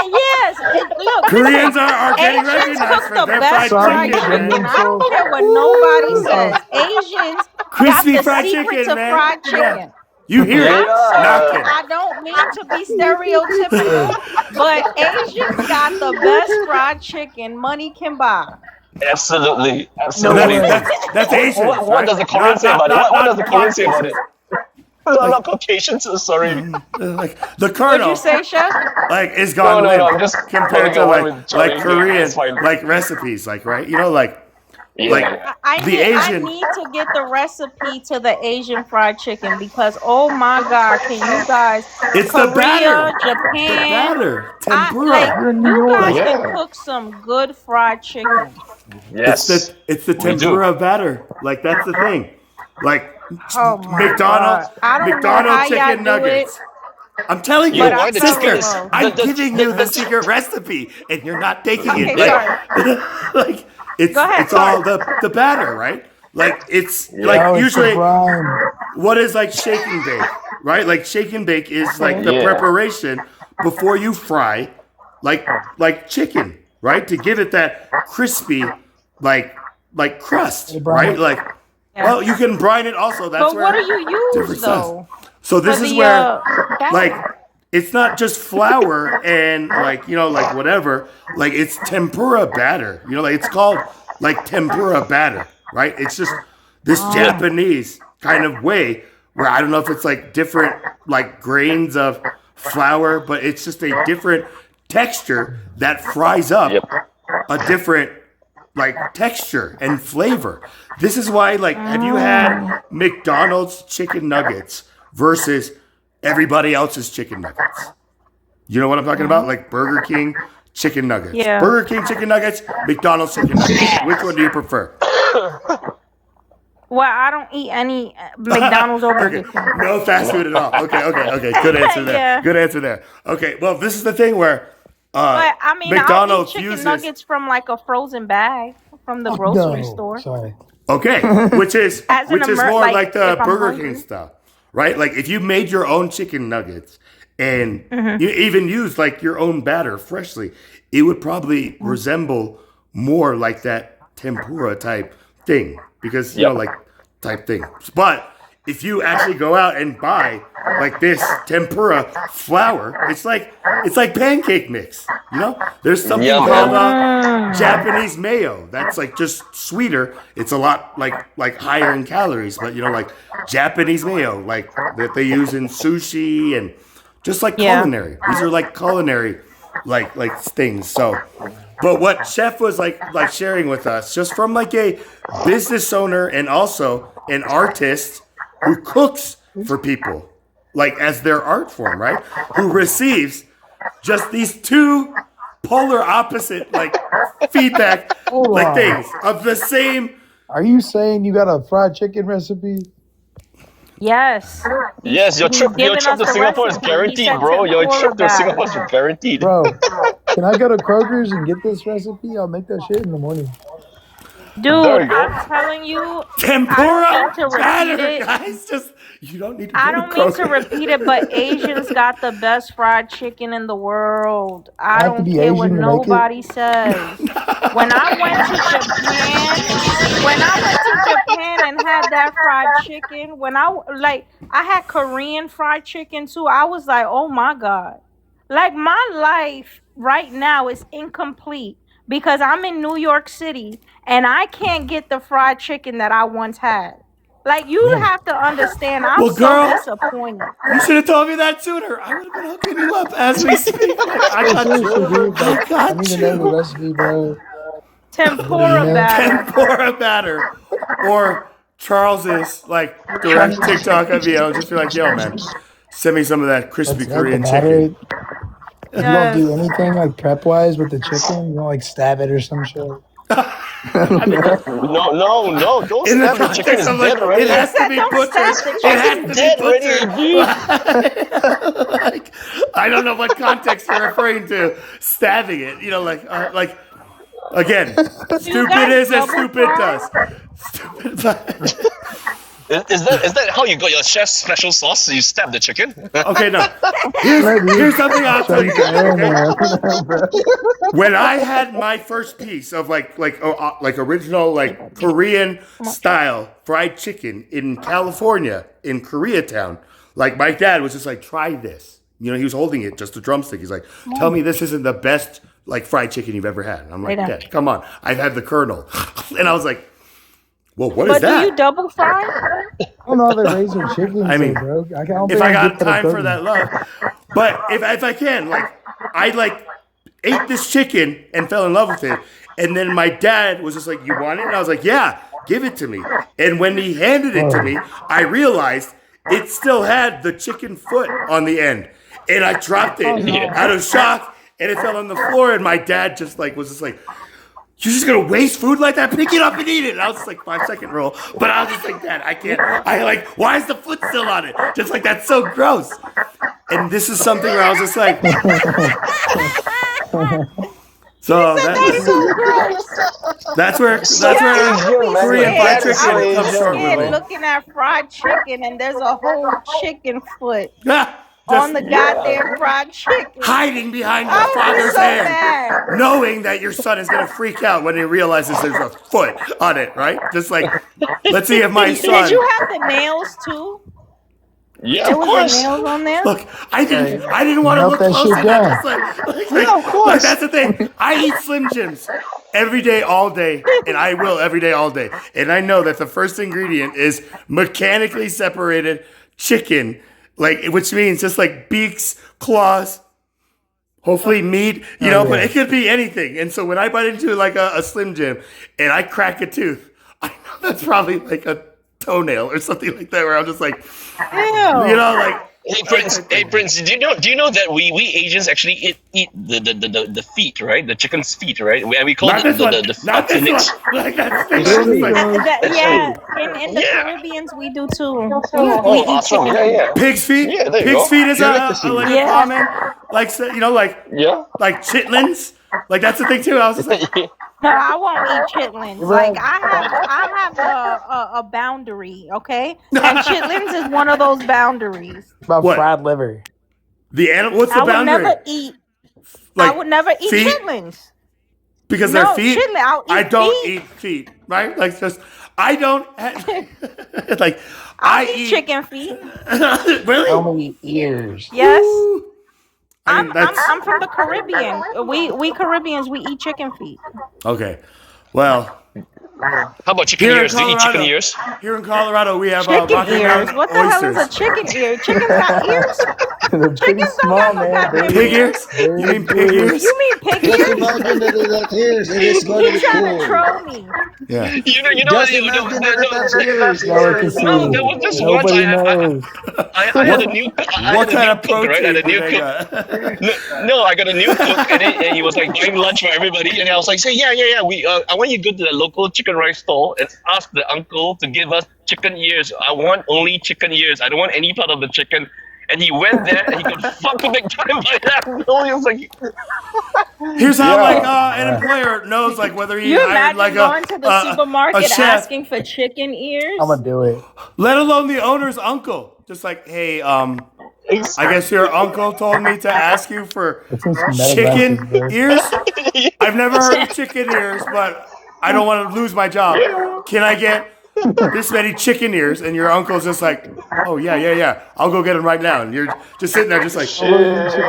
Speaker 15: Yes, look,
Speaker 2: Koreans
Speaker 15: listen,
Speaker 2: are getting
Speaker 15: Asians
Speaker 2: recognized
Speaker 15: cook
Speaker 2: for
Speaker 15: the
Speaker 2: their
Speaker 15: best
Speaker 2: fried
Speaker 15: fried
Speaker 2: chicken,
Speaker 17: Yum
Speaker 2: man.
Speaker 15: chicken.
Speaker 17: yum
Speaker 15: I don't
Speaker 17: sauce.
Speaker 15: care what nobody says. Asians got
Speaker 2: Crispy
Speaker 15: the
Speaker 2: fried
Speaker 15: secret
Speaker 2: chicken,
Speaker 15: to
Speaker 2: man.
Speaker 15: fried
Speaker 2: Yeah.
Speaker 15: chicken.
Speaker 2: You hear it
Speaker 15: I'm sorry,
Speaker 2: knocking.
Speaker 15: I don't mean to be stereotypical, but Asians got the best fried chicken money can buy.
Speaker 3: Absolutely,
Speaker 17: No
Speaker 3: absolutely.
Speaker 17: way.
Speaker 2: That's Asians,
Speaker 3: What
Speaker 2: right?
Speaker 3: does the Korean say about it? What does the Korean say about it? I'm not Caucasian, so sorry.
Speaker 2: Like the
Speaker 15: What'd
Speaker 2: Colonel,
Speaker 15: you say, Chef?
Speaker 2: like is
Speaker 3: No,
Speaker 2: gone
Speaker 3: no, no.
Speaker 2: limp
Speaker 3: I'm just
Speaker 2: compared
Speaker 3: having
Speaker 2: to
Speaker 3: a word with Charlie.
Speaker 2: like Korean
Speaker 3: It's fine.
Speaker 2: like recipes, like right? You know, like
Speaker 3: Yeah.
Speaker 2: the
Speaker 15: I
Speaker 2: Asian.
Speaker 15: need to get the recipe to the Asian fried chicken because oh my god, can you guys
Speaker 2: It's the batter,
Speaker 15: Korea,
Speaker 2: the
Speaker 15: Japan,
Speaker 2: batter,
Speaker 15: I
Speaker 2: tempura.
Speaker 15: like
Speaker 17: You're in New
Speaker 15: you
Speaker 17: York.
Speaker 15: guys can
Speaker 3: Yeah.
Speaker 15: cook some good fried chicken.
Speaker 2: It's
Speaker 3: Yes.
Speaker 2: the
Speaker 3: We do.
Speaker 2: tempura batter. Like that's the thing. Like
Speaker 15: Oh my
Speaker 2: McDonald's
Speaker 15: god. I don't know how
Speaker 2: McDonald's
Speaker 15: y'all
Speaker 2: chicken
Speaker 15: do it,
Speaker 2: nuggets. I'm telling
Speaker 3: You
Speaker 2: you,
Speaker 3: know
Speaker 15: but I
Speaker 3: why the chicken
Speaker 15: fucking
Speaker 3: is
Speaker 15: love.
Speaker 2: I'm giving you the
Speaker 3: the
Speaker 2: secret recipe, and you're not taking
Speaker 15: Okay,
Speaker 2: it. Like,
Speaker 15: sorry.
Speaker 2: like
Speaker 15: Go ahead,
Speaker 2: it's all
Speaker 15: sorry.
Speaker 2: the batter, right? Like it's
Speaker 3: Yeah.
Speaker 2: like
Speaker 17: Oh, it's the
Speaker 2: usually
Speaker 17: brine.
Speaker 2: what is like shake and bake, right? Like shake and bake is like the
Speaker 3: Yeah.
Speaker 2: preparation before you fry, like chicken, right? To give it that crispy, like crust,
Speaker 17: They brine
Speaker 2: right?
Speaker 17: it.
Speaker 2: Like,
Speaker 15: Yeah.
Speaker 2: well, you can brine it also. That's
Speaker 15: But what
Speaker 2: where
Speaker 15: do you
Speaker 2: different
Speaker 15: use
Speaker 2: stuff.
Speaker 15: though
Speaker 2: So
Speaker 15: for
Speaker 2: this is
Speaker 15: the
Speaker 2: where like
Speaker 15: batter?
Speaker 2: it's not just flour and like you know like whatever, like it's tempura batter. You know, like it's called like tempura batter, right? It's just this
Speaker 15: Oh.
Speaker 2: Japanese kind of way where I don't know if it's like different like grains of flour, but it's just a different texture that fries up
Speaker 3: Yep.
Speaker 2: a different like texture and flavor. This is why like have you had McDonald's chicken nuggets versus everybody else's chicken nuggets? You know what I'm talking about? Like Burger King chicken nuggets.
Speaker 15: Yeah.
Speaker 2: Burger King chicken nuggets, McDonald's chicken nuggets. Which one do you prefer?
Speaker 15: Well, I don't eat any McDonald's or Burger
Speaker 2: Okay,
Speaker 15: King.
Speaker 2: no fast food at all. Okay. Good answer there.
Speaker 15: Yeah.
Speaker 2: Good answer there. Okay, well, this is the thing where
Speaker 15: But I mean, I'll eat
Speaker 2: McDonald's
Speaker 15: chicken
Speaker 2: uses
Speaker 15: nuggets from like a frozen bag from the
Speaker 17: Oh,
Speaker 15: grocery
Speaker 17: no.
Speaker 15: store.
Speaker 17: Sorry.
Speaker 2: okay, which is
Speaker 15: As an
Speaker 2: more
Speaker 15: like
Speaker 2: like the
Speaker 15: if I'm
Speaker 2: Burger
Speaker 15: hungry.
Speaker 2: King stuff, right? Like if you made your own chicken nuggets and
Speaker 15: Mm-hmm.
Speaker 2: you even used like your own batter freshly, it would probably resemble more like that tempura type thing because you know
Speaker 3: Yep.
Speaker 2: like type thing. But if you actually go out and buy like this tempura flour, it's like pancake mix. You know, there's something
Speaker 3: Yeah,
Speaker 2: called
Speaker 3: man.
Speaker 2: Japanese mayo that's like just sweeter. It's a lot like higher in calories, but you know like Japanese mayo like that they use in sushi and just like
Speaker 15: Yeah.
Speaker 2: culinary. These are like culinary like things. So, but what Chef was like sharing with us, just from like a business owner and also an artist who cooks for people, like as their art form, right? Who receives just these two polar opposite like feedback
Speaker 17: Hold
Speaker 2: like
Speaker 17: on.
Speaker 2: things of the same.
Speaker 17: Are you saying you got a fried chicken recipe?
Speaker 15: Yes.
Speaker 3: Yes, your
Speaker 15: He's
Speaker 3: trip
Speaker 15: giving
Speaker 3: to
Speaker 15: us the
Speaker 3: Singapore is
Speaker 15: recipe. He
Speaker 3: guaranteed,
Speaker 15: said
Speaker 3: bro. Your
Speaker 15: tempura
Speaker 3: trip to
Speaker 15: batter.
Speaker 3: Singapore is guaranteed.
Speaker 17: Bro, can I go to Kroger's and get this recipe? I'll make that shit in the morning.
Speaker 4: Dude,
Speaker 3: There you go.
Speaker 4: I'm telling you, I don't
Speaker 2: Tempura
Speaker 4: mean to repeat
Speaker 2: batter,
Speaker 4: it.
Speaker 2: guys. Just you don't need to
Speaker 4: I
Speaker 2: go to
Speaker 4: don't mean to
Speaker 2: Kroger.
Speaker 4: repeat it, but Asians got the best fried chicken in the world. I
Speaker 17: I have to
Speaker 4: don't
Speaker 17: be
Speaker 4: care what
Speaker 17: Asian to make it.
Speaker 4: nobody says. When I went to Japan and had that fried chicken, I had Korean fried chicken too. I was like, "Oh my God." Like my life right now is incomplete because I'm in New York City and I can't get the fried chicken that I once had. Like you
Speaker 17: Yeah.
Speaker 4: have to understand, I'm
Speaker 2: Well,
Speaker 4: so
Speaker 2: girl,
Speaker 4: disappointed.
Speaker 2: you should have told me that sooner. I would have been hooking you up as we speak. Like, I
Speaker 17: Hey,
Speaker 2: got
Speaker 17: seriously,
Speaker 2: you.
Speaker 17: dude.
Speaker 2: I
Speaker 17: Like, I need
Speaker 2: got
Speaker 17: to know the
Speaker 2: you.
Speaker 17: recipe, bro.
Speaker 4: Tempura
Speaker 17: know?
Speaker 4: batter.
Speaker 2: Tempura batter. Or Charles's like direct TikTok video. Just be like, yo, man, send me some of that crispy
Speaker 17: That's like the
Speaker 2: Korean
Speaker 17: batter.
Speaker 2: chicken.
Speaker 17: You don't do
Speaker 4: Yes.
Speaker 17: anything like prep wise with the chicken. You don't like stab it or some shit.
Speaker 3: No, don't
Speaker 2: In the
Speaker 3: stab the chicken.
Speaker 2: context
Speaker 3: It's
Speaker 2: of
Speaker 3: dead
Speaker 2: like,
Speaker 3: already.
Speaker 2: it has to
Speaker 4: Said
Speaker 2: be
Speaker 4: don't
Speaker 2: butchered.
Speaker 4: stab the
Speaker 2: It has
Speaker 4: chicken.
Speaker 2: to be
Speaker 3: Dead
Speaker 2: butchered.
Speaker 3: already,
Speaker 2: Like, I don't know what context you're referring to. Stabbing it, again,
Speaker 4: Do you
Speaker 2: stupid
Speaker 4: guys
Speaker 2: is as
Speaker 4: double
Speaker 2: stupid
Speaker 4: fry?
Speaker 2: does. Stupid.
Speaker 3: Is that how you got your chef's special sauce? You stab the chicken?
Speaker 2: Okay, no. Here's something I'll tell you guys. Okay? When I had my first piece of like original like Korean style fried chicken in California in Koreatown, like my dad was just like, try this. He was holding it just a drumstick. He's like, tell me this isn't the best like fried chicken you've ever had. And I'm like,
Speaker 4: Right on.
Speaker 2: Dad, come on. I've had the Colonel. And I was like, well, what is
Speaker 4: But do
Speaker 2: that?
Speaker 4: you double fry?
Speaker 17: I don't know how they raise their chickens,
Speaker 2: I mean,
Speaker 17: bro. I don't
Speaker 2: if
Speaker 17: think
Speaker 2: I
Speaker 17: I'm
Speaker 2: got
Speaker 17: good
Speaker 2: time for
Speaker 17: protein.
Speaker 2: that love. But if I can, like, I ate this chicken and fell in love with it. And then my dad was just like, you want it? And I was like, yeah, give it to me. And when he handed it to me, I realized it still had the chicken foot on the end. And I dropped it out of shock and it fell on the floor. And my dad just like was just like, you're just gonna waste food like that? Pick it up and eat it. And I was just like 5-second rule. But I was just like, Dad, I can't. Why is the foot still on it? Just like, that's so gross. And this is something where I was just like, so that's where Korean fried chicken comes from. Really.
Speaker 4: Looking at fried chicken and there's a whole chicken foot
Speaker 2: Just
Speaker 4: on the goddamn fried chicken.
Speaker 2: hiding behind your
Speaker 4: I was
Speaker 2: father's
Speaker 4: so
Speaker 2: hand,
Speaker 4: mad.
Speaker 2: knowing that your son is gonna freak out when he realizes there's a foot on it, right? Just like, let's see if my son.
Speaker 4: Did you have the nails too?
Speaker 3: Yeah,
Speaker 4: There
Speaker 3: of
Speaker 4: was
Speaker 3: course.
Speaker 4: the nails on there.
Speaker 2: Look, I didn't want to
Speaker 17: Melt
Speaker 2: look
Speaker 17: that
Speaker 2: close
Speaker 17: shit
Speaker 2: at that.
Speaker 17: down.
Speaker 2: Just
Speaker 3: Yeah, of course.
Speaker 2: like, that's the thing. I eat Slim Jims every day, all day, and I will every day, all day. And I know that the first ingredient is mechanically separated chicken, which means just like beaks, claws, hopefully meat, but it could be anything. And so when I bite into like a Slim Jim and I crack a tooth, I know that's probably like a toenail or something like that, where I'm just like,
Speaker 4: Ew.
Speaker 3: Hey Prince, do you know that we Asians actually eat the feet, right? The chicken's feet, right? We call
Speaker 2: not
Speaker 3: it
Speaker 2: this one,
Speaker 3: the
Speaker 2: not this
Speaker 3: phoenix.
Speaker 2: one. Like that's the
Speaker 17: Really?
Speaker 2: like,
Speaker 4: In the Caribbeans we do too. We
Speaker 3: Oh,
Speaker 4: eat
Speaker 3: awesome!
Speaker 4: chicken.
Speaker 3: Yeah.
Speaker 2: pig's feet.
Speaker 3: Yeah, there you
Speaker 2: Pig's
Speaker 3: go.
Speaker 2: feet is
Speaker 3: Delicacy.
Speaker 2: a common,
Speaker 3: Yeah.
Speaker 2: like chitlins. Like that's the thing too. I was just like,
Speaker 4: No, I won't eat chitlins. Like I have a boundary, okay? And chitlins is one of those boundaries.
Speaker 17: About
Speaker 2: What?
Speaker 17: fried liver.
Speaker 2: the animal. What's the
Speaker 4: I would
Speaker 2: boundary?
Speaker 4: never eat.
Speaker 2: Like
Speaker 4: I would never eat
Speaker 2: feet?
Speaker 4: chitlins.
Speaker 2: Because
Speaker 4: No,
Speaker 2: they're feet.
Speaker 4: chitlin, I'll eat
Speaker 2: I don't
Speaker 4: feet.
Speaker 2: eat feet. Right? Like just I don't like
Speaker 4: I'll
Speaker 2: I
Speaker 4: eat chicken feet.
Speaker 2: really?
Speaker 17: Only eat ears.
Speaker 4: Yes.
Speaker 2: I mean,
Speaker 4: I'm from the Caribbean. We Caribbeans we eat chicken feet.
Speaker 2: okay. Well,
Speaker 3: How about chicken
Speaker 2: here in
Speaker 3: ears? Do you eat chicken
Speaker 2: Colorado,
Speaker 3: ears?
Speaker 2: here in Colorado, we have
Speaker 4: Chicken
Speaker 2: Rocky
Speaker 4: ears.
Speaker 2: Mountain
Speaker 4: What the hell is
Speaker 2: oysters.
Speaker 4: a chicken ear? Chickens got ears?
Speaker 17: They're pretty
Speaker 4: Chickens don't
Speaker 17: small,
Speaker 4: have no
Speaker 17: man.
Speaker 4: goddamn
Speaker 2: Pig
Speaker 4: ears.
Speaker 2: ears? You mean pig ears?
Speaker 4: You mean pig
Speaker 6: Just
Speaker 4: ears?
Speaker 6: imagine that it has ears. It is going to
Speaker 4: You
Speaker 6: be
Speaker 4: trying to
Speaker 6: cool.
Speaker 4: troll me?
Speaker 2: Yeah.
Speaker 3: You know,
Speaker 6: Just
Speaker 3: no,
Speaker 6: imagine that it has ears.
Speaker 17: Delicacy.
Speaker 3: no, there was this once
Speaker 17: Nobody knows.
Speaker 3: I had a new I
Speaker 2: What
Speaker 3: had a
Speaker 2: kind
Speaker 3: new
Speaker 2: of
Speaker 3: cook, right? I
Speaker 2: protein
Speaker 3: had a
Speaker 2: do
Speaker 3: new
Speaker 2: they
Speaker 3: cook.
Speaker 2: got?
Speaker 3: No, I got a new cook, and he was like buying lunch for everybody, and I was like, say, yeah. I want you to go to the local chicken rice stall and ask the uncle to give us chicken ears. I want only chicken ears. I don't want any part of the chicken. and he went there and he could fuck with the guy by that millions. Like,
Speaker 2: Here's how
Speaker 5: Yo,
Speaker 2: like an employer knows like whether he
Speaker 15: You
Speaker 2: hired
Speaker 15: imagine
Speaker 2: like
Speaker 15: going to the
Speaker 2: a
Speaker 15: supermarket
Speaker 2: chef,
Speaker 15: asking for chicken ears?
Speaker 17: I'm gonna do it.
Speaker 2: let alone the owner's uncle. Just like, hey, I guess your uncle told me to ask you for
Speaker 17: It's in some
Speaker 2: chicken
Speaker 17: metaglasses, bro.
Speaker 2: ears. I've never heard of chicken ears, but I don't want to lose my job. Can I get this many chicken ears? And your uncle's just like, oh yeah. I'll go get them right now. And you're just sitting there, just like,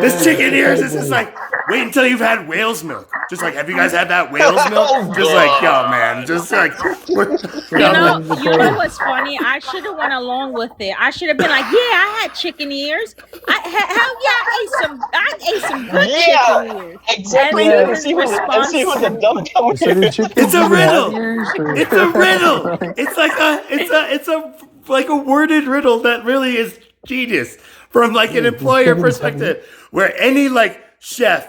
Speaker 2: this chicken ears is just like, wait until you've had whale's milk. Just like, have you guys had that whale's milk? Just like, yo, man, just like,
Speaker 15: You know what's funny? I should have went along with it. I should have been like, yeah, I had chicken ears. I ate some good chicken ears.
Speaker 3: exactly.
Speaker 15: And
Speaker 3: And
Speaker 15: his
Speaker 3: see who the dumb dumb
Speaker 17: So the chickens
Speaker 2: it's a
Speaker 17: even have
Speaker 2: riddle.
Speaker 17: ears, or-
Speaker 2: It's a riddle. It's like a worded riddle that really is genius from like an employer perspective, where any like chef,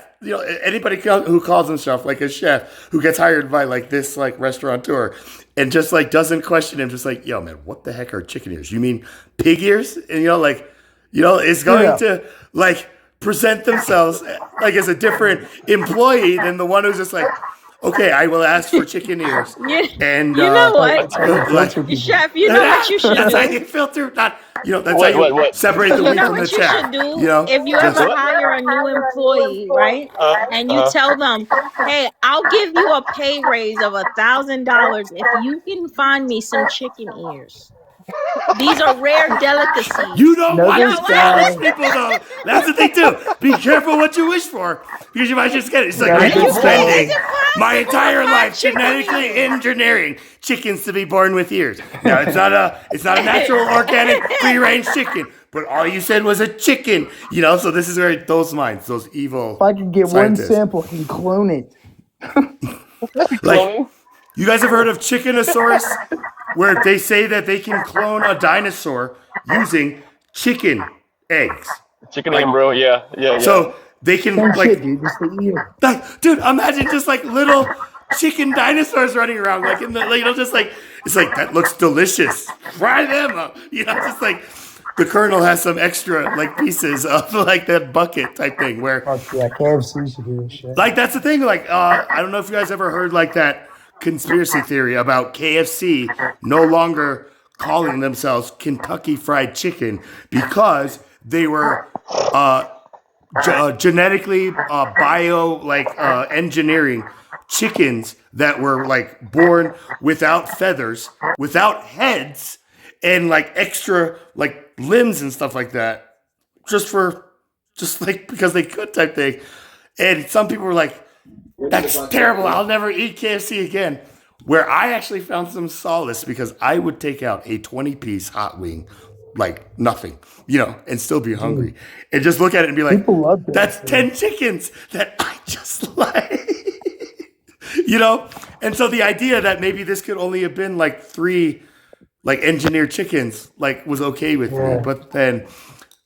Speaker 2: anybody who calls himself like a chef who gets hired by like this like restaurateur and just like doesn't question him, just like, yo man, what the heck are chicken ears? You mean pig ears? And is going to like present themselves like as a different employee than the one who's just like, okay, I will ask for chicken ears. And
Speaker 15: You know what?
Speaker 2: like,
Speaker 15: Chef, you know what you should
Speaker 2: that's how
Speaker 15: do?
Speaker 2: you filter, that's how you separate the
Speaker 15: You
Speaker 2: wheat
Speaker 15: know
Speaker 2: from the
Speaker 15: what you
Speaker 2: chaff.
Speaker 15: should do? If you
Speaker 2: Just-
Speaker 15: ever hire a new employee, right? And you tell them, hey, I'll give you a pay raise of $1,000 if you can find me some chicken ears. These are rare delicacies.
Speaker 2: You don't
Speaker 17: No,
Speaker 2: want
Speaker 17: this
Speaker 2: to
Speaker 17: guy-
Speaker 2: wish people though. That's the thing too. Be careful what you wish for, because you might just get it. It's like
Speaker 17: Yeah,
Speaker 2: I've been
Speaker 17: you
Speaker 2: spending
Speaker 15: can't
Speaker 2: my
Speaker 15: find
Speaker 2: entire life
Speaker 15: chicken
Speaker 2: genetically
Speaker 15: ears.
Speaker 2: engineering chickens to be born with ears. Now it's not a natural organic free range chicken, but all you said was a chicken. So this is where those minds, those evil.
Speaker 17: If I could get one
Speaker 2: scientists.
Speaker 17: sample, I can clone it.
Speaker 2: Like, you guys have heard of Chickenosaurus, where they say that they can clone a dinosaur using chicken eggs.
Speaker 12: Chicken embryo, yeah.
Speaker 2: So they can
Speaker 17: Same
Speaker 2: like,
Speaker 17: shit, dude. Just the ear.
Speaker 2: dude, imagine just like little chicken dinosaurs running around, like in the, just like it's like that looks delicious. Fry them up, just like the Colonel has some extra like pieces of like that bucket type thing where.
Speaker 17: Fuck yeah, KFC should do this shit.
Speaker 2: Like that's the thing. Like I don't know if you guys ever heard like that conspiracy theory about KFC no longer calling themselves Kentucky Fried Chicken because they were genetically engineering chickens that were like born without feathers, without heads, and like extra like limbs and stuff like that, just because they could type thing. And some people were like, that's terrible. I'll never eat KFC again. Where I actually found some solace because I would take out a 20-piece hot wing like nothing, and still be hungry. And just look at it and be like,
Speaker 17: People love that.
Speaker 2: that's 10 chickens that I just like. And so the idea that maybe this could only have been like 3 like engineered chickens like was okay with me. But then,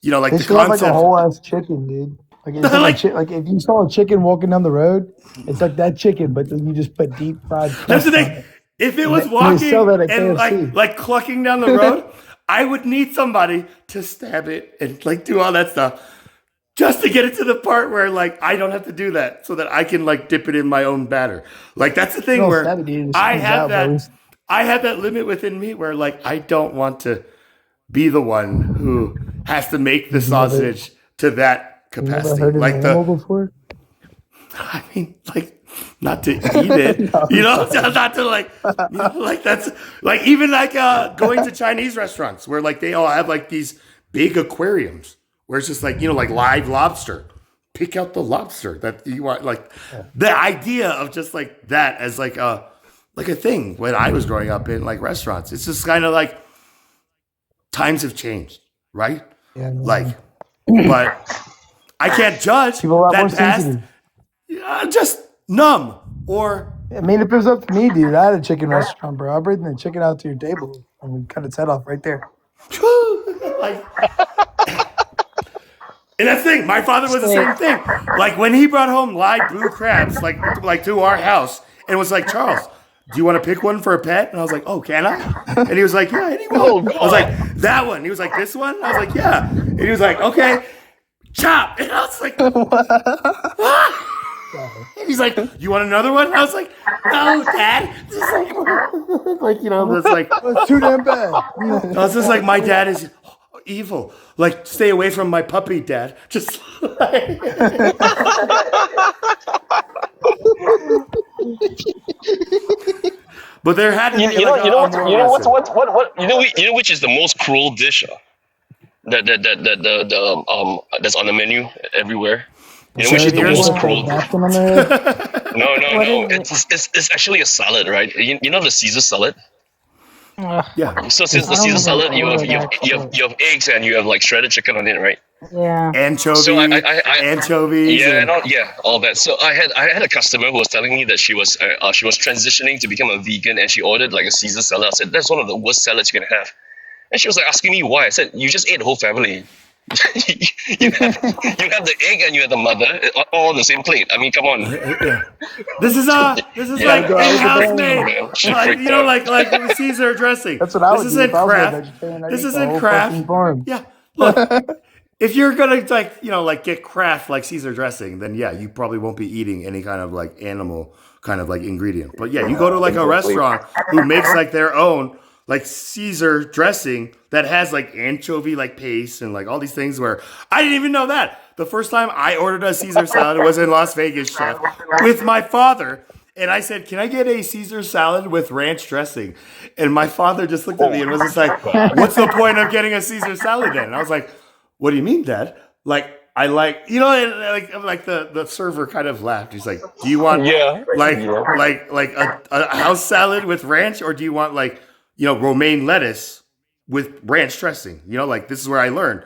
Speaker 2: like
Speaker 17: They
Speaker 2: the
Speaker 17: still have like a
Speaker 2: concept.
Speaker 17: whole ass chicken, dude. Like, it's like if you saw a chicken walking down the road, it's like that chicken, but then you just put deep fried.
Speaker 2: That's the
Speaker 17: crust on
Speaker 2: thing.
Speaker 17: it.
Speaker 2: If it was
Speaker 17: They
Speaker 2: walking
Speaker 17: sell that at
Speaker 2: and
Speaker 17: KFC.
Speaker 2: like clucking down the road, I would need somebody to stab it and like do all that stuff just to get it to the part where like I don't have to do that so that I can like dip it in my own batter. Like that's the thing
Speaker 17: Don't
Speaker 2: where
Speaker 17: stab it, dude. It just
Speaker 2: I
Speaker 17: comes
Speaker 2: have
Speaker 17: out,
Speaker 2: that
Speaker 17: bro.
Speaker 2: I have that limit within me where like I don't want to be the one who has to make the sausage to that
Speaker 17: You never
Speaker 2: capacity.
Speaker 17: heard an
Speaker 2: Like
Speaker 17: animal before?
Speaker 2: I mean, like, not to eat it, not to like, like that's like even like going to Chinese restaurants where like they all have like these big aquariums where it's just like like live lobster. Pick out the lobster that you want. Like the idea of just like that as like a thing when I was growing up in like restaurants. It's just kind of like times have changed, right?
Speaker 17: Yeah, no.
Speaker 2: Like, but I can't judge
Speaker 17: People are a lot more
Speaker 2: that past.
Speaker 17: sensitive.
Speaker 2: Just numb or
Speaker 17: I mean, if it was up to me, dude, I had a chicken restaurant, bro. I'll bring the chicken out to your table and we cut its head off right there.
Speaker 2: like. And that's the thing. My father was the same thing. Like when he brought home live blue crabs, like to our house, and was like, Charles, do you want to pick one for a pet? And I was like, oh, can I? And he was like, yeah, anyone. I was like, that one. He was like, this one? I was like, yeah. And he was like, okay, chop. And I was like, and he's like, you want another one? And I was like, no, Dad. Just like, you know, it's like,
Speaker 6: It's too damn bad.
Speaker 2: I was just like, my dad is evil. Like, stay away from my puppy, Dad. Just like... But there had to be
Speaker 3: You know,
Speaker 2: like
Speaker 3: you know
Speaker 2: a
Speaker 3: what,
Speaker 2: moral
Speaker 3: you know
Speaker 2: lesson.
Speaker 3: what, you know which is the most cruel dish that's on the menu everywhere. You know which is the most cruel?
Speaker 17: Napkin on their head?
Speaker 3: No, no,
Speaker 15: What
Speaker 3: no.
Speaker 15: is it?
Speaker 3: It's actually a salad, right? You know the Caesar salad.
Speaker 15: Ugh.
Speaker 2: Yeah.
Speaker 3: So since
Speaker 15: I
Speaker 3: the
Speaker 15: don't
Speaker 3: Caesar
Speaker 15: even
Speaker 3: salad, you have
Speaker 15: order
Speaker 3: you have,
Speaker 15: that
Speaker 3: you have you have eggs and you have like shredded chicken on it, right?
Speaker 15: Yeah.
Speaker 2: Anchovies,
Speaker 3: So
Speaker 2: anchovies.
Speaker 3: yeah,
Speaker 2: And...
Speaker 3: all that. So I had a customer who was telling me that she was transitioning to become a vegan, and she ordered like a Caesar salad. I said that's one of the worst salads you can have, and she was like asking me why. I said you just ate the whole family. you have the egg and you have the mother all on the same plate. I mean, come on.
Speaker 2: This is like in-house made,
Speaker 3: Man, she
Speaker 2: like,
Speaker 3: freaked
Speaker 2: you know,
Speaker 3: out.
Speaker 2: like Caesar dressing.
Speaker 6: That's what I
Speaker 2: This
Speaker 6: would do
Speaker 2: isn't
Speaker 6: if I was a
Speaker 2: craft.
Speaker 6: vegetarian. I'd
Speaker 2: This
Speaker 6: eat the
Speaker 2: isn't
Speaker 6: whole
Speaker 2: craft.
Speaker 6: fucking farm.
Speaker 2: Yeah, look, if you're gonna like, you know, like get craft like Caesar dressing, then yeah, you probably won't be eating any kind of like animal kind of like ingredient. But yeah, you go to like a restaurant who makes like their own like Caesar dressing that has like anchovy like paste and like all these things where I didn't even know that. The first time I ordered a Caesar salad was in Las Vegas, chef, with my father. And I said, can I get a Caesar salad with ranch dressing? And my father just looked at me and was just like, what's the point of getting a Caesar salad then? And I was like, what do you mean, Dad? Like, I like, you know, and like the server kind of laughed. He's like, do you want like a house salad with ranch, or do you want like, you know, romaine lettuce with ranch dressing? You know, like this is where I learned.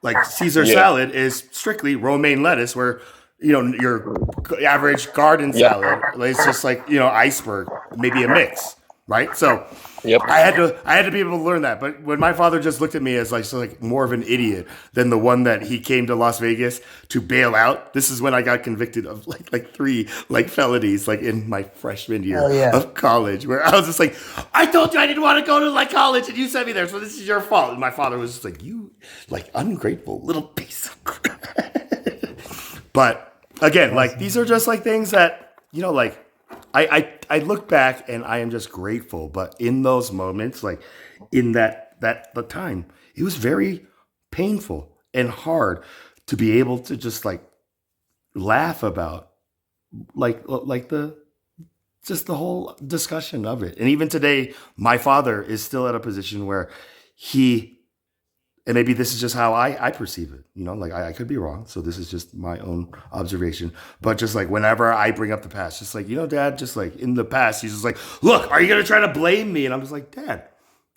Speaker 2: Like Caesar salad is strictly romaine lettuce, where, you know, your average garden salad is just like, you know, iceberg, maybe a mix, right? So I had to be able to learn that. But when my father just looked at me as like more of an idiot than the one that he came to Las Vegas to bail out, this is when I got convicted of like 3 like felonies like in my freshman year of college, where I was just like, I told you I didn't want to go to like college and you sent me there, so this is your fault. And my father was just like, you like ungrateful little piece of crap. But again, like these are just like things that, you know, like I look back and I am just grateful. But in those moments, like in the time, it was very painful and hard to be able to just like laugh about like the whole discussion of it. And even today, my father is still at a position where and maybe this is just how I perceive it, you know, like I could be wrong. So this is just my own observation. But just like whenever I bring up the past, just like, you know, Dad, just like in the past, he's just like, look, are you going to try to blame me? And I'm just like, Dad,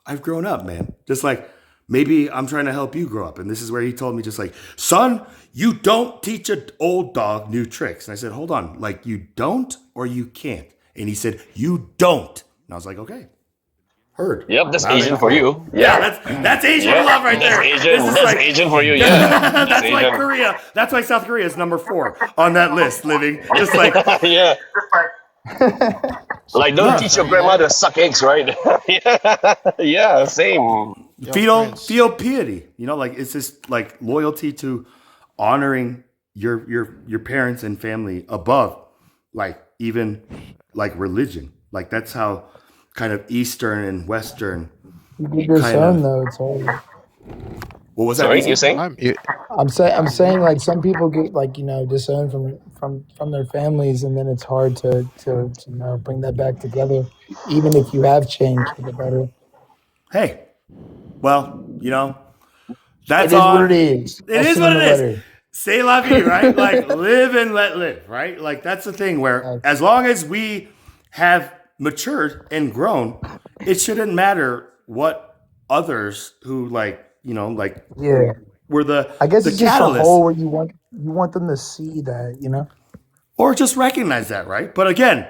Speaker 2: I've grown up, man. Just like, maybe I'm trying to help you grow up. And this is where he told me just like, son, you don't teach an old dog new tricks. And I said, hold on, like you don't or you can't? And he said, you don't. And I was like, okay. Heard.
Speaker 3: Yep, that's Asian for you.
Speaker 2: Yeah, that's Asian love right there.
Speaker 3: That's Asian for you. Yeah,
Speaker 2: that's why Korea. That's why South Korea is number 4 on that list. Living just like
Speaker 3: yeah. Like don't teach your grandma to suck eggs, right? yeah, same.
Speaker 2: Feel piety. You know, like it's just like loyalty to honoring your parents and family above like even like religion. Like that's how kind of Eastern and Western.
Speaker 17: You did your son though. It's hard.
Speaker 2: What was that?
Speaker 3: Sorry, you're saying?
Speaker 17: I'm saying like some people get like, you know, disowned from their families, and then it's hard to you know, bring that back together, even if you have changed for the better.
Speaker 2: Hey, well, you know, that's
Speaker 17: It is
Speaker 2: all.
Speaker 17: what it is.
Speaker 2: It is what it is. C'est la vie, right? Like live and let live, right? Like that's the thing where as long as we have matured and grown, it shouldn't matter what others who like, you know, like were the
Speaker 17: I guess
Speaker 2: the
Speaker 17: it's just a
Speaker 2: catalyst,
Speaker 17: whole where you want them to see that, you know.
Speaker 2: or just recognize that, right? But again,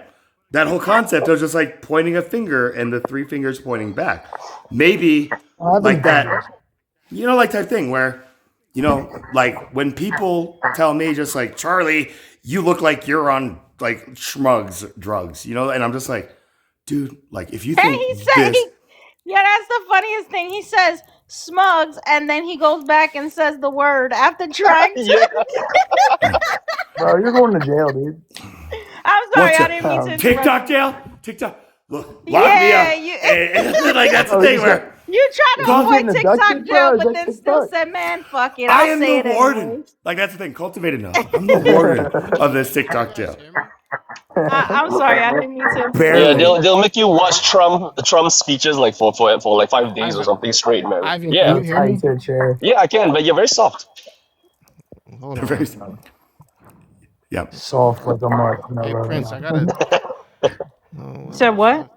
Speaker 2: that whole concept of just like pointing a finger and the 3 fingers pointing back, maybe like that, you know, like type thing where, you know, like when people tell me just like, Charlie, you look like you're on like schmugs drugs, you know, and I'm just like, dude, like if you think
Speaker 15: Yeah, that's the funniest thing. He says, Smugs, and then he goes back and says the word after trying to.
Speaker 17: Bro, you're going to jail, dude.
Speaker 15: I'm sorry,
Speaker 2: What's
Speaker 15: I
Speaker 2: up?
Speaker 15: didn't mean to interrupt.
Speaker 2: TikTok jail? TikTok. Look, lock me up.
Speaker 15: You,
Speaker 2: Like that's the
Speaker 17: Oh,
Speaker 2: thing
Speaker 17: he's
Speaker 2: where
Speaker 15: you tried to
Speaker 2: Call-
Speaker 15: avoid
Speaker 17: getting
Speaker 15: TikTok
Speaker 17: abducted, bro?
Speaker 15: jail,
Speaker 17: Is
Speaker 15: but
Speaker 17: that
Speaker 15: then still
Speaker 17: TikTok?
Speaker 15: said, "Man, fuck it,
Speaker 2: I
Speaker 15: I'll
Speaker 2: am
Speaker 15: say
Speaker 2: the
Speaker 15: it
Speaker 2: warden.
Speaker 15: anyway."
Speaker 2: Like that's the thing. Cultivate enough. I'm the warden of this TikTok jail.
Speaker 15: I'm sorry, I didn't mean to.
Speaker 3: Yeah,
Speaker 2: Barely.
Speaker 3: they'll make you watch Trump's speeches like for like 5 days or something straight, man.
Speaker 18: Ivan, can
Speaker 3: Yeah,
Speaker 18: you hear me?
Speaker 17: Tied to a chair.
Speaker 3: yeah, I can, but you're very soft.
Speaker 1: Hold
Speaker 2: They're very.
Speaker 1: on.
Speaker 2: Yeah.
Speaker 17: Soft like a mark.
Speaker 1: Hey Prince, I gotta.
Speaker 15: Said what?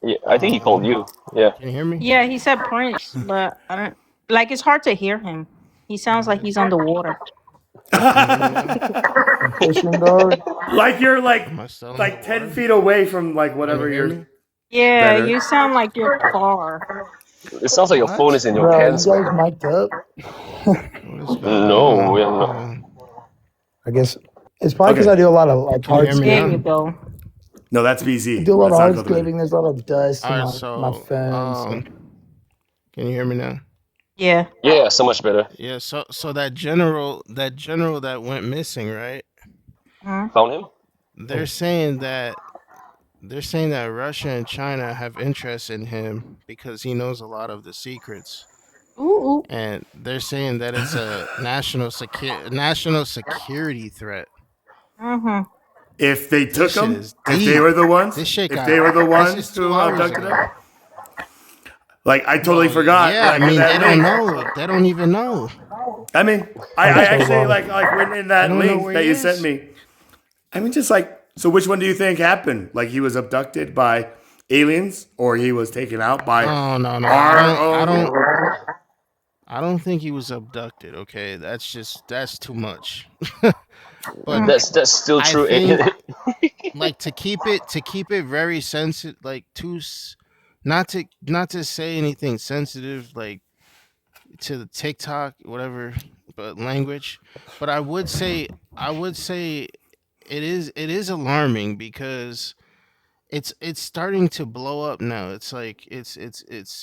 Speaker 3: Yeah, I think he called you. Yeah.
Speaker 1: Can you hear me?
Speaker 15: Yeah, he said Prince, but I don't. Like, it's hard to hear him. He sounds like he's underwater.
Speaker 17: Fishing dog.
Speaker 2: Like you're like
Speaker 1: Am I still
Speaker 2: like 10 feet away from like whatever
Speaker 1: Can you hear
Speaker 2: you're.
Speaker 1: me?
Speaker 15: Yeah,
Speaker 2: Better.
Speaker 15: you sound like you're far.
Speaker 3: It sounds like your phone is in your
Speaker 17: Bro, you
Speaker 3: pants,
Speaker 17: guys
Speaker 3: man.
Speaker 17: mic'd up?
Speaker 1: What is going
Speaker 3: No,
Speaker 1: on?
Speaker 3: we're not.
Speaker 17: I guess it's probably because
Speaker 2: Okay.
Speaker 17: I do a lot of like
Speaker 1: Can you hear me
Speaker 15: There
Speaker 1: now?
Speaker 15: you go.
Speaker 2: No, that's
Speaker 17: I
Speaker 2: BZ.
Speaker 17: do a lot of
Speaker 2: That's not cultivated.
Speaker 17: hardscaping. There's a lot of dust in
Speaker 1: All right,
Speaker 17: my
Speaker 1: so
Speaker 17: phone. So.
Speaker 1: can you hear me now?
Speaker 15: Yeah.
Speaker 3: Yeah, so much better.
Speaker 1: Yeah, so that general that went missing, right?
Speaker 3: Found him?
Speaker 1: They're saying that Russia and China have interest in him because he knows a lot of the secrets.
Speaker 15: Ooh.
Speaker 1: And they're saying that it's a national security threat.
Speaker 15: Mm-hmm.
Speaker 2: If they took
Speaker 1: This shit
Speaker 2: him,
Speaker 1: is
Speaker 2: if they
Speaker 1: deep.
Speaker 2: were the ones,
Speaker 1: This shit
Speaker 2: if
Speaker 1: got
Speaker 2: they were the
Speaker 1: this
Speaker 2: ones
Speaker 1: is
Speaker 2: who
Speaker 1: 2 hours
Speaker 2: abducted
Speaker 1: ago.
Speaker 2: him, like I totally forgot.
Speaker 1: Yeah,
Speaker 2: like,
Speaker 1: I mean
Speaker 2: that
Speaker 1: they don't
Speaker 2: link.
Speaker 1: know. They don't even know.
Speaker 2: I mean, I actually like when in that
Speaker 1: I don't know
Speaker 2: link
Speaker 1: where
Speaker 2: that
Speaker 1: he
Speaker 2: you
Speaker 1: is.
Speaker 2: sent me. I mean, just like, so which one do you think happened? Like he was abducted by aliens, or he was taken out by
Speaker 1: Oh no.
Speaker 2: our
Speaker 1: I don't think he was abducted. Okay, that's too much.
Speaker 15: Mm.
Speaker 1: But
Speaker 3: That's still
Speaker 1: I
Speaker 3: true.
Speaker 1: think like to keep it very sensitive, like not to say anything sensitive, like to the TikTok whatever, but language. But I would say it is alarming because it's starting to blow up now. It's like it's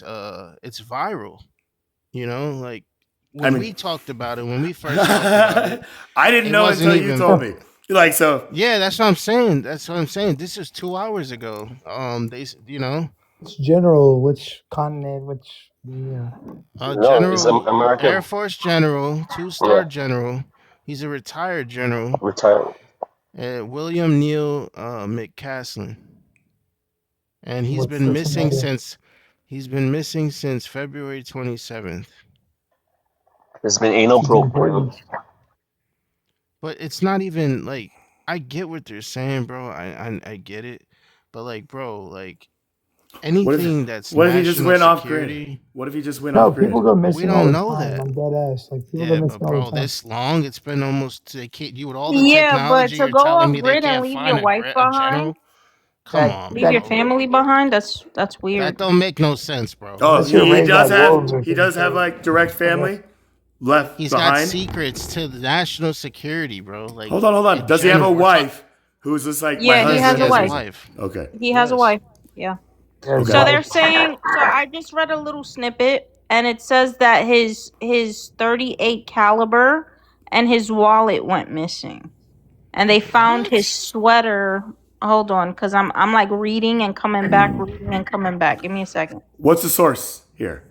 Speaker 1: viral. You know, like
Speaker 2: I
Speaker 1: when
Speaker 2: mean-
Speaker 1: we talked about it, when we first talked about it,
Speaker 2: I didn't
Speaker 1: it
Speaker 2: know
Speaker 1: wasn't
Speaker 2: until you
Speaker 1: even-
Speaker 2: told me. Like so.
Speaker 1: Yeah, that's what I'm saying. This is 2 hours ago.
Speaker 17: It's general. Which continent? Which? Yeah.
Speaker 3: No, it's American.
Speaker 1: Air Force General, 2-star
Speaker 3: Yeah.
Speaker 1: general. He's a retired general.
Speaker 3: Retired.
Speaker 1: William Neal McCaslin, and he's
Speaker 17: What's
Speaker 1: been
Speaker 17: this
Speaker 1: missing
Speaker 17: another?
Speaker 1: since February 27th.
Speaker 3: There's been anal
Speaker 17: It's
Speaker 3: probe.
Speaker 17: important.
Speaker 1: But it's not even like I get what they're saying, bro. I get it, but like, bro, like anything that's
Speaker 2: What if he just
Speaker 1: national
Speaker 2: went off
Speaker 1: security.
Speaker 2: grid? What if he just went
Speaker 17: No,
Speaker 2: off grid?
Speaker 17: people go missing
Speaker 1: We
Speaker 17: all
Speaker 1: don't
Speaker 17: the
Speaker 1: know
Speaker 17: time.
Speaker 1: that.
Speaker 17: I'm dead ass. Like people
Speaker 1: Yeah,
Speaker 17: go missing
Speaker 1: but
Speaker 17: all
Speaker 1: bro,
Speaker 17: the time.
Speaker 1: this long, it's been almost you with all the
Speaker 15: Yeah, but
Speaker 1: technology.
Speaker 15: to
Speaker 1: You're
Speaker 15: go
Speaker 1: telling
Speaker 15: off
Speaker 1: me they
Speaker 15: grid and
Speaker 1: can't
Speaker 15: leave
Speaker 1: find
Speaker 15: your
Speaker 1: a
Speaker 15: wife
Speaker 1: general?
Speaker 15: behind,
Speaker 1: Come
Speaker 17: That-
Speaker 1: on,
Speaker 15: leave your
Speaker 1: bro.
Speaker 15: family behind. That's
Speaker 1: That
Speaker 15: weird.
Speaker 1: don't make no sense, bro.
Speaker 2: Oh,
Speaker 17: Unless you're
Speaker 2: he
Speaker 17: raised
Speaker 2: does
Speaker 17: by wolves or
Speaker 2: have. He does have like direct family left
Speaker 1: He's got
Speaker 2: behind.
Speaker 1: secrets to the national security, bro. Like,
Speaker 2: Hold on.
Speaker 1: in
Speaker 2: Does he have a
Speaker 1: general, we're
Speaker 2: wife who's just like
Speaker 15: Yeah,
Speaker 2: my
Speaker 15: he
Speaker 2: husband?
Speaker 15: has a
Speaker 2: is
Speaker 15: wife.
Speaker 2: missing? Okay.
Speaker 15: He has a
Speaker 1: Yes.
Speaker 15: wife. Yeah.
Speaker 17: There's
Speaker 2: Okay.
Speaker 15: So
Speaker 17: life.
Speaker 15: they're saying. So I just read a little snippet, and it says that his 38 caliber and his wallet went missing, and they found his sweater. Hold on, cause I'm like reading and coming back, reading and coming back. Give me a second.
Speaker 2: What's the source here?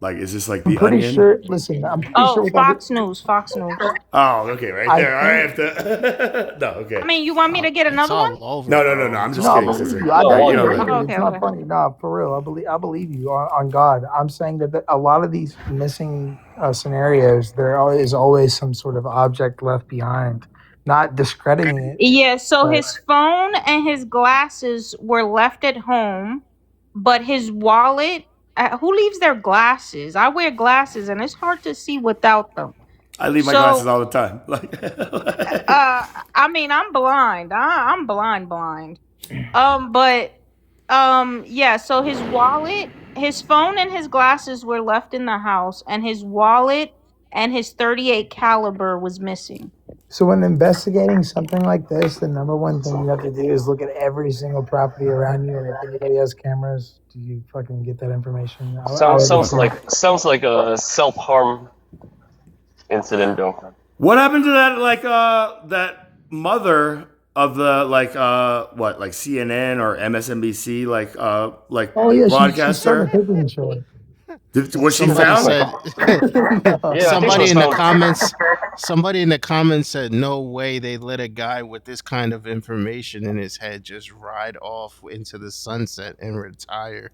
Speaker 2: Like, is this like
Speaker 17: I'm
Speaker 2: the
Speaker 17: pretty
Speaker 2: Onion?
Speaker 17: sure. Listen, I'm pretty sure
Speaker 15: Oh,
Speaker 17: without
Speaker 15: Fox News. Fox News.
Speaker 2: Oh, okay, right
Speaker 17: I
Speaker 2: there. I have to. No, okay.
Speaker 15: I mean, you want me to get
Speaker 1: It's
Speaker 15: another
Speaker 1: all
Speaker 15: one?
Speaker 1: over.
Speaker 2: No.
Speaker 1: bro.
Speaker 2: I'm just
Speaker 17: No, I
Speaker 2: kidding,
Speaker 17: believe
Speaker 2: sister.
Speaker 17: you. I
Speaker 3: No,
Speaker 17: definitely
Speaker 3: no,
Speaker 17: believe
Speaker 3: no.
Speaker 17: you.
Speaker 15: Okay,
Speaker 17: It's not
Speaker 15: okay.
Speaker 17: funny. No, for real. I believe you on God. I'm saying that a lot of these missing scenarios, there is always some sort of object left behind. Not discrediting it.
Speaker 15: Yeah, so
Speaker 17: But-
Speaker 15: his phone and his glasses were left at home, but his wallet. Who leaves their glasses? I wear glasses, and it's hard to see without them.
Speaker 2: I leave my
Speaker 15: So-
Speaker 2: glasses all the time. Like,
Speaker 15: I mean, I'm blind. I'm blind. Yeah. So his wallet, his phone, and his glasses were left in the house, and his wallet and his 38 caliber was missing.
Speaker 17: So when investigating something like this, the number one thing you have to do is look at every single property around you, and if anybody has cameras, do you fucking get that information? I would
Speaker 3: Sounds
Speaker 17: assume.
Speaker 3: like a self-harm incident, though.
Speaker 2: What happened to that that mother of the CNN or MSNBC
Speaker 17: Oh yeah, she
Speaker 2: broadcaster?
Speaker 17: started a cooking show.
Speaker 2: Was she
Speaker 1: Somebody
Speaker 2: found?
Speaker 1: said
Speaker 3: Yeah, I think she
Speaker 1: somebody
Speaker 3: was
Speaker 1: in the
Speaker 3: found.
Speaker 1: comments said no way they let a guy with this kind of information in his head just ride off into the sunset and retire.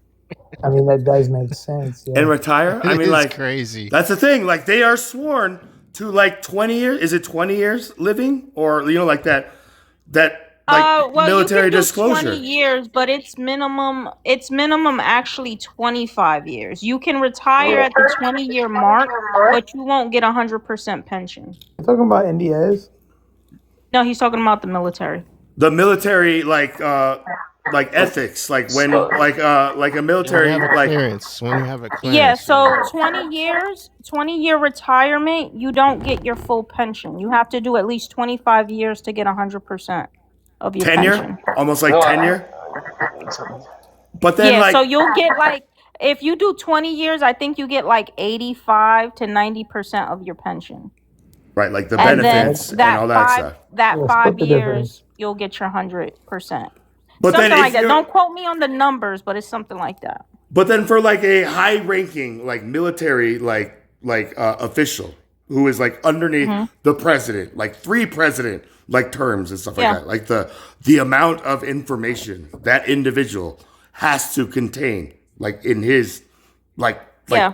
Speaker 17: I mean, that does make sense.
Speaker 2: And
Speaker 17: Yeah.
Speaker 2: retire? I mean,
Speaker 1: It's crazy.
Speaker 2: that's the thing. Like, they are sworn to 20 years. Is it 20 years living, or
Speaker 15: Well,
Speaker 2: military
Speaker 15: you can do
Speaker 2: disclosure?
Speaker 15: 20 years, but it's minimum actually 25 years. You can retire at the 20-year mark, but you won't get 100% pension.
Speaker 17: You're talking about NDAs?
Speaker 15: No, he's talking about the military.
Speaker 2: The military, ethics, when a
Speaker 1: When you
Speaker 2: military,
Speaker 1: have a clearance, when you have a
Speaker 15: Yeah,
Speaker 1: clearance,
Speaker 15: so 20-year retirement, you don't get your full pension. You have to do at least 25 years to get 100% of your
Speaker 2: tenure,
Speaker 15: pension.
Speaker 2: almost like
Speaker 3: No,
Speaker 2: tenure. But then,
Speaker 15: Yeah, so you'll get if you do 20 years, I think you get 85 to 90% of your pension.
Speaker 2: right, like the
Speaker 15: And then
Speaker 2: benefits and all that stuff.
Speaker 15: that
Speaker 17: Yeah,
Speaker 15: 5
Speaker 17: split the
Speaker 15: years,
Speaker 17: difference.
Speaker 15: you'll get your 100%.
Speaker 2: But
Speaker 15: Something
Speaker 2: then
Speaker 15: like
Speaker 2: if
Speaker 15: that.
Speaker 2: you're,
Speaker 15: Don't quote me on the numbers, but it's something like that.
Speaker 2: but then for a high-ranking military official who is underneath the president, 3 president terms and stuff like
Speaker 15: Yeah.
Speaker 2: that, the amount of information that individual has to contain, in his
Speaker 15: Yeah.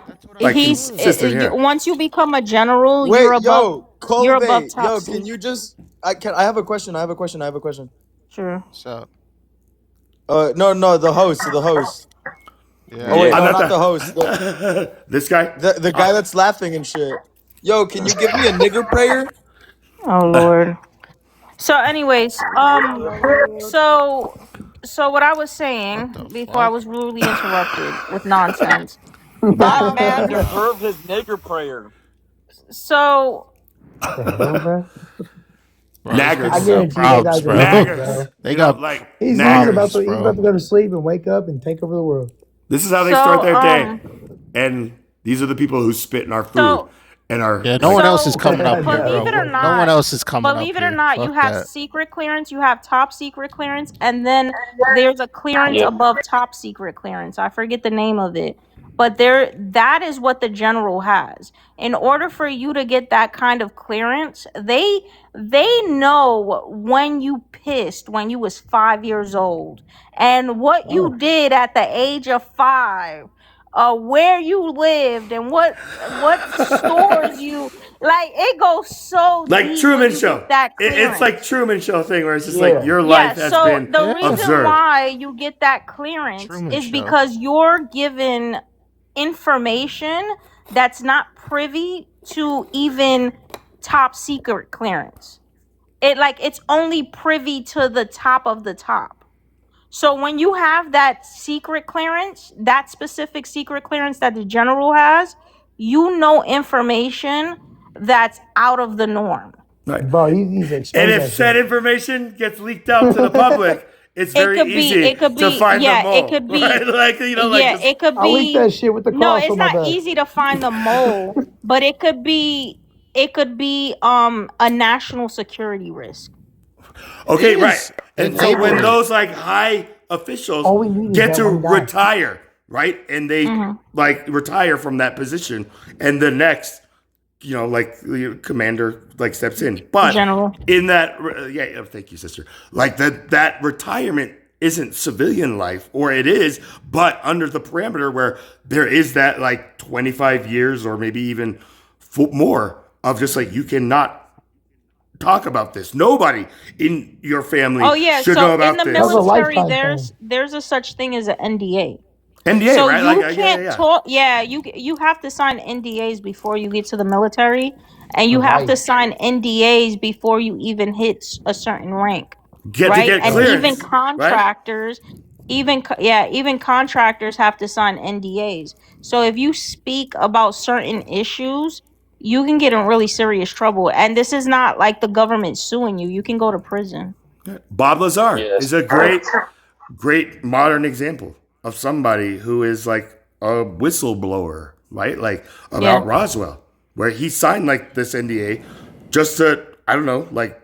Speaker 15: He's
Speaker 2: consistent here.
Speaker 15: once you become a general,
Speaker 18: Wait,
Speaker 15: you're above
Speaker 18: Colby,
Speaker 15: top
Speaker 18: can you
Speaker 15: secret.
Speaker 18: just? I have a question. I have a question.
Speaker 15: Sure.
Speaker 1: So
Speaker 18: No, the host.
Speaker 1: yeah.
Speaker 18: Oh wait,
Speaker 2: I'm
Speaker 18: no,
Speaker 2: not
Speaker 18: not the host.
Speaker 2: this guy.
Speaker 18: The guy that's laughing and shit. Yo, can you give me a nigger prayer?
Speaker 15: Oh Lord. So, anyways, so what I was saying before I was rudely interrupted with nonsense.
Speaker 5: That man deserved his nigger prayer.
Speaker 15: So
Speaker 17: The hell, bro?
Speaker 1: Bro,
Speaker 2: Naggers.
Speaker 17: I
Speaker 1: these
Speaker 17: guarantee
Speaker 1: people got
Speaker 17: that guy's
Speaker 1: problems, bro.
Speaker 17: a nigger,
Speaker 2: Naggers.
Speaker 17: bro.
Speaker 1: They got
Speaker 17: He's
Speaker 2: naggers,
Speaker 17: about to
Speaker 1: bro.
Speaker 17: go to sleep and wake up and take over the world.
Speaker 2: This is how they
Speaker 15: So,
Speaker 2: start their day, and these are the people who spit in our food
Speaker 15: so
Speaker 2: and our
Speaker 1: Yeah, no one else is coming up here,
Speaker 15: believe
Speaker 1: bro.
Speaker 15: it or
Speaker 1: No
Speaker 15: not,
Speaker 1: one else is coming up
Speaker 15: believe it or
Speaker 1: here.
Speaker 15: not, you
Speaker 1: Fuck
Speaker 15: have
Speaker 1: that.
Speaker 15: secret clearance, you have top secret clearance, and then there's a clearance
Speaker 3: Yeah.
Speaker 15: above top secret clearance. I forget the name of it. But that is what the general has. In order for you to get that kind of clearance, they know when you pissed when you was 5 years old and what you did at the age of 5. Where you lived and what stores you it goes so deep
Speaker 2: Truman
Speaker 15: when you
Speaker 2: Show.
Speaker 15: get that
Speaker 2: It's
Speaker 15: clearance.
Speaker 2: like Truman Show thing where it's just
Speaker 17: Yeah.
Speaker 2: your
Speaker 15: Yeah,
Speaker 2: life has
Speaker 15: so
Speaker 2: been
Speaker 15: the reason
Speaker 2: observed.
Speaker 15: why you get that clearance
Speaker 1: Truman
Speaker 15: is
Speaker 1: Show.
Speaker 15: because you're given information that's not privy to even top secret clearance. It's only privy to the top of the top. So when you have that secret clearance, that specific secret clearance that the general has, you know information that's out of the norm.
Speaker 2: Right.
Speaker 17: Bro, he needs to expose
Speaker 2: And
Speaker 17: that
Speaker 2: if said
Speaker 17: shit.
Speaker 2: information gets leaked out to the public, it's very easy to find the mole.
Speaker 15: It could be,
Speaker 2: right?
Speaker 15: it could
Speaker 17: I'll leak
Speaker 15: be.
Speaker 17: that shit with the
Speaker 15: No,
Speaker 17: cross
Speaker 15: it's
Speaker 17: on my
Speaker 15: not
Speaker 17: back.
Speaker 15: easy to find the mole, but it could be a national security risk.
Speaker 2: Okay,
Speaker 1: It
Speaker 2: right.
Speaker 1: is
Speaker 2: And so when
Speaker 1: enabling.
Speaker 2: those high officials
Speaker 17: All we need is
Speaker 2: get
Speaker 17: that
Speaker 2: to
Speaker 17: one guy.
Speaker 2: retire, right? And they retire from that position, and the next, the commander steps in. But
Speaker 15: General.
Speaker 2: in that, thank you, sister. That retirement isn't civilian life, or it is, but under the parameter where there is that 25 years or maybe even more of just you cannot talk about this. Nobody in your family
Speaker 15: Oh yeah,
Speaker 2: should
Speaker 15: so
Speaker 2: know about
Speaker 15: in the
Speaker 2: this.
Speaker 17: That's a
Speaker 15: military,
Speaker 17: lifetime
Speaker 15: there's a such thing as an NDA.
Speaker 2: NDA,
Speaker 15: So
Speaker 2: right?
Speaker 15: you can't talk. Yeah, you have to sign NDAs before you get to the military, and you have to
Speaker 17: Right.
Speaker 15: sign NDAs before you even hit a certain rank,
Speaker 2: Get
Speaker 15: right?
Speaker 2: to get
Speaker 15: And
Speaker 2: clearance,
Speaker 15: even
Speaker 2: right?
Speaker 15: contractors, even contractors have to sign NDAs. So if you speak about certain issues, you can get in really serious trouble. And this is not like the government suing you. You can go to prison.
Speaker 2: Bob Lazar
Speaker 3: Yes.
Speaker 2: is a great modern example of somebody who is like a whistleblower, right? Like about
Speaker 15: Yeah.
Speaker 2: Roswell, where he signed like this NDA just to, I don't know, like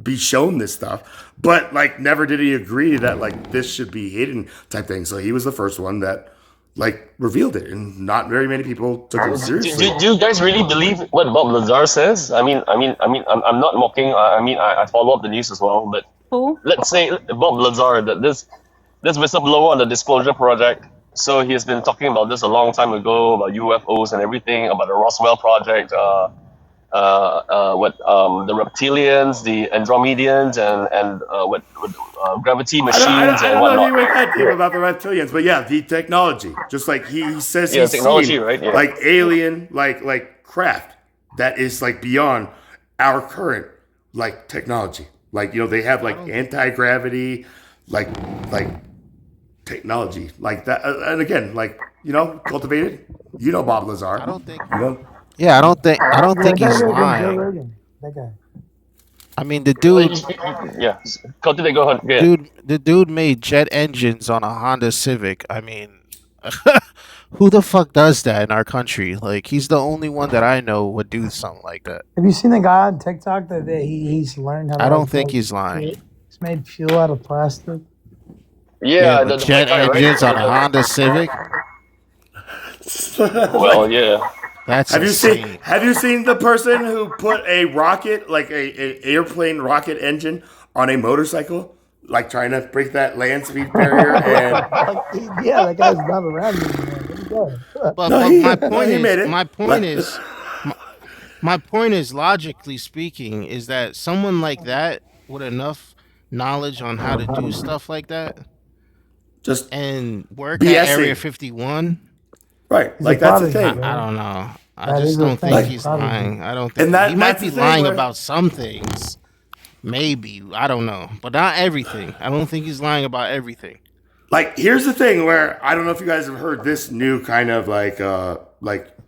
Speaker 2: be shown this stuff, but like never did he agree that like this should be hidden type thing. So he was the first one that like revealed it, and not very many people took him seriously.
Speaker 3: Do you guys really believe what Bob Lazar says? I'm not mocking. I follow up the news as well. But
Speaker 15: Who?
Speaker 3: let's say Bob Lazar, that this whistleblower on the Disclosure Project. So he's been talking about this a long time ago about UFOs and everything, about the Roswell project. The reptilians, the Andromedians, and gravity machines
Speaker 2: I
Speaker 3: and
Speaker 2: don't know if
Speaker 3: whatnot.
Speaker 2: he went that deep about the reptilians, but yeah, the technology. Just like he says
Speaker 3: Yeah,
Speaker 2: he's
Speaker 3: technology,
Speaker 2: seen
Speaker 3: right? Yeah.
Speaker 2: like alien, like craft that is like beyond our current like technology. Like, you know, they have like anti-gravity, like technology like that. And again, like, you know, cultivated. You know Bob Lazar.
Speaker 1: I don't think.
Speaker 2: You know?
Speaker 1: Yeah, I don't think
Speaker 17: That guy
Speaker 1: he's
Speaker 17: would have been Joe
Speaker 1: lying.
Speaker 17: Rogan. That guy.
Speaker 1: I mean, the dude,
Speaker 3: Yeah, cultivate. Go ahead. Yeah.
Speaker 1: the dude made jet engines on a Honda Civic. I mean, who the fuck does that in our country? Like, he's the only one that I know would do something like that.
Speaker 17: Have you seen the guy on TikTok that he's learned how to?
Speaker 1: I don't
Speaker 17: like,
Speaker 1: think
Speaker 17: make
Speaker 1: he's lying.
Speaker 17: fuel- He's made fuel out of plastic.
Speaker 3: Yeah,
Speaker 1: but
Speaker 3: the
Speaker 1: jet
Speaker 3: guy, right?
Speaker 1: engines on a Honda Civic.
Speaker 3: Well, yeah.
Speaker 1: That's
Speaker 2: Have you
Speaker 1: insane.
Speaker 2: seen the person who put a rocket, like a airplane rocket engine on a motorcycle, like trying to break that land speed barrier? And
Speaker 17: Yeah, that guy's not around anymore. Where'd he go?
Speaker 1: But,
Speaker 2: No,
Speaker 1: but
Speaker 2: he-
Speaker 1: my
Speaker 2: no,
Speaker 1: point
Speaker 2: he
Speaker 1: is,
Speaker 2: made it.
Speaker 1: my point is, logically speaking, is that someone like that with enough knowledge on how to do stuff like that,
Speaker 2: just
Speaker 1: and work
Speaker 2: BSing.
Speaker 1: at Area 51.
Speaker 2: Right,
Speaker 17: He's
Speaker 2: like
Speaker 17: a
Speaker 2: that's the
Speaker 17: prodigy,
Speaker 2: thing.
Speaker 1: I don't know. I
Speaker 17: That
Speaker 1: just
Speaker 17: is a
Speaker 1: don't
Speaker 17: thing.
Speaker 1: think he's
Speaker 17: Prodigy.
Speaker 1: lying. I don't think
Speaker 2: And that-
Speaker 1: he might
Speaker 2: that's
Speaker 1: be
Speaker 2: the thing
Speaker 1: lying
Speaker 2: where-
Speaker 1: about some things. Maybe, I don't know, but not everything. I don't think he's lying about everything.
Speaker 2: Like, here's the thing where I don't know if you guys have heard this new kind of like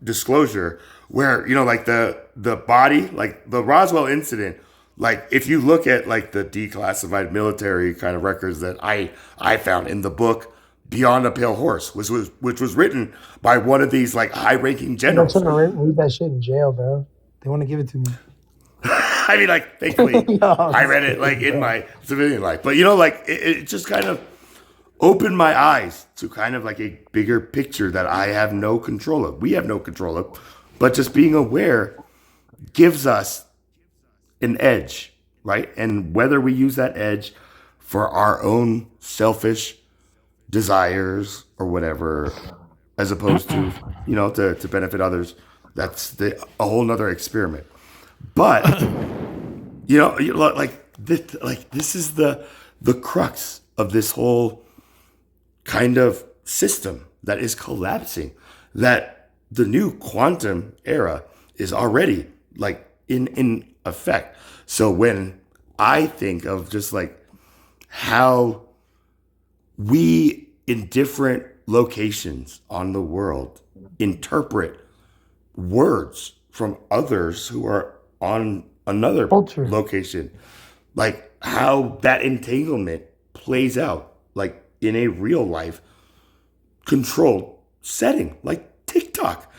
Speaker 2: disclosure where, you know, like the body, like the Roswell incident, like if you look at like the declassified military kind of records that I found in the book Beyond a Pale Horse, which was written by one of these like high-ranking
Speaker 17: I'm
Speaker 2: generals.
Speaker 17: trying to read that shit in jail, bro. They want to give it to me.
Speaker 2: I mean, like, thankfully,
Speaker 17: No.
Speaker 2: I read it like in my civilian life, but you know, like it just kind of opened my eyes to kind of like a bigger picture that I have no control of. We have no control of, but just being aware gives us an edge, right? And whether we use that edge for our own selfish desires or whatever, as opposed to, you know, to benefit others, that's a whole nother experiment. But you know, this is the crux of this whole kind of system that is collapsing. That the new quantum era is already like in effect. So when I think of just like how we in different locations on the world interpret words from others who are on another
Speaker 17: Culture.
Speaker 2: location, like how that entanglement plays out like in a real life controlled setting, like TikTok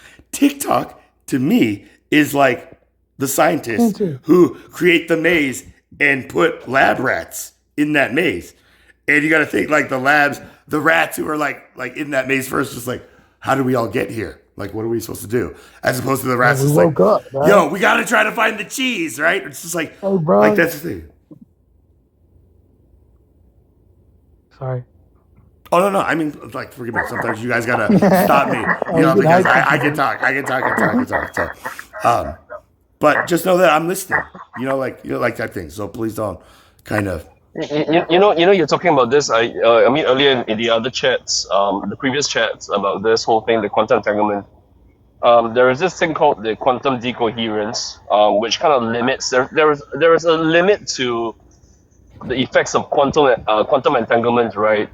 Speaker 2: to me is like the scientists who create the maze and put lab rats in that maze. And you got to think like the rats who are like in that maze first, just like, how did we all get here? Like, what are we supposed to do? As opposed to the rats,
Speaker 17: We
Speaker 2: just
Speaker 17: woke
Speaker 2: like,
Speaker 17: up, right?
Speaker 2: yo, we got to try to find the cheese, right? It's just like,
Speaker 17: Hey, bro.
Speaker 2: like that's the thing.
Speaker 17: Sorry.
Speaker 2: Oh no, I mean, like, forgive me. Sometimes you guys gotta stop me, you know, because I can talk. So, but just know that I'm listening. You know, like that thing. So please don't kind of.
Speaker 3: You know, you're talking about this. I mean, earlier in the other chats, the previous chats about this whole thing, the quantum entanglement. There is this thing called the quantum decoherence, which kind of limits. There is a limit to the effects of quantum entanglement, right?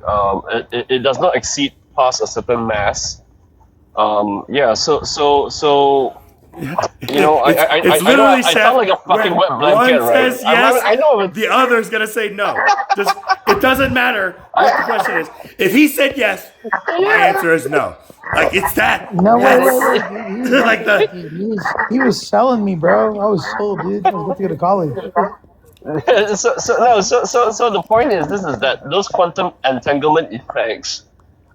Speaker 3: It does not exceed past a certain mass. Yeah. So You know,
Speaker 2: It's
Speaker 3: I know
Speaker 2: literally,
Speaker 3: I
Speaker 2: Chef,
Speaker 3: sound like a fucking
Speaker 2: when
Speaker 3: wet blanket,
Speaker 2: one
Speaker 3: right?
Speaker 2: says yes,
Speaker 3: I know it's
Speaker 2: the other's gonna say no. Just it doesn't matter what the question is. If he said yes, my answer is no. Like it's that.
Speaker 17: No,
Speaker 2: That's
Speaker 17: wait. He was
Speaker 2: like the.
Speaker 17: he was selling me, bro. I was sold, dude. I was about to go to college.
Speaker 3: So the point is, this is that those quantum entanglement effects,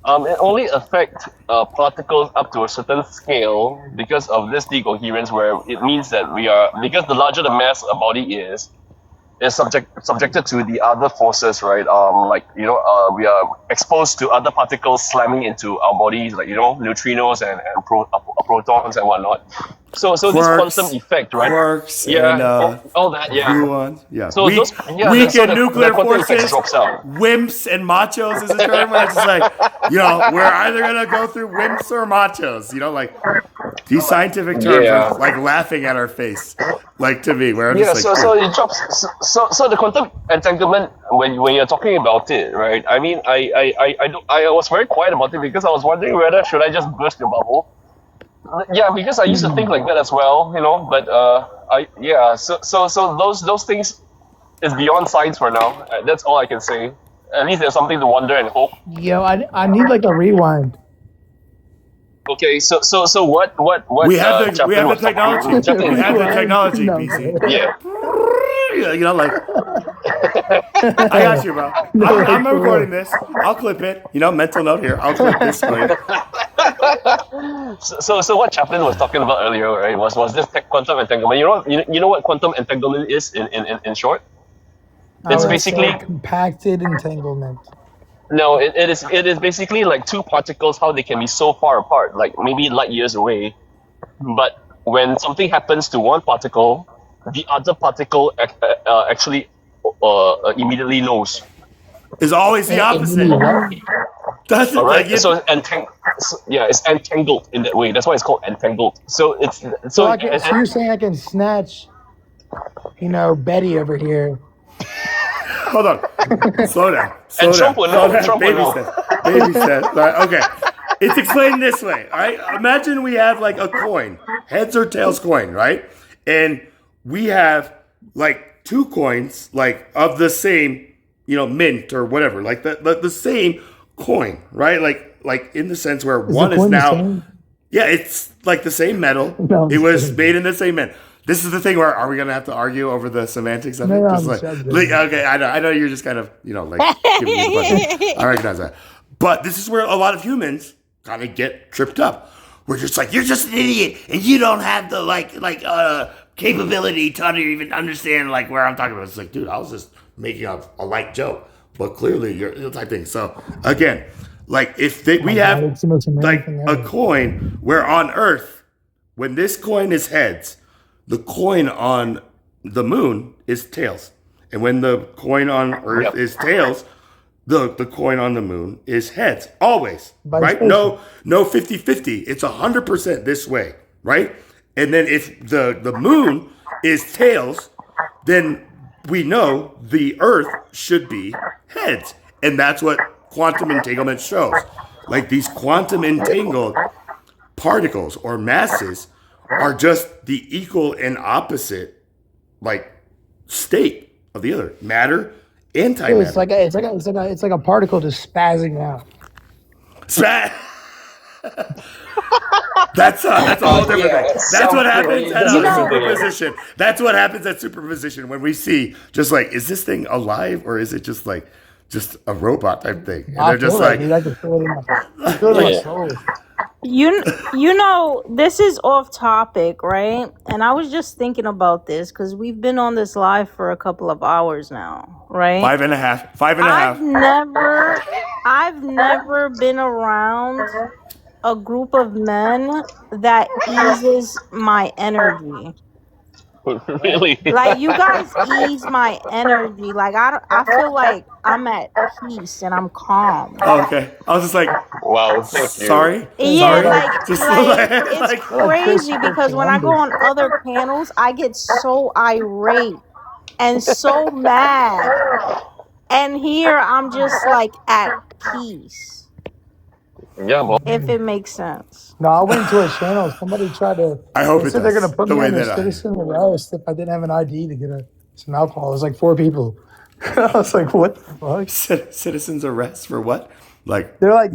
Speaker 3: it only affect particles up to a certain scale because of this decoherence, where it means that we are, because the larger the mass a body is subjected to the other forces, right? Like, you know, we are exposed to other particles slamming into our bodies, like, you know, neutrinos and protons and whatnot. So this quantum effect, right?
Speaker 2: Quirks
Speaker 3: Yeah,
Speaker 2: and
Speaker 3: all that, yeah.
Speaker 2: gluons. Yeah.
Speaker 3: So those, yeah,
Speaker 2: Weakened
Speaker 3: the
Speaker 2: nuclear
Speaker 3: quantum effect
Speaker 2: forces,
Speaker 3: drops out.
Speaker 2: wimps and machos is a term where it's just like, you know, we're either gonna go through wimps or machos. You know, like these scientific terms
Speaker 3: Yeah.
Speaker 2: are like laughing at our face, like to me, where I'm
Speaker 3: Yeah,
Speaker 2: just like,
Speaker 3: so it drops. So the quantum entanglement, when you're talking about it, right? I mean, I was very quiet about it because I was wondering whether should I just burst the bubble. Yeah, because I used to think like that as well, you know. But so those things is beyond science for now. That's all I can say. At least there's something to wonder and hope.
Speaker 17: Yo, I need like a rewind.
Speaker 3: Okay, so what
Speaker 2: we have the
Speaker 3: Chaplin was talking-
Speaker 2: technology.
Speaker 3: Chaplin-
Speaker 2: We have the technology, BC.
Speaker 3: Yeah.
Speaker 2: You know, like I got you, bro. I'm recording this. I'll clip it. You know, mental note here. I'll clip this for you.
Speaker 3: So what Chaplin was talking about earlier, right, was this quantum entanglement. You know what quantum entanglement is in short? It's basically
Speaker 17: compacted entanglement.
Speaker 3: no, it is basically like two particles, how they can be so far apart, like maybe light years away, but when something happens to one particle, the other particle actually immediately knows.
Speaker 2: Is always the opposite. Doesn't
Speaker 3: All right,
Speaker 2: like it.
Speaker 3: so it's entangled in that way. That's why it's called entangled. So it's
Speaker 17: So you're saying I can snatch, you know, Betty over here.
Speaker 2: Hold on. Slow down.
Speaker 3: And Trump will know.
Speaker 2: Slow down.
Speaker 3: Trump will
Speaker 2: Baby
Speaker 3: know.
Speaker 2: steps. Baby steps. All right, okay. It's explained this way. All right. Imagine we have like a coin, heads or tails coin, right? And we have like two coins, like of the same, you know, mint or whatever, like the same coin, right? Like in the sense where one is now, yeah, it's like the same metal.
Speaker 17: No,
Speaker 2: it was made in the same mint. This is the thing where are we gonna have to argue over the semantics of it?
Speaker 17: No,
Speaker 2: Just
Speaker 17: I'm
Speaker 2: like,
Speaker 17: joking.
Speaker 2: okay, I know you're just kind of, you know, like giving me the question. I recognize that. But this is where a lot of humans kind of get tripped up. We're just like, you're just an idiot and you don't have the capability to even understand like where I'm talking about. It's like, dude, I was just making a light joke, but clearly you're the type thing. So again, like if we have like a coin where on Earth, when this coin is heads, the coin on the moon is tails. And when the coin on Earth is tails, the coin on the moon is heads. Always. Right? No 50-50. It's 100% this way. Right? And then if the moon is tails, then we know the Earth should be heads. And that's what quantum entanglement shows. Like these quantum entangled particles or masses are just the equal and opposite, like state of the other matter, antimatter.
Speaker 17: It's like a particle just spazzing out.
Speaker 2: That's a whole different thing. That's what happens at
Speaker 3: That's
Speaker 2: superposition. That's what happens at superposition when we see just like, is this thing alive or is it just like just a robot type thing? And they're just like,
Speaker 17: dude, I can feel it in my soul.
Speaker 15: You know, this is off topic, right? And I was just thinking about this because we've been on this live for a couple of hours now, right?
Speaker 2: 5.5.
Speaker 15: I've never been around a group of men that eases my energy.
Speaker 3: Really?
Speaker 15: Like you guys ease my energy. Like I feel like I'm at peace and I'm calm.
Speaker 2: Oh, okay. I was just like,
Speaker 3: wow, thank you.
Speaker 2: Sorry.
Speaker 15: Yeah,
Speaker 2: Sorry.
Speaker 15: like it's
Speaker 2: like
Speaker 15: crazy because when I go on other panels, I get so irate and so mad, and here I'm just like at peace.
Speaker 3: Yeah, well,
Speaker 15: if it makes sense.
Speaker 17: No, I went to a channel. Somebody tried to.
Speaker 2: I hope
Speaker 17: They
Speaker 2: it
Speaker 17: said they're
Speaker 2: does
Speaker 17: gonna put
Speaker 2: the
Speaker 17: me
Speaker 2: way
Speaker 17: under
Speaker 2: that I.
Speaker 17: citizen arrest if I didn't have an ID to get some alcohol. It was like 4 people. I was like, what the fuck?
Speaker 2: Citizens arrest for what? Like
Speaker 17: They're like,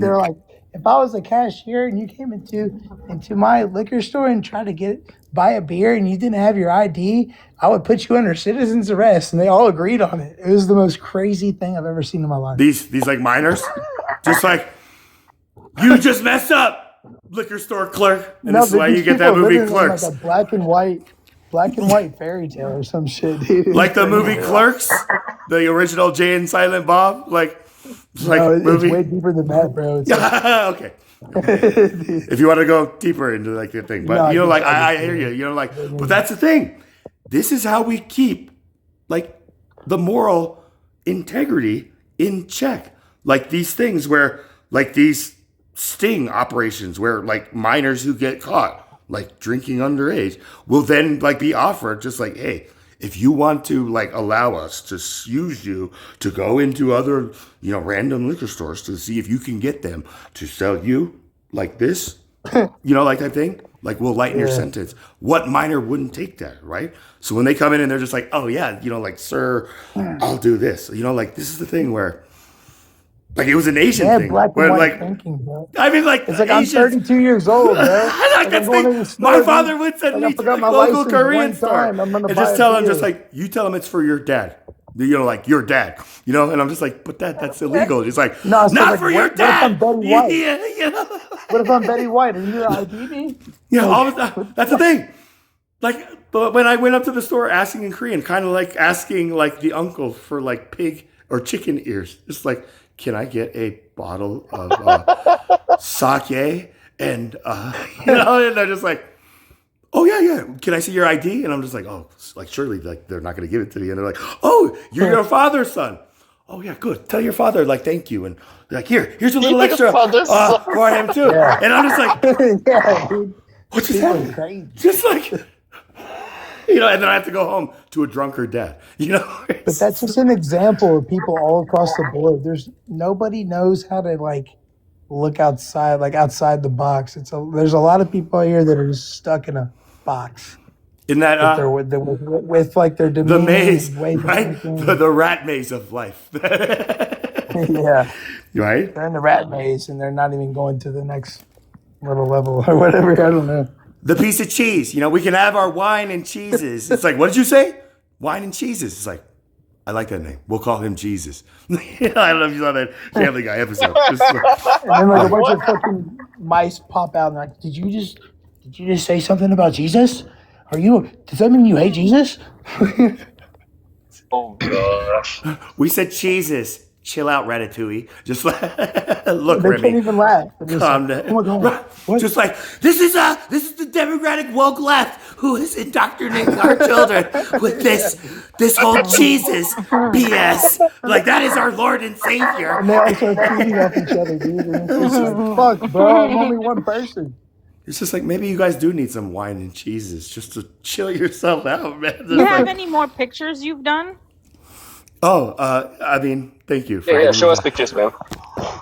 Speaker 17: if I was a cashier and you came into my liquor store and tried to buy a beer and you didn't have your ID, I would put you under citizen's arrest. And they all agreed on it. It was the most crazy thing I've ever seen in my life.
Speaker 2: these like minors, just like you just messed up, liquor store clerk, and this is why you get that movie Clerks.
Speaker 17: Like a black and white fairy tale or some shit, dude.
Speaker 2: Like the movie Clerks, the original Jay and Silent Bob,
Speaker 17: No,
Speaker 2: movie.
Speaker 17: it's way deeper than that, bro. It's
Speaker 2: Okay. If you want to go deeper into like the thing, but
Speaker 17: No,
Speaker 2: you know,
Speaker 17: I
Speaker 2: like
Speaker 17: just-
Speaker 2: I hear you. You know, like, but that's the thing. This is how we keep like the moral integrity in check. Like these things where, like these sting operations, where like minors who get caught like drinking underage will then like be offered just like, hey, if you want to like allow us to use you to go into other, you know, random liquor stores to see if you can get them to sell you like this, you know, like that thing, like we'll lighten your
Speaker 17: Yeah.
Speaker 2: sentence. What minor wouldn't take that, right? So when they come in and they're just like, oh yeah, you know, like, sir, I'll do this. You know, like this is the thing where like it was an Asian
Speaker 17: Yeah,
Speaker 2: thing.
Speaker 17: black and
Speaker 2: Where
Speaker 17: white
Speaker 2: like
Speaker 17: thinking, bro.
Speaker 2: I mean like
Speaker 17: It's like I'm
Speaker 2: Asians,
Speaker 17: 32 years old, bro.
Speaker 2: like
Speaker 17: I'm going to the store,
Speaker 2: my
Speaker 17: dude.
Speaker 2: father would send
Speaker 17: Like,
Speaker 2: me
Speaker 17: I
Speaker 2: to
Speaker 17: forgot
Speaker 2: like
Speaker 17: my
Speaker 2: local
Speaker 17: license
Speaker 2: Korean
Speaker 17: one
Speaker 2: store
Speaker 17: time. I'm gonna
Speaker 2: and
Speaker 17: buy
Speaker 2: just
Speaker 17: a
Speaker 2: tell him,
Speaker 17: beer.
Speaker 2: just like, you tell him it's for your dad. You know, like your dad. You know, and I'm just like, but that's illegal. He's like,
Speaker 17: No, so
Speaker 2: not
Speaker 17: like,
Speaker 2: for your
Speaker 17: what if I'm
Speaker 2: dad.
Speaker 17: Betty White?
Speaker 2: Yeah, you know.
Speaker 17: What if I'm Betty White? Are you your ID me?
Speaker 2: Yeah, all the, that's the thing. Like, but when I went up to the store asking in Korean, kind of like asking like the uncle for like pig or chicken ears, just like, can I get a bottle of sake? And you know, and they're just like, oh yeah. Can I see your ID? And I'm just like, oh, like surely like they're not going to give it to me. And they're like, oh, you're your father's son. Oh yeah, good. Tell your father like thank you. And they're like, here's a little
Speaker 3: You're
Speaker 2: extra
Speaker 3: father's son.
Speaker 2: for him too.
Speaker 17: Yeah.
Speaker 2: And I'm just like,
Speaker 17: Yeah, dude.
Speaker 2: what just
Speaker 17: People are
Speaker 2: happened?
Speaker 17: crazy.
Speaker 2: Just like, you know, and then I have to go home to a drunkard dad. You know,
Speaker 17: But that's just an example of people all across the board. Nobody knows how to like look outside the box. There's a lot of people out here that are just stuck in a box
Speaker 2: in that
Speaker 17: with like their
Speaker 2: the
Speaker 17: demeanor,
Speaker 2: maze,
Speaker 17: way of
Speaker 2: right?
Speaker 17: thinking.
Speaker 2: The rat maze of life,
Speaker 17: Yeah,
Speaker 2: right?
Speaker 17: they're in the rat maze and they're not even going to the next little level or whatever. I don't know.
Speaker 2: The piece of cheese, you know, we can have our wine and cheeses. It's like, what did you say? Wine and cheeses. It's like, I like that name. We'll call him Jesus. I don't know if you saw that Family Guy episode.
Speaker 17: And then like a bunch of fucking mice pop out and like, did you just say something about Jesus? Does that mean you hate Jesus?
Speaker 3: Oh gosh.
Speaker 2: We said cheeses. Chill out, Ratatouille. Just like, look,
Speaker 17: They
Speaker 2: Remy.
Speaker 17: can't even laugh. They're just
Speaker 2: Calm
Speaker 17: like,
Speaker 2: down.
Speaker 17: oh my God. What?
Speaker 2: Just like this is the democratic woke left who is indoctrinating our children with this whole Jesus BS. Like that is our Lord and Savior.
Speaker 17: And they all start feeding off each other, dude. And it's just like, fuck, bro, I'm only one person.
Speaker 2: It's just like maybe you guys do need some wine and cheeses just to chill yourself out, man. Just
Speaker 15: You have
Speaker 2: like,
Speaker 15: any more pictures you've done?
Speaker 2: I mean, thank you. For
Speaker 3: Yeah,
Speaker 2: having
Speaker 3: show
Speaker 2: me.
Speaker 3: us pictures, man.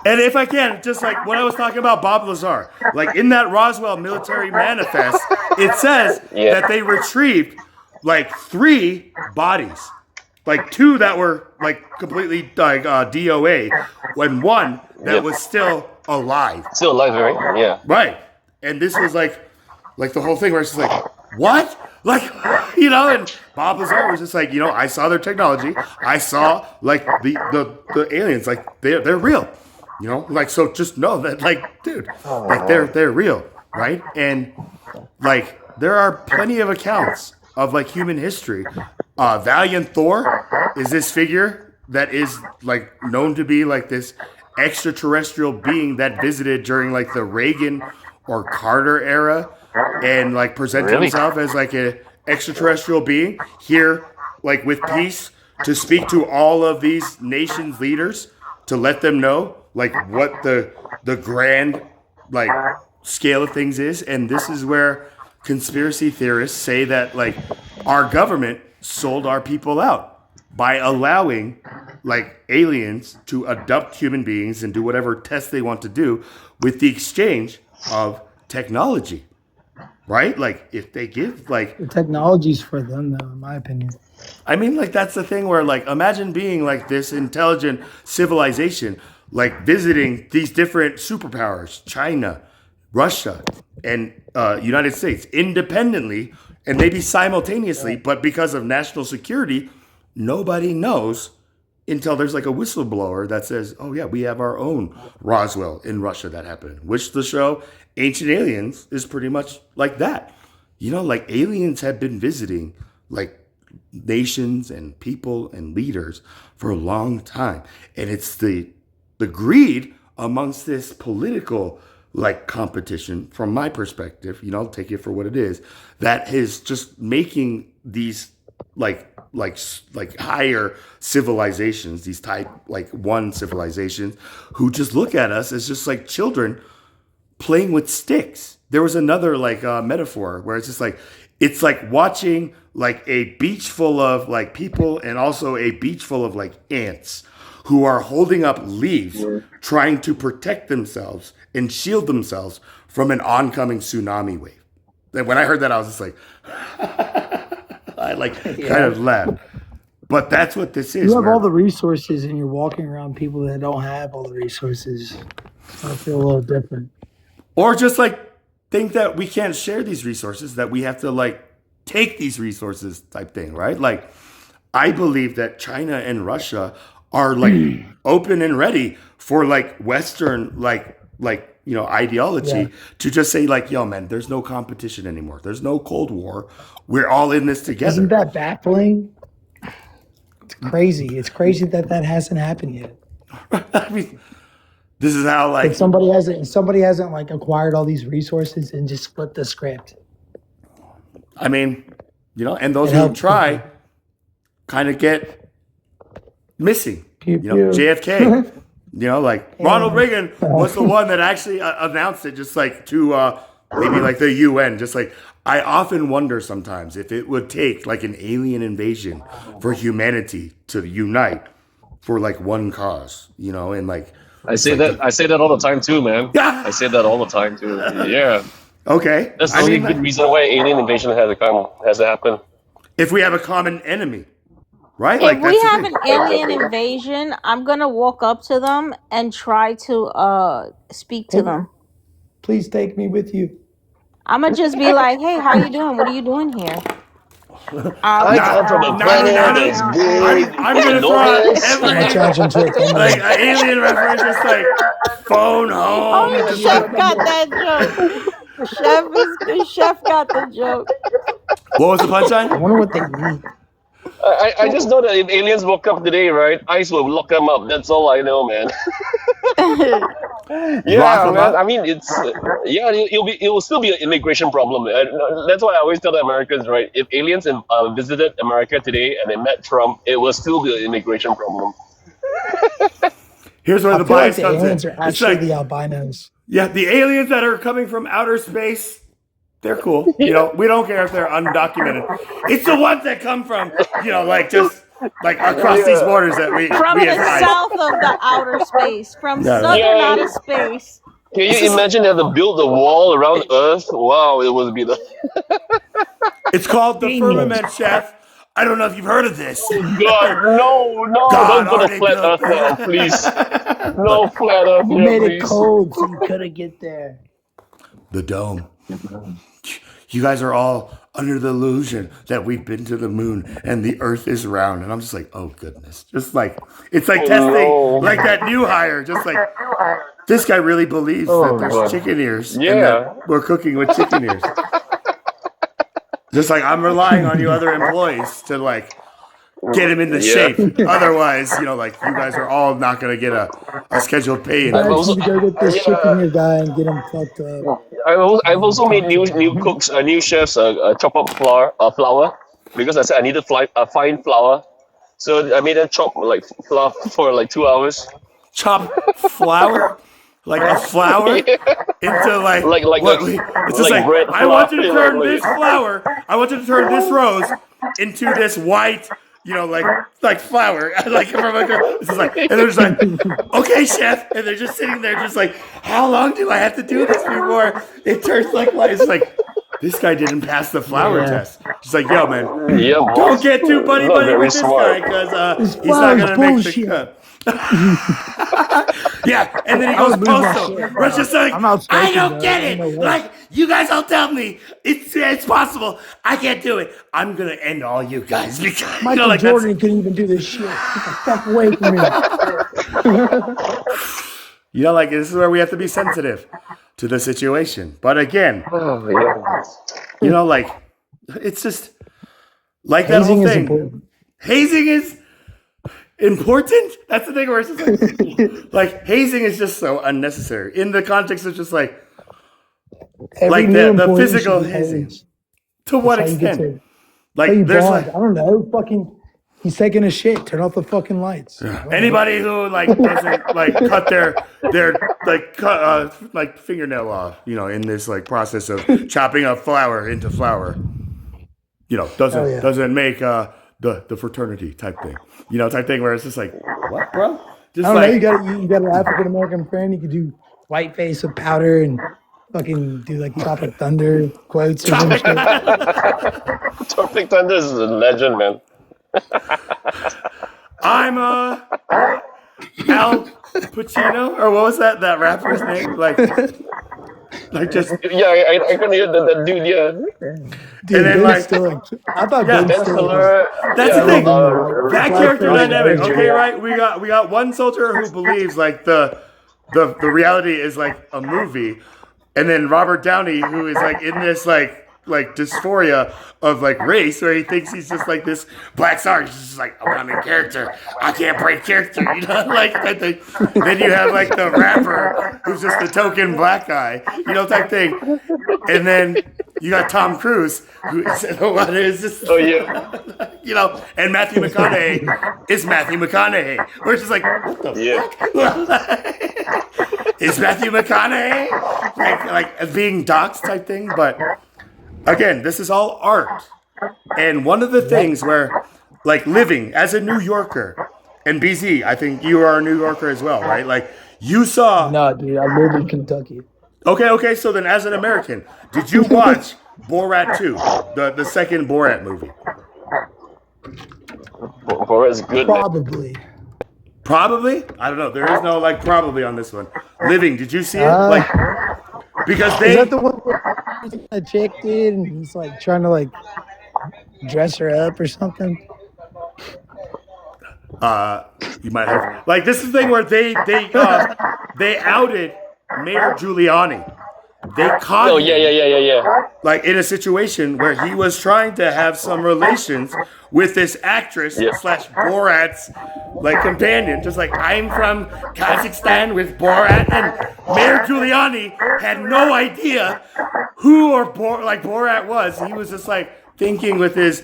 Speaker 2: And if I can, just like when I was talking about Bob Lazar, like in that Roswell military manifest, it says
Speaker 3: Yeah.
Speaker 2: that they retrieved like 3 bodies, like 2 that were like completely like DOA, and 1 that
Speaker 3: Yep.
Speaker 2: was still alive.
Speaker 3: Still alive, right? Yeah.
Speaker 2: Right. And this was like the whole thing where it's just like, what? Like, you know, and Bob Lazar was just like, you know, I saw their technology. I saw like the aliens, like they're real. You know, like so just know that like, dude, like they're real, right? And like there are plenty of accounts of like human history. Valiant Thor is this figure that is like known to be like this extraterrestrial being that visited during like the Reagan or Carter era and like presented
Speaker 3: Really?
Speaker 2: himself as like a extraterrestrial being here like with peace to speak to all of these nations leaders to let them know like what the grand like scale of things is. And this is where conspiracy theorists say that like our government sold our people out. by allowing like aliens to abduct human beings and do whatever tests they want to do with the exchange of technology, right? Like if they give like
Speaker 17: The technology's for them, though, in my opinion.
Speaker 2: I mean, like, that's the thing where, like, imagine being like this intelligent civilization, like visiting these different superpowers, China, Russia, and United States, independently and maybe simultaneously, but because of national security, nobody knows until there's like a whistleblower that says, oh, yeah, we have our own Roswell in Russia that happened, which the show Ancient Aliens is pretty much like that. You know, like aliens have been visiting, like, nations and people and leaders for a long time, and it's the greed amongst this political like competition, from my perspective, you know, take it for what it is, that is just making these like higher civilizations, these type like one civilizations, who just look at us as just like children playing with sticks. There was another like metaphor where it's just like, it's like watching like a beach full of like people and also a beach full of like ants who are holding up leaves trying to protect themselves and shield themselves from an oncoming tsunami wave. And when I heard that, I was just like, I like kind of laughed. But that's what this is.
Speaker 17: You have
Speaker 2: where-
Speaker 17: all the resources, and you're walking around people that don't have all the resources. I feel a little different.
Speaker 2: Or just like think that we can't share these resources, that we have to like take these resources type thing, right? Like I believe that China and Russia are like open and ready for like Western like you know ideology to just say like, yo man, there's no competition anymore. There's no Cold War. We're all in this together.
Speaker 17: Isn't that baffling? It's crazy. It's crazy that that hasn't happened yet.
Speaker 2: I mean, this is how like
Speaker 17: If somebody hasn't like acquired all these resources and just flipped the script.
Speaker 2: I mean, you know, and those
Speaker 17: It
Speaker 2: who
Speaker 17: helps
Speaker 2: try kind of get missing.
Speaker 17: Pew,
Speaker 2: You know,
Speaker 17: pew.
Speaker 2: JFK. You know, like Ronald Reagan was the one that actually announced it, just like to maybe like the UN. Just like I often wonder sometimes if it would take like an alien invasion for humanity to unite for like one cause, you know, and like
Speaker 3: I say that all the time too, man. I say that all the time too. Yeah.
Speaker 2: Okay.
Speaker 3: That's the
Speaker 2: I
Speaker 3: only
Speaker 2: mean,
Speaker 3: good reason why alien invasion has to happen.
Speaker 2: if we have a common enemy, right?
Speaker 15: If
Speaker 2: Like
Speaker 15: we
Speaker 2: that's the
Speaker 15: have
Speaker 2: thing.
Speaker 15: an alien invasion, I'm gonna walk up to them and try to speak to them.
Speaker 17: Please take me with you.
Speaker 15: I'm gonna just be like, "Hey, how you doing? What are you doing here?"
Speaker 3: I come from a planet that's big
Speaker 2: I'm gonna throw out
Speaker 17: I'm gonna charge him to a camera.
Speaker 2: like an alien reference, just like phone home.
Speaker 15: Oh,
Speaker 2: just
Speaker 15: Chef
Speaker 2: like-
Speaker 15: got that joke. Chef got the joke.
Speaker 2: What was the punchline?
Speaker 17: I wonder what they need.
Speaker 3: I just know that if aliens woke up today, right, ICE will lock them up. That's all I know, man. Yeah,
Speaker 2: Lock 'em
Speaker 3: man.
Speaker 2: up?
Speaker 3: I mean, it will still be an immigration problem. That's why I always tell the Americans, right? If aliens visited America today and they met Trump, it will still be an immigration problem.
Speaker 2: Here's where
Speaker 17: I
Speaker 2: the
Speaker 17: feel like
Speaker 2: bias
Speaker 17: the
Speaker 2: comes in.
Speaker 17: aliens are
Speaker 2: It's
Speaker 17: actually
Speaker 2: like,
Speaker 17: the albinos.
Speaker 2: yeah, the aliens that are coming from outer space, they're cool. You know, we don't care if they're undocumented. It's the ones that come from, you know, like just like across these borders that we
Speaker 15: From
Speaker 2: we
Speaker 15: the
Speaker 2: as
Speaker 15: south of the outer space, from
Speaker 2: Yeah.
Speaker 15: southern
Speaker 3: Yeah.
Speaker 15: outer space.
Speaker 3: Can you imagine they have to build the wall around Earth? Wow, it would be the
Speaker 2: It's called the firmament, chef. I don't know if you've heard of this.
Speaker 3: God, no,
Speaker 2: God,
Speaker 3: don't put a
Speaker 2: Arctic
Speaker 3: flat
Speaker 2: Girl.
Speaker 3: Earth now, please. No flat Earth
Speaker 17: You
Speaker 3: here,
Speaker 17: made it
Speaker 3: please.
Speaker 17: cold so you couldn't get there.
Speaker 2: The dome. You guys are all under the illusion that we've been to the moon and the earth is round. And I'm just like, oh goodness. Just like, it's like testing,
Speaker 3: no.
Speaker 2: like that new hire. Just like, this guy really believes
Speaker 3: Oh,
Speaker 2: that there's
Speaker 3: God.
Speaker 2: chicken ears. And
Speaker 3: Yeah.
Speaker 2: that we're cooking with chicken ears. Just like I'm relying on you other employees to like get him into
Speaker 3: Yeah.
Speaker 2: shape. Otherwise, you know, like you guys are all not going to get a scheduled pay.
Speaker 17: I
Speaker 3: also-
Speaker 17: need to go get this
Speaker 3: yeah.
Speaker 17: chicken here guy and get him fucked up.
Speaker 3: I've also made new cooks, new chefs chop up flour because I said I needed fine flour, so I made them chop like flour for like 2 hours.
Speaker 2: Chop flour, like a flour, into like
Speaker 3: Like
Speaker 2: what
Speaker 3: a-
Speaker 2: we- it's just
Speaker 3: like
Speaker 2: like
Speaker 3: bread
Speaker 2: I want you to
Speaker 3: flour,
Speaker 2: turn
Speaker 3: like-
Speaker 2: this flour, I want you to turn this rose into this white, like flour, like from a girl. It's just like, and they're just like, okay, chef, and they're just sitting there, just like, how long do I have to do this before it turns like white? It's like, this guy didn't pass the flour test. She's like, yo, man,
Speaker 3: Yeah,
Speaker 2: don't
Speaker 3: boss.
Speaker 2: get too buddy
Speaker 3: Not
Speaker 2: with
Speaker 3: very
Speaker 2: this
Speaker 3: smart.
Speaker 2: guy because
Speaker 17: This
Speaker 2: he's not
Speaker 17: flour's
Speaker 2: gonna make the
Speaker 17: bullshit.
Speaker 2: cut. Yeah, and then he
Speaker 17: I
Speaker 2: goes
Speaker 17: would lose my
Speaker 2: postal.
Speaker 17: shit,
Speaker 2: We're just like,
Speaker 17: I'm outspoken,
Speaker 2: I don't
Speaker 17: bro.
Speaker 2: get
Speaker 17: I don't know
Speaker 2: it.
Speaker 17: what.
Speaker 2: Like, you guys all tell me it's possible. I can't do it. I'm gonna end all you guys because
Speaker 17: Michael
Speaker 2: like
Speaker 17: Jordan couldn't even do this shit. Get the fuck away from me.
Speaker 2: like this is where we have to be sensitive to the situation. But again,
Speaker 3: Oh, yeah.
Speaker 2: like it's just like that
Speaker 17: Hazing
Speaker 2: whole
Speaker 17: is
Speaker 2: thing.
Speaker 17: important.
Speaker 2: Hazing is important. That's the thing where it's just like hazing is just so unnecessary in the context of just like
Speaker 17: Every new
Speaker 2: the
Speaker 17: employee
Speaker 2: physical
Speaker 17: should be
Speaker 2: hazing.
Speaker 17: hazed.
Speaker 2: To what
Speaker 17: That's how you get
Speaker 2: extent?
Speaker 17: to-
Speaker 2: Like
Speaker 17: how you
Speaker 2: there's
Speaker 17: bond.
Speaker 2: like
Speaker 17: I don't know. Fucking, he's taking a shit. Turn off the fucking lights.
Speaker 2: anybody who like doesn't like cut their like cut like fingernail off, in this like process of chopping up flour into flour, doesn't
Speaker 17: Oh, yeah.
Speaker 2: doesn't make the fraternity type thing, type thing where it's just like what, bro? Just
Speaker 17: I don't
Speaker 2: like
Speaker 17: know. You got an African American friend. You could do white face with powder and fucking do like Tropic Thunder quotes or some shit.
Speaker 3: Tropic Thunder is a legend, man.
Speaker 2: I'm Al Pacino, or what was that rapper's name? Like just
Speaker 3: Yeah, I can hear that dude, yeah.
Speaker 17: Dude,
Speaker 2: and then
Speaker 17: Ben
Speaker 2: like
Speaker 17: Stiller. I thought
Speaker 2: yeah,
Speaker 17: Ben
Speaker 3: Ben
Speaker 17: Stiller was.
Speaker 3: Stiller.
Speaker 2: that's
Speaker 3: Yeah,
Speaker 2: the thing. That
Speaker 17: Black
Speaker 2: character
Speaker 17: person,
Speaker 2: dynamic.
Speaker 17: Ranger.
Speaker 2: Okay, right? We got one soldier who believes like the reality is like a movie, and then Robert Downey who is like in this like dysphoria of like race where he thinks he's just like this black star. He's just like, oh, I'm in character. I can't break character. Like that thing. Then you have like the rapper who's just a token black guy, type thing. And then you got Tom Cruise who is just
Speaker 3: Oh, yeah.
Speaker 2: and Matthew McConaughey is Matthew McConaughey. We're just like, what the
Speaker 3: Yeah.
Speaker 2: fuck? Is Matthew McConaughey like being doxxed type thing? But again, this is all art. And one of the things where, like living as a New Yorker, and BZ, I think you are a New Yorker as well, right? Like you saw.
Speaker 17: No, dude, I live in Kentucky.
Speaker 2: Okay. So then, as an American, did you watch Borat 2, the second Borat movie?
Speaker 3: Borat's good, man.
Speaker 17: Probably.
Speaker 2: Probably. I don't know. There is no like probably on this one. Living, did you see it?
Speaker 17: Uh,
Speaker 2: Because
Speaker 17: Is
Speaker 2: they.
Speaker 17: that the one where a chick did and he's like trying to like dress her up or something?
Speaker 2: You might have like this is the thing where they outed Mayor Giuliani. They caught
Speaker 3: Oh,
Speaker 2: him,
Speaker 3: yeah.
Speaker 2: like in a situation where he was trying to have some relations with this actress
Speaker 3: Yeah.
Speaker 2: slash Borat's like companion, just like I'm from Kazakhstan with Borat, and Mayor Giuliani had no idea who like Borat was. He was just like thinking with his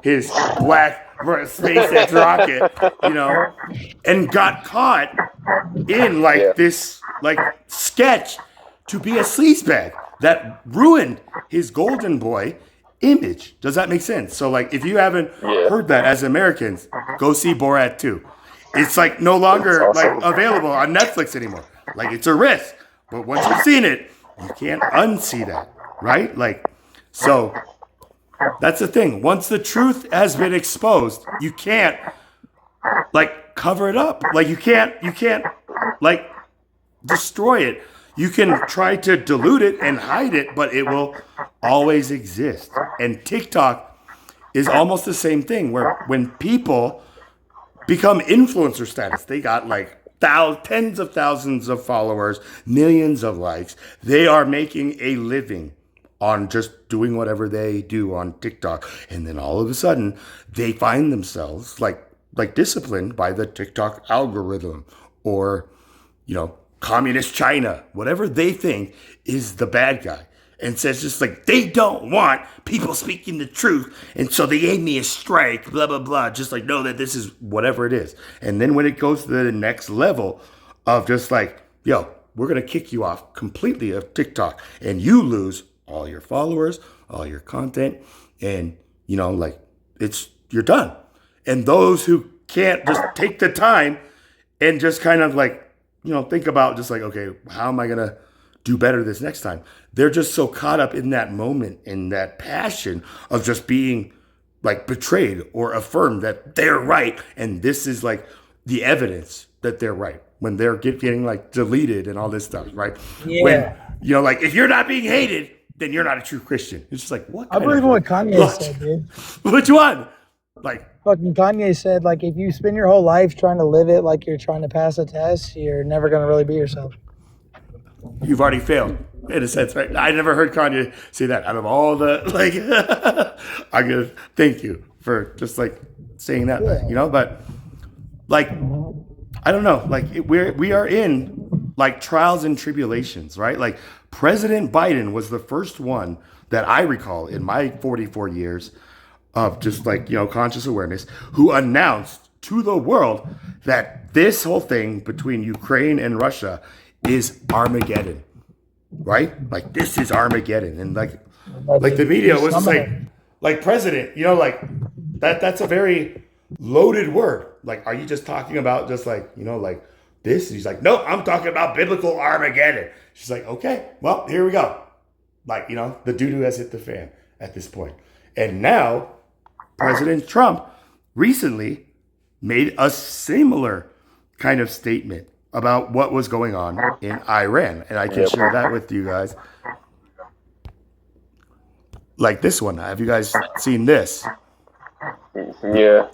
Speaker 2: his black SpaceX rocket, and got caught in like
Speaker 3: Yeah.
Speaker 2: this like sketch to be a sleazebag that ruined his golden boy image. Does that make sense? So like if you haven't
Speaker 3: Yeah.
Speaker 2: heard that as Americans, go see Borat 2. It's like no longer
Speaker 3: That's awesome.
Speaker 2: like available on Netflix anymore. Like it's a risk. But once you've seen it, you can't unsee that, right? Like so that's the thing. Once the truth has been exposed, you can't like cover it up. Like you can't like destroy it. You can try to dilute it and hide it, but it will always exist. And TikTok is almost the same thing where when people become influencer status, they got like tens of thousands of followers, millions of likes. They are making a living on just doing whatever they do on TikTok. And then all of a sudden they find themselves like disciplined by the TikTok algorithm or, communist China, whatever they think is the bad guy. And says just like, they don't want people speaking the truth. And so they gave me a strike, blah, blah, blah. Just like, know that this is whatever it is. And then when it goes to the next level of just like, yo, we're going to kick you off completely of TikTok. And you lose all your followers, all your content. And, you're done. And those who can't just take the time and just kind of like, think about just like, okay, how am I going to do better this next time? They're just so caught up in that moment, in that passion of just being like betrayed or affirmed that they're right. And this is like the evidence that they're right when they're getting like deleted and all this stuff, right?
Speaker 17: Yeah.
Speaker 2: When, like if you're not being hated, then you're not a true Christian. It's just like, what?
Speaker 17: I believe in what Kanye said, dude.
Speaker 2: Which one? Like,
Speaker 17: fucking Kanye said, like, if you spend your whole life trying to live it like you're trying to pass a test, you're never going to really be yourself.
Speaker 2: You've already failed, in a sense, right? I never heard Kanye say that. Out of all the, like, I'm going to thank you for just, like, saying that, But, like, I don't know. Like, we are in, like, trials and tribulations, right? Like, President Biden was the first one that I recall in my 44 years of just like, conscious awareness, who announced to the world that this whole thing between Ukraine and Russia is Armageddon, right? Like, this is Armageddon. And like the media was just like president, like that's a very loaded word. Like, are you just talking about just like, like this? He's like, no, I'm talking about biblical Armageddon. She's like, okay, well, here we go. Like, the doo-doo has hit the fan at this point. And now President Trump recently made a similar kind of statement about what was going on in Iran. And I can share that with you guys. Like this one. Have you guys seen this?
Speaker 12: Yeah.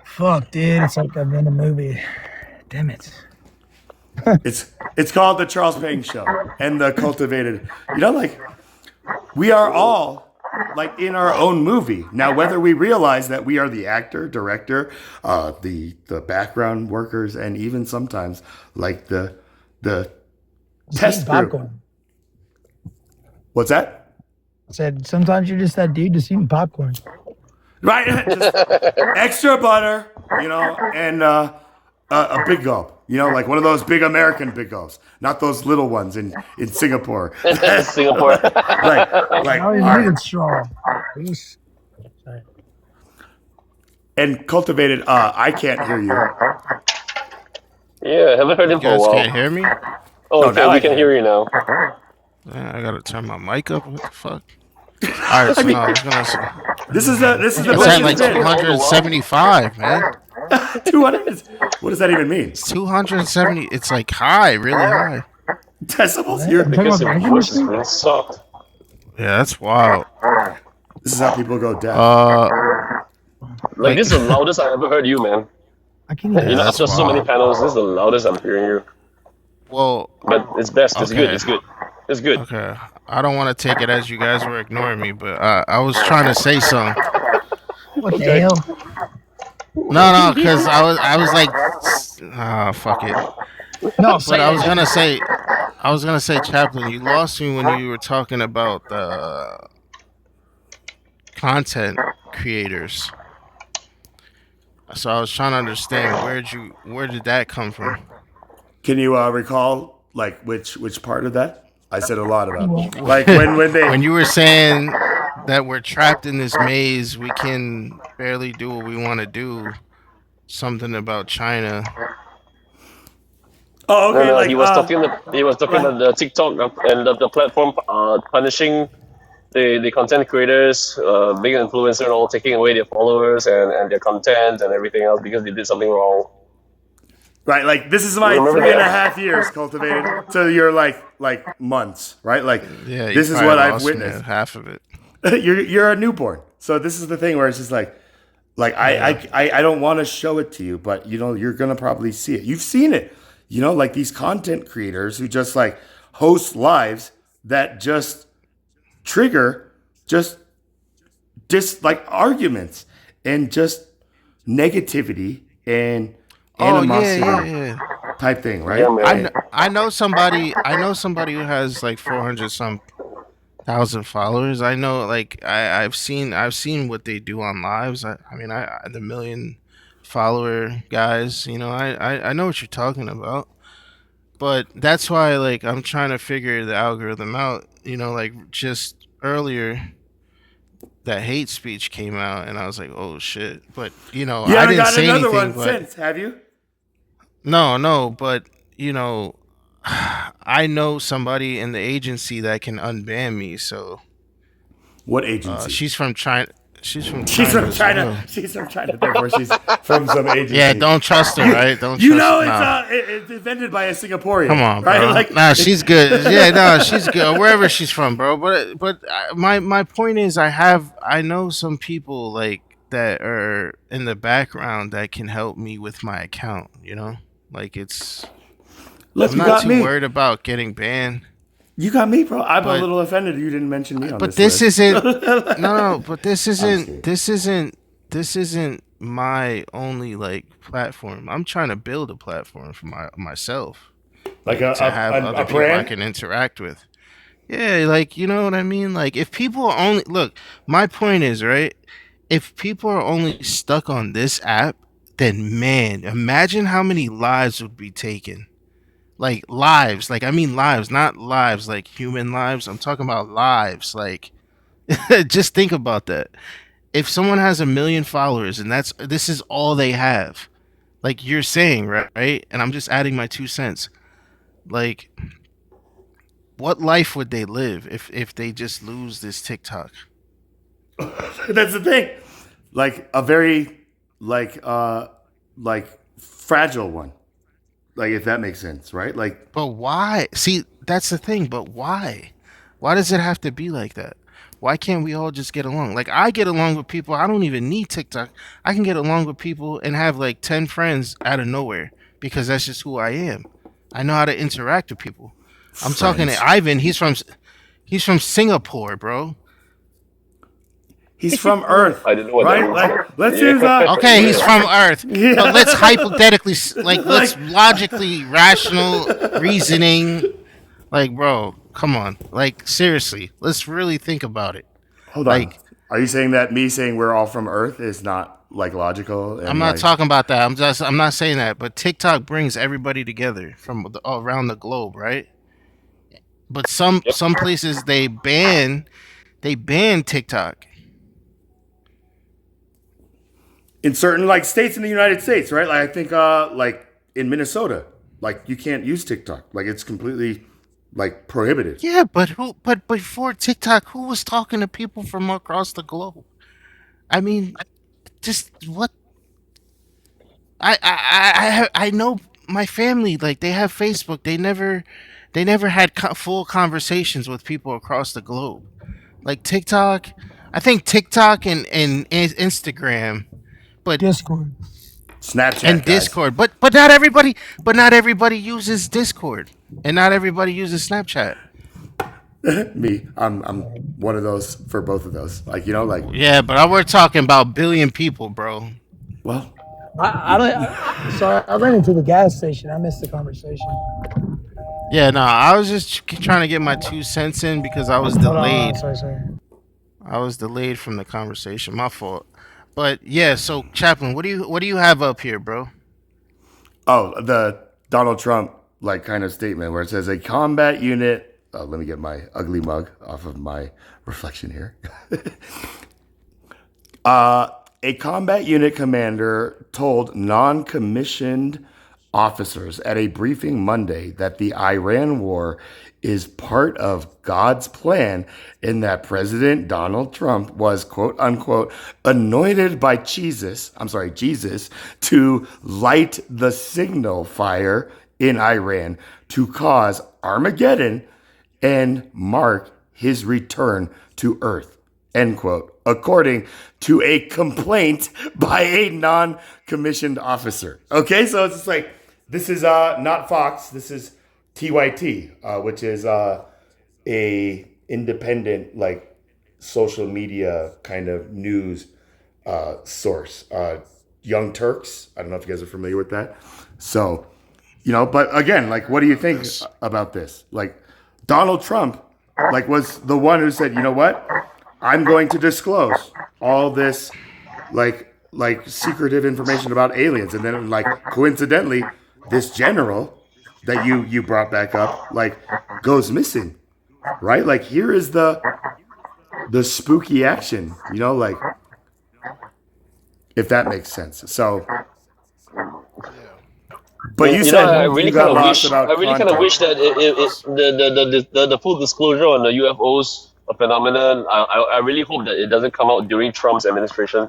Speaker 17: Fuck, dude. It's like I'm in a movie. Damn it.
Speaker 2: It's called The Charles Payne Show and The Cultivated. Like, we are all like in our own movie. Now, whether we realize that we are the actor, director, the background workers, and even sometimes like the test group.
Speaker 17: Popcorn.
Speaker 2: What's that?
Speaker 17: I said sometimes you're just that dude just eating popcorn.
Speaker 2: Right? Just extra butter, and a big gulp. Like one of those big American big gulps, not those little ones in Singapore.
Speaker 12: Singapore.
Speaker 2: like
Speaker 17: Oh, you needed straw. Sorry.
Speaker 2: And Cultivated, I can't hear you.
Speaker 12: Yeah, haven't heard him
Speaker 1: You
Speaker 12: for a
Speaker 1: guys
Speaker 12: while.
Speaker 1: can't hear me?
Speaker 12: Oh, okay,
Speaker 2: now
Speaker 12: we
Speaker 2: I
Speaker 12: can
Speaker 2: can.
Speaker 12: hear you now.
Speaker 1: Man, I gotta turn my mic up. What the fuck? All right, so no, I was gonna say,
Speaker 2: This is the
Speaker 1: it's
Speaker 2: best
Speaker 1: at like
Speaker 2: it's been.
Speaker 1: 275, man.
Speaker 2: 200. What does that even mean?
Speaker 1: It's 270. It's like high, really high.
Speaker 2: Decibels?
Speaker 12: Because your voice is really soft.
Speaker 1: Yeah, that's wild.
Speaker 2: This is how people go deaf.
Speaker 12: Like, this is the loudest I ever heard you, man.
Speaker 17: I can't even.
Speaker 12: After so many panels, this is the loudest I'm hearing you.
Speaker 1: Well,
Speaker 12: But it's best. It's good.
Speaker 1: okay.
Speaker 12: It's good. It's good.
Speaker 1: Okay. I don't want to take it as you guys were ignoring me, but I was trying to say something.
Speaker 17: What the hell?
Speaker 1: No, because I was like, fuck it.
Speaker 17: No,
Speaker 1: But I was gonna say, Chaplain, you lost me when you were talking about the content creators. So I was trying to understand where did that come from?
Speaker 2: Can you recall like which part of that? I said a lot about. Like when they
Speaker 1: When you were saying that we're trapped in this maze, we can barely do what we want to do. Something about China.
Speaker 2: Oh, okay.
Speaker 12: No,
Speaker 2: Like
Speaker 12: he was talking about the TikTok and the platform punishing the content creators, big influencer and all, taking away their followers and their content and everything else because they did something wrong.
Speaker 2: right. Like this is my
Speaker 12: Remember
Speaker 2: 3.5 years cultivated. So you're like months, right? Like
Speaker 1: Yeah, you
Speaker 2: this is
Speaker 1: probably
Speaker 2: what I've
Speaker 1: lost me
Speaker 2: witnessed.
Speaker 1: at half of it.
Speaker 2: you're a newborn. So this is the thing where it's just like I don't want to show it to you, but you're gonna probably see it. You've seen it. Like these content creators who just like host lives that just trigger just like arguments and just negativity and
Speaker 1: Oh
Speaker 2: animosity
Speaker 1: yeah.
Speaker 2: type thing, right?
Speaker 12: Yeah, man.
Speaker 1: I know somebody who has like 400 some thousand followers. I know, like I've seen what they do on lives. I mean, the million follower guys. I know what you're talking about. But that's why, like, I'm trying to figure the algorithm out. Like just earlier, that hate speech came out, and I was like, oh shit. But you know,
Speaker 2: You
Speaker 1: I
Speaker 2: haven't
Speaker 1: didn't
Speaker 2: got
Speaker 1: say
Speaker 2: another
Speaker 1: anything.
Speaker 2: one
Speaker 1: But
Speaker 2: since, have you?
Speaker 1: no, but you know, I know somebody in the agency that can unban me. So
Speaker 2: What agency?
Speaker 1: she's from China. She's from
Speaker 2: She's
Speaker 1: China
Speaker 2: from
Speaker 1: as
Speaker 2: China.
Speaker 1: well.
Speaker 2: She's from China. Therefore, she's from some agency.
Speaker 1: Yeah, don't trust her, right? Don't
Speaker 2: You
Speaker 1: trust
Speaker 2: know,
Speaker 1: her. Nah.
Speaker 2: it's invented by a Singaporean.
Speaker 1: Come on,
Speaker 2: right?
Speaker 1: bro.
Speaker 2: Like,
Speaker 1: Nah, she's good. Yeah, no, she's good. Wherever she's from, bro. But my point is, I know some people like that are in the background that can help me with my account. You know, like
Speaker 2: look,
Speaker 1: I'm
Speaker 2: you
Speaker 1: not
Speaker 2: got
Speaker 1: too
Speaker 2: me.
Speaker 1: worried about getting banned.
Speaker 2: You got me, bro. I'm a
Speaker 1: But
Speaker 2: little offended you didn't mention me on
Speaker 1: but
Speaker 2: this
Speaker 1: this
Speaker 2: list.
Speaker 1: isn't no, but
Speaker 2: I'm just kidding.
Speaker 1: this isn't my only like platform. I'm trying to build a platform for myself,
Speaker 2: Like
Speaker 1: like to have
Speaker 2: a
Speaker 1: other people I
Speaker 2: brand?
Speaker 1: can interact with. Yeah, like you know what I mean? Like if people are only look, my point is, right? If people are only stuck on this app, then man, imagine how many lives would be taken. Like lives, like I mean lives, not lives like human lives. I'm talking about lives. Like just think about that. If someone has 1 million followers and this is all they have, like you're saying, right? And I'm just adding my 2 cents. Like, what life would they live if they just lose this TikTok?
Speaker 2: That's the thing. Like a very like fragile one. Like if that makes sense, right? Like
Speaker 1: But why? See, that's the thing. But why? Why does it have to be like that? Why can't we all just get along? Like I get along with people. I don't even need TikTok. I can get along with people and have like 10 friends out of nowhere because that's just who I am. I know how to interact with people. I'm talking
Speaker 2: friends.
Speaker 1: to Ivan. He's from Singapore, bro.
Speaker 2: He's from Earth.
Speaker 12: I didn't know what that
Speaker 2: Right?
Speaker 12: was.
Speaker 2: Like let's
Speaker 12: Yeah.
Speaker 2: use that.
Speaker 1: Okay, he's from Earth.
Speaker 2: Yeah.
Speaker 1: But let's hypothetically, like, let's
Speaker 2: Like-
Speaker 1: logically, rational reasoning. Like, bro, come on. Like, seriously, let's really think about it.
Speaker 2: Hold on.
Speaker 1: Like,
Speaker 2: Are you saying that me saying we're all from Earth is not like logical? And
Speaker 1: I'm not
Speaker 2: like,
Speaker 1: talking about that. I'm not saying that. But TikTok brings everybody together from around the globe, right? But some places they ban TikTok.
Speaker 2: in certain like states in the United States, right? Like I think like in Minnesota, like you can't use TikTok. Like it's completely like prohibited.
Speaker 1: Yeah, but but before TikTok, who was talking to people from across the globe? I mean, just what I know my family, like they have Facebook. They never had full conversations with people across the globe. Like TikTok, I think TikTok and Instagram, but
Speaker 17: Discord.
Speaker 2: Snapchat
Speaker 1: and
Speaker 2: guys.
Speaker 1: Discord, but not everybody uses Discord, and not everybody uses Snapchat.
Speaker 2: Me, I'm one of those for both of those. Like you know, like
Speaker 1: Yeah, but we're talking about billion people, bro.
Speaker 2: well,
Speaker 17: Sorry, I ran into the gas station. I missed the conversation.
Speaker 1: Yeah, no, I was just trying to get my 2 cents in because I was
Speaker 17: Hold on,
Speaker 1: delayed.
Speaker 17: sorry.
Speaker 1: I was delayed from the conversation. My fault. But yeah, so Chaplin, what do you have up here, bro?
Speaker 2: oh, the Donald Trump like kind of statement where it says a combat unit. Let me get my ugly mug off of my reflection here. A combat unit commander told non-commissioned officers at a briefing Monday that the Iran war is part of God's plan and that President Donald Trump was, quote unquote, anointed by Jesus to light the signal fire in Iran to cause Armageddon and mark his return to Earth, end quote, according to a complaint by a non-commissioned officer. Okay, so it's just like, this is not Fox, this is TYT, which is a independent, like, social media kind of news source. Young Turks, I don't know if you guys are familiar with that. So, you know, but again, like, what do you think about this? Like, Donald Trump, like, was the one who said, you know what? I'm going to disclose all this, like secretive information about aliens. And then, like, coincidentally, this general that you brought back up, like, goes missing, right? Like, here is the the spooky action, like if that makes sense. So, but you
Speaker 12: I
Speaker 2: said
Speaker 12: really
Speaker 2: you
Speaker 12: kind
Speaker 2: got
Speaker 12: of
Speaker 2: lost
Speaker 12: wish. I
Speaker 2: about
Speaker 12: really kind of
Speaker 2: content.
Speaker 12: wish that the full disclosure on the UFOs phenomenon. I really hope that it doesn't come out during Trump's administration,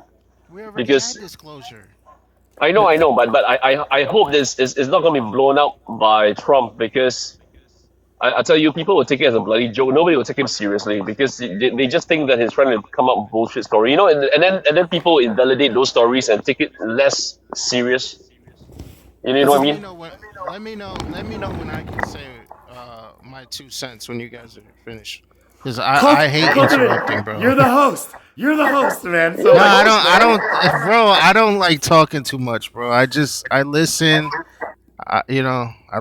Speaker 1: We already had
Speaker 12: because
Speaker 1: disclosure.
Speaker 12: I know, but I hope this is not going to be blown out by Trump, because I tell you, people will take it as a bloody joke. Nobody will take him seriously, because they just think that he's trying to come up with bullshit story, and then people invalidate those stories and take it less serious. You know what I
Speaker 1: Let me
Speaker 12: mean?
Speaker 1: know when. Let me know when I can say my 2 cents when you guys are finished. Cause I hate interrupting, bro.
Speaker 2: You're the host. You're the host, man. So
Speaker 1: No,
Speaker 12: You're the
Speaker 1: I
Speaker 2: like,
Speaker 12: host,
Speaker 1: don't. I
Speaker 12: man.
Speaker 1: don't, bro. I don't like talking too much, bro. I listen. I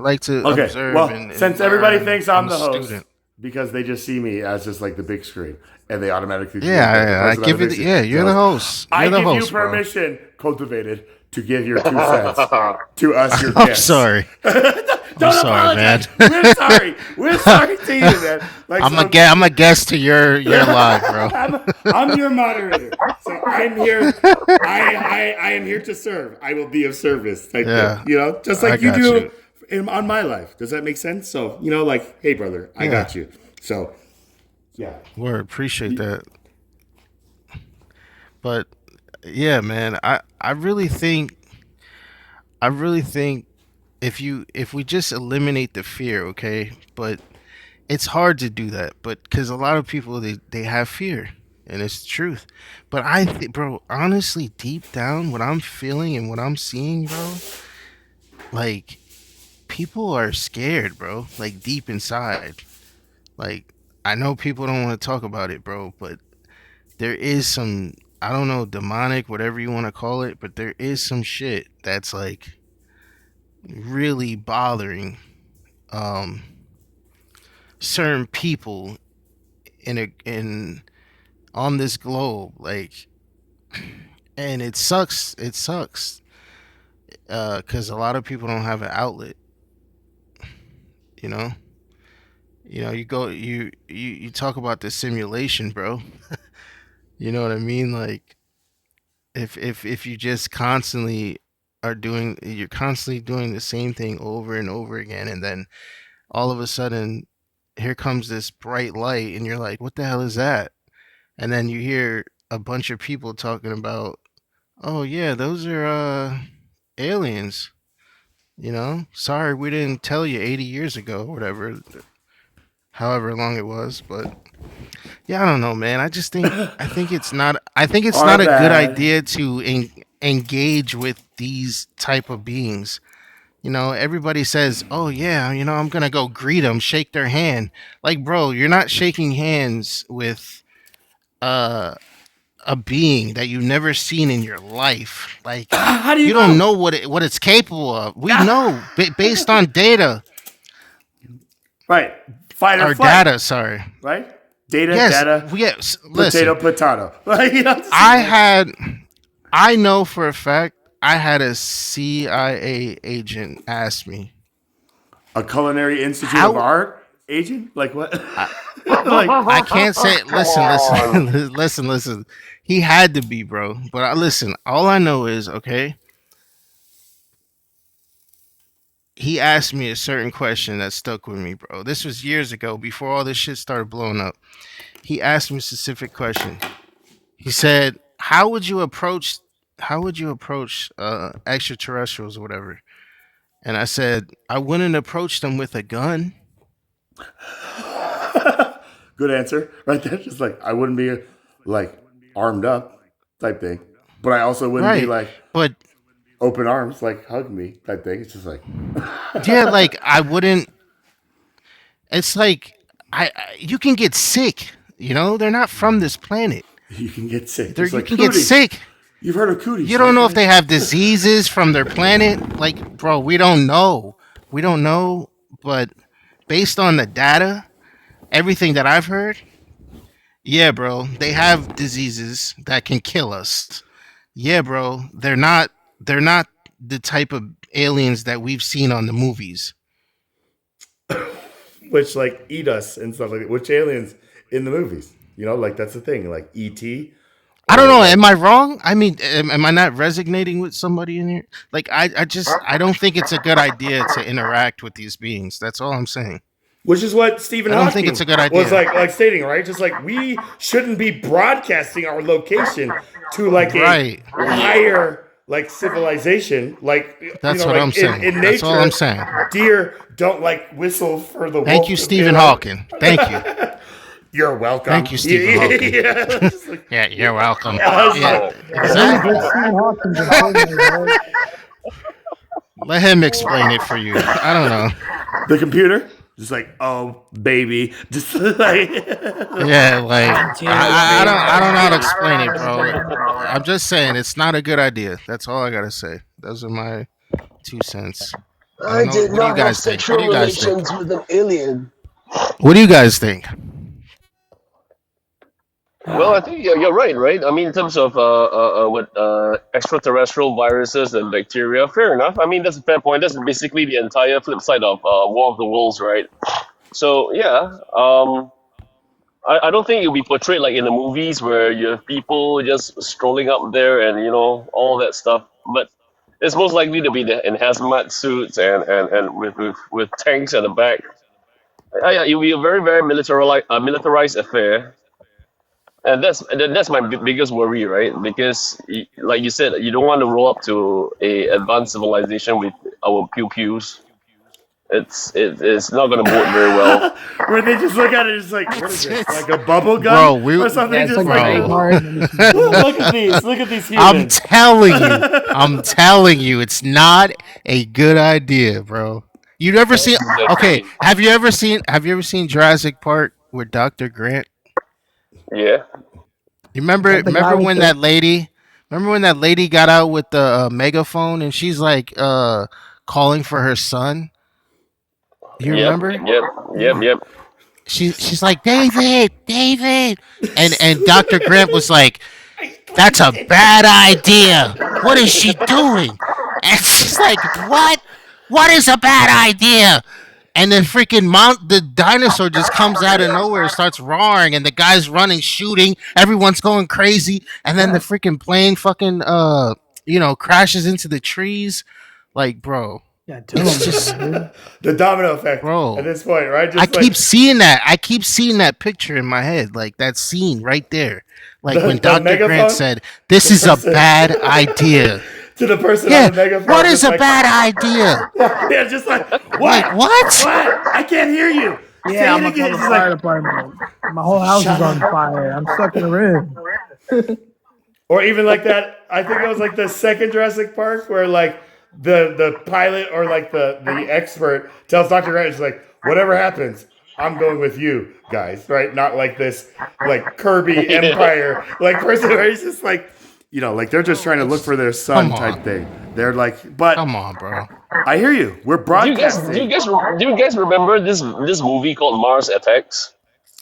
Speaker 1: like to
Speaker 2: okay.
Speaker 1: observe
Speaker 2: Well,
Speaker 1: and
Speaker 2: since everybody
Speaker 1: learn.
Speaker 2: thinks
Speaker 1: I'm
Speaker 2: I'm
Speaker 1: a
Speaker 2: the host
Speaker 1: student.
Speaker 2: because they just see me as just like the big screen, and they automatically think that the
Speaker 1: Yeah, I
Speaker 2: person on the
Speaker 1: give you
Speaker 2: big
Speaker 1: the.
Speaker 2: screen
Speaker 1: Yeah,
Speaker 2: is the
Speaker 1: you're the
Speaker 2: host.
Speaker 1: host.
Speaker 2: I
Speaker 1: You're the
Speaker 2: give you
Speaker 1: host, bro.
Speaker 2: permission, cultivated, to give your 2 cents to us, your
Speaker 1: I'm
Speaker 2: guests.
Speaker 1: sorry. I'm
Speaker 2: Don't
Speaker 1: sorry, man.
Speaker 2: apologize. We're sorry. We're sorry to you, man. Like so,
Speaker 1: I'm a guest to your live, bro.
Speaker 2: I'm your moderator, so I'm here. I am here to serve. I will be of service, type thing.
Speaker 1: Yeah,
Speaker 2: Just
Speaker 1: I
Speaker 2: like you
Speaker 1: got
Speaker 2: do
Speaker 1: you.
Speaker 2: on my life. Does that make sense? So like, hey, brother, I
Speaker 1: Yeah,
Speaker 2: got you. So yeah.
Speaker 1: word. Appreciate that. But yeah, man, I really think if we just eliminate the fear, okay? But it's hard to do that, but because a lot of people they have fear, and it's the truth. But I think, bro, honestly, deep down, what I'm feeling and what I'm seeing, bro, like people are scared, bro. Like deep inside, like I know people don't want to talk about it, bro, but there is some, I don't know, demonic, whatever you want to call it, but there is some shit that's like really bothering um certain people in on this globe, like, and it sucks because a lot of people don't have an outlet, you know. You talk about the simulation, bro. You know what I mean? Like if you just constantly you're constantly doing the same thing over and over again, and then all of a sudden here comes this bright light and you're like, what the hell is that? And then you hear a bunch of people talking about, oh yeah, those are aliens. Sorry we didn't tell you 80 years ago, whatever, however long it was. But yeah, I don't know, man. I think it's not
Speaker 2: Our
Speaker 1: a good
Speaker 2: bad.
Speaker 1: idea to engage with these type of beings. Everybody says, oh yeah, I'm gonna go greet them, shake their hand. Like, bro, you're not shaking hands with uh a being that you've never seen in your life. Like,
Speaker 2: How do you
Speaker 1: you don't
Speaker 2: know?
Speaker 1: know what it's capable of. We know based on data
Speaker 2: Right. Fight or
Speaker 1: or
Speaker 2: flight.
Speaker 1: data. Sorry.
Speaker 2: Right. Data,
Speaker 1: Yes,
Speaker 2: data,
Speaker 1: listen.
Speaker 2: potato, potato. Like,
Speaker 1: I had, I know for a fact, I had a CIA agent ask me
Speaker 2: a Culinary Institute of
Speaker 1: how.
Speaker 2: Art agent. Like what?
Speaker 1: I,
Speaker 2: Like
Speaker 1: I can't say.
Speaker 12: Come
Speaker 1: Listen,
Speaker 12: on.
Speaker 1: listen, listen. He had to be, bro. But listen. All I know is, okay. He asked me a certain question that stuck with me, bro. This was years ago, before all this shit started blowing up. He asked me a specific question. He said, How would you approach extraterrestrials or whatever?" And I said, "I wouldn't approach them with a gun."
Speaker 2: good answer, right there. Just like I wouldn't be like armed up type thing, but I also wouldn't be
Speaker 1: Right.
Speaker 2: like
Speaker 1: But
Speaker 2: open arms, like hug me type thing. It's just like
Speaker 1: yeah, like I wouldn't. It's like you can get sick. They're not from this planet.
Speaker 2: you can get sick,
Speaker 1: There
Speaker 2: just
Speaker 1: you
Speaker 2: like
Speaker 1: can get
Speaker 2: cooties.
Speaker 1: sick.
Speaker 2: You've heard of
Speaker 1: You
Speaker 2: cooties,
Speaker 1: don't know if
Speaker 2: right?
Speaker 1: they have diseases from their planet. Like, bro, we don't know. We don't know. But based on the data, everything that I've heard, yeah, bro, they have diseases that can kill us. Yeah, bro, they're not the type of aliens that we've seen on the movies.
Speaker 2: Which like eat us and stuff like that. Which aliens in the movies? You know, like that's the thing. Like ET
Speaker 1: I don't
Speaker 2: or
Speaker 1: know.
Speaker 2: like
Speaker 1: Am I wrong? I mean, am I not resonating with somebody in here? Like, I don't think it's a good idea to interact with these beings. That's all I'm saying.
Speaker 2: which is what Stephen
Speaker 1: I don't think it's
Speaker 2: Hawking
Speaker 1: a good
Speaker 2: was
Speaker 1: idea.
Speaker 2: like stating, right? Just like we shouldn't be broadcasting our location to like a
Speaker 1: Right.
Speaker 2: higher like civilization, like you
Speaker 1: That's
Speaker 2: know,
Speaker 1: what I'm
Speaker 2: like
Speaker 1: saying.
Speaker 2: in
Speaker 1: That's all I'm
Speaker 2: nature,
Speaker 1: saying.
Speaker 2: deer don't like whistle for the
Speaker 1: Thank
Speaker 2: wolf
Speaker 1: you,
Speaker 2: to be
Speaker 1: Stephen
Speaker 2: like.
Speaker 1: Hawking. Thank you.
Speaker 2: You're welcome.
Speaker 1: Thank you, Stephen Hawking.
Speaker 2: Yeah, just like,
Speaker 1: Yeah, you're welcome.
Speaker 2: I was
Speaker 1: Yeah,
Speaker 2: like,
Speaker 17: Let me
Speaker 1: exactly.
Speaker 17: get Stephen Hawking to say that,
Speaker 1: Let him explain it for you. I don't know.
Speaker 2: the computer, just like, oh baby, just like
Speaker 1: Yeah, like I don't know how to explain it, bro. I'm just saying it's not a good idea. That's all I gotta say. Those are my 2 cents. I
Speaker 3: I
Speaker 1: don't know.
Speaker 3: did
Speaker 1: What do you
Speaker 3: not have
Speaker 1: guys think? What
Speaker 3: sexual
Speaker 1: do you guys think?
Speaker 3: relations with an alien.
Speaker 1: What do you guys think?
Speaker 3: Well, I think you're right, right? I mean, in terms of what extraterrestrial viruses and bacteria, fair enough. I mean, that's a fair point. That's basically the entire flip side of War of the Worlds, right? So yeah, I don't think it'll be portrayed like in the movies where you have people just strolling up there and all that stuff. But it's most likely to be in hazmat suits and with tanks at the back. Yeah, it'll be a very very militarized affair. And that's my biggest worry, right? Because, like you said, you don't want to roll up to a advanced civilization with our pew pews. It's not going to bode very well.
Speaker 2: where they just look at it, just like, what is this? Like a bubble
Speaker 1: Bro,
Speaker 2: gun or something?
Speaker 17: Yeah, it's
Speaker 2: Just
Speaker 17: like a big
Speaker 1: bro.
Speaker 17: heart. And then
Speaker 2: look at these, look at these
Speaker 1: I'm
Speaker 2: humans.
Speaker 1: telling you, it's not a good idea, bro. You ever seen? Okay, have you ever seen Jurassic Park with Dr. Grant?
Speaker 3: Yeah.
Speaker 1: You
Speaker 17: is that the guy
Speaker 1: remember
Speaker 17: with
Speaker 1: when
Speaker 17: the?
Speaker 1: that lady got out with the megaphone and she's like calling for her son? You
Speaker 3: Yep.
Speaker 1: remember?
Speaker 3: Yep.
Speaker 1: She's like, David, and Dr. Grant was like, that's a bad idea. What is she doing? And she's like, what? What is a bad idea? And then freaking the dinosaur just comes out of nowhere, starts roaring, and the guy's running, shooting, everyone's going crazy, and then the freaking plane fucking crashes into the trees. Like, bro,
Speaker 17: Yeah, tell
Speaker 1: it's
Speaker 17: him,
Speaker 1: just
Speaker 17: dude.
Speaker 2: The domino effect at
Speaker 1: bro.
Speaker 2: this point, right?
Speaker 1: I
Speaker 2: Just
Speaker 1: keep
Speaker 2: like
Speaker 1: seeing that. I keep seeing that picture in my head, like that scene right there. Like when
Speaker 2: the
Speaker 1: Dr. Grant
Speaker 2: megaphone,
Speaker 1: said, "This
Speaker 2: the
Speaker 1: is a
Speaker 2: person
Speaker 1: bad idea."
Speaker 2: to the person on
Speaker 1: Yeah,
Speaker 2: the megaphone,
Speaker 1: what is
Speaker 2: just
Speaker 1: a
Speaker 2: like,
Speaker 1: bad idea?
Speaker 2: yeah, just like, what?
Speaker 1: Like what?
Speaker 2: I can't hear you. Say
Speaker 17: Yeah, I'm
Speaker 2: it
Speaker 17: gonna call
Speaker 2: again.
Speaker 17: the
Speaker 2: Just
Speaker 17: fire
Speaker 2: like,
Speaker 17: department. My whole house
Speaker 2: shut
Speaker 17: is on
Speaker 2: up.
Speaker 17: fire. I'm stuck in a room.
Speaker 2: Or even like that, I think it was like the second Jurassic Park where like the pilot or like the expert tells Dr. Grant, he's like, whatever happens, I'm going with you guys, right? Not like this like Kirby Empire like person where he's just like, like they're just trying to look for their son
Speaker 1: Come
Speaker 2: type
Speaker 1: on,
Speaker 2: thing. They're like, but
Speaker 1: come on, bro.
Speaker 2: I hear you. We're
Speaker 3: Do you guys
Speaker 2: broadcasting.
Speaker 3: do you guys remember this movie called Mars Attacks?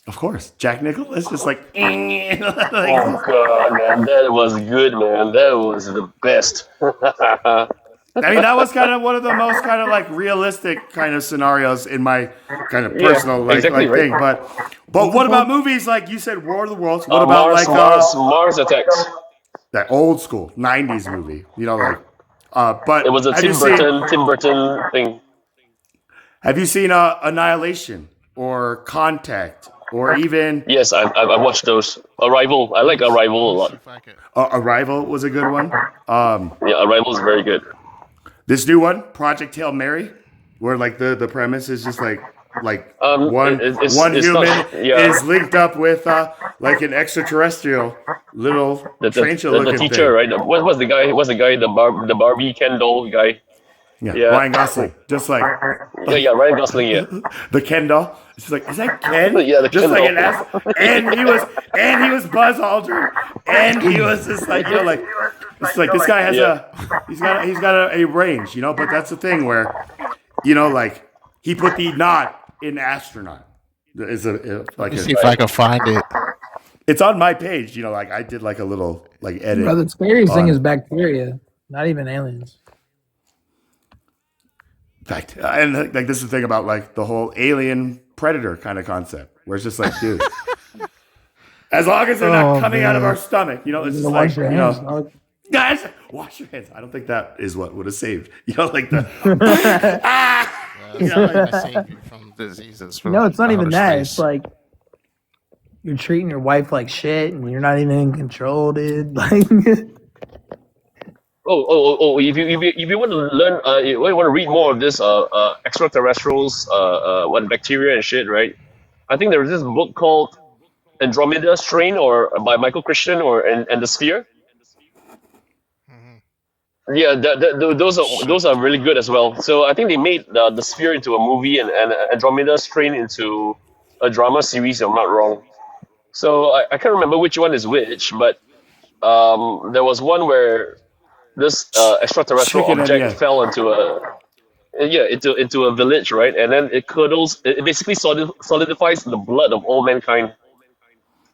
Speaker 2: Of course. Jack Nicholson just like, like
Speaker 3: Oh god, man, that was good, man. That was the best.
Speaker 2: I mean, that was kind of one of the most kind of like realistic kind of scenarios in my kind of
Speaker 3: Yeah,
Speaker 2: personal like
Speaker 3: exactly right.
Speaker 2: thing. But what about movies like you said, War of the Worlds? What about
Speaker 3: Mars,
Speaker 2: like
Speaker 3: Mars Attacks.
Speaker 2: that old school '90s movie? Like, but
Speaker 3: It was a
Speaker 2: have you seen
Speaker 3: Tim Burton thing.
Speaker 2: Annihilation or Contact or even
Speaker 3: Yes, I watched those. Arrival. I like Arrival a lot.
Speaker 2: Arrival was a good one.
Speaker 3: Yeah, Arrival is very good.
Speaker 2: This new one, Project Hail Mary, where like the premise is just like one
Speaker 3: it's
Speaker 2: human
Speaker 3: not, yeah.
Speaker 2: is linked up with like an extraterrestrial little
Speaker 3: The
Speaker 2: tarantula
Speaker 3: the
Speaker 2: looking
Speaker 3: teacher,
Speaker 2: thing.
Speaker 3: right? What's the guy? The Barbie Ken doll guy?
Speaker 2: Yeah,
Speaker 3: Yeah.
Speaker 2: Ryan Gosling, just like
Speaker 3: Yeah, Ryan Gosling. Yeah.
Speaker 2: the Ken doll. It's just like, is that Ken?
Speaker 3: Yeah, the
Speaker 2: just
Speaker 3: Ken
Speaker 2: like
Speaker 3: doll.
Speaker 2: an ass. And he was Buzz Aldrin, and he was just like like it's like this guy has he's got a range, but that's the thing where like he put the knot in astronaut. Is
Speaker 1: Let
Speaker 2: like
Speaker 1: me see if I can find it.
Speaker 2: it's on my page. Like I did like a little like edit.
Speaker 17: Bro, the scariest thing
Speaker 2: on-
Speaker 17: is bacteria, not even aliens.
Speaker 2: fact, and like this is the thing about like the whole alien predator kind of concept, where it's just like, dude, As long as they're not
Speaker 17: Oh
Speaker 2: coming out of our
Speaker 17: man,
Speaker 2: stomach, you know,
Speaker 17: you
Speaker 2: it's
Speaker 17: gotta
Speaker 2: just
Speaker 17: wash
Speaker 2: like,
Speaker 17: your
Speaker 2: you
Speaker 17: hands,
Speaker 2: know,
Speaker 17: dog.
Speaker 2: guys, wash your hands. I don't think that is what would have saved, you know, like the ah,
Speaker 1: Yeah,
Speaker 2: you
Speaker 1: it's
Speaker 2: know,
Speaker 1: not
Speaker 2: like
Speaker 1: gonna save you from diseases
Speaker 17: No,
Speaker 1: from
Speaker 17: it's not even
Speaker 1: outer
Speaker 17: that. It's
Speaker 1: space.
Speaker 17: like you're treating your wife like shit, and you're not even in control, dude. Like,
Speaker 12: If you want to learn, you want to read more of this, extraterrestrials, what bacteria and shit, right? I think there was this book called Andromeda Strain, or by Michael Christian, or and the Sphere.
Speaker 1: Hmm.
Speaker 12: Yeah, those
Speaker 1: Shit.
Speaker 12: are really good as well. So I think they made the Sphere into a movie, and Andromeda Strain into a drama series, if I'm not wrong. So I can't remember which one is which, but there was one where this extraterrestrial
Speaker 2: chicken and
Speaker 12: object
Speaker 2: yeah.
Speaker 12: fell into into a village, right? And then it curdles. It basically solidifies the blood of all mankind.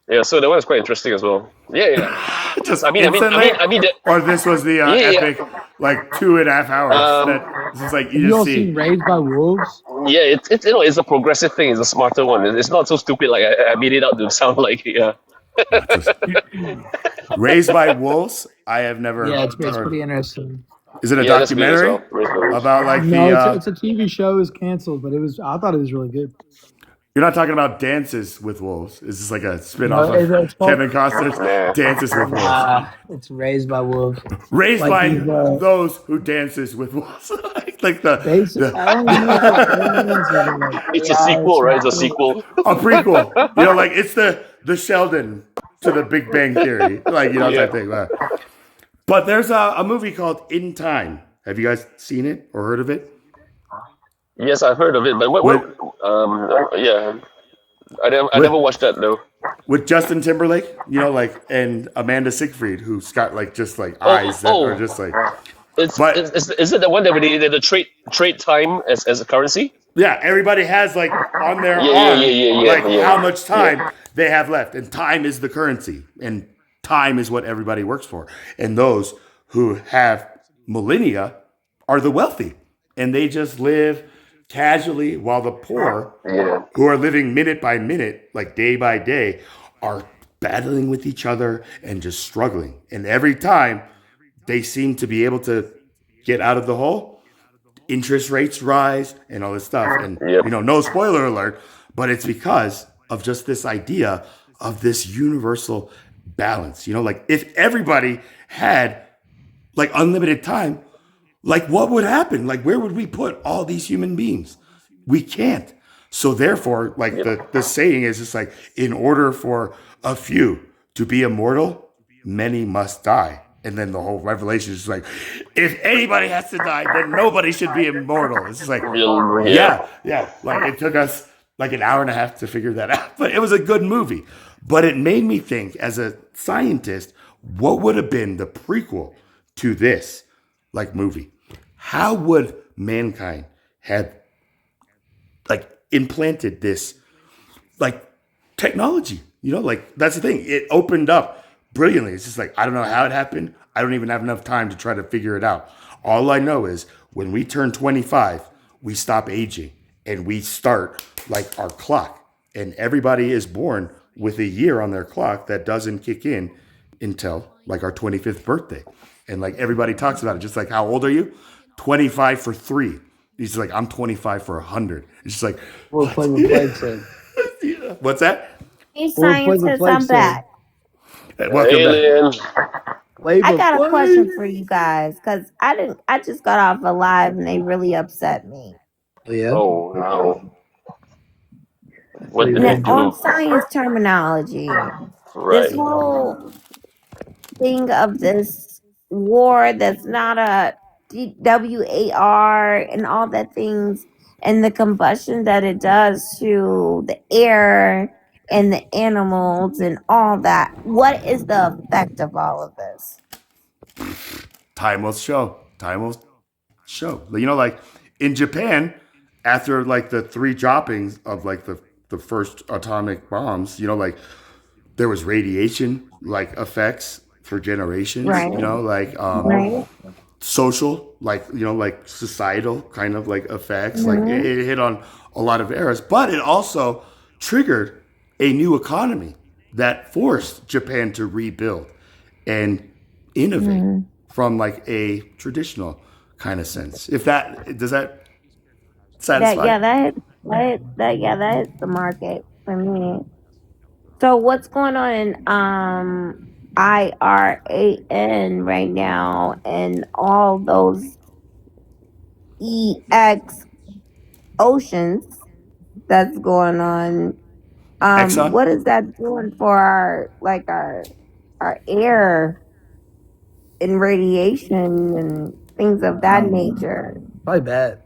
Speaker 12: Yeah, so that one is quite interesting as well. Yeah, yeah.
Speaker 2: Just
Speaker 12: I mean,
Speaker 2: instantly,
Speaker 12: I mean,
Speaker 2: or this was the
Speaker 12: yeah, yeah.
Speaker 2: epic like 2.5 hours that this is like
Speaker 17: have
Speaker 2: you
Speaker 17: you
Speaker 2: just
Speaker 17: all
Speaker 2: see
Speaker 17: seen Raised by Wolves?
Speaker 12: Yeah, it's it's a progressive thing. It's a smarter one. It's not so stupid like I made it out to sound like. Yeah.
Speaker 2: Raised by Wolves. I have
Speaker 17: Yeah,
Speaker 2: never
Speaker 17: it's
Speaker 2: heard.
Speaker 17: pretty interesting.
Speaker 2: Is it a
Speaker 12: Yeah, that's good as
Speaker 2: documentary
Speaker 12: well. Raised by Wolves.
Speaker 2: about like
Speaker 17: No,
Speaker 2: the
Speaker 17: it's a TV show. It was canceled, but I thought it was really good.
Speaker 2: you're not talking about Dances with Wolves. Is this like a spin-off
Speaker 17: No,
Speaker 2: of
Speaker 17: it's called
Speaker 2: Kevin Costner's
Speaker 12: Nah.
Speaker 2: Dances with Wolves?
Speaker 17: it's Raised by Wolves.
Speaker 2: Raised
Speaker 17: Like
Speaker 2: by
Speaker 17: these,
Speaker 2: those who dances with wolves. like the,
Speaker 17: I don't even know if it's aliens or like
Speaker 12: It's a
Speaker 17: AI or
Speaker 12: sequel, right?
Speaker 17: some
Speaker 12: It's a
Speaker 17: shit.
Speaker 12: sequel.
Speaker 2: a prequel. You know, like it's the Sheldon to the Big Bang Theory, like you know
Speaker 12: Yeah.
Speaker 2: type thing. But there's a movie called In Time. Have you guys seen it or heard of it?
Speaker 12: Yes, I've heard of it, but
Speaker 2: With
Speaker 12: yeah, I
Speaker 2: with
Speaker 12: never watched that though.
Speaker 2: with Justin Timberlake, you know, like and Amanda Seyfried, who's got like just like
Speaker 12: Oh,
Speaker 2: eyes that are just like. But
Speaker 12: is it the one that they trade time as a currency?
Speaker 2: yeah, everybody has like on their arm like how much time they have left, and time is the currency, and time is what everybody works for. And those who have millennia are the wealthy, and they just live casually, while the poor, who are living minute by minute, like day by day, are battling with each other and just struggling. And every time they seem to be able to get out of the hole, interest rates rise and all this stuff. And you know, no spoiler alert, but it's because of just this idea of this universal balance. You know, like if everybody had like unlimited time, like what would happen? Like where would we put all these human beings? We can't. So therefore, like the saying is just like, in order for a few to be immortal, many must die. And then the whole revelation is just like, if anybody has to die, then nobody should be immortal. It's just like, yeah. Like it took us like an hour and a half to figure that out, but it was a good movie. But it made me think, as a scientist, what would have been the prequel to this like movie? How would mankind have like implanted this like technology? You know, like that's the thing. It opened up brilliantly. It's just like, I don't know how it happened. I don't even have enough time to try to figure it out. All I know is when we turn 25, we stop aging and we start like our clock. And everybody is born with a year on their clock that doesn't kick in until like our 25th birthday. And like everybody talks about it, just like, how old are you? 25 for 3. He's like, I'm 25 for 100. It's just like,
Speaker 17: We'll play with Plague said.
Speaker 2: what's that?
Speaker 19: Hey,
Speaker 17: We'll play with
Speaker 19: scientists,
Speaker 17: Plague
Speaker 19: I'm
Speaker 17: said.
Speaker 19: back.
Speaker 2: Welcome
Speaker 12: Alien.
Speaker 19: I got a question for you guys because I just got off a live and they really upset me.
Speaker 10: Yeah.
Speaker 12: Oh no. What did
Speaker 19: Now,
Speaker 12: they
Speaker 19: on
Speaker 12: do?
Speaker 19: science terminology,
Speaker 12: Right.
Speaker 19: this whole thing of this war that's not a WAR and all that things and the combustion that it does to the air and the animals and all that. What is the effect of all of this?
Speaker 2: Time will show. Time will show. You know, like in Japan, after like the 3 droppings of like the first atomic bombs, you know, like there was radiation like effects for generations,
Speaker 19: Right.
Speaker 2: you know, like
Speaker 19: Right.
Speaker 2: social, like, you know, like societal kind of like effects. Like
Speaker 19: Mhm.
Speaker 2: it hit on a lot of eras, but it also triggered a new economy that forced Japan to rebuild and innovate from like a traditional kind of sense. If that does that satisfy?
Speaker 19: That hits the market for me. So what's going on in IRAN right now and all those EX oceans that's going on?
Speaker 2: Exxon?
Speaker 19: What is that doing for our air and radiation and things of that nature?
Speaker 17: Probably bad.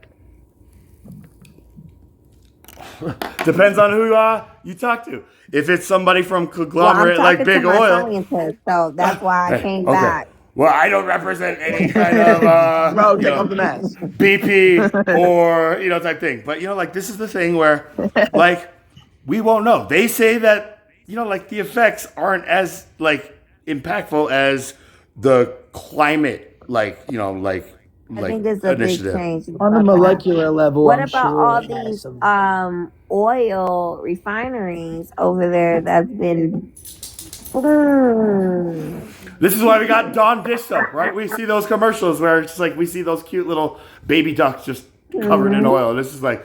Speaker 2: Depends on who you talk to. If it's somebody from
Speaker 19: Well, I'm
Speaker 2: conglomerate like
Speaker 19: talking to
Speaker 2: Big
Speaker 19: my
Speaker 2: Oil,
Speaker 19: scientist, so that's why I came
Speaker 2: okay.
Speaker 19: back.
Speaker 2: Well, I don't represent any kind of
Speaker 17: Bro, take off the mask.
Speaker 2: BP or type thing. But like this is the thing where like we won't know. They say that like the effects aren't as like impactful as the climate
Speaker 19: I think it's a big
Speaker 2: initiative.
Speaker 19: change.
Speaker 17: On the molecular level,
Speaker 19: What
Speaker 17: I'm
Speaker 19: about
Speaker 17: sure
Speaker 19: all
Speaker 17: it has
Speaker 19: these
Speaker 17: some.
Speaker 19: oil refineries over there that's been
Speaker 2: This is why we got Dawn dish soap, right? We see those commercials where it's just like we see those cute little baby ducks just covered in oil. This is like,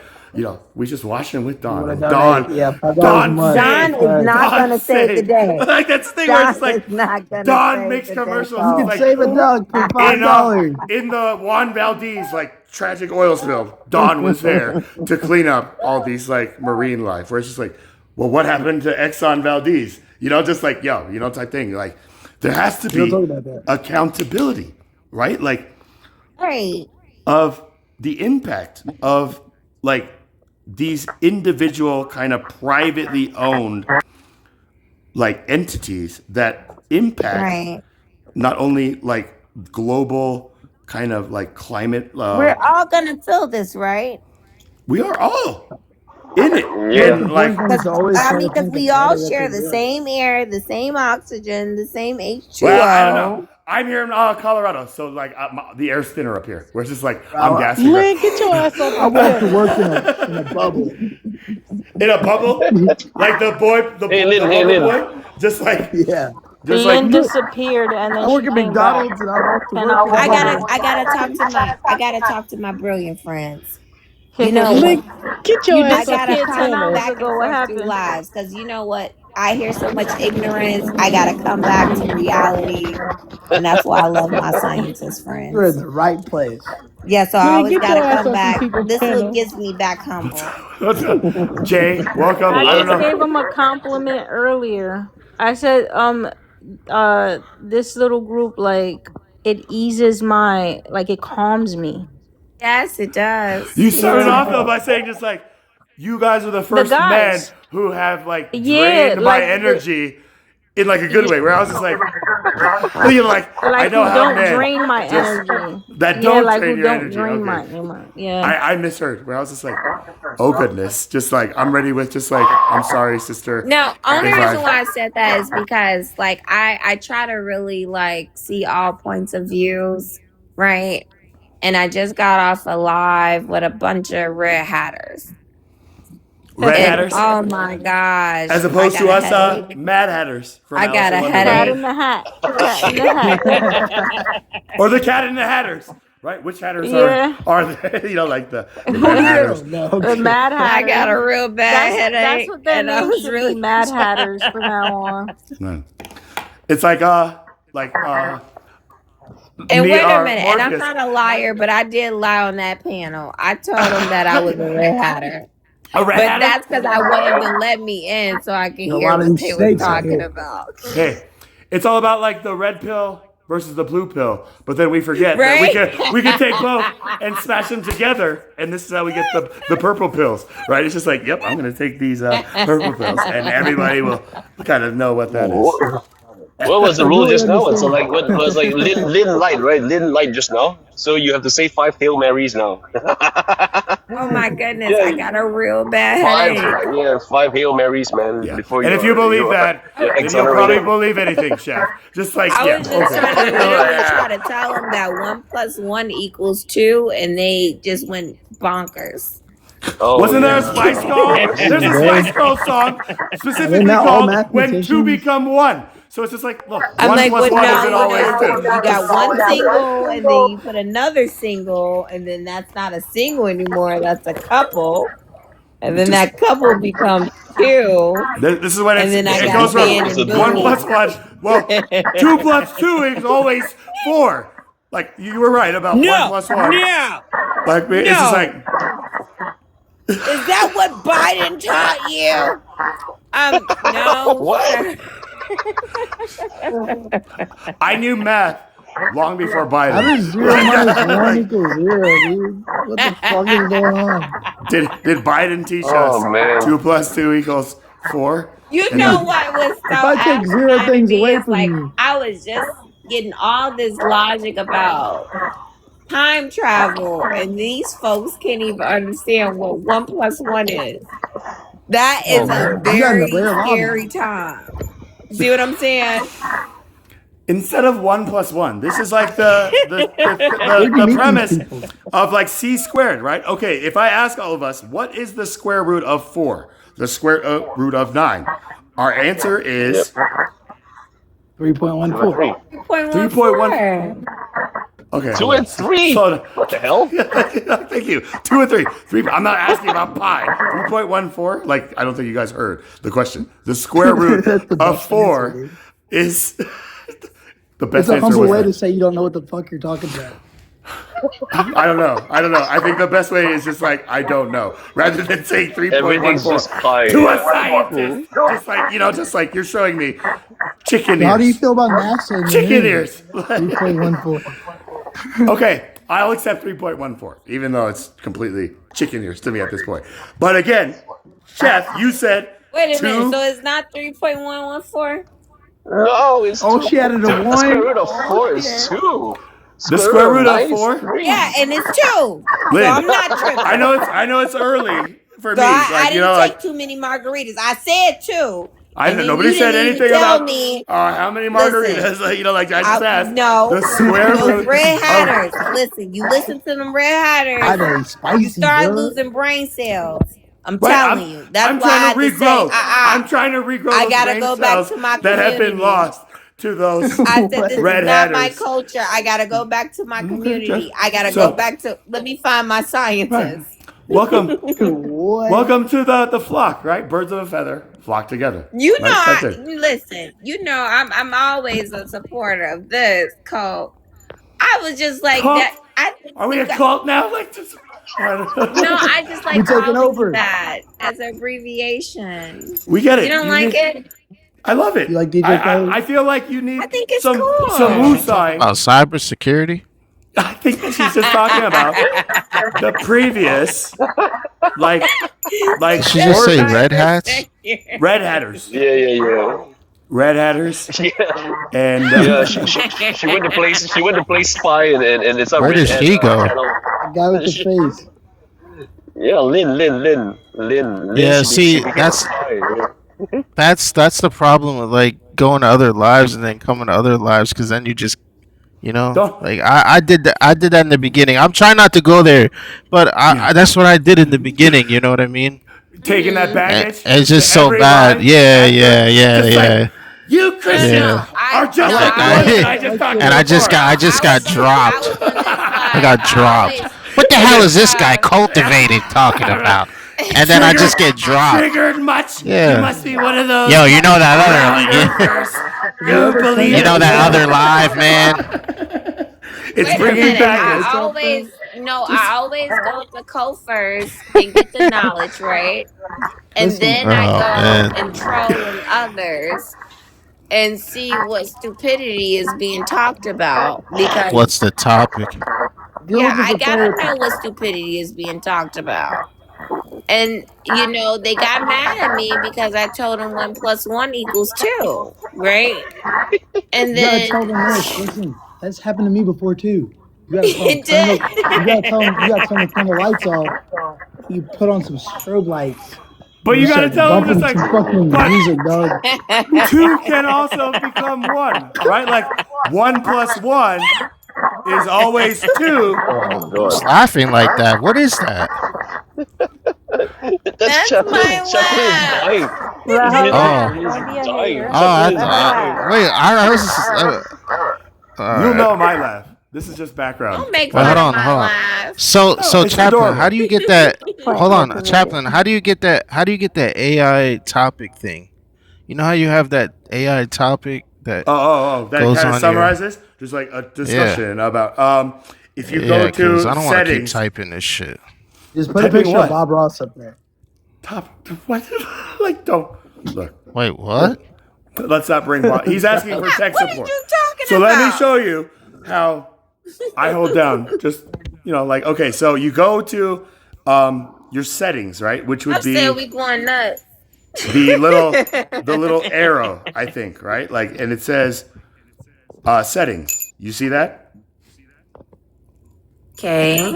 Speaker 2: we just wash them with Dawn.
Speaker 17: wanna
Speaker 2: Dawn,
Speaker 17: donate, yeah, $5 a
Speaker 2: Dawn,
Speaker 17: month.
Speaker 19: Don is not
Speaker 2: Dawn
Speaker 19: gonna save the day.
Speaker 2: Like that's the thing where
Speaker 19: Don
Speaker 2: it's like
Speaker 19: is not gonna
Speaker 2: Dawn
Speaker 19: save
Speaker 2: makes
Speaker 19: the day.
Speaker 2: commercials.
Speaker 17: You can
Speaker 2: Like,
Speaker 17: save a duck for $5.
Speaker 2: in the Juan Valdez like tragic oil spill, Dawn was there to clean up all these like marine life. Where it's just like, well, what happened to Exxon Valdez? Just like type thing. Like there has to
Speaker 17: Don't
Speaker 2: be
Speaker 17: talk about that.
Speaker 2: accountability, right? Like
Speaker 19: Right.
Speaker 2: of the impact of like these individual kind of privately owned like entities that impact
Speaker 19: Right.
Speaker 2: not only like global kind of like climate.
Speaker 19: We're all gonna feel this, right?
Speaker 2: We are all in it,
Speaker 12: Yeah.
Speaker 2: and like
Speaker 19: Because we all share the same air, the same oxygen, the same H2O.
Speaker 2: well, I don't know. I'm here in Colorado, so like the air's thinner up here. Where it's just like I'm gassing.
Speaker 17: Lynn, get your ass up. I went to work in a bubble.
Speaker 2: In a bubble, like the
Speaker 12: Hey, Lynn,
Speaker 2: bubble
Speaker 12: Lynn.
Speaker 2: boy, just like
Speaker 17: Yeah.
Speaker 2: just
Speaker 15: Lynn
Speaker 2: like
Speaker 15: disappeared and then
Speaker 17: I work
Speaker 15: she
Speaker 17: at
Speaker 15: came
Speaker 17: McDonald's
Speaker 15: back.
Speaker 17: and I walk to
Speaker 15: 10
Speaker 17: work
Speaker 15: hours
Speaker 17: in a
Speaker 19: I
Speaker 17: bubble.
Speaker 19: gotta talk to my brilliant friends. You
Speaker 15: later.
Speaker 19: know
Speaker 17: Lynn,
Speaker 19: what?
Speaker 17: get your
Speaker 15: You
Speaker 19: I
Speaker 17: ass up
Speaker 19: gotta
Speaker 17: here,
Speaker 15: disappeared 10
Speaker 19: come
Speaker 17: Tanner.
Speaker 15: hours
Speaker 19: back and
Speaker 15: ago. What
Speaker 19: forth through
Speaker 15: happened?
Speaker 19: lives because you know what? I hear so much ignorance. I gotta come back to reality, and that's why I love my scientist
Speaker 17: You're in
Speaker 19: friends.
Speaker 17: the right place.
Speaker 19: Yeah, so I
Speaker 17: Lynn,
Speaker 19: always
Speaker 17: get your
Speaker 19: gotta
Speaker 17: ass
Speaker 19: come
Speaker 17: up
Speaker 19: back.
Speaker 17: from people's
Speaker 19: This is what
Speaker 17: channel.
Speaker 19: gets me back humble.
Speaker 2: Jay, welcome.
Speaker 15: I
Speaker 2: I don't
Speaker 15: just gave
Speaker 2: know.
Speaker 15: him a compliment earlier. I said, this little group, like, it eases it calms me.
Speaker 19: Yes, it does.
Speaker 2: You
Speaker 19: You
Speaker 2: started
Speaker 19: know,
Speaker 2: off though by saying just like you guys are the
Speaker 15: The
Speaker 2: first men
Speaker 15: guys.
Speaker 2: who have like
Speaker 15: Yeah,
Speaker 2: drained my
Speaker 15: like,
Speaker 2: energy in like a good way. Where I was just like, I
Speaker 15: like
Speaker 2: know
Speaker 15: who
Speaker 2: how
Speaker 15: don't
Speaker 2: men
Speaker 15: drain my
Speaker 2: just
Speaker 15: energy.
Speaker 2: that
Speaker 15: Yeah,
Speaker 2: don't
Speaker 15: like
Speaker 2: drain
Speaker 15: who
Speaker 2: your
Speaker 15: don't
Speaker 2: energy.
Speaker 15: drain
Speaker 2: Okay,
Speaker 15: my yeah.
Speaker 2: I misheard. Where I was just like, oh goodness, just like I'm ready with just like I'm sorry, sister.
Speaker 19: no, only
Speaker 2: If
Speaker 19: reason
Speaker 2: I
Speaker 19: why I said that is because like I try to really like see all points of views, right? And I just got off a live with a bunch of red hatters.
Speaker 2: red
Speaker 19: And
Speaker 2: hatters,
Speaker 19: oh my gosh,
Speaker 2: as
Speaker 19: I
Speaker 2: opposed
Speaker 19: got
Speaker 2: to
Speaker 19: a
Speaker 2: us
Speaker 19: headache.
Speaker 2: mad hatters from
Speaker 19: I
Speaker 2: Alice
Speaker 19: got
Speaker 2: in
Speaker 19: a
Speaker 2: Wonderland,
Speaker 15: Cat
Speaker 19: headache.
Speaker 15: in the hat. Cat in the hat.
Speaker 2: or the cat in the hatters, right? Which hatters
Speaker 15: Yeah.
Speaker 2: are they? Like the mad hatters.
Speaker 17: No,
Speaker 15: The
Speaker 17: okay.
Speaker 15: Mad
Speaker 19: I got a
Speaker 15: Hatters.
Speaker 19: real bad
Speaker 15: That's
Speaker 19: headache,
Speaker 15: what their
Speaker 19: and I
Speaker 15: name
Speaker 19: was
Speaker 15: should
Speaker 19: really
Speaker 15: be, Mad Hatters from now on.
Speaker 2: No. It's like
Speaker 19: And
Speaker 2: me
Speaker 19: wait a
Speaker 2: or
Speaker 19: minute, and I'm
Speaker 2: Marcus.
Speaker 19: not a liar, but I did lie on that panel. I told them that I was a red hatter.
Speaker 2: A red
Speaker 19: But
Speaker 2: hatter?
Speaker 19: that's because I wouldn't even let me in so I can
Speaker 17: A
Speaker 19: hear
Speaker 17: lot of
Speaker 19: what
Speaker 17: these
Speaker 19: they were
Speaker 17: snakes out
Speaker 19: talking
Speaker 17: here.
Speaker 19: about.
Speaker 2: Hey, it's all about like the red pill versus the blue pill. But then we forget that
Speaker 19: Right?
Speaker 2: we can take both and smash them together, and this is how we get the purple pills, right? It's just like, yep, I'm gonna take these purple pills, and everybody will kind of know what that is.
Speaker 12: What was the
Speaker 17: I
Speaker 12: rule
Speaker 17: really
Speaker 12: just now? So
Speaker 17: understand.
Speaker 12: like what was like Lin Light, right? Lin Light just now. So you have to say 5 Hail Marys now.
Speaker 19: Oh my goodness,
Speaker 12: Yeah,
Speaker 19: I got a real bad
Speaker 12: 5
Speaker 19: headache.
Speaker 12: 5 Hail Marys, man.
Speaker 2: Yeah.
Speaker 12: Before
Speaker 2: And if you believe that,
Speaker 12: you're
Speaker 2: then you'll probably
Speaker 12: exonerated.
Speaker 2: believe anything, Chef. Just like,
Speaker 19: I
Speaker 2: yeah,
Speaker 19: was just
Speaker 2: okay.
Speaker 19: trying to literally try to tell them that 1 + 1 = 2, and they just went bonkers.
Speaker 12: Oh,
Speaker 2: Wasn't there a
Speaker 12: yeah.
Speaker 2: Spice Girl? There's a Spice Girl song specifically
Speaker 17: not all
Speaker 2: called "When Two
Speaker 17: mathematicians.
Speaker 2: Become One." So it's just like, look,
Speaker 19: I'm
Speaker 2: one
Speaker 19: like,
Speaker 2: plus
Speaker 19: but
Speaker 2: one
Speaker 19: no,
Speaker 2: isn't always two.
Speaker 19: you got one single, and then you put another single, and then that's not a single anymore. That's a couple, and then that couple becomes two,
Speaker 2: This is when
Speaker 19: and then I
Speaker 2: it
Speaker 19: got
Speaker 2: goes from
Speaker 19: man and
Speaker 2: one
Speaker 19: booty.
Speaker 2: plus one. Well, 2 plus 2 is always 4. Like you were right about 1 plus 1.
Speaker 19: no,
Speaker 2: Like it's just
Speaker 19: no.
Speaker 2: like
Speaker 19: Is that what Biden taught you? No.
Speaker 12: What?
Speaker 2: I knew math long before
Speaker 17: How
Speaker 2: Biden.
Speaker 17: does 0 minus 1 equal 0, dude? What the fuck is going on?
Speaker 2: Did Biden teach
Speaker 12: Oh,
Speaker 2: us
Speaker 12: man.
Speaker 2: 2 plus 2 equals 4?
Speaker 19: You
Speaker 2: And
Speaker 19: know
Speaker 2: then-
Speaker 19: what was so
Speaker 17: If I take 0
Speaker 19: asinine to
Speaker 17: things
Speaker 19: me
Speaker 17: away
Speaker 19: is
Speaker 17: from
Speaker 19: like
Speaker 17: you,
Speaker 19: I was just getting all this logic about time travel, and these folks can't even understand what 1 plus 1 is. That is
Speaker 17: oh,
Speaker 19: a
Speaker 17: man, you got in
Speaker 19: very
Speaker 17: the rare
Speaker 19: scary
Speaker 17: lobby.
Speaker 19: time. See what I'm saying?
Speaker 2: Instead of 1 plus 1, this is like
Speaker 17: Where'd you
Speaker 2: the
Speaker 17: meet these
Speaker 2: premise
Speaker 17: people?
Speaker 2: of like c squared, right? Okay, if I ask all of us, what is the square root of 4? The square root of 9? Our answer is
Speaker 17: 3.14.
Speaker 2: 3.1. Okay.
Speaker 12: 2
Speaker 2: hold
Speaker 12: and
Speaker 2: on.
Speaker 12: 3.
Speaker 2: Slow down.
Speaker 12: What the hell?
Speaker 2: Thank you. 2 and 3. 3. I'm not asking about pi. 3.14. Like I don't think you guys heard the question. The square root
Speaker 17: That's the
Speaker 2: of
Speaker 17: best
Speaker 2: 4
Speaker 17: answer, dude.
Speaker 2: is the
Speaker 17: It's
Speaker 2: best
Speaker 17: a
Speaker 2: answer.
Speaker 17: humble
Speaker 2: Was
Speaker 17: way
Speaker 2: that.
Speaker 17: to say you don't know what the fuck you're talking about.
Speaker 2: I don't know. I think the best way is just like I don't know, rather than saying
Speaker 12: Everything's
Speaker 2: 3.14
Speaker 12: just pi.
Speaker 2: to a scientist. Just like you're showing me chicken
Speaker 17: So how do you
Speaker 2: ears.
Speaker 17: feel about NASA and the
Speaker 2: Chicken
Speaker 17: moon?
Speaker 2: ears.
Speaker 17: 3.14.
Speaker 2: Okay, I'll accept 3.14, even though it's completely chicken ears to me at this point. But again, Chef, you said
Speaker 19: Wait a minute.
Speaker 2: 2.
Speaker 19: So it's not 3.114?
Speaker 12: No, it's
Speaker 17: Oh,
Speaker 12: 2.
Speaker 17: she added a
Speaker 12: The square
Speaker 17: 1.
Speaker 12: root of 4 is 2.
Speaker 2: The square root of
Speaker 12: 9 is
Speaker 2: 4.
Speaker 12: 3.
Speaker 19: Yeah, and it's 2. So
Speaker 2: Lynn,
Speaker 19: I'm not tripping.
Speaker 2: I know it's early for
Speaker 19: So
Speaker 2: me.
Speaker 19: I
Speaker 2: Like you
Speaker 19: didn't
Speaker 2: know,
Speaker 19: take
Speaker 2: like
Speaker 19: too many margaritas. I said 2.
Speaker 2: I
Speaker 19: And
Speaker 2: know
Speaker 19: then
Speaker 2: nobody
Speaker 19: you
Speaker 2: said
Speaker 19: didn't even
Speaker 2: anything
Speaker 19: tell
Speaker 2: about
Speaker 19: me.
Speaker 2: how many margaritas.
Speaker 19: Listen,
Speaker 2: Like I just asked.
Speaker 19: no,
Speaker 2: The square
Speaker 19: those
Speaker 2: root
Speaker 19: red
Speaker 2: of
Speaker 19: hatters. Listen, you listen to them red
Speaker 17: I
Speaker 19: hatters,
Speaker 17: they spicy,
Speaker 19: you start
Speaker 17: bro.
Speaker 19: losing brain cells. I'm
Speaker 2: right.
Speaker 19: telling you. That's
Speaker 2: I'm
Speaker 19: why I
Speaker 2: trying
Speaker 19: had
Speaker 2: to
Speaker 19: to say,
Speaker 2: regrow. I'm trying to regrow
Speaker 19: I
Speaker 2: those
Speaker 19: gotta
Speaker 2: brain
Speaker 19: go back
Speaker 2: cells
Speaker 19: to my
Speaker 2: that have been
Speaker 19: community.
Speaker 2: lost to those
Speaker 19: I said, this
Speaker 2: red
Speaker 19: is not my
Speaker 2: hatters.
Speaker 19: culture. I gotta go back to my community. I gotta
Speaker 2: So-
Speaker 19: go back to. Let me find my scientists.
Speaker 2: Welcome,
Speaker 17: What?
Speaker 2: welcome to the flock. Right, birds of a feather flock together.
Speaker 19: You know,
Speaker 2: Right? That's it.
Speaker 19: listen. You know, I'm always a supporter of this cult. I was just like
Speaker 2: Cult?
Speaker 19: that.
Speaker 2: Are we a cult now? Like just.
Speaker 19: No, I just like
Speaker 17: We taking
Speaker 19: calling
Speaker 17: over.
Speaker 19: it that as an abbreviation.
Speaker 2: We get it.
Speaker 19: You don't like it?
Speaker 2: I love it.
Speaker 17: You like DJ Khaled?
Speaker 2: I feel like you need
Speaker 19: I think it's
Speaker 2: some
Speaker 19: cool.
Speaker 2: woosah.
Speaker 1: About cybersecurity.
Speaker 2: I think that she's just talking about the previous, like
Speaker 1: Did she just say red hats?
Speaker 2: red hatters,
Speaker 12: Yeah.
Speaker 2: red hatters,
Speaker 12: Yeah.
Speaker 2: and
Speaker 12: Yeah, she went to play. She went to play spy, and it's a
Speaker 1: Where
Speaker 12: red
Speaker 1: did
Speaker 12: hat,
Speaker 1: she go?
Speaker 12: channel.
Speaker 17: The guy with the face.
Speaker 12: Yeah, Lynn.
Speaker 1: Yeah,
Speaker 12: She
Speaker 1: see,
Speaker 12: became a
Speaker 1: that's
Speaker 12: spy. Yeah.
Speaker 1: that's the problem with like going to other lives and then coming to other lives, because then you just,
Speaker 2: Don't-
Speaker 1: like I did that in the beginning. I'm trying not to go there, but I that's what I did in the beginning. You know what I mean?
Speaker 2: taking that baggage.
Speaker 1: And it's just
Speaker 2: to
Speaker 1: so
Speaker 2: every
Speaker 1: bad.
Speaker 2: line.
Speaker 1: Yeah.
Speaker 2: Just like, you Christians
Speaker 1: Yeah.
Speaker 2: are just
Speaker 19: No,
Speaker 2: like the
Speaker 19: I-
Speaker 2: ones that I just talked
Speaker 1: And I just got dropped. I got dropped. What the hell is this guy cultivated talking about? And then I just get dropped.
Speaker 2: Triggered much?
Speaker 1: Yeah.
Speaker 2: You must be one of those.
Speaker 1: Yo, you know that other,
Speaker 2: You believe
Speaker 1: you know that other live, man.
Speaker 2: It's
Speaker 19: Wait a
Speaker 2: bringing
Speaker 19: minute.
Speaker 2: back.
Speaker 19: I always go to cult first and get the knowledge, right? And
Speaker 17: Listen.
Speaker 19: then
Speaker 1: Oh,
Speaker 19: I go
Speaker 1: man.
Speaker 19: and troll with others and see what stupidity is being talked about. Because
Speaker 1: What's the topic?
Speaker 19: yeah, I gotta know what stupidity is being talked about. And they got mad at me because I told them 1 + 1 = 2, right? And
Speaker 17: You gotta
Speaker 19: then
Speaker 17: tell them this. Listen, that's happened to me before too. You gotta tell them,
Speaker 19: It did.
Speaker 17: you gotta tell them to turn the lights off. You put on some strobe lights.
Speaker 2: But you gotta
Speaker 17: start
Speaker 2: tell them
Speaker 17: bumping
Speaker 2: just like,
Speaker 17: some fucking
Speaker 2: but
Speaker 17: music, dog.
Speaker 2: 2 can also become 1, right? Like 1 + 1 is always 2.
Speaker 12: Oh god.
Speaker 1: Laughing like that. What is that?
Speaker 12: That's Chaplin. Chaplin is dying.
Speaker 1: Oh.
Speaker 12: He's dying.
Speaker 1: Oh,
Speaker 12: Chaplin is dying.
Speaker 1: wait. I was. All
Speaker 2: You'll
Speaker 1: right.
Speaker 2: know my laugh. This is just background.
Speaker 19: Don't make
Speaker 1: Wait,
Speaker 19: fun
Speaker 1: hold
Speaker 19: of
Speaker 1: on, hold
Speaker 19: my
Speaker 1: on.
Speaker 19: life.
Speaker 1: So,
Speaker 2: it's
Speaker 1: Chaplin,
Speaker 2: adorable.
Speaker 1: how do you get that? Hold on, Chaplin. How do you get that? How do you get that AI topic thing? You know how you have that AI topic that
Speaker 2: That
Speaker 1: goes
Speaker 2: kind
Speaker 1: on
Speaker 2: of summarizes just like a discussion about if you go
Speaker 1: Yeah, because
Speaker 2: to
Speaker 1: I don't want to keep
Speaker 2: settings.
Speaker 1: typing this shit.
Speaker 17: Just put a
Speaker 2: Typing
Speaker 17: picture
Speaker 2: what?
Speaker 17: of Bob Ross up there.
Speaker 2: What? Like, don't look.
Speaker 1: Wait, what?
Speaker 2: Let's not bring Bob. He's asking for tech support.
Speaker 19: What are you talking
Speaker 2: So
Speaker 19: about?
Speaker 2: let me show you how I hold down. Just like okay. So you go to your settings, right? Which would
Speaker 19: I
Speaker 2: be
Speaker 19: said we going nuts.
Speaker 2: the little arrow, I think, right? Like, and it says settings. You see that?
Speaker 19: Okay.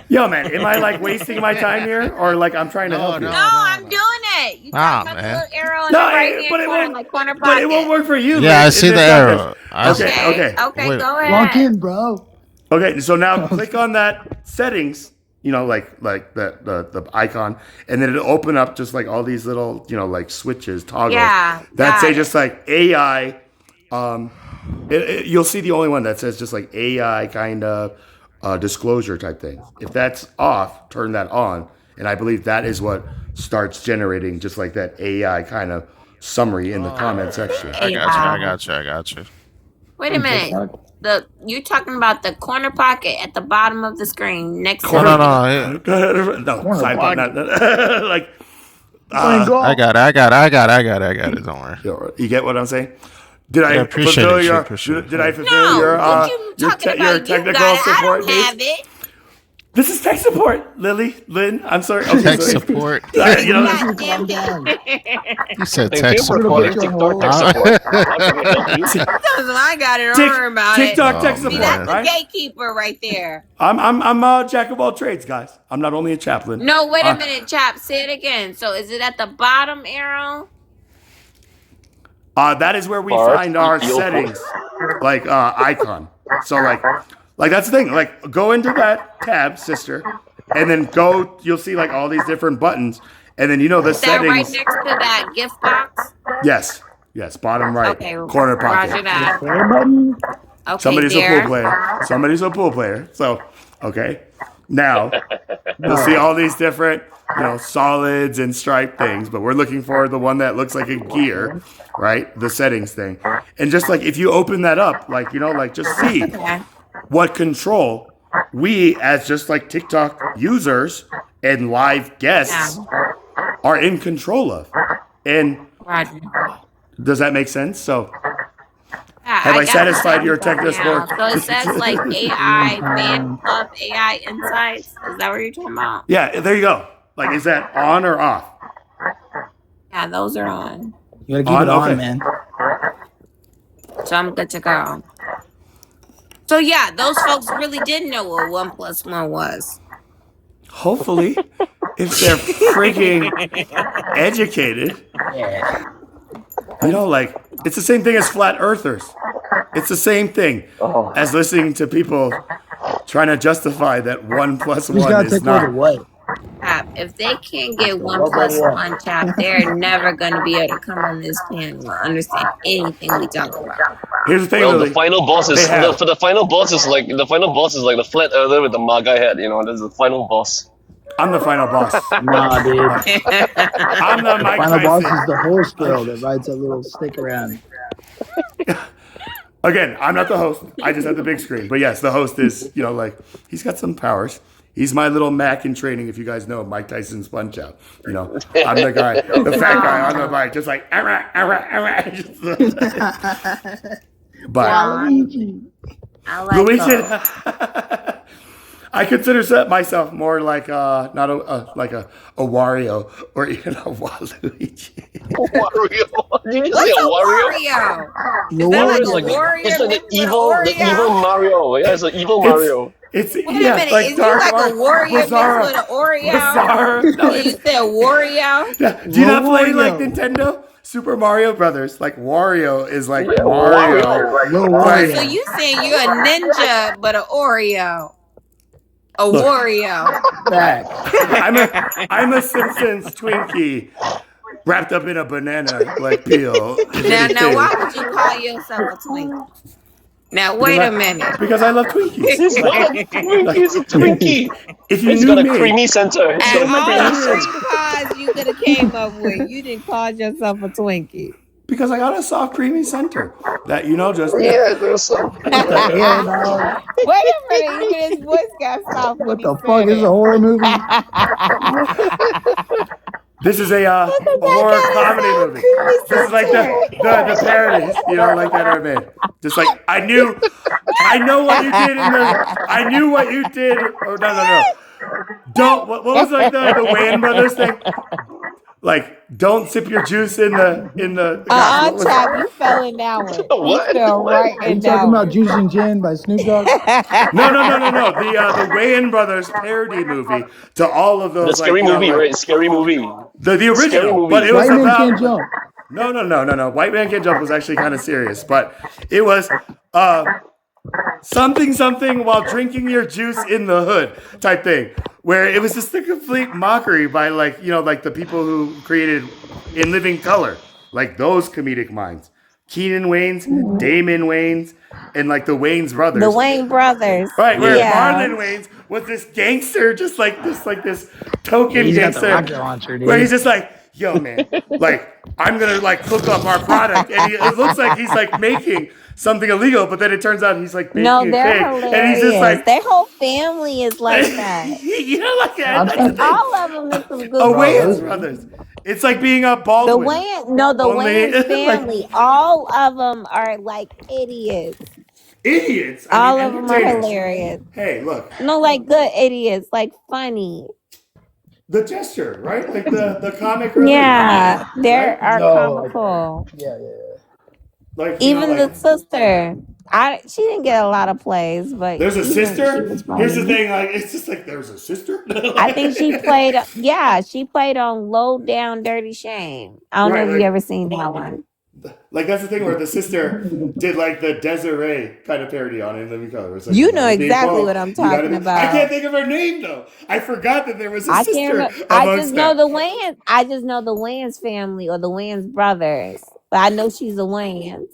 Speaker 2: Yo, man, am I like wasting my time here, or like I'm trying to help you?
Speaker 19: No, I'm doing it. You
Speaker 1: Nah,
Speaker 19: talking about the
Speaker 1: man.
Speaker 19: little arrow in
Speaker 2: No,
Speaker 19: the right hand
Speaker 2: but it
Speaker 19: corner,
Speaker 2: won't.
Speaker 19: like corner
Speaker 2: But
Speaker 19: pocket.
Speaker 2: it won't work for you.
Speaker 1: Yeah, I
Speaker 2: Lynn,
Speaker 1: see
Speaker 2: in
Speaker 1: the
Speaker 2: this
Speaker 1: arrow.
Speaker 2: context.
Speaker 19: Okay,
Speaker 2: Okay.
Speaker 19: go ahead.
Speaker 17: Lock in, bro.
Speaker 2: Okay, so now click on that settings, like the icon, and then it'll open up just like all these little, like switches, toggles.
Speaker 19: Yeah,
Speaker 2: That
Speaker 19: got
Speaker 2: say
Speaker 19: it.
Speaker 2: just like AI. You'll see the only one that says just like AI kind of disclosure type thing. If that's off, turn that on, and I believe that is what starts generating just like that AI kind of summary in the comment section.
Speaker 1: I got you.
Speaker 19: Wait a minute. You talking about the corner pocket at the bottom of the screen next to
Speaker 1: No,
Speaker 19: the
Speaker 2: No, side button. Like,
Speaker 1: I got it. Don't worry.
Speaker 2: you get what I'm saying? Did I
Speaker 1: appreciate
Speaker 2: fulfill
Speaker 1: it,
Speaker 2: your?
Speaker 1: appreciate it.
Speaker 2: Did I fulfill your
Speaker 19: you
Speaker 2: technical support
Speaker 19: have
Speaker 2: needs?
Speaker 19: it.
Speaker 2: This is tech support, Lynn. I'm sorry. Okay,
Speaker 1: Tech
Speaker 2: sorry.
Speaker 1: support.
Speaker 19: God damn
Speaker 1: You said
Speaker 12: Thank
Speaker 1: tech
Speaker 12: you for
Speaker 1: support.
Speaker 12: calling TikTok tech support. How can we help you?
Speaker 19: I got it. Don't worry about
Speaker 2: TikTok
Speaker 19: it.
Speaker 2: tech
Speaker 19: See,
Speaker 2: support,
Speaker 19: that's
Speaker 2: right?
Speaker 19: the gatekeeper right there.
Speaker 2: I'm a jack of all trades, guys. I'm not only a chaplain.
Speaker 19: No, wait a minute, Chap. Say it again. So is it at the bottom arrow?
Speaker 2: That is where we
Speaker 12: Bart,
Speaker 2: find our
Speaker 12: you'll-
Speaker 2: settings, like icon. So like that's the thing. Like go into that tab, sister, and then go. You'll see like all these different buttons, and then the
Speaker 19: Is that right
Speaker 2: settings.
Speaker 19: next to that gift box?
Speaker 2: Yes, bottom right
Speaker 19: Okay,
Speaker 2: corner
Speaker 19: roger
Speaker 2: pocket.
Speaker 19: that. Okay,
Speaker 2: Somebody's
Speaker 19: there.
Speaker 2: a pool player. Somebody's a pool player. So, okay. Now, you'll see all these different, solids and stripe things, but we're looking for the one that looks like a gear, right? The settings thing. And just like if you open that up, just see what control we as just like TikTok users and live guests are in control of. And
Speaker 19: Roger.
Speaker 2: does that make sense? So,
Speaker 19: Yeah,
Speaker 2: have I
Speaker 19: got
Speaker 2: satisfied
Speaker 19: it
Speaker 2: your technical
Speaker 19: now.
Speaker 2: support?
Speaker 19: So it says like AI fan club, AI insights. Is that what you're talking about?
Speaker 2: Yeah, there you go. Like, is that on or off?
Speaker 19: Yeah, those are on.
Speaker 17: You gotta keep it on,
Speaker 2: okay.
Speaker 17: man.
Speaker 19: So I'm good to go. So yeah, those folks really did know what 1 + 1 was.
Speaker 2: Hopefully, if they're freaking educated. It's the same thing as flat earthers. It's the same thing as listening to people trying to justify that 1 + 1 is not.
Speaker 17: what?
Speaker 19: If they can't get 1 + 1 chap, they're never gonna be able to come on this panel and understand anything we talk about.
Speaker 2: Here's the thing,
Speaker 12: Well,
Speaker 2: Lily.
Speaker 12: the final boss is
Speaker 2: They have-
Speaker 12: the final boss is like the flat earther with the MAGA hat. That's the final boss.
Speaker 2: I'm the final boss.
Speaker 17: Nah, dude.
Speaker 2: I'm the Mike
Speaker 17: Final boss
Speaker 2: Tyson.
Speaker 17: is the horse girl that rides that little stick around.
Speaker 2: Again, I'm not the host. I just have the big screen. But yes, the host is, he's got some powers. He's my little Mac in training, if you guys know Mike Tyson's Punch Out. I'm the guy, the fat guy on the bike, just like, but
Speaker 19: I like
Speaker 2: Luigi,
Speaker 19: those.
Speaker 2: I consider myself more like not like a Wario or even a Waluigi.
Speaker 12: Wario? Did you say
Speaker 19: What's
Speaker 12: a
Speaker 19: a
Speaker 12: Wario?
Speaker 19: Wario?
Speaker 17: The
Speaker 19: Is that like
Speaker 12: It's
Speaker 19: a
Speaker 12: like
Speaker 19: warrior?
Speaker 12: it's like
Speaker 19: mixed
Speaker 12: the
Speaker 19: with
Speaker 12: evil
Speaker 19: Oreo?
Speaker 12: Mario. Yeah, it's an evil Mario.
Speaker 2: It's
Speaker 19: Wait a minute, is you like a warrior mixed with an Oreo?
Speaker 2: Bizarre. No,
Speaker 19: You said Wario?
Speaker 2: Yeah. Do you not play
Speaker 17: Wario.
Speaker 2: like Nintendo? Super Mario Brothers. Like Wario is like
Speaker 12: Yeah,
Speaker 2: Mario.
Speaker 17: Lil
Speaker 2: Like,
Speaker 17: Wario.
Speaker 19: So you saying you're a ninja but an Oreo? A Wario.
Speaker 7: Back.
Speaker 2: I'm a Simpsons Twinkie wrapped up in a banana like peel. if
Speaker 19: Now,
Speaker 2: anything.
Speaker 19: why would you call yourself a Twinkie? Now,
Speaker 2: Because
Speaker 19: wait
Speaker 2: I-
Speaker 19: a minute.
Speaker 2: Because I love Twinkies.
Speaker 12: He's not a Twinkie, he's a Twinkie.
Speaker 2: If you
Speaker 12: He's
Speaker 2: knew
Speaker 12: got a
Speaker 2: me,
Speaker 12: creamy center. He's got
Speaker 19: And
Speaker 12: a
Speaker 19: all
Speaker 12: creamy
Speaker 19: the
Speaker 12: center.
Speaker 19: three cars you could have came up with, you didn't call yourself a Twinkie.
Speaker 2: because I got a soft, creamy center that just
Speaker 12: Yeah, there's some.
Speaker 19: Wait a minute, even his voice got soft.
Speaker 7: What the fuck is a horror movie?
Speaker 2: This is a horror comedy movie. This is like the parodies, like that are made. Just like I know what you did I knew what you did. Oh no. Don't. What was like the Wayans Brothers thing? Like, don't sip your juice in the. what was
Speaker 19: Chap, you fell in that one.
Speaker 12: What?
Speaker 19: You fell right
Speaker 17: Are you
Speaker 19: in that
Speaker 17: talking
Speaker 19: one.
Speaker 17: about Juice and Gin by Snoop Dogg?
Speaker 2: No. The Wayans Brothers parody movie to all of
Speaker 12: The
Speaker 2: those.
Speaker 12: scary movie, right? Scary movie.
Speaker 2: The
Speaker 12: Scary
Speaker 2: original,
Speaker 12: movie.
Speaker 2: but it was
Speaker 17: White Man
Speaker 2: about.
Speaker 17: Can't Jump.
Speaker 2: No. White Man Can't Jump was actually kind of serious, but it was something while drinking your juice in the hood type thing, where it was just a complete mockery by like the people who created In Living Color, like those comedic minds, Keenan Wayans, Damon Wayans, and like the Wayans brothers.
Speaker 19: The Wayne brothers.
Speaker 2: Right, where
Speaker 19: Yeah.
Speaker 2: Marlon Wayans was this gangster, just like this token
Speaker 17: He's got the
Speaker 2: gangster,
Speaker 17: rocket launcher, dude.
Speaker 2: where he's just like, yo, man, like I'm gonna like cook up our product, and it looks like he's like making something illegal, but then it turns out he's like making
Speaker 19: No,
Speaker 2: it
Speaker 19: they're
Speaker 2: fake,
Speaker 19: hilarious.
Speaker 2: and he's just like,
Speaker 19: Their whole family is like that.
Speaker 2: like that's the thing.
Speaker 19: All of them is some good
Speaker 2: Wayans brothers. It's like being a
Speaker 19: The
Speaker 2: Baldwin.
Speaker 19: the
Speaker 2: Only-
Speaker 19: Wayans
Speaker 2: like-
Speaker 19: family, all of them are like idiots.
Speaker 2: Idiots.
Speaker 19: All of them are
Speaker 2: entertainers.
Speaker 19: hilarious.
Speaker 2: Hey, look,
Speaker 19: No, like good idiots, like funny.
Speaker 2: the gesture, right? Like the comic relief.
Speaker 19: Yeah, they
Speaker 2: Right?
Speaker 19: are
Speaker 17: No,
Speaker 19: comical.
Speaker 17: Yeah.
Speaker 2: Like
Speaker 19: Even
Speaker 2: like,
Speaker 19: the sister, she didn't get a lot of plays, but
Speaker 2: there's a
Speaker 19: even
Speaker 2: sister.
Speaker 19: she was
Speaker 2: Here's the
Speaker 19: funny.
Speaker 2: thing, like it's just like there's a sister.
Speaker 19: I think she played. Yeah, she played on Low Down Dirty Shame. I don't know
Speaker 2: Right,
Speaker 19: if
Speaker 2: like-
Speaker 19: you ever seen that one.
Speaker 2: Like that's the thing where the sister did like the Desiree kind of parody on In Living Color. It's like,
Speaker 19: You know
Speaker 2: gotta be
Speaker 19: exactly
Speaker 2: bold.
Speaker 19: what I'm
Speaker 2: You gotta
Speaker 19: talking
Speaker 2: be-
Speaker 19: about.
Speaker 2: I can't think of her name though. I forgot that there was a
Speaker 19: I
Speaker 2: sister.
Speaker 19: can't remember. I
Speaker 2: amongst
Speaker 19: just know
Speaker 2: them.
Speaker 19: the Wayans. I just know the Wayans family or the Wayans brothers. But I know she's a Wayans.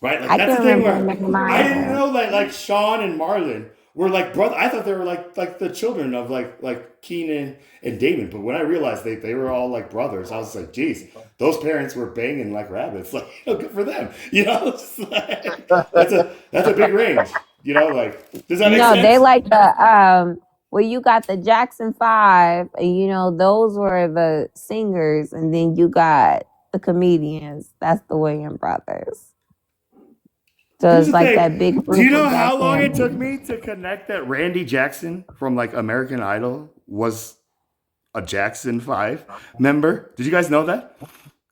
Speaker 2: Right, like
Speaker 19: I
Speaker 2: that's the
Speaker 19: can't
Speaker 2: thing where
Speaker 19: remember the name
Speaker 2: I didn't
Speaker 19: either.
Speaker 2: know that like Sean and Marlon were like brother. I thought they were like the children of like Keenan and Damon. But when I realized they were all like brothers, I was like, geez, those parents were banging like rabbits. Like, good for them. It's like, that's a big range. Like does that make
Speaker 19: No,
Speaker 2: sense?
Speaker 19: they like the where you got the Jackson 5, and those were the singers, and then you got the comedians. That's the Wayans brothers. So
Speaker 2: Here's
Speaker 19: it's
Speaker 2: the
Speaker 19: like
Speaker 2: thing.
Speaker 19: that big group.
Speaker 2: Do you know
Speaker 19: of that
Speaker 2: how long it
Speaker 19: family.
Speaker 2: took me to connect that Randy Jackson from like American Idol was a Jackson 5 member? Did you guys know that?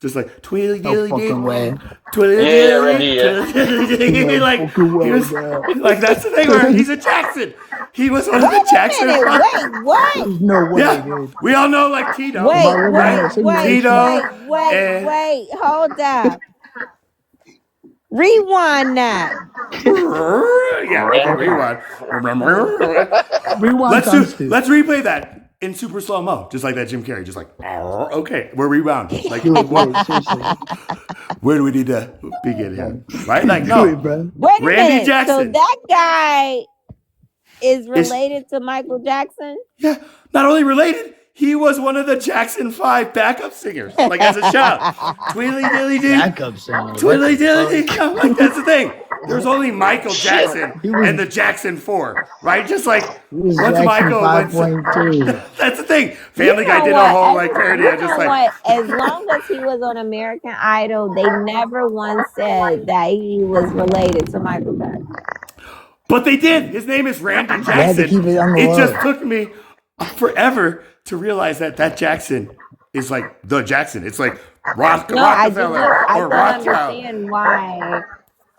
Speaker 2: Just like twilly
Speaker 17: No
Speaker 2: dilly
Speaker 17: fucking way.
Speaker 2: twilly
Speaker 12: Yeah,
Speaker 2: dilly,
Speaker 12: Randy, yeah.
Speaker 2: twilly dilly.
Speaker 17: No
Speaker 2: Like
Speaker 17: fucking way,
Speaker 2: he was
Speaker 17: bro.
Speaker 2: like that's the thing where he's a Jackson. He was one of the Jackson
Speaker 19: Wait a minute,
Speaker 2: 5.
Speaker 19: wait, what?
Speaker 17: There's no way,
Speaker 2: Yeah,
Speaker 17: dude.
Speaker 2: we all know like Tito,
Speaker 19: Wait,
Speaker 17: My living
Speaker 2: right?
Speaker 17: room
Speaker 19: wait,
Speaker 17: simulation.
Speaker 2: Tito,
Speaker 19: wait, hold up. Rewind that.
Speaker 2: yeah, rewind.
Speaker 17: Rewind times two.
Speaker 2: Let's replay that in super slow mo, just like that Jim Carrey, just like okay, we're rewound. Like
Speaker 17: Do it, bro. Seriously.
Speaker 2: where do we need to begin here? Right? Like
Speaker 17: Do
Speaker 2: no,
Speaker 17: it, bro.
Speaker 19: Wait a
Speaker 2: Randy
Speaker 19: minute.
Speaker 2: Jackson.
Speaker 19: So that guy is
Speaker 2: Is
Speaker 19: related to Michael Jackson?
Speaker 2: yeah, not only related, he was one of the Jackson 5 backup singers, like as a shout. Twilly dilly doo,
Speaker 17: Backup singer. What
Speaker 2: twilly
Speaker 17: the
Speaker 2: dilly
Speaker 17: fuck?
Speaker 2: doo. Like that's the thing. There's only Michael Jackson
Speaker 17: He was-
Speaker 2: and the Jackson 4, right? Just like
Speaker 17: He was
Speaker 2: once
Speaker 17: Jackson
Speaker 2: Michael went.
Speaker 17: 5.2.
Speaker 2: That's the thing. Family
Speaker 19: You
Speaker 2: Guy
Speaker 19: know
Speaker 2: did a
Speaker 19: what?
Speaker 2: whole like parody. I
Speaker 19: You
Speaker 2: just
Speaker 19: know
Speaker 2: like
Speaker 19: what? As long as he was on American Idol, they never once said that he was related to Michael Jackson.
Speaker 2: But they did. His name is Randy
Speaker 17: They had to
Speaker 2: Jackson.
Speaker 17: keep it on the
Speaker 2: It
Speaker 17: low.
Speaker 2: just took me forever to realize that Jackson is like the Jackson. It's like
Speaker 19: No, I
Speaker 2: Rockefeller
Speaker 19: don't
Speaker 2: or Rothschild.
Speaker 19: understand why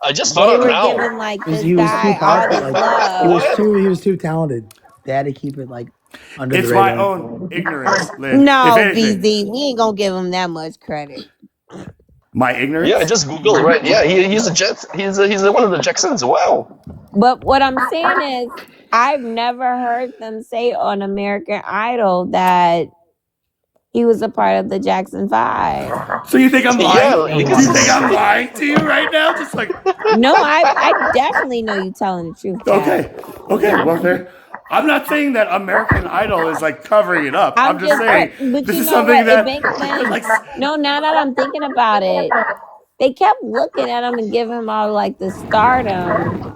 Speaker 12: I just
Speaker 19: they
Speaker 12: found out
Speaker 19: were
Speaker 12: now.
Speaker 19: giving like this
Speaker 17: He was too
Speaker 19: guy all this
Speaker 17: popular. Like, he
Speaker 19: love.
Speaker 17: was too talented. They had to keep it like under
Speaker 2: It's
Speaker 17: the
Speaker 2: my
Speaker 17: radar.
Speaker 2: own ignorance, Lynn.
Speaker 19: No,
Speaker 2: If anything,
Speaker 19: BZ, we ain't gonna give him that much credit.
Speaker 2: my ignorance.
Speaker 12: Yeah, I just Googled, right? Yeah, he's a Jet. He's one of the Jacksons. Wow.
Speaker 19: But what I'm saying is, I've never heard them say on American Idol that he was a part of the Jackson 5.
Speaker 2: So you think I'm lying?
Speaker 3: Yeah,
Speaker 2: Do
Speaker 3: because
Speaker 2: you think I'm lying to you right now? Just like,
Speaker 19: No, I definitely know you telling the truth, Chad.
Speaker 2: okay, well, there. I'm not saying that American Idol is like covering it up. I'm
Speaker 19: I'm
Speaker 2: just
Speaker 19: just,
Speaker 2: saying
Speaker 19: but
Speaker 2: this
Speaker 19: you
Speaker 2: is
Speaker 19: know
Speaker 2: something
Speaker 19: what? It
Speaker 2: that,
Speaker 19: makes sense.
Speaker 2: like,
Speaker 19: No, now that I'm thinking about it, they kept looking at him and giving him all like the stardom,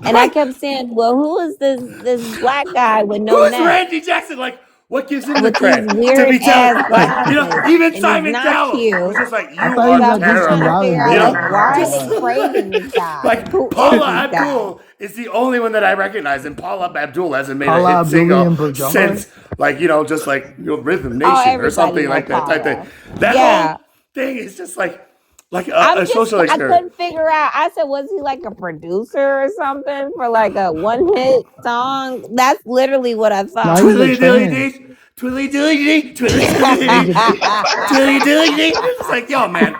Speaker 19: and I kept saying, "Well, who is this black guy with
Speaker 2: who
Speaker 19: no
Speaker 2: is
Speaker 19: neck
Speaker 2: Randy Jackson? Like, what gives him the
Speaker 19: with these
Speaker 2: cred to
Speaker 19: weird
Speaker 2: be telling?
Speaker 19: ass
Speaker 2: Like,
Speaker 19: glasses,
Speaker 2: even
Speaker 19: and he's
Speaker 2: Simon
Speaker 19: not
Speaker 2: Cowell was
Speaker 19: cute?"
Speaker 2: just like, you
Speaker 17: I thought
Speaker 2: are
Speaker 17: he
Speaker 19: So
Speaker 17: was
Speaker 19: I'm
Speaker 17: like
Speaker 19: just
Speaker 17: Gibson
Speaker 19: trying to
Speaker 17: Golden
Speaker 19: figure
Speaker 2: you
Speaker 19: out,
Speaker 2: know,
Speaker 19: like,
Speaker 17: Boy.
Speaker 19: why are
Speaker 2: just
Speaker 19: they praising this guy?
Speaker 2: like
Speaker 19: Who is
Speaker 2: Paula
Speaker 19: this guy?
Speaker 2: Abdul is the only one that I recognize, and Paula Abdul hasn't made a
Speaker 17: Paula
Speaker 2: hit single
Speaker 17: Abdul Jabbar.
Speaker 2: since, like, just like Rhythm
Speaker 19: Oh,
Speaker 2: Nation or
Speaker 19: everybody
Speaker 2: something
Speaker 19: know
Speaker 2: like that type thing.
Speaker 19: Paula.
Speaker 2: That
Speaker 19: Yeah.
Speaker 2: whole thing is just like
Speaker 19: I'm
Speaker 2: a
Speaker 19: just,
Speaker 2: social
Speaker 19: I
Speaker 2: experiment.
Speaker 19: couldn't figure out. I said, was he like a producer or something for like a one hit song? That's literally what I
Speaker 17: No,
Speaker 19: thought.
Speaker 17: he was a
Speaker 2: Twiddly dilly
Speaker 17: trans.
Speaker 2: dee, twiddly dilly dee, twiddly dilly dee, twiddly dilly dee. It's like, yo, man,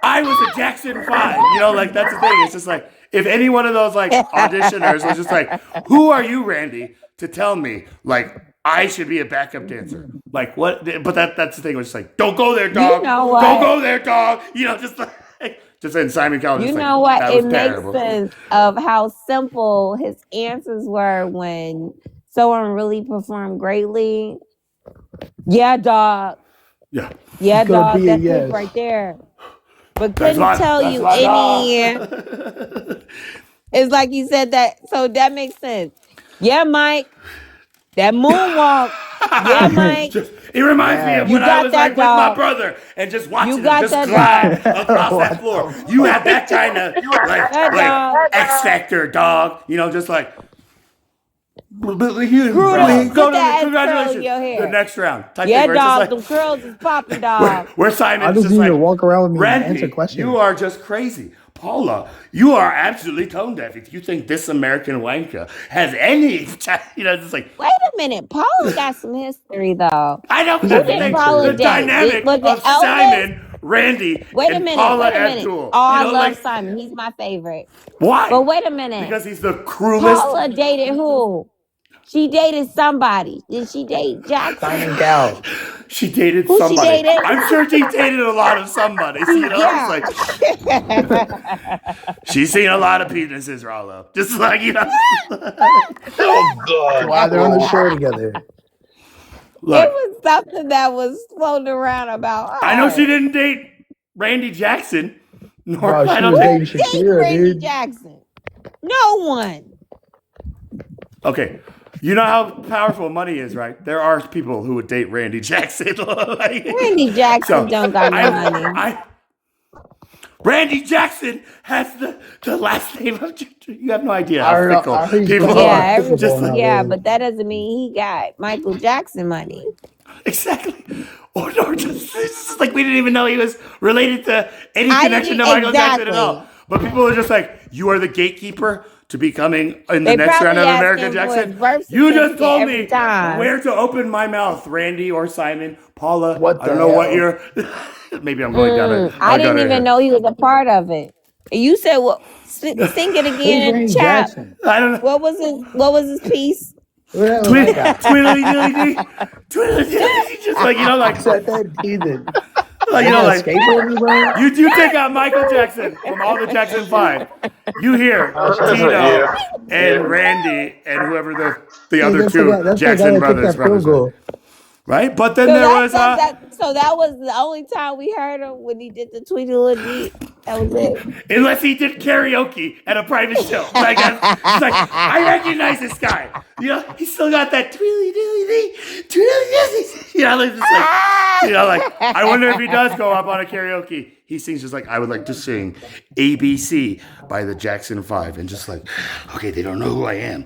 Speaker 2: I was a Jackson 5. Like, that's the thing. It's just like, if any one of those like auditioners was just like, who are you, Randy, to tell me like I should be a backup dancer? Like, what? But that's the thing. Was just like, don't go there, dog.
Speaker 19: You know
Speaker 2: Don't
Speaker 19: what?
Speaker 2: go there, dog. Just like, just in Simon Cowell.
Speaker 19: You
Speaker 2: Just
Speaker 19: know
Speaker 2: like,
Speaker 19: what?
Speaker 2: that
Speaker 19: It
Speaker 2: was
Speaker 19: makes
Speaker 2: terrible.
Speaker 19: sense of how simple his answers were when someone really performed greatly. Yeah, dog.
Speaker 2: Yeah.
Speaker 19: Yeah,
Speaker 17: It's gonna
Speaker 19: dog.
Speaker 17: be a
Speaker 19: That's it
Speaker 17: yes.
Speaker 19: right there. But
Speaker 2: That's
Speaker 19: couldn't tell
Speaker 2: that's
Speaker 19: you
Speaker 2: my
Speaker 19: any.
Speaker 2: dog.
Speaker 19: It's like you said that, so that makes sense. Yeah, Mike. That moonwalk. Yeah, Mike.
Speaker 2: It reminds me of
Speaker 19: You
Speaker 2: when I
Speaker 19: got
Speaker 2: was
Speaker 19: that,
Speaker 2: like with my
Speaker 19: dog.
Speaker 2: brother and just watching
Speaker 19: You
Speaker 2: him
Speaker 19: got
Speaker 2: just
Speaker 19: that,
Speaker 2: glide
Speaker 19: dog.
Speaker 2: across that floor. You have that kind of like
Speaker 19: dog.
Speaker 2: X Factor, dog. Just like
Speaker 19: Screw
Speaker 2: go
Speaker 19: up.
Speaker 2: to
Speaker 19: Put that curl in
Speaker 2: congratulations.
Speaker 19: your
Speaker 2: The
Speaker 19: hair.
Speaker 2: next round. Type
Speaker 19: Yeah,
Speaker 2: thing where it's
Speaker 19: dog.
Speaker 2: just
Speaker 19: Them
Speaker 2: like
Speaker 19: curls is popping, dog.
Speaker 2: where
Speaker 17: I
Speaker 2: Simon's
Speaker 17: just
Speaker 2: just
Speaker 17: need to
Speaker 2: like,
Speaker 17: walk around with me and answer
Speaker 2: Randy,
Speaker 17: questions.
Speaker 2: you are just crazy. Paula, you are absolutely tone deaf. If you think this American wanker has any, just like,
Speaker 19: Wait a minute. Paula got some history, though.
Speaker 2: I know, but
Speaker 19: Who
Speaker 2: that's the
Speaker 19: did
Speaker 2: thing.
Speaker 19: Paula
Speaker 2: The
Speaker 19: date?
Speaker 2: dynamic
Speaker 19: Was it
Speaker 2: of
Speaker 19: Elvis?
Speaker 2: Simon, Randy,
Speaker 19: Wait a
Speaker 2: and
Speaker 19: minute.
Speaker 2: Paula
Speaker 19: Wait a minute.
Speaker 2: Abdul.
Speaker 19: Oh, I love
Speaker 2: like,
Speaker 19: Simon. He's my favorite.
Speaker 2: why?
Speaker 19: But wait a minute.
Speaker 2: Because he's the cruelest.
Speaker 19: Paula dated who? She dated somebody. Did she date Jackson?
Speaker 17: Simon Cowell.
Speaker 2: She dated
Speaker 19: Who she
Speaker 2: somebody.
Speaker 19: dated?
Speaker 2: I'm sure she dated a lot of somebody.
Speaker 19: Yeah.
Speaker 2: It's like she's seen a lot of penises, Rollo. Just like
Speaker 3: Oh God.
Speaker 17: Why they're on the show together.
Speaker 2: Look,
Speaker 19: It was something that was floating around about her.
Speaker 2: I know she didn't date Randy Jackson. Nor
Speaker 17: Bro,
Speaker 2: I
Speaker 17: she
Speaker 2: don't
Speaker 17: was
Speaker 2: think.
Speaker 17: dating
Speaker 19: Date
Speaker 17: Shakira,
Speaker 19: Randy
Speaker 17: dude.
Speaker 19: Jackson. No one.
Speaker 2: Okay, you know how powerful money is, right? There are people who would date Randy Jackson.
Speaker 19: Randy Jackson don't got no money.
Speaker 2: Randy Jackson has the last name of. You have no idea
Speaker 17: I
Speaker 2: how
Speaker 17: heard-
Speaker 2: fickle
Speaker 17: I heard he's
Speaker 2: people
Speaker 17: playing
Speaker 2: are.
Speaker 19: Yeah,
Speaker 17: basketball
Speaker 2: Just like,
Speaker 17: now,
Speaker 19: yeah,
Speaker 17: dude.
Speaker 19: but that doesn't mean he got Michael Jackson money.
Speaker 2: exactly. Or just, it's just like we didn't even know he was related to any
Speaker 19: I
Speaker 2: connection to
Speaker 19: didn't-
Speaker 2: Michael Jackson at
Speaker 19: exactly.
Speaker 2: all. But people are just like, you are the gatekeeper to becoming in the
Speaker 19: They
Speaker 2: next round
Speaker 19: probably
Speaker 2: of
Speaker 19: asked
Speaker 2: American
Speaker 19: him for his
Speaker 2: Jackson.
Speaker 19: birth
Speaker 2: You just
Speaker 19: certificate
Speaker 2: told
Speaker 19: every
Speaker 2: me
Speaker 19: time.
Speaker 2: where to open my mouth, Randy or Simon, Paula.
Speaker 17: What
Speaker 2: I don't
Speaker 17: the
Speaker 2: know what
Speaker 17: hell?
Speaker 2: you're. Maybe I'm going down a.
Speaker 19: I didn't even know he was a part of it. And you said, "Well, sing it
Speaker 17: Who's
Speaker 19: again,
Speaker 17: Randy
Speaker 19: chap."
Speaker 17: Jackson?
Speaker 2: I don't know.
Speaker 19: What was his piece?
Speaker 17: Who the hell is that guy?
Speaker 2: Twiddly dilly dee, twiddly dilly dee. Just like like
Speaker 17: Said that heathen.
Speaker 2: like
Speaker 17: Like skateboarding, bro?
Speaker 2: you take out Michael Jackson from all the Jackson 5. You hear Tino
Speaker 3: Yeah.
Speaker 2: and Randy and whoever the
Speaker 17: Dude,
Speaker 2: other
Speaker 17: that's
Speaker 2: two
Speaker 17: the guy that
Speaker 2: Jackson
Speaker 17: took
Speaker 2: brothers,
Speaker 17: that field goal.
Speaker 2: right? But then
Speaker 19: So
Speaker 2: there
Speaker 19: that,
Speaker 2: was
Speaker 19: so that was the only time we heard him when he did the Tweedledee. That was it.
Speaker 2: unless he did karaoke at a private show. Like, it's like I recognize this guy. He still got that tweedly dilly dee, tweedly dilly. Like, just like, I wonder if he does go up on a karaoke. He sings just like, I would like to sing ABC by the Jackson 5. And just like, okay, they don't know who I am.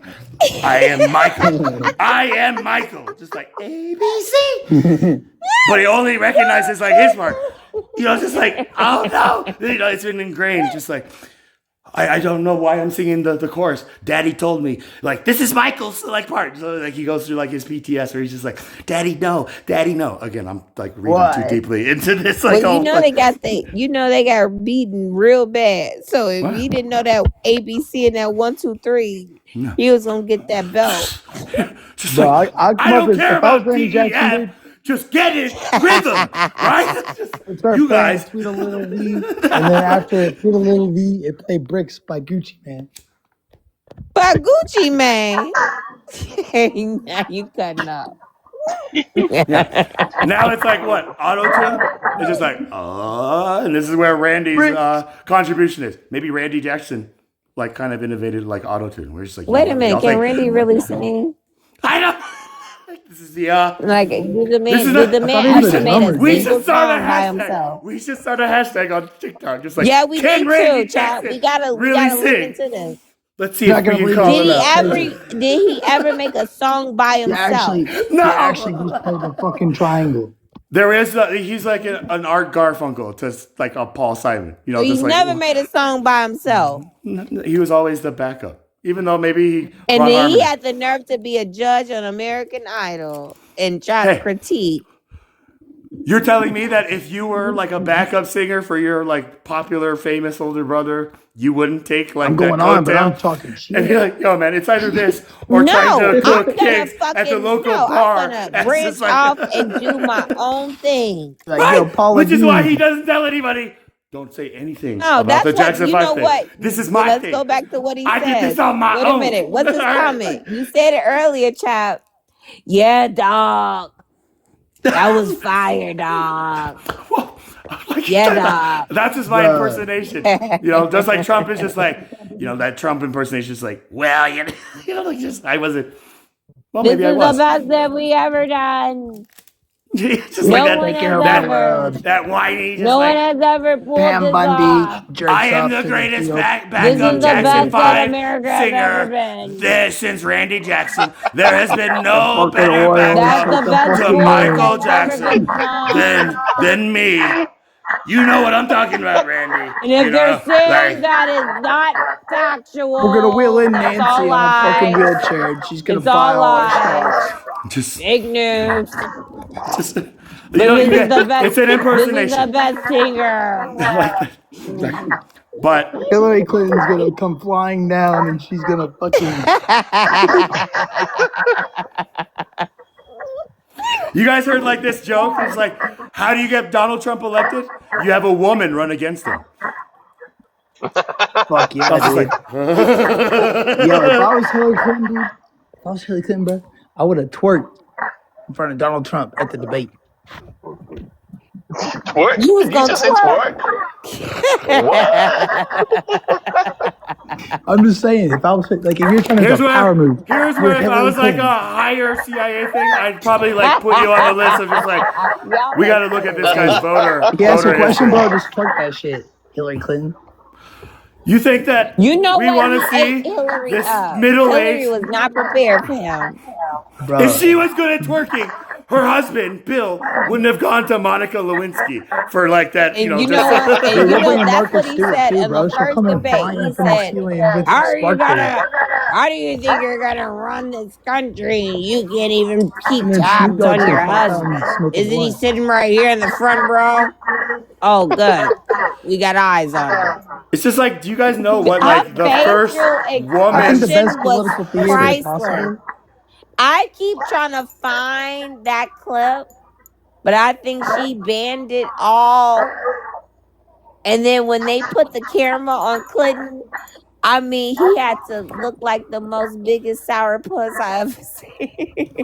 Speaker 2: I am Michael. I am Michael. Just like, ABC. But he only recognizes like his part. Just like, oh no. It's been ingrained. Just like, I don't know why I'm singing the chorus. Daddy told me, like, this is Michael's like part. So like he goes through like his PTS where he's just like, Daddy no. Again, I'm like reading too
Speaker 19: What?
Speaker 2: deeply into this.
Speaker 19: Well,
Speaker 2: Like,
Speaker 19: you
Speaker 2: oh,
Speaker 19: know they got they got beaten real bad. So if
Speaker 2: what?
Speaker 19: you didn't know that ABC and that 1, 2, 3,
Speaker 2: No.
Speaker 19: he was gonna get that belt.
Speaker 2: Just
Speaker 17: Bro,
Speaker 2: like,
Speaker 17: I'd
Speaker 2: I
Speaker 17: come up
Speaker 2: don't care
Speaker 17: if I was
Speaker 2: about
Speaker 17: Randy Jackson,
Speaker 2: DEF.
Speaker 17: dude.
Speaker 2: Just get it rhythm, right?
Speaker 17: I'd start
Speaker 2: You
Speaker 17: playing
Speaker 2: guys.
Speaker 17: Tweet a Little V, and then after Tweet a Little V, it play Bricks by Gucci Man.
Speaker 19: By Gucci Man. Now you cutting up.
Speaker 2: Yeah. Now it's like what? Auto tune? It's just like, and this is where Randy's contribution is. Maybe Randy Jackson like kind of innovated like auto tune. We're just like,
Speaker 19: Wait a minute,
Speaker 2: y'all
Speaker 19: can
Speaker 2: think,
Speaker 19: Randy really sing?
Speaker 2: I don't. This is the
Speaker 19: Like did the
Speaker 2: This is
Speaker 19: man did the
Speaker 2: a,
Speaker 19: man
Speaker 17: he was
Speaker 19: ever
Speaker 17: a
Speaker 19: made a
Speaker 17: drummer,
Speaker 2: we
Speaker 17: dude.
Speaker 19: single
Speaker 2: should start a
Speaker 19: song by
Speaker 2: hashtag.
Speaker 19: himself?
Speaker 2: We should start a hashtag on TikTok. Just like,
Speaker 19: Yeah, we
Speaker 2: can
Speaker 19: need
Speaker 2: Randy
Speaker 19: to, child.
Speaker 2: Jackson
Speaker 19: We gotta
Speaker 2: really
Speaker 19: look
Speaker 2: sing?
Speaker 19: into this.
Speaker 2: Let's see
Speaker 17: You're
Speaker 2: if
Speaker 17: not
Speaker 2: we
Speaker 17: gonna
Speaker 2: can
Speaker 17: believe
Speaker 2: call
Speaker 17: this.
Speaker 2: it
Speaker 19: Did he
Speaker 2: up.
Speaker 19: ever did he ever make a song by
Speaker 17: He
Speaker 19: himself?
Speaker 17: actually just played the fucking triangle.
Speaker 2: There is he's like an Art Garfunkel to like a Paul Simon. You know,
Speaker 19: He
Speaker 2: just like
Speaker 19: never made a song by himself.
Speaker 2: he was always the backup. Even though maybe he
Speaker 19: And
Speaker 2: brought
Speaker 19: then he
Speaker 2: harmony.
Speaker 19: had the nerve to be a judge on American Idol and try to
Speaker 2: Hey,
Speaker 19: critique.
Speaker 2: you're telling me that if you were like a backup singer for your like popular, famous older brother, you wouldn't take like
Speaker 17: I'm
Speaker 2: that
Speaker 17: going on, but I'm
Speaker 2: coattail
Speaker 17: talking
Speaker 2: and
Speaker 17: shit.
Speaker 2: be like, yo, man, it's either this or trying
Speaker 19: No,
Speaker 2: to
Speaker 19: I'm
Speaker 2: cook
Speaker 19: gonna
Speaker 2: gigs at the local bar.
Speaker 19: I'm gonna
Speaker 2: That's
Speaker 19: branch
Speaker 2: just like,
Speaker 19: off and do my own thing.
Speaker 17: Like, yo, Paula
Speaker 2: which is why he
Speaker 17: Deen.
Speaker 2: doesn't tell anybody. Don't say anything
Speaker 19: No,
Speaker 2: about the
Speaker 19: that's what
Speaker 2: Jackson
Speaker 19: you
Speaker 2: 5
Speaker 19: know
Speaker 2: thing.
Speaker 19: what?
Speaker 2: This is
Speaker 19: Well,
Speaker 2: my
Speaker 19: let's
Speaker 2: thing.
Speaker 19: go back to what he
Speaker 2: I did
Speaker 19: said.
Speaker 2: this on my
Speaker 19: Wait
Speaker 2: own.
Speaker 19: a minute. What's his
Speaker 2: All right?
Speaker 19: comment? You said it earlier, chap. Yeah, dog. That was fire, dog.
Speaker 2: Like,
Speaker 19: Yeah, dog.
Speaker 2: that's just my
Speaker 17: Bruh.
Speaker 2: impersonation. You know, just like Trump is just like, you know, that Trump impersonation is like, well, you know, like just I wasn't. Well,
Speaker 19: This
Speaker 2: maybe I
Speaker 19: is the
Speaker 2: was.
Speaker 19: best that we ever done.
Speaker 2: Just
Speaker 19: No
Speaker 2: like
Speaker 19: one
Speaker 17: Take
Speaker 19: has
Speaker 17: care of the
Speaker 19: ever.
Speaker 17: world.
Speaker 2: that whiny, just
Speaker 19: No one
Speaker 2: like
Speaker 19: has ever pulled
Speaker 17: Pam
Speaker 19: this
Speaker 17: Bundy
Speaker 19: off.
Speaker 17: jerks
Speaker 2: I am
Speaker 17: off
Speaker 2: the
Speaker 17: to the
Speaker 2: greatest
Speaker 17: field.
Speaker 19: This
Speaker 2: backup
Speaker 19: is the
Speaker 2: Jackson
Speaker 19: best that
Speaker 2: 5
Speaker 19: America has ever
Speaker 2: singer
Speaker 19: been.
Speaker 2: there since Randy Jackson. There has been no
Speaker 17: Fucking
Speaker 2: better
Speaker 17: oil.
Speaker 19: That's
Speaker 2: backup
Speaker 19: the
Speaker 17: Take the
Speaker 19: best
Speaker 2: to
Speaker 17: fucking
Speaker 19: chord
Speaker 2: Michael
Speaker 19: that's ever
Speaker 2: Jackson
Speaker 19: been sung.
Speaker 2: than me. You know what I'm talking about, Randy.
Speaker 19: And if
Speaker 2: You
Speaker 19: they're
Speaker 2: know,
Speaker 19: saying
Speaker 2: like
Speaker 19: that is not
Speaker 17: We're gonna wheel
Speaker 19: factual,
Speaker 17: in
Speaker 19: it's all
Speaker 17: Nancy on a fucking
Speaker 19: lies.
Speaker 17: wheelchair, and she's gonna
Speaker 19: It's all
Speaker 17: buy all our
Speaker 19: lies.
Speaker 17: stuff.
Speaker 2: just,
Speaker 19: Fake news.
Speaker 2: just, you
Speaker 19: But
Speaker 2: know,
Speaker 19: this is the best.
Speaker 2: it's an
Speaker 19: This is the
Speaker 2: impersonation.
Speaker 19: best singer.
Speaker 2: Like that. But
Speaker 17: Hillary Clinton's gonna come flying down, and she's gonna fucking.
Speaker 2: you guys heard like this joke? It's like, how do you get Donald Trump elected? You have a woman run against him.
Speaker 17: Fuck yeah,
Speaker 2: I was just
Speaker 17: dude.
Speaker 2: like,
Speaker 17: Yo, if I was Hillary Clinton, dude, if I was Hillary Clinton, bro, I would have twerked in front of Donald Trump at the debate.
Speaker 12: Twerk?
Speaker 19: You was
Speaker 12: Did you
Speaker 19: gonna
Speaker 12: just say
Speaker 19: twerk.
Speaker 12: twerk? What?
Speaker 17: I'm just saying, if I was like, if you're trying to
Speaker 2: here's
Speaker 17: do a
Speaker 2: where,
Speaker 17: power move,
Speaker 2: here's
Speaker 17: you're
Speaker 2: where if I
Speaker 17: Hillary
Speaker 2: was like
Speaker 17: Clinton.
Speaker 2: a higher CIA thing, I'd probably like put you on the list of just like,
Speaker 19: Y'all
Speaker 2: we got to
Speaker 19: make
Speaker 2: look at
Speaker 19: fun
Speaker 2: this
Speaker 19: of
Speaker 2: guy's
Speaker 19: me.
Speaker 17: If you ask a
Speaker 2: voter
Speaker 17: question,
Speaker 2: history.
Speaker 17: bro, just twerk that shit, Hillary Clinton.
Speaker 2: You think that
Speaker 19: You know
Speaker 2: we
Speaker 19: what?
Speaker 2: want
Speaker 19: He
Speaker 2: to
Speaker 19: ate
Speaker 2: see
Speaker 19: Hillary
Speaker 2: this
Speaker 19: up.
Speaker 2: middle
Speaker 19: Hillary
Speaker 2: aged?
Speaker 19: was not prepared for him.
Speaker 17: Bro,
Speaker 2: If she was good at twerking, her husband Bill wouldn't have gone to Monica Lewinsky for like that, you
Speaker 19: And
Speaker 2: know,
Speaker 19: you
Speaker 2: just
Speaker 19: know what?
Speaker 17: dude,
Speaker 19: And you
Speaker 17: they're
Speaker 19: know
Speaker 17: bringing
Speaker 19: that's
Speaker 17: Martha
Speaker 19: what he
Speaker 17: Stewart
Speaker 19: said
Speaker 17: too,
Speaker 19: in
Speaker 17: bro.
Speaker 19: the
Speaker 17: She'll
Speaker 19: first
Speaker 17: come in
Speaker 19: debate. He
Speaker 17: flying from the
Speaker 19: said,
Speaker 17: ceiling with
Speaker 19: "How
Speaker 17: a
Speaker 19: are you
Speaker 17: sparkler.
Speaker 19: how do you think you're gonna run this country? You can't even keep
Speaker 17: And then Snoop
Speaker 19: tabs
Speaker 17: Dogg
Speaker 19: on
Speaker 17: said,
Speaker 19: your
Speaker 17: fuck
Speaker 19: husband.
Speaker 17: smoking
Speaker 19: Isn't he
Speaker 17: blunt.
Speaker 19: sitting right here in the front row? Oh, good. We got eyes on him."
Speaker 2: it's just like, do you guys know what
Speaker 19: Her
Speaker 2: like the first
Speaker 19: facial
Speaker 17: I think
Speaker 2: woman?
Speaker 17: the
Speaker 19: expression
Speaker 17: best
Speaker 19: was
Speaker 17: political theater possible.
Speaker 19: priceless. I keep trying to find that clip, but I think she banned it all. And then when they put the camera on Clinton, I mean, he had to look like the most biggest sourpuss I ever seen.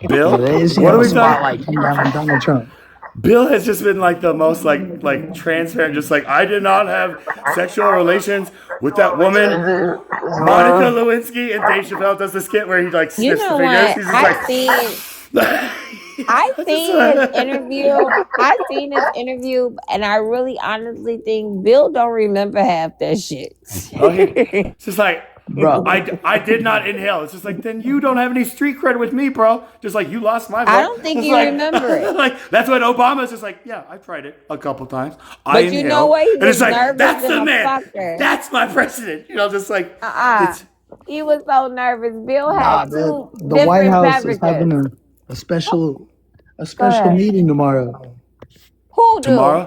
Speaker 2: Bill?
Speaker 17: Yeah, they just
Speaker 2: What
Speaker 17: have
Speaker 2: are
Speaker 17: a
Speaker 2: we talking?
Speaker 17: spotlight come down on Donald Trump.
Speaker 2: Bill has just been like the most like transparent, just like I did not have sexual relations with that woman. Monica Lewinsky and Dave Chappelle does the skit where he like
Speaker 19: You
Speaker 2: sniffs the
Speaker 19: know
Speaker 2: fingers.
Speaker 19: what?
Speaker 2: He's just like
Speaker 19: I've seen his interview. I've seen his interview, and I really honestly think Bill don't remember half that shit.
Speaker 2: Okay. It's just like
Speaker 7: bro.
Speaker 2: I did not inhale. It's just like, then you don't have any street cred with me, bro. Just like you lost my vote.
Speaker 19: I don't think
Speaker 2: It's
Speaker 19: you
Speaker 2: like,
Speaker 19: remember it.
Speaker 2: like that's what Obama's just like. Yeah, I tried it a couple times. I
Speaker 19: But you know
Speaker 2: inhaled,
Speaker 19: what? He
Speaker 2: and it's
Speaker 19: was
Speaker 2: like
Speaker 19: nervous
Speaker 2: that's
Speaker 19: than
Speaker 2: the
Speaker 19: a
Speaker 2: man.
Speaker 19: fucker.
Speaker 2: That's my president. You know, just like it's
Speaker 19: He was so nervous. Bill
Speaker 17: Nah,
Speaker 19: had
Speaker 17: man.
Speaker 19: two
Speaker 17: The White
Speaker 19: different
Speaker 17: House is having
Speaker 19: beverages.
Speaker 17: a special
Speaker 19: Go ahead.
Speaker 17: meeting tomorrow.
Speaker 19: Who do?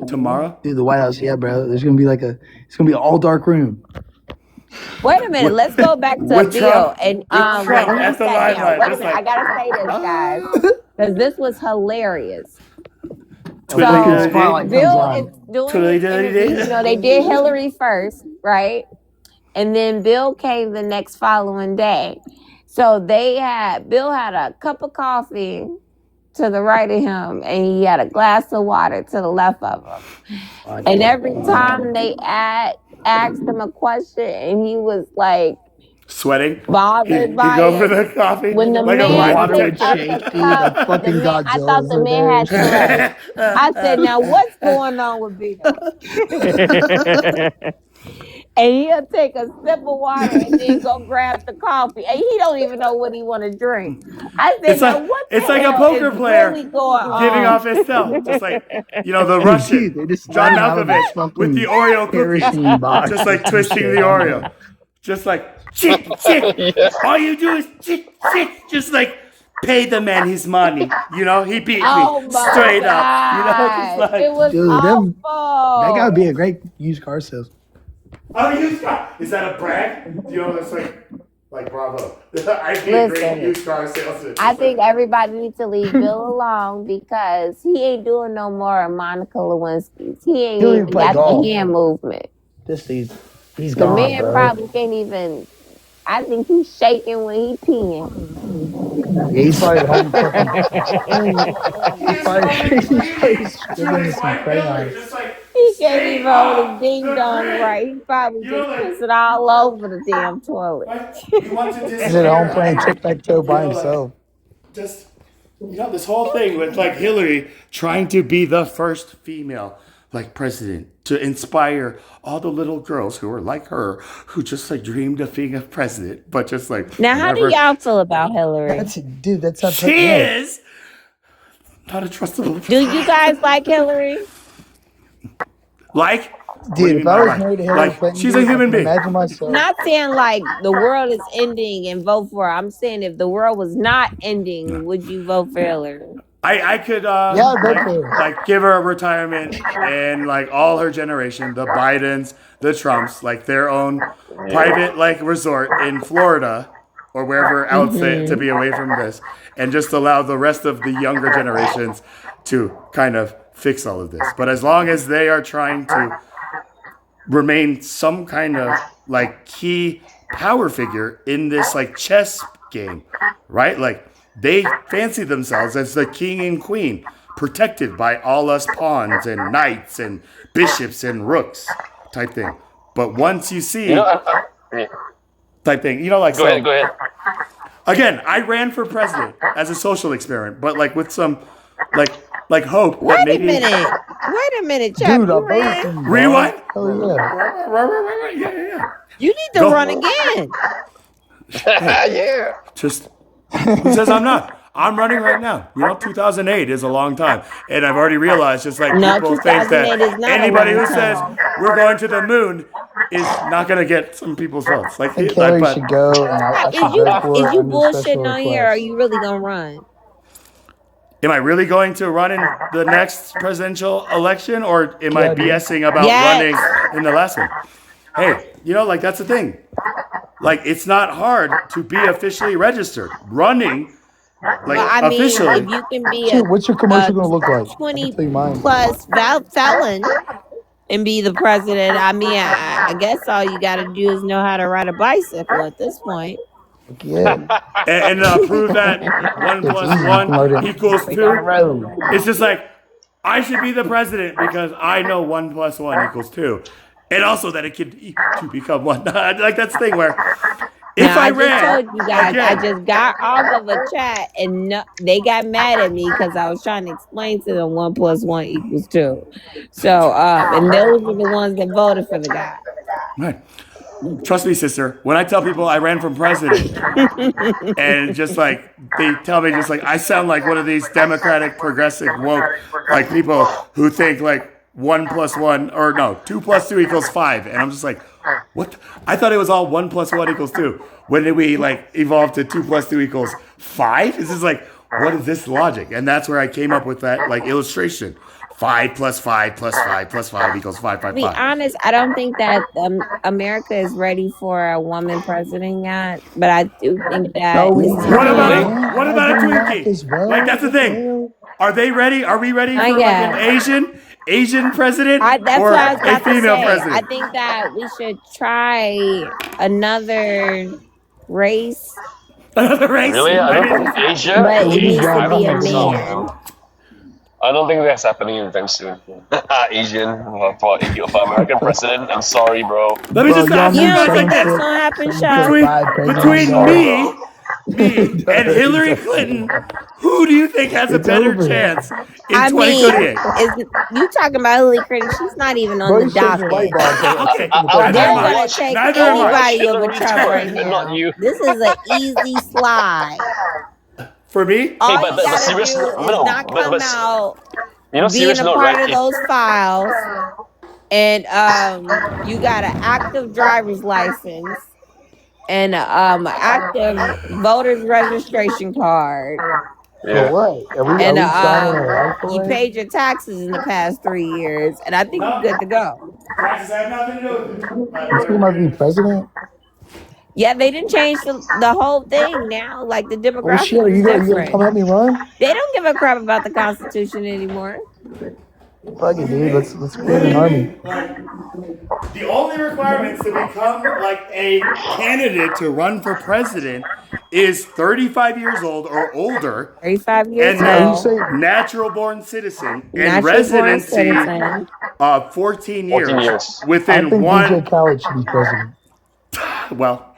Speaker 2: tomorrow.
Speaker 17: Dude, the White House, yeah, bro. There's gonna be it's gonna be an all dark room.
Speaker 19: Wait a minute. Let's go back to
Speaker 2: With
Speaker 19: Bill
Speaker 2: Trump,
Speaker 19: and
Speaker 2: Trump
Speaker 19: when he
Speaker 2: at the
Speaker 19: sat down.
Speaker 2: limelight,
Speaker 19: Wait a
Speaker 2: just
Speaker 19: minute. I
Speaker 2: like
Speaker 19: gotta say this, guys, because this was hilarious.
Speaker 2: twiddly
Speaker 19: So
Speaker 17: His
Speaker 2: dee
Speaker 17: spotlight comes
Speaker 19: Bill
Speaker 17: on.
Speaker 19: is doing
Speaker 2: twiddly
Speaker 19: his interview.
Speaker 2: dee.
Speaker 19: You know, they did Hillary first, right? And then Bill came the next following day. So Bill had a cup of coffee to the right of him, and he had a glass of water to the left of him. And every time they asked him a question, and he was like
Speaker 2: Sweating.
Speaker 19: bothered
Speaker 2: He'd
Speaker 19: by
Speaker 2: go for
Speaker 19: it.
Speaker 2: the coffee
Speaker 19: When the
Speaker 2: like a
Speaker 19: man
Speaker 2: wine
Speaker 19: picked up
Speaker 2: attention.
Speaker 19: the cup,
Speaker 17: That fucking
Speaker 19: I thought
Speaker 17: Godzilla's
Speaker 19: the
Speaker 17: in
Speaker 19: man
Speaker 17: there.
Speaker 19: had Tourette's. I said, now what's going on with Bill? And he'll take a sip of water and then go grab the coffee. And he don't even know what he want to drink. I said,
Speaker 2: It's
Speaker 19: now
Speaker 2: like
Speaker 19: what the
Speaker 2: it's like a
Speaker 19: hell
Speaker 2: poker
Speaker 19: is
Speaker 2: player
Speaker 19: really going
Speaker 2: giving
Speaker 19: on?
Speaker 2: off his self, just like the
Speaker 17: Dude,
Speaker 2: Russian
Speaker 17: they just
Speaker 2: John
Speaker 17: let him out of
Speaker 2: Malkovich
Speaker 17: the
Speaker 2: with the
Speaker 17: fucking
Speaker 2: Oreo cookies,
Speaker 17: kerosene box
Speaker 2: just like
Speaker 17: and
Speaker 2: twisting
Speaker 17: shit.
Speaker 2: the Oreo, just like chick.
Speaker 12: Yeah.
Speaker 2: All you do is chick, just like pay the man his money. You know, he beat
Speaker 19: Oh
Speaker 2: me
Speaker 19: my
Speaker 2: straight up. You know,
Speaker 19: God.
Speaker 2: just
Speaker 19: It
Speaker 2: like
Speaker 19: was
Speaker 17: Dude, that guy would be
Speaker 19: awful.
Speaker 17: a great used car salesman.
Speaker 2: used car. Is that a brag? You know, that's like bravo. I'd be a great
Speaker 19: Listen,
Speaker 2: used car salesman.
Speaker 19: I think everybody needs to leave Bill alone because he ain't doing no more of Monica Lewinsky's. He ain't
Speaker 17: He'll even
Speaker 19: even
Speaker 17: play
Speaker 19: got the
Speaker 17: golf.
Speaker 19: hand movement.
Speaker 17: He's
Speaker 19: The
Speaker 17: gone,
Speaker 19: man
Speaker 17: bro.
Speaker 19: probably can't even. I think he's shaking when he peeing.
Speaker 17: Yeah, he's probably at home fucking. He's probably scribbling with some crayons.
Speaker 2: Just like
Speaker 19: He can't even hold his ding dong right. He probably
Speaker 2: you know,
Speaker 19: just pissing all over the damn toilet.
Speaker 2: you want to
Speaker 17: He's at home
Speaker 2: disappear.
Speaker 17: playing tic tac toe by
Speaker 2: You know, like,
Speaker 17: himself.
Speaker 2: just this whole thing with like Hillary trying to be the first female president to inspire all the little girls who are like her who just dreamed of being a president but just
Speaker 19: Now, how do
Speaker 2: never
Speaker 19: y'all feel about Hillary?
Speaker 17: That's not
Speaker 2: she is not a trustable
Speaker 19: Do you guys like Hillary?
Speaker 2: what do
Speaker 17: Dude,
Speaker 2: you
Speaker 17: if
Speaker 2: mean
Speaker 17: I
Speaker 2: by
Speaker 17: was
Speaker 2: like?
Speaker 17: married to Hillary Clinton,
Speaker 2: She's a
Speaker 17: dude, I
Speaker 2: human
Speaker 17: can
Speaker 2: being.
Speaker 17: imagine myself.
Speaker 19: Not saying like the world is ending and vote for her. I'm saying if the world was not ending, would you vote for Hillary?
Speaker 2: I could
Speaker 17: Yeah, I'd vote for her.
Speaker 2: give her a retirement and all her generation, the Bidens, the Trumps, their own private resort in Florida or wherever else to be away from this, and just allow the rest of the younger generations to kind of fix all of this. But as long as they are trying to remain some kind of key power figure in this chess game, right? They fancy themselves as the king and queen, protected by all us pawns and knights and bishops and rooks type thing. But once you see type thing,
Speaker 12: Go ahead.
Speaker 2: Again, I ran for president as a social experiment, but with some hope that
Speaker 19: Wait a
Speaker 2: maybe
Speaker 19: minute, Chuck.
Speaker 17: Dude, I
Speaker 19: You
Speaker 17: voted
Speaker 19: ran?
Speaker 17: for him.
Speaker 2: Rewind.
Speaker 17: Hell yeah.
Speaker 2: Yeah.
Speaker 19: You need to
Speaker 2: Go.
Speaker 19: run again.
Speaker 12: Yeah.
Speaker 2: Just who says I'm not? I'm running right now. 2008 is a long time, and I've already realized just
Speaker 19: No,
Speaker 2: people think
Speaker 19: 2008 is
Speaker 2: that
Speaker 19: not a
Speaker 2: anybody
Speaker 19: long
Speaker 2: who says
Speaker 19: time.
Speaker 2: we're going to the moon is not going to get some people's votes.
Speaker 17: I think Hillary should go, and I should
Speaker 19: Is you
Speaker 17: vote for her
Speaker 19: is you
Speaker 17: under special
Speaker 19: bullshitting on here, or are
Speaker 17: request.
Speaker 19: you really gonna run?
Speaker 2: Am I really going to run in the next presidential election, or am I
Speaker 17: Yeah, dude.
Speaker 2: BSing about
Speaker 19: Yes.
Speaker 2: running in the last one? Hey, that's the thing. It's not hard to be officially registered. Running,
Speaker 19: Well, I mean,
Speaker 2: officially.
Speaker 19: if you can be
Speaker 17: Dude, what's your commercial gonna look like? I
Speaker 19: 20
Speaker 17: can tell you mine.
Speaker 19: plus felon and be the president, I mean, I guess all you got to do is know how to ride a bicycle at this point.
Speaker 17: Yeah.
Speaker 2: and prove that 1
Speaker 17: It's
Speaker 2: plus
Speaker 17: easy. You can
Speaker 2: 1
Speaker 17: learn it.
Speaker 2: equals
Speaker 17: Like on the
Speaker 2: 2.
Speaker 17: road.
Speaker 2: It's just I should be the president because I know 1 plus 1 equals 2. And also that it could to become 1. That's the thing where if
Speaker 19: Now,
Speaker 2: I
Speaker 19: I just
Speaker 2: ran,
Speaker 19: told you guys, I
Speaker 2: again,
Speaker 19: just got off of a chat and they got mad at me because I was trying to explain to them 1 plus 1 equals 2. So, and those were the ones that voted for the guy.
Speaker 2: right. trust me, sister, when I tell people I ran for president, and just like they tell me, just like I sound like one of these Democratic progressive woke like people who think like 1 + 1 or no 2 + 2 = 5, and I'm just like, what? I thought it was all 1 + 1 = 2. When did we like evolve to 2 + 2 = 5? This is like, what is this logic? And that's where I came up with that like illustration. 5 + 5 + 5 + 5 = 5, 5,
Speaker 19: To be
Speaker 2: 5.
Speaker 19: honest, I don't think that America is ready for a woman president yet, but I do think that
Speaker 17: No, we
Speaker 19: it's
Speaker 2: What about
Speaker 17: man.
Speaker 19: time.
Speaker 2: what about a
Speaker 17: Imagine that
Speaker 2: Twinkie?
Speaker 17: as well.
Speaker 2: Like that's the
Speaker 17: What the
Speaker 2: thing.
Speaker 17: hell?
Speaker 2: Are they ready? Are we ready
Speaker 19: Not
Speaker 2: for like an
Speaker 19: yet.
Speaker 2: Asian president
Speaker 19: That's
Speaker 2: or
Speaker 19: what I was
Speaker 2: a
Speaker 19: about to
Speaker 2: female
Speaker 19: say. I
Speaker 2: president?
Speaker 19: think that we should try another race,
Speaker 2: Another race?
Speaker 12: Really? I
Speaker 2: I
Speaker 12: don't
Speaker 2: mean,
Speaker 12: think Asia.
Speaker 19: but it needs
Speaker 12: I
Speaker 19: to
Speaker 12: don't
Speaker 19: be a
Speaker 12: think so,
Speaker 19: man.
Speaker 12: man. I don't think that's happening anytime soon. Asian for American president. I'm sorry, bro.
Speaker 2: let me
Speaker 17: Bro,
Speaker 2: just
Speaker 17: y'all
Speaker 2: ask
Speaker 19: You
Speaker 2: you
Speaker 17: need
Speaker 19: don't
Speaker 2: guys like
Speaker 19: think that's
Speaker 2: this:
Speaker 19: gonna happen,
Speaker 17: someone
Speaker 19: Sean?
Speaker 17: put 5
Speaker 12: I'm
Speaker 2: between
Speaker 17: presidents
Speaker 12: sorry,
Speaker 2: me,
Speaker 12: bro.
Speaker 2: and Hillary Clinton, who do you think has a
Speaker 17: It's
Speaker 2: better
Speaker 17: over.
Speaker 2: chance in
Speaker 19: I mean,
Speaker 2: 2028?
Speaker 19: is you talking about Hillary Clinton? She's not even on
Speaker 17: Bro,
Speaker 19: the
Speaker 17: he's shaking light
Speaker 19: docket.
Speaker 17: bulbs.
Speaker 2: Okay,
Speaker 12: I
Speaker 2: neither
Speaker 19: They're
Speaker 2: am I.
Speaker 19: gonna
Speaker 12: watch.
Speaker 19: take
Speaker 2: Neither
Speaker 12: I
Speaker 2: am I.
Speaker 12: watch
Speaker 19: anybody over
Speaker 12: Hillary
Speaker 19: Trump right
Speaker 12: twerk, not
Speaker 19: now.
Speaker 12: you.
Speaker 19: This is an easy slide.
Speaker 2: For me,
Speaker 12: Hey,
Speaker 19: All
Speaker 12: but
Speaker 19: you
Speaker 12: but
Speaker 19: gotta
Speaker 12: serious
Speaker 19: do is
Speaker 12: no,
Speaker 19: not come
Speaker 12: but
Speaker 19: out
Speaker 12: you know,
Speaker 19: being
Speaker 12: serious
Speaker 19: a
Speaker 12: note,
Speaker 19: part
Speaker 12: right?
Speaker 19: of
Speaker 12: If
Speaker 19: those files, and you got an active driver's license and active voter's registration card,
Speaker 17: For
Speaker 12: yeah,
Speaker 17: what? Are
Speaker 19: and
Speaker 17: we signing our life
Speaker 19: you
Speaker 17: away?
Speaker 19: paid your taxes in the past 3 years, and I think you're
Speaker 2: no,
Speaker 19: good to go.
Speaker 2: taxes have nothing to do with it. But
Speaker 17: You still must be president?
Speaker 19: Yeah, they didn't change the whole thing now. Like the
Speaker 17: Oh shit,
Speaker 19: demographic
Speaker 17: are
Speaker 19: is
Speaker 17: you gonna come
Speaker 19: different.
Speaker 17: help me run?
Speaker 19: They don't give a crap about the Constitution anymore.
Speaker 17: Fuck it, dude. Let's
Speaker 2: what
Speaker 17: create
Speaker 2: do
Speaker 17: an
Speaker 2: you
Speaker 17: army.
Speaker 2: mean? Like the only requirements to become like a candidate to run for president is 35 years old or older
Speaker 19: 35 years
Speaker 2: and
Speaker 17: Are you
Speaker 19: old,
Speaker 17: saying
Speaker 2: natural born citizen and
Speaker 19: natural born
Speaker 2: residency
Speaker 19: citizen.
Speaker 2: 14
Speaker 12: 14
Speaker 2: years
Speaker 12: years.
Speaker 17: I
Speaker 2: within
Speaker 17: think
Speaker 2: one.
Speaker 17: DJ Khaled should be president?
Speaker 2: Well,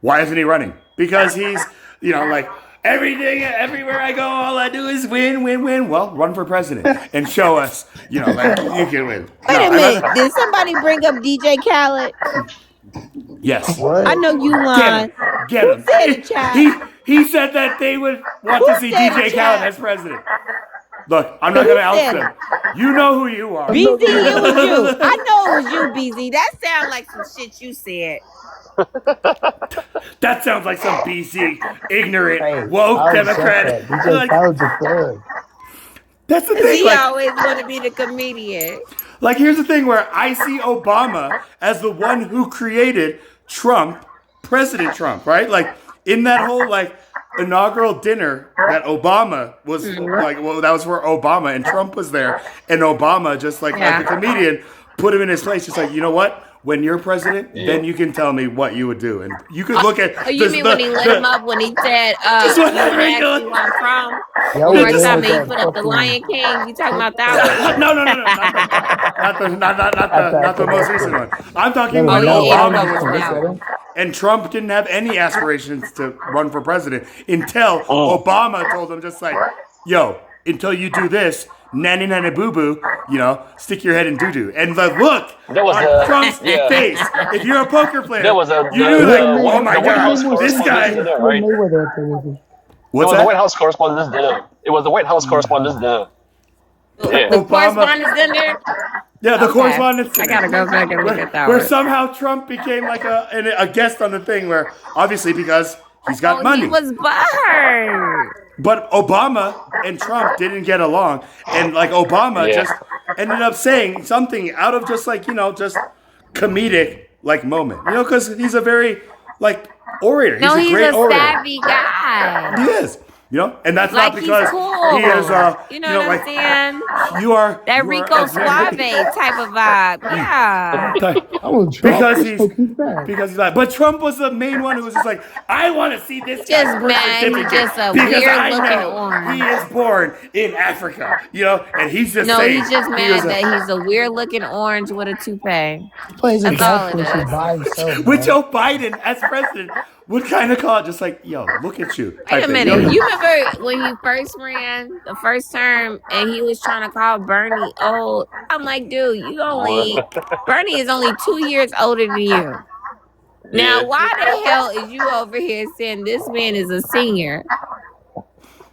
Speaker 2: why isn't he running? Because he's, like everything, everywhere I go, all I do is win, win, win. Well, run for president and show us, like you can win.
Speaker 19: Wait
Speaker 2: No,
Speaker 19: a minute. Did somebody bring up DJ Khaled?
Speaker 2: yes.
Speaker 19: I
Speaker 17: What?
Speaker 19: know you
Speaker 2: Get
Speaker 19: lying.
Speaker 2: him, get
Speaker 19: Who
Speaker 2: him.
Speaker 19: said it, chat?
Speaker 2: He said that they would want
Speaker 19: Who
Speaker 2: to see
Speaker 19: said
Speaker 2: DJ
Speaker 19: it,
Speaker 2: Khaled
Speaker 19: chat?
Speaker 2: as president. Look, I'm not
Speaker 19: Who
Speaker 2: gonna oust
Speaker 19: said
Speaker 2: them.
Speaker 19: it?
Speaker 2: You know who you are.
Speaker 17: I'm not
Speaker 19: BZ,
Speaker 17: gonna
Speaker 19: it was you.
Speaker 17: lie.
Speaker 19: I know it was you, BZ. That sounds like some shit you said.
Speaker 2: That sounds like some BC ignorant
Speaker 17: Hey,
Speaker 2: woke
Speaker 17: I accept
Speaker 2: Democrat.
Speaker 17: that. DJ
Speaker 2: Like
Speaker 17: Khaled's a thug.
Speaker 2: that's the
Speaker 19: Cause
Speaker 2: thing.
Speaker 19: he
Speaker 2: Like
Speaker 19: always want to be the comedian.
Speaker 2: Like, here's the thing where I see Obama as the one who created Trump, President Trump, right? Like, in that whole, like, inaugural dinner that Obama was, like, well, that was for Obama, and Trump was there, and Obama, just like
Speaker 19: Yeah.
Speaker 2: as a comedian, put him in his place. Just like, you know what? When you're president,
Speaker 12: Yeah.
Speaker 2: then you can tell me what you would do. And you could look at
Speaker 19: Oh, you mean when he lit him up when he said,
Speaker 2: Just
Speaker 19: you
Speaker 2: what
Speaker 19: want
Speaker 2: I
Speaker 19: to ask
Speaker 2: mean.
Speaker 19: me where I'm from?
Speaker 17: Yeah, I
Speaker 19: One
Speaker 17: was
Speaker 19: more
Speaker 17: there
Speaker 19: time,
Speaker 17: with
Speaker 19: and he
Speaker 17: that
Speaker 19: put up the
Speaker 17: fucking
Speaker 19: Lion King. You talking about that one?
Speaker 2: No, not the most recent one. I'm talking
Speaker 17: no,
Speaker 2: when
Speaker 17: no,
Speaker 19: yeah,
Speaker 2: Obama
Speaker 19: that
Speaker 2: was
Speaker 19: was
Speaker 2: president, and Trump didn't have any aspirations to run for president until
Speaker 12: Oh,
Speaker 2: Obama told him just like, "Yo, until you do this, nanny nanny boo boo, stick your head in doo doo." And the look
Speaker 12: that was
Speaker 2: on Trump's
Speaker 12: yeah.
Speaker 2: face, if you're a poker player,
Speaker 12: There was
Speaker 2: you knew
Speaker 17: They
Speaker 2: like,
Speaker 17: had
Speaker 2: oh my
Speaker 12: the White House
Speaker 2: god, this
Speaker 12: correspondence
Speaker 2: guy.
Speaker 12: dinner,
Speaker 17: Floyd
Speaker 12: right?
Speaker 17: Mayweather up there with him.
Speaker 12: It
Speaker 2: What's
Speaker 12: was the White
Speaker 2: that?
Speaker 12: House correspondence dinner. It was the White House correspondence dinner. Yeah.
Speaker 19: The
Speaker 2: Obama.
Speaker 19: correspondence in there?
Speaker 2: Yeah, the
Speaker 19: Okay.
Speaker 2: correspondence.
Speaker 19: I gotta go back and look at that
Speaker 2: Where
Speaker 19: one.
Speaker 2: somehow Trump became like a guest on the thing, where obviously because he's got
Speaker 19: Oh,
Speaker 2: money.
Speaker 19: he was butthurt.
Speaker 2: But Obama and Trump didn't get along, and like Obama
Speaker 12: Yeah.
Speaker 2: just ended up saying something out of just like just comedic like moment, because he's a very like orator.
Speaker 19: No,
Speaker 2: He's a
Speaker 19: he's
Speaker 2: great
Speaker 19: a
Speaker 2: orator.
Speaker 19: savvy guy.
Speaker 2: He is, and that's
Speaker 19: Like
Speaker 2: not
Speaker 19: he's
Speaker 2: because
Speaker 19: cool.
Speaker 2: he is
Speaker 19: You know what I'm saying?
Speaker 2: you are
Speaker 19: That
Speaker 2: you are
Speaker 19: Rico
Speaker 2: a very-
Speaker 19: Suave type of vibe. Yeah.
Speaker 17: I was Trump.
Speaker 2: because
Speaker 17: He's bad.
Speaker 2: he's not. But Trump was the main one who was just like, I want to see this guy's
Speaker 19: Just
Speaker 2: birth
Speaker 19: man, he's
Speaker 2: certificate
Speaker 19: just a
Speaker 2: because
Speaker 19: weird
Speaker 2: I
Speaker 19: looking
Speaker 2: know
Speaker 19: orange.
Speaker 2: he is born in Africa, and he's just
Speaker 19: No,
Speaker 2: saying
Speaker 19: he's just
Speaker 2: he
Speaker 19: mad
Speaker 2: was
Speaker 19: that he's a weird looking orange with a toupee.
Speaker 17: He plays a
Speaker 19: That's all
Speaker 17: golf
Speaker 19: it
Speaker 17: course
Speaker 19: is.
Speaker 17: by himself.
Speaker 2: with
Speaker 17: Bro.
Speaker 2: Joe Biden as president. would kind of call it just like, yo, look at you.
Speaker 19: Wait
Speaker 2: type
Speaker 19: a
Speaker 2: thing.
Speaker 19: minute.
Speaker 2: Yo,
Speaker 19: You remember when he first ran the first term and he was trying to call Bernie old? I'm like, dude, Bernie is only 2 years older than you. Now,
Speaker 12: Yeah.
Speaker 19: why the hell is you over here saying this man is a senior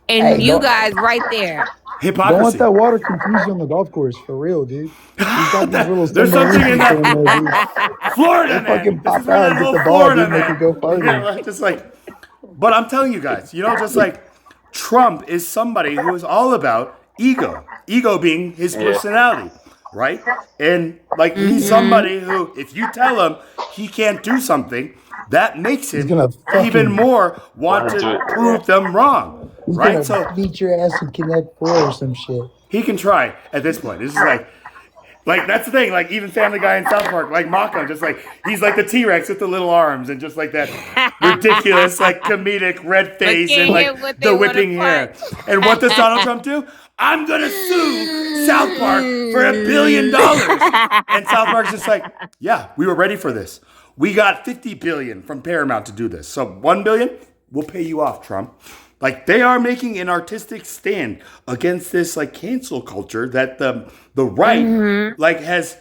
Speaker 19: and
Speaker 6: Hey,
Speaker 19: you
Speaker 6: don't
Speaker 19: guys right there?
Speaker 6: don't let
Speaker 2: hypocrisy.
Speaker 6: that water confuse you on the golf course for real, dude. He's got these little
Speaker 2: There's something in
Speaker 6: submarines in there, dude.
Speaker 2: that Florida,
Speaker 6: They
Speaker 2: man.
Speaker 6: fucking
Speaker 2: This is
Speaker 6: pop
Speaker 2: where
Speaker 6: out
Speaker 2: that
Speaker 6: and get
Speaker 2: whole
Speaker 6: the ball,
Speaker 2: Florida,
Speaker 6: dude, make it
Speaker 2: man.
Speaker 6: go
Speaker 2: Yeah,
Speaker 6: farther.
Speaker 2: like, just like, but I'm telling you guys, just like Trump is somebody who is all about ego being his
Speaker 12: Yeah.
Speaker 2: personality, right? And like he's somebody who, if you tell him he can't do something, that makes
Speaker 6: He's
Speaker 2: him
Speaker 6: gonna
Speaker 2: even
Speaker 6: fucking
Speaker 2: more want
Speaker 12: Want to do
Speaker 2: to
Speaker 12: it.
Speaker 2: prove them wrong,
Speaker 6: he's
Speaker 2: right?
Speaker 6: gonna
Speaker 2: So
Speaker 6: beat your ass in Connect 4 or some shit.
Speaker 2: he can try at this point. This is like that's the thing. Like even Family Guy in South Park, like mock him, just like he's like the T-Rex with the little arms and just like that ridiculous, like comedic red face and like the whipping hair. And what does Donald Trump do? I'm gonna sue South Park for $1 billion. And South Park's just like, yeah, we were ready for this. We got 50 billion from Paramount to do this. So 1 billion, we'll pay you off, Trump. Like they are making an artistic stand against this like cancel culture that the right like has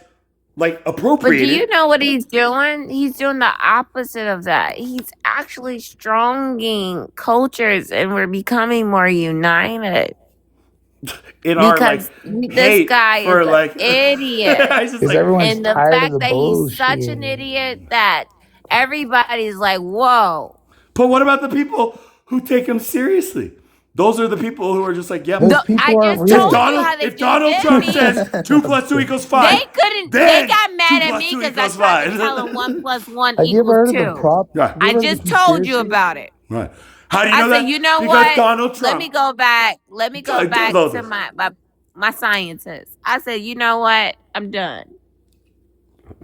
Speaker 2: like
Speaker 19: But do
Speaker 2: appropriated.
Speaker 19: you know what he's doing? He's doing the opposite of that. He's actually stronging cultures and we're becoming more united.
Speaker 2: In our like
Speaker 19: Because this
Speaker 2: hate
Speaker 19: guy is
Speaker 2: for
Speaker 19: an
Speaker 2: like
Speaker 19: idiot.
Speaker 2: it's just
Speaker 6: Because
Speaker 2: like
Speaker 6: everyone's
Speaker 19: And the
Speaker 6: tired of
Speaker 19: fact
Speaker 6: the
Speaker 19: that he's such an
Speaker 6: bullshit.
Speaker 19: idiot that everybody's like, whoa.
Speaker 2: but what about the people who take him seriously? Those are the people who are just like, yep.
Speaker 6: Those
Speaker 19: I
Speaker 6: people aren't
Speaker 19: just
Speaker 2: If
Speaker 6: real.
Speaker 19: told you how they
Speaker 2: If
Speaker 19: do
Speaker 2: Donald Trump
Speaker 19: Disney.
Speaker 2: says 2 + 2 = 5,
Speaker 19: They couldn't. They
Speaker 2: then
Speaker 19: got
Speaker 2: 2
Speaker 19: mad at
Speaker 2: +
Speaker 19: me
Speaker 2: 2
Speaker 19: because I
Speaker 2: =
Speaker 19: tried to
Speaker 2: 5.
Speaker 19: tell them 1 + 1
Speaker 6: Have you ever heard
Speaker 19: equals
Speaker 6: of the
Speaker 19: 2.
Speaker 6: prop?
Speaker 2: Yeah.
Speaker 6: Have you
Speaker 19: I
Speaker 6: ever heard of
Speaker 19: just
Speaker 6: the
Speaker 19: told you
Speaker 6: conspiracy?
Speaker 19: about it.
Speaker 2: Right. How do you
Speaker 19: I
Speaker 2: know
Speaker 19: said,
Speaker 2: that?
Speaker 19: you know
Speaker 2: Because
Speaker 19: what?
Speaker 2: Donald
Speaker 19: Let
Speaker 2: Trump.
Speaker 19: me go back. Let me go back
Speaker 2: Those-
Speaker 19: to my scientists. I said, you know what? I'm done.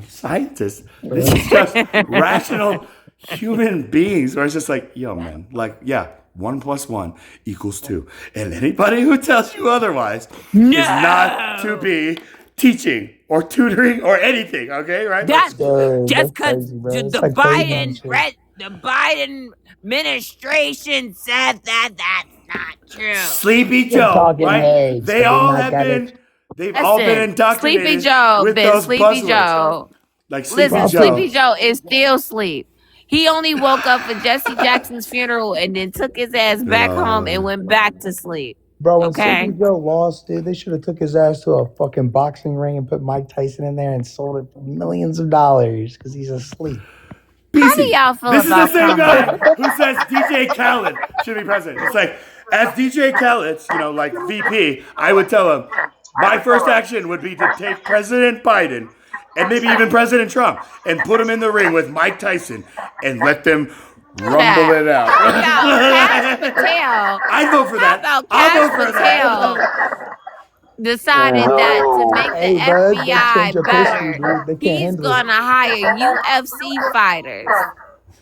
Speaker 2: Scientists. This is just rational human beings where it's just like, yo, man, like, yeah, 1 + 1 = 2. And anybody who tells you otherwise is not to be teaching or tutoring or anything, okay? Right?
Speaker 19: That's
Speaker 6: That's
Speaker 19: just because
Speaker 6: crazy, bro. It's
Speaker 19: the
Speaker 6: like caveman shit.
Speaker 19: Biden administration said that that's not true.
Speaker 2: Sleepy
Speaker 6: They're
Speaker 2: Joe,
Speaker 6: talking
Speaker 2: right?
Speaker 6: heads,
Speaker 2: They
Speaker 6: so
Speaker 2: all
Speaker 6: they're
Speaker 2: have
Speaker 6: not gonna.
Speaker 2: been, they've all been
Speaker 19: Listen,
Speaker 2: indoctrinated
Speaker 19: Sleepy Joe
Speaker 2: with
Speaker 19: been
Speaker 2: those
Speaker 19: Sleepy
Speaker 2: buzzwords.
Speaker 19: Joe.
Speaker 2: Like Sleepy
Speaker 19: Listen,
Speaker 2: Joe.
Speaker 19: Sleepy Joe is still asleep. He only woke up for Jesse Jackson's funeral and then took his ass back home and went back to sleep.
Speaker 6: Bro, when
Speaker 19: Okay.
Speaker 6: Sleepy Joe lost, dude, they should have took his ass to a fucking boxing ring and put Mike Tyson in there and sold it for millions of dollars because he's asleep.
Speaker 19: How do y'all feel
Speaker 2: This is the
Speaker 19: about
Speaker 2: same
Speaker 19: Trump?
Speaker 2: guy who says DJ Khaled should be president. It's like, as DJ Khaled's, like VP, I would tell him, my first action would be to take President Biden and maybe even President Trump and put him in the ring with Mike Tyson and let them rumble it out.
Speaker 19: How about Cash Patel?
Speaker 2: I'd vote for that.
Speaker 19: How about
Speaker 2: I'll
Speaker 19: Cash
Speaker 2: vote for that.
Speaker 19: Patel decided that to make
Speaker 6: Hey,
Speaker 19: the
Speaker 6: bud, they
Speaker 19: FBI
Speaker 6: change your
Speaker 19: better,
Speaker 6: pussy, dude. They can't
Speaker 19: he's
Speaker 6: handle it.
Speaker 19: gonna hire UFC fighters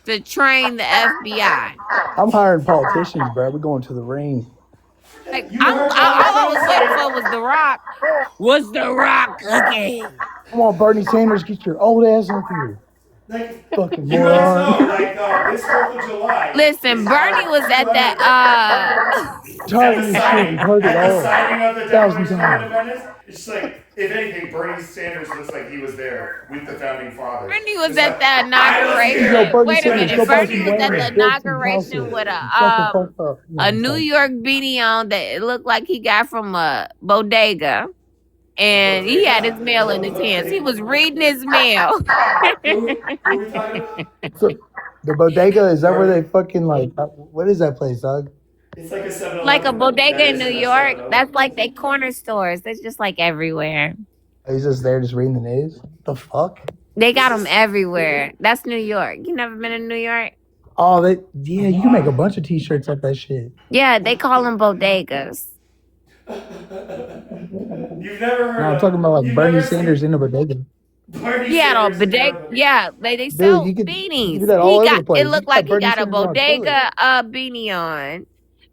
Speaker 19: to train the FBI.
Speaker 6: I'm hiring politicians, bro. We're going to the ring.
Speaker 19: Like all I was waiting for was The Rock. Was The Rock cooking?
Speaker 6: Come on, Bernie Sanders, get your old ass up here. Fucking
Speaker 2: You guys
Speaker 6: moron.
Speaker 2: know, like this 4th of July.
Speaker 19: Listen, Bernie was at that
Speaker 6: Tired of this shit. We've heard it
Speaker 2: At the
Speaker 6: all.
Speaker 2: signing of the
Speaker 6: 1,000
Speaker 2: Declaration of
Speaker 6: times.
Speaker 2: Independence, it's just like, if anything, Bernie Sanders looks like he was there with the founding fathers.
Speaker 19: Bernie was
Speaker 2: It's
Speaker 19: at
Speaker 2: like,
Speaker 19: the
Speaker 2: I was
Speaker 19: inauguration.
Speaker 2: here.
Speaker 6: Yo, Bernie
Speaker 19: Wait a
Speaker 6: Sanders,
Speaker 19: minute,
Speaker 6: go buy
Speaker 19: Bernie
Speaker 6: some
Speaker 19: was at
Speaker 6: land
Speaker 19: the
Speaker 6: and build some
Speaker 19: inauguration
Speaker 6: houses.
Speaker 19: with
Speaker 6: Shut the fuck up. No,
Speaker 19: a
Speaker 6: I'm
Speaker 19: New
Speaker 6: sorry.
Speaker 19: York beanie on that it looked like he got from a bodega. And he had his mail in his hands. He was reading his mail.
Speaker 6: So, the bodega, is that where they fucking like, what is that place, dog?
Speaker 2: It's like a 7-Eleven.
Speaker 19: Like a bodega in New York. That's like they corner stores. That's just like everywhere.
Speaker 6: He's just there just reading the news? What the fuck?
Speaker 19: They got them everywhere. That's New York. You never been in New York?
Speaker 6: Oh, yeah, you can make a bunch of t-shirts at that shit.
Speaker 19: Yeah, they call them bodegas.
Speaker 2: You've never heard
Speaker 6: No, I'm
Speaker 2: of
Speaker 6: talking about like
Speaker 2: you've
Speaker 6: Bernie
Speaker 2: never seen
Speaker 6: Sanders in a bodega.
Speaker 2: Bernie
Speaker 19: Yeah, no,
Speaker 2: Sanders
Speaker 19: bodega. Yeah, they
Speaker 6: Dude,
Speaker 19: sell
Speaker 6: you could
Speaker 19: beanies.
Speaker 6: do that all
Speaker 19: He
Speaker 6: over the
Speaker 19: got
Speaker 6: place.
Speaker 19: it
Speaker 6: You
Speaker 19: looked
Speaker 6: got
Speaker 19: like he
Speaker 6: Bernie
Speaker 19: got a
Speaker 6: Sanders on a toilet.
Speaker 19: bodega beanie on,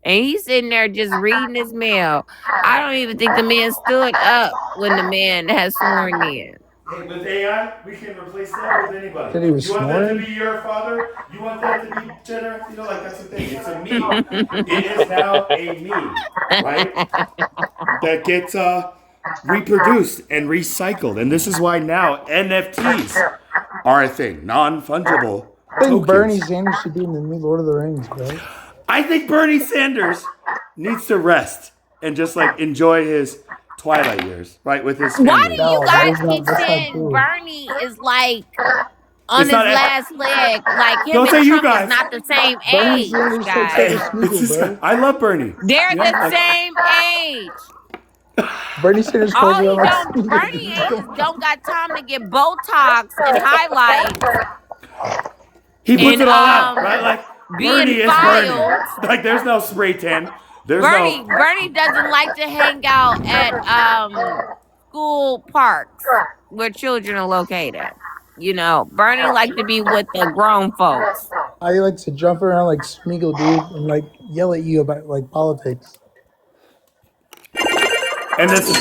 Speaker 19: and he's sitting there just reading his mail. I don't even think the man stood up when the man has sworn in.
Speaker 2: Hey, with AI, we can replace that with anybody.
Speaker 17: Said he was
Speaker 2: You want that to
Speaker 17: snoring.
Speaker 2: be your father? You want that to be Jenner? You know, like that's the thing. It's a meme. It is now a meme, right? That gets reproduced and recycled, and this is why now NFTs are a thing, non-fungible
Speaker 17: I think Bernie
Speaker 2: tokens.
Speaker 17: Sanders should be in the new Lord of the Rings, bro.
Speaker 2: I think Bernie Sanders needs to rest and just like enjoy his twilight years, right, with his
Speaker 19: Why
Speaker 2: family.
Speaker 19: do you
Speaker 17: No, that
Speaker 19: guys
Speaker 17: is not.
Speaker 19: keep
Speaker 17: That's not
Speaker 19: saying
Speaker 17: true.
Speaker 19: Bernie is like on
Speaker 2: It's
Speaker 19: his
Speaker 2: not.
Speaker 19: last leg? Like him
Speaker 2: Don't
Speaker 19: and
Speaker 2: say you
Speaker 19: Trump is
Speaker 2: guys.
Speaker 19: not the same
Speaker 17: Bernie
Speaker 19: age,
Speaker 17: Sanders takes
Speaker 19: guys.
Speaker 17: every
Speaker 2: It's
Speaker 17: Smeagol,
Speaker 2: just,
Speaker 17: bro.
Speaker 2: I love Bernie.
Speaker 19: They're
Speaker 2: You know,
Speaker 19: the
Speaker 2: like,
Speaker 19: same age.
Speaker 17: Bernie Sanders
Speaker 19: All
Speaker 17: calls
Speaker 19: he
Speaker 17: around like
Speaker 19: don't Bernie is don't got time to get Botox and highlights
Speaker 2: he puts
Speaker 19: and
Speaker 2: it all out, right? Like Bernie
Speaker 19: being
Speaker 2: is Bernie.
Speaker 19: filed.
Speaker 2: Like there's no spray tan. There's
Speaker 19: Bernie
Speaker 2: no.
Speaker 19: Bernie doesn't like to hang out at school parks where children are located. You know, Bernie like to be with the grown folks.
Speaker 17: I like to jump around like Smeagol, dude, and like yell at you about like politics.
Speaker 2: And this is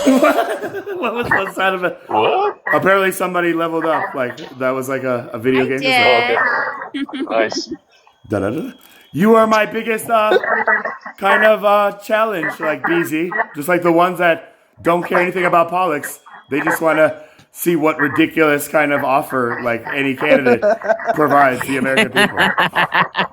Speaker 2: what was the sound of it?
Speaker 12: What?
Speaker 2: Apparently somebody leveled up. Like that was like a video game. Just like,
Speaker 12: Oh, okay. Nice.
Speaker 2: da-da-da. You are my biggest kind of challenge, like BZ. Just like the ones that don't care anything about politics. They just want to see what ridiculous kind of offer like any candidate provides the American people.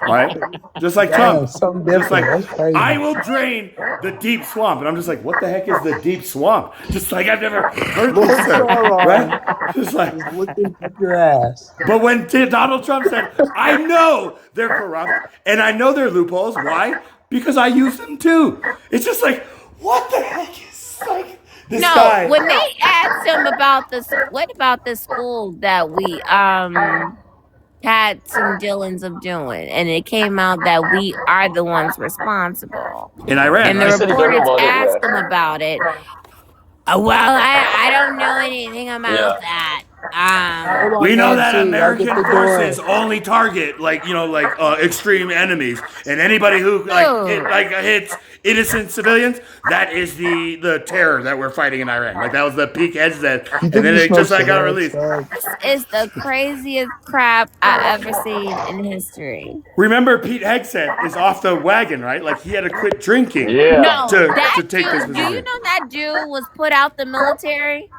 Speaker 2: Right? Just like
Speaker 17: Damn,
Speaker 2: Trump.
Speaker 17: something
Speaker 2: Just like,
Speaker 17: different. That's crazy.
Speaker 2: I will drain the deep swamp. And I'm just like, what the heck is the deep swamp? Just like I've never heard
Speaker 17: Lord
Speaker 2: this term,
Speaker 17: Sauron
Speaker 2: right? Just like,
Speaker 17: is looking up your ass.
Speaker 2: but when Donald Trump said, I know they're corrupt and I know they're loopholes. Why? Because I use them too. It's just like, what the heck is like this
Speaker 19: No,
Speaker 2: guy?
Speaker 19: when they asked him about what about the school that we had some dealings of doing, and it came out that we are the ones responsible.
Speaker 2: In Iran,
Speaker 19: And the
Speaker 12: He said he don't know
Speaker 19: reporters
Speaker 12: about it.
Speaker 19: asked him about it. Well, I don't know anything about
Speaker 12: Yeah.
Speaker 19: that.
Speaker 17: Hold on,
Speaker 2: We know that
Speaker 17: Nancy. I'll
Speaker 2: American
Speaker 17: get the
Speaker 2: forces
Speaker 17: door.
Speaker 2: only target extreme enemies, and anybody who hits innocent civilians. That is the terror that we're fighting in Iran. Like that was the peak edge that,
Speaker 17: You
Speaker 2: and
Speaker 17: think
Speaker 2: then
Speaker 17: he
Speaker 2: it just
Speaker 17: smokes
Speaker 2: got
Speaker 17: cigarettes,
Speaker 2: released.
Speaker 17: dog?
Speaker 19: This is the craziest crap I ever seen in history.
Speaker 2: Remember, Pete Hegseth is off the wagon, right? Like he had to quit drinking
Speaker 12: Yeah.
Speaker 19: No,
Speaker 2: to
Speaker 19: that
Speaker 2: take this
Speaker 19: dude. Do you
Speaker 2: position
Speaker 19: know that dude was put out the military?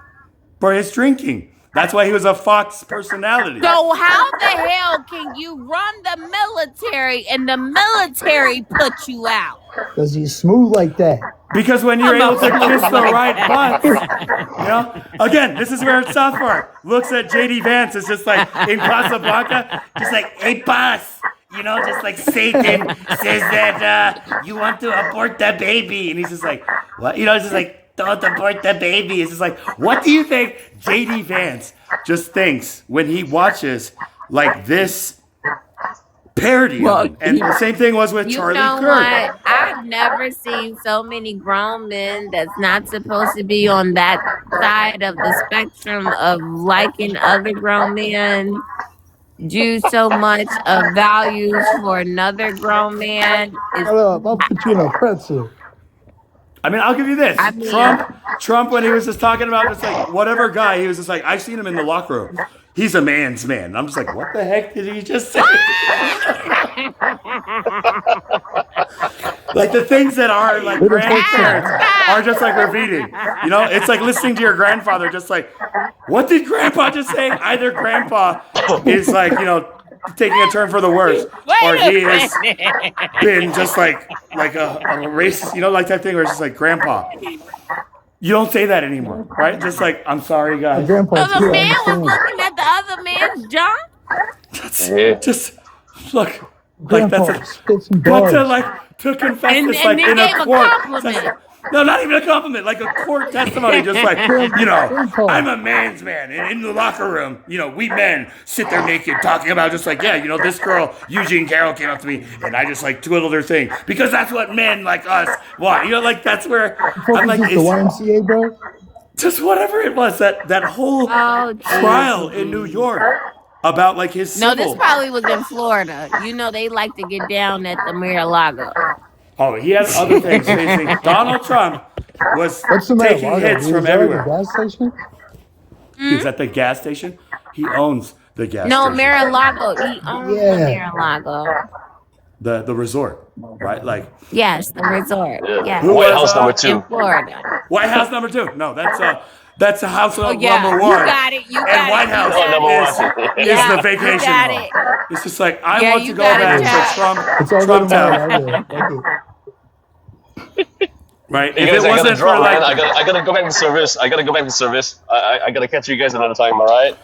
Speaker 2: for his drinking. That's why he was a Fox personality.
Speaker 19: So how the hell can you run the military and the military put you out?
Speaker 17: Does he smooth like that?
Speaker 2: Because when you're
Speaker 19: I'm
Speaker 2: able to
Speaker 19: not
Speaker 2: kiss the
Speaker 19: like
Speaker 2: right
Speaker 19: that.
Speaker 2: butts, again, this is where South Park looks at JD Vance as just like in Casablanca, just like, hey, boss, just like Satan says that you want to abort the baby. And he's just like, what? It's just like, don't abort the baby. It's just like, what do you think JD Vance just thinks when he watches like this parody of him? And the same thing was with
Speaker 19: You
Speaker 2: Charlie
Speaker 19: know
Speaker 2: Kirk.
Speaker 19: what? I've never seen so many grown men that's not supposed to be on that side of the spectrum of liking other grown men do so much of values for another grown man.
Speaker 17: Shut up. I'll put you in a pretzel.
Speaker 2: I mean, I'll give you this.
Speaker 19: I mean-
Speaker 2: Trump, when he was just talking about just like whatever guy, he was just like, I've seen him in the locker room. He's a man's man. And I'm just like, what the heck did he just say? Like the things that are like grandparents are just like repeating. It's like listening to your grandfather just like, what did grandpa just say? Either grandpa is like, taking a turn for the worse, or he has been just like a racist, like that thing where it's just like, grandpa, you don't say that anymore, right? Just like, I'm sorry,
Speaker 17: My
Speaker 2: guys.
Speaker 17: grandpa
Speaker 19: So
Speaker 17: too.
Speaker 19: the man was
Speaker 17: I understand.
Speaker 19: looking at the other man's junk?
Speaker 12: Yeah.
Speaker 2: Just look, like
Speaker 17: Grandpa
Speaker 2: that's a,
Speaker 17: spit some
Speaker 2: but
Speaker 17: bars.
Speaker 2: to confess
Speaker 19: And-
Speaker 2: this
Speaker 19: and
Speaker 2: like
Speaker 19: they
Speaker 2: in a
Speaker 19: gave a
Speaker 2: court.
Speaker 19: compliment.
Speaker 2: No, not even a compliment, like a court testimony, just like,
Speaker 17: Grandpa.
Speaker 2: I'm a man's man, and in the locker room, we men sit there naked talking about just like, this girl, Eugene Carroll, came up to me, and I just like twiddled her thing, because that's what men like us want, like that's where I'm like,
Speaker 17: This is the YMCA, bro.
Speaker 2: just whatever it was, that whole
Speaker 19: Oh,
Speaker 2: trial in New York about like his
Speaker 19: No,
Speaker 2: civil.
Speaker 19: this probably was in Florida. They like to get down at the Mar-a-Lago.
Speaker 2: Oh, he had other things facing. Donald Trump was
Speaker 17: What's the
Speaker 2: taking
Speaker 17: matter?
Speaker 2: hits
Speaker 17: Dude?
Speaker 2: from
Speaker 17: Is that like a
Speaker 2: everywhere.
Speaker 17: gas station?
Speaker 2: He was at the gas station. He owns the gas
Speaker 19: No,
Speaker 2: station.
Speaker 19: Mar-a-Lago. He owns the
Speaker 17: Yeah.
Speaker 19: Mar-a-Lago.
Speaker 2: The resort, right? Like
Speaker 19: Yes, the resort.
Speaker 12: Yeah.
Speaker 19: Yes.
Speaker 2: who
Speaker 12: White
Speaker 2: was
Speaker 12: House number
Speaker 19: In
Speaker 12: 2.
Speaker 19: Florida.
Speaker 2: White House number 2. No, that's a house
Speaker 19: Oh
Speaker 2: number
Speaker 19: yeah, you
Speaker 2: 1.
Speaker 19: got it. You
Speaker 2: And
Speaker 19: got
Speaker 2: White
Speaker 19: it.
Speaker 2: House
Speaker 19: You
Speaker 12: Oh,
Speaker 19: got
Speaker 12: number
Speaker 19: it.
Speaker 12: 1.
Speaker 2: is
Speaker 19: Yeah,
Speaker 2: the
Speaker 19: you
Speaker 2: vacation
Speaker 19: got
Speaker 2: home.
Speaker 19: it.
Speaker 2: It's just like I
Speaker 19: Yeah,
Speaker 2: want
Speaker 19: you
Speaker 2: to go
Speaker 19: got it,
Speaker 2: back
Speaker 19: Jack.
Speaker 2: to Trump
Speaker 17: It's all good
Speaker 2: Trump
Speaker 17: tomorrow.
Speaker 2: Town,
Speaker 17: Fuck it.
Speaker 2: right?
Speaker 12: Hey
Speaker 2: If
Speaker 12: guys,
Speaker 2: it
Speaker 12: I gotta
Speaker 2: wasn't for
Speaker 12: drop, man.
Speaker 2: like
Speaker 12: I gotta go back to service. I gotta catch you guys another time. All right?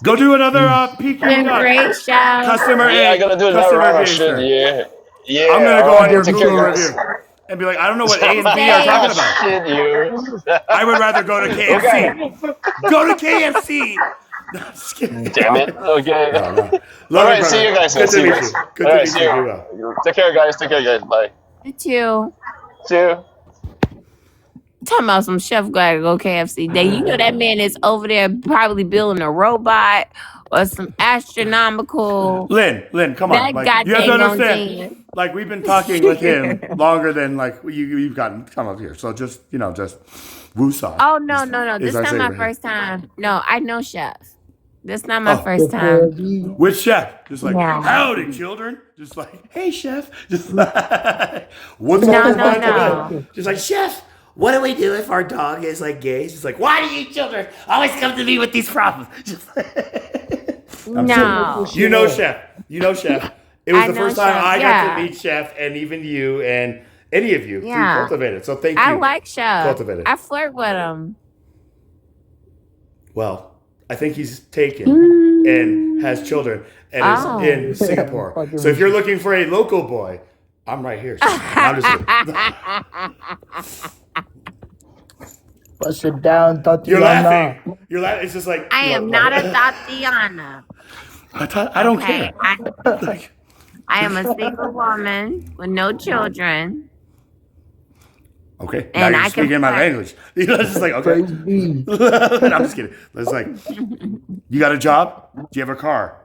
Speaker 2: go do another PQ
Speaker 19: Been great show.
Speaker 2: customer
Speaker 12: Yeah, I gotta do another round of shit.
Speaker 2: engagement.
Speaker 12: Yeah. Yeah.
Speaker 2: I'm gonna
Speaker 12: all
Speaker 2: go on
Speaker 12: right,
Speaker 2: your
Speaker 12: take care,
Speaker 2: Google
Speaker 12: guys.
Speaker 2: review and be like, I don't know what A and B are talking about.
Speaker 12: Shit, you.
Speaker 2: I would rather go to KFC.
Speaker 12: Okay.
Speaker 2: Go to KFC. No, I'm just kidding.
Speaker 12: Damn it. Okay.
Speaker 2: No. Love
Speaker 12: All right.
Speaker 2: you,
Speaker 12: See
Speaker 2: brother.
Speaker 12: you guys.
Speaker 2: Good
Speaker 12: See
Speaker 2: to
Speaker 12: you
Speaker 2: meet
Speaker 12: guys.
Speaker 2: you. Good
Speaker 12: All
Speaker 2: to
Speaker 12: right.
Speaker 2: meet
Speaker 12: See
Speaker 2: you.
Speaker 12: you.
Speaker 2: Be well.
Speaker 12: Take care, guys. Take care, guys. Bye.
Speaker 19: You too.
Speaker 12: See you.
Speaker 19: Talking about some chef gotta go KFC day. You know that man is over there probably building a robot or some astronomical.
Speaker 2: Lynn, come on.
Speaker 19: That
Speaker 2: Like you have to
Speaker 19: goddamn
Speaker 2: understand. Like we've been talking with him longer than like you've gotten come up here. So just woosah.
Speaker 19: Oh no.
Speaker 2: is
Speaker 19: This
Speaker 2: our
Speaker 19: not my
Speaker 2: favorite.
Speaker 19: first time. No, I know chef. This not my
Speaker 2: Oh.
Speaker 19: first time.
Speaker 2: With chef, just like
Speaker 19: Yeah.
Speaker 2: howdy, children. Just like, hey, chef. Just like, what's
Speaker 19: No,
Speaker 2: on your
Speaker 19: no,
Speaker 2: mind
Speaker 19: no.
Speaker 2: today? Just like, chef. What do we do if our dog is like gay? She's like, why do you children always come to me with these problems? Just I'm
Speaker 19: No.
Speaker 2: serious. You know, chef. It was
Speaker 19: I
Speaker 2: the
Speaker 19: know
Speaker 2: first time
Speaker 19: Chef,
Speaker 2: I got
Speaker 19: yeah.
Speaker 2: to meet chef, and even you and any of you through
Speaker 19: Yeah.
Speaker 2: Cultivated. So thank you.
Speaker 19: I like chef.
Speaker 2: Cultivated.
Speaker 19: I flirt with him.
Speaker 2: Well, I think he's taken and has children and
Speaker 19: Oh.
Speaker 2: is in Singapore. So if you're looking for a local boy, I'm right here. I'm just kidding.
Speaker 17: Bust it down, Tatiana.
Speaker 2: You're laughing. You're laughing. It's just like
Speaker 19: I am not a Tatiana.
Speaker 2: I don't
Speaker 19: Okay,
Speaker 2: care. Like,
Speaker 19: I am a single woman with no children.
Speaker 2: okay, now
Speaker 19: And
Speaker 2: you're
Speaker 19: I can
Speaker 2: speaking my
Speaker 19: flirt.
Speaker 2: language. It's just like okay. I'm just kidding. It's like, you got a job? Do you have a car?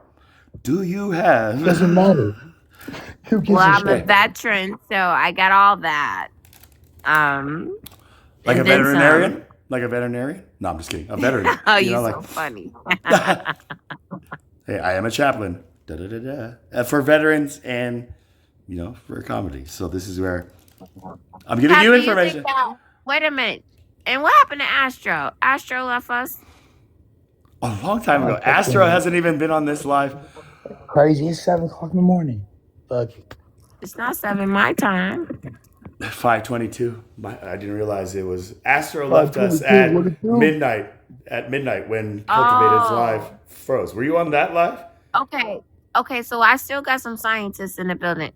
Speaker 2: Do you have?
Speaker 17: Doesn't matter. Who gives
Speaker 19: Well,
Speaker 17: a
Speaker 19: I'm a
Speaker 17: shit?
Speaker 19: veteran, so I got all that.
Speaker 2: Like a
Speaker 19: and then some.
Speaker 2: veterinarian? Like a veterinarian? No, I'm just kidding. A veteran.
Speaker 19: Oh,
Speaker 2: you
Speaker 19: you're
Speaker 2: know,
Speaker 19: so
Speaker 2: like,
Speaker 19: funny.
Speaker 2: hey, I am a chaplain. Da, da, da, da. For veterans and, for comedy. So this is where I'm giving
Speaker 19: How
Speaker 2: you
Speaker 19: do
Speaker 2: information.
Speaker 19: think wait a minute. And what happened to Astro? Astro left us.
Speaker 2: A long time ago. Astro hasn't even been on this live.
Speaker 17: Crazy. It's 7 o'clock in the morning. Fuck.
Speaker 19: It's not 7 my time.
Speaker 2: 5:22. I didn't realize it was Astro left us
Speaker 17: 5:22,
Speaker 2: at
Speaker 17: what it do?
Speaker 2: midnight. At midnight when Cultivated's
Speaker 19: Oh.
Speaker 2: live froze. Were you on that live?
Speaker 19: Okay, so I still got some scientists in the building.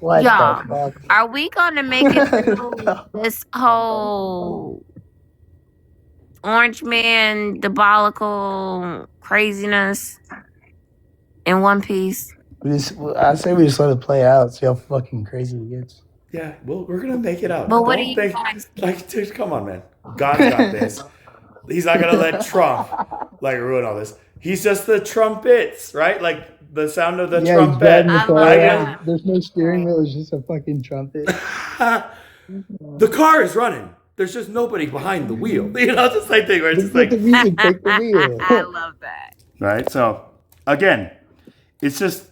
Speaker 17: What
Speaker 19: Y'all,
Speaker 17: the fuck?
Speaker 19: are we gonna make it through this whole Orange Man diabolical craziness in one piece?
Speaker 17: I say we just let it play out, see how fucking crazy it gets.
Speaker 2: Yeah, well, we're gonna make it out.
Speaker 19: But what do
Speaker 2: Don't
Speaker 19: you
Speaker 2: think,
Speaker 19: guys
Speaker 2: like, dude, come on, man. God's got this. He's not gonna let Trump ruin all this. He's just the trumpets, right? Like the sound of the
Speaker 17: Yeah, he's
Speaker 2: trumpet.
Speaker 17: driving the
Speaker 19: I
Speaker 17: car
Speaker 19: love
Speaker 2: Like,
Speaker 17: around. There's no steering wheel. It's just a fucking trumpet.
Speaker 2: the car is running. There's just nobody behind the wheel. Just like thing where it's just
Speaker 17: Just let
Speaker 2: like,
Speaker 17: the music take the wheel.
Speaker 19: I love that.
Speaker 2: right? So again, it's just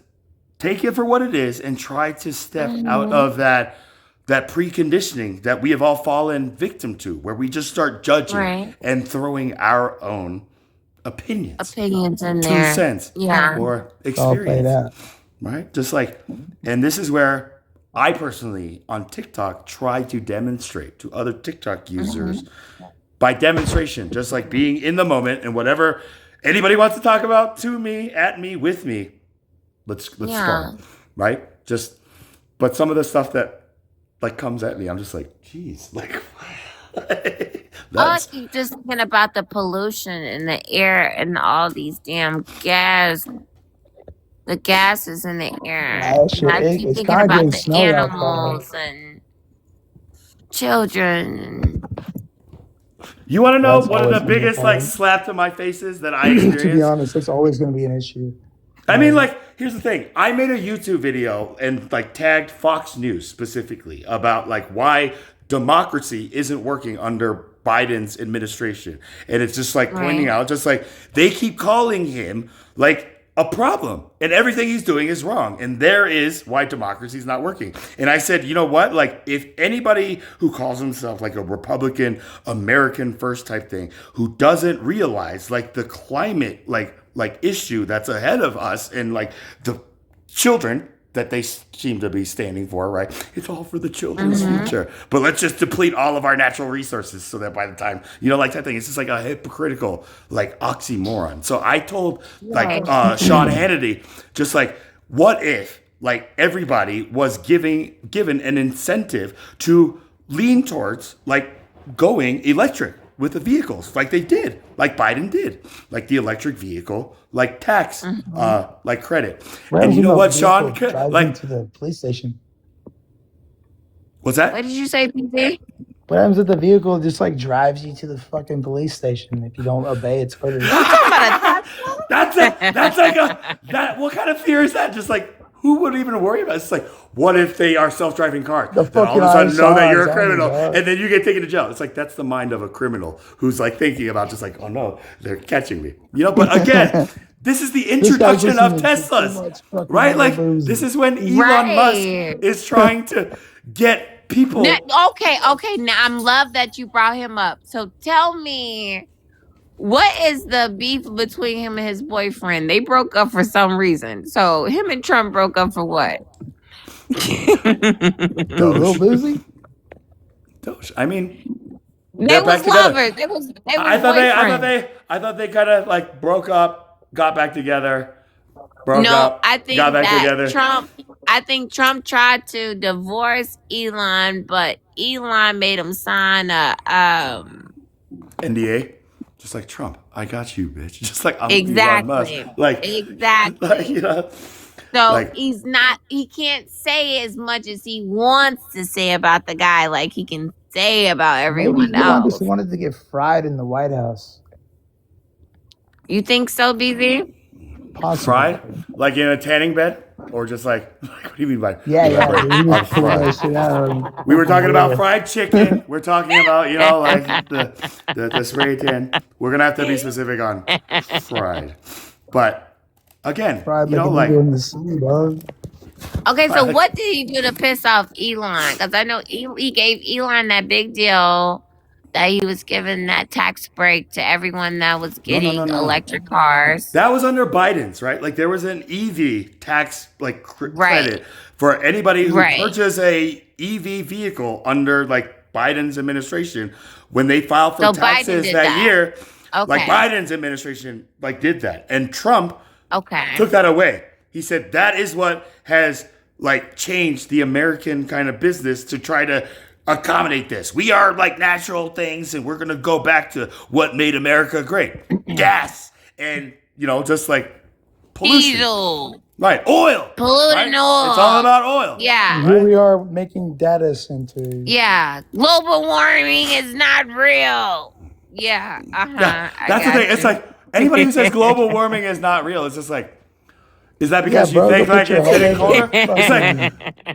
Speaker 2: take it for what it is and try to step out of that preconditioning that we have all fallen victim to, where we just start judging
Speaker 19: Right.
Speaker 2: and throwing our own opinions,
Speaker 19: Opinions in
Speaker 2: 2
Speaker 19: there.
Speaker 2: cents,
Speaker 19: Yeah.
Speaker 2: or
Speaker 17: It's all played
Speaker 2: experience,
Speaker 17: out.
Speaker 2: right? Just like, and this is where I personally on TikTok try to demonstrate to other TikTok users by demonstration, just like being in the moment and whatever anybody wants to talk about to me, at me, with me. Let's
Speaker 19: Yeah.
Speaker 2: start, right? But some of the stuff that like comes at me, I'm just like, geez, like
Speaker 19: I keep just thinking about the pollution in the air and all these damn the gases in the air.
Speaker 17: Oh, shit.
Speaker 19: And I keep
Speaker 17: It's
Speaker 19: thinking
Speaker 17: kinda
Speaker 19: about
Speaker 17: getting
Speaker 19: the
Speaker 17: snowy outside.
Speaker 19: animals and children.
Speaker 2: you want to know
Speaker 17: That's
Speaker 2: one of
Speaker 17: always
Speaker 2: the
Speaker 17: gonna be a
Speaker 2: biggest like
Speaker 17: problem.
Speaker 2: slap to my faces that I
Speaker 17: To be
Speaker 2: experienced?
Speaker 17: honest, that's always going to be an issue.
Speaker 2: I mean, like, here's the thing. I made a YouTube video and like tagged Fox News specifically about like why democracy isn't working under Biden's administration. And it's just like pointing
Speaker 19: Right.
Speaker 2: out, just like they keep calling him like a problem, and everything he's doing is wrong. And there is why democracy is not working. And I said, you know what? Like, if anybody who calls himself like a Republican, American first type thing, who doesn't realize like the climate, like issue that's ahead of us, and like the children that they seem to be standing for, right? It's all for the children's future. But let's just deplete all of our natural resources so that by the time, like that thing, it's just like a hypocritical, like oxymoron. So I told like Sean Hannity, just like, what if like everybody was given an incentive to lean towards like going electric with the vehicles, like they did, like Biden did, like the electric vehicle, like tax, like credit.
Speaker 17: What
Speaker 2: And
Speaker 17: happens
Speaker 2: you know
Speaker 17: if a
Speaker 2: what, Sean?
Speaker 17: vehicle drives you
Speaker 2: Like,
Speaker 17: to the police station?
Speaker 2: what's that?
Speaker 19: What did you say, PZ?
Speaker 17: What happens if the vehicle just like drives you to the fucking police station if you don't obey its orders?
Speaker 2: That's like that. What kind of fear is that? Just like, who would even worry about it? It's like, what if they are self-driving cars?
Speaker 17: The
Speaker 2: Then all of a
Speaker 17: fucking
Speaker 2: sudden know that you're a
Speaker 17: ISRs,
Speaker 2: criminal,
Speaker 17: dog.
Speaker 2: and then you get taken to jail. It's like, that's the mind of a criminal who's like thinking about just like, oh no, they're catching me. But again, this is the
Speaker 17: This guy's
Speaker 2: introduction of
Speaker 17: listening to too
Speaker 2: Teslas,
Speaker 17: much fucking
Speaker 2: right? Like,
Speaker 17: Malibu.
Speaker 2: this is when Elon
Speaker 19: Right.
Speaker 2: Musk is trying to get people.
Speaker 19: Okay. Now I'm love that you brought him up. So tell me, what is the beef between him and his boyfriend? They broke up for some reason. So him and Trump broke up for what?
Speaker 17: Who, Lil Boozy?
Speaker 2: Doge. I mean,
Speaker 19: They
Speaker 2: they're back
Speaker 19: was
Speaker 2: together.
Speaker 19: lovers. They was
Speaker 2: I thought they kind of like broke up, got back together, broke up,
Speaker 19: I think
Speaker 2: got back
Speaker 19: that
Speaker 2: together.
Speaker 19: I think Trump tried to divorce Elon, but Elon made him sign a
Speaker 2: NDA, just like Trump. I got you, bitch. Just like I'm Elon Musk.
Speaker 19: exactly.
Speaker 2: Like,
Speaker 19: Exactly. So
Speaker 2: like
Speaker 19: he can't say as much as he wants to say about the guy like he can say about
Speaker 17: Maybe
Speaker 19: everyone
Speaker 17: Elon
Speaker 19: else.
Speaker 17: just wanted to get fried in the White House.
Speaker 19: You think so, BZ?
Speaker 17: Possibly.
Speaker 2: fried, like in a tanning bed, or just like what do you mean by?
Speaker 17: Yeah, dude, he
Speaker 2: I'm
Speaker 17: was pulling
Speaker 2: fried.
Speaker 17: that shit out.
Speaker 2: We were talking about fried chicken. We're talking about, like the spray tan. We're gonna have to be specific on fried. But again,
Speaker 17: Fried
Speaker 2: you
Speaker 17: like
Speaker 2: know,
Speaker 17: a
Speaker 2: like
Speaker 17: nigga in the sea, dog.
Speaker 19: Okay, so
Speaker 2: Right.
Speaker 19: what did he do to piss off Elon? Because I know he gave Elon that big deal that he was giving that tax break to everyone that was getting
Speaker 2: no.
Speaker 19: electric cars.
Speaker 2: That was under Biden's, right? Like there was an EV tax like credit for anybody who
Speaker 19: Right.
Speaker 2: purchased a EV vehicle under like Biden's administration when they filed for
Speaker 19: So Biden
Speaker 2: taxes
Speaker 19: did
Speaker 2: that
Speaker 19: that.
Speaker 2: year. Like
Speaker 19: Okay.
Speaker 2: Biden's administration like did that, and Trump
Speaker 19: Okay.
Speaker 2: took that away. He said that is what has like changed the American kind of business to try to accommodate this. We are like natural things, and we're gonna go back to what made America great: gas and just like pollution.
Speaker 19: Diesel.
Speaker 2: Right, oil.
Speaker 19: Polluting
Speaker 2: right?
Speaker 19: oil.
Speaker 2: It's all about oil.
Speaker 19: Yeah.
Speaker 17: Here we are making data centers.
Speaker 19: Yeah. Global warming is not real. Yeah.
Speaker 2: Yeah,
Speaker 19: I
Speaker 2: that's the
Speaker 19: got
Speaker 2: thing. It's
Speaker 19: you.
Speaker 2: like anybody who says global warming is not real, it's just like, is that because
Speaker 17: Yeah, bro,
Speaker 2: you think
Speaker 17: go
Speaker 2: like
Speaker 17: put your
Speaker 2: it's getting
Speaker 17: head
Speaker 2: colder?
Speaker 17: over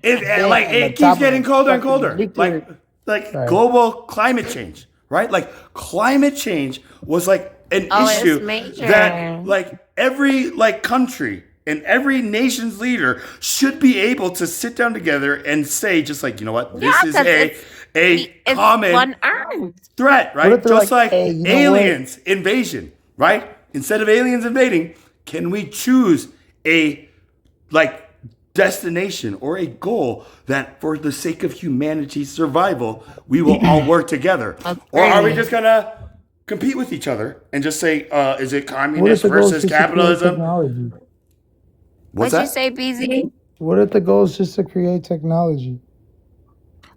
Speaker 2: It's like it keeps getting colder and colder. Like global climate change, right? Like climate change was like an
Speaker 19: it's
Speaker 2: issue
Speaker 19: major.
Speaker 2: that like every like country and every nation's leader should be able to sit down together and say, just like, you know what, this is
Speaker 19: 'cause
Speaker 2: a
Speaker 19: it's
Speaker 2: common
Speaker 19: one earth.
Speaker 2: threat,
Speaker 17: What
Speaker 2: right?
Speaker 17: if they're
Speaker 2: Just like,
Speaker 17: like, hey, you know what?
Speaker 2: aliens invasion, right? Instead of aliens invading, can we choose a like destination or a goal that for the sake of humanity's survival, we will all work together? Or are we just gonna compete with each other and just say, is it
Speaker 17: What if
Speaker 2: communist
Speaker 17: the goal is
Speaker 2: versus
Speaker 17: just to create
Speaker 2: capitalism?
Speaker 17: technology?
Speaker 2: What's
Speaker 19: What'd you
Speaker 2: that?
Speaker 19: say, BZ?
Speaker 17: What if the goal is just to create technology?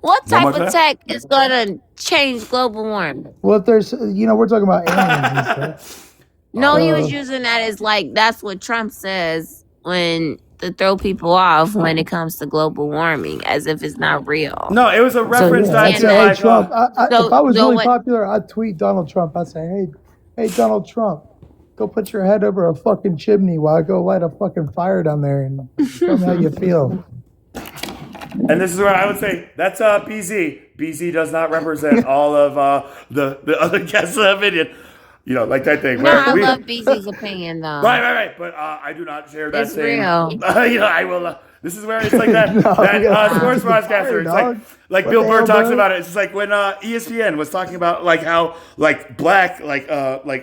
Speaker 19: What
Speaker 2: One more
Speaker 19: type of
Speaker 2: time?
Speaker 19: tech is gonna change global warming?
Speaker 17: Well, if there's, we're talking about aliens and stuff.
Speaker 19: No, he was
Speaker 17: So,
Speaker 19: using that as like that's what Trump says when to throw people off when it comes to global warming, as if it's not real.
Speaker 2: No, it was a reference
Speaker 17: yeah,
Speaker 2: that
Speaker 17: I'd
Speaker 2: to
Speaker 17: say, hey,
Speaker 2: like,
Speaker 17: Trump. If I was
Speaker 19: so
Speaker 17: really
Speaker 19: what-
Speaker 17: popular, I'd tweet Donald Trump. I'd say, hey, Donald Trump, go put your head over a fucking chimney while I go light a fucking fire down there and tell me how you feel.
Speaker 2: And this is where I would say that's BZ. BZ does not represent all of the other guests' opinion. You know, like that thing.
Speaker 19: No,
Speaker 2: Where
Speaker 19: I
Speaker 2: we,
Speaker 19: love BZ's opinion though.
Speaker 2: right. But I do not share that
Speaker 19: It's
Speaker 2: same.
Speaker 19: real.
Speaker 2: You know, I will. This is where it's like that.
Speaker 7: No,
Speaker 2: that
Speaker 7: yeah.
Speaker 2: sports broadcaster.
Speaker 7: Fire,
Speaker 2: It's
Speaker 7: dog.
Speaker 2: like
Speaker 7: What
Speaker 2: Bill
Speaker 7: the
Speaker 2: Burr
Speaker 7: hell,
Speaker 2: talks
Speaker 7: bro?
Speaker 2: about it. It's just like when ESPN was talking about like how like black like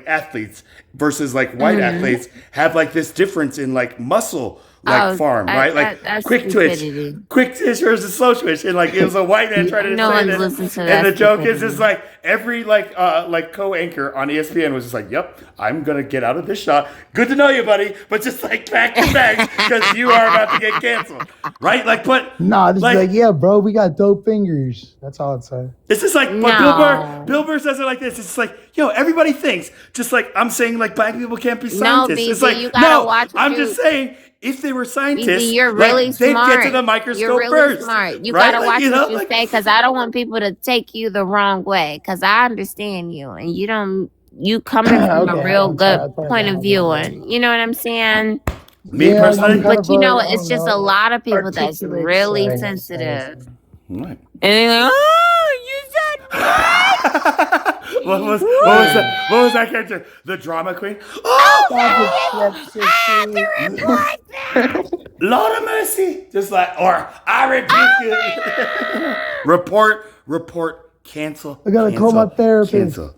Speaker 2: athletes versus like white athletes have like this difference in like muscle. Like farm, right? Like
Speaker 19: that's
Speaker 2: quick
Speaker 19: stupidity.
Speaker 2: twitch versus slow twitch, and like it was a white man trying to
Speaker 19: No
Speaker 2: explain
Speaker 19: one's
Speaker 2: it.
Speaker 19: listened to
Speaker 2: And
Speaker 19: that
Speaker 2: the joke is
Speaker 19: stupidity.
Speaker 2: just like every like co-anchor on ESPN was just like, "Yep, I'm gonna get out of this shot. Good to know you, buddy." But just like back to back because you are about to get canceled, right? Like, but
Speaker 17: Nah, just
Speaker 2: like,
Speaker 17: like, yeah, bro, we got dope fingers. That's all I'd say.
Speaker 2: it's just like, but Bill Burr says it like this. It's just like, yo, everybody thinks just like I'm saying, like black people can't be
Speaker 19: No,
Speaker 2: scientists. It's
Speaker 19: BZ,
Speaker 2: like,
Speaker 19: you gotta
Speaker 2: no,
Speaker 19: watch what
Speaker 2: I'm
Speaker 19: you-
Speaker 2: just saying. If they were scientists,
Speaker 19: BZ, you're
Speaker 2: like,
Speaker 19: really
Speaker 2: they'd
Speaker 19: smart.
Speaker 2: get to the microscope
Speaker 19: You're really
Speaker 2: first.
Speaker 19: smart. You
Speaker 2: right?
Speaker 19: gotta
Speaker 2: Like,
Speaker 19: watch
Speaker 2: you know,
Speaker 19: what you
Speaker 2: like-
Speaker 19: say, because I don't want people to take you the wrong way. Because I understand you, and you don't. You coming from a
Speaker 17: Okay,
Speaker 19: real
Speaker 17: I'll
Speaker 19: good
Speaker 17: try
Speaker 19: point
Speaker 17: that
Speaker 19: of view, and you know what I'm saying.
Speaker 2: Me
Speaker 17: Yeah,
Speaker 2: personally,
Speaker 17: I'm kind
Speaker 19: But
Speaker 17: of
Speaker 19: you know,
Speaker 17: I
Speaker 19: it's
Speaker 17: don't
Speaker 19: just
Speaker 17: know,
Speaker 19: a lot of people that's
Speaker 17: articulate
Speaker 19: really
Speaker 17: science.
Speaker 19: sensitive,
Speaker 2: Right.
Speaker 19: and they're like, "Oh, you said what?"
Speaker 2: what was that character? The drama queen. Lord of mercy. Just like, or I rebuke you. report, cancel.
Speaker 17: I gotta call my therapist.
Speaker 2: Cancel.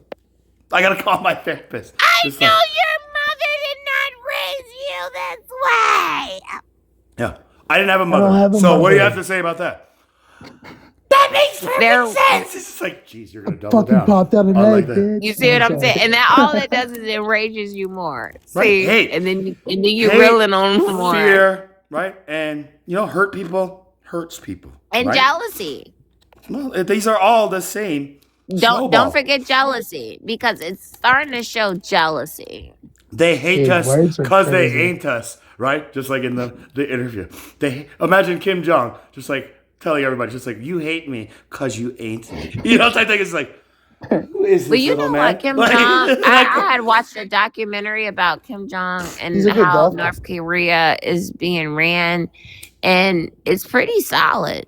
Speaker 2: I gotta call my therapist.
Speaker 19: I
Speaker 2: Just
Speaker 19: know
Speaker 2: like-
Speaker 19: your mother did not raise you this way.
Speaker 2: yeah. I didn't have a
Speaker 17: don't
Speaker 2: mother.
Speaker 17: have a
Speaker 2: So what do you
Speaker 17: mother.
Speaker 2: have to say about that?
Speaker 19: That makes perfect sense.
Speaker 2: It's just like, geez, you're gonna double
Speaker 17: Fucking
Speaker 2: down.
Speaker 17: popped out an
Speaker 2: on like
Speaker 17: egg,
Speaker 2: that.
Speaker 17: bitch.
Speaker 19: You see what I'm
Speaker 17: Okay.
Speaker 19: saying? And that all that does is enrages you more.
Speaker 2: Right.
Speaker 19: See,
Speaker 2: Hate.
Speaker 19: and then you're
Speaker 2: Hate,
Speaker 19: reeling on more.
Speaker 2: fear, right? And you know, hurt people hurts people.
Speaker 19: And
Speaker 2: right?
Speaker 19: jealousy.
Speaker 2: Well, these are all the same.
Speaker 19: Don't
Speaker 2: snowball.
Speaker 19: forget jealousy, because it's starting to show jealousy.
Speaker 2: They hate
Speaker 17: Dude,
Speaker 2: us
Speaker 17: words are
Speaker 2: because they
Speaker 17: crazy.
Speaker 2: ain't us, right? Just like in the interview. They imagine Kim Jong just like telling everybody, just like, you hate me because you ain't me. You know, type thing. It's like, who is this
Speaker 19: But you know
Speaker 2: little man?
Speaker 19: what, Kim
Speaker 2: Like-
Speaker 19: Jong? I had watched a documentary about Kim Jong and
Speaker 17: He's a good
Speaker 19: how
Speaker 17: golfer.
Speaker 19: North Korea is being ran, and it's pretty solid.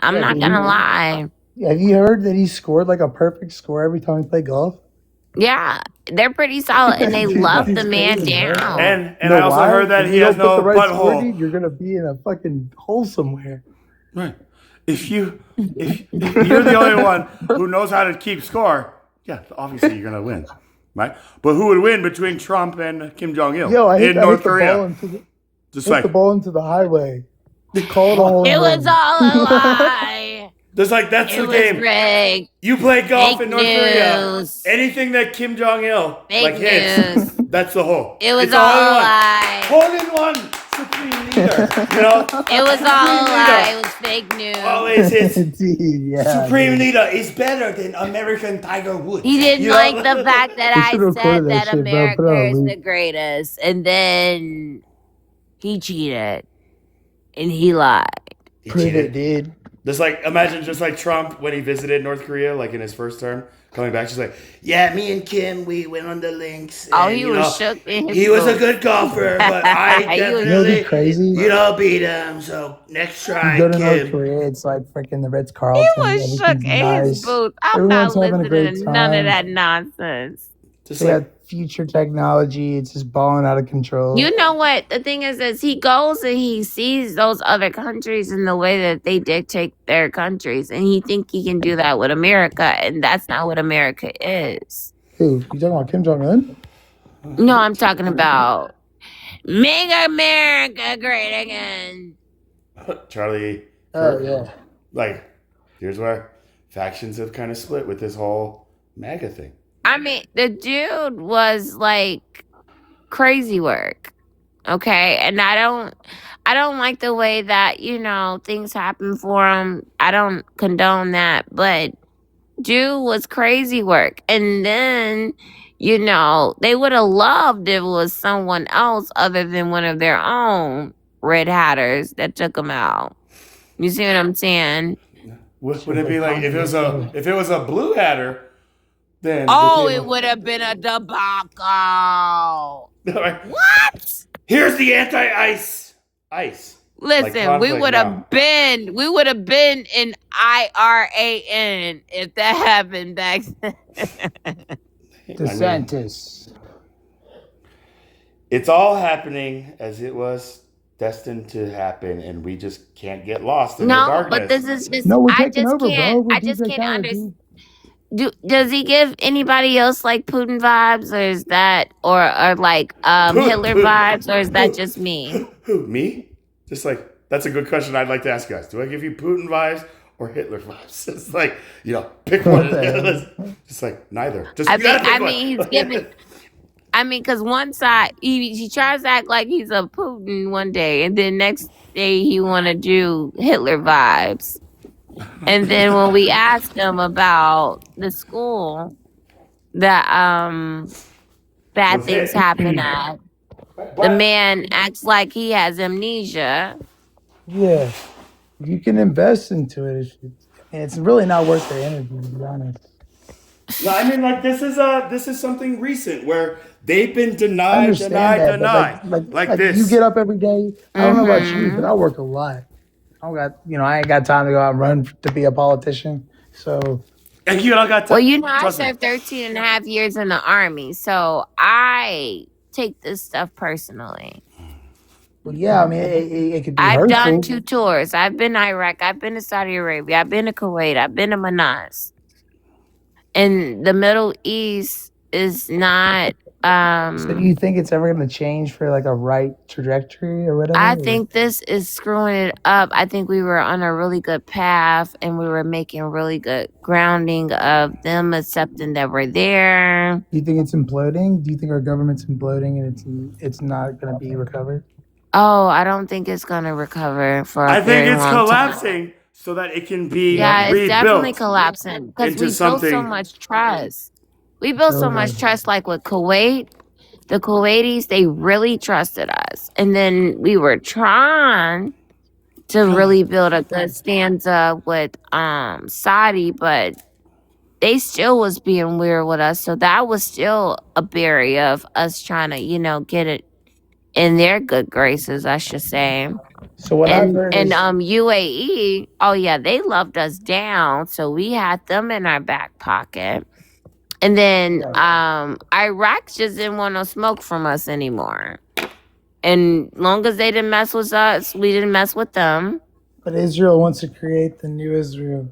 Speaker 19: I'm
Speaker 17: Yeah,
Speaker 19: not
Speaker 17: dude,
Speaker 19: gonna
Speaker 17: you-
Speaker 19: lie.
Speaker 17: Have you heard that he scored like a perfect score every time he played golf?
Speaker 19: Yeah, they're pretty solid, and they
Speaker 17: Dude,
Speaker 19: love
Speaker 17: that's
Speaker 19: the man
Speaker 17: crazy, bro.
Speaker 19: down.
Speaker 2: and
Speaker 17: You know
Speaker 2: I also
Speaker 17: why?
Speaker 2: heard that
Speaker 17: If
Speaker 2: he
Speaker 17: you
Speaker 2: has
Speaker 17: don't put
Speaker 2: no
Speaker 17: the right score,
Speaker 2: butthole.
Speaker 17: dude, you're gonna be in a fucking hole somewhere.
Speaker 2: Right. If you're the only one who knows how to keep score, yeah, obviously you're gonna win, right? But who would win between Trump and Kim Jong Il
Speaker 17: Yo, I hit,
Speaker 2: in
Speaker 17: I
Speaker 2: North
Speaker 17: hit the ball
Speaker 2: Korea?
Speaker 17: into the,
Speaker 2: Just
Speaker 17: hit
Speaker 2: like
Speaker 17: the ball into the highway. Called a hole in
Speaker 19: It
Speaker 17: one.
Speaker 19: was all a lie.
Speaker 2: Just like that's
Speaker 19: It
Speaker 2: the
Speaker 19: was
Speaker 2: game.
Speaker 19: rigged.
Speaker 2: You play golf
Speaker 19: Fake
Speaker 2: in North Korea.
Speaker 19: news.
Speaker 2: Anything that Kim Jong Il
Speaker 19: Fake
Speaker 2: like hits,
Speaker 19: news.
Speaker 2: that's the hole.
Speaker 19: It was
Speaker 2: It's
Speaker 19: all a
Speaker 2: one.
Speaker 19: lie.
Speaker 2: Hole in one, supreme leader. You know,
Speaker 19: It was all a
Speaker 2: Supreme
Speaker 19: lie.
Speaker 2: leader
Speaker 19: It was fake news.
Speaker 2: always hits.
Speaker 17: Dude, yeah.
Speaker 2: Supreme
Speaker 17: dude.
Speaker 2: leader is better than American Tiger Woods.
Speaker 19: He didn't
Speaker 2: You know?
Speaker 19: like the fact that
Speaker 17: We
Speaker 19: I
Speaker 17: should have
Speaker 19: said
Speaker 17: recorded
Speaker 19: that
Speaker 17: that shit, bro. Put it on
Speaker 19: America is
Speaker 17: loop.
Speaker 19: the greatest, and then he cheated, and he lied.
Speaker 2: He
Speaker 17: Prove
Speaker 2: cheated.
Speaker 17: it, dude.
Speaker 2: Just like imagine, just like Trump when he visited North Korea, like in his first term, coming back, she's like, "Yeah, me and Kim, we went on the links.
Speaker 19: Oh,
Speaker 2: and,
Speaker 19: he
Speaker 2: you
Speaker 19: was
Speaker 2: know,
Speaker 19: shook in his
Speaker 2: He was a
Speaker 19: boots.
Speaker 2: good golfer, but I
Speaker 19: He was-
Speaker 17: You know what'd
Speaker 2: definitely,
Speaker 17: be crazy?
Speaker 2: you know, beat him. So next try,
Speaker 17: You go to North
Speaker 2: Kim."
Speaker 17: Korea, it's like freaking the Ritz
Speaker 19: He
Speaker 17: Carlton.
Speaker 19: was shook
Speaker 17: Everything's
Speaker 19: in
Speaker 17: nice.
Speaker 19: his boots. I'm
Speaker 17: Everyone's
Speaker 19: not
Speaker 17: having a
Speaker 19: listening
Speaker 17: great
Speaker 19: to none of
Speaker 17: time.
Speaker 19: that nonsense.
Speaker 2: Just
Speaker 17: They
Speaker 2: like
Speaker 17: got future technology. It's just balling out of control.
Speaker 19: You know what? The thing is he goes and he sees those other countries in the way that they dictate their countries, and he think he can do that with America, and that's not what America is.
Speaker 17: Who? You talking about Kim Jong Un?
Speaker 19: No, I'm talking about make America great again.
Speaker 2: Charlie.
Speaker 17: Oh
Speaker 2: Kirk.
Speaker 17: yeah.
Speaker 2: Like, here's where factions have kind of split with this whole MAGA thing.
Speaker 19: I mean, the dude was like crazy work. Okay. And I don't like the way that, things happen for him. I don't condone that. But dude was crazy work. And then, they would have loved if it was someone else other than one of their own red hatters that took him out. You see what I'm saying?
Speaker 2: Would it be like if it was a blue hatter? Then
Speaker 19: Oh,
Speaker 2: the
Speaker 19: it
Speaker 2: table-
Speaker 19: would have been a debacle.
Speaker 2: Right.
Speaker 19: What?
Speaker 2: Here's the anti-ice. Ice.
Speaker 19: Listen, we
Speaker 2: conflict
Speaker 19: would
Speaker 2: now.
Speaker 19: have been in IRAN if that happened back then.
Speaker 17: DeSantis.
Speaker 2: It's all happening as it was destined to happen, and we just can't get lost in the
Speaker 19: No,
Speaker 2: darkness.
Speaker 19: but this is just
Speaker 17: No, we're
Speaker 19: I
Speaker 17: taking
Speaker 19: just
Speaker 17: over, bro.
Speaker 19: can't
Speaker 17: We're
Speaker 19: I just
Speaker 17: DJ
Speaker 19: can't
Speaker 17: Khaled,
Speaker 19: understand.
Speaker 17: dude.
Speaker 19: Does he give anybody else like Putin vibes, or is that or like Hitler vibes, or is that just me?
Speaker 2: Who, me? Just like, that's a good question I'd like to ask you guys. Do I give you Putin vibes or Hitler vibes? It's like, pick one. Just like, neither. Just
Speaker 19: I
Speaker 2: you gotta
Speaker 19: think I
Speaker 2: pick
Speaker 19: mean
Speaker 2: one.
Speaker 19: he's giving. I mean, because one side he tries to act like he's a Putin one day, and then next day he want to do Hitler vibes. And then when we asked him about the school that bad
Speaker 2: Was
Speaker 19: things
Speaker 2: it?
Speaker 19: happen at, the man acts like he has amnesia.
Speaker 17: Yeah, you can invest into it. And it's really not worth the energy, to be honest.
Speaker 2: No, I mean, like, this is something recent where they've been
Speaker 17: I
Speaker 2: denied.
Speaker 17: understand that, but like
Speaker 2: this.
Speaker 17: you get up every day. I don't know about you, but
Speaker 19: Mhm.
Speaker 17: I work a lot. I ain't got time to go out and run to be a politician. So
Speaker 2: And you don't got
Speaker 19: Well,
Speaker 2: time.
Speaker 19: I
Speaker 2: Trust me.
Speaker 19: served 13 and a half years in the army, so I take this stuff personally.
Speaker 17: well, yeah, I mean, it could be
Speaker 19: I've done
Speaker 17: hurtful.
Speaker 19: 2 tours. I've been to Iraq. I've been to Saudi Arabia. I've been to Kuwait. I've been to Manas. And the Middle East is not.
Speaker 17: So do you think it's ever going to change for like a right trajectory or whatever?
Speaker 19: I think this is screwing it up. I think we were on a really good path, and we were making really good grounding of them accepting that we're there.
Speaker 17: Do you think it's imploding? Do you think our government's imploding and it's not going to be recovered?
Speaker 19: Oh, I don't think it's gonna recover for a
Speaker 2: I think
Speaker 19: very
Speaker 2: it's
Speaker 19: long time.
Speaker 2: collapsing so that it can be
Speaker 19: Yeah, it's definitely
Speaker 2: rebuilt
Speaker 19: collapsing because
Speaker 2: into
Speaker 19: we built so
Speaker 2: something.
Speaker 19: much trust. We built so much trust, like with Kuwait. The Kuwaitis, they really trusted us, and then we were trying to really build a good stanza with Saudi, but they still was being weird with us. So that was still a barrier of us trying to, get it in their good graces, I should say.
Speaker 17: So what I've heard
Speaker 19: And
Speaker 17: is
Speaker 19: UAE, oh yeah, they loved us down, so we had them in our back pocket. And then Iraq just didn't want no smoke from us anymore. And long as they didn't mess with us, we didn't mess with them.
Speaker 17: but Israel wants to create the new Israel.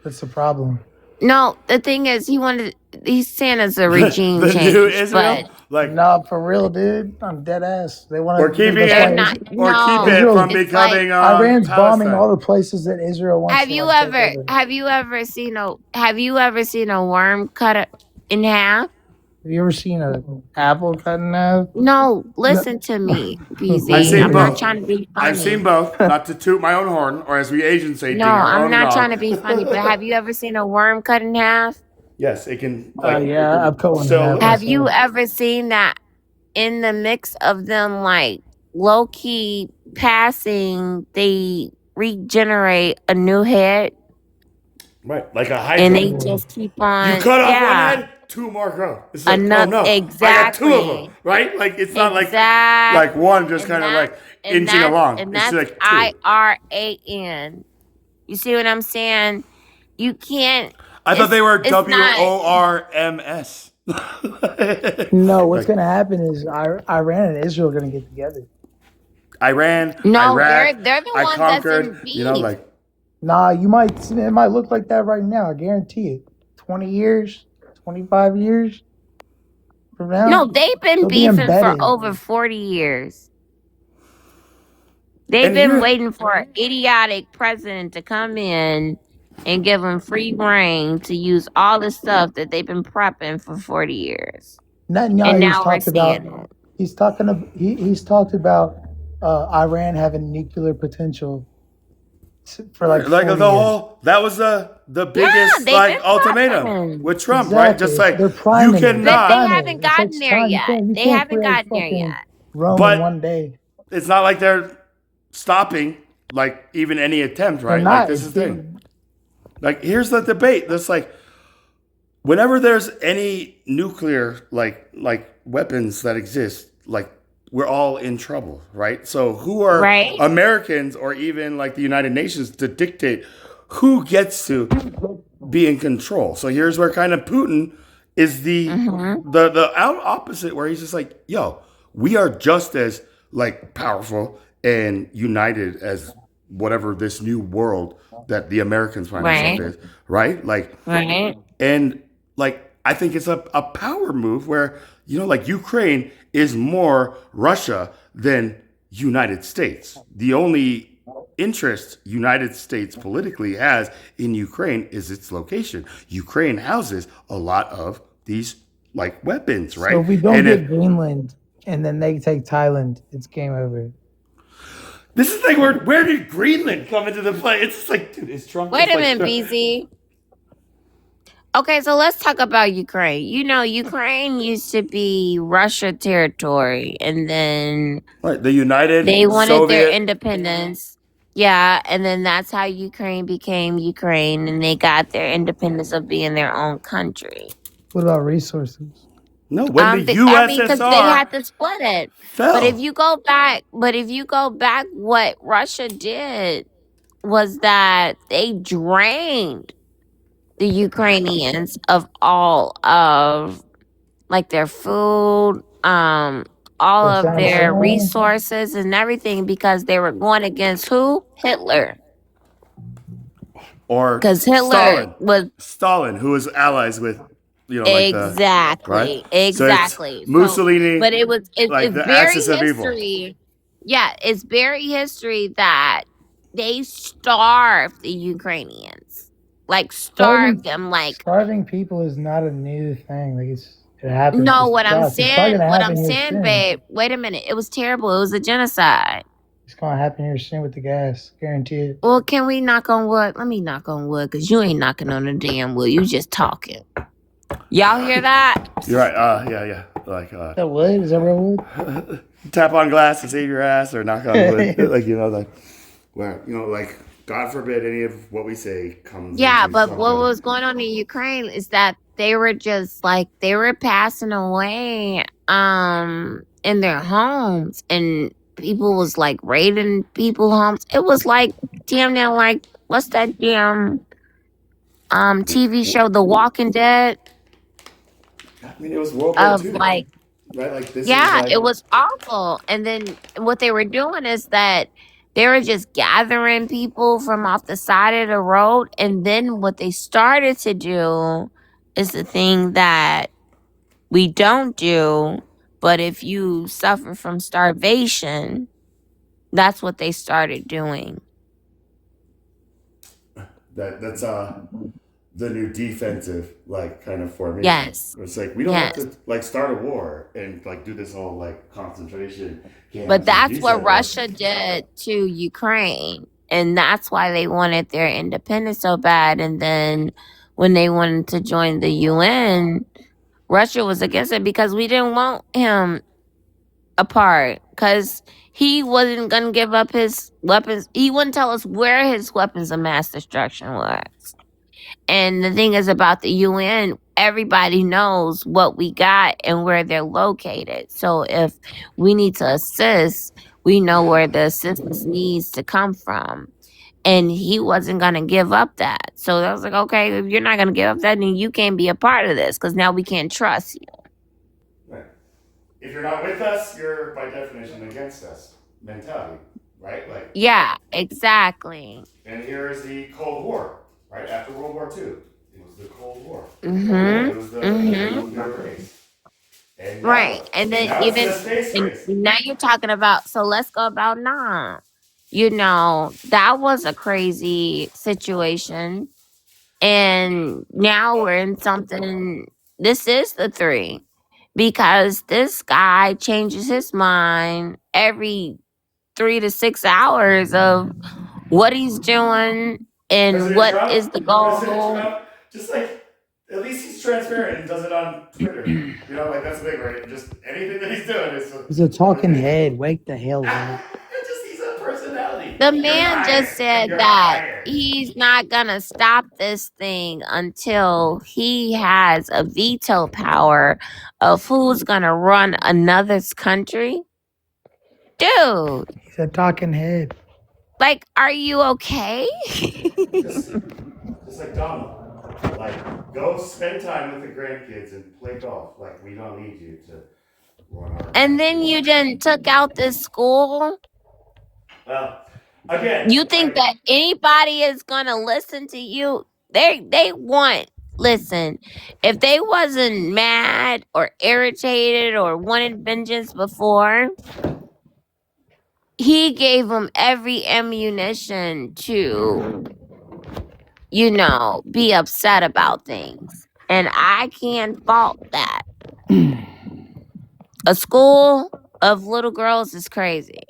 Speaker 17: That's the problem.
Speaker 19: No, the thing is, he's saying it's a regime
Speaker 2: The
Speaker 19: change,
Speaker 2: new Israel?
Speaker 19: but
Speaker 2: Like,
Speaker 17: No, for real, dude. I'm dead ass. They want
Speaker 2: or
Speaker 17: to.
Speaker 2: keeping
Speaker 17: That's
Speaker 19: they're
Speaker 17: why
Speaker 2: it,
Speaker 19: not.
Speaker 2: or keep
Speaker 19: No,
Speaker 2: it
Speaker 17: Israel.
Speaker 2: from
Speaker 19: it's
Speaker 2: becoming
Speaker 19: like,
Speaker 17: Iran's bombing
Speaker 2: Palestine.
Speaker 17: all the places that Israel wants
Speaker 19: have
Speaker 17: to
Speaker 19: you
Speaker 17: like take
Speaker 19: ever
Speaker 17: over.
Speaker 19: have you ever seen a worm cut in half?
Speaker 17: Have you ever seen an apple cut in half?
Speaker 19: No,
Speaker 17: No.
Speaker 19: listen to me,
Speaker 2: I've
Speaker 19: BZ.
Speaker 2: seen
Speaker 19: I'm not
Speaker 2: both.
Speaker 19: trying to be
Speaker 2: I've seen
Speaker 19: funny.
Speaker 2: both. Not to toot my own horn, or as we Asians say,
Speaker 19: No,
Speaker 2: ding our
Speaker 19: I'm
Speaker 2: own
Speaker 19: not trying
Speaker 2: gong.
Speaker 19: to be funny, but have you ever seen a worm cut in half?
Speaker 2: Yes, it can,
Speaker 17: Yeah, I've cut one in
Speaker 2: still
Speaker 17: half
Speaker 19: Have you
Speaker 17: myself.
Speaker 19: ever seen that in the mix of them like low key passing, they regenerate a new head
Speaker 2: right, like a
Speaker 19: and
Speaker 2: hydra.
Speaker 19: they just keep
Speaker 2: You
Speaker 19: on,
Speaker 2: cut off one
Speaker 19: yeah,
Speaker 2: head, 2 more grow. It's like, oh
Speaker 19: another
Speaker 2: no, I got 2 of
Speaker 19: exactly,
Speaker 2: them, right? Like, it's not like
Speaker 19: exact,
Speaker 2: one just
Speaker 19: and
Speaker 2: kind of like
Speaker 19: and
Speaker 2: inching along.
Speaker 19: and
Speaker 2: It's
Speaker 19: that's
Speaker 2: like 2.
Speaker 19: IRAN. You see what I'm saying? You can't.
Speaker 2: I thought they were
Speaker 19: It's not.
Speaker 2: WORMS.
Speaker 17: No, what's
Speaker 2: Like,
Speaker 17: going to happen is Iran and Israel are going to get together.
Speaker 2: Iran,
Speaker 19: No,
Speaker 2: Iraq,
Speaker 19: they're the
Speaker 2: I
Speaker 19: ones that's in
Speaker 2: conquered,
Speaker 19: beef.
Speaker 2: like,
Speaker 17: Nah, it might look like that right now. I guarantee it. 20 years, 25 years from
Speaker 19: No,
Speaker 17: now,
Speaker 19: they've been
Speaker 17: they'll be
Speaker 19: beefing for
Speaker 17: embedded.
Speaker 19: over 40 years. They've
Speaker 2: and
Speaker 19: been
Speaker 2: here,
Speaker 19: waiting for an idiotic president to come in and give them free reign to use all the stuff that they've been prepping for 40 years. And
Speaker 17: Netanyahu's
Speaker 19: now we're
Speaker 17: talked about
Speaker 19: seeing it.
Speaker 17: he's talked about Iran having nuclear potential for like
Speaker 2: like
Speaker 17: 40
Speaker 2: the
Speaker 17: years.
Speaker 2: whole, that was the
Speaker 19: Yeah,
Speaker 2: biggest
Speaker 19: they've
Speaker 2: like
Speaker 19: been
Speaker 2: ultimatum
Speaker 19: prepping.
Speaker 2: with Trump, right? Just
Speaker 17: Exactly.
Speaker 2: like
Speaker 17: They're
Speaker 2: you
Speaker 17: priming it. They're
Speaker 19: But they
Speaker 2: cannot,
Speaker 17: priming
Speaker 19: haven't
Speaker 17: it. It
Speaker 19: gotten
Speaker 17: takes
Speaker 19: there
Speaker 17: time.
Speaker 19: yet.
Speaker 17: You
Speaker 19: They
Speaker 17: can't
Speaker 19: haven't
Speaker 17: create
Speaker 19: gotten there
Speaker 17: fucking
Speaker 19: yet.
Speaker 17: Rome in
Speaker 2: but
Speaker 17: one day.
Speaker 2: it's not like they're stopping like even any attempt,
Speaker 17: They're
Speaker 2: right? Like
Speaker 17: not.
Speaker 2: this
Speaker 17: It's
Speaker 2: is the thing. Like here's the debate. That's like whenever there's any nuclear like weapons that exist, like we're all in trouble, right? So who are
Speaker 19: Right?
Speaker 2: Americans or even like the United Nations to dictate who gets to be in control? So here's where kind of Putin is the opposite, where he's just like, yo, we are just as like powerful and united as whatever this new world that the Americans find
Speaker 19: Right.
Speaker 2: themselves is, right? Like,
Speaker 19: Right.
Speaker 2: and like I think it's a power move where, you know, like Ukraine is more Russia than United States. The only interest United States politically has in Ukraine is its location. Ukraine houses a lot of these like weapons, right?
Speaker 17: So if we don't
Speaker 2: And
Speaker 17: get Greenland and then they take Thailand, it's game over.
Speaker 2: this is like where did Greenland come into the play? It's just like, dude, is Trump
Speaker 19: Wait
Speaker 2: just
Speaker 19: a
Speaker 2: like
Speaker 19: minute, BZ. Okay, so let's talk about Ukraine. You know, Ukraine used to be Russia territory, and then
Speaker 2: right, the United
Speaker 19: they wanted their
Speaker 2: Soviet
Speaker 19: independence. Yeah, and then that's how Ukraine became Ukraine, and they got their independence of being their own country.
Speaker 17: What about resources?
Speaker 2: No, when the
Speaker 19: I mean, because they
Speaker 2: USSR
Speaker 19: had to split it.
Speaker 2: fell.
Speaker 19: But if you go back, what Russia did was that they drained the Ukrainians of all of like their food, all
Speaker 17: Their
Speaker 19: of their
Speaker 17: family.
Speaker 19: resources and everything because they were going against who? Hitler.
Speaker 2: or
Speaker 19: Because Hitler was
Speaker 2: Stalin, who was allies with, you know, like the
Speaker 19: exactly,
Speaker 2: right.
Speaker 19: exactly.
Speaker 2: So it's Mussolini,
Speaker 19: but it's
Speaker 2: like the
Speaker 19: very
Speaker 2: axis of evil.
Speaker 19: history. Yeah, it's very history that they starved the Ukrainians, like starved them, like.
Speaker 17: Starving people is not a new thing. Like it happens.
Speaker 19: No,
Speaker 17: to
Speaker 19: what I'm
Speaker 17: us. It's probably
Speaker 19: saying,
Speaker 17: gonna
Speaker 19: what
Speaker 17: happen
Speaker 19: I'm
Speaker 17: here
Speaker 19: saying,
Speaker 17: soon.
Speaker 19: babe. Wait a minute, it was terrible. It was a genocide.
Speaker 17: It's gonna happen here soon with the gas. Guarantee it.
Speaker 19: Well, can we knock on wood? Let me knock on wood, cause you ain't knocking on the damn wood. You just talking. Y'all hear that?
Speaker 2: You're right. Yeah. Like
Speaker 17: That wood? Is that real wood?
Speaker 2: tap on glass to save your ass, or knock on wood, like, you know, like where, you know, like God forbid any of what we say comes.
Speaker 19: Yeah,
Speaker 2: into
Speaker 19: but
Speaker 2: something.
Speaker 19: what was going on in Ukraine is that they were just like they were passing away in their homes, and people was like raiding people's homes. It was like damn near like what's that damn TV show The Walking Dead
Speaker 2: I mean, it was World War
Speaker 19: of
Speaker 2: II,
Speaker 19: like
Speaker 2: right? Like this
Speaker 19: yeah,
Speaker 2: is like,
Speaker 19: it was awful. And then what they were doing is that they were just gathering people from off the side of the road. And then what they started to do is the thing that we don't do. But if you suffer from starvation, that's what they started doing.
Speaker 2: that's the new defensive like kind of formation.
Speaker 19: Yes.
Speaker 2: It's like we don't
Speaker 19: Yes.
Speaker 2: have to like start a war and like do this whole like concentration camps
Speaker 19: But
Speaker 2: and
Speaker 19: that's what
Speaker 2: decent,
Speaker 19: Russia did to Ukraine. And that's why they wanted their independence so bad. And then when they wanted to join the UN, Russia was against it because we didn't want him apart. Because he wasn't going to give up his weapons. He wouldn't tell us where his weapons of mass destruction was. And the thing is about the UN, everybody knows what we got and where they're located. So if we need to assist, we know where the assistance needs to come from. And he wasn't going to give up that. So I was like, okay, if you're not going to give up that, then you can't be a part of this because now we can't trust you.
Speaker 2: Right. If you're not with us, you're by definition against us mentality, right? Like,
Speaker 19: Yeah, exactly.
Speaker 2: and here is the Cold War, right? After World War II, it was the Cold War.
Speaker 19: Mhm.
Speaker 2: It was the nuclear race. And now,
Speaker 19: Right. And then
Speaker 2: now it's
Speaker 19: even
Speaker 2: the space race.
Speaker 19: and now you're talking about so let's go about Nam. You know, that was a crazy situation. And now we're in something this is the 3. Because this guy changes his mind every 3 to 6 hours of what he's doing and
Speaker 2: President
Speaker 19: what
Speaker 2: Trump,
Speaker 19: is the
Speaker 2: President
Speaker 19: goal.
Speaker 2: Trump, just like, at least he's transparent and does it on Twitter. You know, like that's big, right? Just anything that he's doing is
Speaker 17: He's a talking head. Wake the hell up.
Speaker 2: he's a personality.
Speaker 19: The
Speaker 2: You're
Speaker 19: man
Speaker 2: hired.
Speaker 19: just said
Speaker 2: You're
Speaker 19: that
Speaker 2: hired.
Speaker 19: he's not gonna stop this thing until he has a veto power of who's gonna run another country. Dude,
Speaker 17: He's a talking head.
Speaker 19: like, are you okay?
Speaker 2: Just like Donald. Like, go spend time with the grandkids and play golf. Like, we don't need you to run our.
Speaker 19: And then you done took out this school.
Speaker 2: Well, again,
Speaker 19: You think that anybody is gonna listen to you? They want. Listen, if they wasn't mad or irritated or wanted vengeance before, he gave them every ammunition to, be upset about things. And I can't fault that. A school of little girls is crazy.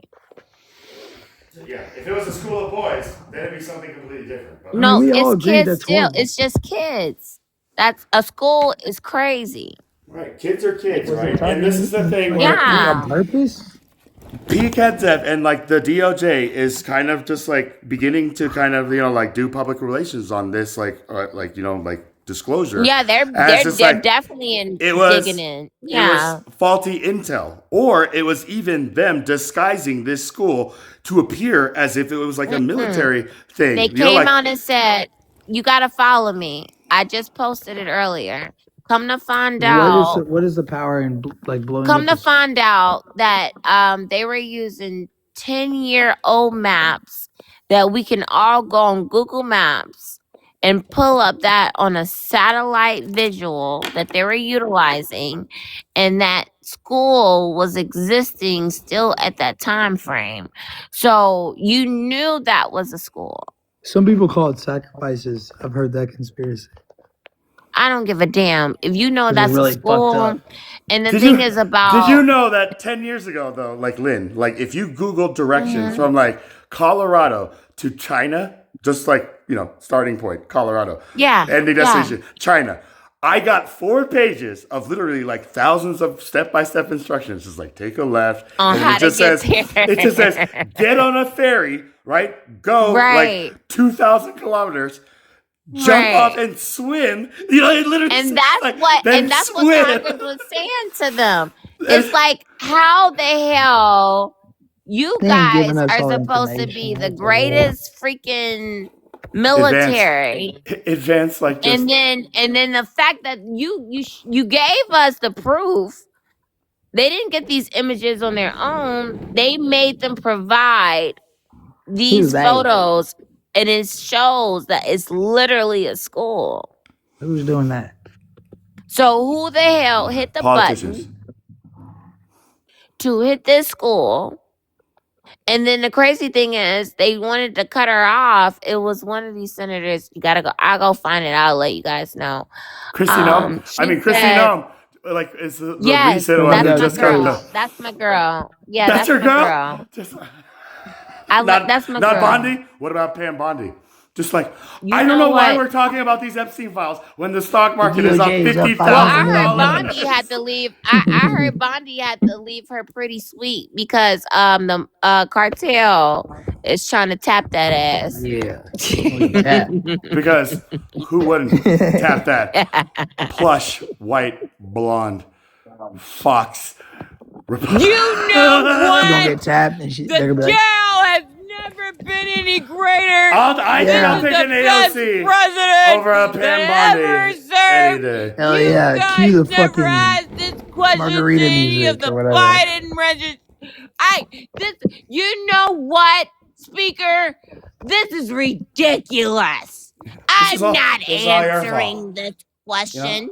Speaker 2: yeah, if it was a school of boys, then it'd be something completely different. But
Speaker 19: No,
Speaker 17: we all
Speaker 19: it's
Speaker 17: agree
Speaker 19: kids
Speaker 17: that's
Speaker 19: still.
Speaker 17: horrible.
Speaker 19: It's just kids. That's a school is crazy.
Speaker 2: right, kids are kids,
Speaker 17: Was it
Speaker 2: right? And this is the thing
Speaker 17: like,
Speaker 2: where
Speaker 19: Yeah.
Speaker 17: on purpose?
Speaker 2: PCADZEP and like the DOJ is kind of just like beginning to kind of like do public relations on this like disclosure.
Speaker 19: Yeah, they're
Speaker 2: As it's like
Speaker 19: definitely
Speaker 2: it was
Speaker 19: digging in.
Speaker 2: it
Speaker 19: Yeah.
Speaker 2: was faulty intel, or it was even them disguising this school to appear as if it was like a military thing.
Speaker 19: They came out and said, "You gotta follow me." I just posted it earlier. Come to find out.
Speaker 17: What is the power in like blowing
Speaker 19: Come
Speaker 17: up
Speaker 19: to
Speaker 17: the
Speaker 19: find out that they were using 10-year-old maps that we can all go on Google Maps and pull up that on a satellite visual that they were utilizing, and that school was existing still at that time frame. So you knew that was a school.
Speaker 17: Some people call it sacrifices. I've heard that conspiracy.
Speaker 19: I don't give a damn. If you know
Speaker 17: 'Cause
Speaker 19: that's
Speaker 17: they're really
Speaker 19: a
Speaker 17: fucked
Speaker 19: school,
Speaker 17: up.
Speaker 19: and the thing is about.
Speaker 2: Did you know that 10 years ago, though, like Lynn, like if you Google directions from like Colorado to China, just like, starting point, Colorado.
Speaker 19: Yeah,
Speaker 2: Ending
Speaker 19: yeah.
Speaker 2: destination, China. I got 4 pages of literally like thousands of step-by-step instructions. Just like take a left.
Speaker 19: On
Speaker 2: and
Speaker 19: how
Speaker 2: it just
Speaker 19: to get
Speaker 2: says,
Speaker 19: there.
Speaker 2: it just says, get on a ferry, right? Go
Speaker 19: Right.
Speaker 2: like 2,000 kilometers. Jump
Speaker 19: Right.
Speaker 2: off and swim. It literally says,
Speaker 19: And that's
Speaker 2: like,
Speaker 19: what
Speaker 2: then
Speaker 19: what
Speaker 2: swim.
Speaker 19: Congress was saying to them. It's like, how the hell you
Speaker 17: They ain't
Speaker 19: guys
Speaker 17: giving us
Speaker 19: are
Speaker 17: all
Speaker 19: supposed to
Speaker 17: information.
Speaker 19: be the
Speaker 17: That's all.
Speaker 19: greatest freaking military,
Speaker 2: Advanced like just
Speaker 19: and then the fact that you gave us the proof. They didn't get these images on their own. They made them provide these
Speaker 17: they?
Speaker 19: photos, and it shows that it's literally a school.
Speaker 17: Who's doing that?
Speaker 19: So who the hell hit the
Speaker 2: politicians.
Speaker 19: button to hit this school? And then the crazy thing is, they wanted to cut her off. It was one of these senators. You gotta go. I'll go find it. I'll let you guys know.
Speaker 2: Christy Noem. I mean, Christy
Speaker 19: said-
Speaker 2: Noem. Like, it's the
Speaker 19: Yes,
Speaker 2: recent one that
Speaker 19: that's
Speaker 2: just
Speaker 19: my girl.
Speaker 2: got the.
Speaker 19: That's my girl. Yeah,
Speaker 2: That's your
Speaker 19: my
Speaker 2: girl? Just,
Speaker 19: that's my
Speaker 2: not
Speaker 19: girl.
Speaker 2: Bondi? What about Pam Bondi? Just like,
Speaker 19: You
Speaker 2: I don't
Speaker 19: know
Speaker 2: know why
Speaker 19: what?
Speaker 2: we're talking about these Epstein files when the stock market is up
Speaker 17: DOJ is up
Speaker 2: $50,000.
Speaker 19: Well, I heard
Speaker 17: $500.
Speaker 19: Bondi had to leave. I heard Bondi had to leave her pretty sweet because the cartel is trying to tap that ass.
Speaker 17: Yeah.
Speaker 2: Because who wouldn't tap that plush, white, blonde, fox.
Speaker 19: You know
Speaker 17: She's gonna
Speaker 19: what?
Speaker 17: get tapped and
Speaker 19: The
Speaker 17: they're gonna be
Speaker 19: jail
Speaker 17: like,
Speaker 19: has never been any greater.
Speaker 2: I think I'll take
Speaker 19: the
Speaker 2: an
Speaker 19: best
Speaker 2: AOC
Speaker 19: president
Speaker 2: over a Pam
Speaker 19: that ever
Speaker 2: Bondi
Speaker 19: served.
Speaker 2: any day.
Speaker 17: hell
Speaker 19: You
Speaker 17: yeah,
Speaker 19: guys
Speaker 17: cue the
Speaker 19: never
Speaker 17: fucking
Speaker 19: asked this question
Speaker 17: margarita
Speaker 19: to any of
Speaker 17: music
Speaker 19: the
Speaker 17: or whatever.
Speaker 19: Biden registration. You know what, Speaker? This is ridiculous. I'm not
Speaker 2: this is all your
Speaker 19: answering this question.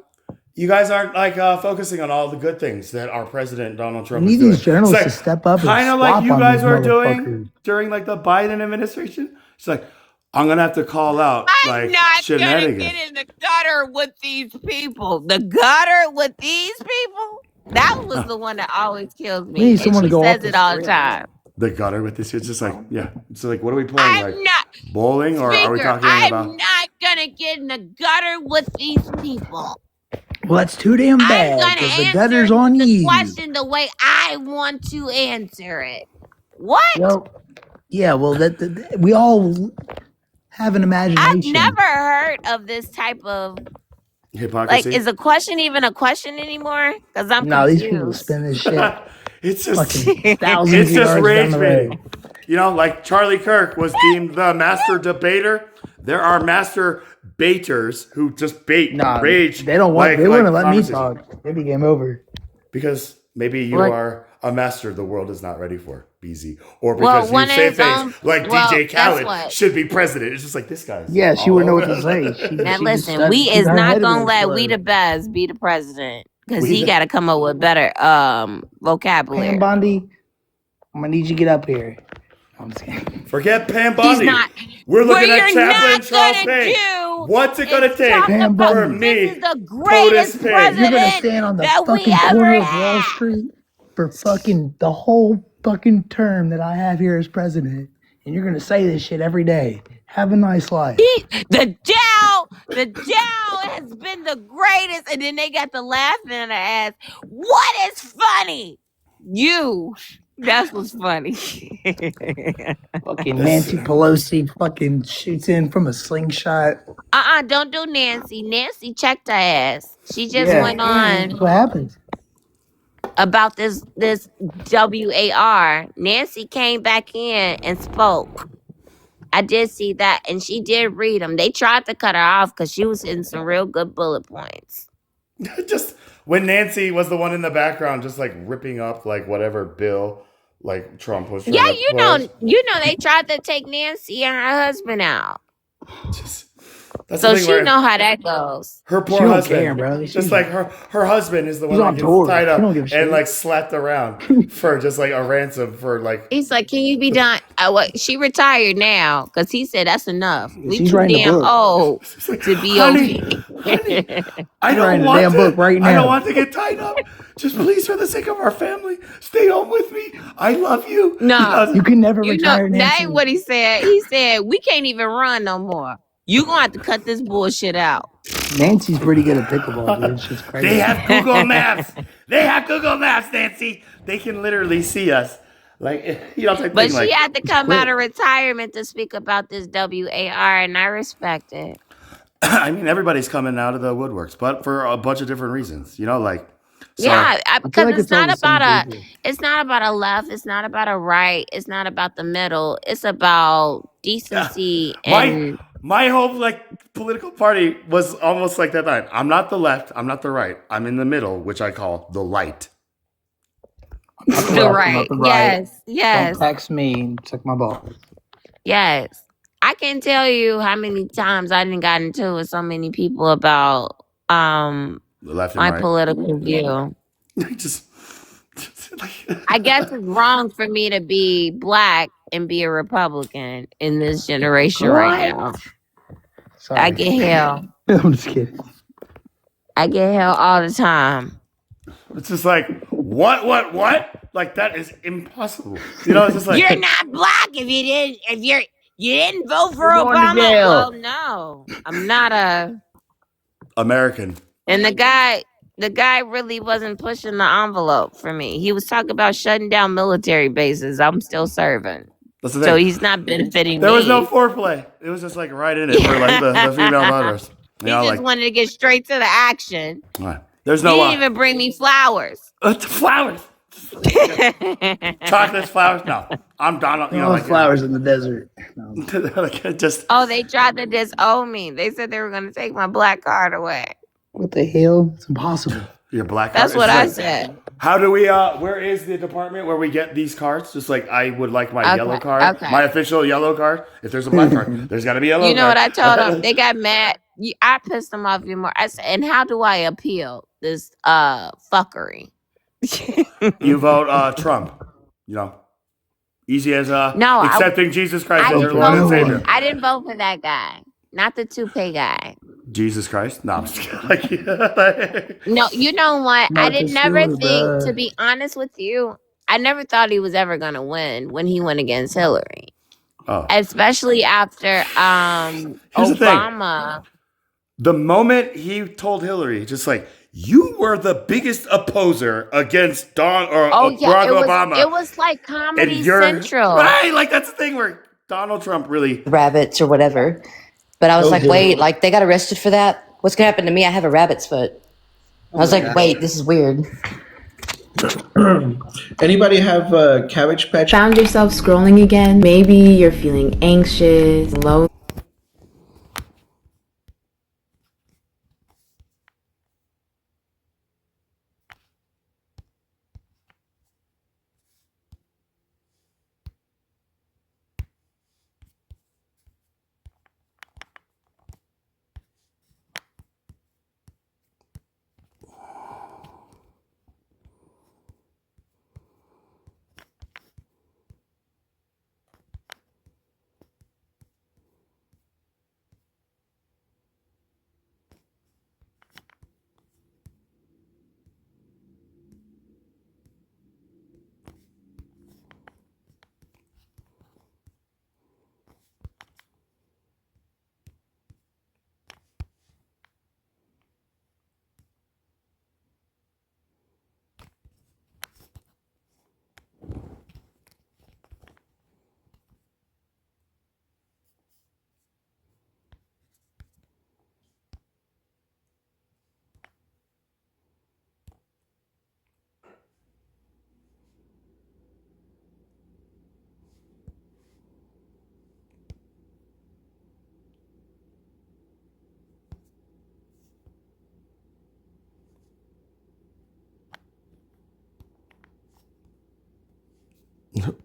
Speaker 2: You guys aren't like focusing on all the good things that our president Donald Trump
Speaker 17: We
Speaker 2: is
Speaker 17: need
Speaker 2: doing.
Speaker 17: these journalists
Speaker 2: It's
Speaker 17: to step up and
Speaker 2: kind of like
Speaker 17: swap
Speaker 2: you
Speaker 17: on
Speaker 2: guys
Speaker 17: these
Speaker 2: were doing
Speaker 17: motherfuckers.
Speaker 2: during like the Biden administration. It's like, I'm gonna have to call out
Speaker 19: I'm
Speaker 2: like
Speaker 19: not gonna
Speaker 2: shenanigans.
Speaker 19: get in the gutter with these people. The gutter with these people? That was the one that always kills me.
Speaker 17: We need
Speaker 19: And
Speaker 17: someone
Speaker 19: she
Speaker 17: to go
Speaker 19: says
Speaker 17: off
Speaker 19: it
Speaker 17: the
Speaker 19: all the
Speaker 17: script.
Speaker 19: time.
Speaker 2: The gutter with this. It's just like, yeah. It's like, what are we playing?
Speaker 19: I'm
Speaker 2: Like
Speaker 19: not,
Speaker 2: bowling, or are we
Speaker 19: Speaker,
Speaker 2: talking
Speaker 19: I'm
Speaker 2: about?
Speaker 19: not gonna get in the gutter with these people.
Speaker 17: Well, that's too damn
Speaker 19: I'm
Speaker 17: bad
Speaker 19: gonna
Speaker 17: because the
Speaker 19: answer
Speaker 17: gutter's on
Speaker 19: the
Speaker 17: you.
Speaker 19: question the way I want to answer it. What?
Speaker 17: Well, yeah, well, we all have an
Speaker 19: I've
Speaker 17: imagination.
Speaker 19: never heard of this type of, like,
Speaker 2: Hypocrisy.
Speaker 19: is a question even a question anymore? Because I'm
Speaker 17: No, these people
Speaker 19: confused.
Speaker 17: spin this shit.
Speaker 2: It's just
Speaker 17: Fucking thousands
Speaker 2: it's
Speaker 17: of
Speaker 2: just
Speaker 17: yards down
Speaker 2: rage
Speaker 17: the
Speaker 2: baiting.
Speaker 17: road.
Speaker 2: You know, like Charlie Kirk was deemed the master debater. There are master baiters who just bait
Speaker 17: Nah,
Speaker 2: rage.
Speaker 17: they don't want.
Speaker 2: like
Speaker 17: They wouldn't let me
Speaker 2: conversation.
Speaker 17: talk. It'd be game over.
Speaker 2: Because maybe you
Speaker 19: What?
Speaker 2: are a master the world is not ready for, BZ. Or
Speaker 19: Well,
Speaker 2: because
Speaker 19: one
Speaker 2: you
Speaker 19: of
Speaker 2: say
Speaker 19: his
Speaker 2: things
Speaker 19: own.
Speaker 2: like
Speaker 19: Well,
Speaker 2: DJ
Speaker 19: guess
Speaker 2: Khaled
Speaker 19: what?
Speaker 2: should be president. It's just like this guy's
Speaker 17: Yeah, she
Speaker 2: all
Speaker 17: wouldn't know what
Speaker 2: over.
Speaker 17: to say.
Speaker 19: Now
Speaker 17: She
Speaker 19: listen,
Speaker 17: just
Speaker 19: we is
Speaker 17: her
Speaker 19: not
Speaker 17: head
Speaker 19: gonna
Speaker 17: would
Speaker 19: let We
Speaker 17: explode.
Speaker 19: the Best be the president because
Speaker 2: We
Speaker 19: he
Speaker 2: the-
Speaker 19: got to come up with better vocabulary.
Speaker 17: Pam Bondi, I'm gonna need you to get up here. I'm just kidding.
Speaker 2: Forget Pam
Speaker 19: He's
Speaker 2: Bondi.
Speaker 19: not.
Speaker 2: We're
Speaker 19: What
Speaker 2: looking at
Speaker 19: you're
Speaker 2: Chaplain
Speaker 19: not
Speaker 2: Charles
Speaker 19: gonna
Speaker 2: Payne.
Speaker 19: do
Speaker 2: What's it gonna
Speaker 19: is
Speaker 2: take
Speaker 19: talk
Speaker 17: Pam
Speaker 19: about
Speaker 2: for
Speaker 17: Bondi.
Speaker 19: this is
Speaker 2: me,
Speaker 19: the
Speaker 2: POTUS
Speaker 19: greatest
Speaker 2: Payne?
Speaker 17: You're gonna
Speaker 19: president
Speaker 17: stand on the
Speaker 19: that we
Speaker 17: fucking
Speaker 19: ever
Speaker 17: corner of Wall
Speaker 19: had.
Speaker 17: Street for fucking the whole fucking term that I have here as president, and you're gonna say this shit every day. Have a nice life.
Speaker 19: The jail has been the greatest, and then they got the laughing in their ass. What is funny? You. That's what's funny.
Speaker 17: Fucking Nancy Pelosi fucking shoots in from a slingshot.
Speaker 19: Don't do Nancy. Nancy checked her ass. She just
Speaker 17: Yeah,
Speaker 19: went on
Speaker 17: what happens?
Speaker 19: about this WAR. Nancy came back in and spoke. I did see that, and she did read them. They tried to cut her off because she was hitting some real good bullet points.
Speaker 2: Just when Nancy was the one in the background, just like ripping up like whatever bill like Trump was trying
Speaker 19: Yeah,
Speaker 2: to push.
Speaker 19: they tried to take Nancy and her husband out.
Speaker 2: That's
Speaker 19: So
Speaker 2: the thing
Speaker 19: she
Speaker 2: where
Speaker 19: know how that goes.
Speaker 2: her
Speaker 17: She
Speaker 2: poor
Speaker 17: don't
Speaker 2: husband,
Speaker 17: care, bro.
Speaker 2: just
Speaker 17: She's-
Speaker 2: like her husband is the one
Speaker 17: She's
Speaker 2: that
Speaker 17: on
Speaker 2: gets
Speaker 17: tour.
Speaker 2: tied
Speaker 17: She
Speaker 2: up
Speaker 17: don't give a shit.
Speaker 2: and like slapped around for just like a ransom for like.
Speaker 19: He's like, can you be done? She retired now because he said that's enough. We
Speaker 17: She's
Speaker 19: too
Speaker 17: writing a
Speaker 19: damn
Speaker 17: book.
Speaker 19: old to be
Speaker 2: Honey,
Speaker 19: okay.
Speaker 2: I
Speaker 17: She's
Speaker 2: don't
Speaker 17: writing a
Speaker 2: want
Speaker 17: damn
Speaker 2: to.
Speaker 17: book right
Speaker 2: I don't
Speaker 17: now.
Speaker 2: want to get tied up. Just please, for the sake of our family, stay home with me. I love you.
Speaker 19: No,
Speaker 17: You can never
Speaker 19: you know
Speaker 17: retire,
Speaker 19: that
Speaker 17: Nancy.
Speaker 19: ain't what he said. He said we can't even run no more. You gonna have to cut this bullshit out.
Speaker 17: Nancy's pretty good at pickleball, dude. She's crazy.
Speaker 2: They have Google Maps. They have Google Maps, Nancy. They can literally see us. Like, you know, type
Speaker 19: But
Speaker 2: thing.
Speaker 19: she
Speaker 2: Like,
Speaker 19: had to
Speaker 17: it's
Speaker 19: come
Speaker 17: quick.
Speaker 19: out of retirement to speak about this WAR, and I respect it.
Speaker 2: I mean, everybody's coming out of the woodworks, but for a bunch of different reasons. You know, like, so
Speaker 19: Yeah,
Speaker 17: I feel
Speaker 19: because
Speaker 17: like
Speaker 19: it's
Speaker 17: it's all
Speaker 19: not
Speaker 17: the same
Speaker 19: about
Speaker 17: people.
Speaker 19: it's not about a left, it's not about a right, it's not about the middle. It's about decency and
Speaker 2: my whole like political party was almost like that night. I'm not the left. I'm not the right. I'm in the middle, which I call the light.
Speaker 17: I'm not the
Speaker 19: the
Speaker 17: left, I'm
Speaker 19: right.
Speaker 17: not the right.
Speaker 19: Yes,
Speaker 17: Don't
Speaker 19: yes,
Speaker 17: text me and suck my balls.
Speaker 19: yes. I can tell you how many times I didn't got into it with so many people about
Speaker 2: The left and
Speaker 19: my
Speaker 2: right.
Speaker 19: political view.
Speaker 2: just like,
Speaker 19: I guess it's wrong for me to be black and be a Republican in this generation right now. I
Speaker 17: Sorry.
Speaker 19: get hell.
Speaker 17: I'm just kidding.
Speaker 19: I get hell all the time.
Speaker 2: it's just like, what? Like, that is impossible. You know, it's just like,
Speaker 19: You're not black if you didn't vote for
Speaker 17: You're going to
Speaker 19: Obama.
Speaker 17: jail.
Speaker 19: Well, no, I'm not a.
Speaker 2: American.
Speaker 19: And the guy really wasn't pushing the envelope for me. He was talking about shutting down military bases. I'm still serving,
Speaker 2: That's the
Speaker 19: so
Speaker 2: thing.
Speaker 19: he's not benefiting
Speaker 2: There
Speaker 19: me.
Speaker 2: was no foreplay. It was just like right in it for like the female voters. You
Speaker 19: He
Speaker 2: know,
Speaker 19: just
Speaker 2: like,
Speaker 19: wanted to get straight to the action.
Speaker 2: there's
Speaker 19: He
Speaker 2: no
Speaker 19: didn't even bring me flowers.
Speaker 2: flowers. Chocolates, flowers. No, I'm Donald. You know,
Speaker 17: No
Speaker 2: like
Speaker 17: flowers in the desert. No.
Speaker 2: like it just
Speaker 19: Oh, they tried to disown me. They said they were going to take my black card away.
Speaker 17: What the hell? It's impossible.
Speaker 2: your black.
Speaker 19: That's
Speaker 2: card.
Speaker 19: what
Speaker 2: It's
Speaker 19: I
Speaker 2: like,
Speaker 19: said.
Speaker 2: How do we? Where is the department where we get these cards? Just like I would like my yellow card,
Speaker 19: okay.
Speaker 2: my official yellow card. If there's a black card, there's got to be a yellow.
Speaker 19: You know what I
Speaker 2: card.
Speaker 19: told them? They got mad. I pissed them off even more. I said, and how do I appeal this fuckery?
Speaker 2: You vote Trump. You know, easy as
Speaker 19: No,
Speaker 2: accepting Jesus Christ
Speaker 19: I
Speaker 2: as your
Speaker 19: didn't
Speaker 2: Lord and
Speaker 19: vote.
Speaker 2: Savior.
Speaker 19: I didn't vote for that guy, not the toupee guy.
Speaker 2: Jesus Christ? No, I'm just kidding. Like,
Speaker 19: No, you know what? I
Speaker 17: Martha
Speaker 19: did never
Speaker 17: Stewart,
Speaker 19: think,
Speaker 17: bruh.
Speaker 19: to be honest with you, I never thought he was ever gonna win when he went against Hillary,
Speaker 2: oh.
Speaker 19: especially after
Speaker 2: Here's the thing.
Speaker 19: Obama.
Speaker 2: The moment he told Hillary, just like, you were the biggest opposer against Barack Obama.
Speaker 19: It was like Comedy
Speaker 2: and you're
Speaker 19: Central.
Speaker 2: right. Like that's the thing where Donald Trump really
Speaker 20: rabbits or whatever. But I was
Speaker 2: Oh,
Speaker 20: like,
Speaker 2: yeah.
Speaker 20: wait, like they got arrested for that? What's gonna happen to me? I have a rabbit's foot. I was like, wait, this is weird.
Speaker 21: Anybody have Cabbage Patch?
Speaker 22: Found yourself scrolling again? Maybe you're feeling anxious, lonely.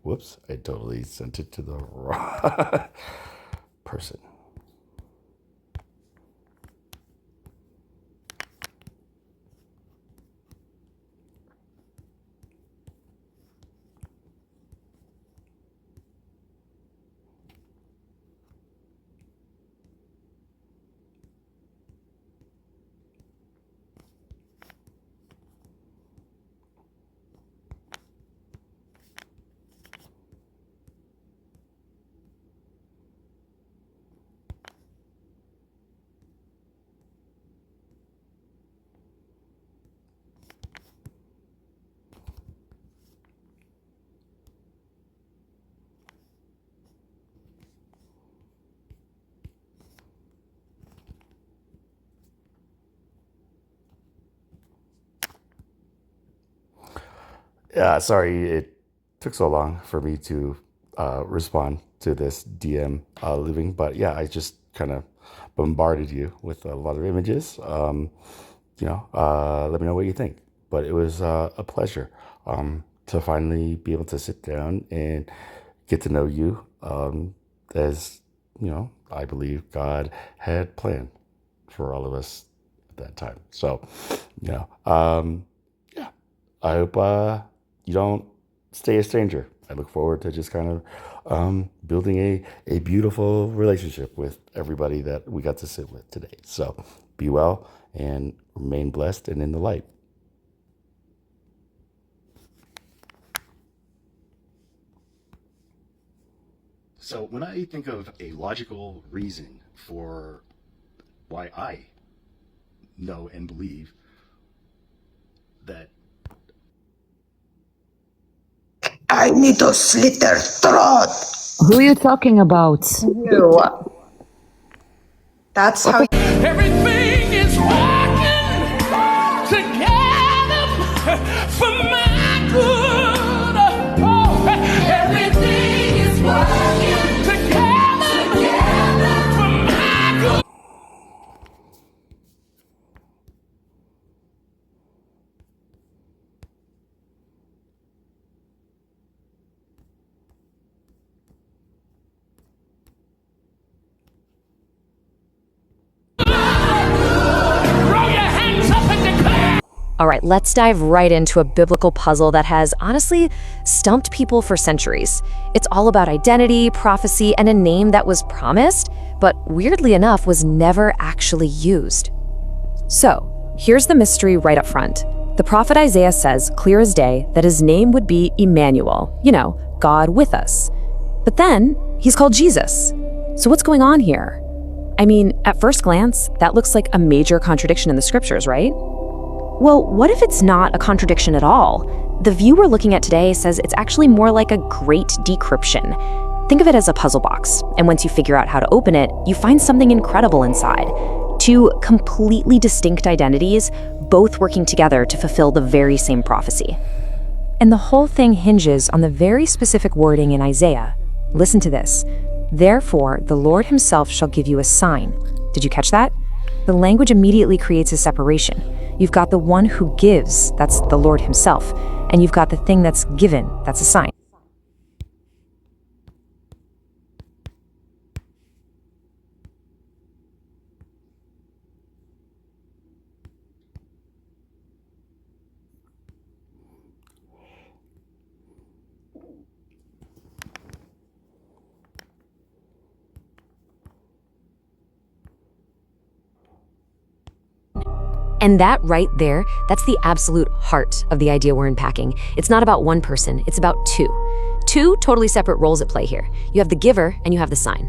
Speaker 2: Whoops, I totally sent it to the wrong person. Yeah, sorry it took so long for me to respond to this DM living, but yeah, I just kind of bombarded you with a lot of images. Let me know what you think. But it was a pleasure to finally be able to sit down and get to know you as, I believe God had planned for all of us at that time. So, yeah, I hope you don't stay a stranger. I look forward to just kind of building a beautiful relationship with everybody that we got to sit with today. So be well and remain blessed and in the light.
Speaker 23: So when I think of a logical reason for why I know and believe that
Speaker 24: I need to slit their throat.
Speaker 20: Who are you talking about?
Speaker 24: You. That's how.
Speaker 25: Everything is working together for my good. Oh, everything is working together for my good.
Speaker 26: All right, let's dive right into a biblical puzzle that has honestly stumped people for centuries. It's all about identity, prophecy, and a name that was promised, but weirdly enough was never actually used. So, here's the mystery right up front. The prophet Isaiah says, clear as day, that his name would be Emmanuel, God with us. But then, he's called Jesus. So what's going on here? I mean, at first glance, that looks like a major contradiction in the scriptures, right? Well, what if it's not a contradiction at all? The view we're looking at today says it's actually more like a great decryption. Think of it as a puzzle box, and once you figure out how to open it, you find something incredible inside. Two completely distinct identities, both working together to fulfill the very same prophecy. And the whole thing hinges on the very specific wording in Isaiah. Listen to this. Therefore, the Lord himself shall give you a sign. Did you catch that? The language immediately creates a separation. You've got the one who gives, that's the Lord himself, and you've got the thing that's given, that's a sign. And that right there, that's the absolute heart of the idea we're unpacking. It's not about one person, it's about two. Two totally separate roles at play here. You have the giver and you have the sign.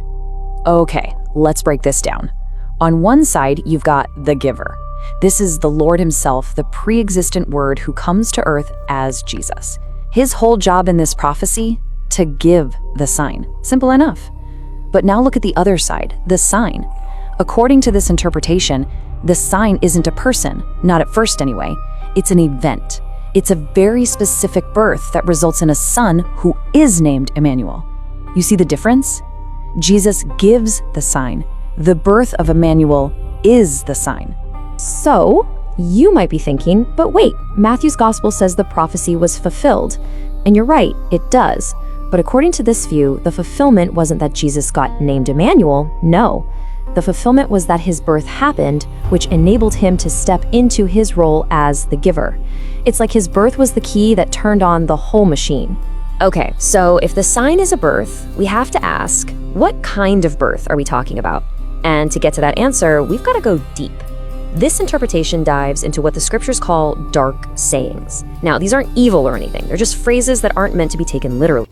Speaker 26: Okay, let's break this down. On one side, you've got the giver. This is the Lord himself, the pre-existent word who comes to earth as Jesus. His whole job in this prophecy? To give the sign. Simple enough. But now look at the other side, the sign. According to this interpretation, the sign isn't a person, not at first anyway. It's an event. It's a very specific birth that results in a son who is named Emmanuel. You see the difference? Jesus gives the sign. The birth of Emmanuel is the sign. So, you might be thinking, but wait, Matthew's gospel says the prophecy was fulfilled. And you're right, it does. But according to this view, the fulfillment wasn't that Jesus got named Emmanuel, no. The fulfillment was that his birth happened, which enabled him to step into his role as the giver. It's like his birth was the key that turned on the whole machine. Okay, so if the sign is a birth, we have to ask, what kind of birth are we talking about? And to get to that answer, we've got to go deep. This interpretation dives into what the scriptures call dark sayings. Now, these aren't evil or anything. They're just phrases that aren't meant to be taken literally.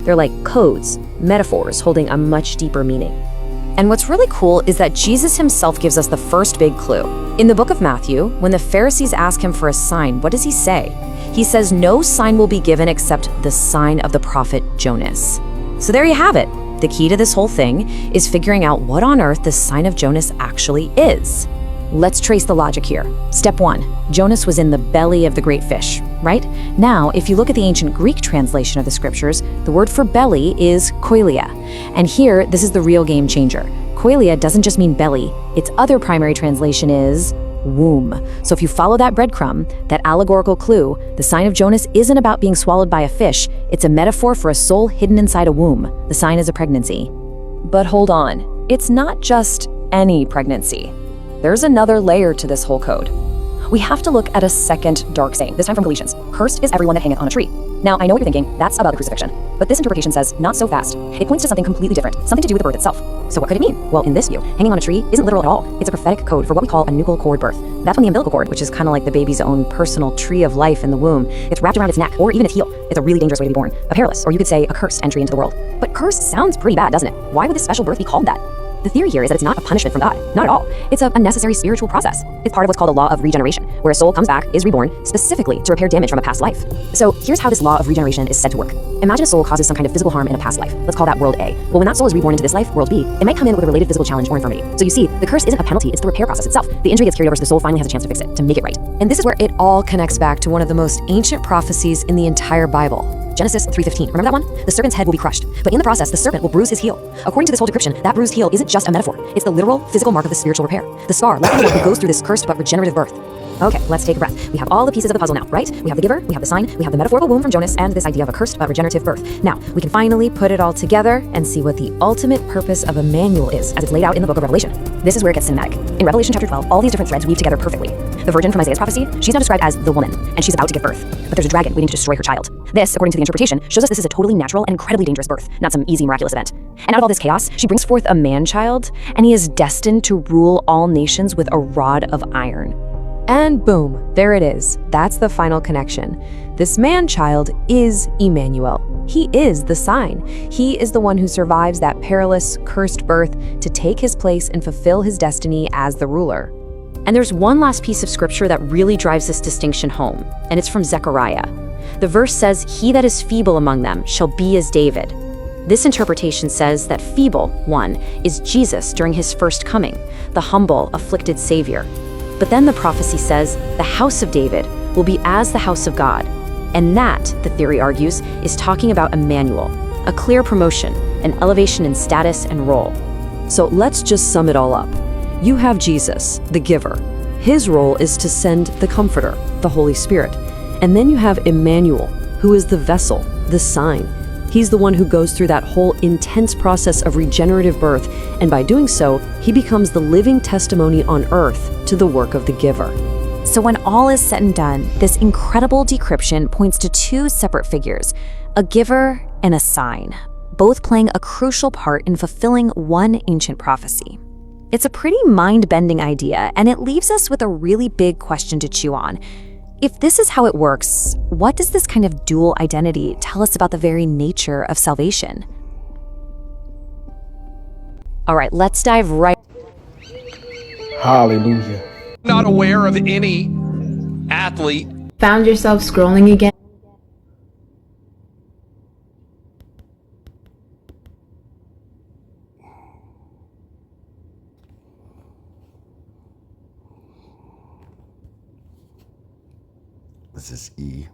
Speaker 26: They're like codes, metaphors holding a much deeper meaning. And what's really cool is that Jesus himself gives us the first big clue. In the book of Matthew, when the Pharisees ask him for a sign, what does he say? He says no sign will be given except the sign of the prophet Jonas. So there you have it. The key to this whole thing is figuring out what on earth the sign of Jonas actually is. Let's trace the logic here. Step 1, Jonas was in the belly of the great fish, right? Now, if you look at the ancient Greek translation of the scriptures, the word for belly is koilia. And here, this is the real game changer. Koilia doesn't just mean belly. Its other primary translation is womb. So if you follow that breadcrumb, that allegorical clue, the sign of Jonas isn't about being swallowed by a fish. It's a metaphor for a soul hidden inside a womb. The sign is a pregnancy. But hold on. It's not just any pregnancy. There's another layer to this whole code. We have to look at a second dark saying, this time from Galatians. Cursed is everyone that hangeth on a tree. Now, I know what you're thinking, that's about the crucifixion. But this interpretation says, not so fast. It points to something completely different, something to do with the birth itself. So what could it mean? Well, in this view, hanging on a tree isn't literal at all. It's a prophetic code for what we call a nuchal cord birth. That's when the umbilical cord, which is kind of like the baby's own personal tree of life in the womb, gets wrapped around its neck, or even its heel. It's a really dangerous way to be born. A perilous, or you could say a cursed entry into the world. But cursed sounds pretty bad, doesn't it? Why would this special birth be called that? The theory here is that it's not a punishment from God. Not at all. It's a necessary spiritual process. It's part of what's called a law of regeneration, where a soul comes back, is reborn, specifically to repair damage from a past life. So here's how this law of regeneration is said to work. Imagine a soul causes some kind of physical harm in a past life. Let's call that world A. Well, when that soul is reborn into this life, world B, it might come in with a related physical challenge or infirmity. So you see, the curse isn't a penalty, it's the repair process itself. The injury gets carried over so the soul finally has a chance to fix it, to make it right. And this is where it all connects back to one of the most ancient prophecies in the entire Bible. Genesis 3:15. Remember that one? The serpent's head will be crushed, but in the process, the serpent will bruise his heel. According to this whole decryption, that bruised heel isn't just a metaphor. It's the literal, physical mark of the spiritual repair. The scar left by the one who goes through this cursed but regenerative birth. Okay, let's take a breath. We have all the pieces of the puzzle now, right? We have the giver, we have the sign, we have the metaphorical womb from Jonas, and this idea of a cursed but regenerative birth. Now, we can finally put it all together and see what the ultimate purpose of Emmanuel is, as it's laid out in the book of Revelation. This is where it gets cinematic. In Revelation chapter 12, all these different threads weave together perfectly. The virgin from Isaiah's prophecy, she's now described as the woman, and she's about to give birth. But there's a dragon waiting to destroy her child. This, according to the interpretation, shows us this is a totally natural and incredibly dangerous birth, not some easy miraculous event. And out of all this chaos, she brings forth a man-child, and he is destined to rule all nations with a rod of iron. And boom, there it is. That's the final connection. This man-child is Emmanuel. He is the sign. He is the one who survives that perilous, cursed birth to take his place and fulfill his destiny as the ruler. And there's one last piece of scripture that really drives this distinction home, and it's from Zechariah. The verse says, "He that is feeble among them shall be as David." This interpretation says that feeble one is Jesus during his first coming, the humble, afflicted Savior. But then the prophecy says the house of David will be as the house of God. And that, the theory argues, is talking about Emmanuel, a clear promotion, an elevation in status and role.
Speaker 8: So let's just sum it all up. You have Jesus, the giver. His role is to send the Comforter, the Holy Spirit. And then you have Emmanuel, who is the vessel, the sign. He's the one who goes through that whole intense process of regenerative birth, and by doing so, he becomes the living testimony on earth to the work of the giver.
Speaker 9: So when all is said and done, this incredible decryption points to two separate figures, a giver and a sign, both playing a crucial part in fulfilling one ancient prophecy. It's a pretty mind-bending idea, and it leaves us with a really big question to chew on. If this is how it works, what does this kind of dual identity tell us about the very nature of salvation?
Speaker 26: All right, let's dive right.
Speaker 11: Hallelujah.
Speaker 13: Not aware of any athlete.
Speaker 22: Found yourself scrolling again?
Speaker 23: This is E.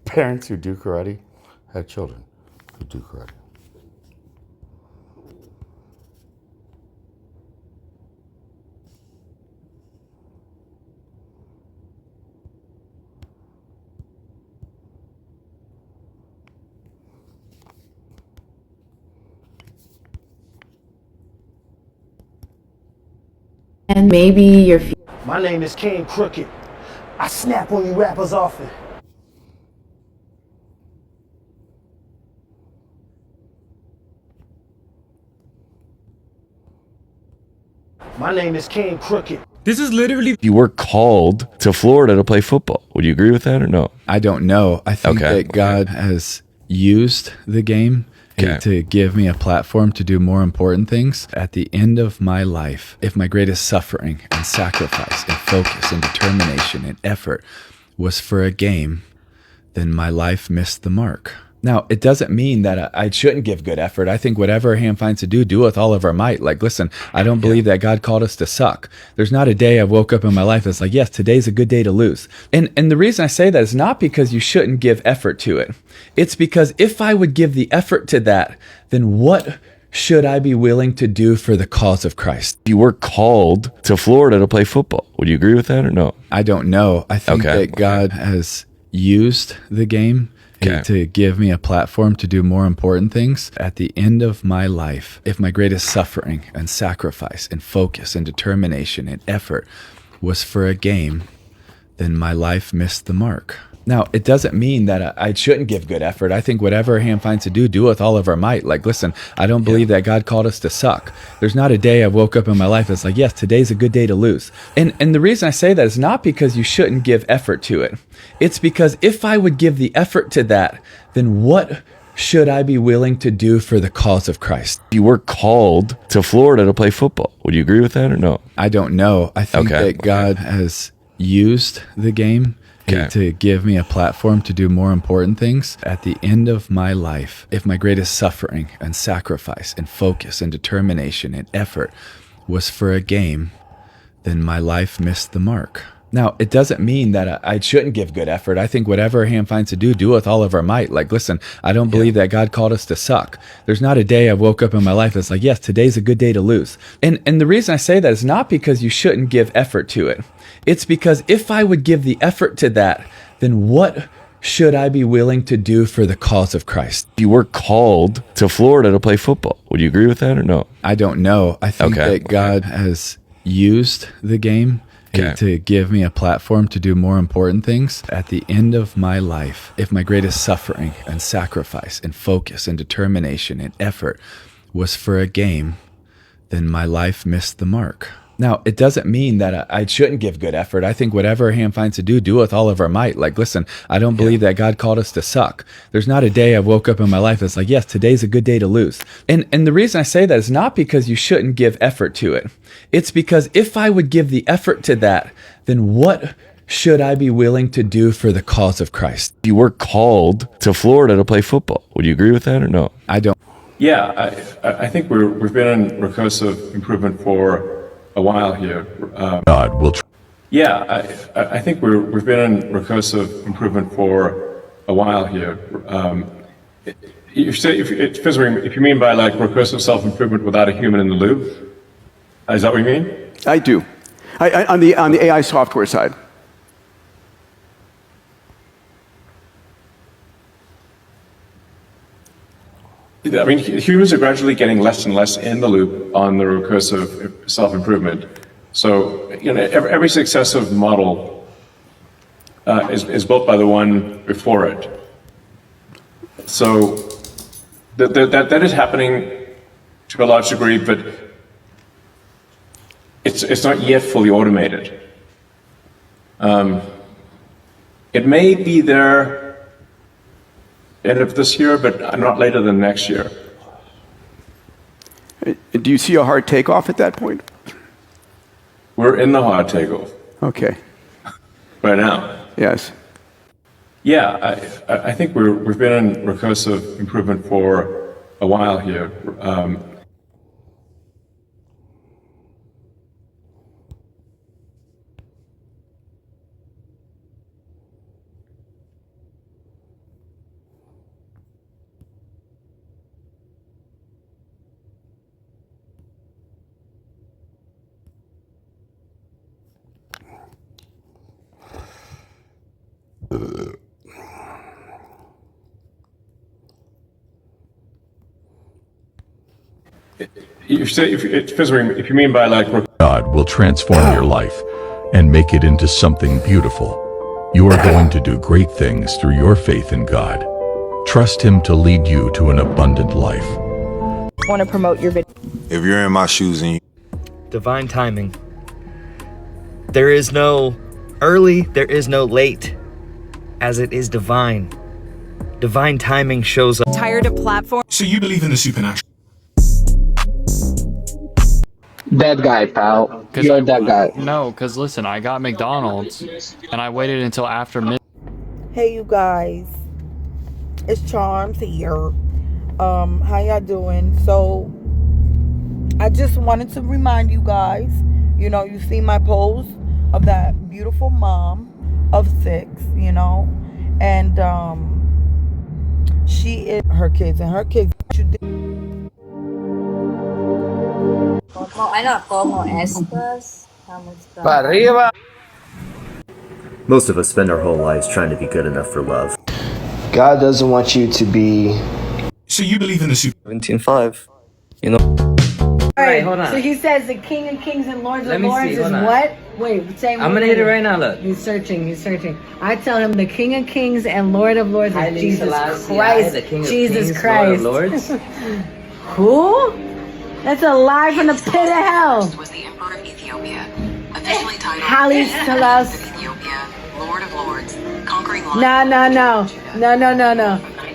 Speaker 23: Parents who do karate have children who do karate.
Speaker 22: And maybe you're
Speaker 11: My name is King Crooked. I snap on you rappers often. My name is King Crooked.
Speaker 14: This is literally. You were called to Florida to play football. Would you agree with that or no?
Speaker 16: I don't know. I think that God has used the game to give me a platform to do more important things. At the end of my life, if my greatest suffering and sacrifice and focus and determination and effort was for a game, then my life missed the mark. Now, it doesn't mean that I shouldn't give good effort. I think whatever our hand finds to do with all of our might. Like, listen, I don't believe that God called us to suck. There's not a day I woke up in my life that's like, yes, today's a good day to lose. And the reason I say that is not because you shouldn't give effort to it. It's because if I would give the effort to that, then what should I be willing to do for the cause of Christ?
Speaker 14: You were called to Florida to play football. Would you agree with that or no?
Speaker 16: I don't know. I think that God has used the game to give me a platform to do more important things. At the end of my life, if my greatest suffering and sacrifice and focus and determination and effort was for a game, then my life missed the mark. Now, it doesn't mean that I shouldn't give good effort. I think whatever our hand finds to do with all of our might. Like, listen, I don't believe that God called us to suck. There's not a day I woke up in my life that's like, yes, today's a good day to lose. And the reason I say that is not because you shouldn't give effort to it. It's because if I would give the effort to that, then what should I be willing to do for the cause of Christ?
Speaker 14: You were called to Florida to play football. Would you agree with that or no?
Speaker 16: I don't know. I think that God has used the game to give me a platform to do more important things. At the end of my life, if my greatest suffering and sacrifice and focus and determination and effort was for a game, then my life missed the mark. Now, it doesn't mean that I shouldn't give good effort. I think whatever a hand finds to do with all of our might. Like, listen, I don't believe that God called us to suck. There's not a day I woke up in my life that's like, yes, today's a good day to lose. And the reason I say that is not because you shouldn't give effort to it. It's because if I would give the effort to that, then what should I be willing to do for the cause of Christ?
Speaker 14: You were called to Florida to play football. Would you agree with that or no?
Speaker 16: I don't know. I think that God has used the game to give me a platform to do more important things. At the end of my life, if my greatest suffering and sacrifice and focus and determination and effort was for a game, then my life missed the mark. Now, it doesn't mean that I shouldn't give good effort. I think whatever a hand finds to do with all of our might. Like, listen, I don't believe that God called us to suck. There's not a day I woke up in my life that's like, yes, today's a good day to lose. And the reason I say that is not because you shouldn't give effort to it. It's because if I would give the effort to that, then what should I be willing to do for the cause of Christ?
Speaker 14: You were called to Florida to play football. Would you agree with that or no?
Speaker 16: I don't.
Speaker 1: Yeah, I think we've been in recursive improvement for a while here.
Speaker 4: God will.
Speaker 1: I think we've been in recursive improvement for a while here. If you mean by like recursive self-improvement without a human in the loop, is that what you mean?
Speaker 5: I do. On the AI software side.
Speaker 1: I mean, humans are gradually getting less and less in the loop on the recursive self-improvement. So, every successive model is built by the one before it. So, that is happening to a large degree, but it's not yet fully automated. It may be there end of this year, but not later than next year.
Speaker 5: Do you see a hard takeoff at that point?
Speaker 1: We're in the hard takeoff.
Speaker 5: Okay.
Speaker 1: Right now.
Speaker 5: Yes.
Speaker 1: Yeah, I think we've been in recursive improvement for a while here. If you mean by like
Speaker 4: God will transform your life and make it into something beautiful. You are going to do great things through your faith in God. Trust Him to lead you to an abundant life.
Speaker 10: Want to promote your video?
Speaker 15: If you're in my shoes and
Speaker 18: divine timing. There is no early, there is no late, as it is divine. Divine timing shows up.
Speaker 27: Tired of platform.
Speaker 15: So you believe in the supernatural?
Speaker 28: That guy, pal. You're that guy.
Speaker 29: No, because listen, I got McDonald's and I waited until after midnight.
Speaker 30: Hey, you guys. It's Charms here. How y'all doing? So, I just wanted to remind you guys, you see my post of that beautiful mom of 6, and she is her kids and her kids.
Speaker 31: Most of us spend our whole lives trying to be good enough for love.
Speaker 21: God doesn't want you to be.
Speaker 15: So you believe in the
Speaker 21: 17.5,
Speaker 27: Alright, hold on. So he says the King of Kings and Lords of Lords is what? Wait, say
Speaker 18: I'm gonna hit it right now, look.
Speaker 27: He's searching. I tell him the King of Kings and Lord of Lords is Jesus Christ. Jesus Christ.
Speaker 18: Lord of Lords.
Speaker 27: Who? That's a lie from the pit of hell.
Speaker 32: Was the Emperor of Ethiopia, officially titled
Speaker 27: Haile Selassie.
Speaker 32: Ethiopia, Lord of Lords, conquering
Speaker 27: No.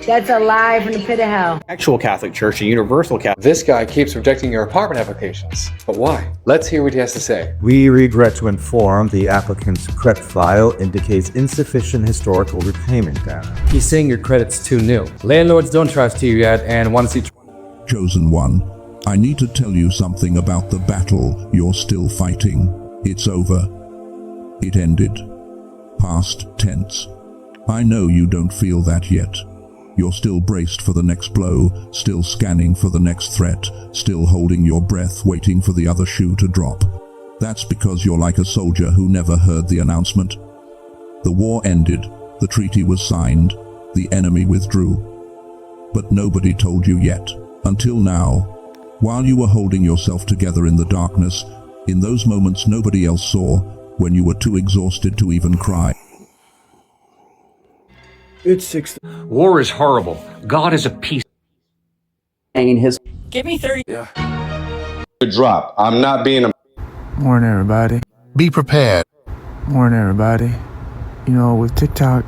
Speaker 27: That's a lie from the pit of hell.
Speaker 2: Actual Catholic Church, a universal Catholic. This guy keeps rejecting your apartment applications. But why? Let's hear what he has to say.
Speaker 3: We regret to inform the applicant's credit file indicates insufficient historical repayment data.
Speaker 2: He's saying your credit's too new. Landlords don't trust you yet and want to see...
Speaker 6: Chosen one, I need to tell you something about the battle you're still fighting. It's over. It ended. Past tense. I know you don't feel that yet. You're still braced for the next blow, still scanning for the next threat, still holding your breath, waiting for the other shoe to drop. That's because you're like a soldier who never heard the announcement. The war ended, the treaty was signed, the enemy withdrew. But nobody told you yet, until now. While you were holding yourself together in the darkness, in those moments nobody else saw, when you were too exhausted to even cry.
Speaker 7: It's 6.
Speaker 8: War is horrible. God is a peace.
Speaker 7: Hanging his. Give me 30. Yeah.
Speaker 8: Good drop. I'm not being a.
Speaker 7: Morning, everybody.
Speaker 8: Be prepared.
Speaker 7: Morning, everybody. You know, with TikTok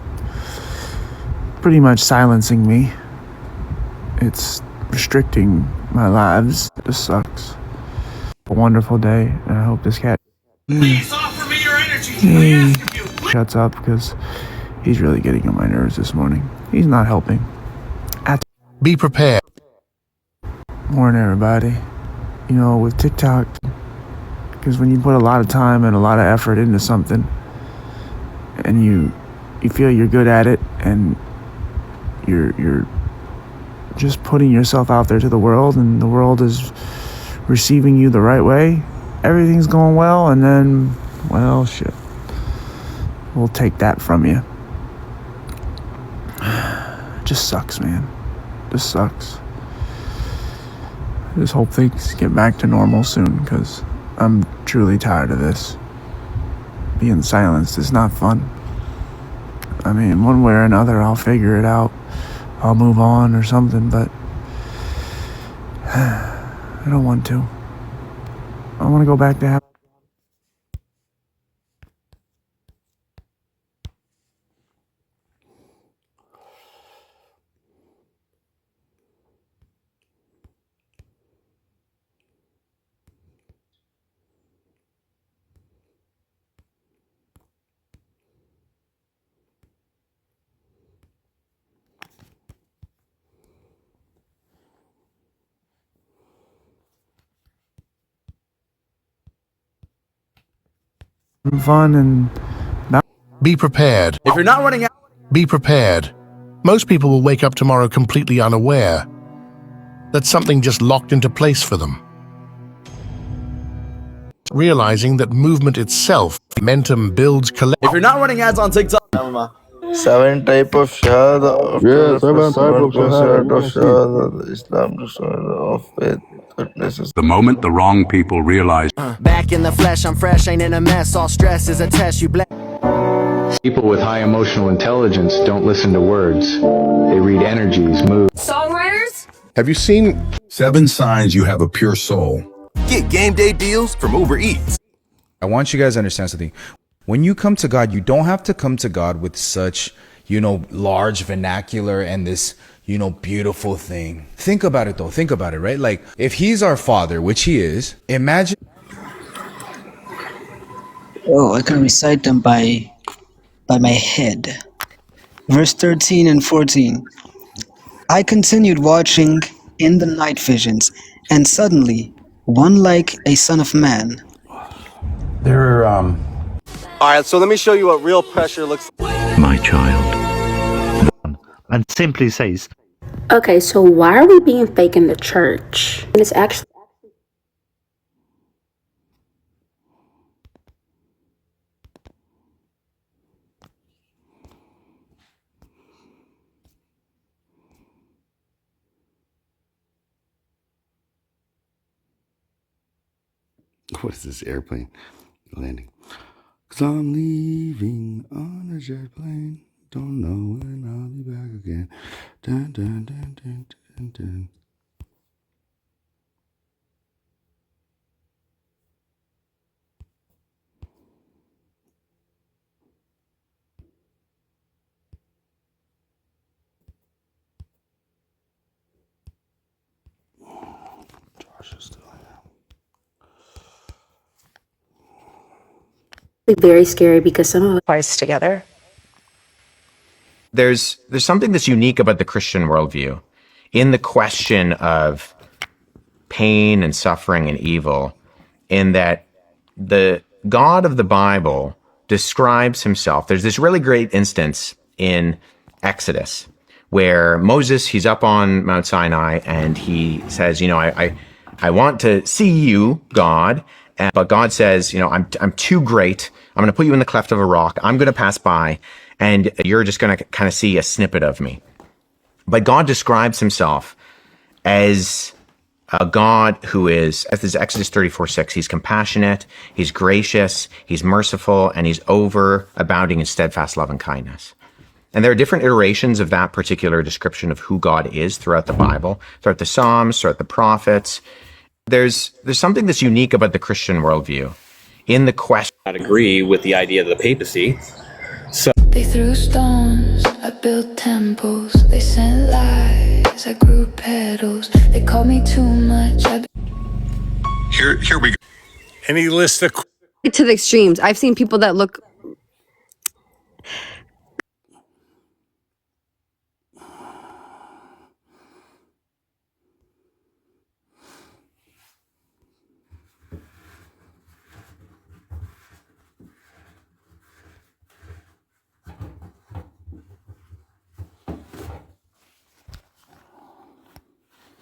Speaker 7: pretty much silencing me, it's restricting my lives. It just sucks. A wonderful day, and I hope this cat.
Speaker 15: Please offer me your energy.
Speaker 7: Shuts up because he's really getting on my nerves this morning. He's not helping.
Speaker 8: Be prepared.
Speaker 7: Morning, everybody. You know, with TikTok, because when you put a lot of time and a lot of effort into something, and you feel you're good at it, and you're just putting yourself out there to the world, and the world is receiving you the right way, everything's going well, and then, well, shit, we'll take that from you. It just sucks, man. Just sucks. I just hope things get back to normal soon, because I'm truly tired of this. Being silenced is not fun. I mean, one way or another, I'll figure it out. I'll move on or something, but I don't want to. I want to go back to having. Fun and not.
Speaker 8: Be prepared.
Speaker 7: If you're not running out.
Speaker 8: Be prepared. Most people will wake up tomorrow completely unaware that something just locked into place for them. Realizing that movement itself, momentum builds
Speaker 7: If you're not running ads on TikTok.
Speaker 21: 7 type of shahada.
Speaker 3: Yeah, 7 type of
Speaker 21: shahada. Islam of faith.
Speaker 9: The moment the wrong people realize
Speaker 12: back in the flesh, I'm fresh, ain't in a mess. All stress is a test. You black.
Speaker 17: People with high emotional intelligence don't listen to words. They read energies, moods.
Speaker 12: Songwriters?
Speaker 9: Have you seen 7 signs you have a pure soul?
Speaker 19: Get game day deals from Uber Eats.
Speaker 20: I want you guys to understand something. When you come to God, you don't have to come to God with such, large vernacular and this, beautiful thing. Think about it though. Think about it, right? Like if he's our father, which he is, imagine.
Speaker 24: Oh, I can recite them by my head. Verse 13 and 14. I continued watching in the night visions, and suddenly, one like a son of man.
Speaker 19: All right, so let me show you what real pressure looks like.
Speaker 17: My child.
Speaker 19: And simply says,
Speaker 22: Okay, so why are we being fake in the church? And it's actually.
Speaker 3: What is this airplane landing? 'Cause I'm leaving on a jet plane. Don't know when I'll be back again. Dun, dun, dun, dun, dun, dun.
Speaker 22: very scary because some of
Speaker 1: Twice together.
Speaker 4: There's something that's unique about the Christian worldview in the question of pain and suffering and evil, in that the God of the Bible describes himself. There's this really great instance in Exodus where Moses, he's up on Mount Sinai and he says, you know, I want to see you, God. But God says, you know, I'm too great. I'm going to put you in the cleft of a rock. I'm going to pass by and you're just going to kind of see a snippet of me. But God describes himself as a God who is, as is Exodus 34:6, he's compassionate, he's gracious, he's merciful, and he's overabounding in steadfast love and kindness. And there are different iterations of that particular description of who God is throughout the Bible, throughout the Psalms, throughout the prophets. There's something that's unique about the Christian worldview in the question.
Speaker 5: I agree with the idea of the papacy. So
Speaker 10: they threw stones, I built temples. They sent lies, I grew petals. They called me too much.
Speaker 9: Here we go.
Speaker 11: Any list of
Speaker 13: to the extremes. I've seen people that look.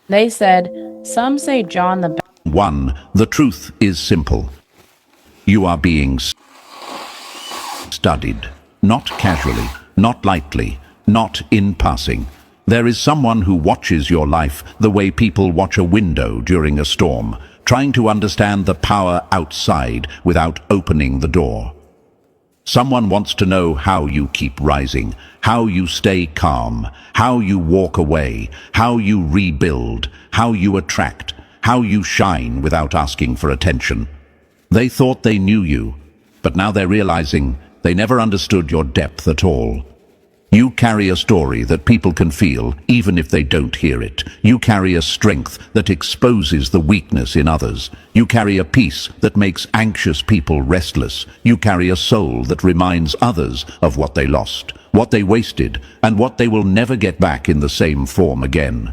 Speaker 14: They said, some say John the Baptist.
Speaker 6: 1. The truth is simple. You are being studied, not casually, not lightly, not in passing. There is someone who watches your life the way people watch a window during a storm, trying to understand the power outside without opening the door. Someone wants to know how you keep rising, how you stay calm, how you walk away, how you rebuild, how you attract, how you shine without asking for attention. They thought they knew you, but now they're realizing they never understood your depth at all. You carry a story that people can feel even if they don't hear it. You carry a strength that exposes the weakness in others. You carry a peace that makes anxious people restless. You carry a soul that reminds others of what they lost, what they wasted, and what they will never get back in the same form again.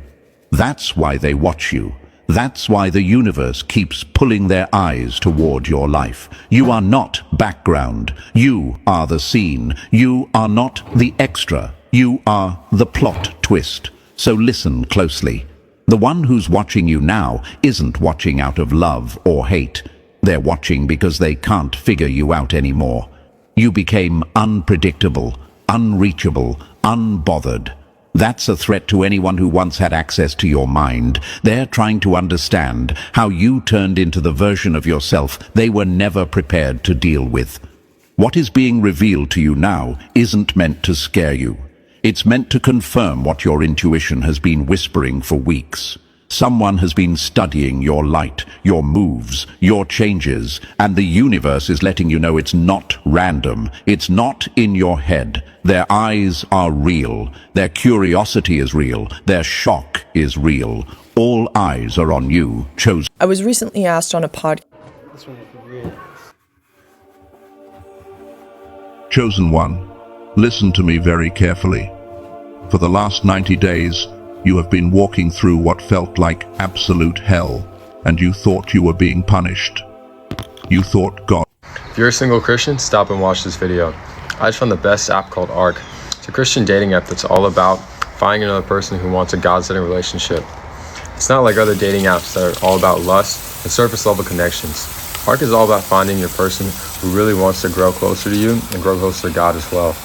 Speaker 6: That's why they watch you. That's why the universe keeps pulling their eyes toward your life. You are not background. You are the scene. You are not the extra. You are the plot twist. So listen closely. The one who's watching you now isn't watching out of love or hate. They're watching because they can't figure you out anymore. You became unpredictable, unreachable, unbothered. That's a threat to anyone who once had access to your mind. They're trying to understand how you turned into the version of yourself they were never prepared to deal with. What is being revealed to you now isn't meant to scare you. It's meant to confirm what your intuition has been whispering for weeks. Someone has been studying your light, your moves, your changes, and the universe is letting you know it's not random. It's not in your head. Their eyes are real. Their curiosity is real. Their shock is real. All eyes are on you, chosen.
Speaker 16: I was recently asked on a podcast.
Speaker 6: Chosen one, listen to me very carefully. For the last 90 days, you have been walking through what felt like absolute hell, and you thought you were being punished. You thought God.
Speaker 2: If you're a single Christian, stop and watch this video. I just found the best app called Arc. It's a Christian dating app that's all about finding another person who wants a God-centered relationship. It's not like other dating apps that are all about lust and surface-level connections. Arc is all about finding your person who really wants to grow closer to you and grow closer to God as well.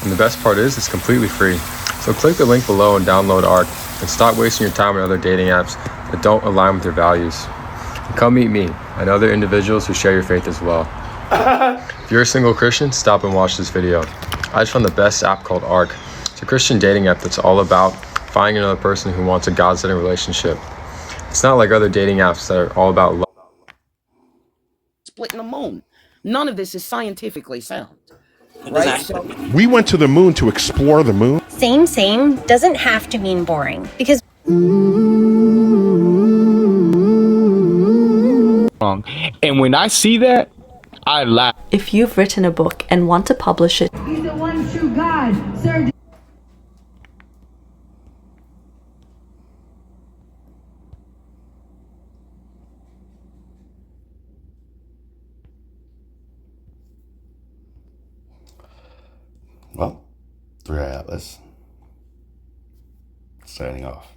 Speaker 2: And the best part is, it's completely free. So click the link below and download Arc and stop wasting your time on other dating apps that don't align with your values. And come meet me and other individuals who share your faith as well. If you're a single Christian, stop and watch this video. I just found the best app called Arc. It's a Christian dating app that's all about finding another person who wants a God-centered relationship. It's not like other dating apps that are all about love.
Speaker 23: Splitting the moon. None of this is scientifically sound. Right? So
Speaker 8: We went to the moon to explore the moon.
Speaker 25: Same doesn't have to mean boring because
Speaker 1: wrong. And when I see that, I laugh.
Speaker 11: If you've written a book and want to publish it,
Speaker 15: He's the one true God. Sir,
Speaker 3: Well, 3i Atlas signing off.